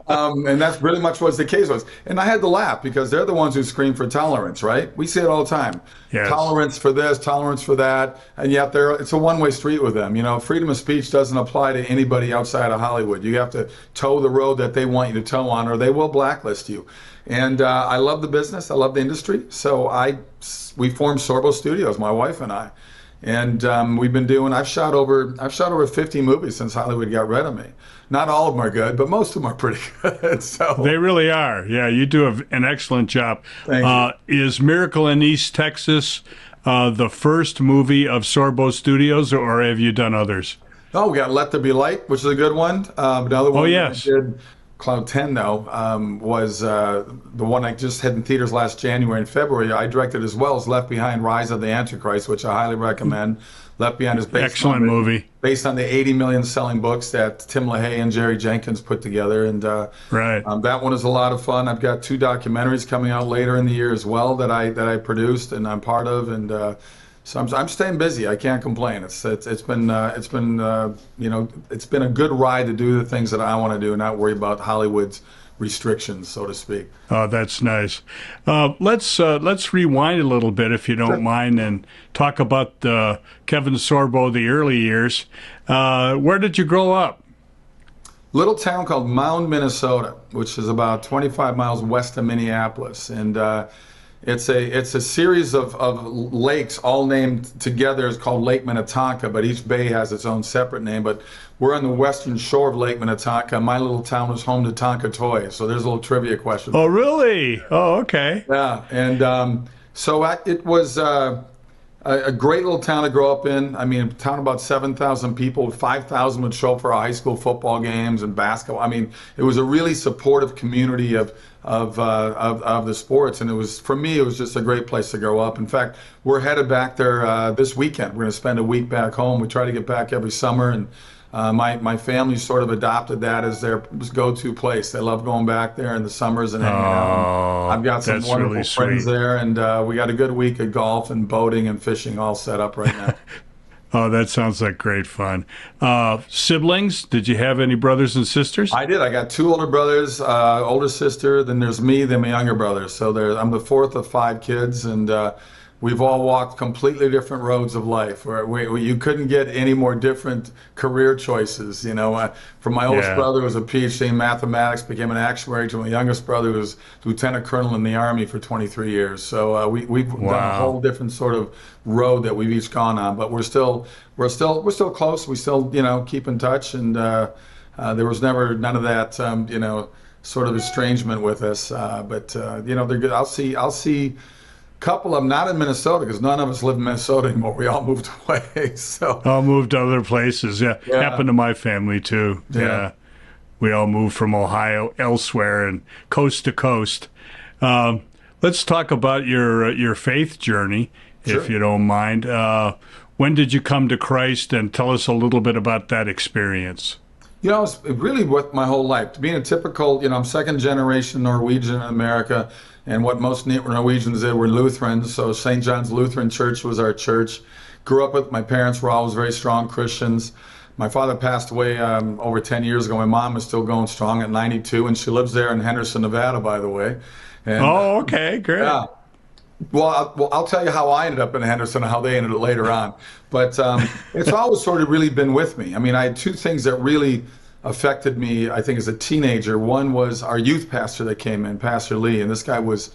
and that's pretty much what the case was. And I had to laugh because they're the ones who scream for tolerance, right? We see it all the time. Yes. Tolerance for this, tolerance for that, and yet it's a one-way street with them. You know, freedom of speech doesn't apply to anybody outside of Hollywood. You have to toe the road that they want you to toe on, or they will blacklist you. And I love the business. I love the industry. So we formed Sorbo Studios, my wife and I, and we've been doing. I've shot over 50 movies since Hollywood got rid of me. Not all of them are good, but most of them are pretty good. So they really are. Yeah, you do an excellent job. Thank you. Is Miracle in East Texas the first movie of Sorbo Studios, or have you done others? Oh, we got Let There Be Light, which is a good one. Another one yes. I did, Cloud 10, though, was the one I just had in theaters last January and February. I directed as well as Left Behind, Rise of the Antichrist, which I highly recommend. Left Behind is based on the 80 million selling books that Tim LaHaye and Jerry Jenkins put together. And right. That one is a lot of fun. I've got 2 documentaries coming out later in the year as well that I produced and I'm part of. And so I'm staying busy. I can't complain. It's been a good ride to do the things that I want to do and not worry about Hollywood's restrictions, so to speak. Oh, that's nice. Let's rewind a little bit, if you don't mind, and talk about Kevin Sorbo, the early years. Where did you grow up? Little town called Mound, Minnesota, which is about 25 miles west of Minneapolis, and it's a series of lakes all named together. It's called Lake Minnetonka, but each bay has its own separate name. But we're on the western shore of Lake Minnetonka. My little town was home to Tonka Toys, so there's a little trivia question. Oh, really? Oh, okay. Yeah, and so it was a great little town to grow up in. I mean, a town about 7,000 people. 5,000 would show up for our high school football games and basketball. I mean, it was a really supportive community of the sports, and for me, it was just a great place to grow up. In fact, we're headed back there this weekend. We're going to spend a week back home. We try to get back every summer, and my family sort of adopted that as their go-to place. They love going back there in the summers and hanging out. I've got some wonderful really friends sweet. there, and we got a good week of golf and boating and fishing all set up right now. Oh, that sounds like great fun. Siblings? Did you have any brothers and sisters? I did. I got 2 older brothers, older sister, then there's me, then my younger brother. So I'm the 4th of 5 kids, and we've all walked completely different roads of life. Where you couldn't get any more different career choices. You know, from my oldest brother who was a PhD in mathematics, became an actuary, to my youngest brother who was lieutenant colonel in the Army for 23 years. So we've done a whole different sort of road that we've each gone on. But we're still close. We still keep in touch, and there was never none of that sort of estrangement with us. But they're good. I'll see. Couple of them not in Minnesota because none of us live in Minnesota anymore. We all moved away. So all moved to other places. Yeah. Happened to my family too. Yeah. We all moved from Ohio elsewhere and coast to coast. Let's talk about your faith journey, if you don't mind. When did you come to Christ, and tell us a little bit about that experience? It's really what my whole life. Being a typical, I'm second generation Norwegian in America. And what most Norwegians did were Lutherans, so St. John's Lutheran Church was our church. Grew up with, my parents were always very strong Christians. My father passed away over 10 years ago. My mom is still going strong at 92, and she lives there in Henderson, Nevada, by the way. And, okay, great. Yeah. I'll tell you how I ended up in Henderson and how they ended it later on. But it's always sort of really been with me. I mean, I had two things that really affected me, I think, as a teenager. One was our youth pastor that came in, Pastor Lee, and this guy was,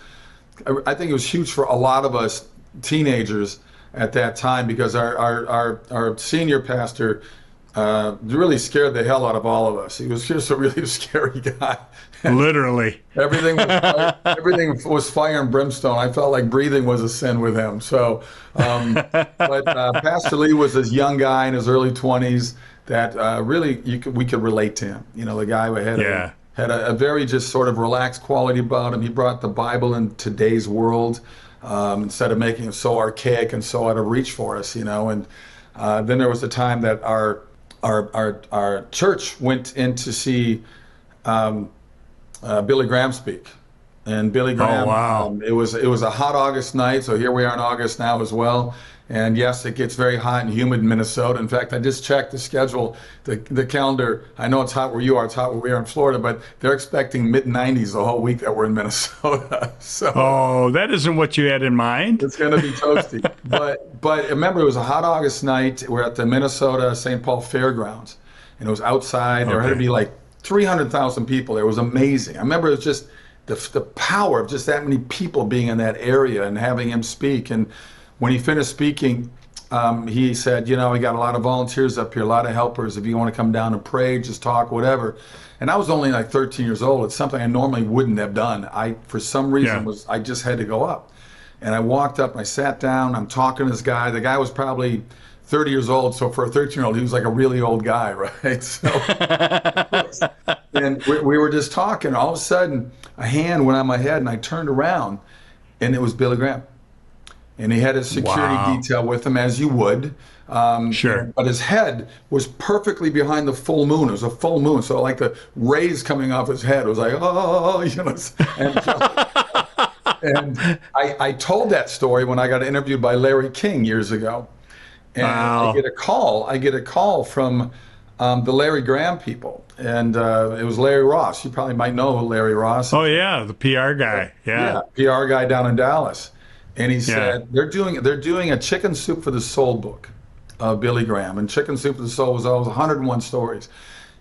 I think it was huge for a lot of us teenagers at that time, because our senior pastor really scared the hell out of all of us. He was just a really scary guy. Literally. Everything was fire and brimstone. I felt like breathing was a sin with him. So, but Pastor Lee was this young guy in his early 20s that really we could relate to him. You know, the guy who had a very just sort of relaxed quality about him. He brought the Bible in today's world instead of making it so archaic and so out of reach for us. You know, and then there was a time that our church went in to see Billy Graham speak, and Billy Graham. Oh, wow. It was a hot August night, so here we are in August now as well. And yes, it gets very hot and humid in Minnesota. In fact, I just checked the schedule, the calendar. I know it's hot where you are, it's hot where we are in Florida, but they're expecting mid-90s the whole week that we're in Minnesota. So that isn't what you had in mind. It's going to be toasty. But remember, it was a hot August night. We're at the Minnesota St. Paul Fairgrounds, and it was outside. There had to be like 300,000 people there. It was amazing. I remember it was just the power of just that many people being in that area and having him speak. And when he finished speaking, he said, you know, we got a lot of volunteers up here, a lot of helpers. If you want to come down and pray, just talk, whatever. And I was only like 13 years old. It's something I normally wouldn't have done. For some reason, I just had to go up. And I walked up, I sat down, I'm talking to this guy. The guy was probably 30 years old, so for a 13-year-old, he was like a really old guy, right? So, and we were just talking. All of a sudden, a hand went on my head, and I turned around, and it was Billy Graham. And he had his security detail with him, as you would. Sure. But his head was perfectly behind the full moon. It was a full moon, so like the rays coming off his head. It was like, oh, you know. And I told that story when I got interviewed by Larry King years ago. And I get a call from the Larry Graham people, and it was Larry Ross. You probably might know Larry Ross. Oh yeah, the PR guy. Yeah, PR guy down in Dallas. And he said they're doing a Chicken Soup for the Soul book of Billy Graham, and Chicken Soup for the Soul was always 101 stories,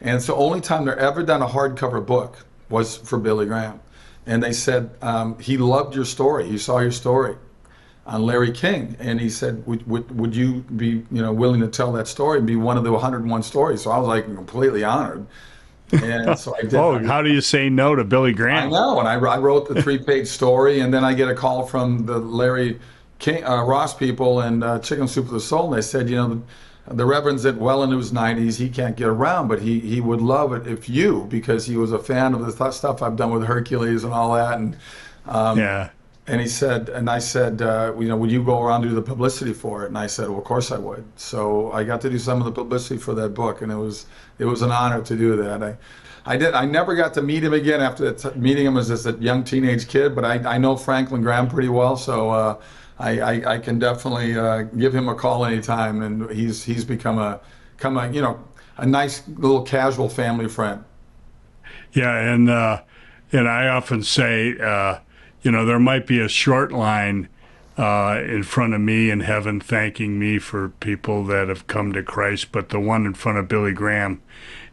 and it's the only time they're ever done a hardcover book was for Billy Graham. And they said he loved your story. He saw your story on Larry King, and he said, would you be willing to tell that story and be one of the 101 stories? So I was like completely honored. And so I did. How do you say no to Billy Graham? I know, and I wrote the 3-page story, and then I get a call from the Larry King, Ross people and Chicken Soup for the Soul, and they said, the Reverend's well into his 90s, he can't get around, but he would love it if you, because he was a fan of the stuff I've done with Hercules and all that, and and he said, and I said, would you go around and do the publicity for it? And I said, well, of course I would. So I got to do some of the publicity for that book, and it was an honor to do that. I never got to meet him again after meeting him as just a young teenage kid, but I know Franklin Graham pretty well, so I can definitely give him a call anytime, and he's become a nice little casual family friend. Yeah, and I often say, there might be a short line in front of me in heaven thanking me for people that have come to Christ, but the one in front of Billy Graham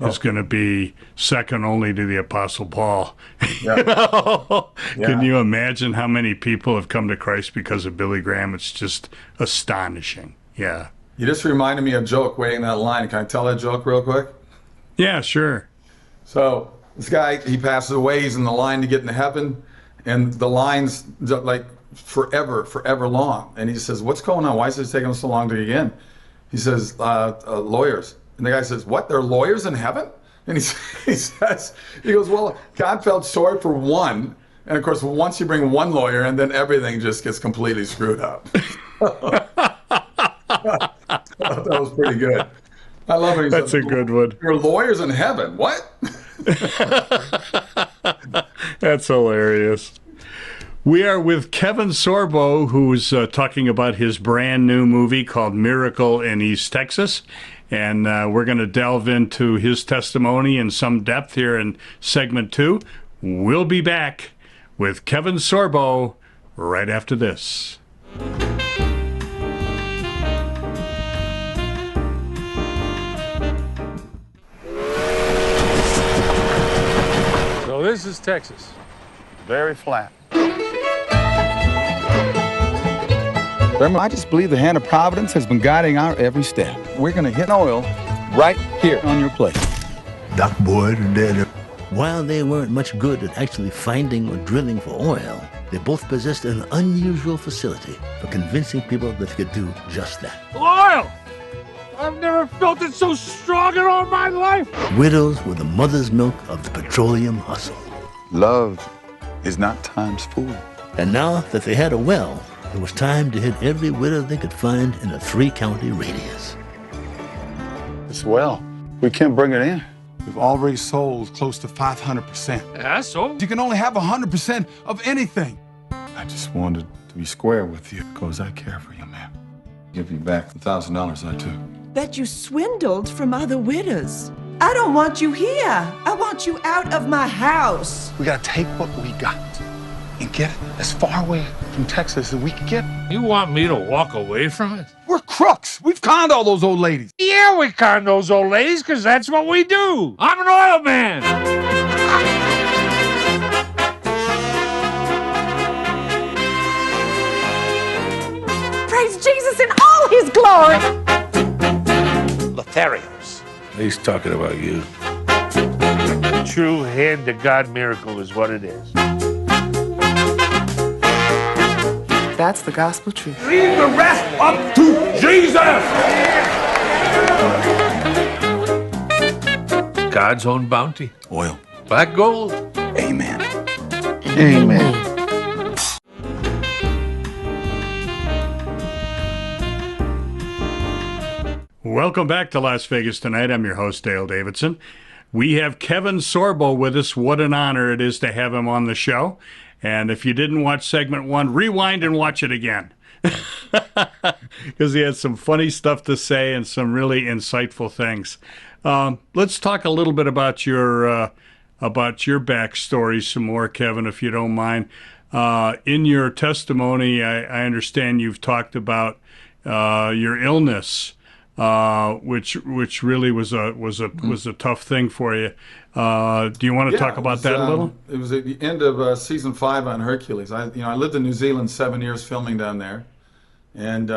is going to be second only to the Apostle Paul. Can you imagine how many people have come to Christ because of Billy Graham? It's just astonishing. Yeah. You just reminded me of a joke waiting that line. Can I tell that joke real quick? Yeah, sure. So this guy, he passes away. He's in the line to get into heaven, and the line's like forever long. And he says, what's going on? Why is it taking so long to get in? He says, lawyers. And the guy says, what? There are lawyers in heaven? And he goes, well, God felt sorry for one. And of course, once you bring one lawyer, and then everything just gets completely screwed up. That was pretty good. I love it. That's a good one. There are lawyers in heaven. What? That's hilarious. We are with Kevin Sorbo, who's talking about his brand new movie called Miracle in East Texas. And we're going to delve into his testimony in some depth here in segment 2. We'll be back with Kevin Sorbo right after this. So this is Texas. Very flat. I just believe the hand of Providence has been guiding our every step. We're going to hit oil right here on your plate. Doc Boyd and Daniel. While they weren't much good at actually finding or drilling for oil, they both possessed an unusual facility for convincing people that they could do just that. Oil! I've never felt it so strong in all my life. Widows were the mother's milk of the petroleum hustle. Love is not time's fool. And now that they had a well, it was time to hit every widow they could find in a 3-county radius. It's well. We can't bring it in. We've already sold close to 500%. Yeah, so? You can only have 100% of anything. I just wanted to be square with you because I care for you, man. Give you back the $1,000 I took. That you swindled from other widows. I don't want you here. I want you out of my house. We gotta take what we got and get it as far away from Texas as we can get. You want me to walk away from it? We're crooks. We've conned all those old ladies. Yeah, we con those old ladies because that's what we do. I'm an oil man. Praise Jesus in all his glory. Lotharios. He's talking about you. True hand-to-God miracle is what it is. That's the gospel truth. Leave the rest up to Jesus! God's own bounty. Oil. Black gold. Amen. Amen. Welcome back to Las Vegas Tonight. I'm your host, Dale Davidson. We have Kevin Sorbo with us. What an honor it is to have him on the show. And if you didn't watch segment 1, rewind and watch it again. Because he had some funny stuff to say and some really insightful things. Let's talk a little bit about your backstory some more, Kevin, if you don't mind. In your testimony, I understand you've talked about your illness, which really was a tough thing for you. Do you want to talk about that a little? It was at the end of season 5 on Hercules. I lived in New Zealand 7 years filming down there, and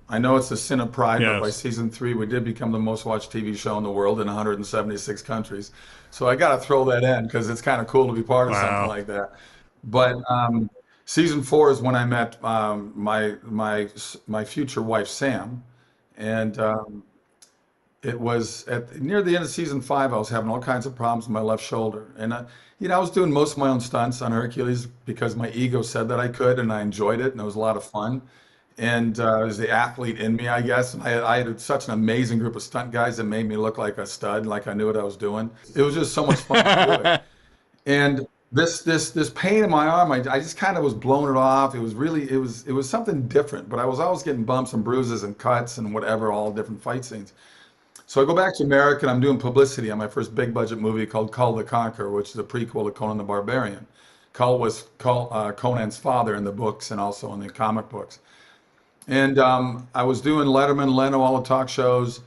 I know it's a sin of pride, but by season 3 we did become the most watched TV show in the world in 176 countries. So I got to throw that in because it's kind of cool to be part of something like that. But season 4 is when I met my future wife Sam, and it was near the end of season 5. I was having all kinds of problems with my left shoulder, and I was doing most of my own stunts on Hercules because my ego said that I could, and I enjoyed it, and it was a lot of fun. And it was the athlete in me, I guess. And I had such an amazing group of stunt guys that made me look like a stud, like I knew what I was doing. It was just so much fun to do it. And this pain in my arm, I just kind of was blowing it off. It was really, it was something different. But I was always getting bumps and bruises and cuts and whatever, all different fight scenes. So I go back to America and I'm doing publicity on my first big budget movie called Kull the Conqueror, which is a prequel to Conan the Barbarian. Kull was Conan's father in the books and also in the comic books. And I was doing Letterman, Leno, all the talk shows,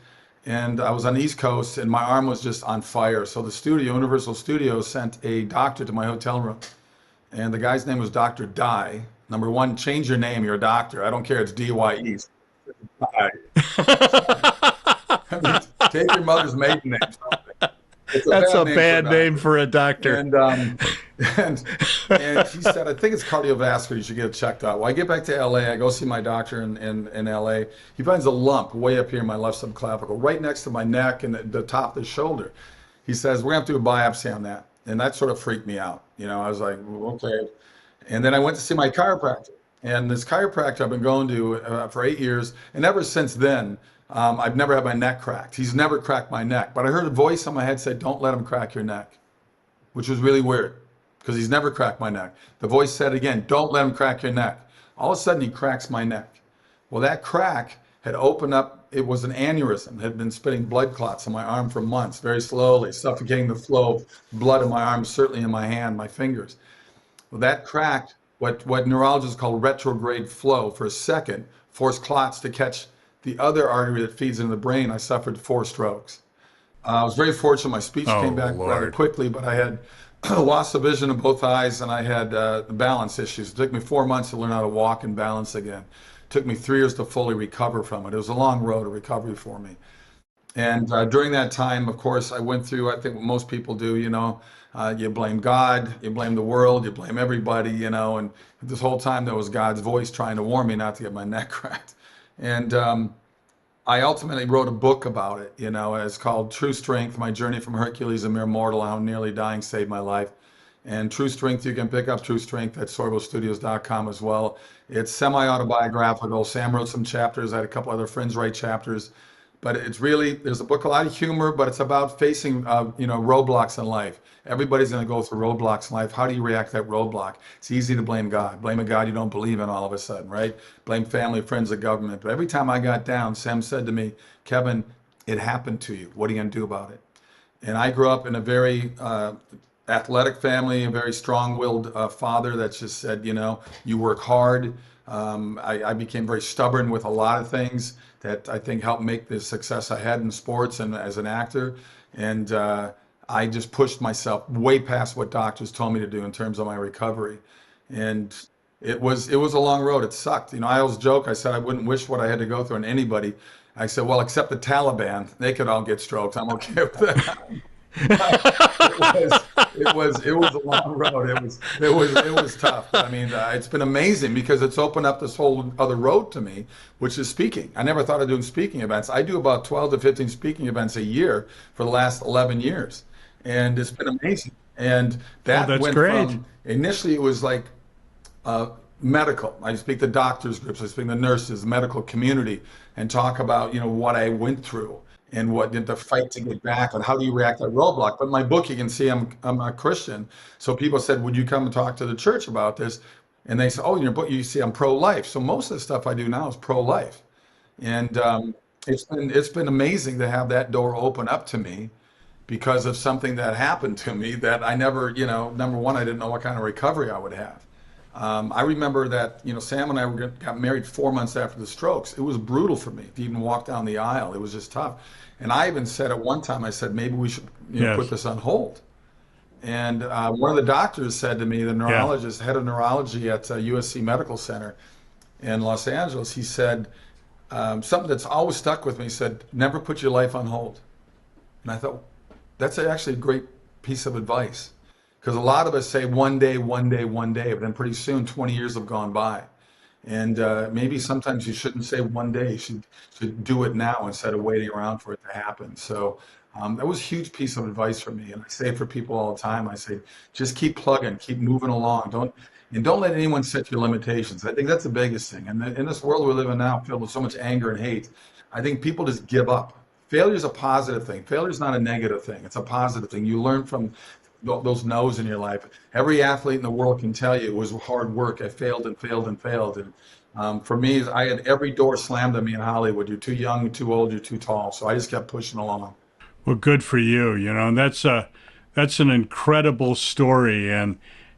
and I was on the East Coast and my arm was just on fire. So the studio, Universal Studios, sent a doctor to my hotel room. And the guy's name was Dr. Dye. Number 1, change your name, you're a doctor. I don't care, it's D-Y-E. Take your mother's maiden name. That's a bad name for a doctor. And he said, I think it's cardiovascular, you should get it checked out. Well, I get back to LA, I go see my doctor in LA. He finds a lump way up here in my left subclavicle, right next to my neck and the top of the shoulder. He says, we're gonna have to do a biopsy on that. And that sort of freaked me out. I was like, okay. And then I went to see my chiropractor. And this chiropractor I've been going to for 8 years, and ever since then, I've never had my neck cracked. He's never cracked my neck. But I heard a voice on my head say, don't let him crack your neck, which was really weird because he's never cracked my neck. The voice said again, don't let him crack your neck. All of a sudden he cracks my neck. Well, that crack had opened up. It was an aneurysm, had been spitting blood clots in my arm for months, very slowly, suffocating the flow of blood in my arm, certainly in my hand, my fingers. Well, that crack what neurologists call retrograde flow for a second, forced clots to catch the other artery that feeds into the brain. I suffered 4 strokes. I was very fortunate. My speech came back rather quickly, but I had loss of vision in both eyes, and I had balance issues. It took me 4 months to learn how to walk and balance again. It took me 3 years to fully recover from it. It was a long road of recovery for me. And during that time, of course, I went through, I think what most people do, you blame God, you blame the world, you blame everybody, and this whole time there was God's voice trying to warn me not to get my neck cracked. And I ultimately wrote a book about it, it's called True Strength, My Journey from Hercules, a Mere Mortal, How Nearly Dying Saved My Life. And True Strength, you can pick up True Strength at sorbostudios.com as well. It's semi-autobiographical. Sam wrote some chapters. I had a couple other friends write chapters. But it's really, there's a book, a lot of humor, but it's about facing, roadblocks in life. Everybody's going to go through roadblocks in life. How do you react to that roadblock? It's easy to blame God. Blame a God you don't believe in all of a sudden, right? Blame family, friends, the government. But every time I got down, Sam said to me, Kevin, it happened to you. What are you going to do about it? And I grew up in a very athletic family, a very strong-willed father that just said, you work hard. I became very stubborn with a lot of things that I think helped make the success I had in sports and as an actor. And I just pushed myself way past what doctors told me to do in terms of my recovery. And it was a long road. It sucked. I always joke, I said I wouldn't wish what I had to go through on anybody. I said, well, except the Taliban, they could all get strokes. I'm okay with that. It was a long road. It was tough. I mean, it's been amazing because it's opened up this whole other road to me, which is speaking. I never thought of doing speaking events. I do about 12 to 15 speaking events a year for the last 11 years, and it's been amazing. And that went great. From initially it was like medical. I speak to doctors groups, I speak to nurses, the medical community, and talk about what I went through. And what did the fight to get back, and how do you react to that roadblock? But my book, you can see I'm a Christian. So people said, would you come and talk to the church about this? And they said, oh, in your book, you see I'm pro-life. So most of the stuff I do now is pro-life. And it's been amazing to have that door open up to me because of something that happened to me that I never, number one, I didn't know what kind of recovery I would have. I remember that, Sam and I got married 4 months after the strokes. It was brutal for me to even walk down the aisle. It was just tough. And I even said at one time, I said, maybe we should put this on hold. And one of the doctors said to me, the neurologist, head of neurology at USC Medical Center in Los Angeles, he said, something that's always stuck with me, he said, never put your life on hold. And I thought, that's actually a great piece of advice. Because a lot of us say one day, but then pretty soon 20 years have gone by. And maybe sometimes you shouldn't say one day, you should do it now instead of waiting around for it to happen. So that was a huge piece of advice for me. And I say it for people all the time. I say, just keep plugging, keep moving along. Don't let anyone set your limitations. I think that's the biggest thing. And in this world we live in now, filled with so much anger and hate, I think people just give up. Failure is a positive thing. Failure is not a negative thing. It's a positive thing. You learn from those no's in your life. Every athlete in the world can tell you it was hard work. I failed and failed and failed. And for me, I had every door slammed on me in Hollywood. You're too young, you're too old, you're too tall. So I just kept pushing along. Well, good for you. And that's an incredible story, and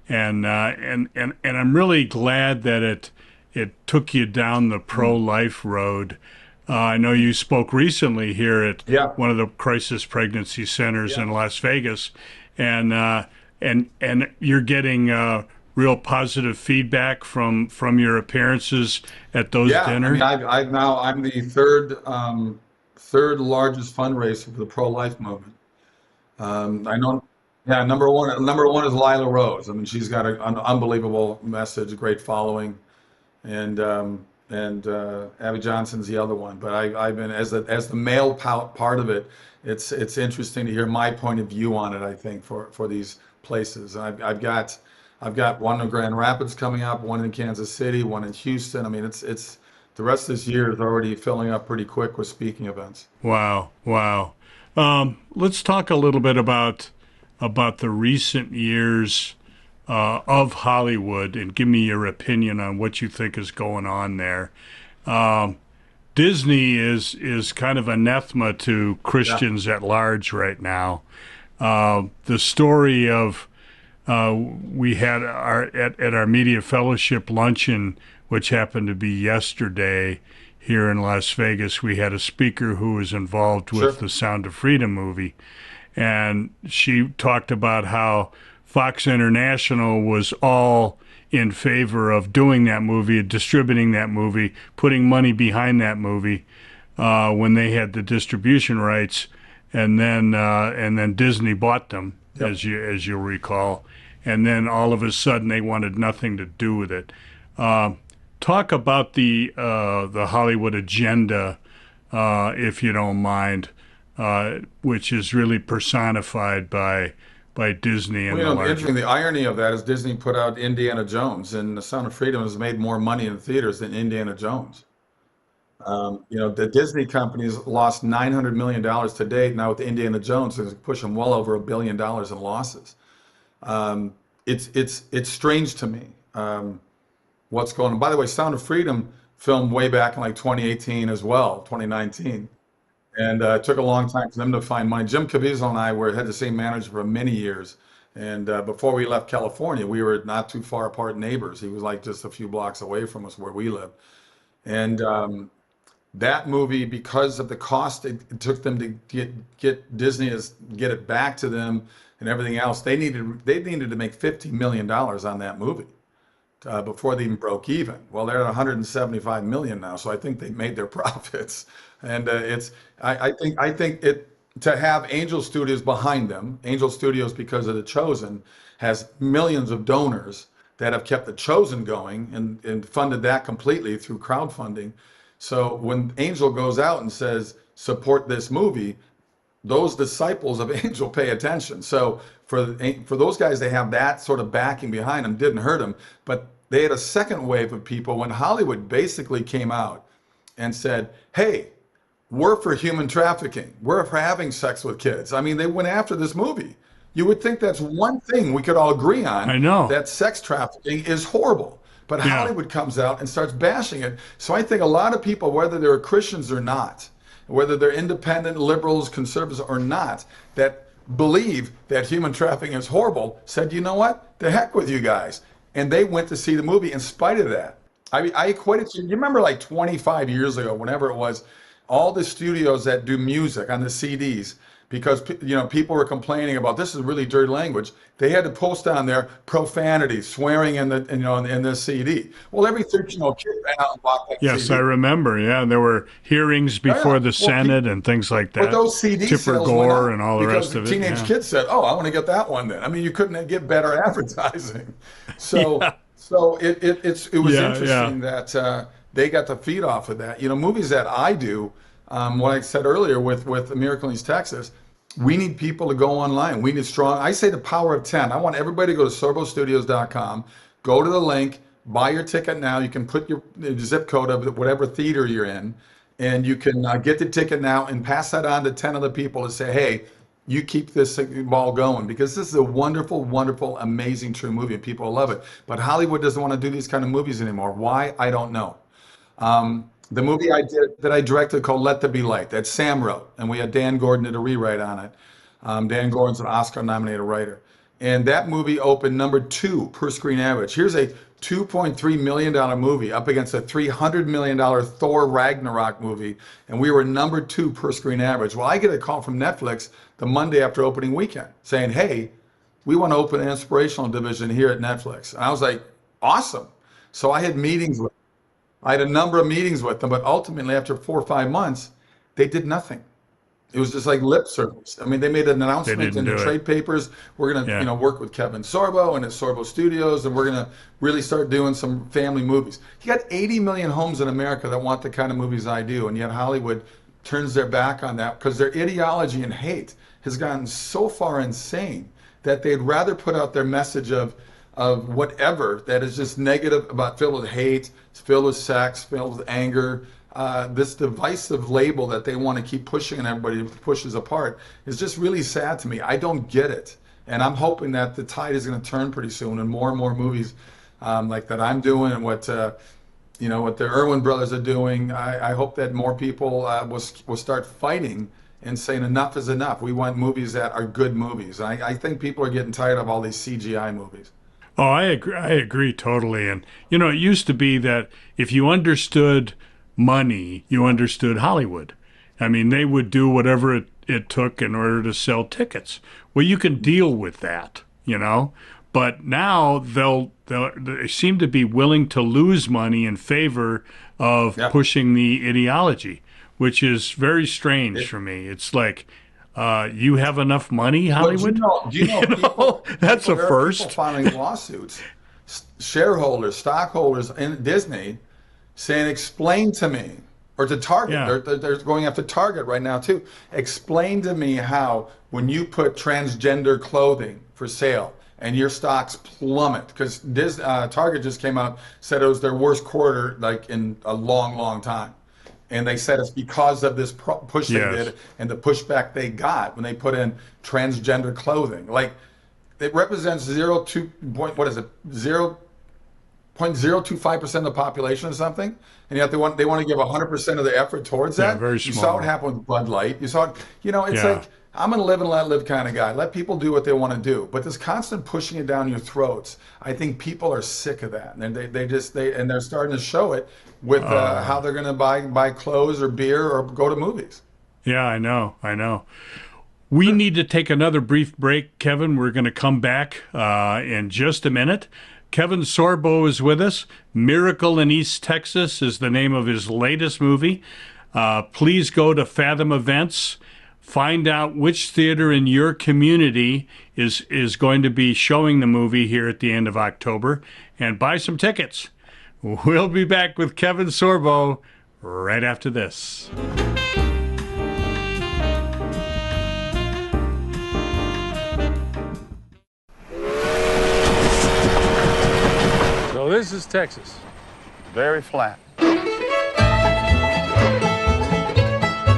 I'm really glad that it took you down the pro-life road. I know you spoke recently here at one of the crisis pregnancy centers in Las Vegas. And you're getting real positive feedback from your appearances at those dinners. I mean, I'm the third largest fundraiser for the pro-life movement. I know, number one is Lila Rose. I mean, she's got an unbelievable message, a great following, and Abby Johnson's the other one. But I've been as the male part of it. It's interesting to hear my point of view on it. I think for these places, I've got one in Grand Rapids coming up, one in Kansas City, one in Houston. I mean, it's the rest of this year is already filling up pretty quick with speaking events. Wow. Let's talk a little bit about the recent years of Hollywood, and give me your opinion on what you think is going on there. Disney is kind of anathema to Christians at large right now. The story of we had at our media fellowship luncheon, which happened to be yesterday here in Las Vegas. We had a speaker who was involved with the Sound of Freedom movie, and she talked about how Fox International was all in favor of doing that movie, distributing that movie, putting money behind that movie when they had the distribution rights, and then Disney bought them, as you'll recall, and then all of a sudden they wanted nothing to do with it. Talk about the Hollywood agenda, if you don't mind, which is really personified by Disney and interesting. The irony of that is Disney put out Indiana Jones, and The Sound of Freedom has made more money in theaters than Indiana Jones. The Disney companies lost $900 million to date. Now with Indiana Jones, it's pushing well over $1 billion in losses. It's strange to me what's going on. By the way, Sound of Freedom filmed way back in like 2018 as well, 2019. And it took a long time for them to find money. Jim Caviezel and I had the same manager for many years. And before we left California, we were not too far apart neighbors. He was like just a few blocks away from us where we live. And that movie, because of the cost it took them to get Disney to get it back to them and everything else, they needed to make $50 million on that movie before they even broke even. Well, they're at 175 million now, so I think they made their profits. And I think to have Angel Studios behind them, Angel Studios, because of The Chosen, has millions of donors that have kept The Chosen going and funded that completely through crowdfunding. So when Angel goes out and says, support this movie, those disciples of Angel pay attention. So for those guys, they have that sort of backing behind them, didn't hurt them. But they had a second wave of people when Hollywood basically came out and said, hey, we're for human trafficking. We're for having sex with kids. I mean, they went after this movie. You would think that's one thing we could all agree on. I know. That sex trafficking is horrible. But Hollywood comes out and starts bashing it. So I think a lot of people, whether they're Christians or not, whether they're independent, liberals, conservatives or not, that believe that human trafficking is horrible, said, you know what? The heck with you guys. And they went to see the movie in spite of that. I equate it to, you remember like 25 years ago, whenever it was, all the studios that do music on the CDs, because people were complaining about this is really dirty language. They had to post on there profanity, swearing in the CD. Well, every 13-year-old kid ran out and bought that Yes, CD. I remember. Yeah, there were hearings before the Senate and things like that. But those CD Tipper sales Gore went up and all the rest of it. Because the teenage kids said, "Oh, I want to get that one." Then I mean, you couldn't get better advertising. So it was interesting that they got the feed off of that. Movies that I do. What I said earlier with A Miracle in East Texas, we need people to go online. We need strong. I say the power of 10. I want everybody to go to sorbostudios.com, go to the link, buy your ticket now. You can put your zip code of whatever theater you're in, and you can get the ticket now and pass that on to 10 other people and say, hey, you keep this ball going, because this is a wonderful, wonderful, amazing, true movie, and people love it. But Hollywood doesn't want to do these kind of movies anymore. Why? I don't know. The movie that I directed called Let There Be Light, that Sam wrote, and we had Dan Gordon did a rewrite on it. Dan Gordon's an Oscar-nominated writer. And that movie opened number 2 per screen average. Here's a $2.3 million movie up against a $300 million Thor Ragnarok movie, and we were number 2 per screen average. Well, I get a call from Netflix the Monday after opening weekend saying, hey, we want to open an inspirational division here at Netflix. And I was like, awesome. So I had a number of meetings with them, but ultimately after 4 or 5 months, they did nothing. It was just like lip service. I mean, they made an announcement in the trade papers. We're going to, work with Kevin Sorbo and his Sorbo Studios, and we're going to really start doing some family movies. You got 80 million homes in America that want the kind of movies I do, and yet Hollywood turns their back on that because their ideology and hate has gotten so far insane that they'd rather put out their message of whatever that is just negative, filled with hate, filled with sex, filled with anger. This divisive label that they want to keep pushing and everybody pushes apart is just really sad to me. I don't get it. And I'm hoping that the tide is going to turn pretty soon and more movies like that I'm doing and what the Irwin brothers are doing. I hope that more people will start fighting and saying enough is enough. We want movies that are good movies. I think people are getting tired of all these CGI movies. Oh, I agree totally. And, you know, it used to be that if you understood money, you understood Hollywood. I mean, they would do whatever it took in order to sell tickets. Well, you can deal with that, you know, but now they seem to be willing to lose money in favor of pushing the ideology, which is very strange for me. It's like, you have enough money, Hollywood? Do you know that's a first. People filing lawsuits, shareholders, stockholders in Disney saying, explain to me, or to Target. They're going after Target right now too. Explain to me how when you put transgender clothing for sale and your stocks plummet, because Target just came out, said it was their worst quarter like in a long, long time. And they said it's because of this push they did and the pushback they got when they put in transgender clothing. Like, it represents 0.025% of the population or something, and yet they want to give 100% of the effort towards that. Very small. You saw what happened with Bud Light. You saw it. You know, it's like, I'm going to live and let live kind of guy. Let people do what they want to do. But this constant pushing it down your throats, I think people are sick of that, and they're starting to show it with how they're going to buy clothes or beer or go to movies. Yeah, I know. We need to take another brief break, Kevin. We're going to come back in just a minute. Kevin Sorbo is with us. Miracle in East Texas is the name of his latest movie. Please go to Fathom Events. Find out which theater in your community is going to be showing the movie here at the end of October, and buy some tickets. We'll be back with Kevin Sorbo right after this. So this is Texas. Very flat.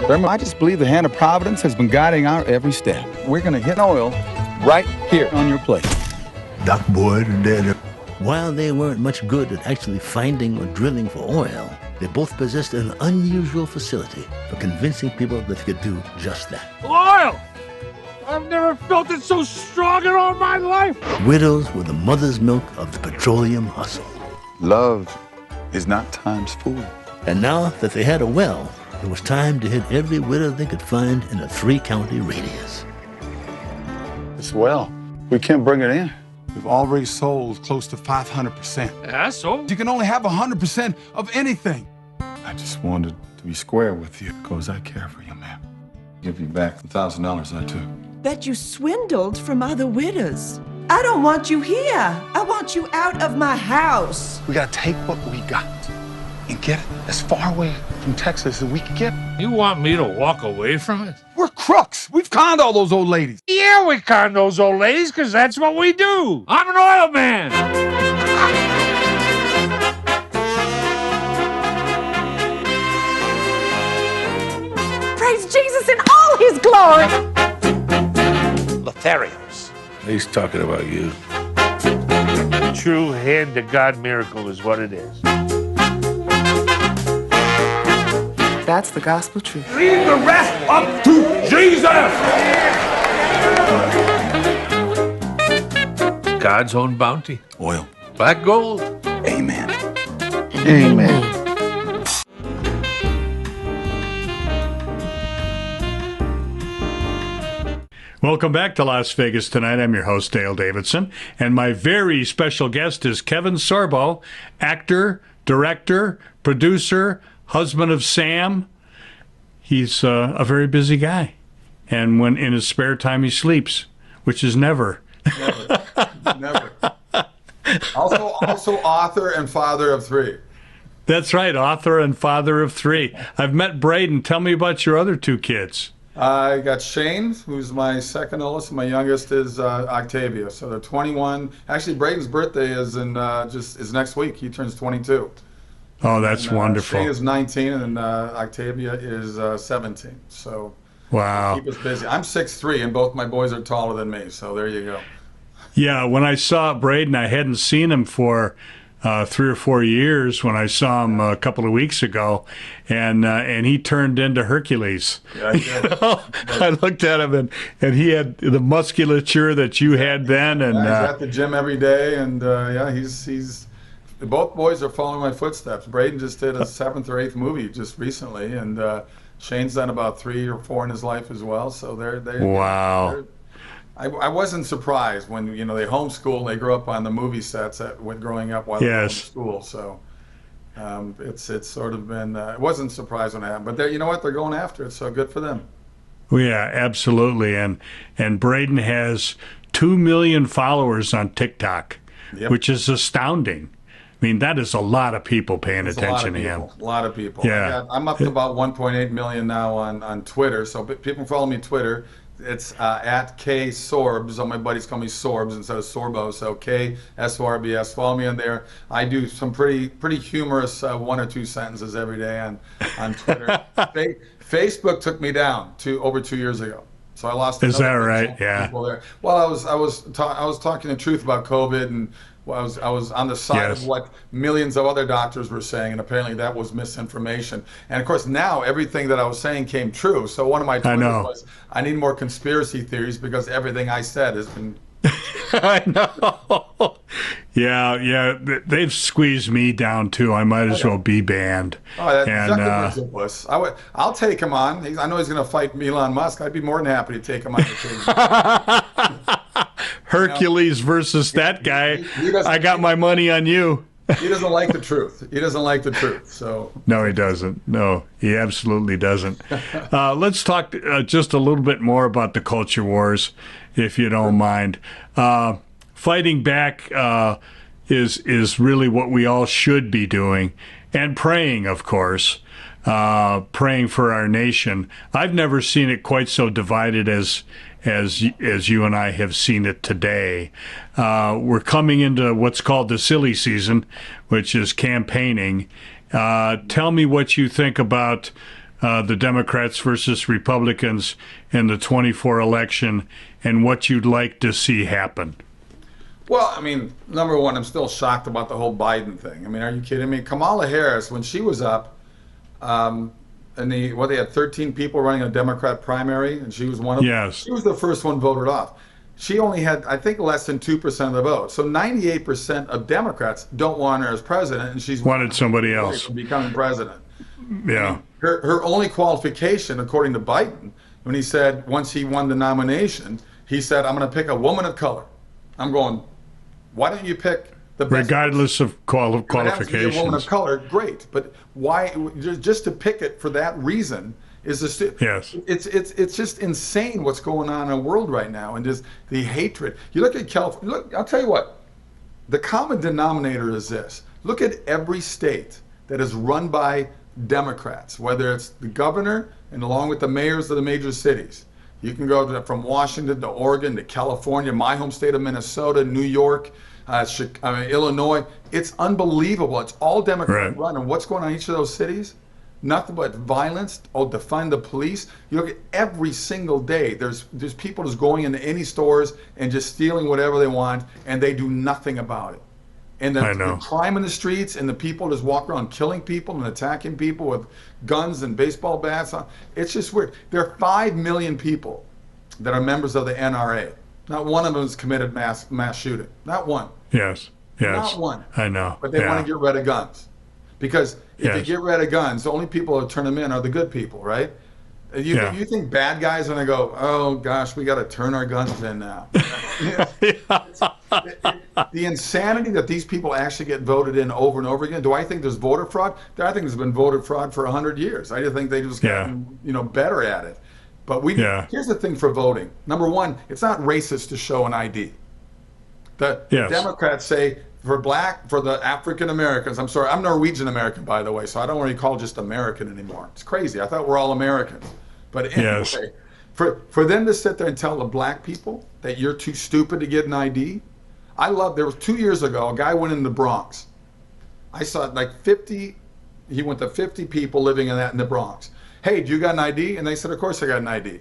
I just believe the hand of Providence has been guiding our every step. We're going to hit oil right here on your plate. Doc Boyd and Daniel. While they weren't much good at actually finding or drilling for oil, they both possessed an unusual facility for convincing people that they could do just that. Oil! I've never felt it so strong in all my life. Widows were the mother's milk of the petroleum hustle. Love is not time's fool. And now that they had a well, it was time to hit every widow they could find in a 3-county radius. It's well. We can't bring it in. We've already sold close to 500%. Yeah, so? You can only have 100% of anything. I just wanted to be square with you because I care for you, man. Give you back the $1,000 I took. That you swindled from other widows. I don't want you here. I want you out of my house. We gotta take what we got and get it as far away from Texas as we can get. You want me to walk away from it? We're crooks. We've conned all those old ladies. Yeah, we con those old ladies because that's what we do. I'm an oil man. Praise Jesus in all his glory. Lotharios. He's talking about you. True hand-to-God miracle is what it is. That's the gospel truth. Leave the rest up to Jesus! God's own bounty. Oil. Black gold. Amen. Amen. Welcome back to Las Vegas Tonight. I'm your host, Dale Davidson, and my very special guest is Kevin Sorbo, actor, director, producer, husband of Sam. He's a very busy guy, and when in his spare time he sleeps, which is never. Never. Also author and father of 3. That's right, author and father of 3. I've met Braden. Tell me about your other 2 kids. I got Shane, who's my second oldest, and my youngest is Octavia. So they're 21. Actually, Braden's birthday is is next week. He turns 22. Oh, that's wonderful. Shane is 19, and Octavia is 17. So wow, keep us busy. I'm 6'3", and both my boys are taller than me. So there you go. Yeah, when I saw Braden, I hadn't seen him for 3 or 4 years when I saw him a couple of weeks ago, and he turned into Hercules. Yeah, I did. You know? I looked at him, and he had the musculature that you had then, and He's at the gym every day, and he's. Both boys are following my footsteps. Braden just did a 7th or 8th movie just recently, and Shane's done about 3 or 4 in his life as well. So wow. I wasn't surprised when they homeschool and they grow up on the movie sets when growing up while they're in school. So it's sort of been it wasn't surprised when it happened, but you know what, they're going after it, so good for them. Well, yeah, absolutely, and Braden has 2 million followers on TikTok, which is astounding. I mean, that is a lot of people paying attention to him. A lot of people. Yeah. I'm up to about 1.8 million now on Twitter. So people follow me on Twitter. It's at K Sorbs. All my buddies call me Sorbs instead of Sorbo. So KSORBS. Follow me on there. I do some pretty humorous 1 or 2 sentences every day on Twitter. Facebook took me down to over 2 years ago. So I lost. Is that right? Yeah. People there. Well, I was talking the truth about COVID, and I was on the side of what millions of other doctors were saying, and apparently that was misinformation. And of course, now everything that I was saying came true. So one of my tweets was, I need more conspiracy theories because everything I said has been. I know. Yeah. They've squeezed me down too. I might as well be banned. Oh, that's Zuckerberg. I'll take him on. I know he's going to fight Elon Musk. I'd be more than happy to take him on. Hercules versus that guy. I got my money on you. He doesn't like the truth. He doesn't like the truth. So no, he doesn't. No, he absolutely doesn't. Let's talk just a little bit more about the culture wars, if you don't mind. Fighting back is really what we all should be doing, and praying, of course. Praying for our nation. I've never seen it quite so divided as you and I have seen it today. We're coming into what's called the silly season, which is campaigning. Tell me what you think about the Democrats versus Republicans in the 24 election and what you'd like to see happen. Well, I mean, number one, I'm still shocked about the whole Biden thing. I mean, are you kidding me? Kamala Harris, when she was up, and they had 13 people running a Democrat primary, and she was one of them. Yes. She was the first one voted off. She only had, I think, less than 2% of the vote. So 98% of Democrats don't want her as president, and she's wanted somebody else from becoming president. Yeah. I mean, her only qualification, according to Biden, when he said once he won the nomination, he said, "I'm going to pick a woman of color." I'm going, why don't you pick the best regardless of qualifications? If it be a woman of color, great. But why? Just to pick it for that reason is just it's just insane what's going on in the world right now, and just the hatred. You look at California. Look, I'll tell you what. The common denominator is this: look at every state that is run by Democrats, whether it's the governor and along with the mayors of the major cities. You can go from Washington to Oregon to California, my home state of Minnesota, New York, Illinois. It's unbelievable. It's all Democrat run. And what's going on in each of those cities? Nothing but violence. Defund the police. You look at every single day. There's people just going into any stores and just stealing whatever they want, and they do nothing about it. And the crime in the streets, and the people just walk around killing people and attacking people with guns and baseball bats. It's just weird. There are 5 million people that are members of the NRA. Not one of them has committed mass shooting. Not one. Yes. Not one. I know. But they want to get rid of guns. Because if you get rid of guns, the only people who turn them in are the good people, right? You think bad guys are going to go, oh gosh, we got to turn our guns in now. The insanity that these people actually get voted in over and over again. Do I think there's voter fraud? I think there's been voter fraud for 100 years. I just think they just gotten better at it. But here's the thing for voting. Number one, it's not racist to show an ID. The Democrats say for the African Americans, I'm sorry, I'm Norwegian American, by the way, so I don't want to call just American anymore. It's crazy. I thought we're all Americans. But anyway, for them to sit there and tell the black people that you're too stupid to get an ID, there was 2 years ago, a guy went in the Bronx. I saw he went to 50 people living in the Bronx. Hey, do you got an ID? And they said, of course I got an ID.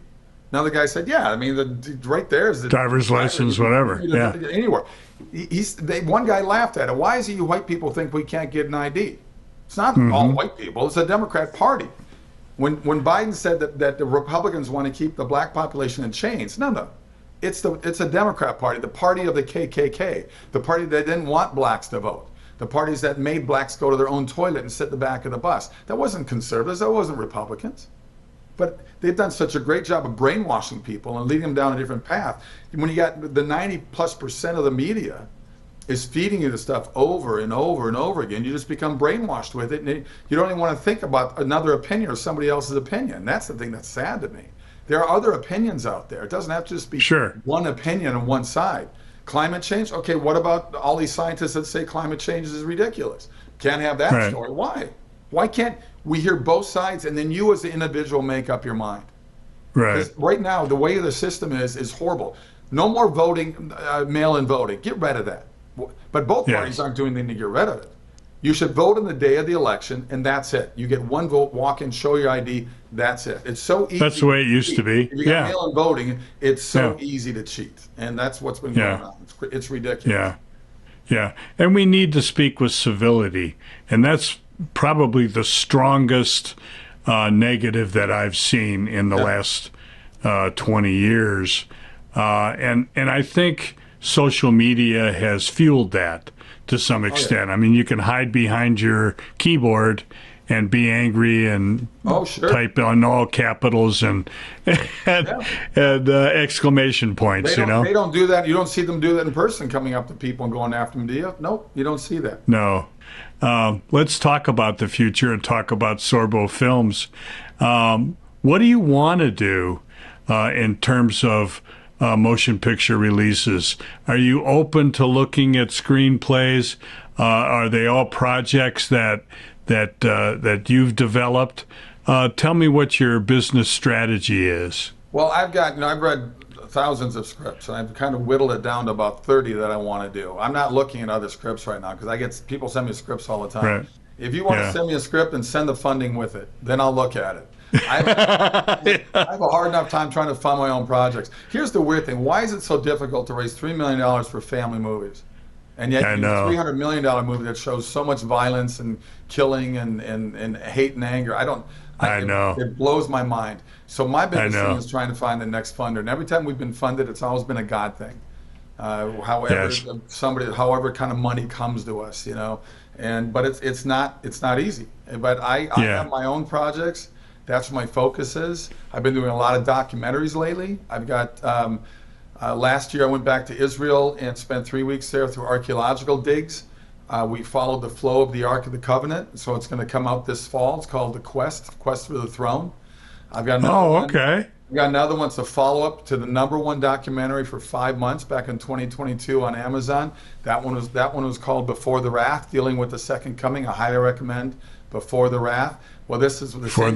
Another guy said, yeah, I mean, right there is the driver's license, whatever. Yeah. Anywhere. One guy laughed at it. Why is it you white people think we can't get an ID? It's not all white people. It's the Democrat Party. When Biden said that the Republicans want to keep the black population in chains, no. It's a Democrat Party, the party of the KKK, the party that didn't want blacks to vote, the parties that made blacks go to their own toilet and sit in the back of the bus. That wasn't conservatives. That wasn't Republicans. But they've done such a great job of brainwashing people and leading them down a different path. When you got the 90+% of the media is feeding you the stuff over and over and over again, you just become brainwashed with it. And you don't even want to think about another opinion or somebody else's opinion. That's the thing that's sad to me. There are other opinions out there. It doesn't have to just be one opinion on one side. Climate change? Okay, what about all these scientists that say climate change is ridiculous? Can't have that story. Why? Why can't we hear both sides and then you as the individual make up your mind? Right. Right now, the way the system is horrible. No more voting, mail-in voting. Get rid of that. But both parties aren't doing anything to get rid of it. You should vote on the day of the election, and that's it. You get one vote, walk in, show your ID, that's it. It's so easy. That's the way it used to be. If you got mail-in voting, it's so easy to cheat. And that's what's been going on. It's ridiculous. Yeah. And we need to speak with civility. And that's probably the strongest negative that I've seen in the last 20 years. And I think social media has fueled that to some extent. I mean, you can hide behind your keyboard and be angry and type on all capitals and exclamation points, They don't do that. You don't see them do that in person, coming up to people and going after them, do you? Nope, you don't see that. No. Let's talk about the future and talk about Sorbo Films. What do you want to do in terms of motion picture releases? Are you open to looking at screenplays? Are they all projects that you've developed? Tell me what your business strategy is. Well, I've read thousands of scripts, and I've kind of whittled it down to about 30 that I want to do. I'm not looking at other scripts right now because people send me scripts all the time. Right. If you want to send me a script and send the funding with it, then I'll look at it. I have a hard enough time trying to fund my own projects. Here's the weird thing. Why is it so difficult to raise $3 million for family movies? And yet you have a $300 million movie that shows so much violence and killing and hate and anger. I know. It blows my mind. So my biggest thing is trying to find the next funder. And every time we've been funded, it's always been a God thing. However kind of money comes to us, but it's not easy. But I have my own projects. That's where my focus is. I've been doing a lot of documentaries lately. I've got, last year I went back to Israel and spent 3 weeks there through archaeological digs. We followed the flow of the Ark of the Covenant, so it's going to come out this fall. It's called The Quest for the Throne. I've got another one. I've got another one. It's a follow-up to the #1 documentary for 5 months back in 2022 on Amazon. That one was called Before the Wrath, dealing with the second coming. I highly recommend Before the Wrath. Well, this is the same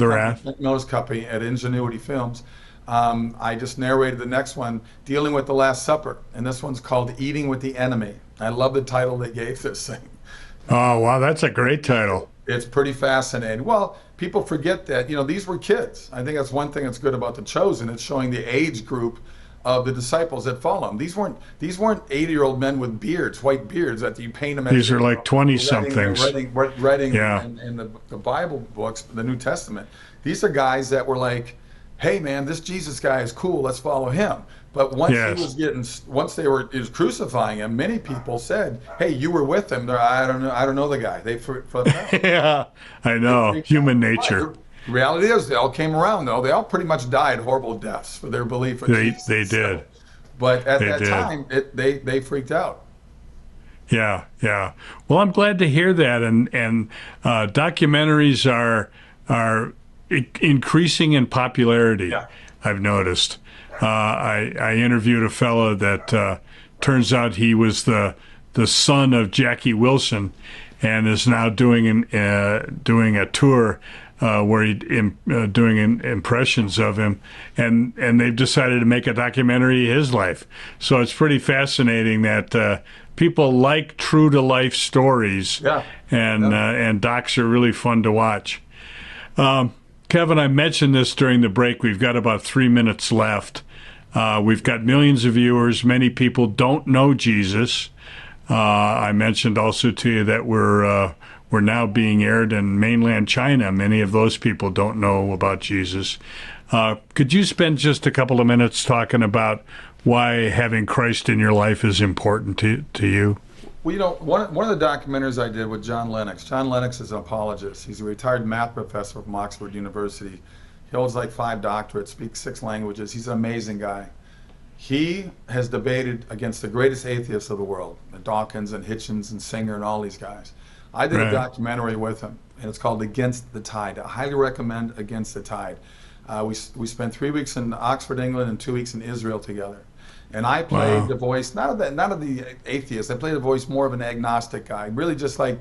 Miller's Company at Ingenuity Films. I just narrated the next one, dealing with the Last Supper, and this one's called Eating with the Enemy. I love the title they gave this thing. Oh, wow, that's a great title. It's pretty fascinating. Well, people forget that, these were kids. I think that's one thing that's good about The Chosen. It's showing the age group of the disciples that follow him. These weren't 80-year-old men with beards, white beards that you paint them. These are like 20-somethings. Reading in the Bible books, the New Testament. These are guys that were like, hey man, this Jesus guy is cool, let's follow him. But once he was crucifying him, many people said, hey, you were with him. I don't know the guy. They yeah, I know. Human nature. The reality is, they all came around, though. They all pretty much died horrible deaths for their belief in Jesus. They did. But at that time, they freaked out. Yeah. Well, I'm glad to hear that. And documentaries are increasing in popularity. Yeah. I've noticed. I interviewed a fellow that turns out he was the son of Jackie Wilson, and is now doing a tour where he doing impressions of him, and they've decided to make a documentary of his life. So it's pretty fascinating that people like true to life stories, and docs are really fun to watch. Kevin, I mentioned this during the break. We've got about 3 minutes left. We've got millions of viewers. Many people don't know Jesus. I mentioned also to you that we're now being aired in mainland China. Many of those people don't know about Jesus. Could you spend just a couple of minutes talking about why having Christ in your life is important to you? Well, you know, one of the documentaries I did with John Lennox. John Lennox is an apologist. He's a retired math professor from Oxford University. He holds like 5 doctorates, speaks 6 languages. He's an amazing guy. He has debated against the greatest atheists of the world, Dawkins and Hitchens and Singer and all these guys. I did a documentary with him, and it's called Against the Tide. I highly recommend Against the Tide. We spent 3 weeks in Oxford, England, and 2 weeks in Israel together. And I played the voice, not of the atheist. I played the voice more of an agnostic guy. Really just like,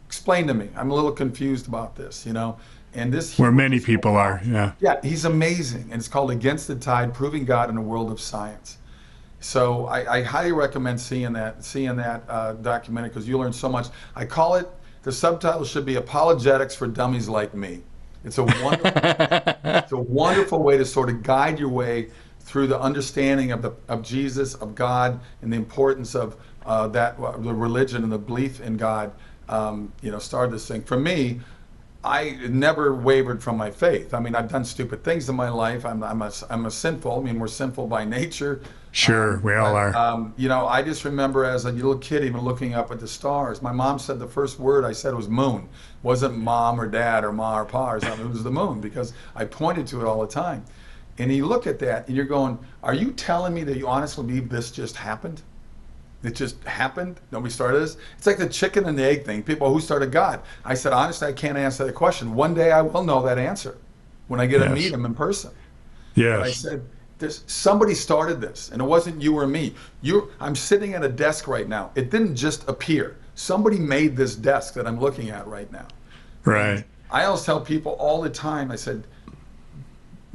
explain to me. I'm a little confused about this, you know. And this where many people are, yeah. Yeah, he's amazing. And it's called Against the Tide, Proving God in a World of Science. So I highly recommend seeing that documentary, because you learn so much. I call it, the subtitle should be Apologetics for Dummies Like Me. It's a wonderful way to sort of guide your way through the understanding of Jesus, of God, and the importance of the religion and the belief in God. Started this thing. For me, I never wavered from my faith. I mean, I've done stupid things in my life. I'm a sinful. I mean, we're sinful by nature. Sure, we all are. I just remember as a little kid even looking up at the stars. My mom said the first word I said was moon. It wasn't mom or dad or ma or pa or something. It was the moon, because I pointed to it all the time. And you look at that and you're going, are you telling me that you honestly believe this just happened? It just happened? Nobody started this? It's like the chicken and the egg thing. People, who started God? I said, honestly, I can't answer that question. One day I will know that answer when I get to meet him in person. Yes. But I said, somebody started this, and it wasn't you or me. I'm sitting at a desk right now. It didn't just appear. Somebody made this desk that I'm looking at right now. Right. And I always tell people all the time, I said,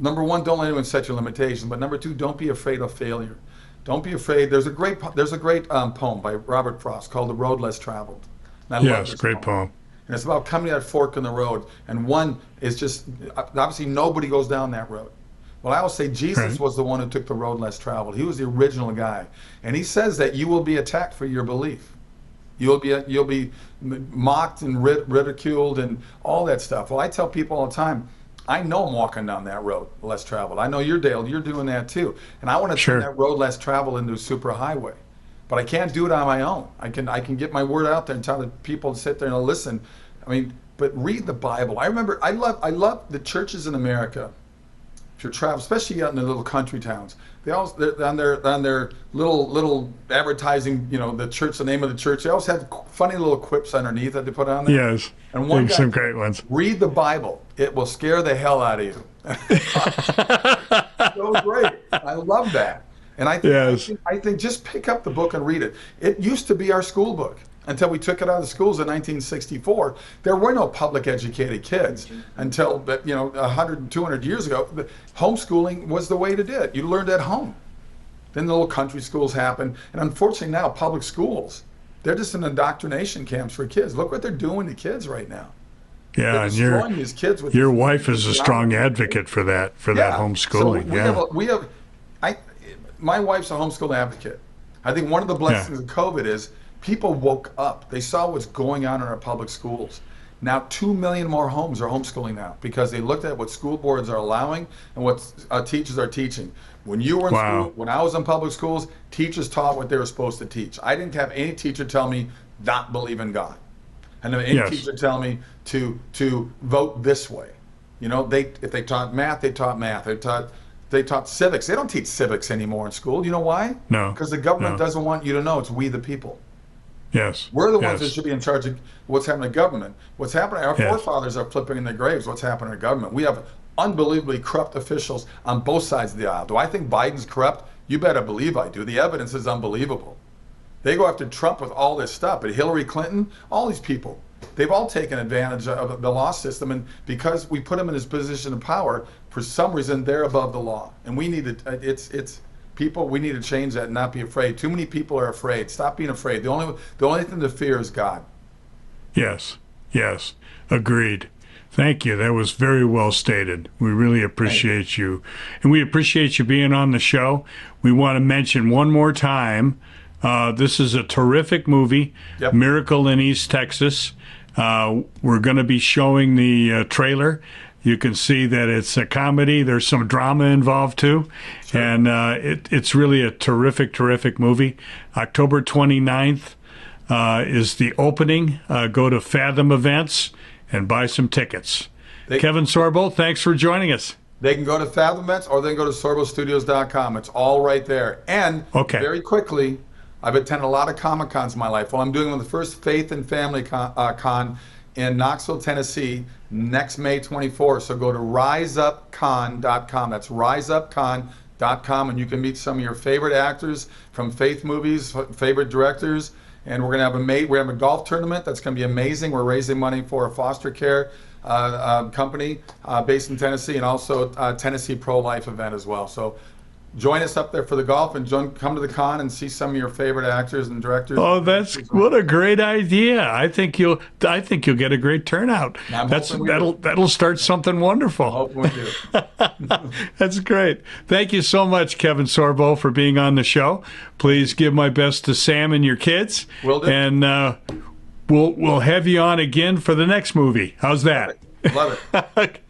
number one, don't let anyone set your limitations. But number two, don't be afraid of failure. Don't be afraid. There's a great poem by Robert Frost called "The Road Less Traveled." Yes, great poem. And it's about coming to that fork in the road, and one is just obviously nobody goes down that road. Well, I will say Jesus was the one who took the road less traveled. He was the original guy, and he says that you will be attacked for your belief. You'll be mocked and ridiculed and all that stuff. Well, I tell people all the time, I know I'm walking down that road less traveled. I know you're doing that too. And I want to turn that road less traveled into a super highway. But I can't do it on my own. I can get my word out there and tell the people to sit there and listen. I mean, but read the Bible. I love the churches in America. If you're traveling, especially out in the little country towns, they're on their little advertising, the church, the name of the church, they always have funny little quips underneath that they put on there. Yes, and one guy, some great ones. Read the Bible. It will scare the hell out of you. So great. I love that. And I think just pick up the book and read it. It used to be our school book. Until we took it out of the schools in 1964, there were no public educated kids until 100, 200 years ago. Homeschooling was the way to do it. You learned at home. Then the little country schools happened, and unfortunately now public schools, they're just an indoctrination camps for kids. Look what they're doing to kids right now. Yeah, and your wife is a strong advocate for that homeschooling. So my wife's a homeschool advocate. I think one of the blessings of COVID is people woke up. They saw what's going on in our public schools. Now 2 million more homes are homeschooling now because they looked at what school boards are allowing and what teachers are teaching. When you were in school, when I was in public schools, teachers taught what they were supposed to teach. I didn't have any teacher tell me not believe in God. And any teacher tell me to vote this way. If they taught math, they taught math. They taught civics. They don't teach civics anymore in school. You know why? No. Because the government doesn't want you to know it's we the people. Yes. We're the ones that should be in charge of what's happening to government. What's happening, our forefathers are flipping in their graves. What's happening to government? We have unbelievably corrupt officials on both sides of the aisle. Do I think Biden's corrupt? You better believe I do. The evidence is unbelievable. They go after Trump with all this stuff, but Hillary Clinton, all these people, they've all taken advantage of the law system, and because we put them in this position of power, for some reason they're above the law. And we need to, people, we need to change that and not be afraid. Too many people are afraid. Stop being afraid. The only thing to fear is God. Yes, agreed. Thank you. That was very well stated. We really appreciate you. And we appreciate you being on the show. We want to mention one more time, this is a terrific movie, Miracle in East Texas. We're going to be showing the trailer. You can see that it's a comedy. There's some drama involved too. Sure. And it's really a terrific, terrific movie. October 29th is the opening. Go to Fathom Events and buy some tickets. Kevin Sorbo, thanks for joining us. They can go to Fathom Events or they can go to sorbostudios.com. It's all right there. And very quickly, I've attended a lot of Comic-Cons in my life. Well, I'm doing one of the first Faith and Family Con in Knoxville, Tennessee, next May 24th. So go to riseupcon.com. That's riseupcon.com, and you can meet some of your favorite actors from Faith movies, favorite directors. And we're going to have a golf tournament that's going to be amazing. We're raising money for a foster care company based in Tennessee, and also a Tennessee pro-life event as well. So join us up there for the golf, and come to the con and see some of your favorite actors and directors. Oh, what a great idea! I think you'll get a great turnout. That'll start something wonderful. Hope we do. That's great. Thank you so much, Kevin Sorbo, for being on the show. Please give my best to Sam and your kids. Will do. And we'll have you on again for the next movie. How's that? Love it.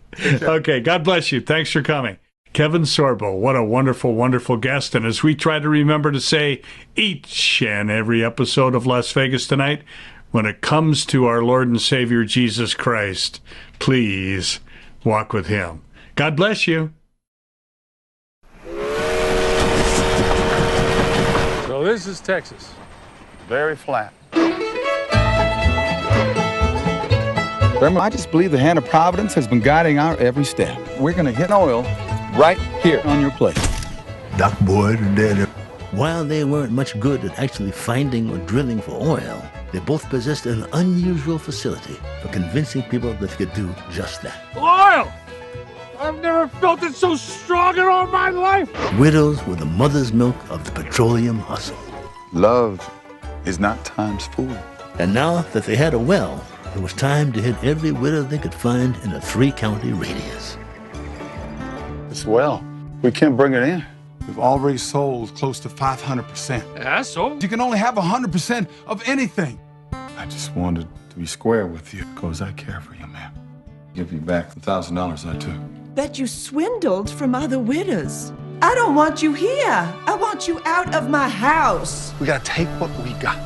Okay. God bless you. Thanks for coming. Kevin Sorbo, what a wonderful, wonderful guest. And as we try to remember to say each and every episode of Las Vegas Tonight, when it comes to our Lord and Savior Jesus Christ, please walk with him. God bless you. So this is Texas. Very flat. I just believe the hand of Providence has been guiding our every step. We're going to hit oil right here on your plate. Doc Boyd and Daddy. While they weren't much good at actually finding or drilling for oil, they both possessed an unusual facility for convincing people that they could do just that. Oil! I've never felt it so strong in all my life. Widows were the mother's milk of the petroleum hustle. Love is not time's fool. And now that they had a well, it was time to hit every widow they could find in a 3-county radius. It's well. We can't bring it in. We've already sold close to 500%. Yeah, so? You can only have 100% of anything. I just wanted to be square with you because I care for you, man. Give you back the $1,000 I took. That you swindled from other widows. I don't want you here. I want you out of my house. We gotta take what we got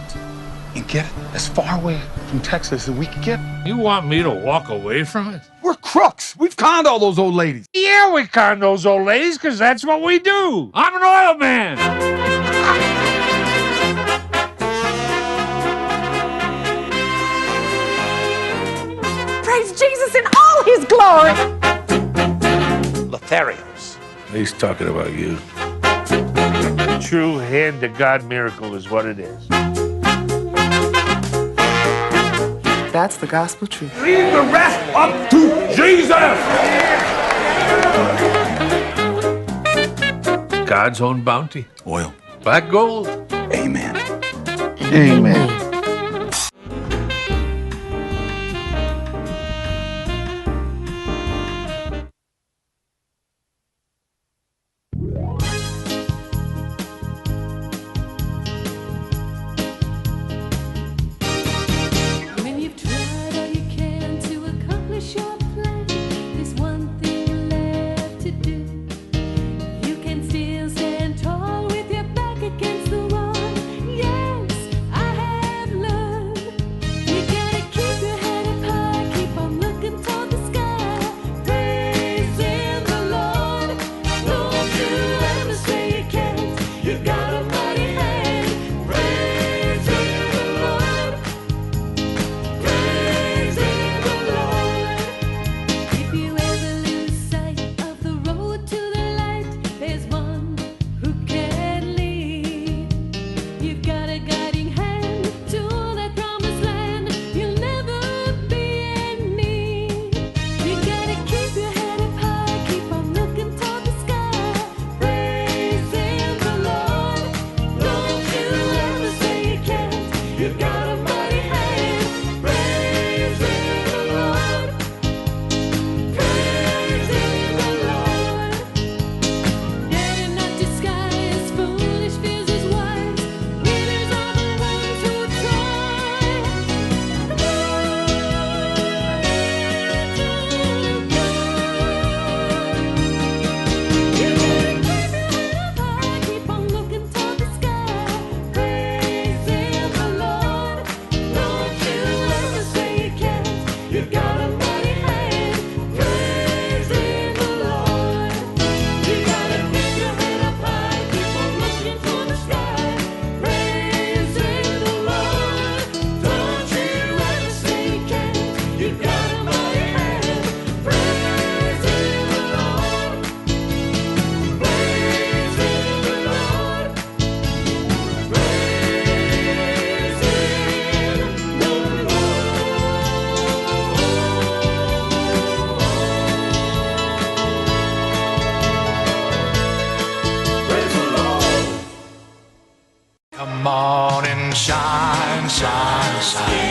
and get it as far away from Texas as we can get. You want me to walk away from it? We're crooks. We've conned all those old ladies. Yeah, we con those old ladies because that's what we do. I'm an oil man. Praise Jesus in all his glory. Lotharios. He's talking about you. True hand-to-God miracle is what it is. That's the gospel truth. Leave the rest up to Jesus! God's own bounty. Oil. Black gold. Amen. Amen. When you've tried all you can to accomplish your plan, there's one thing left to do. You can still stand tall with your back against the wall. Yes, I have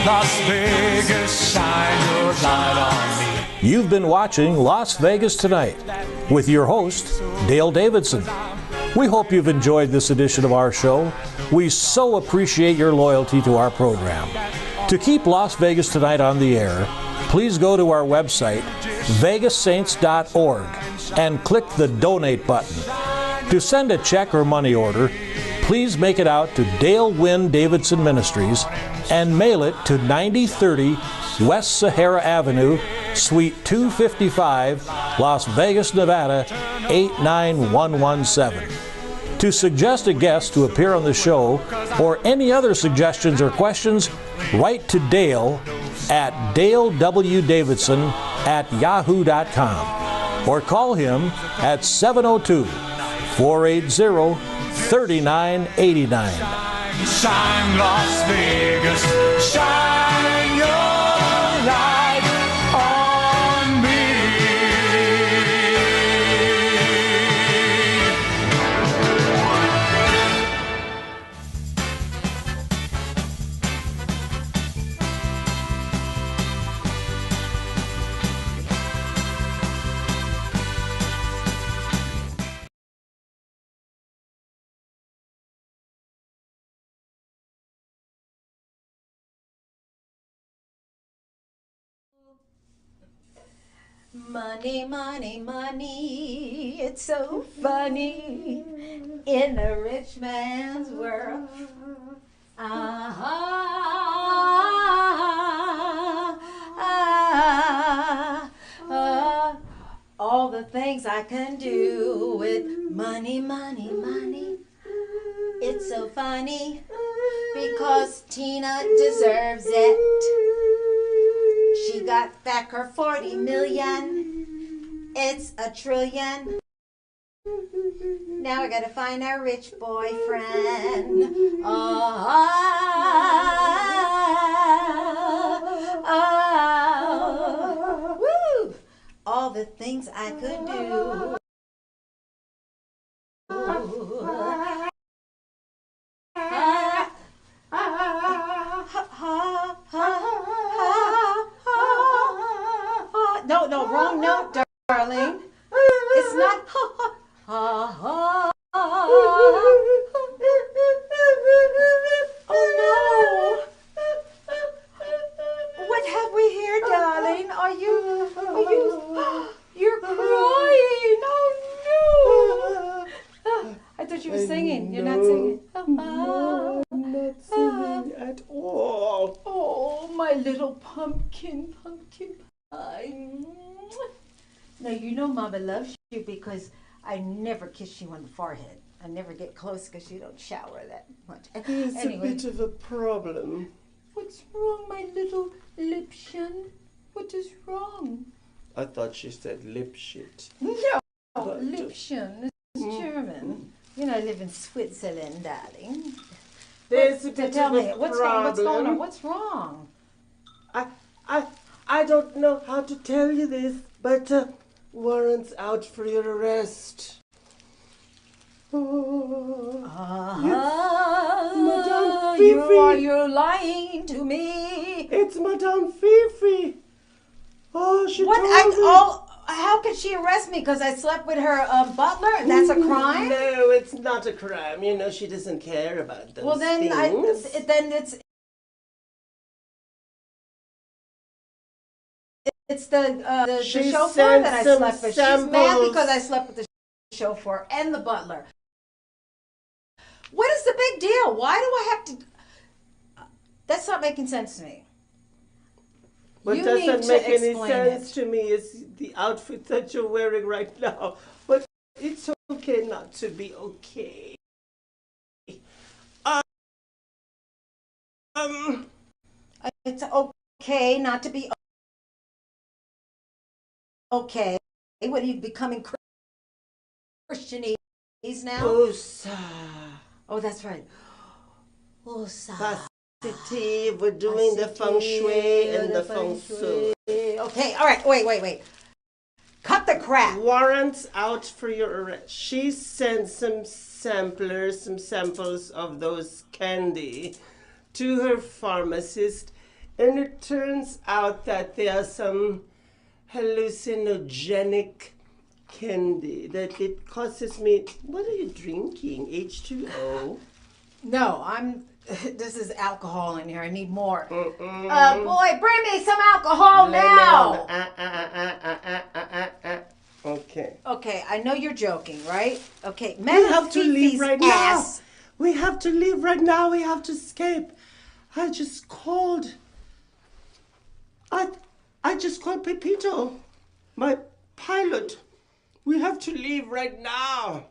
Las Vegas, shine your light on me. You've been watching Las Vegas Tonight with your host, Dale Davidson. We hope you've enjoyed this edition of our show. We so appreciate your loyalty to our program. To keep Las Vegas Tonight on the air, please go to our website, vegassaints.org, and click the Donate button. To send a check or money order, please make it out to Dale Wynn Davidson Ministries and mail it to 9030 West Sahara Avenue, Suite 255, Las Vegas, Nevada, 89117. To suggest a guest to appear on the show or any other suggestions or questions, write to Dale at dalewdavidson@yahoo.com or call him at 702-480-3989. Shine, Las Vegas, shine your light on me. Money, money, money, it's so funny in a rich man's world. All the things I can do with money, money, money. It's so funny because Tina deserves it. She got back her 40 million. It's a trillion. Now I gotta find a rich boyfriend. Woo! All the things I could do. No, wrong note, darling. It's not. Oh no! What have we here, darling? You're crying. Oh no! I thought you were singing. You're not singing. No, I'm not singing at all. Oh, my little pumpkin pie. Now, you know Mama loves you because I never kiss you on the forehead. I never get close because you don't shower that much. There's Anyway, a bit of a problem. what's wrong, my little Lippchen? What is wrong? I thought she said lip shit. No, But, Lippchen is German. You know, I live in Switzerland, darling. There's a bit Tell of me, a what's problem. going on? What's wrong? I don't know how to tell you this, but warrants out for your arrest. Madame Fifi. You're lying to me. It's Madame Fifi. Oh, she What? told me. How could she arrest me? Because I slept with her butler? And that's a crime? No, it's not a crime. You know, she doesn't care about those Well, then things. It's the She chauffeur sent that I some slept with. She's samples. mad because I slept with the chauffeur and the butler. What is the big deal? Why do I have to? That's not making sense to me. What You need doesn't to make any explain sense to me is the outfit that you're wearing right now. But it's okay not to be okay. It's okay not to be okay. What are you becoming Christianese now? Usa. Oh, that's right. Usa. Positive. We're doing the feng shui and the feng shui. Okay, all right. Wait. Cut the crap. Warrants out for your arrest. She sent some samples of those candy to her pharmacist And it turns out that there are some hallucinogenic candy that it causes me. What are you drinking? H2O? No, this is alcohol in here. I need more. Boy, bring me some alcohol now. Okay. Okay, I know you're joking, right? Okay, We have to leave right now. ass. We have to leave right now. We have to escape. I just called. I just called Pepito, my pilot. We have to leave right now.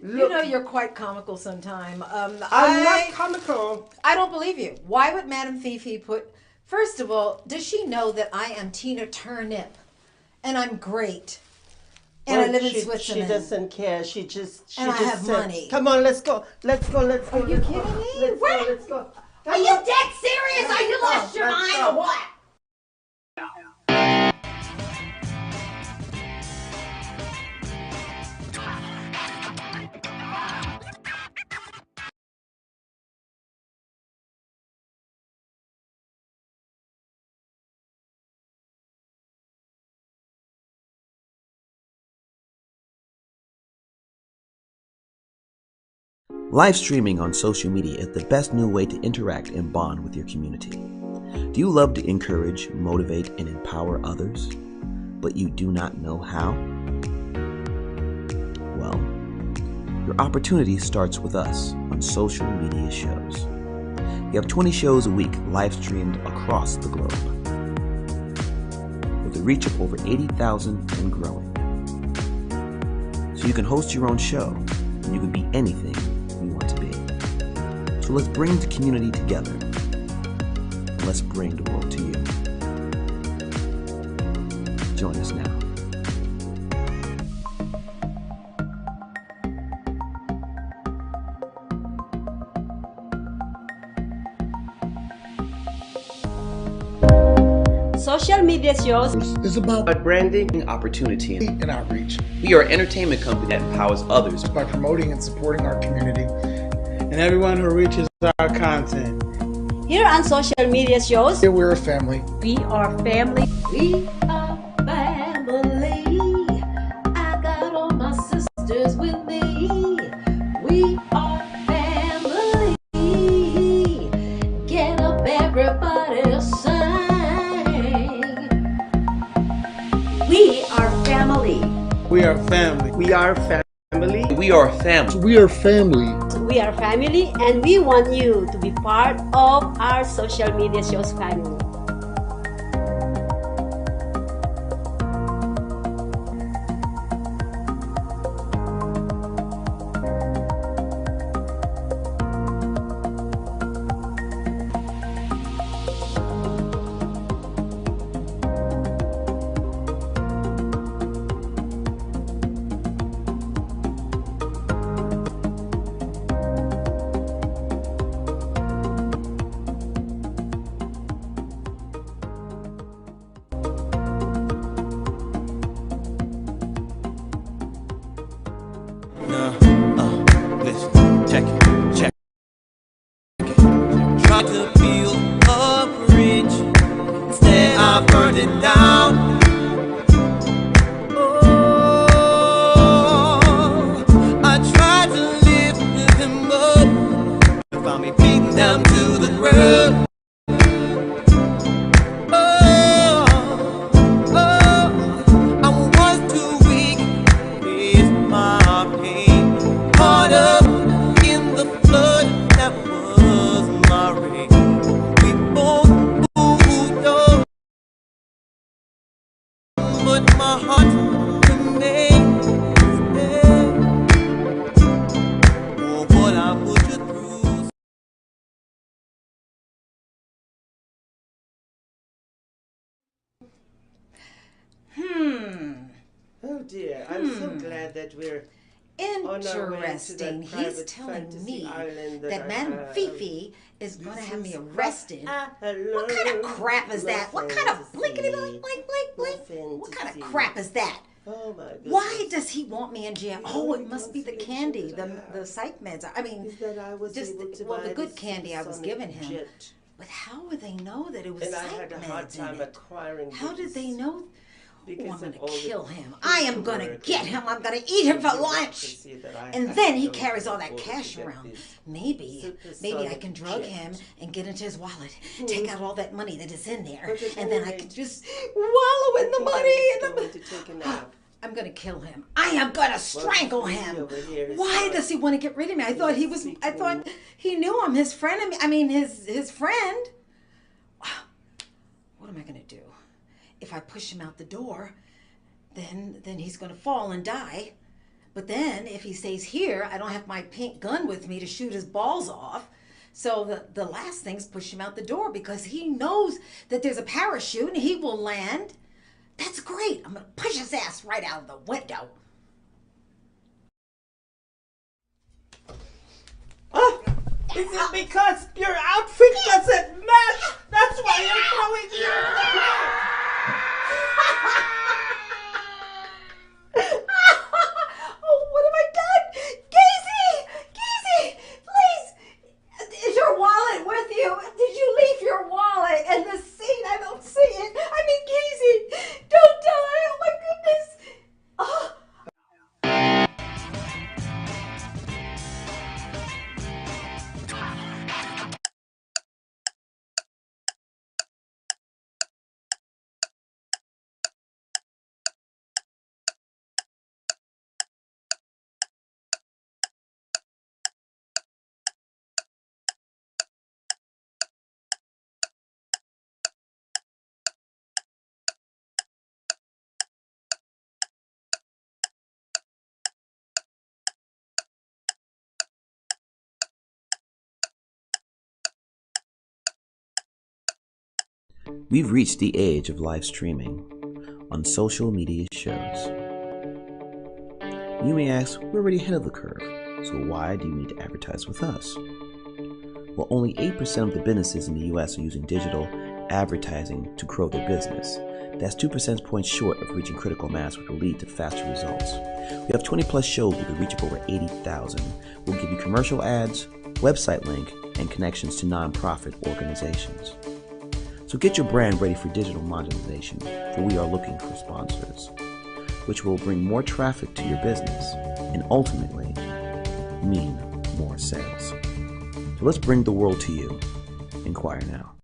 You know you're quite comical sometime. I'm not comical. I don't believe you. Why would Madame Fifi put... First of all, does she know that I am Tina Turnip? And I'm great. And I live in Switzerland. She doesn't care. She just I have said, money. Come on, let's go. Let's go. Let's go. Are you kidding me? Let's go. Are you dead serious? Are you lost your mind or what? Live streaming on social media is the best new way to interact and bond with your community. Do you love to encourage, motivate, and empower others, but you do not know how? Well, your opportunity starts with us on social media shows. We have 20 shows a week live streamed across the globe, with a reach of over 80,000 and growing. So you can host your own show, and you can be anything you want to be. So let's bring the community together, and let's bring the world to you. Join us now. Social media shows is about branding, opportunity, and outreach. We are an entertainment company that empowers others by promoting and supporting our community and everyone who reaches our content. Here on social media shows, Here we're a family. We are family. We are family. I got all my sisters with me. We are family. Get up, everybody, sing. We are family. We are family. We are family. We are family. We are family. We are family, and we want you to be part of our social media shows family. Listen, check it. Try to feel a bridge, instead I burned it down. Oh, I tried to lift him up, but found me beaten down to the ground. I was too weak to face my pain. Caught up in the flood that was my rain. We both moved on, but my heart remains there. Oh, what I put you through. Oh dear, I'm so glad that we're on our way to Interesting. that He's private telling fantasy me island that I Madame have. Fifi is going to have me This is arrested. hello, What kind of crap is that? What kind of fantasy. blinkety blink? What kind of crap is that? Oh my goodness. Why does he want me in jail? Oh, it must be the candy, the psych meds. I mean, Is that I was just able to well, buy the good this candy I was Sonic giving him. jet But how would they know that it was And I psych had a meds hard in time it? acquiring How did these they know? because I'm going of all to the kill him. I am going to paperwork get and him. I'm going to eat him for lunch. bureaucracy that I And had then to he go carries through all in that order to cash get around. this Maybe I supersonic can drug jet. him and get into his wallet, take out all that money that is in there, But at and then any I can rate, just wallow in the I think money. I'm And going to take a nap. I'm going to kill him. I am going to strangle him. Why does he want to get rid of me? I thought he knew I'm his friend. I mean, his friend. What am I going to do? If I push him out the door, then he's going to fall and die. But then if he stays here, I don't have my pink gun with me to shoot his balls off. So the last thing's push him out the door because he knows that there's a parachute and he will land. That's great. I'm going to push his ass right out of the window. Is it because your outfit doesn't match? That's why you're throwing your Oh, what have I done? Casey, please. Is your wallet with you? Did you leave your wallet in the seat? I don't see it. I mean, Casey, don't die. Oh my goodness. Oh. We've reached the age of live streaming on social media shows. You may ask, we're already ahead of the curve, so why do you need to advertise with us? Well, only 8% of the businesses in the US are using digital advertising to grow their business. That's 2 percentage points short of reaching critical mass, which will lead to faster results. We have 20 plus shows with a reach of over 80,000. We'll give you commercial ads, website link, and connections to nonprofit organizations. So get your brand ready for digital monetization, for we are looking for sponsors, which will bring more traffic to your business and ultimately mean more sales. So let's bring the world to you. Inquire now.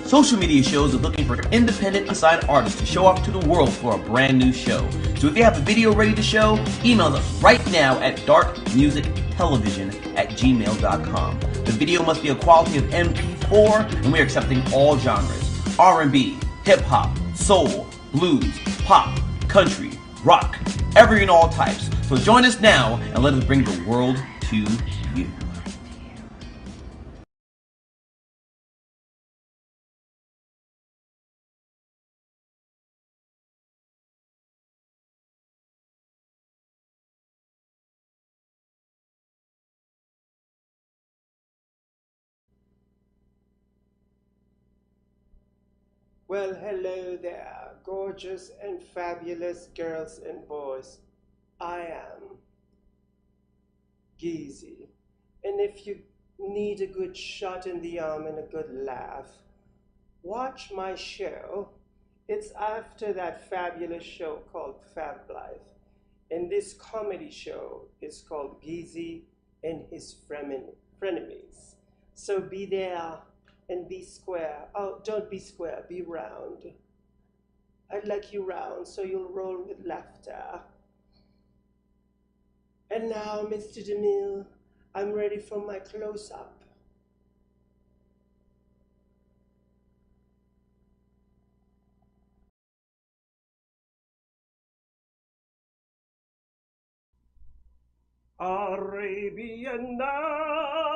Social media shows are looking for independent assigned artists to show off to the world for a brand new show. So if you have a video ready to show, email us right now at darkmusictelevision@gmail.com. The video must be a quality of MP4 and we are accepting all genres. R&B, hip hop, soul, blues, pop, country, rock, every and all types. So join us now and let us bring the world to you. Well, hello there, gorgeous and fabulous girls and boys. I am Geezy, and if you need a good shot in the arm and a good laugh, watch my show. It's after that fabulous show called Fab Life, and this comedy show is called Geezy and His Frenemies. So be there. And be square. Oh, don't be square, be round. I'd like you round so you'll roll with laughter. And now, Mr. DeMille, I'm ready for my close-up. Arabian Nights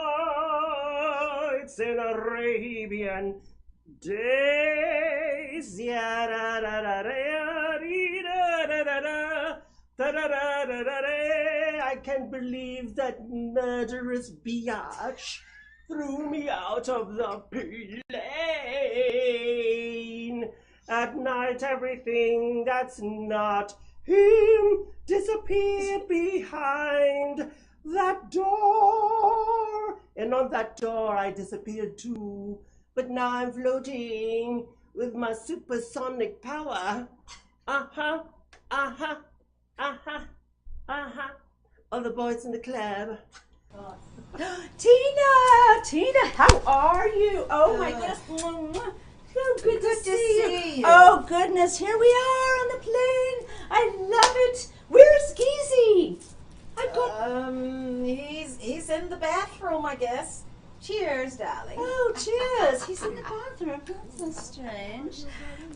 in Arabian days. I can't believe that murderous biatch threw me out of the plane. At night, everything that's not Him disappeared behind that door. And on that door I disappeared too. But now I'm floating with my supersonic power. Uh-huh, uh-huh, uh-huh, uh-huh. All the boys in the club. Tina, how are you? Oh my goodness. So good to see you. Oh goodness, here we are on the plane. I love it. Where's Geezy? He's in the bathroom, I guess. Cheers, darling. Oh, cheers. He's in the bathroom. That's so strange.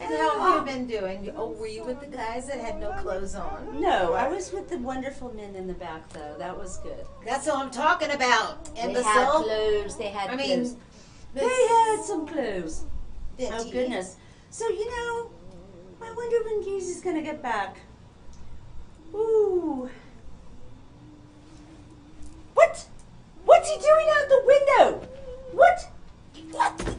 And how have you been doing? Oh, were you with the guys that had no clothes on? No, I was with the wonderful men in the back, though. That was good. That's what I'm talking about. They had Imbecile. clothes. They had clothes. mean, They had some clothes. Did Oh, he? goodness. So, I wonder when Geezy's going to get back. Ooh. What? What's he doing out the window? What?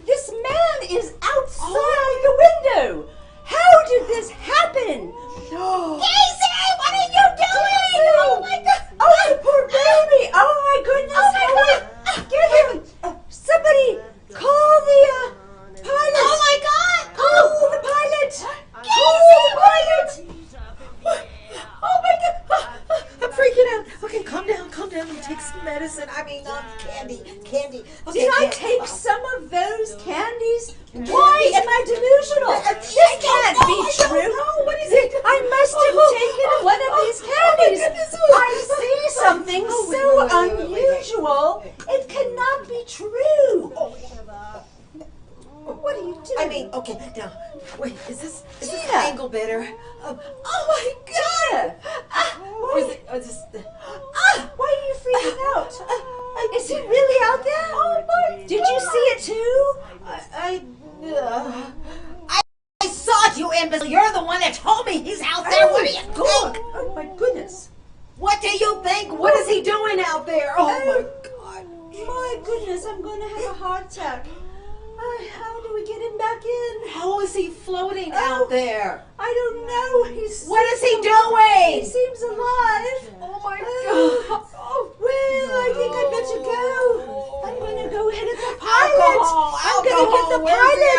This man is outside the window. How did this happen? Casey, what are you doing? Oh my God! Oh, the poor baby! Oh my goodness! Oh my God! Get him! Somebody call the pilot! Oh my God! Call the pilot! Casey! Call the pilot! Oh my God! I'm freaking out. Okay, calm down. Let me take some medicine. Candy. Did I take some of those candies? Why am I delusional? This can't be true. What is it? I must have taken one of these candies. I see something so unusual. It cannot be true. What are you doing? Okay, now, wait, is this Tina. angle better? Oh my God! Why are you freaking out? Is he really out there? Did you see it too? I saw you, imbecile. You're the one that told me he's out there. What do you think? Oh my goodness. What do you think? What is he doing out there? Oh my God. My goodness, I'm going to have a heart attack. How do we get him back in? How is he floating out there? I don't know. What is he doing? He seems alive. Oh my God. Well, I think I better go. I'm going to go hit the pilot. Alcohol. I'm going to hit the pilot.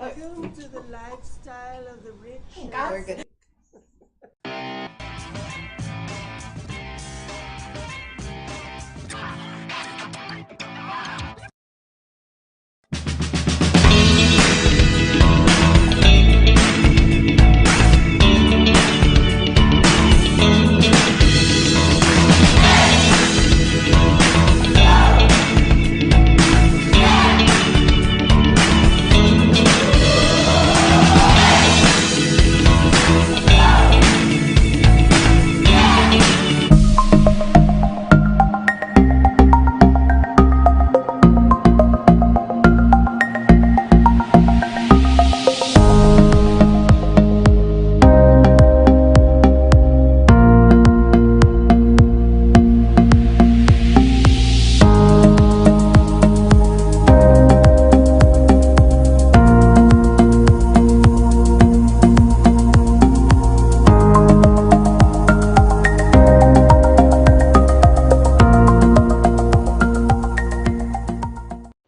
Welcome to the lifestyle of the rich. Very good.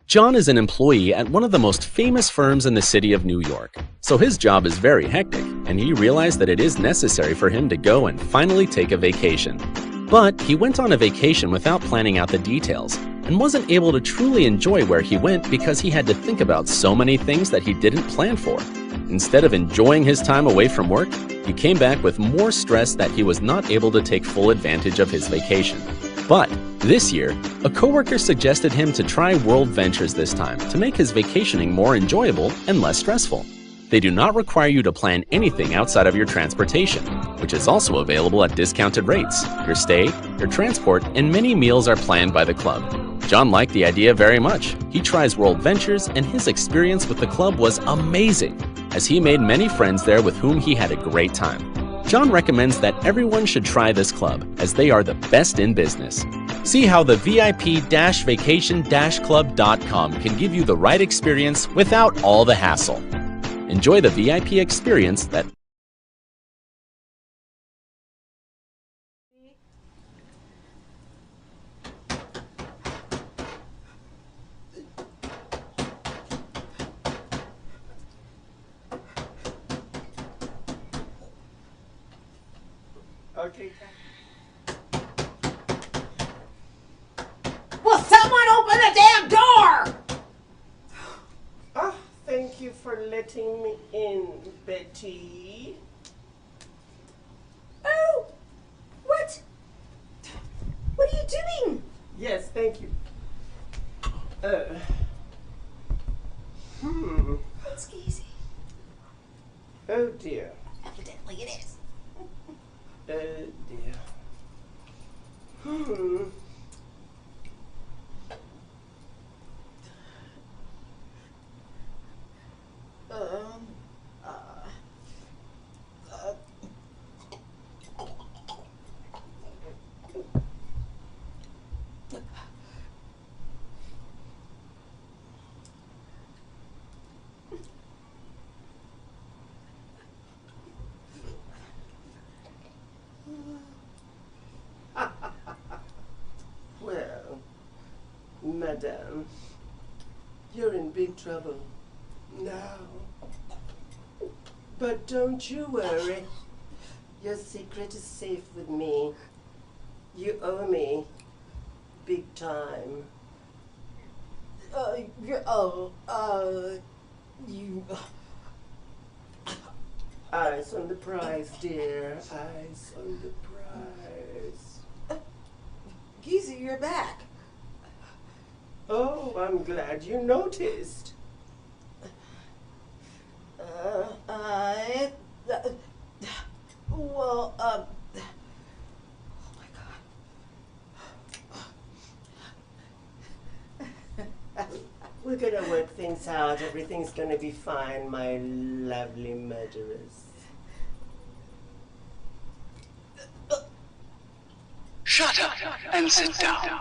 John is an employee at one of the most famous firms in the city of New York, so his job is very hectic, and he realized that it is necessary for him to go and finally take a vacation. But he went on a vacation without planning out the details, and wasn't able to truly enjoy where he went because he had to think about so many things that he didn't plan for. Instead of enjoying his time away from work, he came back with more stress that he was not able to take full advantage of his vacation. But this year, a coworker suggested him to try World Ventures this time to make his vacationing more enjoyable and less stressful. They do not require you to plan anything outside of your transportation, which is also available at discounted rates. Your stay, your transport, and many meals are planned by the club. John liked the idea very much. He tries World Ventures, and his experience with the club was amazing, as he made many friends there with whom he had a great time. John recommends that everyone should try this club, as they are the best in business. See how the VIP-vacation-club.com can give you the right experience without all the hassle. Enjoy the VIP experience that Okay. Will someone open the damn door? Oh, thank you for letting me in, Betty. Oh, what? What are you doing? Yes, thank you. It's easy. Oh dear. Evidently it is. Oh dear. Well, madame, you're in big trouble now. But don't you worry. Your secret is safe with me. You owe me big time. You. Eyes on the prize, dear. Eyes on the prize. Geezy, you're back. Oh, I'm glad you noticed. Well, oh my God. We're gonna work things out. Everything's gonna be fine, my lovely murderers. Shut up and sit down.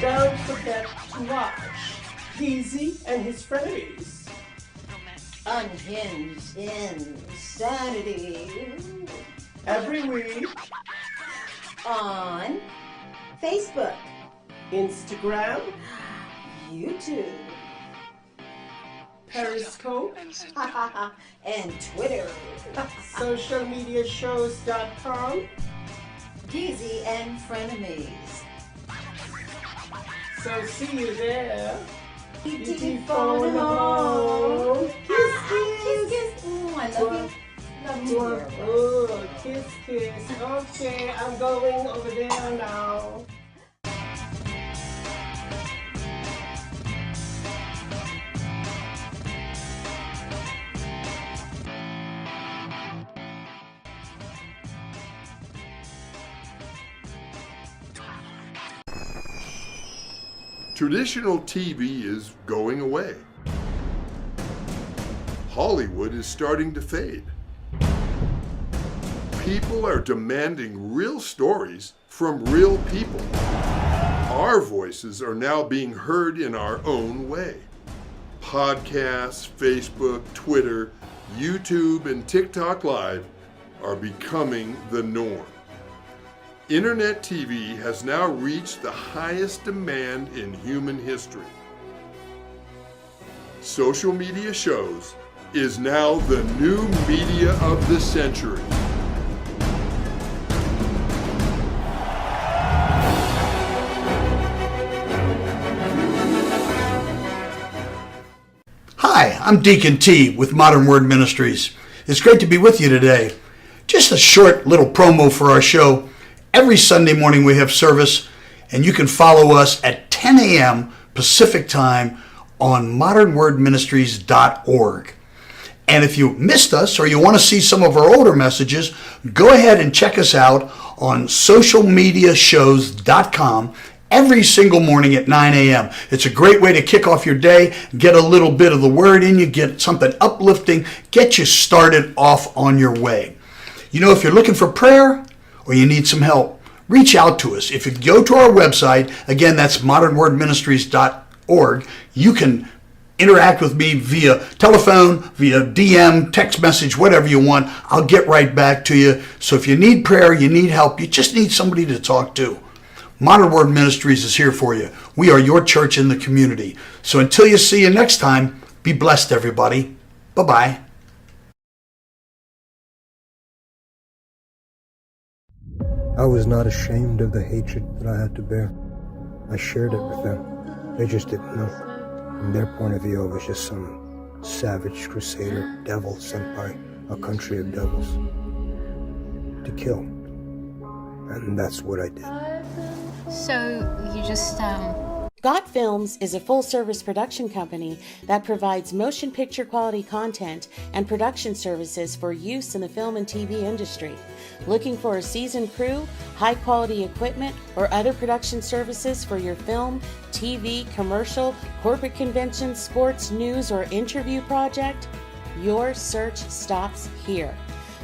Don't forget to watch Geezy and his frenemies. Unhinged Insanity. Every week On Facebook, Instagram, YouTube, Periscope, and Twitter. socialmediashows.com. Geezy and Frenemies. So see you there. E.T. phone home. Kiss, kiss. Ooh, I love you. Love you, dear. Oh, kiss, kiss. Okay, I'm going over there now. Traditional TV is going away. Hollywood is starting to fade. People are demanding real stories from real people. Our voices are now being heard in our own way. Podcasts, Facebook, Twitter, YouTube, and TikTok Live are becoming the norm. Internet TV has now reached the highest demand in human history. Social media shows is now the new media of the century. Hi, I'm Deacon T with Modern Word Ministries. It's great to be with you today. Just a short little promo for our show. Every Sunday morning we have service, and you can follow us at 10 a.m. Pacific Time on modernwordministries.org. And if you missed us or you want to see some of our older messages, go ahead and check us out on socialmediashows.com every single morning at 9 a.m. It's a great way to kick off your day, get a little bit of the word in you, get something uplifting, get you started off on your way. You know, if you're looking for prayer or you need some help, reach out to us. If you go to our website, again, that's modernwordministries.org, you can interact with me via telephone, via DM, text message, whatever you want. I'll get right back to you. So if you need prayer, you need help, you just need somebody to talk to, Modern Word Ministries is here for you. We are your church in the community. So until you see you next time, be blessed, everybody. Bye-bye. I was not ashamed of the hatred that I had to bear. I shared it with them. They just didn't know. From their point of view, I was just some savage crusader, devil sent by a country of devils to kill. And that's what I did. So you just, Got Films is a full-service production company that provides motion picture quality content and production services for use in the film and TV industry. Looking for a seasoned crew, high-quality equipment, or other production services for your film, TV, commercial, corporate convention, sports, news, or interview project? Your search stops here.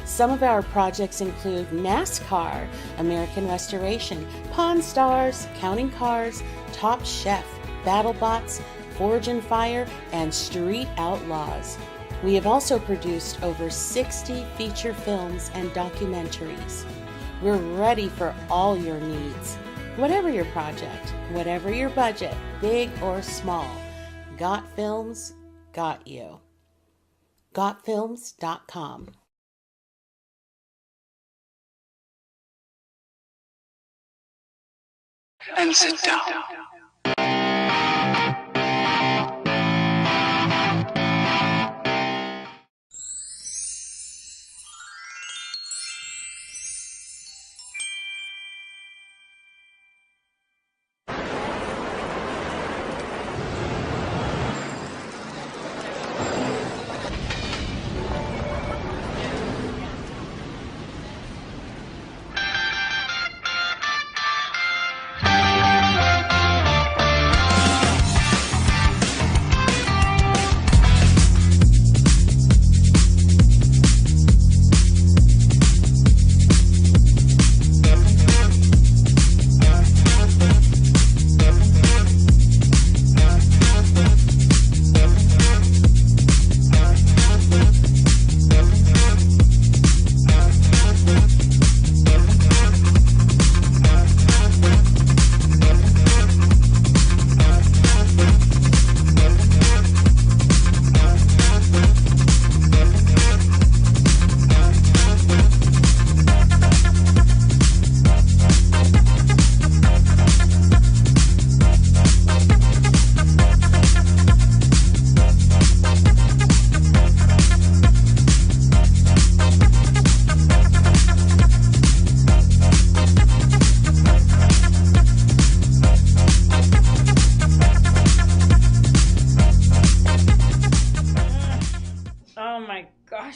Some of our projects include NASCAR, American Restoration, Pawn Stars, Counting Cars, Top Chef, BattleBots, Forge and Fire, and Street Outlaws. We have also produced over 60 feature films and documentaries. We're ready for all your needs. Whatever your project, whatever your budget, big or small, Got Films got you. GotFilms.com. And sit down.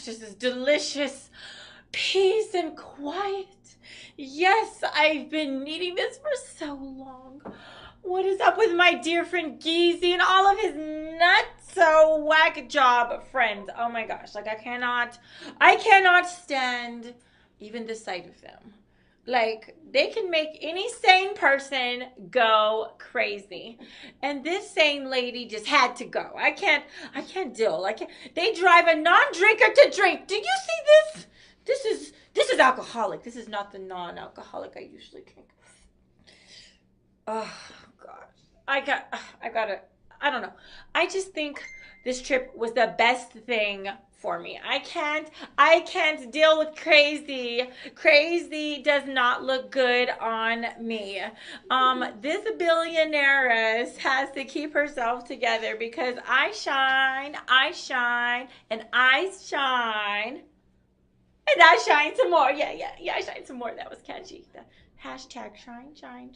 This is delicious. Peace and quiet. Yes, I've been needing this for so long. What is up with my dear friend Geezy and all of his nuts-so whack job friends? Oh my gosh, like I cannot stand even the sight of them. Like, they can make any sane person go crazy. And this sane lady just had to go. I can't deal. They drive a non-drinker to drink. Do you see this? This is alcoholic. This is not the non-alcoholic I usually drink. Oh, God. I gotta I don't know. I just think this trip was the best thing for me. I can't deal with crazy. Crazy does not look good on me. This billionaire has to keep herself together because I shine, and I shine. And I shine some more. Yeah, I shine some more. That was catchy. The hashtag shine. And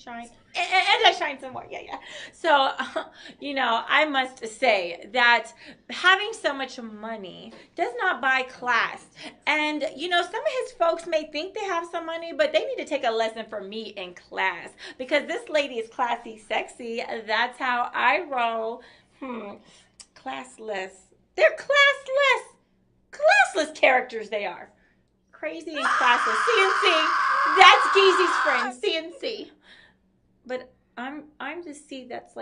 I shine some more. Yeah. So, I must say that having so much money does not buy class. And, some of his folks may think they have some money, but they need to take a lesson from me in class. Because this lady is classy, sexy. That's how I roll. Classless. They're classless. Classless characters they are. Crazy and classless. CNC. That's Geezy's friend. CNC. But I'm the C that's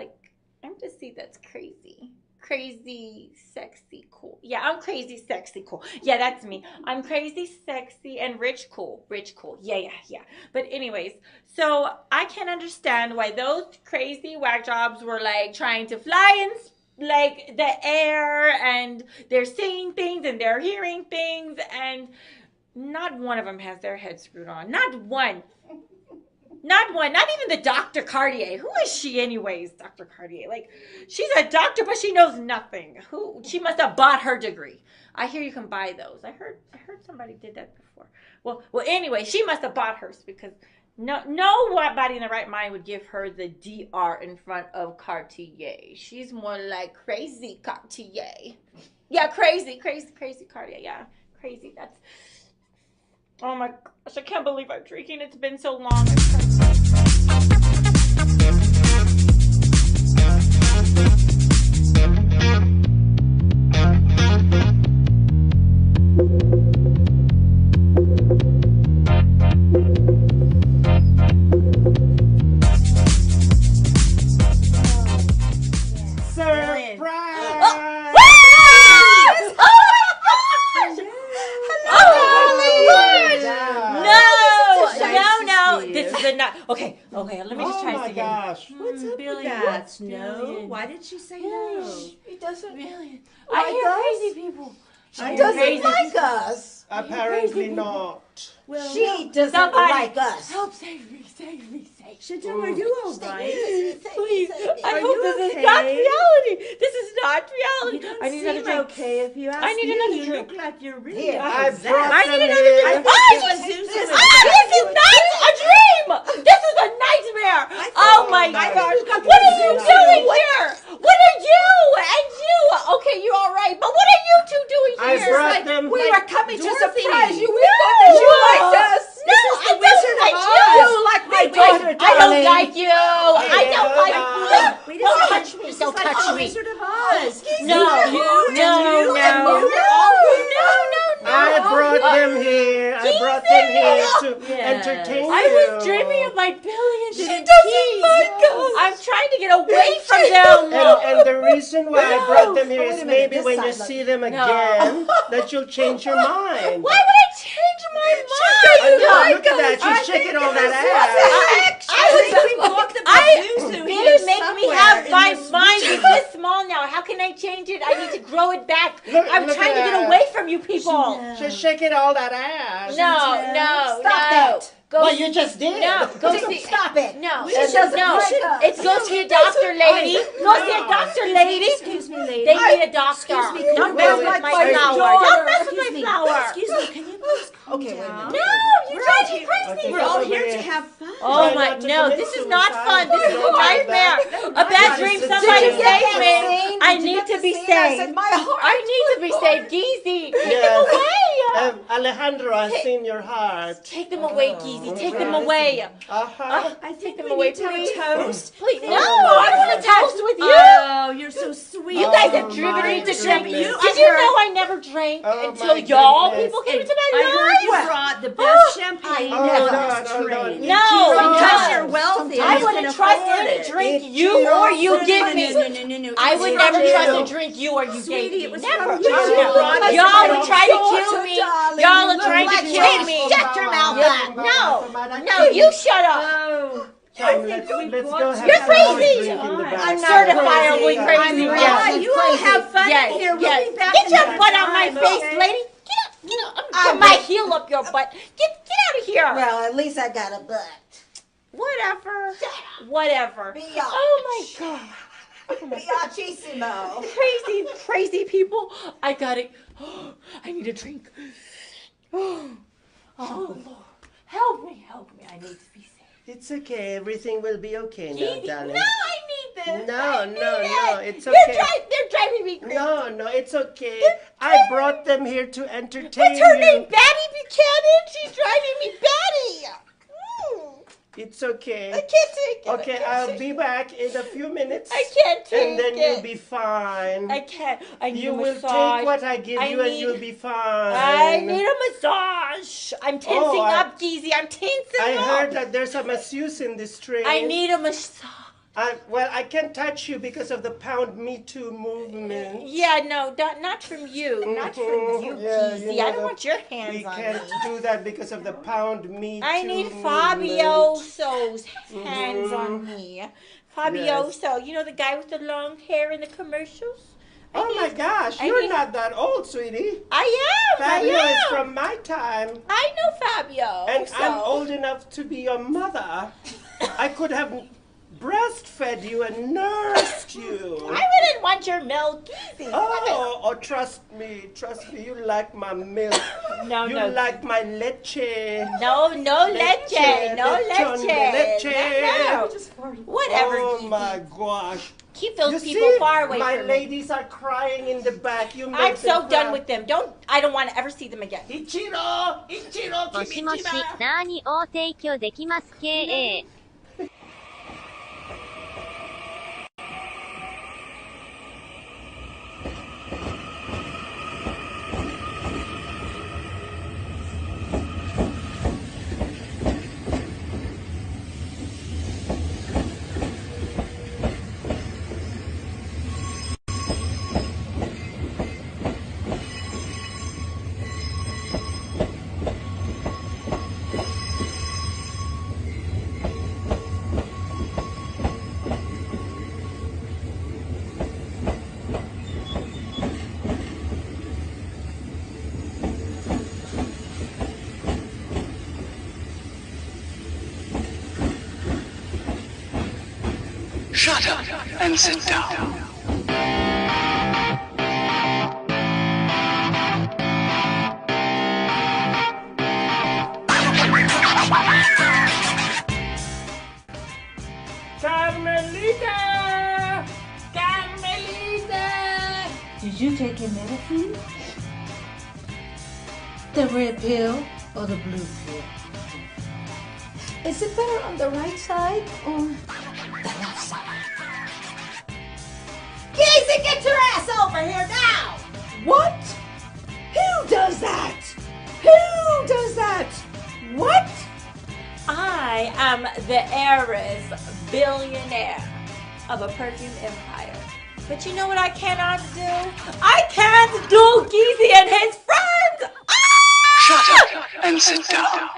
crazy. Crazy, sexy, cool. Yeah, I'm crazy, sexy, cool. Yeah, that's me. I'm crazy, sexy, and rich, cool. Rich, cool. Yeah. But anyways, so I can't understand why those crazy whack jobs were like trying to fly in like the air, and they're seeing things and they're hearing things, and not one of them has their head screwed on. Not one. Not even the Dr. Cartier. Who is she anyways, Dr. Cartier? Like, she's a doctor, but she knows nothing. She must have bought her degree. I hear you can buy those. I heard somebody did that before. Well, anyway, she must have bought hers because nobody in the right mind would give her the DR in front of Cartier. She's more like crazy Cartier. Yeah, crazy Cartier. Yeah, crazy. That's... Oh my gosh, I can't believe I'm drinking. It's been so long. Okay, let me just try this again. Oh my gosh. What's up with that? No. Why did she say no? He doesn't really. I hear crazy people. She doesn't like us. Apparently not. Well, she doesn't like us. Help, save me. Chantal, are you all right? Please. I hope this is not reality. This is not reality. You don't I need another seem drink. okay if you ask I need me. another You drink. look like you're really Here, upset. I need another here. drink. This is not a dream. This is a nightmare. Oh my gosh. What are you doing here? What are you and you? Okay, you're all right. But what are you two doing here? I brought them. We were coming to Dorothy. surprise you. We thought that you liked us. No, This is the I Wizard don't like of you. Oz. You like my daughter, I don't darling. like you. I don't like you. Don't touch me. Don't touch the me. Wizard of Oz. No. I brought them here. I brought them here to entertain you. I was dreaming of my billions She and doesn't keys. like us. I'm trying to get away from them. And the reason why I brought them here Wait is a minute, maybe this when you side, see them again, that you'll change your mind. Why would I change my mind? Look at that. She's shaking all that ass. Billy makes me have my mind is this small now. How can I change it? I need to grow it back. I'm trying to get away from you people. She's shaking all that ass. No. Stop it. Go Well, you just did. No, go Just see. stop it. No, She doesn't like us. It's go see a doctor, lady. Go see a doctor, lady. Excuse me, lady. They need a doctor. Excuse me, Don't can mess you with like my my flower. daughter? Don't mess with Excuse my me. flower. Excuse me, can you please calm down? No, you drive me crazy. We're all here to have fun. Oh my, no, this is not fun. This is a nightmare. A bad dream. Somebody save me. I need to be saved. I need to be saved. Geezy, take them away. Alejandro, I've seen your heart. Take them away, Geezy. Take them away. I think we need to toast. Please, no, I don't want to toast with you. Oh, you're so sweet. You guys have driven me to drink. goodness. Did you know I never drank until y'all people came into my I life? heard you brought the best champagne on this train. Because you're wealthy. I wouldn't trust any drink you or you give me. No. I would never trust a drink you or you gave me. It was Never. from you. Y'all would try to kill me. Y'all are trying to kill me. Shut your mouth up. No, you shut up. Let's go have You're some more crazy. drink in the back. I'm certifiably crazy. I'm Yes. crazy. You all have fun Yes, in here. We'll yes. be back Get in your no butt on my time, face, okay? lady. Get up. Put my heel up your butt. Get out of here. Well, at least I got a butt. Whatever. Oh my God. Biachissimo. Crazy people. I got it. I need a drink. Oh Lord. Help me. I need to be safe. It's okay. Everything will be okay now, darling. No, I need this. No. It's okay. They're driving me crazy. No, it's okay. I brought them here to entertain What's her you. name? Batty Buchanan? She's driving me batty. It's okay. I can't take it. Okay, I'll be back in a few minutes. I can't take And then it. you'll be fine. I can't. I need You a will massage. take what I give you and you'll be fine. I need a massage. I'm tensing up, Geezy. I'm tensing I up. heard that there's a masseuse in this train. I need a massage. I can't touch you because of the Pound Me Too movement. Yeah, no, not from you. Not from you, Geezy. I don't want your hands We on can't me. do that because of the Pound Me Too I need movement. Fabioso's hands on me. Fabioso, you know the guy with the long hair in the commercials? Oh my gosh, you're not that old, sweetie. I am. Fabio I am. is from my time. I know Fabio. And so. I'm old enough to be your mother. I could have breastfed you and nursed you. I wouldn't want your milk, Geezy. Oh, trust me, you like my milk. No. You like my leche. No leche. No leche. No. Whatever. Oh Geezy. my gosh. Keep those You people see, far away my from me. ladies are crying in the back. You make I'm them so done cry. with them. I don't want to ever see them again. Ichiro, もしもし、何を提供できますか？ Shut up and sit down. Carmelita! Did you take your medicine? The red pill or the blue pill? Is it better on the right side or the left side? Casey, get your ass over here now! What? Who does that? Who does that? What? I am the heiress billionaire of a perfume empire. But you know what I cannot do? I can't do Geezy and his friends! Shut up and sit down.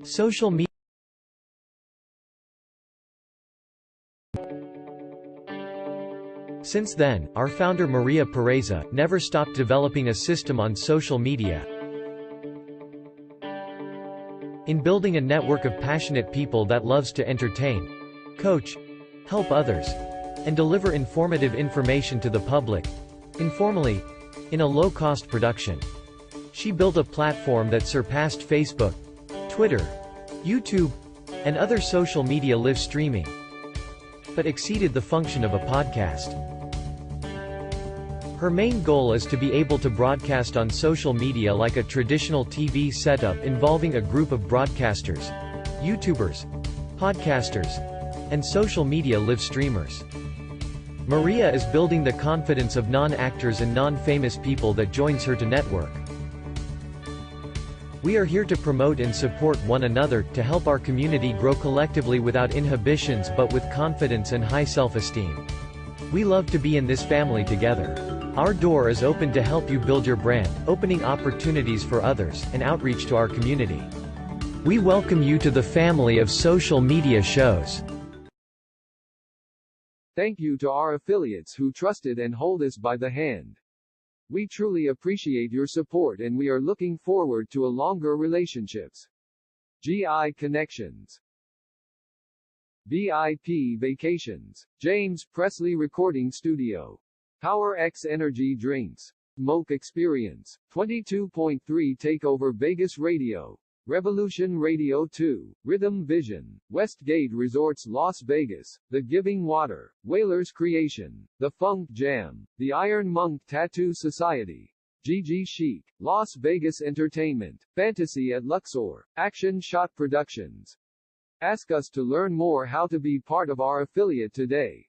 Social media. Since then, our founder Maria Pereza never stopped developing a system on social media. In building a network of passionate people that loves to entertain, coach, help others, and deliver informative information to the public, informally, in a low-cost production. She built a platform that surpassed Facebook, Twitter, YouTube, and other social media live streaming, but exceeded the function of a podcast. Her main goal is to be able to broadcast on social media like a traditional TV setup involving a group of broadcasters, YouTubers, podcasters, and social media live streamers. Maria is building the confidence of non-actors and non-famous people that joins her to network. We are here to promote and support one another, to help our community grow collectively without inhibitions but with confidence and high self-esteem. We love to be in this family together. Our door is open to help you build your brand, opening opportunities for others, and outreach to our community. We welcome you to the family of social media shows. Thank you to our affiliates who trusted and hold us by the hand. We truly appreciate your support and we are looking forward to a longer relationships. GI Connections, VIP Vacations, James Presley Recording Studio, Power X Energy Drinks, Moke Experience, 22.3 Takeover Vegas Radio, Revolution Radio 2, Rhythm Vision, Westgate Resorts Las Vegas, The Giving Water, Whalers Creation, The Funk Jam, The Iron Monk Tattoo Society, GG Chic, Las Vegas Entertainment, Fantasy at Luxor, Action Shot Productions. Ask us to learn more how to be part of our affiliate today.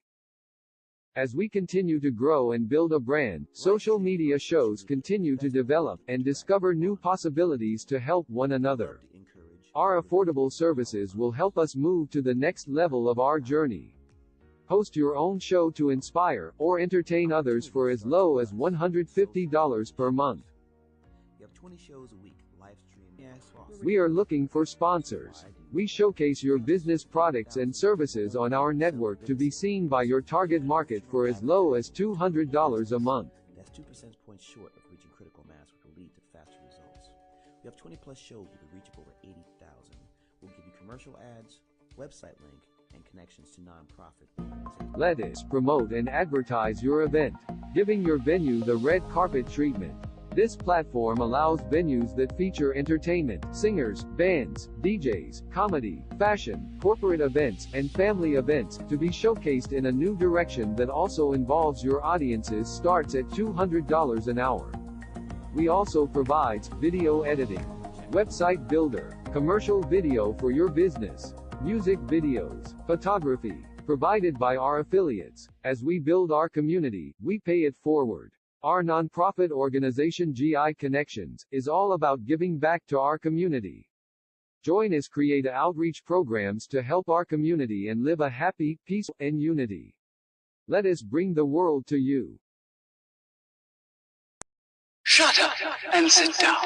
As we continue to grow and build a brand, social media shows continue to develop and discover new possibilities to help one another. Our affordable services will help us move to the next level of our journey. Host your own show to inspire or entertain others for as low as $150 per month. You have 20 shows a week, live stream. We are looking for sponsors. We showcase your business products and services on our network to be seen by your target market for as low as $200 a month. That's 2 percentage points short of reaching critical mass, which will lead to faster results. We have 20 plus shows with a reach of over 80,000. We'll give you commercial ads, website link, and connections to nonprofit organizations. Let us promote and advertise your event, giving your venue the red carpet treatment. This platform allows venues that feature entertainment, singers, bands, DJs, comedy, fashion, corporate events, and family events to be showcased in a new direction that also involves your audiences starts at $200 an hour. We also provide video editing, website builder, commercial video for your business, music videos, photography, provided by our affiliates. As we build our community, we pay it forward. Our nonprofit organization GI Connections is all about giving back to our community. Join us create outreach programs to help our community and live a happy, peaceful, and unity. Let us bring the world to you. Shut up and sit down.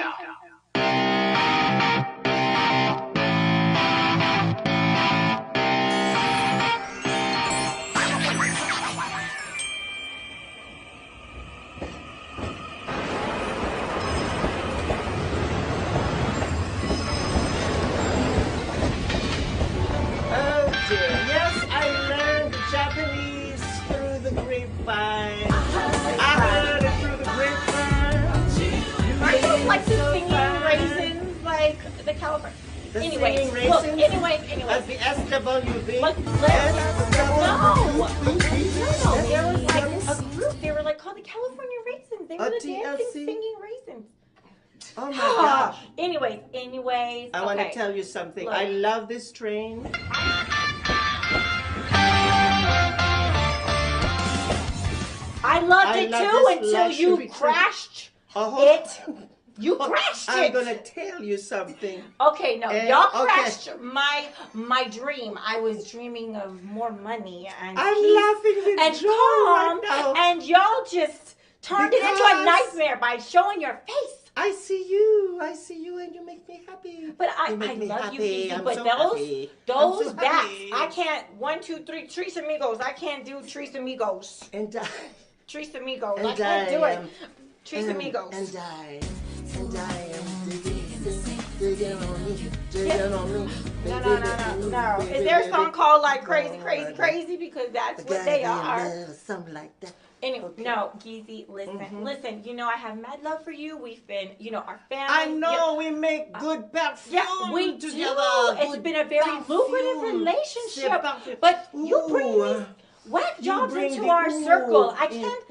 Yes, I learned Japanese through the grapevine. I heard it through the grapevine. Are you like the singing raisins, like the California? Anyway, look, anyway. As the SWV. No, there was like a group. They were like called the California Raisins. They were the dancing, singing raisins. Oh my gosh. Anyways. I want to tell you something. Look. I love this train. I loved it too until you crashed it. You crashed it. I'm gonna tell you something. Okay, no, y'all crashed my dream. I was dreaming of more money and I'm peace laughing with and joy calm, right now. and y'all just turned it into a nightmare by showing your face. I see you, and you make me happy. But I You make love me you, happy. Kiki, I'm but so those happy. those I'm so backs, happy. I can't. 1, 2, 3, Tres Amigos. I can't do Tres Amigos. And Tres Amigos. And I can't do it. am- Tres Amigos. And I am digging on me, digging on me. No. Is there a song called like Crazy, Crazy, Crazy? Because that's what they are. Something like that. Anyway, no, Geezy, listen, you know, I have mad love for you. We've been, you know, our family. I know we make good perfume we together. do. It's been a very lucrative relationship. But you bring these whack jobs bring into the our circle. I the can't.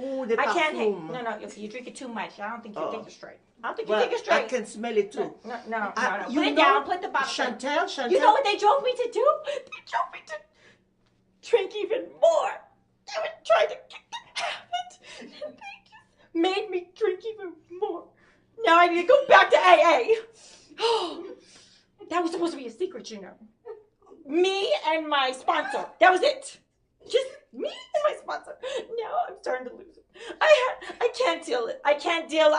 perfume. No, you drink it too much. I don't think you think it straight. I don't think Well, you think it straight. I can smell it too. No. You Put it know, down. Put the bottle down. Chantel. You know what they drove me to do? They drove me to drink even more. They were trying to kick the habit, and they just made me drink even more. Now I need to go back to AA. That was supposed to be a secret, you know. Me and my sponsor. That was it. Just me and my sponsor. Now I'm starting to lose it. I can't deal it. I can't deal.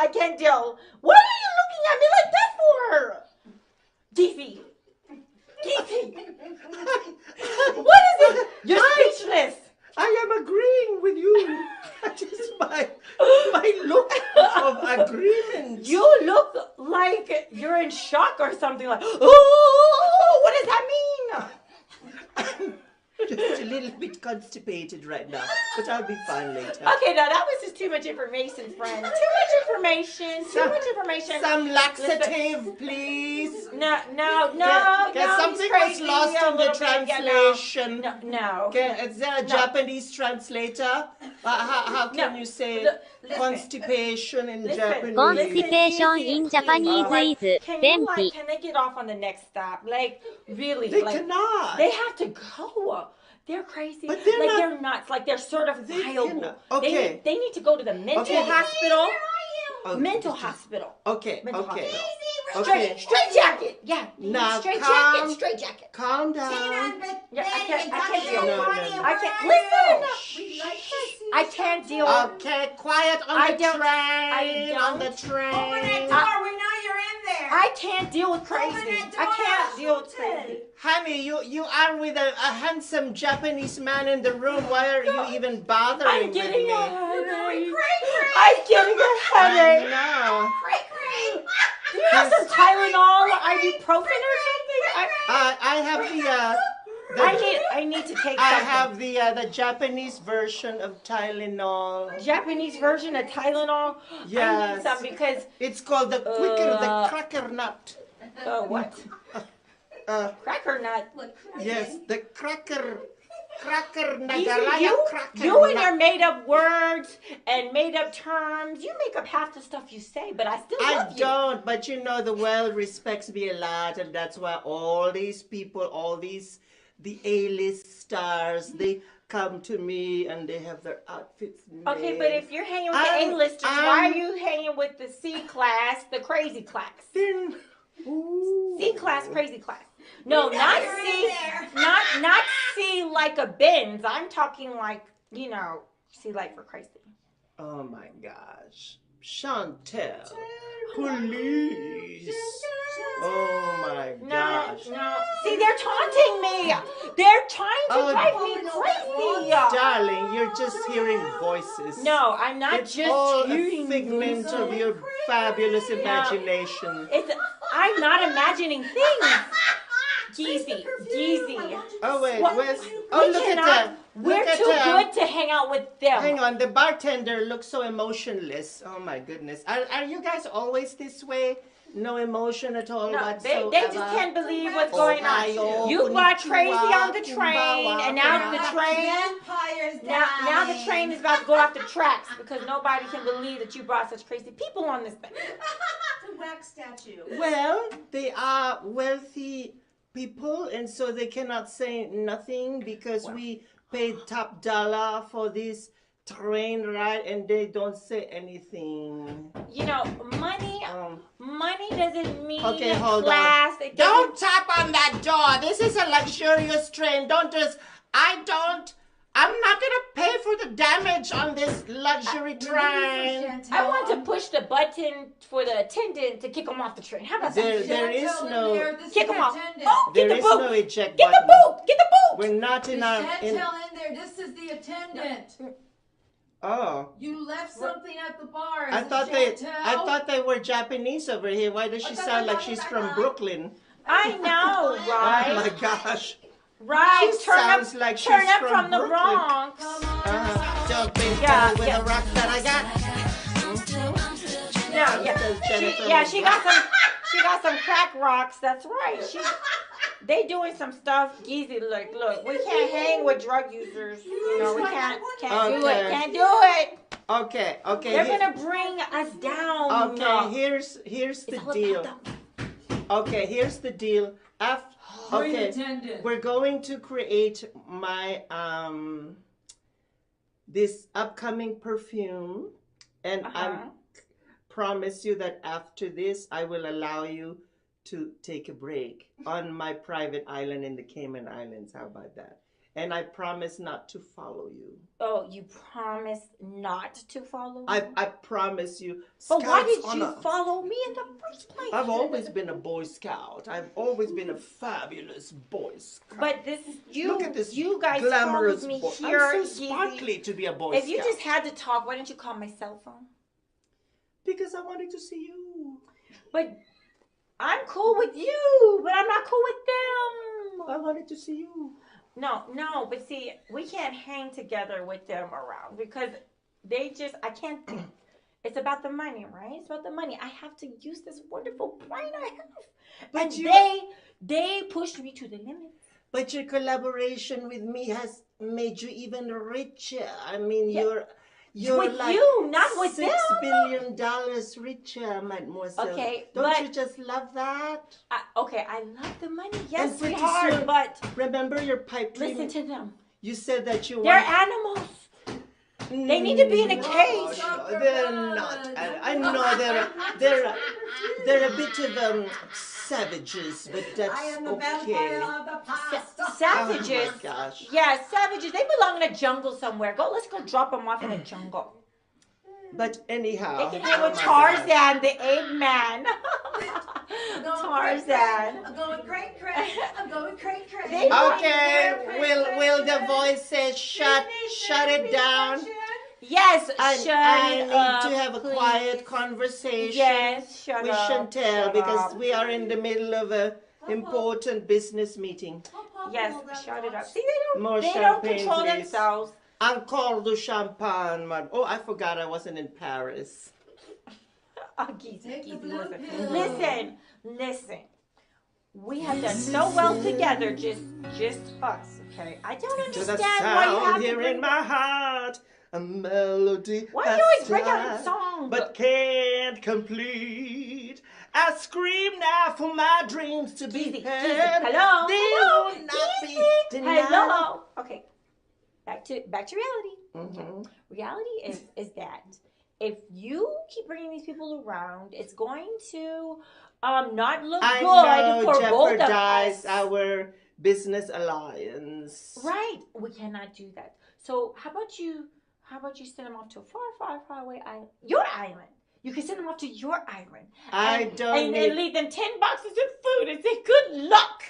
What are you looking at me like that for? Geezy. What is it? You're speechless. I am agreeing with you. That is my look of agreement. You look like you're in shock or something like, oh, what does that mean? Just a little bit constipated right now, but I'll be fine later. Okay, now that was just too much information, friend. Too much information. Some laxative, please. No. Something was lost in the translation. No. Is there a Japanese translator? How can you say constipation in Japanese? Constipation in Japanese is Can 便秘。 they get off on the next stop? Like, really? They like, cannot. They have to go. They're crazy. But they're like not- they're nuts. Like they're certifiable. Okay. They need to go to the mental hospital. Mental hospital. Okay. Mental Okay. hospital. Okay. Straight jacket. Yeah. Now straight jacket. Calm down. Yeah, I can't deal. No. I can't listen. I can't deal. Okay, quiet on the train. I don't. On the train. We know you're in there. I can't deal with crazy. I can't deal with crazy. Honey, you are with a handsome Japanese man in the room. Why are you even bothering with me? I'm getting a headache. I know. Do you have some Tylenol, ibuprofen or something? I have I need to take. I have the Japanese version of Tylenol. Japanese version of Tylenol. Yes. I need some because it's called the cracker nut. What? Cracker nut. Yes, the cracker nut. You and your made up words and made up terms. You make up half the stuff you say, but I still love you. I don't, but you know the world respects me a lot, and that's why all these people, the A-list stars, they come to me and they have their outfits made. Okay, but if you're hanging with the A-listers, why are you hanging with the C class, the crazy class? C class, crazy class. No, not C, not C like a Benz. I'm talking like, C like for crazy. Oh my gosh. Chantel. Police. Oh my gosh. No. See, they're taunting me. They're trying to drive me crazy. Darling, you're just hearing voices. No, I'm not it's just all hearing a figment of your fabulous imagination. I'm not imagining things. Geezy. Oh wait, where's? Look at that. We're too good to hang out with them. Hang on, the bartender looks so emotionless. Oh my goodness. Are you guys always this way? No emotion at all whatsoever? They just can't believe what's going on. You brought crazy on the train, and now the train. Now the train is about to go off the tracks because nobody can believe that you brought such crazy people on this thing. It's a wax statue. Well, they are wealthy people, and so they cannot say nothing because we paid top dollar for this train ride, and they don't say anything. Money doesn't mean hold class. on. Don't tap on that door. This is a luxurious train. I'm not gonna pay for the damage on this luxury train. I want to push the button for the attendant to kick him off the train. How about that? There is no kick him off. Oh, there get the is boot. no eject Get button. the boot. Get the boot. We're not in our. Chantel in there. This is the attendant. Oh. You left something at the bar. I thought they were Japanese over here. Why does she sound like she's from Brooklyn? I know, right? Oh my gosh. Right. She sounds like she's from the Brooklyn. Bronx. Jumping with a rock that I got. She got some crack rocks. That's right. They doing some stuff. Easy. Look, we can't hang with drug users. We can't do it. Can't do it. Okay. They're gonna bring us down. Okay, here's the deal. Okay, here's the deal. We're going to create my this upcoming perfume, and I promise you that after this, I will allow you to take a break on my private island in the Cayman Islands. How about that? And I promise not to follow you. Oh, you promise not to follow me? I promise you. But why did Scouts you on a- follow me in the first place? I've always been a Boy Scout. I've always been a fabulous Boy Scout. But this is you. Look at this you guys glamorous followed me boy. here. I'm so sparkly to be a Boy If Scout. you just had to talk, why didn't you call my cell phone? Because I wanted to see you. But I'm cool with you, but I'm not cool with them. I wanted to see you. No, but see, we can't hang together with them around because they just, I can't, it's about the money, right? It's about the money. I have to use this wonderful brain I have. But And you- they pushed me to the limit. But your collaboration with me has made you even richer. I mean, you're with like you, not with $6 them. billion richer, mademoiselle. Okay, don't but- you just love that? Okay, I love the money. Yes, And pretty sweetheart, soon- but remember your pipe dream? listen to them. You said that you They're want... animals. They need to be in a cage. No, they're not. I know they're a bit of savages, but that's I am the okay. vampire of the past. Savages. Oh my gosh. Yeah, savages. They belong in a jungle somewhere. Let's go drop them off in a jungle. But anyhow, They can hang with Tarzan, the Eggman. Tarzan. I'm going cray cray. I'm going cray cray. Okay, will the voice say shut it down? Yes, I shut need up, to have a please. quiet conversation Yes, shut with up, Chantel shut because up. we are in the middle of a important business meeting. Yes, shut it up. See, More they don't champagne, control please. themselves. Encore du champagne, man. Oh, I forgot I wasn't in Paris. Oh, listen. We have done so well together, just us, okay? I don't To the understand why you have sound to here bring in my heart, a melody. Why do you always break out in song? But can't complete. I scream now for my dreams to be heard. Hello, They hello, will not be easy. denied. Hello. Okay, back to reality. Mhm. Reality is that if you keep bringing these people around, it's going to not look I good know for both of jeopardize us. our business alliance. Right. We cannot do that. So how about you send them off to a far away island? Your island. You can send them off to your island. And leave them 10 boxes of food and say good luck.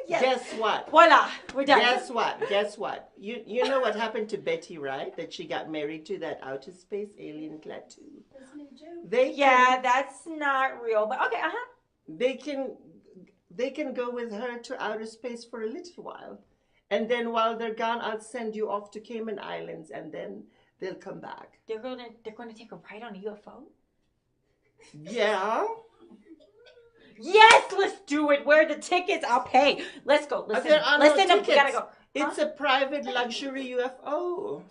Yes. Guess what? Voila. We're done. Guess what? You know what happened to Betty, right? That she got married to that outer space alien Klaatu. That's not real. But okay, They can go with her to outer space for a little while. And then while they're gone, I'll send you off to Cayman Islands and then they'll come back. They're gonna take a ride on a UFO? Yeah. Yes, let's do it. Where are the tickets? I'll pay. Let's go. Listen, There are no listen up. We gotta tickets. go. It's a private luxury UFO.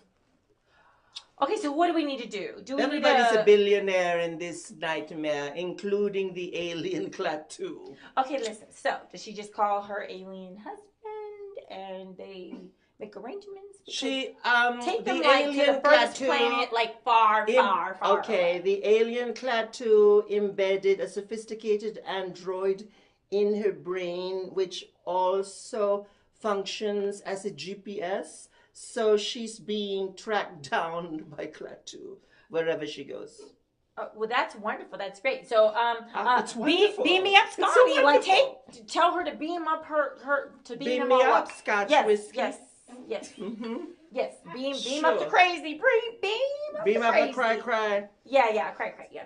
Okay, so what do we need to do? Do we Everybody's need a billionaire in this nightmare, including the alien Klaatu. Okay, listen. So, does she just call her alien husband and they make arrangements? She take them the like to alien the furthest Klaatu planet, like far Okay, away. the alien Klaatu embedded a sophisticated android in her brain, which also functions as a GPS. So she's being tracked down by Klaatu wherever she goes. Well, that's wonderful. That's great. So, it's wonderful. beam me up, It's so Scotty. Like, wonderful. tell her to beam up her to beam, Beam them me all up, Scotch yes, whiskey. Yes. Mm-hmm. Yes. Beam up the Sure. crazy. Beam up crazy. and cry. Yeah. Cry. Yeah.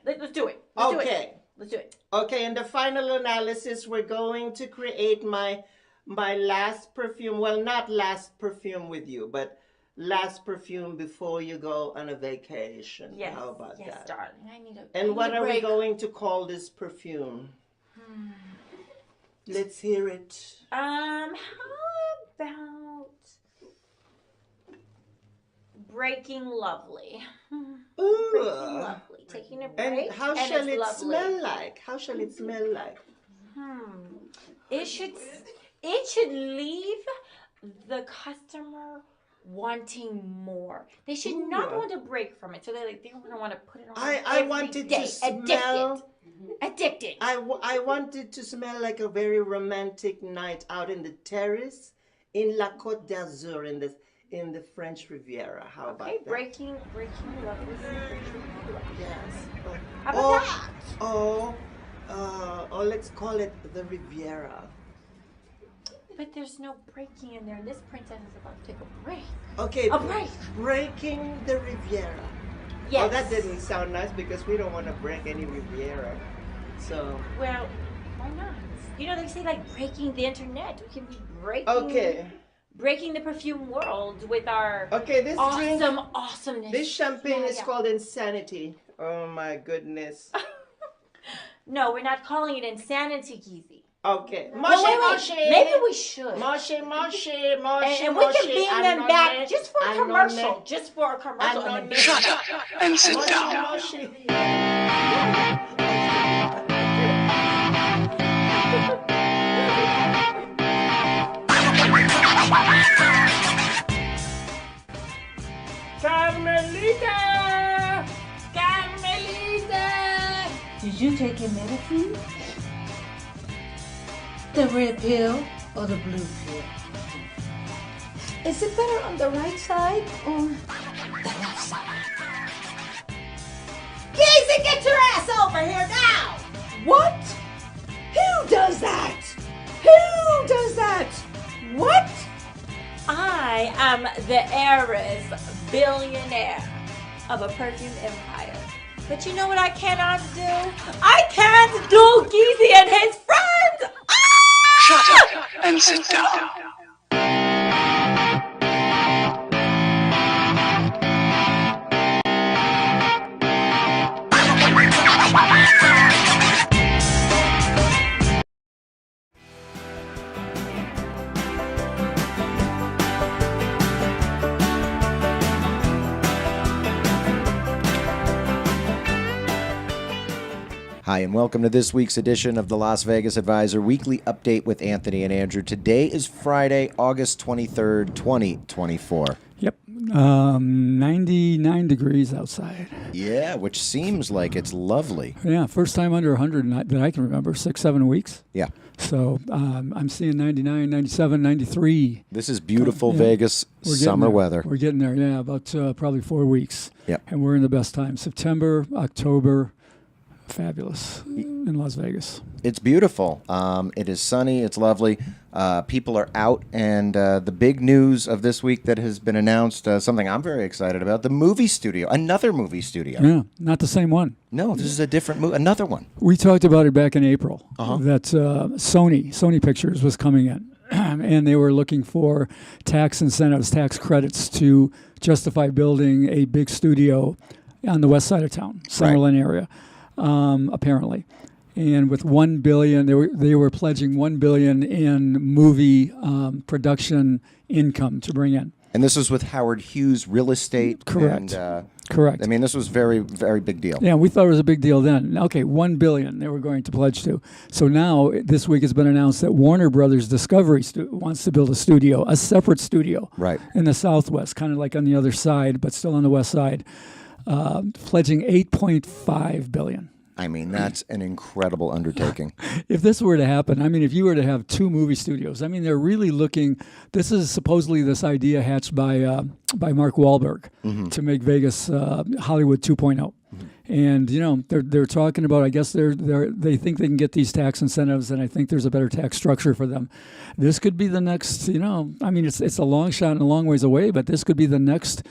Let's do it. Let's do it. Okay, in the final analysis, we're going to create my last perfume. Well, not last perfume with you, but last perfume before you go on a vacation. Yes. How about that? Yes, darling. I need a And what are we break. going to call this perfume? Let's hear it. How about Breaking Lovely? Ooh. Breaking Lovely. Taking a break. And how and shall it's it lovely. smell like? How shall it smell like? It should leave the customer wanting more. They should not Ooh. want to break from it. So they're going to want to put it on. I every want it day, to smell Addicting. I want it to smell like a very romantic night out in the terrace in La Côte d'Azur in the French Riviera. How about that? breaking love is Yes. How about that? Let's call it the Riviera. But there's no breaking in there, and this princess is about to take a break. Okay. A break. Breaking the Riviera. Yes. Oh, that didn't sound nice because we don't want to break any Riviera. So. Well, why not? You know, they say like breaking the internet. We can be breaking. Okay. Breaking the perfume world with our this awesomeness. This champagne is called Insanity. Oh my goodness. No, we're not calling it Insanity, Geezy. Okay. Maybe we should. Moshe. And we can beam them back just for a commercial. Just for a commercial. Shut up and sit down. Carmelita! Did you take your medicine? The red pill or the blue pill? Is it better on the right side or the left side? Geezy, get your ass over here now! What? Who does that? Who does that? What? I am the heiress billionaire of a perfume empire. But you know what I cannot do? I can't do Geezy and his friends! Shut up and sit down. Hi, and welcome to this week's edition of the Las Vegas Advisor Weekly Update with Anthony and Andrew. Today is Friday, August 23rd, 2024. Yep, 99 degrees outside. Yeah, which seems like it's lovely. Yeah, first time under 100 that I can remember, 6-7 weeks. Yeah. So I'm seeing 99, 97, 93. This is beautiful Vegas summer weather. We're getting there, yeah, about probably 4 weeks. Yep. And we're in the best time. September, October, fabulous in Las Vegas. It's beautiful. It is sunny. It's lovely. People are out. And the big news of this week that has been announced, something I'm very excited about, the movie studio, another movie studio. Yeah, not the same one. No, this is a different movie, another one. We talked about it back in April, that Sony Pictures was coming in. And they were looking for tax incentives, tax credits to justify building a big studio on the west side of town, Summerlin area. Apparently, and with $1 billion, they were pledging $1 billion in movie production income to bring in. And this was with Howard Hughes Real Estate. Correct. And, correct. I mean, this was very, very big deal. Yeah, we thought it was a big deal then. Okay, $1 billion they were going to pledge to. So now this week has been announced that Warner Brothers Discovery wants to build a studio, a separate studio, right, in the Southwest, kind of like on the other side, but still on the west side. Pledging $8.5 billion. I mean, that's an incredible undertaking. If this were to happen, I mean, if you were to have 2 movie studios, I mean, they're really looking. This is supposedly this idea hatched by Mark Wahlberg to make Vegas Hollywood 2.0. And you know, they're talking about. I guess they think they can get these tax incentives, and I think there's a better tax structure for them. This could be the next. You know, I mean, it's a long shot and a long ways away, but this could be the next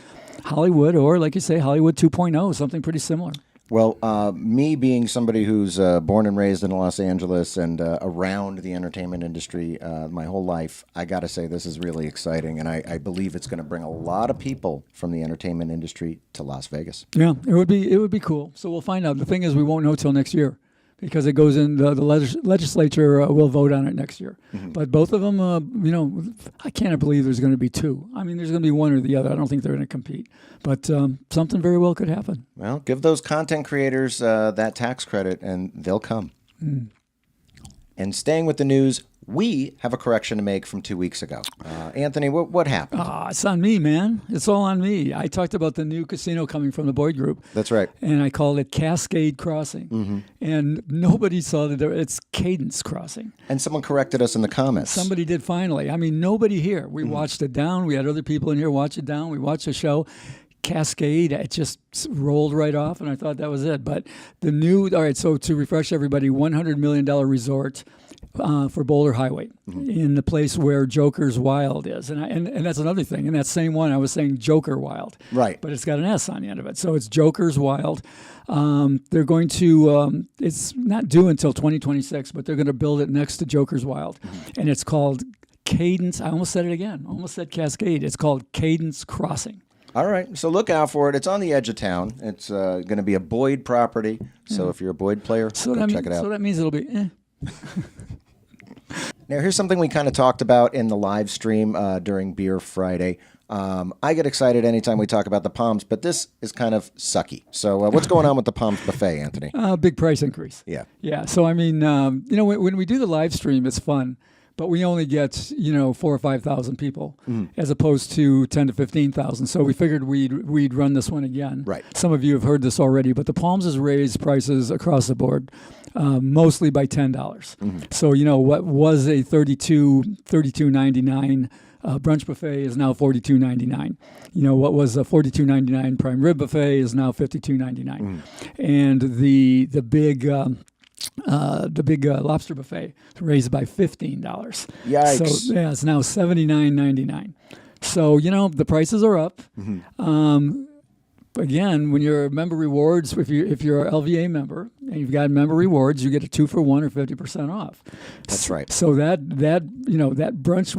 Hollywood, or like you say, Hollywood 2.0, something pretty similar. Well, me being somebody who's born and raised in Los Angeles and around the entertainment industry my whole life, I got to say this is really exciting, and I believe it's going to bring a lot of people from the entertainment industry to Las Vegas. Yeah, it would be cool. So we'll find out. The thing is, we won't know till next year, because it goes in the legislature will vote on it next year. But both of them, you know, I can't believe there's going to be 2. I mean, there's going to be one or the other. I don't think they're going to compete. But something very well could happen. Well, give those content creators that tax credit, and they'll come. And staying with the news, We have a correction to make from 2 weeks ago. Anthony, what happened? It's on me, man. It's all on me. I talked about the new casino coming from the Boyd Group. That's right. And I called it Cascade Crossing. Mm-hmm. And nobody saw that it's Cadence Crossing. And someone corrected us in the comments. Somebody did finally. I mean, nobody here. We watched it down. We had other people in here watch it down. We watched the show. Cascade, it just rolled right off, and I thought that was it. But the new, all right, so to refresh everybody, $100 million resort for Boulder Highway in the place where Joker's Wild is. And that's another thing. In that same one, I was saying Joker Wild. Right. But it's got an S on the end of it. So it's Joker's Wild. They're going to, it's not due until 2026, but they're going to build it next to Joker's Wild. And it's called Cadence. I almost said it again. Almost said Cascade. It's called Cadence Crossing. All right, so look out for it. It's on the edge of town. It's going to be a Boyd property, so if you're a Boyd player, go check it out. So that means it'll be Now, here's something we kind of talked about in the live stream during Beer Friday. I get excited anytime we talk about the Palms, but this is kind of sucky. So what's going on with the Palms Buffet, Anthony? Big price increase. Yeah. Yeah, so I mean, when we do the live stream, it's fun. But we only get, 4,000 or 5,000 people as opposed to 10,000 to 15,000. So we figured we'd run this one again. Right. Some of you have heard this already, but the Palms has raised prices across the board, mostly by $10. So, what was a $32.99 brunch buffet is now $42.99. What was a $42.99 prime rib buffet is now $52.99. And the big lobster buffet raised by $15. Yikes. So yeah, it's now $79.99. So the prices are up. Again, when you're a member rewards, if you're an LVA member and you've got member rewards, you get a 2-for-1 or 50% off. That's right. So that brunch,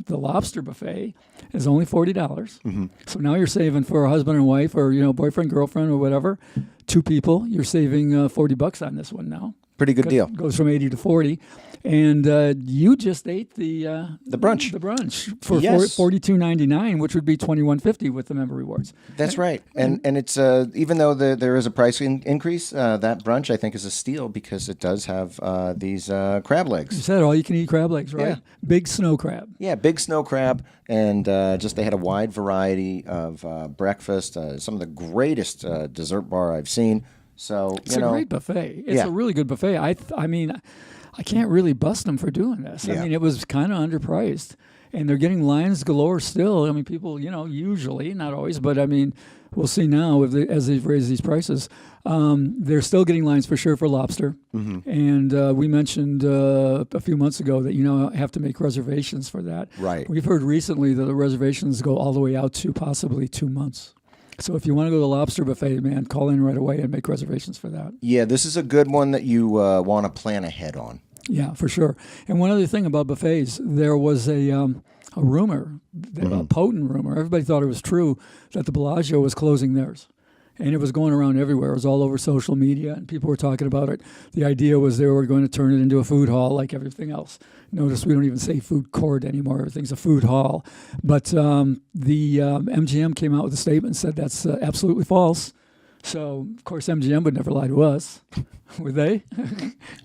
the lobster buffet is only $40. So now you're saving for a husband and wife or boyfriend, girlfriend, or whatever. 2 people, you're saving $40 on this one now. Pretty good deal. Goes from 80 to 40, and you just ate the brunch. The brunch for Yes. $42.99, which would be $21.50 with the member rewards. That's right, and it's even though there is a price increase, that brunch I think is a steal because it does have these crab legs. You said all you can eat crab legs, right? Yeah. Big snow crab. Yeah, big snow crab, and they had a wide variety of breakfast. Some of the greatest dessert bar I've seen. So It's a great buffet. It's a really good buffet. I mean, I can't really bust them for doing this. I mean, it was kind of underpriced, and they're getting lines galore still. I mean, people, usually, not always, but I mean, we'll see now as they've raised these prices. They're still getting lines for sure for lobster, and we mentioned a few months ago that have to make reservations for that. Right. We've heard recently that the reservations go all the way out to possibly 2 months. So if you want to go to the lobster buffet, man, call in right away and make reservations for that. Yeah, this is a good one that you want to plan ahead on. Yeah, for sure. And one other thing about buffets, there was a rumor, a potent rumor. Everybody thought it was true that the Bellagio was closing theirs. And it was going around everywhere. It was all over social media, and people were talking about it. The idea was they were going to turn it into a food hall like everything else. Notice we don't even say food court anymore. Everything's a food hall. But the MGM came out with a statement and said that's absolutely false. So, of course, MGM would never lie to us, would they?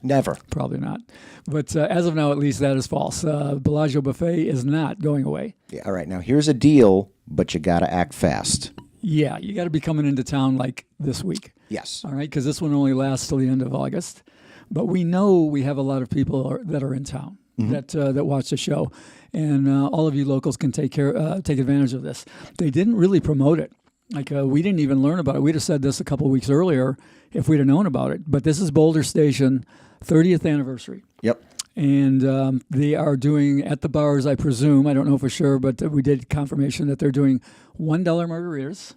Never. Probably not. But as of now, at least, that is false. Bellagio Buffet is not going away. Yeah, all right, now here's a deal, but you got to act fast. Yeah, you got to be coming into town like this week. Yes. All right, because this one only lasts till the end of August. But we know we have a lot of people that are in town that watch the show. And all of you locals can take advantage of this. They didn't really promote it. Like, we didn't even learn about it. We'd have said this a couple of weeks earlier if we'd have known about it. But this is Boulder Station 30th anniversary. Yep. And they are doing at the bars, I presume, I don't know for sure, but we did confirmation that they're doing $1 margaritas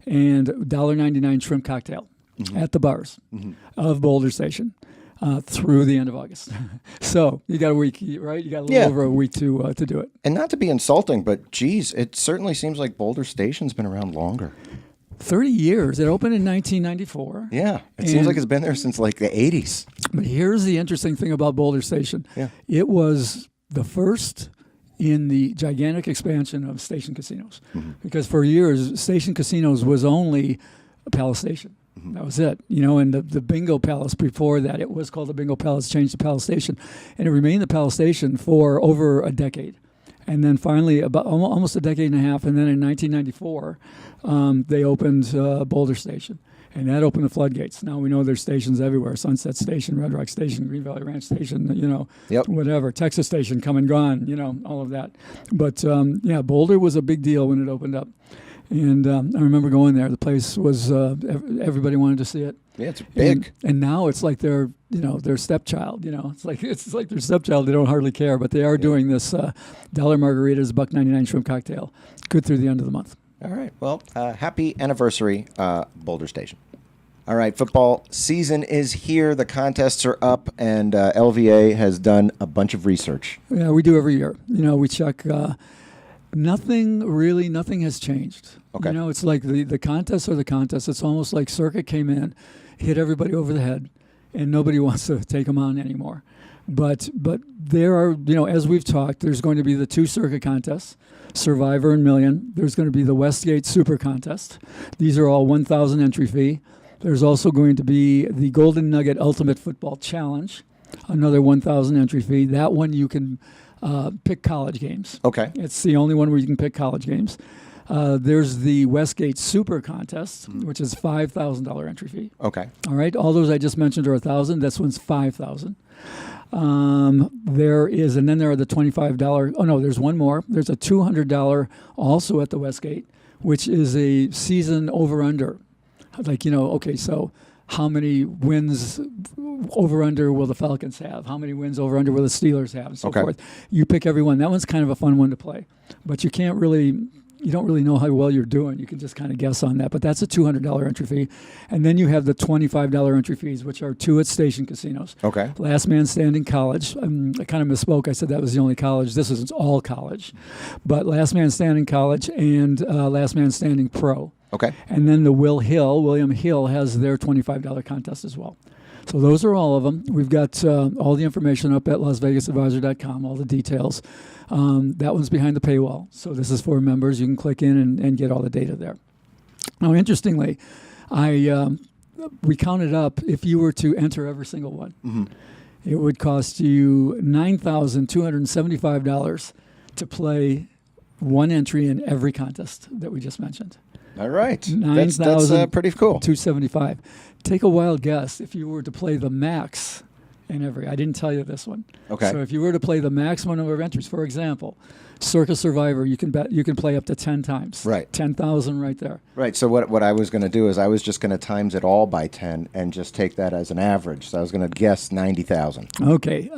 and $1.99 shrimp cocktail at the bars of Boulder Station through the end of August. So you got a week, right? You got a little over a week to do it. And not to be insulting, but geez, it certainly seems like Boulder Station's been around longer. 30 years. It opened in 1994. Yeah. It seems like it's been there since like the 80s. But here's the interesting thing about Boulder Station. Yeah. It was the first in the gigantic expansion of station casinos. Because for years, station casinos was only Palace Station. That was it. And the Bingo Palace before that, it was called the Bingo Palace, changed to Palace Station. And it remained the Palace Station for over a decade. And then finally, about almost a decade and a half, and then in 1994, they opened Boulder Station. And that opened the floodgates. Now we know there's stations everywhere: Sunset Station, Red Rock Station, Green Valley Ranch Station, whatever, Texas Station, come and gone, all of that. But Boulder was a big deal when it opened up. And I remember going there. The place was, everybody wanted to see it. Yeah, it's big. And now it's like their stepchild. It's like their stepchild. They don't hardly care, but they are doing this dollar margaritas, $1.99 shrimp cocktail, good through the end of the month. All right. Well, happy anniversary, Boulder Station. All right, football season is here. The contests are up, and LVA has done a bunch of research. Yeah, we do every year. We check. Nothing has changed. Okay. It's like the contests are the contests. It's almost like Circuit came in, hit everybody over the head, and nobody wants to take them on anymore. But there are, as we've talked, there's going to be the 2 Circuit contests, Survivor and Million. There's going to be the Westgate Super Contest. These are all 1,000 entry fee. There's also going to be the Golden Nugget Ultimate Football Challenge, another 1,000 entry fee. That one you can pick college games. Okay. It's the only one where you can pick college games. There's the Westgate Super Contest, which is $5,000 entry fee. Okay. All right. All those I just mentioned are 1,000. This one's 5,000. There is, and then there are the $25. Oh no, there's one more. There's a $200 also at the Westgate, which is a season over/under. Like, okay, so how many wins over/under will the Falcons have? How many wins over/under will the Steelers have, and so forth. You pick every one. That one's kind of a fun one to play, but you don't really know how well you're doing. You can just kind of guess on that. But that's a $200 entry fee. And then you have the $25 entry fees, which are 2 at station casinos. Okay. Last Man Standing College. I kind of misspoke. I said that was the only college. This isn't all college. But Last Man Standing College and Last Man Standing Pro. Okay. And then the William Hill has their $25 contest as well. So those are all of them. We've got all the information up at LasVegasAdvisor.com, all the details. That one's behind the paywall. So this is for members. You can click in and get all the data there. Now, interestingly, we counted up if you were to enter every single one. Mm-hmm. It would cost you $9,275 to play one entry in every contest that we just mentioned. All right. That's pretty cool. $275. Take a wild guess if you were to play the max in every. I didn't tell you this one. Okay. So if you were to play the maximum number of entries, for example, Circa Survivor, you can play up to 10 times. Right. 10,000 right there. Right. So what I was going to do is I was just going to times it all by 10 and just take that as an average. So I was going to guess 90,000. Okay.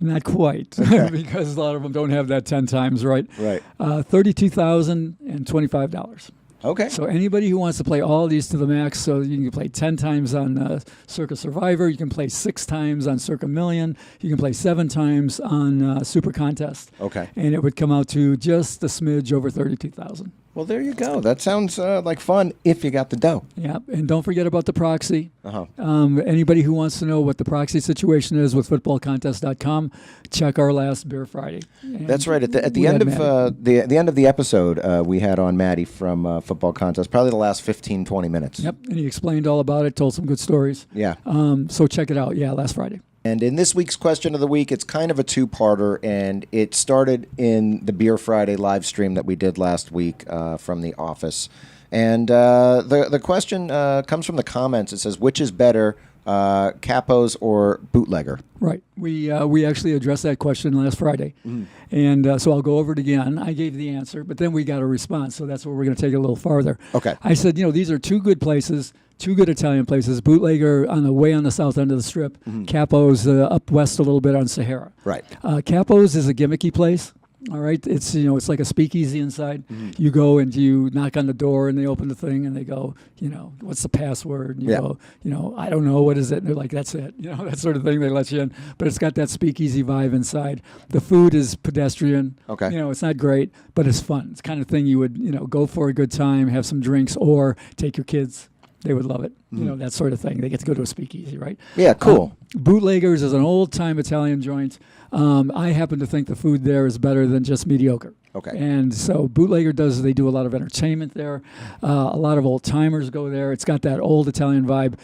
Not quite, because a lot of them don't have that 10 times, right? Right. $32,025. Okay. So anybody who wants to play all of these to the max, so you can play 10 times on Circa Survivor, you can play 6 times on Circa Million, you can play 7 times on Super Contest. Okay. And it would come out to just a smidge over $32,000. Well, there you go. That sounds like fun if you got the dough. Yeah, and don't forget about the proxy. Uh-huh. Anybody who wants to know what the proxy situation is with footballcontest.com, check our last Beer Friday. That's right. At the end of the end of the episode, we had on Maddie from Football Contest, probably the last 15, 20 minutes. Yep, and he explained all about it, told some good stories. Yeah. So check it out. Yeah, last Friday. And in this week's question of the week, it's kind of a two-parter, and it started in the Beer Friday live stream that we did last week from the office. And the question comes from the comments. It says, which is better, capos or bootlegger? Right. We actually addressed that question last Friday. Mm. And so I'll go over it again. I gave the answer, but then we got a response, so that's where we're going to take it a little farther. Okay. I said, these are 2 good places, 2 good Italian places. Bootlegger on the south end of the strip. Mm-hmm. Capo's up west a little bit on Sahara. Right. Capo's is a gimmicky place. All right, it's it's like a speakeasy inside. Mm-hmm. You go and you knock on the door and they open the thing and they go, what's the password? And you go, I don't know, what is it? And they're like, that's it, that sort of thing. They let you in, but it's got that speakeasy vibe inside. The food is pedestrian. Okay, it's not great, but it's fun. It's the kind of thing you would go for a good time, have some drinks, or take your kids. They would love it. Mm-hmm. That sort of thing. They get to go to a speakeasy, right? Yeah, cool. Bootleggers is an old-time Italian joint. I happen to think the food there is better than just mediocre. Okay. And so Bootlegger they do a lot of entertainment there. A lot of old timers go there. It's got that old Italian vibe.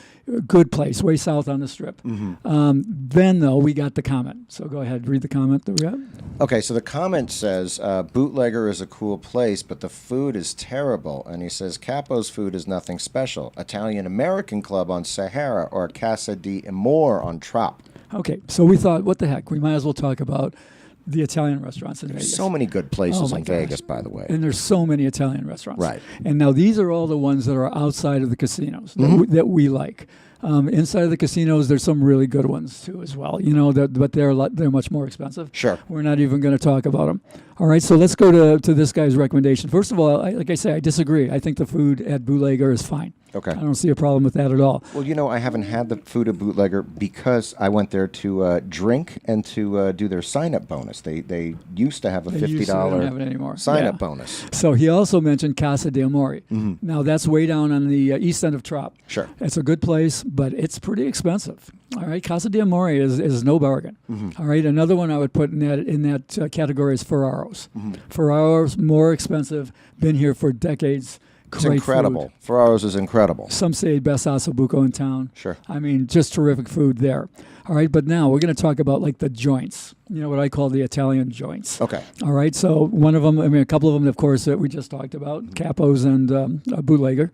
Good place, way south on the Strip. Then, though, we got the comment. So go ahead, read the comment that we got. Okay, so the comment says, Bootlegger is a cool place, but the food is terrible. And he says, Capo's food is nothing special. Italian-American Club on Sahara or Casa di Amore on Trop. Okay, so we thought, what the heck? We might as well talk about the Italian restaurants in There's Vegas. so many good places in gosh. Vegas, by the way. And there's so many Italian restaurants. Right. And now these are all the ones that are outside of the casinos that we like. Inside of the casinos, there's some really good ones too as well. But they're much more expensive. Sure. We're not even going to talk about them. All right, so let's go to this guy's recommendation. First of all, like I say, I disagree. I think the food at Bootlegger is fine. Okay. I don't see a problem with that at all. Well, I haven't had the food at Bootlegger because I went there to drink and to do their sign-up bonus. They used to have a They used to, they don't have it $50 anymore. sign-up Yeah. bonus. So he also mentioned Casa de Amore. Now, that's way down on the east end of Trop. Sure. It's a good place, but it's pretty expensive. All right, Casa de Amore is no bargain. All right, another one I would put in that category is Ferraro's. Ferraro's, more expensive, been here for decades. It's Great incredible. food. Ferraro's is incredible. Some say best ossobuco in town. Sure. I mean, just terrific food there. All right, but now we're going to talk about like the joints. What I call the Italian joints. Okay. All right, so one of them, a couple of them, of course, that we just talked about, Capo's and Bootlegger.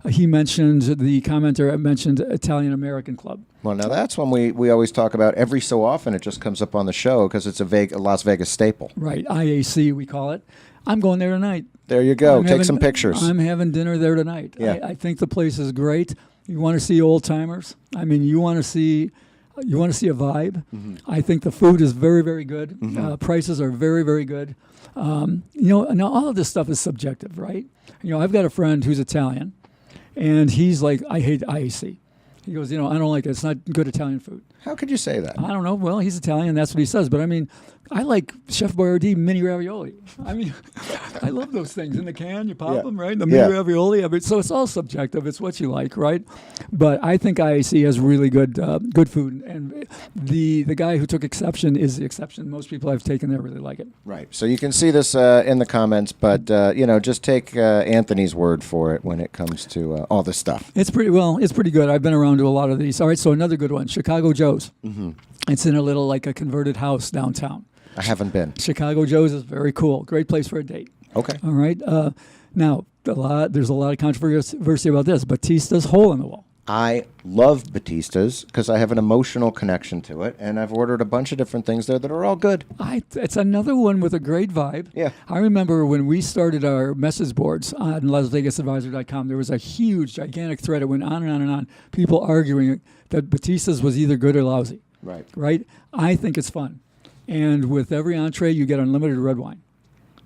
The commenter mentioned Italian American Club. Well, now that's one we always talk about every so often. It just comes up on the show because it's a Las Vegas staple. Right, IAC we call it. I'm going there tonight. There you go. Take some pictures. I'm having dinner there tonight. Yeah. I think the place is great. You want to see old timers? I mean, you want to see a vibe. I think the food is very, very good. Prices are very, very good. Now all of this stuff is subjective, right? I've got a friend who's Italian, and he's like, I hate IAC. He goes, I don't like it. It's not good Italian food. How could you say that? I don't know. Well, he's Italian. That's what he says. But I mean, I like Chef Boyardee mini ravioli. I mean, I love those things in the can. You pop them, right? The mini ravioli. I mean, so it's all subjective. It's what you like, right? But I think IAC has really good food. And the guy who took exception is the exception. Most people I've taken there really like it. Right. So you can see this in the comments, but just take Anthony's word for it when it comes to all this stuff. It's pretty good. I've been around to a lot of these. All right. So another good one, Chicago Joe's. It's in a converted house downtown. I haven't been. Chicago Joe's is very cool. Great place for a date. Okay. All right. Now, there's a lot of controversy about this. Batista's Hole in the Wall. I love Batista's because I have an emotional connection to it, and I've ordered a bunch of different things there that are all good. It's another one with a great vibe. Yeah. I remember when we started our message boards on LasVegasAdvisor.com, there was a huge, gigantic thread. It went on and on and on. People arguing that Batista's was either good or lousy. Right. Right? I think it's fun. And with every entree, you get unlimited red wine.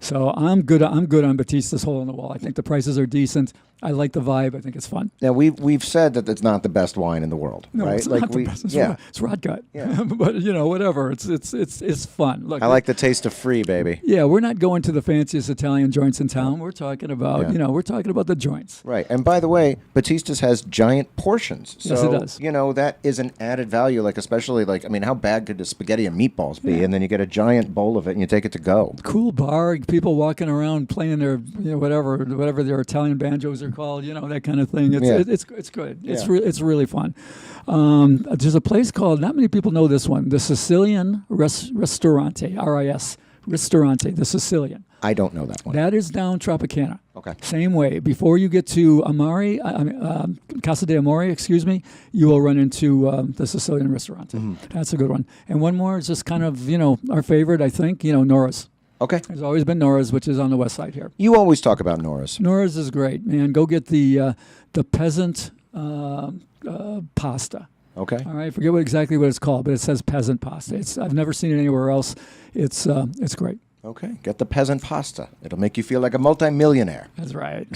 So I'm good on Batista's Hole in the Wall. I think the prices are decent. I like the vibe. I think it's fun. Now we've said that it's not the best wine in the world, no, right? It's not the best. It's rot gut. Yeah. But whatever. It's fun. Look, I like the taste of free, baby. Yeah, we're not going to the fanciest Italian joints in town. We're talking about we're talking about the joints. Right. And by the way, Batista's has giant portions. So, yes, it does. That is an added value. Especially how bad could the spaghetti and meatballs be? Yeah. And then you get a giant bowl of it and you take it to go. Cool bar. People walking around playing their whatever their Italian banjos are called. That kind of thing. It's good. It's really fun. There's a place called, not many people know this one, the Sicilian Ristorante, RIS Ristorante, the Sicilian. I don't know that one. That is down Tropicana. Okay. Same way. Before you get to Casa de Amore, you will run into the Sicilian Ristorante. That's a good one. And one more is just kind of, our favorite, I think, Nora's. Okay. There's always been Nora's, which is on the west side here. You always talk about Nora's. Nora's is great, man. Go get the peasant pasta. Okay. All right. Forget exactly what it's called, but it says peasant pasta. I've never seen it anywhere else. It's great. Okay. Get the peasant pasta. It'll make you feel like a multimillionaire. That's right.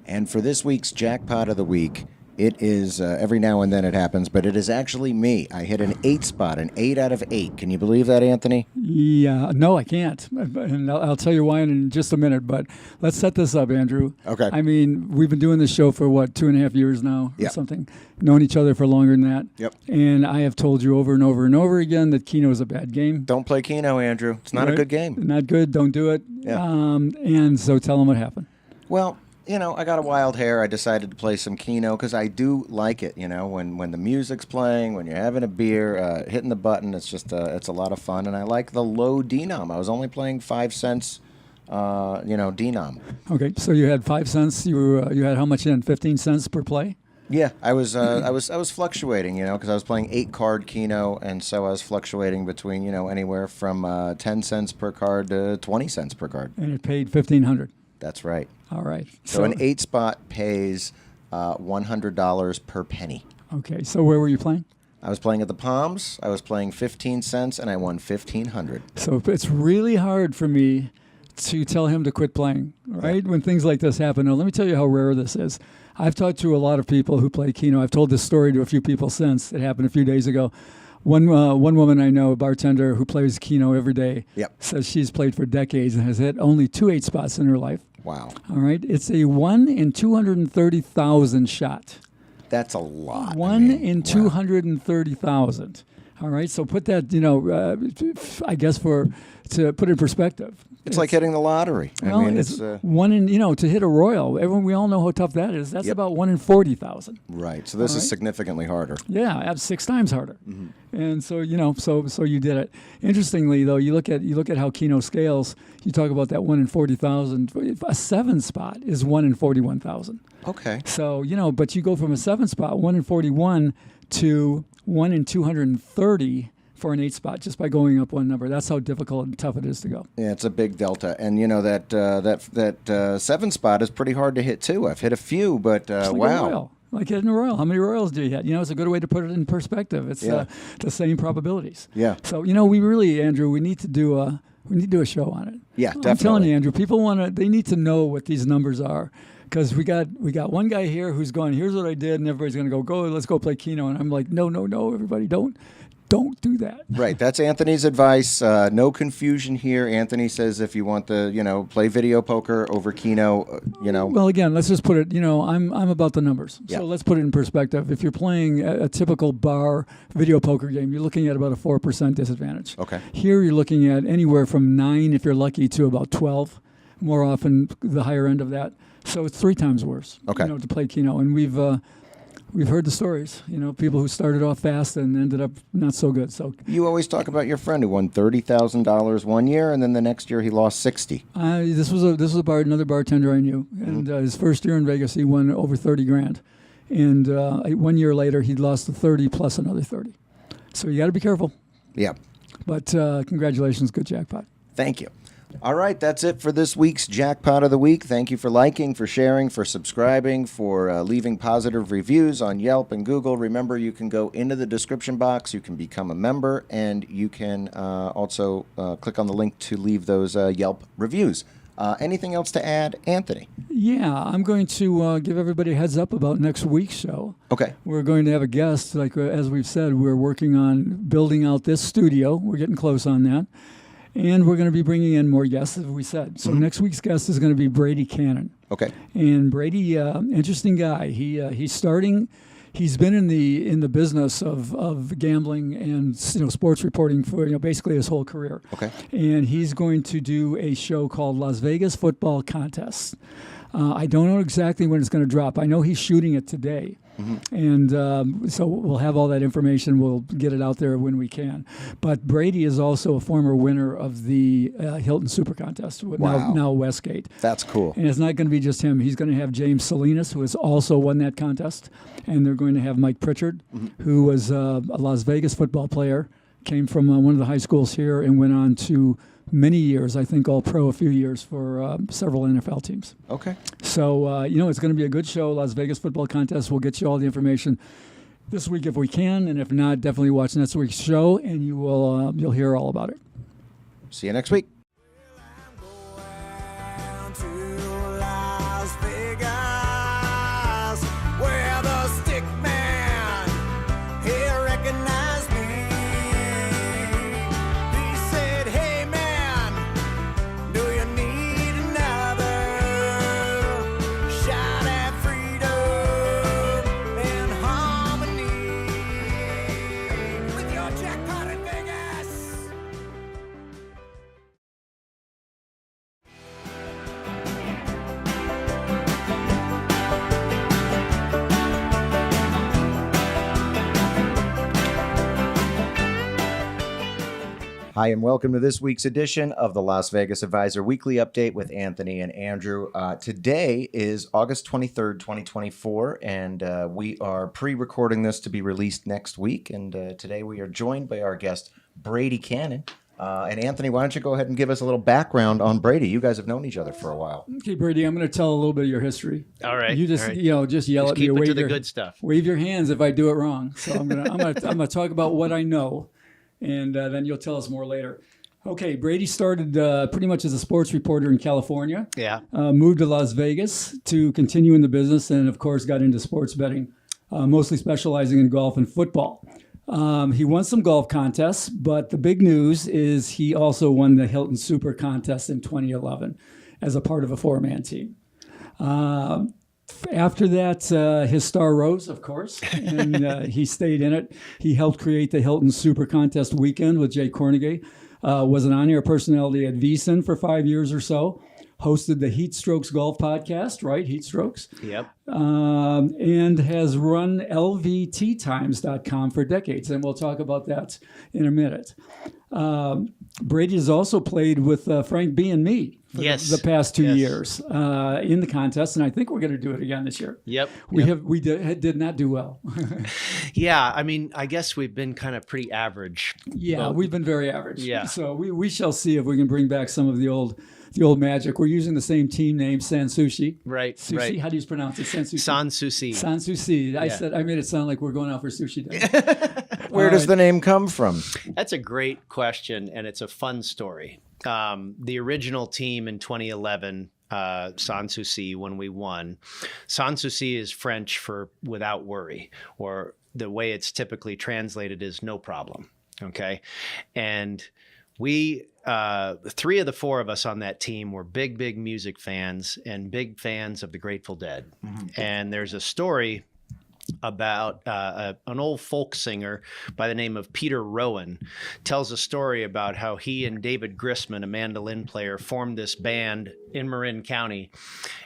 And for this week's Jackpot of the Week, It is, every now and then it happens, but it is actually me. I hit an 8 spot, an 8 out of 8. Can you believe that, Anthony? Yeah, no, I can't. And I'll tell you why in just a minute, but let's set this up, Andrew. Okay. I mean, we've been doing this show for, 2.5 years now or something? Known each other for longer than that. Yep. And I have told you over and over and over again that Keno is a bad game. Don't play Keno, Andrew. It's not a good game. Not good. Don't do it. Yeah. And so tell them what happened. Well, I got a wild hair. I decided to play some Keno because I do like it. When the music's playing, when you're having a beer, hitting the button, it's just it's a lot of fun. And I like the low denom. I was only playing 5 cents, denom. Okay, so you had 5 cents. You had how much in? 15 cents per play. Yeah, I was I was fluctuating, because I was playing 8-card Keno, and so I was fluctuating between anywhere from 10 cents per card to 20 cents per card. And it paid $1,500. That's right. All right. So an 8 spot pays $100 per penny. Okay. So where were you playing? I was playing at the Palms. I was playing 15 cents, and I won $1,500. So it's really hard for me to tell him to quit playing, right? When things like this happen. Now, let me tell you how rare this is. I've talked to a lot of people who play Keno. I've told this story to a few people since. It happened a few days ago. One woman I know, a bartender who plays Keno every day, says she's played for decades and has hit only 2 8 spots in her life. Wow. All right. It's a 1 in 230,000 shot. That's a lot. 1 in 230,000. All right. So put that, I guess to put it in perspective. It's like hitting the lottery. Well, it's 1 in, to hit a Royal. We all know how tough that is. That's about 1 in 40,000. Right. So this is significantly harder. Yeah, 6 times harder. Mm-hmm. And so, so you did it. Interestingly, though, you look at how Keno scales. You talk about that 1 in 40,000. A 7 spot is 1 in 41,000. Okay. So, but you go from a 7 spot, 1 in 41, to 1 in 230 for an 8 spot just by going up one number. That's how difficult and tough it is to go. Yeah, it's a big delta. And that 7 spot is pretty hard to hit too. I've hit a few, but wow. Like hitting a Royal. How many Royals do you hit? It's a good way to put it in perspective. It's the same probabilities. Yeah. So, we really, Andrew, we need to do a show on it. Yeah, definitely. I'm telling you, Andrew, people they need to know what these numbers are. Because we got one guy here who's going, here's what I did, and everybody's going to go, let's go play Keno. And I'm like, no, everybody, don't do that. Right. That's Anthony's advice. No confusion here. Anthony says if you want to, play video poker over Keno, Well, again, let's just put it, I'm about the numbers. Yeah. So let's put it in perspective. If you're playing a typical bar video poker game, you're looking at about a 4% disadvantage. Okay. Here you're looking at anywhere from 9, if you're lucky, to about 12. More often the higher end of that. So it's 3 times worse. Okay. To play Keno. And we've heard the stories, people who started off fast and ended up not so good. So you always talk about your friend who won $30,000 one year, and then the next year he lost $60,000. This was another bartender I knew, and his first year in Vegas he won over $30,000, and 1 year later he'd lost the 30 plus another 30. So you got to be careful. Yeah. But congratulations, good jackpot. Thank you. All right, that's it for this week's Jackpot of the Week. Thank you for liking, for sharing, for subscribing, for leaving positive reviews on Yelp and Google. Remember, you can go into the description box, you can become a member, and you can also click on the link to leave those Yelp reviews. Anything else to add, Anthony? Yeah, I'm going to give everybody a heads up about next week's show. Okay. We're going to have a guest. Like as we've said, we're working on building out this studio. We're getting close on that. And we're going to be bringing in more guests, as we said. So next week's guest is going to be Brady Cannon. Okay. And Brady, interesting guy. He's starting. He's been in the business of gambling and sports reporting for basically his whole career. Okay. And he's going to do a show called Las Vegas Football Contest. I don't know exactly when it's going to drop. I know he's shooting it today. Mm-hmm. And so we'll have all that information. We'll get it out there when we can. But Brady is also a former winner of the Hilton Super Contest, now Westgate. That's cool. And it's not going to be just him. He's going to have James Salinas, who has also won that contest. And they're going to have Mike Pritchard, who was a Las Vegas football player, came from one of the high schools here and went on to many years, I think All-Pro a few years for several NFL teams. Okay. So, it's going to be a good show, Las Vegas Football Contest. We'll get you all the information this week if we can, and if not, definitely watch next week's show, and you'll hear all about it. See you next week. Where the Hi, and welcome to this week's edition of the Las Vegas Advisor Weekly Update with Anthony and Andrew. Today is August 23rd, 2024, and we are pre-recording this to be released next week. And today we are joined by our guest, Brady Cannon. And Anthony, why don't you go ahead and give us a little background on Brady? You guys have known each other for a while. Okay, Brady, I'm going to tell a little bit of your history. All right. You just, all right. just yell Just at me keep or it wave to the your, good stuff. wave your hands if I do it wrong. So I'm gonna talk about what I know, and then you'll tell us more later. Okay, Brady started pretty much as a sports reporter in California. Yeah. Moved to Las Vegas to continue in the business, and of course got into sports betting, mostly specializing in golf and football. He won some golf contests, but the big news is he also won the Hilton Super Contest in 2011 as a part of a 4-man team. After that, his star rose, of course, and he stayed in it. He helped create the Hilton Super Contest weekend with Jay Kornegay, was an on-air personality at VSiN for 5 years or so, hosted the Heat Strokes Golf Podcast, right? Heat Strokes. Yep. And has run LVTtimes.com for decades, and we'll talk about that in a minute. Brady has also played with Frank B. and me for the past 2 years in the contest, and I think we're going to do it again this year. Yep. We did not do well. Yeah, I mean, I guess we've been kind of pretty average. Yeah, we've been very average. Yeah. So we shall see if we can bring back some of the old magic. We're using the same team name, Sansushi. Right. Sushi. Right. How do you pronounce it? Sansushi. Sansushi. Sansushi. I made it sound like we're going out for sushi day. Where does the name come from? That's a great question, and it's a fun story. The original team in 2011, Sanssouci, when we won, Sanssouci is French for without worry, or the way it's typically translated is no problem. Okay. And we, 3 of the 4 of us on that team were big music fans and big fans of the Grateful Dead. Mm-hmm. And there's a story about an old folk singer by the name of Peter Rowan tells a story about how he and David Grisman, a mandolin player, formed this band in Marin County.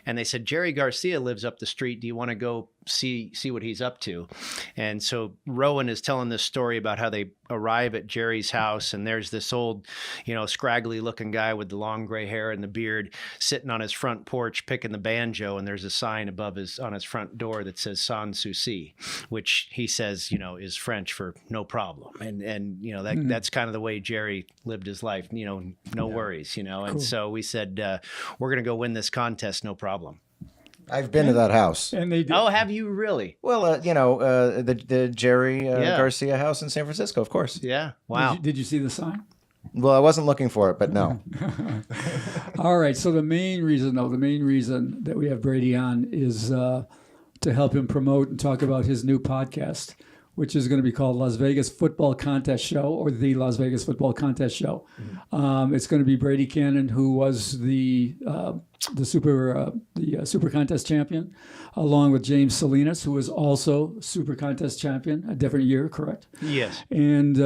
And they said, Jerry Garcia lives up the street. Do you want to go see what he's up to? And so Rowan is telling this story about how they arrive at Jerry's house, and there's this old, scraggly looking guy with the long gray hair and the beard sitting on his front porch picking the banjo, and there's a sign on his front door that says Sanssouci, which he says, is French for no problem. And that's kind of the way Jerry lived his life, no worries, and Cool. So we said, we're going to go win this contest, no problem. I've been to that house. And they did. Oh, have you really? Well, the Jerry Garcia house in San Francisco, of course. Yeah. Wow. Did you see the sign? Well, I wasn't looking for it, but no. All right. So the main reason that we have Brady on is to help him promote and talk about his new podcast, which is going to be called Las Vegas Football Contest Show, or the Las Vegas Football Contest Show. Mm-hmm. It's going to be Brady Cannon, who was the Super Contest champion, along with James Salinas, who was also Super Contest champion, a different year, correct? Yes. And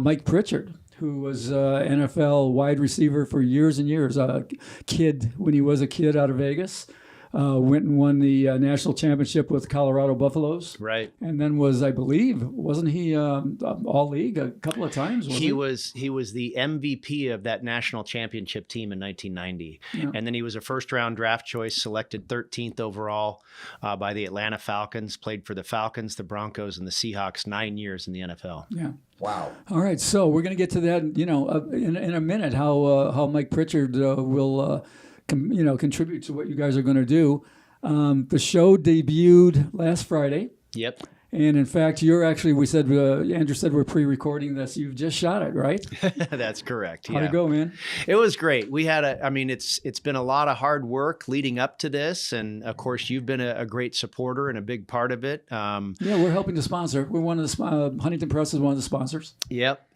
Mike Pritchard, who was NFL wide receiver for years and years, when he was a kid out of Vegas. Went and won the national championship with Colorado Buffaloes. Right. And then wasn't he all league a couple of times? He was the MVP of that national championship team in 1990. Yeah. And then he was a first-round draft choice, selected 13th overall by the Atlanta Falcons, played for the Falcons, the Broncos, and the Seahawks 9 years in the NFL. Yeah. Wow. All right. So we're going to get to that, in a minute, how Mike Pritchard will contribute to what you guys are going to do. The show debuted last Friday. Yep. And in fact, Andrew said we're pre-recording this. You've just shot it, right? That's correct. How'd it go, man? It was great. We had it's been a lot of hard work leading up to this. And of course, you've been a great supporter and a big part of it. Yeah, we're helping to sponsor. We're one of the, Huntington Press is one of the sponsors. Yep.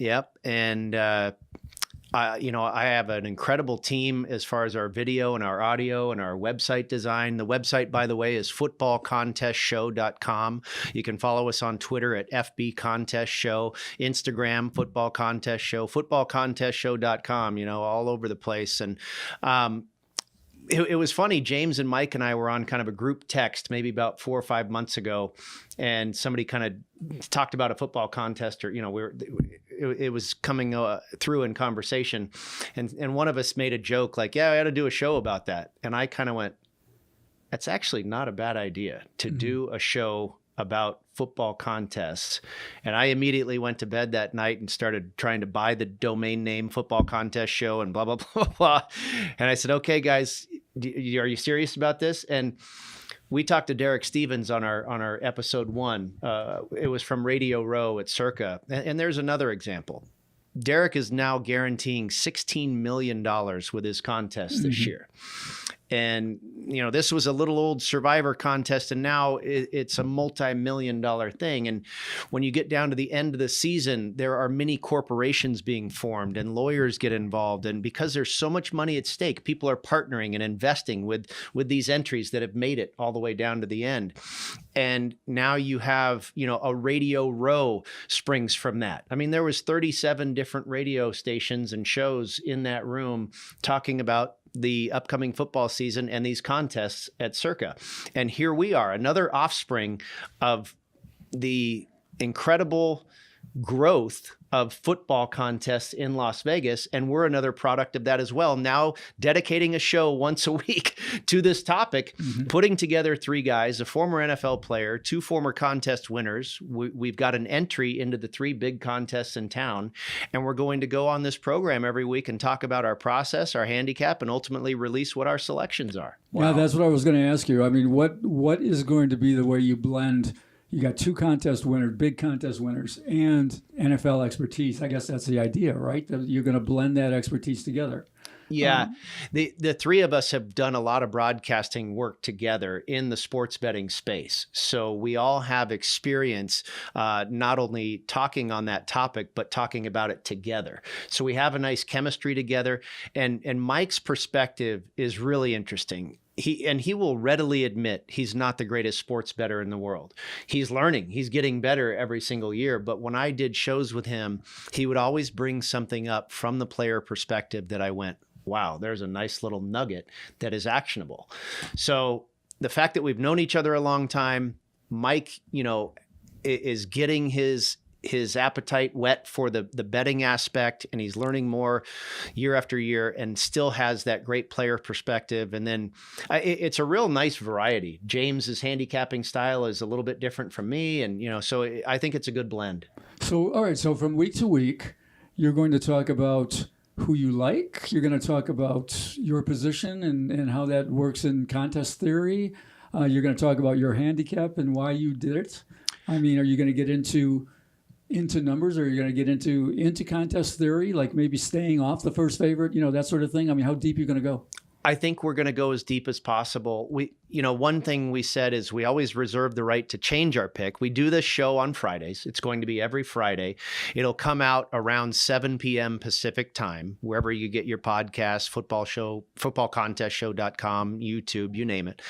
And, I have an incredible team as far as our video and our audio and our website design. The website, by the way, is footballcontestshow.com. You can follow us on Twitter at FB Contest Show, Instagram, Football Contest Show, footballcontestshow.com, all over the place. And it was funny. James and Mike and I were on kind of a group text maybe about 4 or 5 months ago, and somebody kind of talked about a football contest, or it was coming through in conversation, and one of us made a joke like, "Yeah, I ought to do a show about that," and I kind of went, "That's actually not a bad idea to do a show about football contests." And I immediately went to bed that night and started trying to buy the domain name Football Contest Show and blah, blah, blah, blah. And I said, okay, guys, are you serious about this? And we talked to Derek Stevens on our episode 1. It was from Radio Row at Circa. And there's another example. Derek is now guaranteeing $16 million with his contest this year. And, this was a little old Survivor contest, and now it's a multi-million-dollar thing. And when you get down to the end of the season, there are many corporations being formed and lawyers get involved. And because there's so much money at stake, people are partnering and investing with these entries that have made it all the way down to the end. And now you have, a Radio Row springs from that. I mean, there was 37 different radio stations and shows in that room talking about the upcoming football season and these contests at Circa. And here we are, another offspring of the incredible growth of football contests in Las Vegas. And we're another product of that as well. Now dedicating a show once a week to this topic, putting together 3 guys, a former NFL player, 2 former contest winners. We've got an entry into the 3 big contests in town. And we're going to go on this program every week and talk about our process, our handicap, and ultimately release what our selections are. Wow. Yeah, that's what I was going to ask you. I mean, what is going to be the way you blend? You got 2 contest winners, big contest winners, and NFL expertise. I guess that's the idea, right? That you're going to blend that expertise together. Yeah. The 3 of us have done a lot of broadcasting work together in the sports betting space. So we all have experience not only talking on that topic, but talking about it together. So we have a nice chemistry together. And Mike's perspective is really interesting. He will readily admit he's not the greatest sports bettor in the world. He's learning. He's getting better every single year. But when I did shows with him, he would always bring something up from the player perspective that I went, wow, there's a nice little nugget that is actionable. So the fact that we've known each other a long time, Mike, is getting his appetite whet for the betting aspect, and he's learning more year after year and still has that great player perspective. And then it's a real nice variety. James's handicapping style is a little bit different from me. And, so I think it's a good blend. So, all right. So from week to week, you're going to talk about who you like. You're going to talk about your position and how that works in contest theory. You're going to talk about your handicap and why you did it. I mean, are you going to get into numbers, or are you going to get into contest theory, like maybe staying off the first favorite, that sort of thing? I mean, how deep are you going to go? I think we're going to go as deep as possible. One thing we said is we always reserve the right to change our pick. We do this show on Fridays. It's going to be every Friday. It'll come out around 7 p.m. Pacific time, wherever you get your podcast, footballcontestshow.com, YouTube, you name it.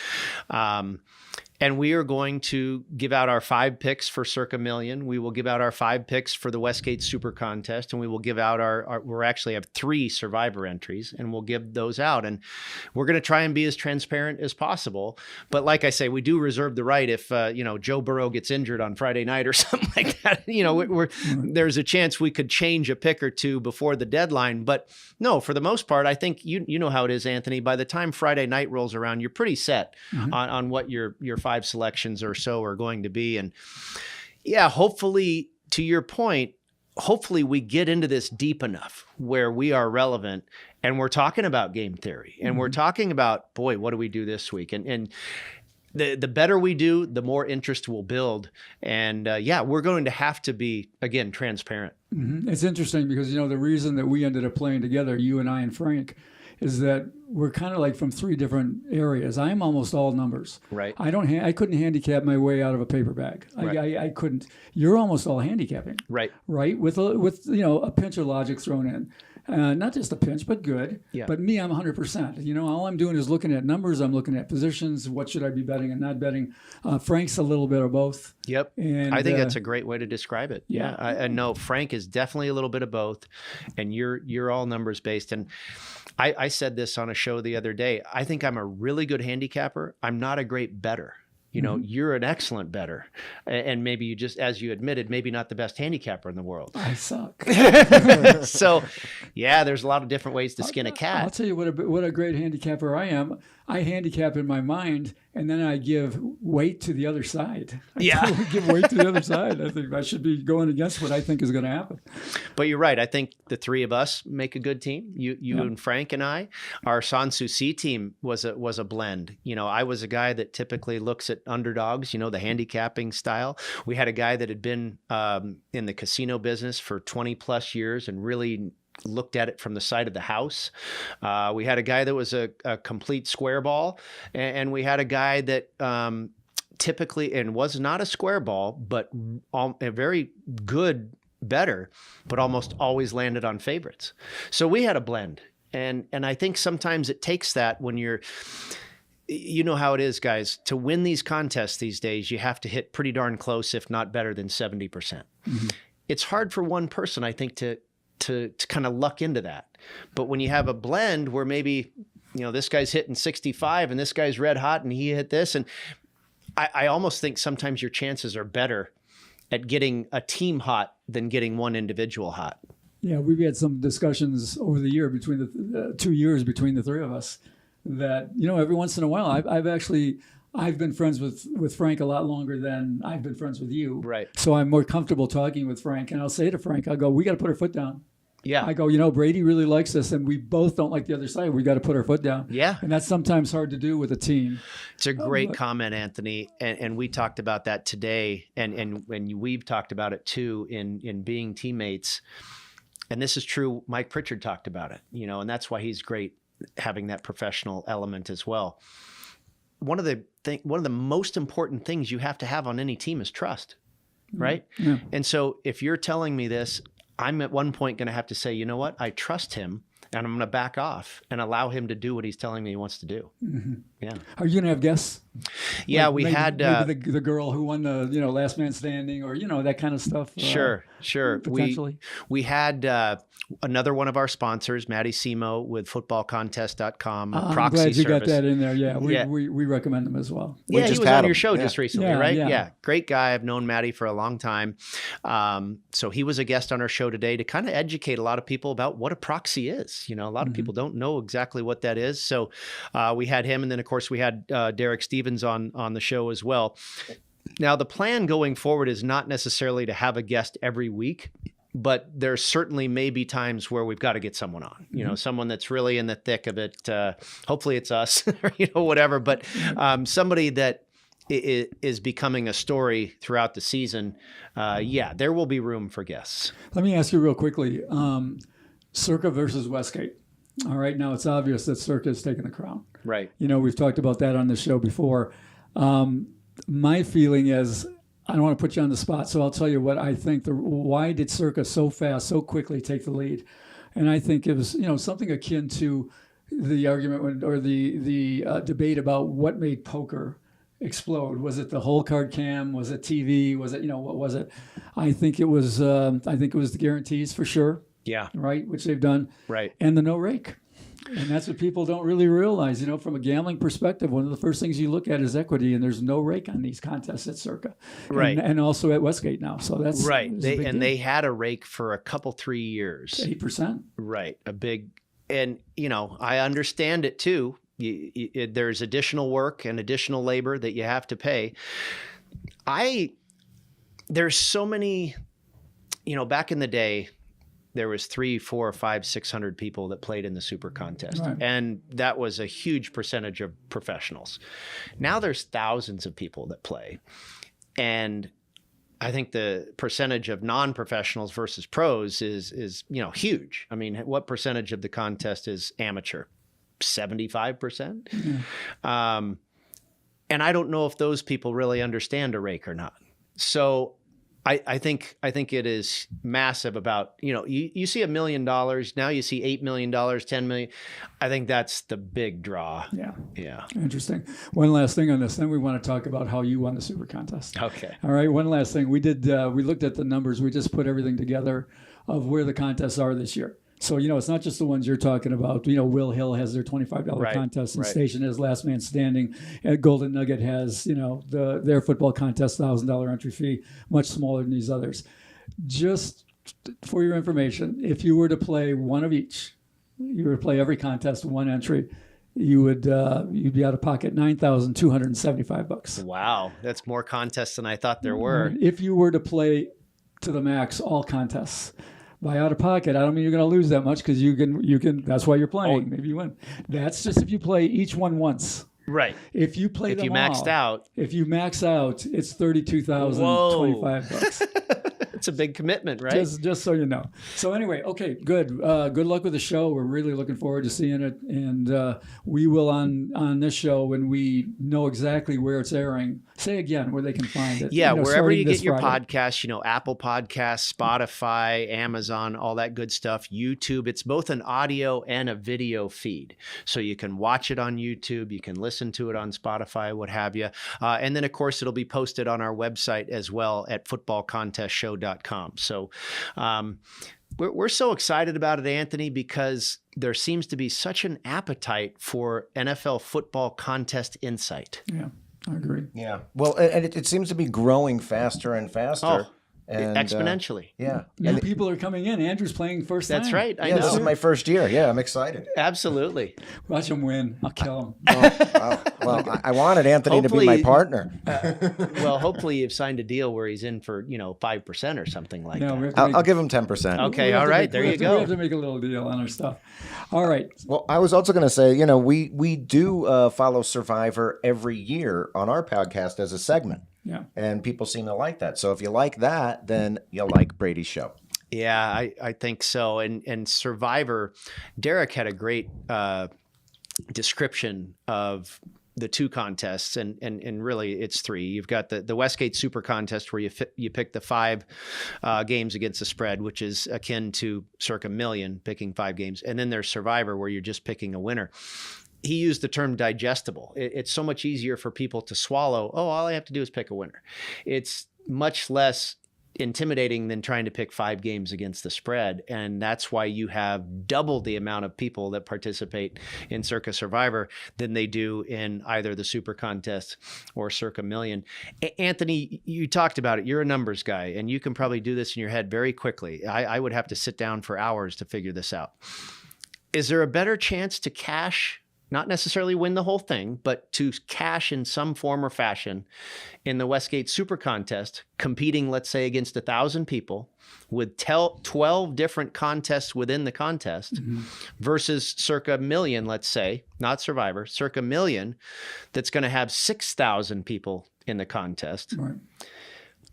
And we are going to give out our 5 picks for Circa Million. We will give out our 5 picks for the Westgate Super Contest, and we will give out we actually have 3 Survivor entries, and we'll give those out. And we're going to try and be as transparent as possible. But like I say, we do reserve the right if, Joe Burrow gets injured on Friday night or something like that, there's a chance we could change a pick or 2 before the deadline. But no, for the most part, I think you know how it is, Anthony. By the time Friday night rolls around, you're pretty set on what your 5 selections or so are going to be. And yeah, hopefully, to your point, hopefully we get into this deep enough where we are relevant and we're talking about game theory and we're talking about, boy, what do we do this week? And the better we do, the more interest we'll build. And we're going to have to be, again, transparent. It's interesting because, the reason that we ended up playing together, you and I and Frank, is that we're kind of like from 3 different areas. I'm almost all numbers. Right. I couldn't handicap my way out of a paper bag. Right. I couldn't. You're almost all handicapping. Right. Right. With a pinch of logic thrown in. Not just a pinch, but good. Yeah. But me, I'm 100%. You know, all I'm doing is looking at numbers. I'm looking at positions. What should I be betting and not betting? Frank's a little bit of both. Yep. And I think that's a great way to describe it. Yeah. I know Frank is definitely a little bit of both, and you're all numbers based. And I said this on a show the other day. I think I'm a really good handicapper. I'm not a great bettor. You know, you're an excellent bettor. And maybe you just, as you admitted, maybe not the best handicapper in the world. I suck. So, yeah, there's a lot of different ways to skin a cat. I'll tell you what a great handicapper I am. I handicap in my mind, and then I give weight to the other side. I totally give weight to the other side. I think I should be going against what I think is going to happen. But you're right. I think the three of us make a good team. You and Frank and I. Our Sanssouci team was a blend. You know, I was a guy that typically looks at underdogs, you know, the handicapping style. We had a guy that had been in the casino business for 20 plus years and really looked at it from the side of the house. We had a guy that was a complete square ball, and we had a guy that typically and was not a square ball, but a very good bettor, but almost always landed on favorites. So we had a blend, and I think sometimes it takes that when you're. You know how it is, guys. To win these contests these days, you have to hit pretty darn close, if not better than 70%. Mm-hmm. It's hard for one person, I think, to kind of luck into that. But when you have a blend where maybe, you know, this guy's hitting 65 and this guy's red hot and he hit this, and I almost think sometimes your chances are better at getting a team hot than getting one individual hot. Yeah, we've had some discussions over the year between the 2 years between the three of us that, you know, every once in a while I've been friends with Frank a lot longer than I've been friends with you. Right. So I'm more comfortable talking with Frank, and I'll say to Frank, I'll go, we got to put our foot down. Yeah. I go, you know, Brady really likes us, and we both don't like the other side. We got to put our foot down. Yeah. And that's sometimes hard to do with a team. It's a great comment, Anthony. And we talked about that today. And we've talked about it too in being teammates. And this is true. Mike Pritchard talked about it, you know, and that's why he's great having that professional element as well. One of the most important things you have to have on any team is trust, right? Yeah. And so if you're telling me this, I'm at one point going to have to say, you know what? I trust him, and I'm going to back off and allow him to do what he's telling me he wants to do. Mm-hmm. Yeah. Are you going to have guests? Yeah, like we maybe had the girl who won the, you know, last man standing, or, you know, that kind of stuff. Sure. Potentially. We had another one of our sponsors, Maddie Simo with footballcontest.com. I'm proxy glad you service. got that in there. Yeah, we recommend them as well. Yeah, he was on your show just recently, Yeah, right? yeah. Yeah, great guy. I've known Maddie for a long time. So he was a guest on our show today to kind of educate a lot of people about what a proxy is. You know, a lot of people don't know exactly what that is. So we had him, and then of course we had Derek Stevens on the show as well. Now, the plan going forward is not necessarily to have a guest every week, but there certainly may be times where we've got to get someone on, you know, someone that's really in the thick of it. Hopefully it's us, or, you know, whatever, but somebody that is becoming a story throughout the season. Yeah, there will be room for guests. Let me ask you real quickly, Circa versus Westgate. All right, now it's obvious that Circa has taken the crown. Right. You know, we've talked about that on the show before. My feeling is, I don't want to put you on the spot, so I'll tell you what I think. Why did Circa so fast, so quickly take the lead? And I think it was, you know, something akin to the argument or the debate about what made poker explode. Was it the whole card cam? Was it TV? Was it, you know, what was it? I think it was the guarantees for sure. Yeah. Right, which they've done. Right. And the no rake. And that's what people don't really realize. You know, from a gambling perspective, one of the first things you look at is equity, and there's no rake on these contests at Circa. Right. And also at Westgate now. So that's right. They they had a rake for a couple, 3 years. 8%. Right. A big, and, you know, I understand it too. There's additional work and additional labor that you have to pay. There's so many, you know, back in the day, there was 300, 400, 500, 600 people that played in the Super Contest. Right. And that was a huge percentage of professionals. Now there's thousands of people that play. And I think the percentage of non-professionals versus pros is, you know, huge. I mean, what percentage of the contest is amateur? 75%? Yeah. And I don't know if those people really understand a rake or not. So I think it is massive. About, you see $1 million, now you see $8 million, $10 million. I think that's the big draw. Yeah. Interesting. One last thing on this, then we want to talk about how you won the Super Contest. Okay. All right. One last thing. We looked at the numbers. We just put everything together of where the contests are this year. So, it's not just the ones you're talking about. Will Hill has their $25 contest, and Station has Last Man Standing. Golden Nugget has, their football contest, $1,000 entry fee, much smaller than these others. Just for your information, if you were to play one of each, you were to play every contest, one entry, you'd be out of pocket $9,275. Wow, that's more contests than I thought there were. If you were to play to the max all contests. By out of pocket, I don't mean you're going to lose that much, because you can. That's why you're playing. Maybe you win. That's just if you play each one once. Right. If you play them all, if you max out, it's $32,025. It's a big commitment, right? Just so you know. So anyway, okay, good. Good luck with the show. We're really looking forward to seeing it, and we will on this show, when we know exactly where it's airing. Say again where they can find it. Yeah, wherever you get your podcasts. Apple Podcasts, Spotify, Amazon, all that good stuff. YouTube. It's both an audio and a video feed, so you can watch it on YouTube. You can listen to it on Spotify, what have you. And then, of course, it'll be posted on our website as well at footballcontestshow.com. So we're so excited about it, Anthony, because there seems to be such an appetite for NFL football contest insight. Yeah, I agree. Yeah. Well, and it seems to be growing faster and faster. And, exponentially. New people are coming in. Andrew's playing first time. That's right. I know. This is my first year. Yeah, I'm excited. Absolutely. Watch him win. I'll kill him. Well, I wanted Anthony to be my partner. Well, hopefully you've signed a deal where he's in for 5% or something like that. I'll give him 10%. Okay. All right. There you go. We have to make a little deal on our stuff. All right. Well, I was also going to say, we do follow Survivor every year on our podcast as a segment. Yeah. And people seem to like that. So if you like that, then you'll like Brady's show. Yeah, I think so. And Survivor, Derek had a great description of the two contests, and really it's three. You've got the Westgate Super Contest, where you pick the 5 games against the spread, which is akin to circa million, picking 5 games. And then there's Survivor, where you're just picking a winner. He used the term digestible. It's so much easier for people to swallow. All I have to do is pick a winner. It's much less intimidating than trying to pick 5 games against the spread. And that's why you have double the amount of people that participate in Circa Survivor than they do in either the Super Contest or Circa Million. Anthony, you talked about it. You're a numbers guy, and you can probably do this in your head very quickly. I would have to sit down for hours to figure this out. Is there a better chance to cash, not necessarily win the whole thing, but to cash in some form or fashion in the Westgate Super Contest, competing, let's say, against 1,000 people with 12 different contests within the contest, versus Circa Million, let's say, not Survivor, Circa Million, that's going to have 6,000 people in the contest. Right.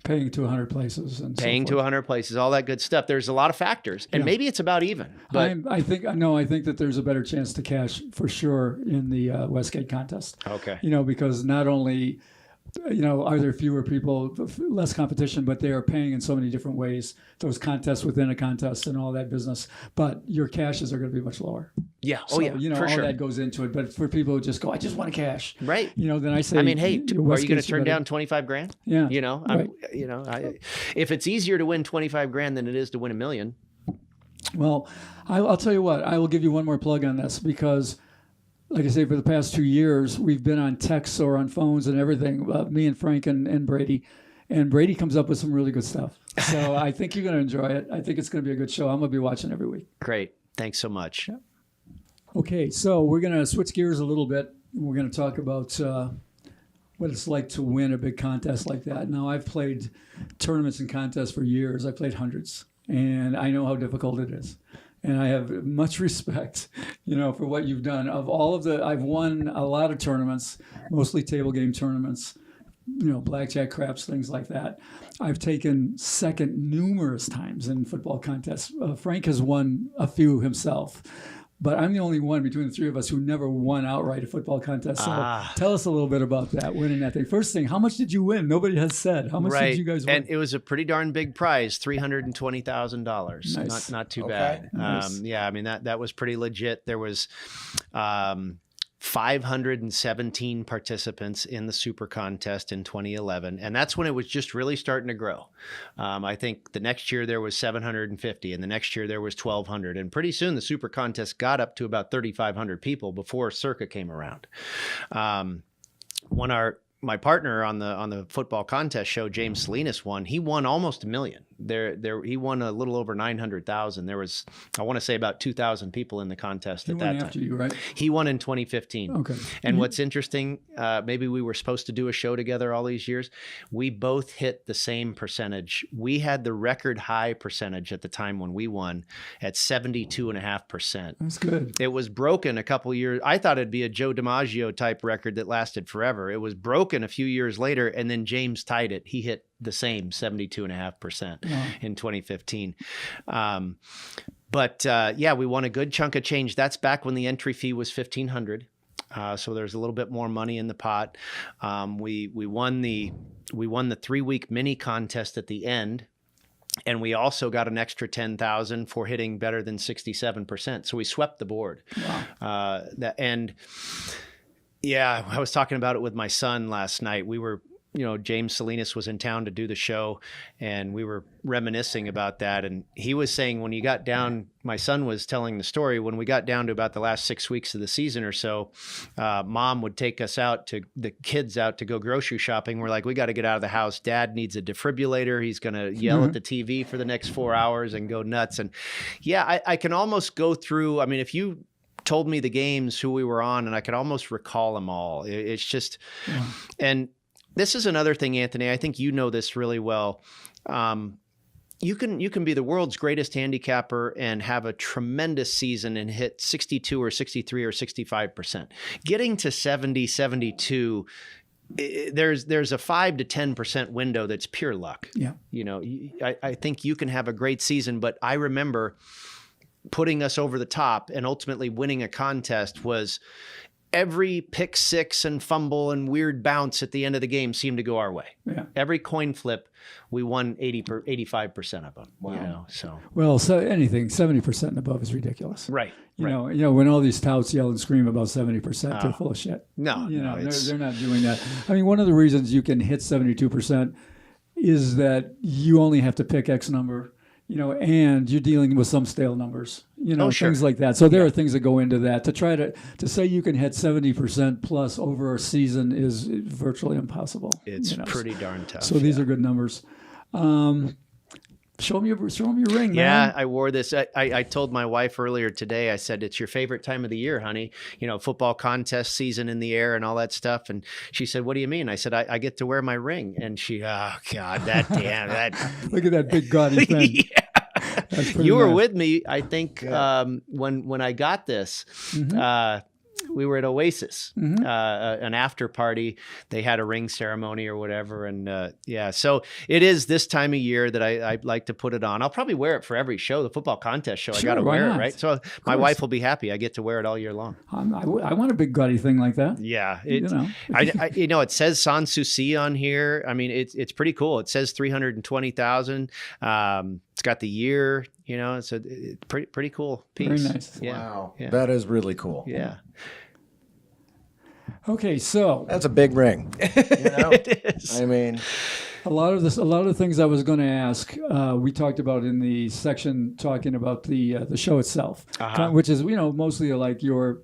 Paying to 100 places. And paying so to 100 places, all that good stuff. There's a lot of factors, and maybe it's about even. But I think that there's a better chance to cash for sure in the Westgate contest. Okay. Because not only, are there fewer people, less competition, but they are paying in so many different ways, those contests within a contest and all that business. But your cashes are going to be much lower. Yeah. So, for all sure. that goes into it. But for people who just go, I just want to cash. Right. Then I say, hey, are you going to turn down $25,000? Yeah. Right. If it's easier to win $25,000 than it is to win $1 million. Well, I'll tell you what, I will give you one more plug on this, because like I say, for the past 2 years, we've been on texts or on phones and everything, me and Frank and Brady. And Brady comes up with some really good stuff. So I think you're going to enjoy it. I think it's going to be a good show. I'm going to be watching every week. Great. Thanks so much. Yeah. Okay, so we're going to switch gears a little bit. We're going to talk about what it's like to win a big contest like that. Now, I've played tournaments and contests for years. I've played hundreds, and I know how difficult it is. And I have much respect, for what you've done. I've won a lot of tournaments, mostly table game tournaments, blackjack, craps, things like that. I've taken second numerous times in football contests. Frank has won a few himself. but I'm the only one between the three of us who never won outright a football contest. So tell us a little bit about that, winning that thing. First thing, how much did you win? Nobody has said. How much did you guys win? And it was a pretty darn big prize, $320,000. Nice. Not too Okay. bad. Nice. Yeah, I mean, that was pretty legit. There was 517 participants in the Super Contest in 2011, and that's when it was just really starting to grow. I think the next year there was 750, and the next year there was 1,200, and pretty soon the Super Contest got up to about 3,500 people before Circa came around. When my partner on the football contest show, James Salinas, won. He won almost $1 million. He won a little over 900,000. There was, I want to say, about 2,000 people in the contest at that time. He won after you, right? He won in 2015. Okay. And what's interesting, maybe we were supposed to do a show together all these years. We both hit the same percentage. We had the record high percentage at the time when we won at 72.5%. That's good. It was broken a couple years. I thought it'd be a Joe DiMaggio type record that lasted forever. It was broken a few years later, and then James tied it. He hit the same 72.5% in 2015. But we won a good chunk of change. That's back when the entry fee was $1,500. So there's a little bit more money in the pot. We won the 3-week mini contest at the end. And we also got an extra $10,000 for hitting better than 67%. So we swept the board. Wow. I was talking about it with my son last night. We were, James Salinas was in town to do the show, and we were reminiscing about that. And he was saying when you got down, my son was telling the story, when we got down to about the last 6 weeks of the season or so, mom would take us the kids out to go grocery shopping. We're like, we got to get out of the house. Dad needs a defibrillator. He's going to yell at the TV for the next 4 hours and go nuts. And I can almost go through, I mean, if you told me the games, who we were on, and I could almost recall them all. It's just, and this is another thing, Anthony, I think you know this really well. You can be the world's greatest handicapper and have a tremendous season and hit 62 or 63 or 65%. Getting to 70, 72, there's a 5 to 10% window that's pure luck. Yeah. I think you can have a great season, but I remember putting us over the top and ultimately winning a contest was every pick six and fumble and weird bounce at the end of the game seemed to go our way. Yeah. Every coin flip, we won 85% of them. Wow. So. Well, so anything 70% and above is ridiculous. Right. You know, when all these touts yell and scream about 70%, they're full of shit. No, they're not doing that. I mean, one of the reasons you can hit 72% is that you only have to pick X number, and you're dealing with some stale numbers, things like that. So there are things that go into that. To try to say you can hit 70% plus over a season is virtually impossible. It's pretty darn tough. So these are good numbers. Show me your ring, man. Yeah, I wore this. I told my wife earlier today, I said, it's your favorite time of the year, honey. Football contest season in the air and all that stuff. And she said, what do you mean? I said, I get to wear my ring. And she, oh, God, that. Look at that big gaudy thing. Yeah. You were with me, I think, when I got this. Mm-hmm. We were at Oasis, an after party. They had a ring ceremony or whatever. And so it is this time of year that I like to put it on. I'll probably wear it for every show, the football contest show. Sure, I got to why wear not? it, right? So my wife will be happy. I get to wear it all year long. I want a big gaudy thing like that. Yeah. It says Sans Souci on here. I mean, it's pretty cool. It says 320,000. It's got the year, it's a pretty cool piece. Very nice. Yeah. Wow. Yeah. That is really cool. Yeah. Okay, so that's a big ring. It is. I mean, a lot of the things I was going to ask, we talked about in the section talking about the show itself, which is mostly like your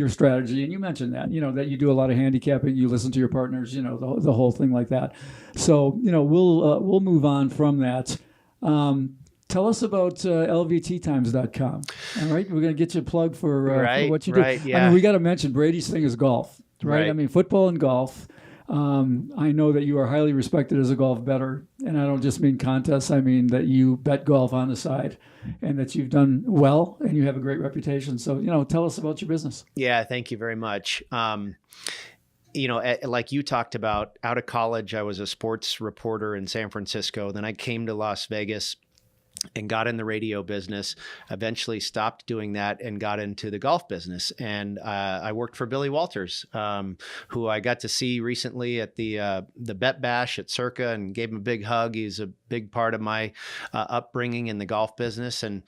strategy, and you mentioned that that you do a lot of handicapping, you listen to your partners, the whole thing like that. So we'll move on from that. Tell us about lvttimes.com. All right, we're going to get you a plug for what you do. Right, yeah. I mean, we got to mention Brady's thing is golf, right? I mean, football and golf. I know that you are highly respected as a golf bettor, and I don't just mean contests. I mean that you bet golf on the side, and that you've done well, and you have a great reputation. So, tell us about your business. Yeah, thank you very much. Like you talked about, out of college, I was a sports reporter in San Francisco. Then I came to Las Vegas. and got in the radio business, eventually stopped doing that and got into the golf business. And I worked for Billy Walters, who I got to see recently at the Bet Bash at Circa and gave him a big hug. He's a big part of my upbringing in the golf business, and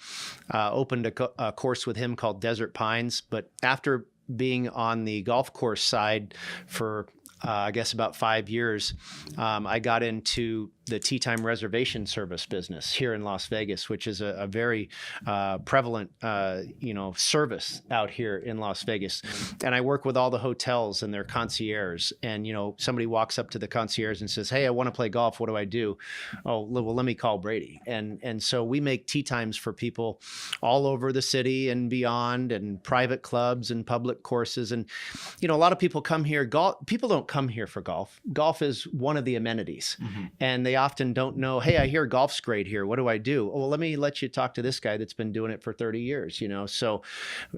opened a course with him called Desert Pines. But after being on the golf course side for I guess about 5 years, I got into the Tee Time reservation service business here in Las Vegas, which is a very prevalent, service out here in Las Vegas. And I work with all the hotels and their concierge. And, somebody walks up to the concierge and says, "Hey, I want to play golf. What do I do?" "Oh, well, let me call Brady." And so we make tee times for people all over the city and beyond, and private clubs and public courses. And, a lot of people come here. People don't come here for golf. Golf is one of the amenities. And they often don't know, "Hey, I hear golf's great here. What do I do?" "Oh, well, let me let you talk to this guy that's been doing it for 30 years, So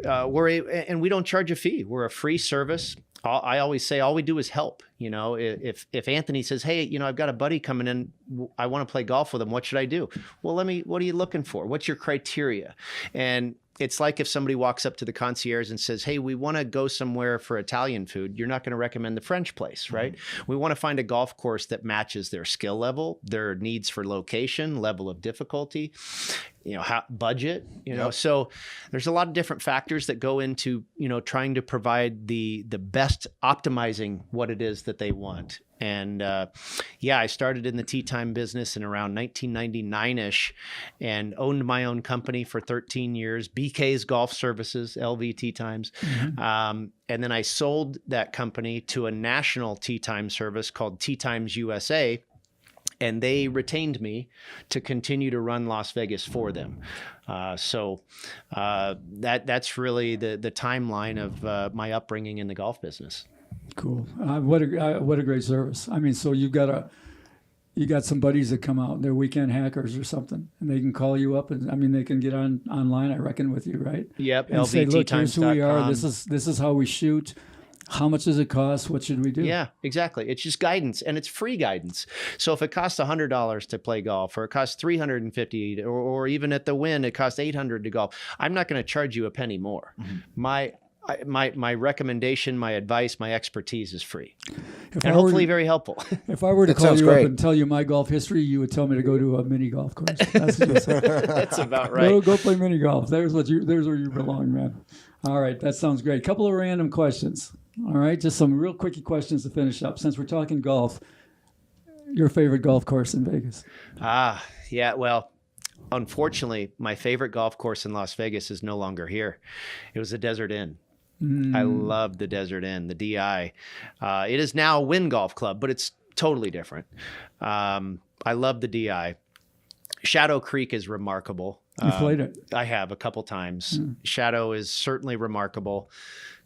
and we don't charge a fee. We're a free service. I always say all we do is help. If Anthony says, "Hey, I've got a buddy coming in, I want to play golf with him. What should I do?" "Well, what are you looking for? What's your criteria?" And it's like if somebody walks up to the concierge and says, "Hey, we want to go somewhere for Italian food." You're not going to recommend the French place, right? We want to find a golf course that matches their skill level, their needs for location, level of difficulty, budget, So there's a lot of different factors that go into, trying to provide the best, optimizing what it is that they want. And I started in the tee time business in around 1999-ish and owned my own company for 13 years, BK's Golf Services, LV Tee Times. And then I sold that company to a national tee time service called Tee Times USA. And they retained me to continue to run Las Vegas for them. That's really the timeline of my upbringing in the golf business. Cool. What a great service. I mean, so you got some buddies that come out, they're weekend hackers or something, and they can call you up, and they can get online, I reckon, with you, right? Yep. And say, "Look, here's who we are. This is how we shoot. How much does it cost? What should we do?" Yeah, exactly. It's just guidance, and it's free guidance. So if it costs $100 to play golf, or it costs $350, or even at the Wynn, it costs $800 to golf, I'm not going to charge you a penny more. My recommendation, my advice, my expertise is free, and hopefully very helpful. If I were to call you up and tell you my golf history, you would tell me to go to a mini golf course. That's about right. Go play mini golf. There's where you belong, man. All right, that sounds great. Couple of random questions. All right, just some real quickie questions to finish up. Since we're talking golf, your favorite golf course in Vegas? Yeah, well, unfortunately, my favorite golf course in Las Vegas is no longer here. It was the Desert Inn. I love the Desert Inn, the DI. It is now a Wynn Golf Club, but it's totally different. I love the DI. Shadow Creek is remarkable. You played it? I have a couple times. Shadow is certainly remarkable.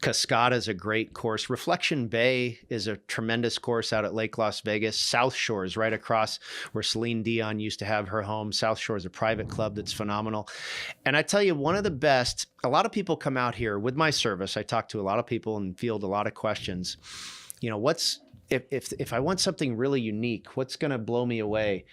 Cascada is a great course. Reflection Bay is a tremendous course out at Lake Las Vegas. South Shore is right across where Celine Dion used to have her home. South Shore is a private club that's phenomenal. And I tell you, one of the best, a lot of people come out here with my service. I talk to a lot of people and field a lot of questions. If I want something really unique, what's going to blow me away?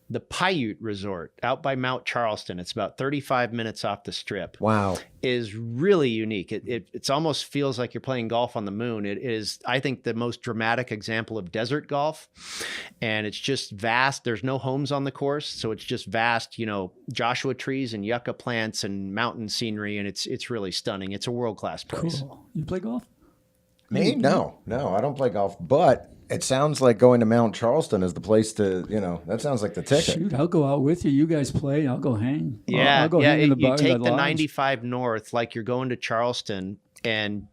The Paiute Resort out by Mount Charleston, it's about 35 minutes off the Strip. Wow. Is really unique. It almost feels like you're playing golf on the moon. It is, I think, the most dramatic example of desert golf. And it's just vast. There's no homes on the course, so it's just vast, Joshua trees and yucca plants and mountain scenery, and it's really stunning. It's a world-class place. Cool. You play golf? Me? No, I don't play golf, but it sounds like going to Mount Charleston is the place to, that sounds like the ticket. Shoot, I'll go out with you. You guys play. I'll go hang. Yeah, I'll go hang in the bar. You take the 95 north like you're going to Charleston, and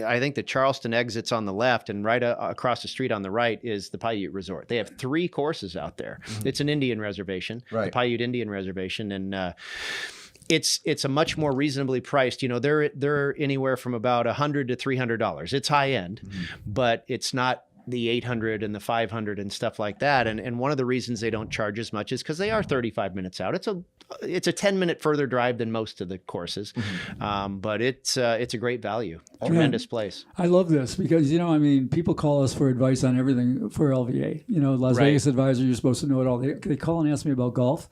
I think the Charleston exit's on the left, and right across the street on the right is the Paiute Resort. They have 3 courses out there. It's an Indian reservation, the Paiute Indian Reservation, and it's a much more reasonably priced. They're anywhere from about $100 to $300. It's high end, but it's not the 800 and the 500 and stuff like that. And one of the reasons they don't charge as much is because they are 35 minutes out. It's a 10-minute further drive than most of the courses, but it's a great value. Tremendous place. I love this because, people call us for advice on everything for LVA. Las Vegas Advisor, you're supposed to know it all. They call and ask me about golf.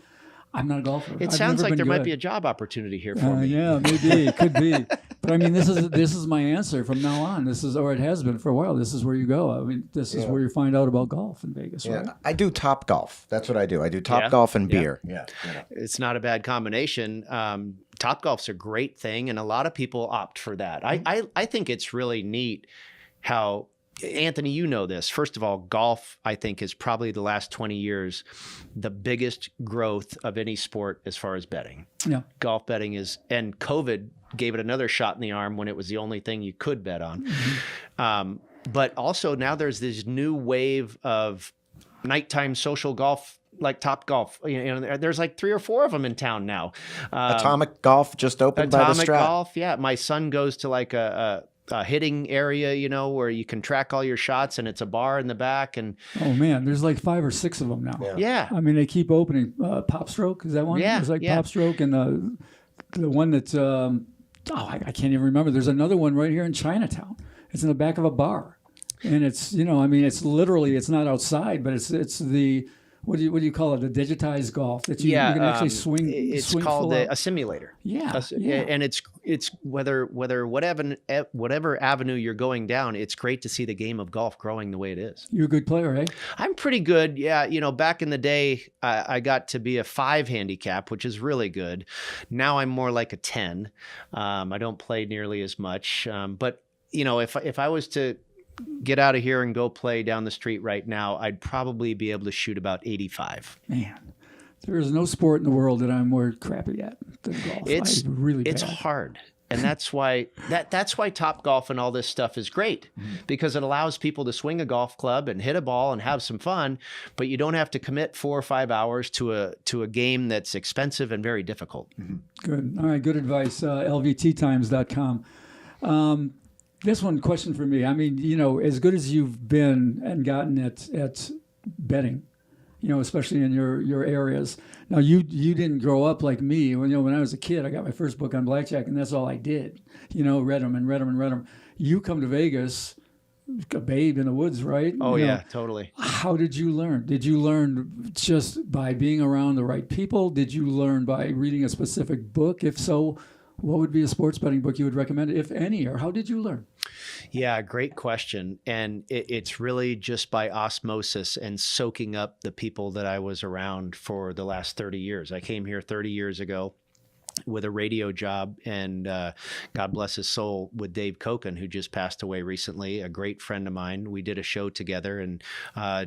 I'm not a golfer. It I've sounds never like been there might good. be a job opportunity here for me. Yeah, maybe it could be. But I mean, this is my answer from now on. This is, or it has been for a while. This is where you go. I mean, this is where you find out about golf in Vegas, right? I do Top Golf. That's what I do. I do Top Golf and beer. Yeah. It's not a bad combination. Top Golf's a great thing, and a lot of people opt for that. I think it's really neat how, Anthony, you know this. First of all, golf, I think, is probably the last 20 years the biggest growth of any sport as far as betting. Yeah. Golf betting is, and COVID gave it another shot in the arm when it was the only thing you could bet on. But also now there's this new wave of nighttime social golf, like Top Golf. You know, there's like 3 or 4 of them in town now. Atomic Golf just opened by the Atomic Strat. Golf, yeah. My son goes to like a hitting area, you know, where you can track all your shots, and it's a bar in the back. And Oh man, there's like 5 or 6 of them now. Yeah. I mean, they keep opening. Pop Stroke, is that one? Yeah, There's like yeah. Pop Stroke, and the one that's I can't even remember. There's another one right here in Chinatown. It's in the back of a bar, and it's, you know, I mean, it's literally, it's not outside, but it's the what do you call it? The digitized golf that you can actually swing. It's swing called full out. a simulator. Yeah, And it's whatever avenue you're going down, it's great to see the game of golf growing the way it is. You're a good player, eh? I'm pretty good. Yeah. You know, back in the day, I got to be a 5 handicap, which is really good. Now I'm more like a 10. I don't play nearly as much. But, you know, if I was to get out of here and go play down the street right now, I'd probably be able to shoot about 85. Man, there is no sport in the world that I'm more crappy at than golf. It's I'm really it's bad. hard. And that's why that's why Top Golf and all this stuff is great, because it allows people to swing a golf club and hit a ball and have some fun, but you don't have to commit 4 or 5 hours to a game that's expensive and very difficult. Good. All right, good advice. LVTtimes.com. This one question for me. I mean, you know, as good as you've been and gotten at betting, you know, especially in your areas. Now, you didn't grow up like me. When I was a kid, I got my first book on blackjack, and that's all I did. You know, read them. You come to Vegas, a babe in the woods, right? Oh, You know, yeah, totally. How did you learn? Did you learn just by being around the right people? Did you learn by reading a specific book? If so, what would be a sports betting book you would recommend, if any, or how did you learn? Yeah, great question. And it's really just by osmosis and soaking up the people that I was around for the last 30 years. I came here 30 years ago with a radio job, and God bless his soul, with Dave Koken, who just passed away recently, a great friend of mine. We did a show together, and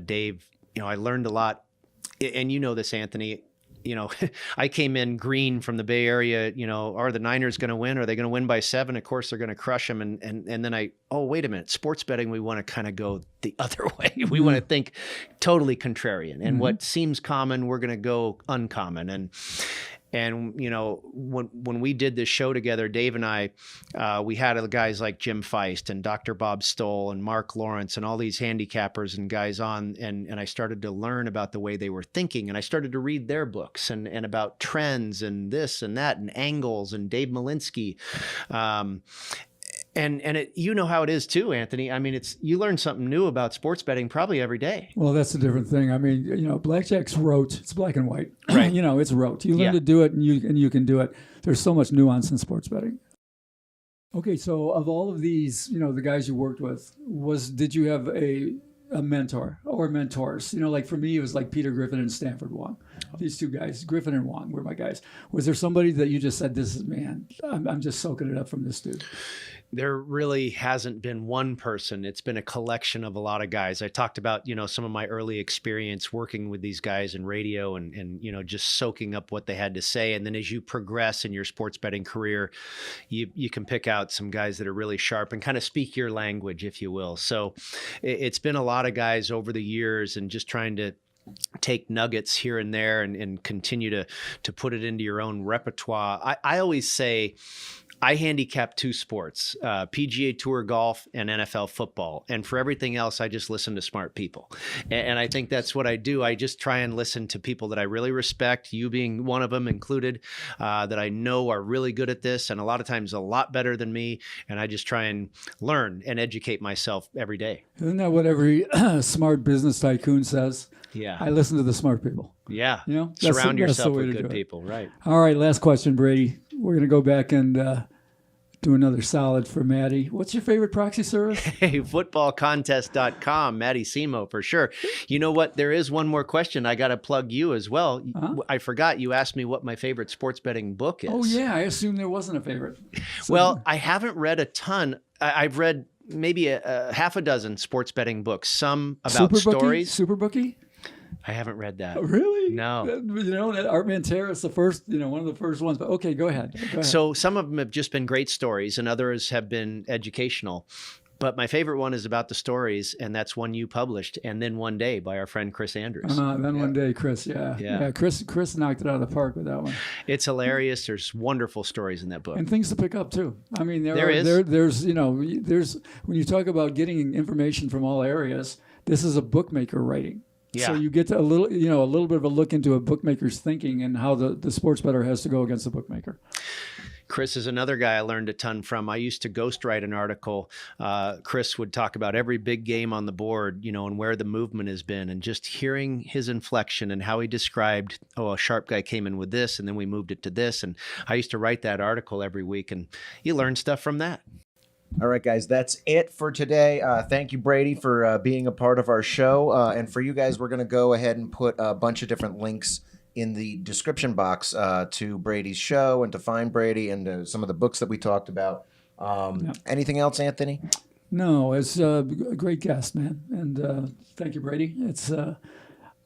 Dave, you know, I learned a lot. And you know this, Anthony. You know, I came in green from the Bay Area, you know, are the Niners going to win? Are they going to win by 7? Of course, they're going to crush them. And then wait a minute, sports betting, we want to kind of go the other way. We want to think totally contrarian. And what seems common, we're going to go uncommon. And you know, when we did this show together, Dave and I, we had guys like Jim Feist and Dr. Bob Stoll and Mark Lawrence and all these handicappers and guys on, and I started to learn about the way they were thinking, and I started to read their books and about trends and this and that and angles and Dave Malinsky. And you know how it is too, Anthony. I mean, you learn something new about sports betting probably every day. Well, that's a different thing. I mean, you know, blackjack's rote. It's black and white. Right. You know, it's rote. You learn to do it, and you can do it. There's so much nuance in sports betting. Okay, so of all of these, you know, the guys you worked with, did you have a mentor or mentors? You know, like for me, it was like Peter Griffin and Stanford Wong. These two guys, Griffin and Wong, were my guys. Was there somebody that you just said, "This is, man, I'm just soaking it up from this dude"? There really hasn't been one person. It's been a collection of a lot of guys. I talked about, you know, some of my early experience working with these guys in radio and you know, just soaking up what they had to say. And then as you progress in your sports betting career, you can pick out some guys that are really sharp and kind of speak your language, if you will. So it's been a lot of guys over the years, and just trying to take nuggets here and there and continue to put it into your own repertoire. I always say, I handicap 2 sports, PGA Tour golf and NFL football. And for everything else, I just listen to smart people. And I think that's what I do. I just try and listen to people that I really respect, you being one of them included, that I know are really good at this and a lot of times a lot better than me. And I just try and learn and educate myself every day. Isn't that what every smart business tycoon says? Yeah. I listen to the smart people. Yeah. You know, surround that's the yourself way with to good do it. people. Right. All right. Last question, Brady. We're going to go back and do another solid for Maddie. What's your favorite proxy service? Hey, footballcontest.com, Maddie Simo for sure. You know what? There is one more question. I got to plug you as well. I forgot you asked me what my favorite sports betting book is. Oh, yeah. I assumed there wasn't a favorite. Well, I haven't read a ton. I've read maybe a half a dozen sports betting books, some about stories. Superbookie? I haven't read that. Oh, really? No. You know, that Art Mantera is the first, one of the first ones. But okay, go ahead. So some of them have just been great stories and others have been educational. But my favorite one is about the stories, and that's one you published, And Then One Day by our friend Chris Andrews. One day, Chris, yeah. Chris knocked it out of the park with that one. It's hilarious. There's wonderful stories in that book. And things to pick up, too. I mean, there's when you talk about getting information from all areas, this is a bookmaker writing. Yeah. So you get to a little bit of a look into a bookmaker's thinking and how the sports bettor has to go against the bookmaker. Chris is another guy I learned a ton from. I used to ghostwrite an article. Chris would talk about every big game on the board, and where the movement has been, and just hearing his inflection and how he described, a sharp guy came in with this, and then we moved it to this. And I used to write that article every week, and you learn stuff from that. All right, guys, that's it for today. Thank you, Brady, for being a part of our show. And for you guys, we're going to go ahead and put a bunch of different links in the description box to Brady's show and to find Brady and some of the books that we talked about. Anything else, Anthony? No, it's a great guest, man. And thank you, Brady. It's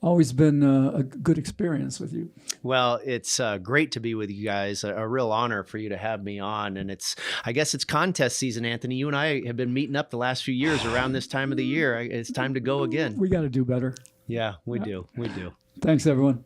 always been a good experience with you. Well, it's great to be with you guys. A real honor for you to have me on. And I guess it's contest season, Anthony. You and I have been meeting up the last few years around this time of the year. It's time to go again. We got to do better. Yeah, we do. We do. Thanks, everyone.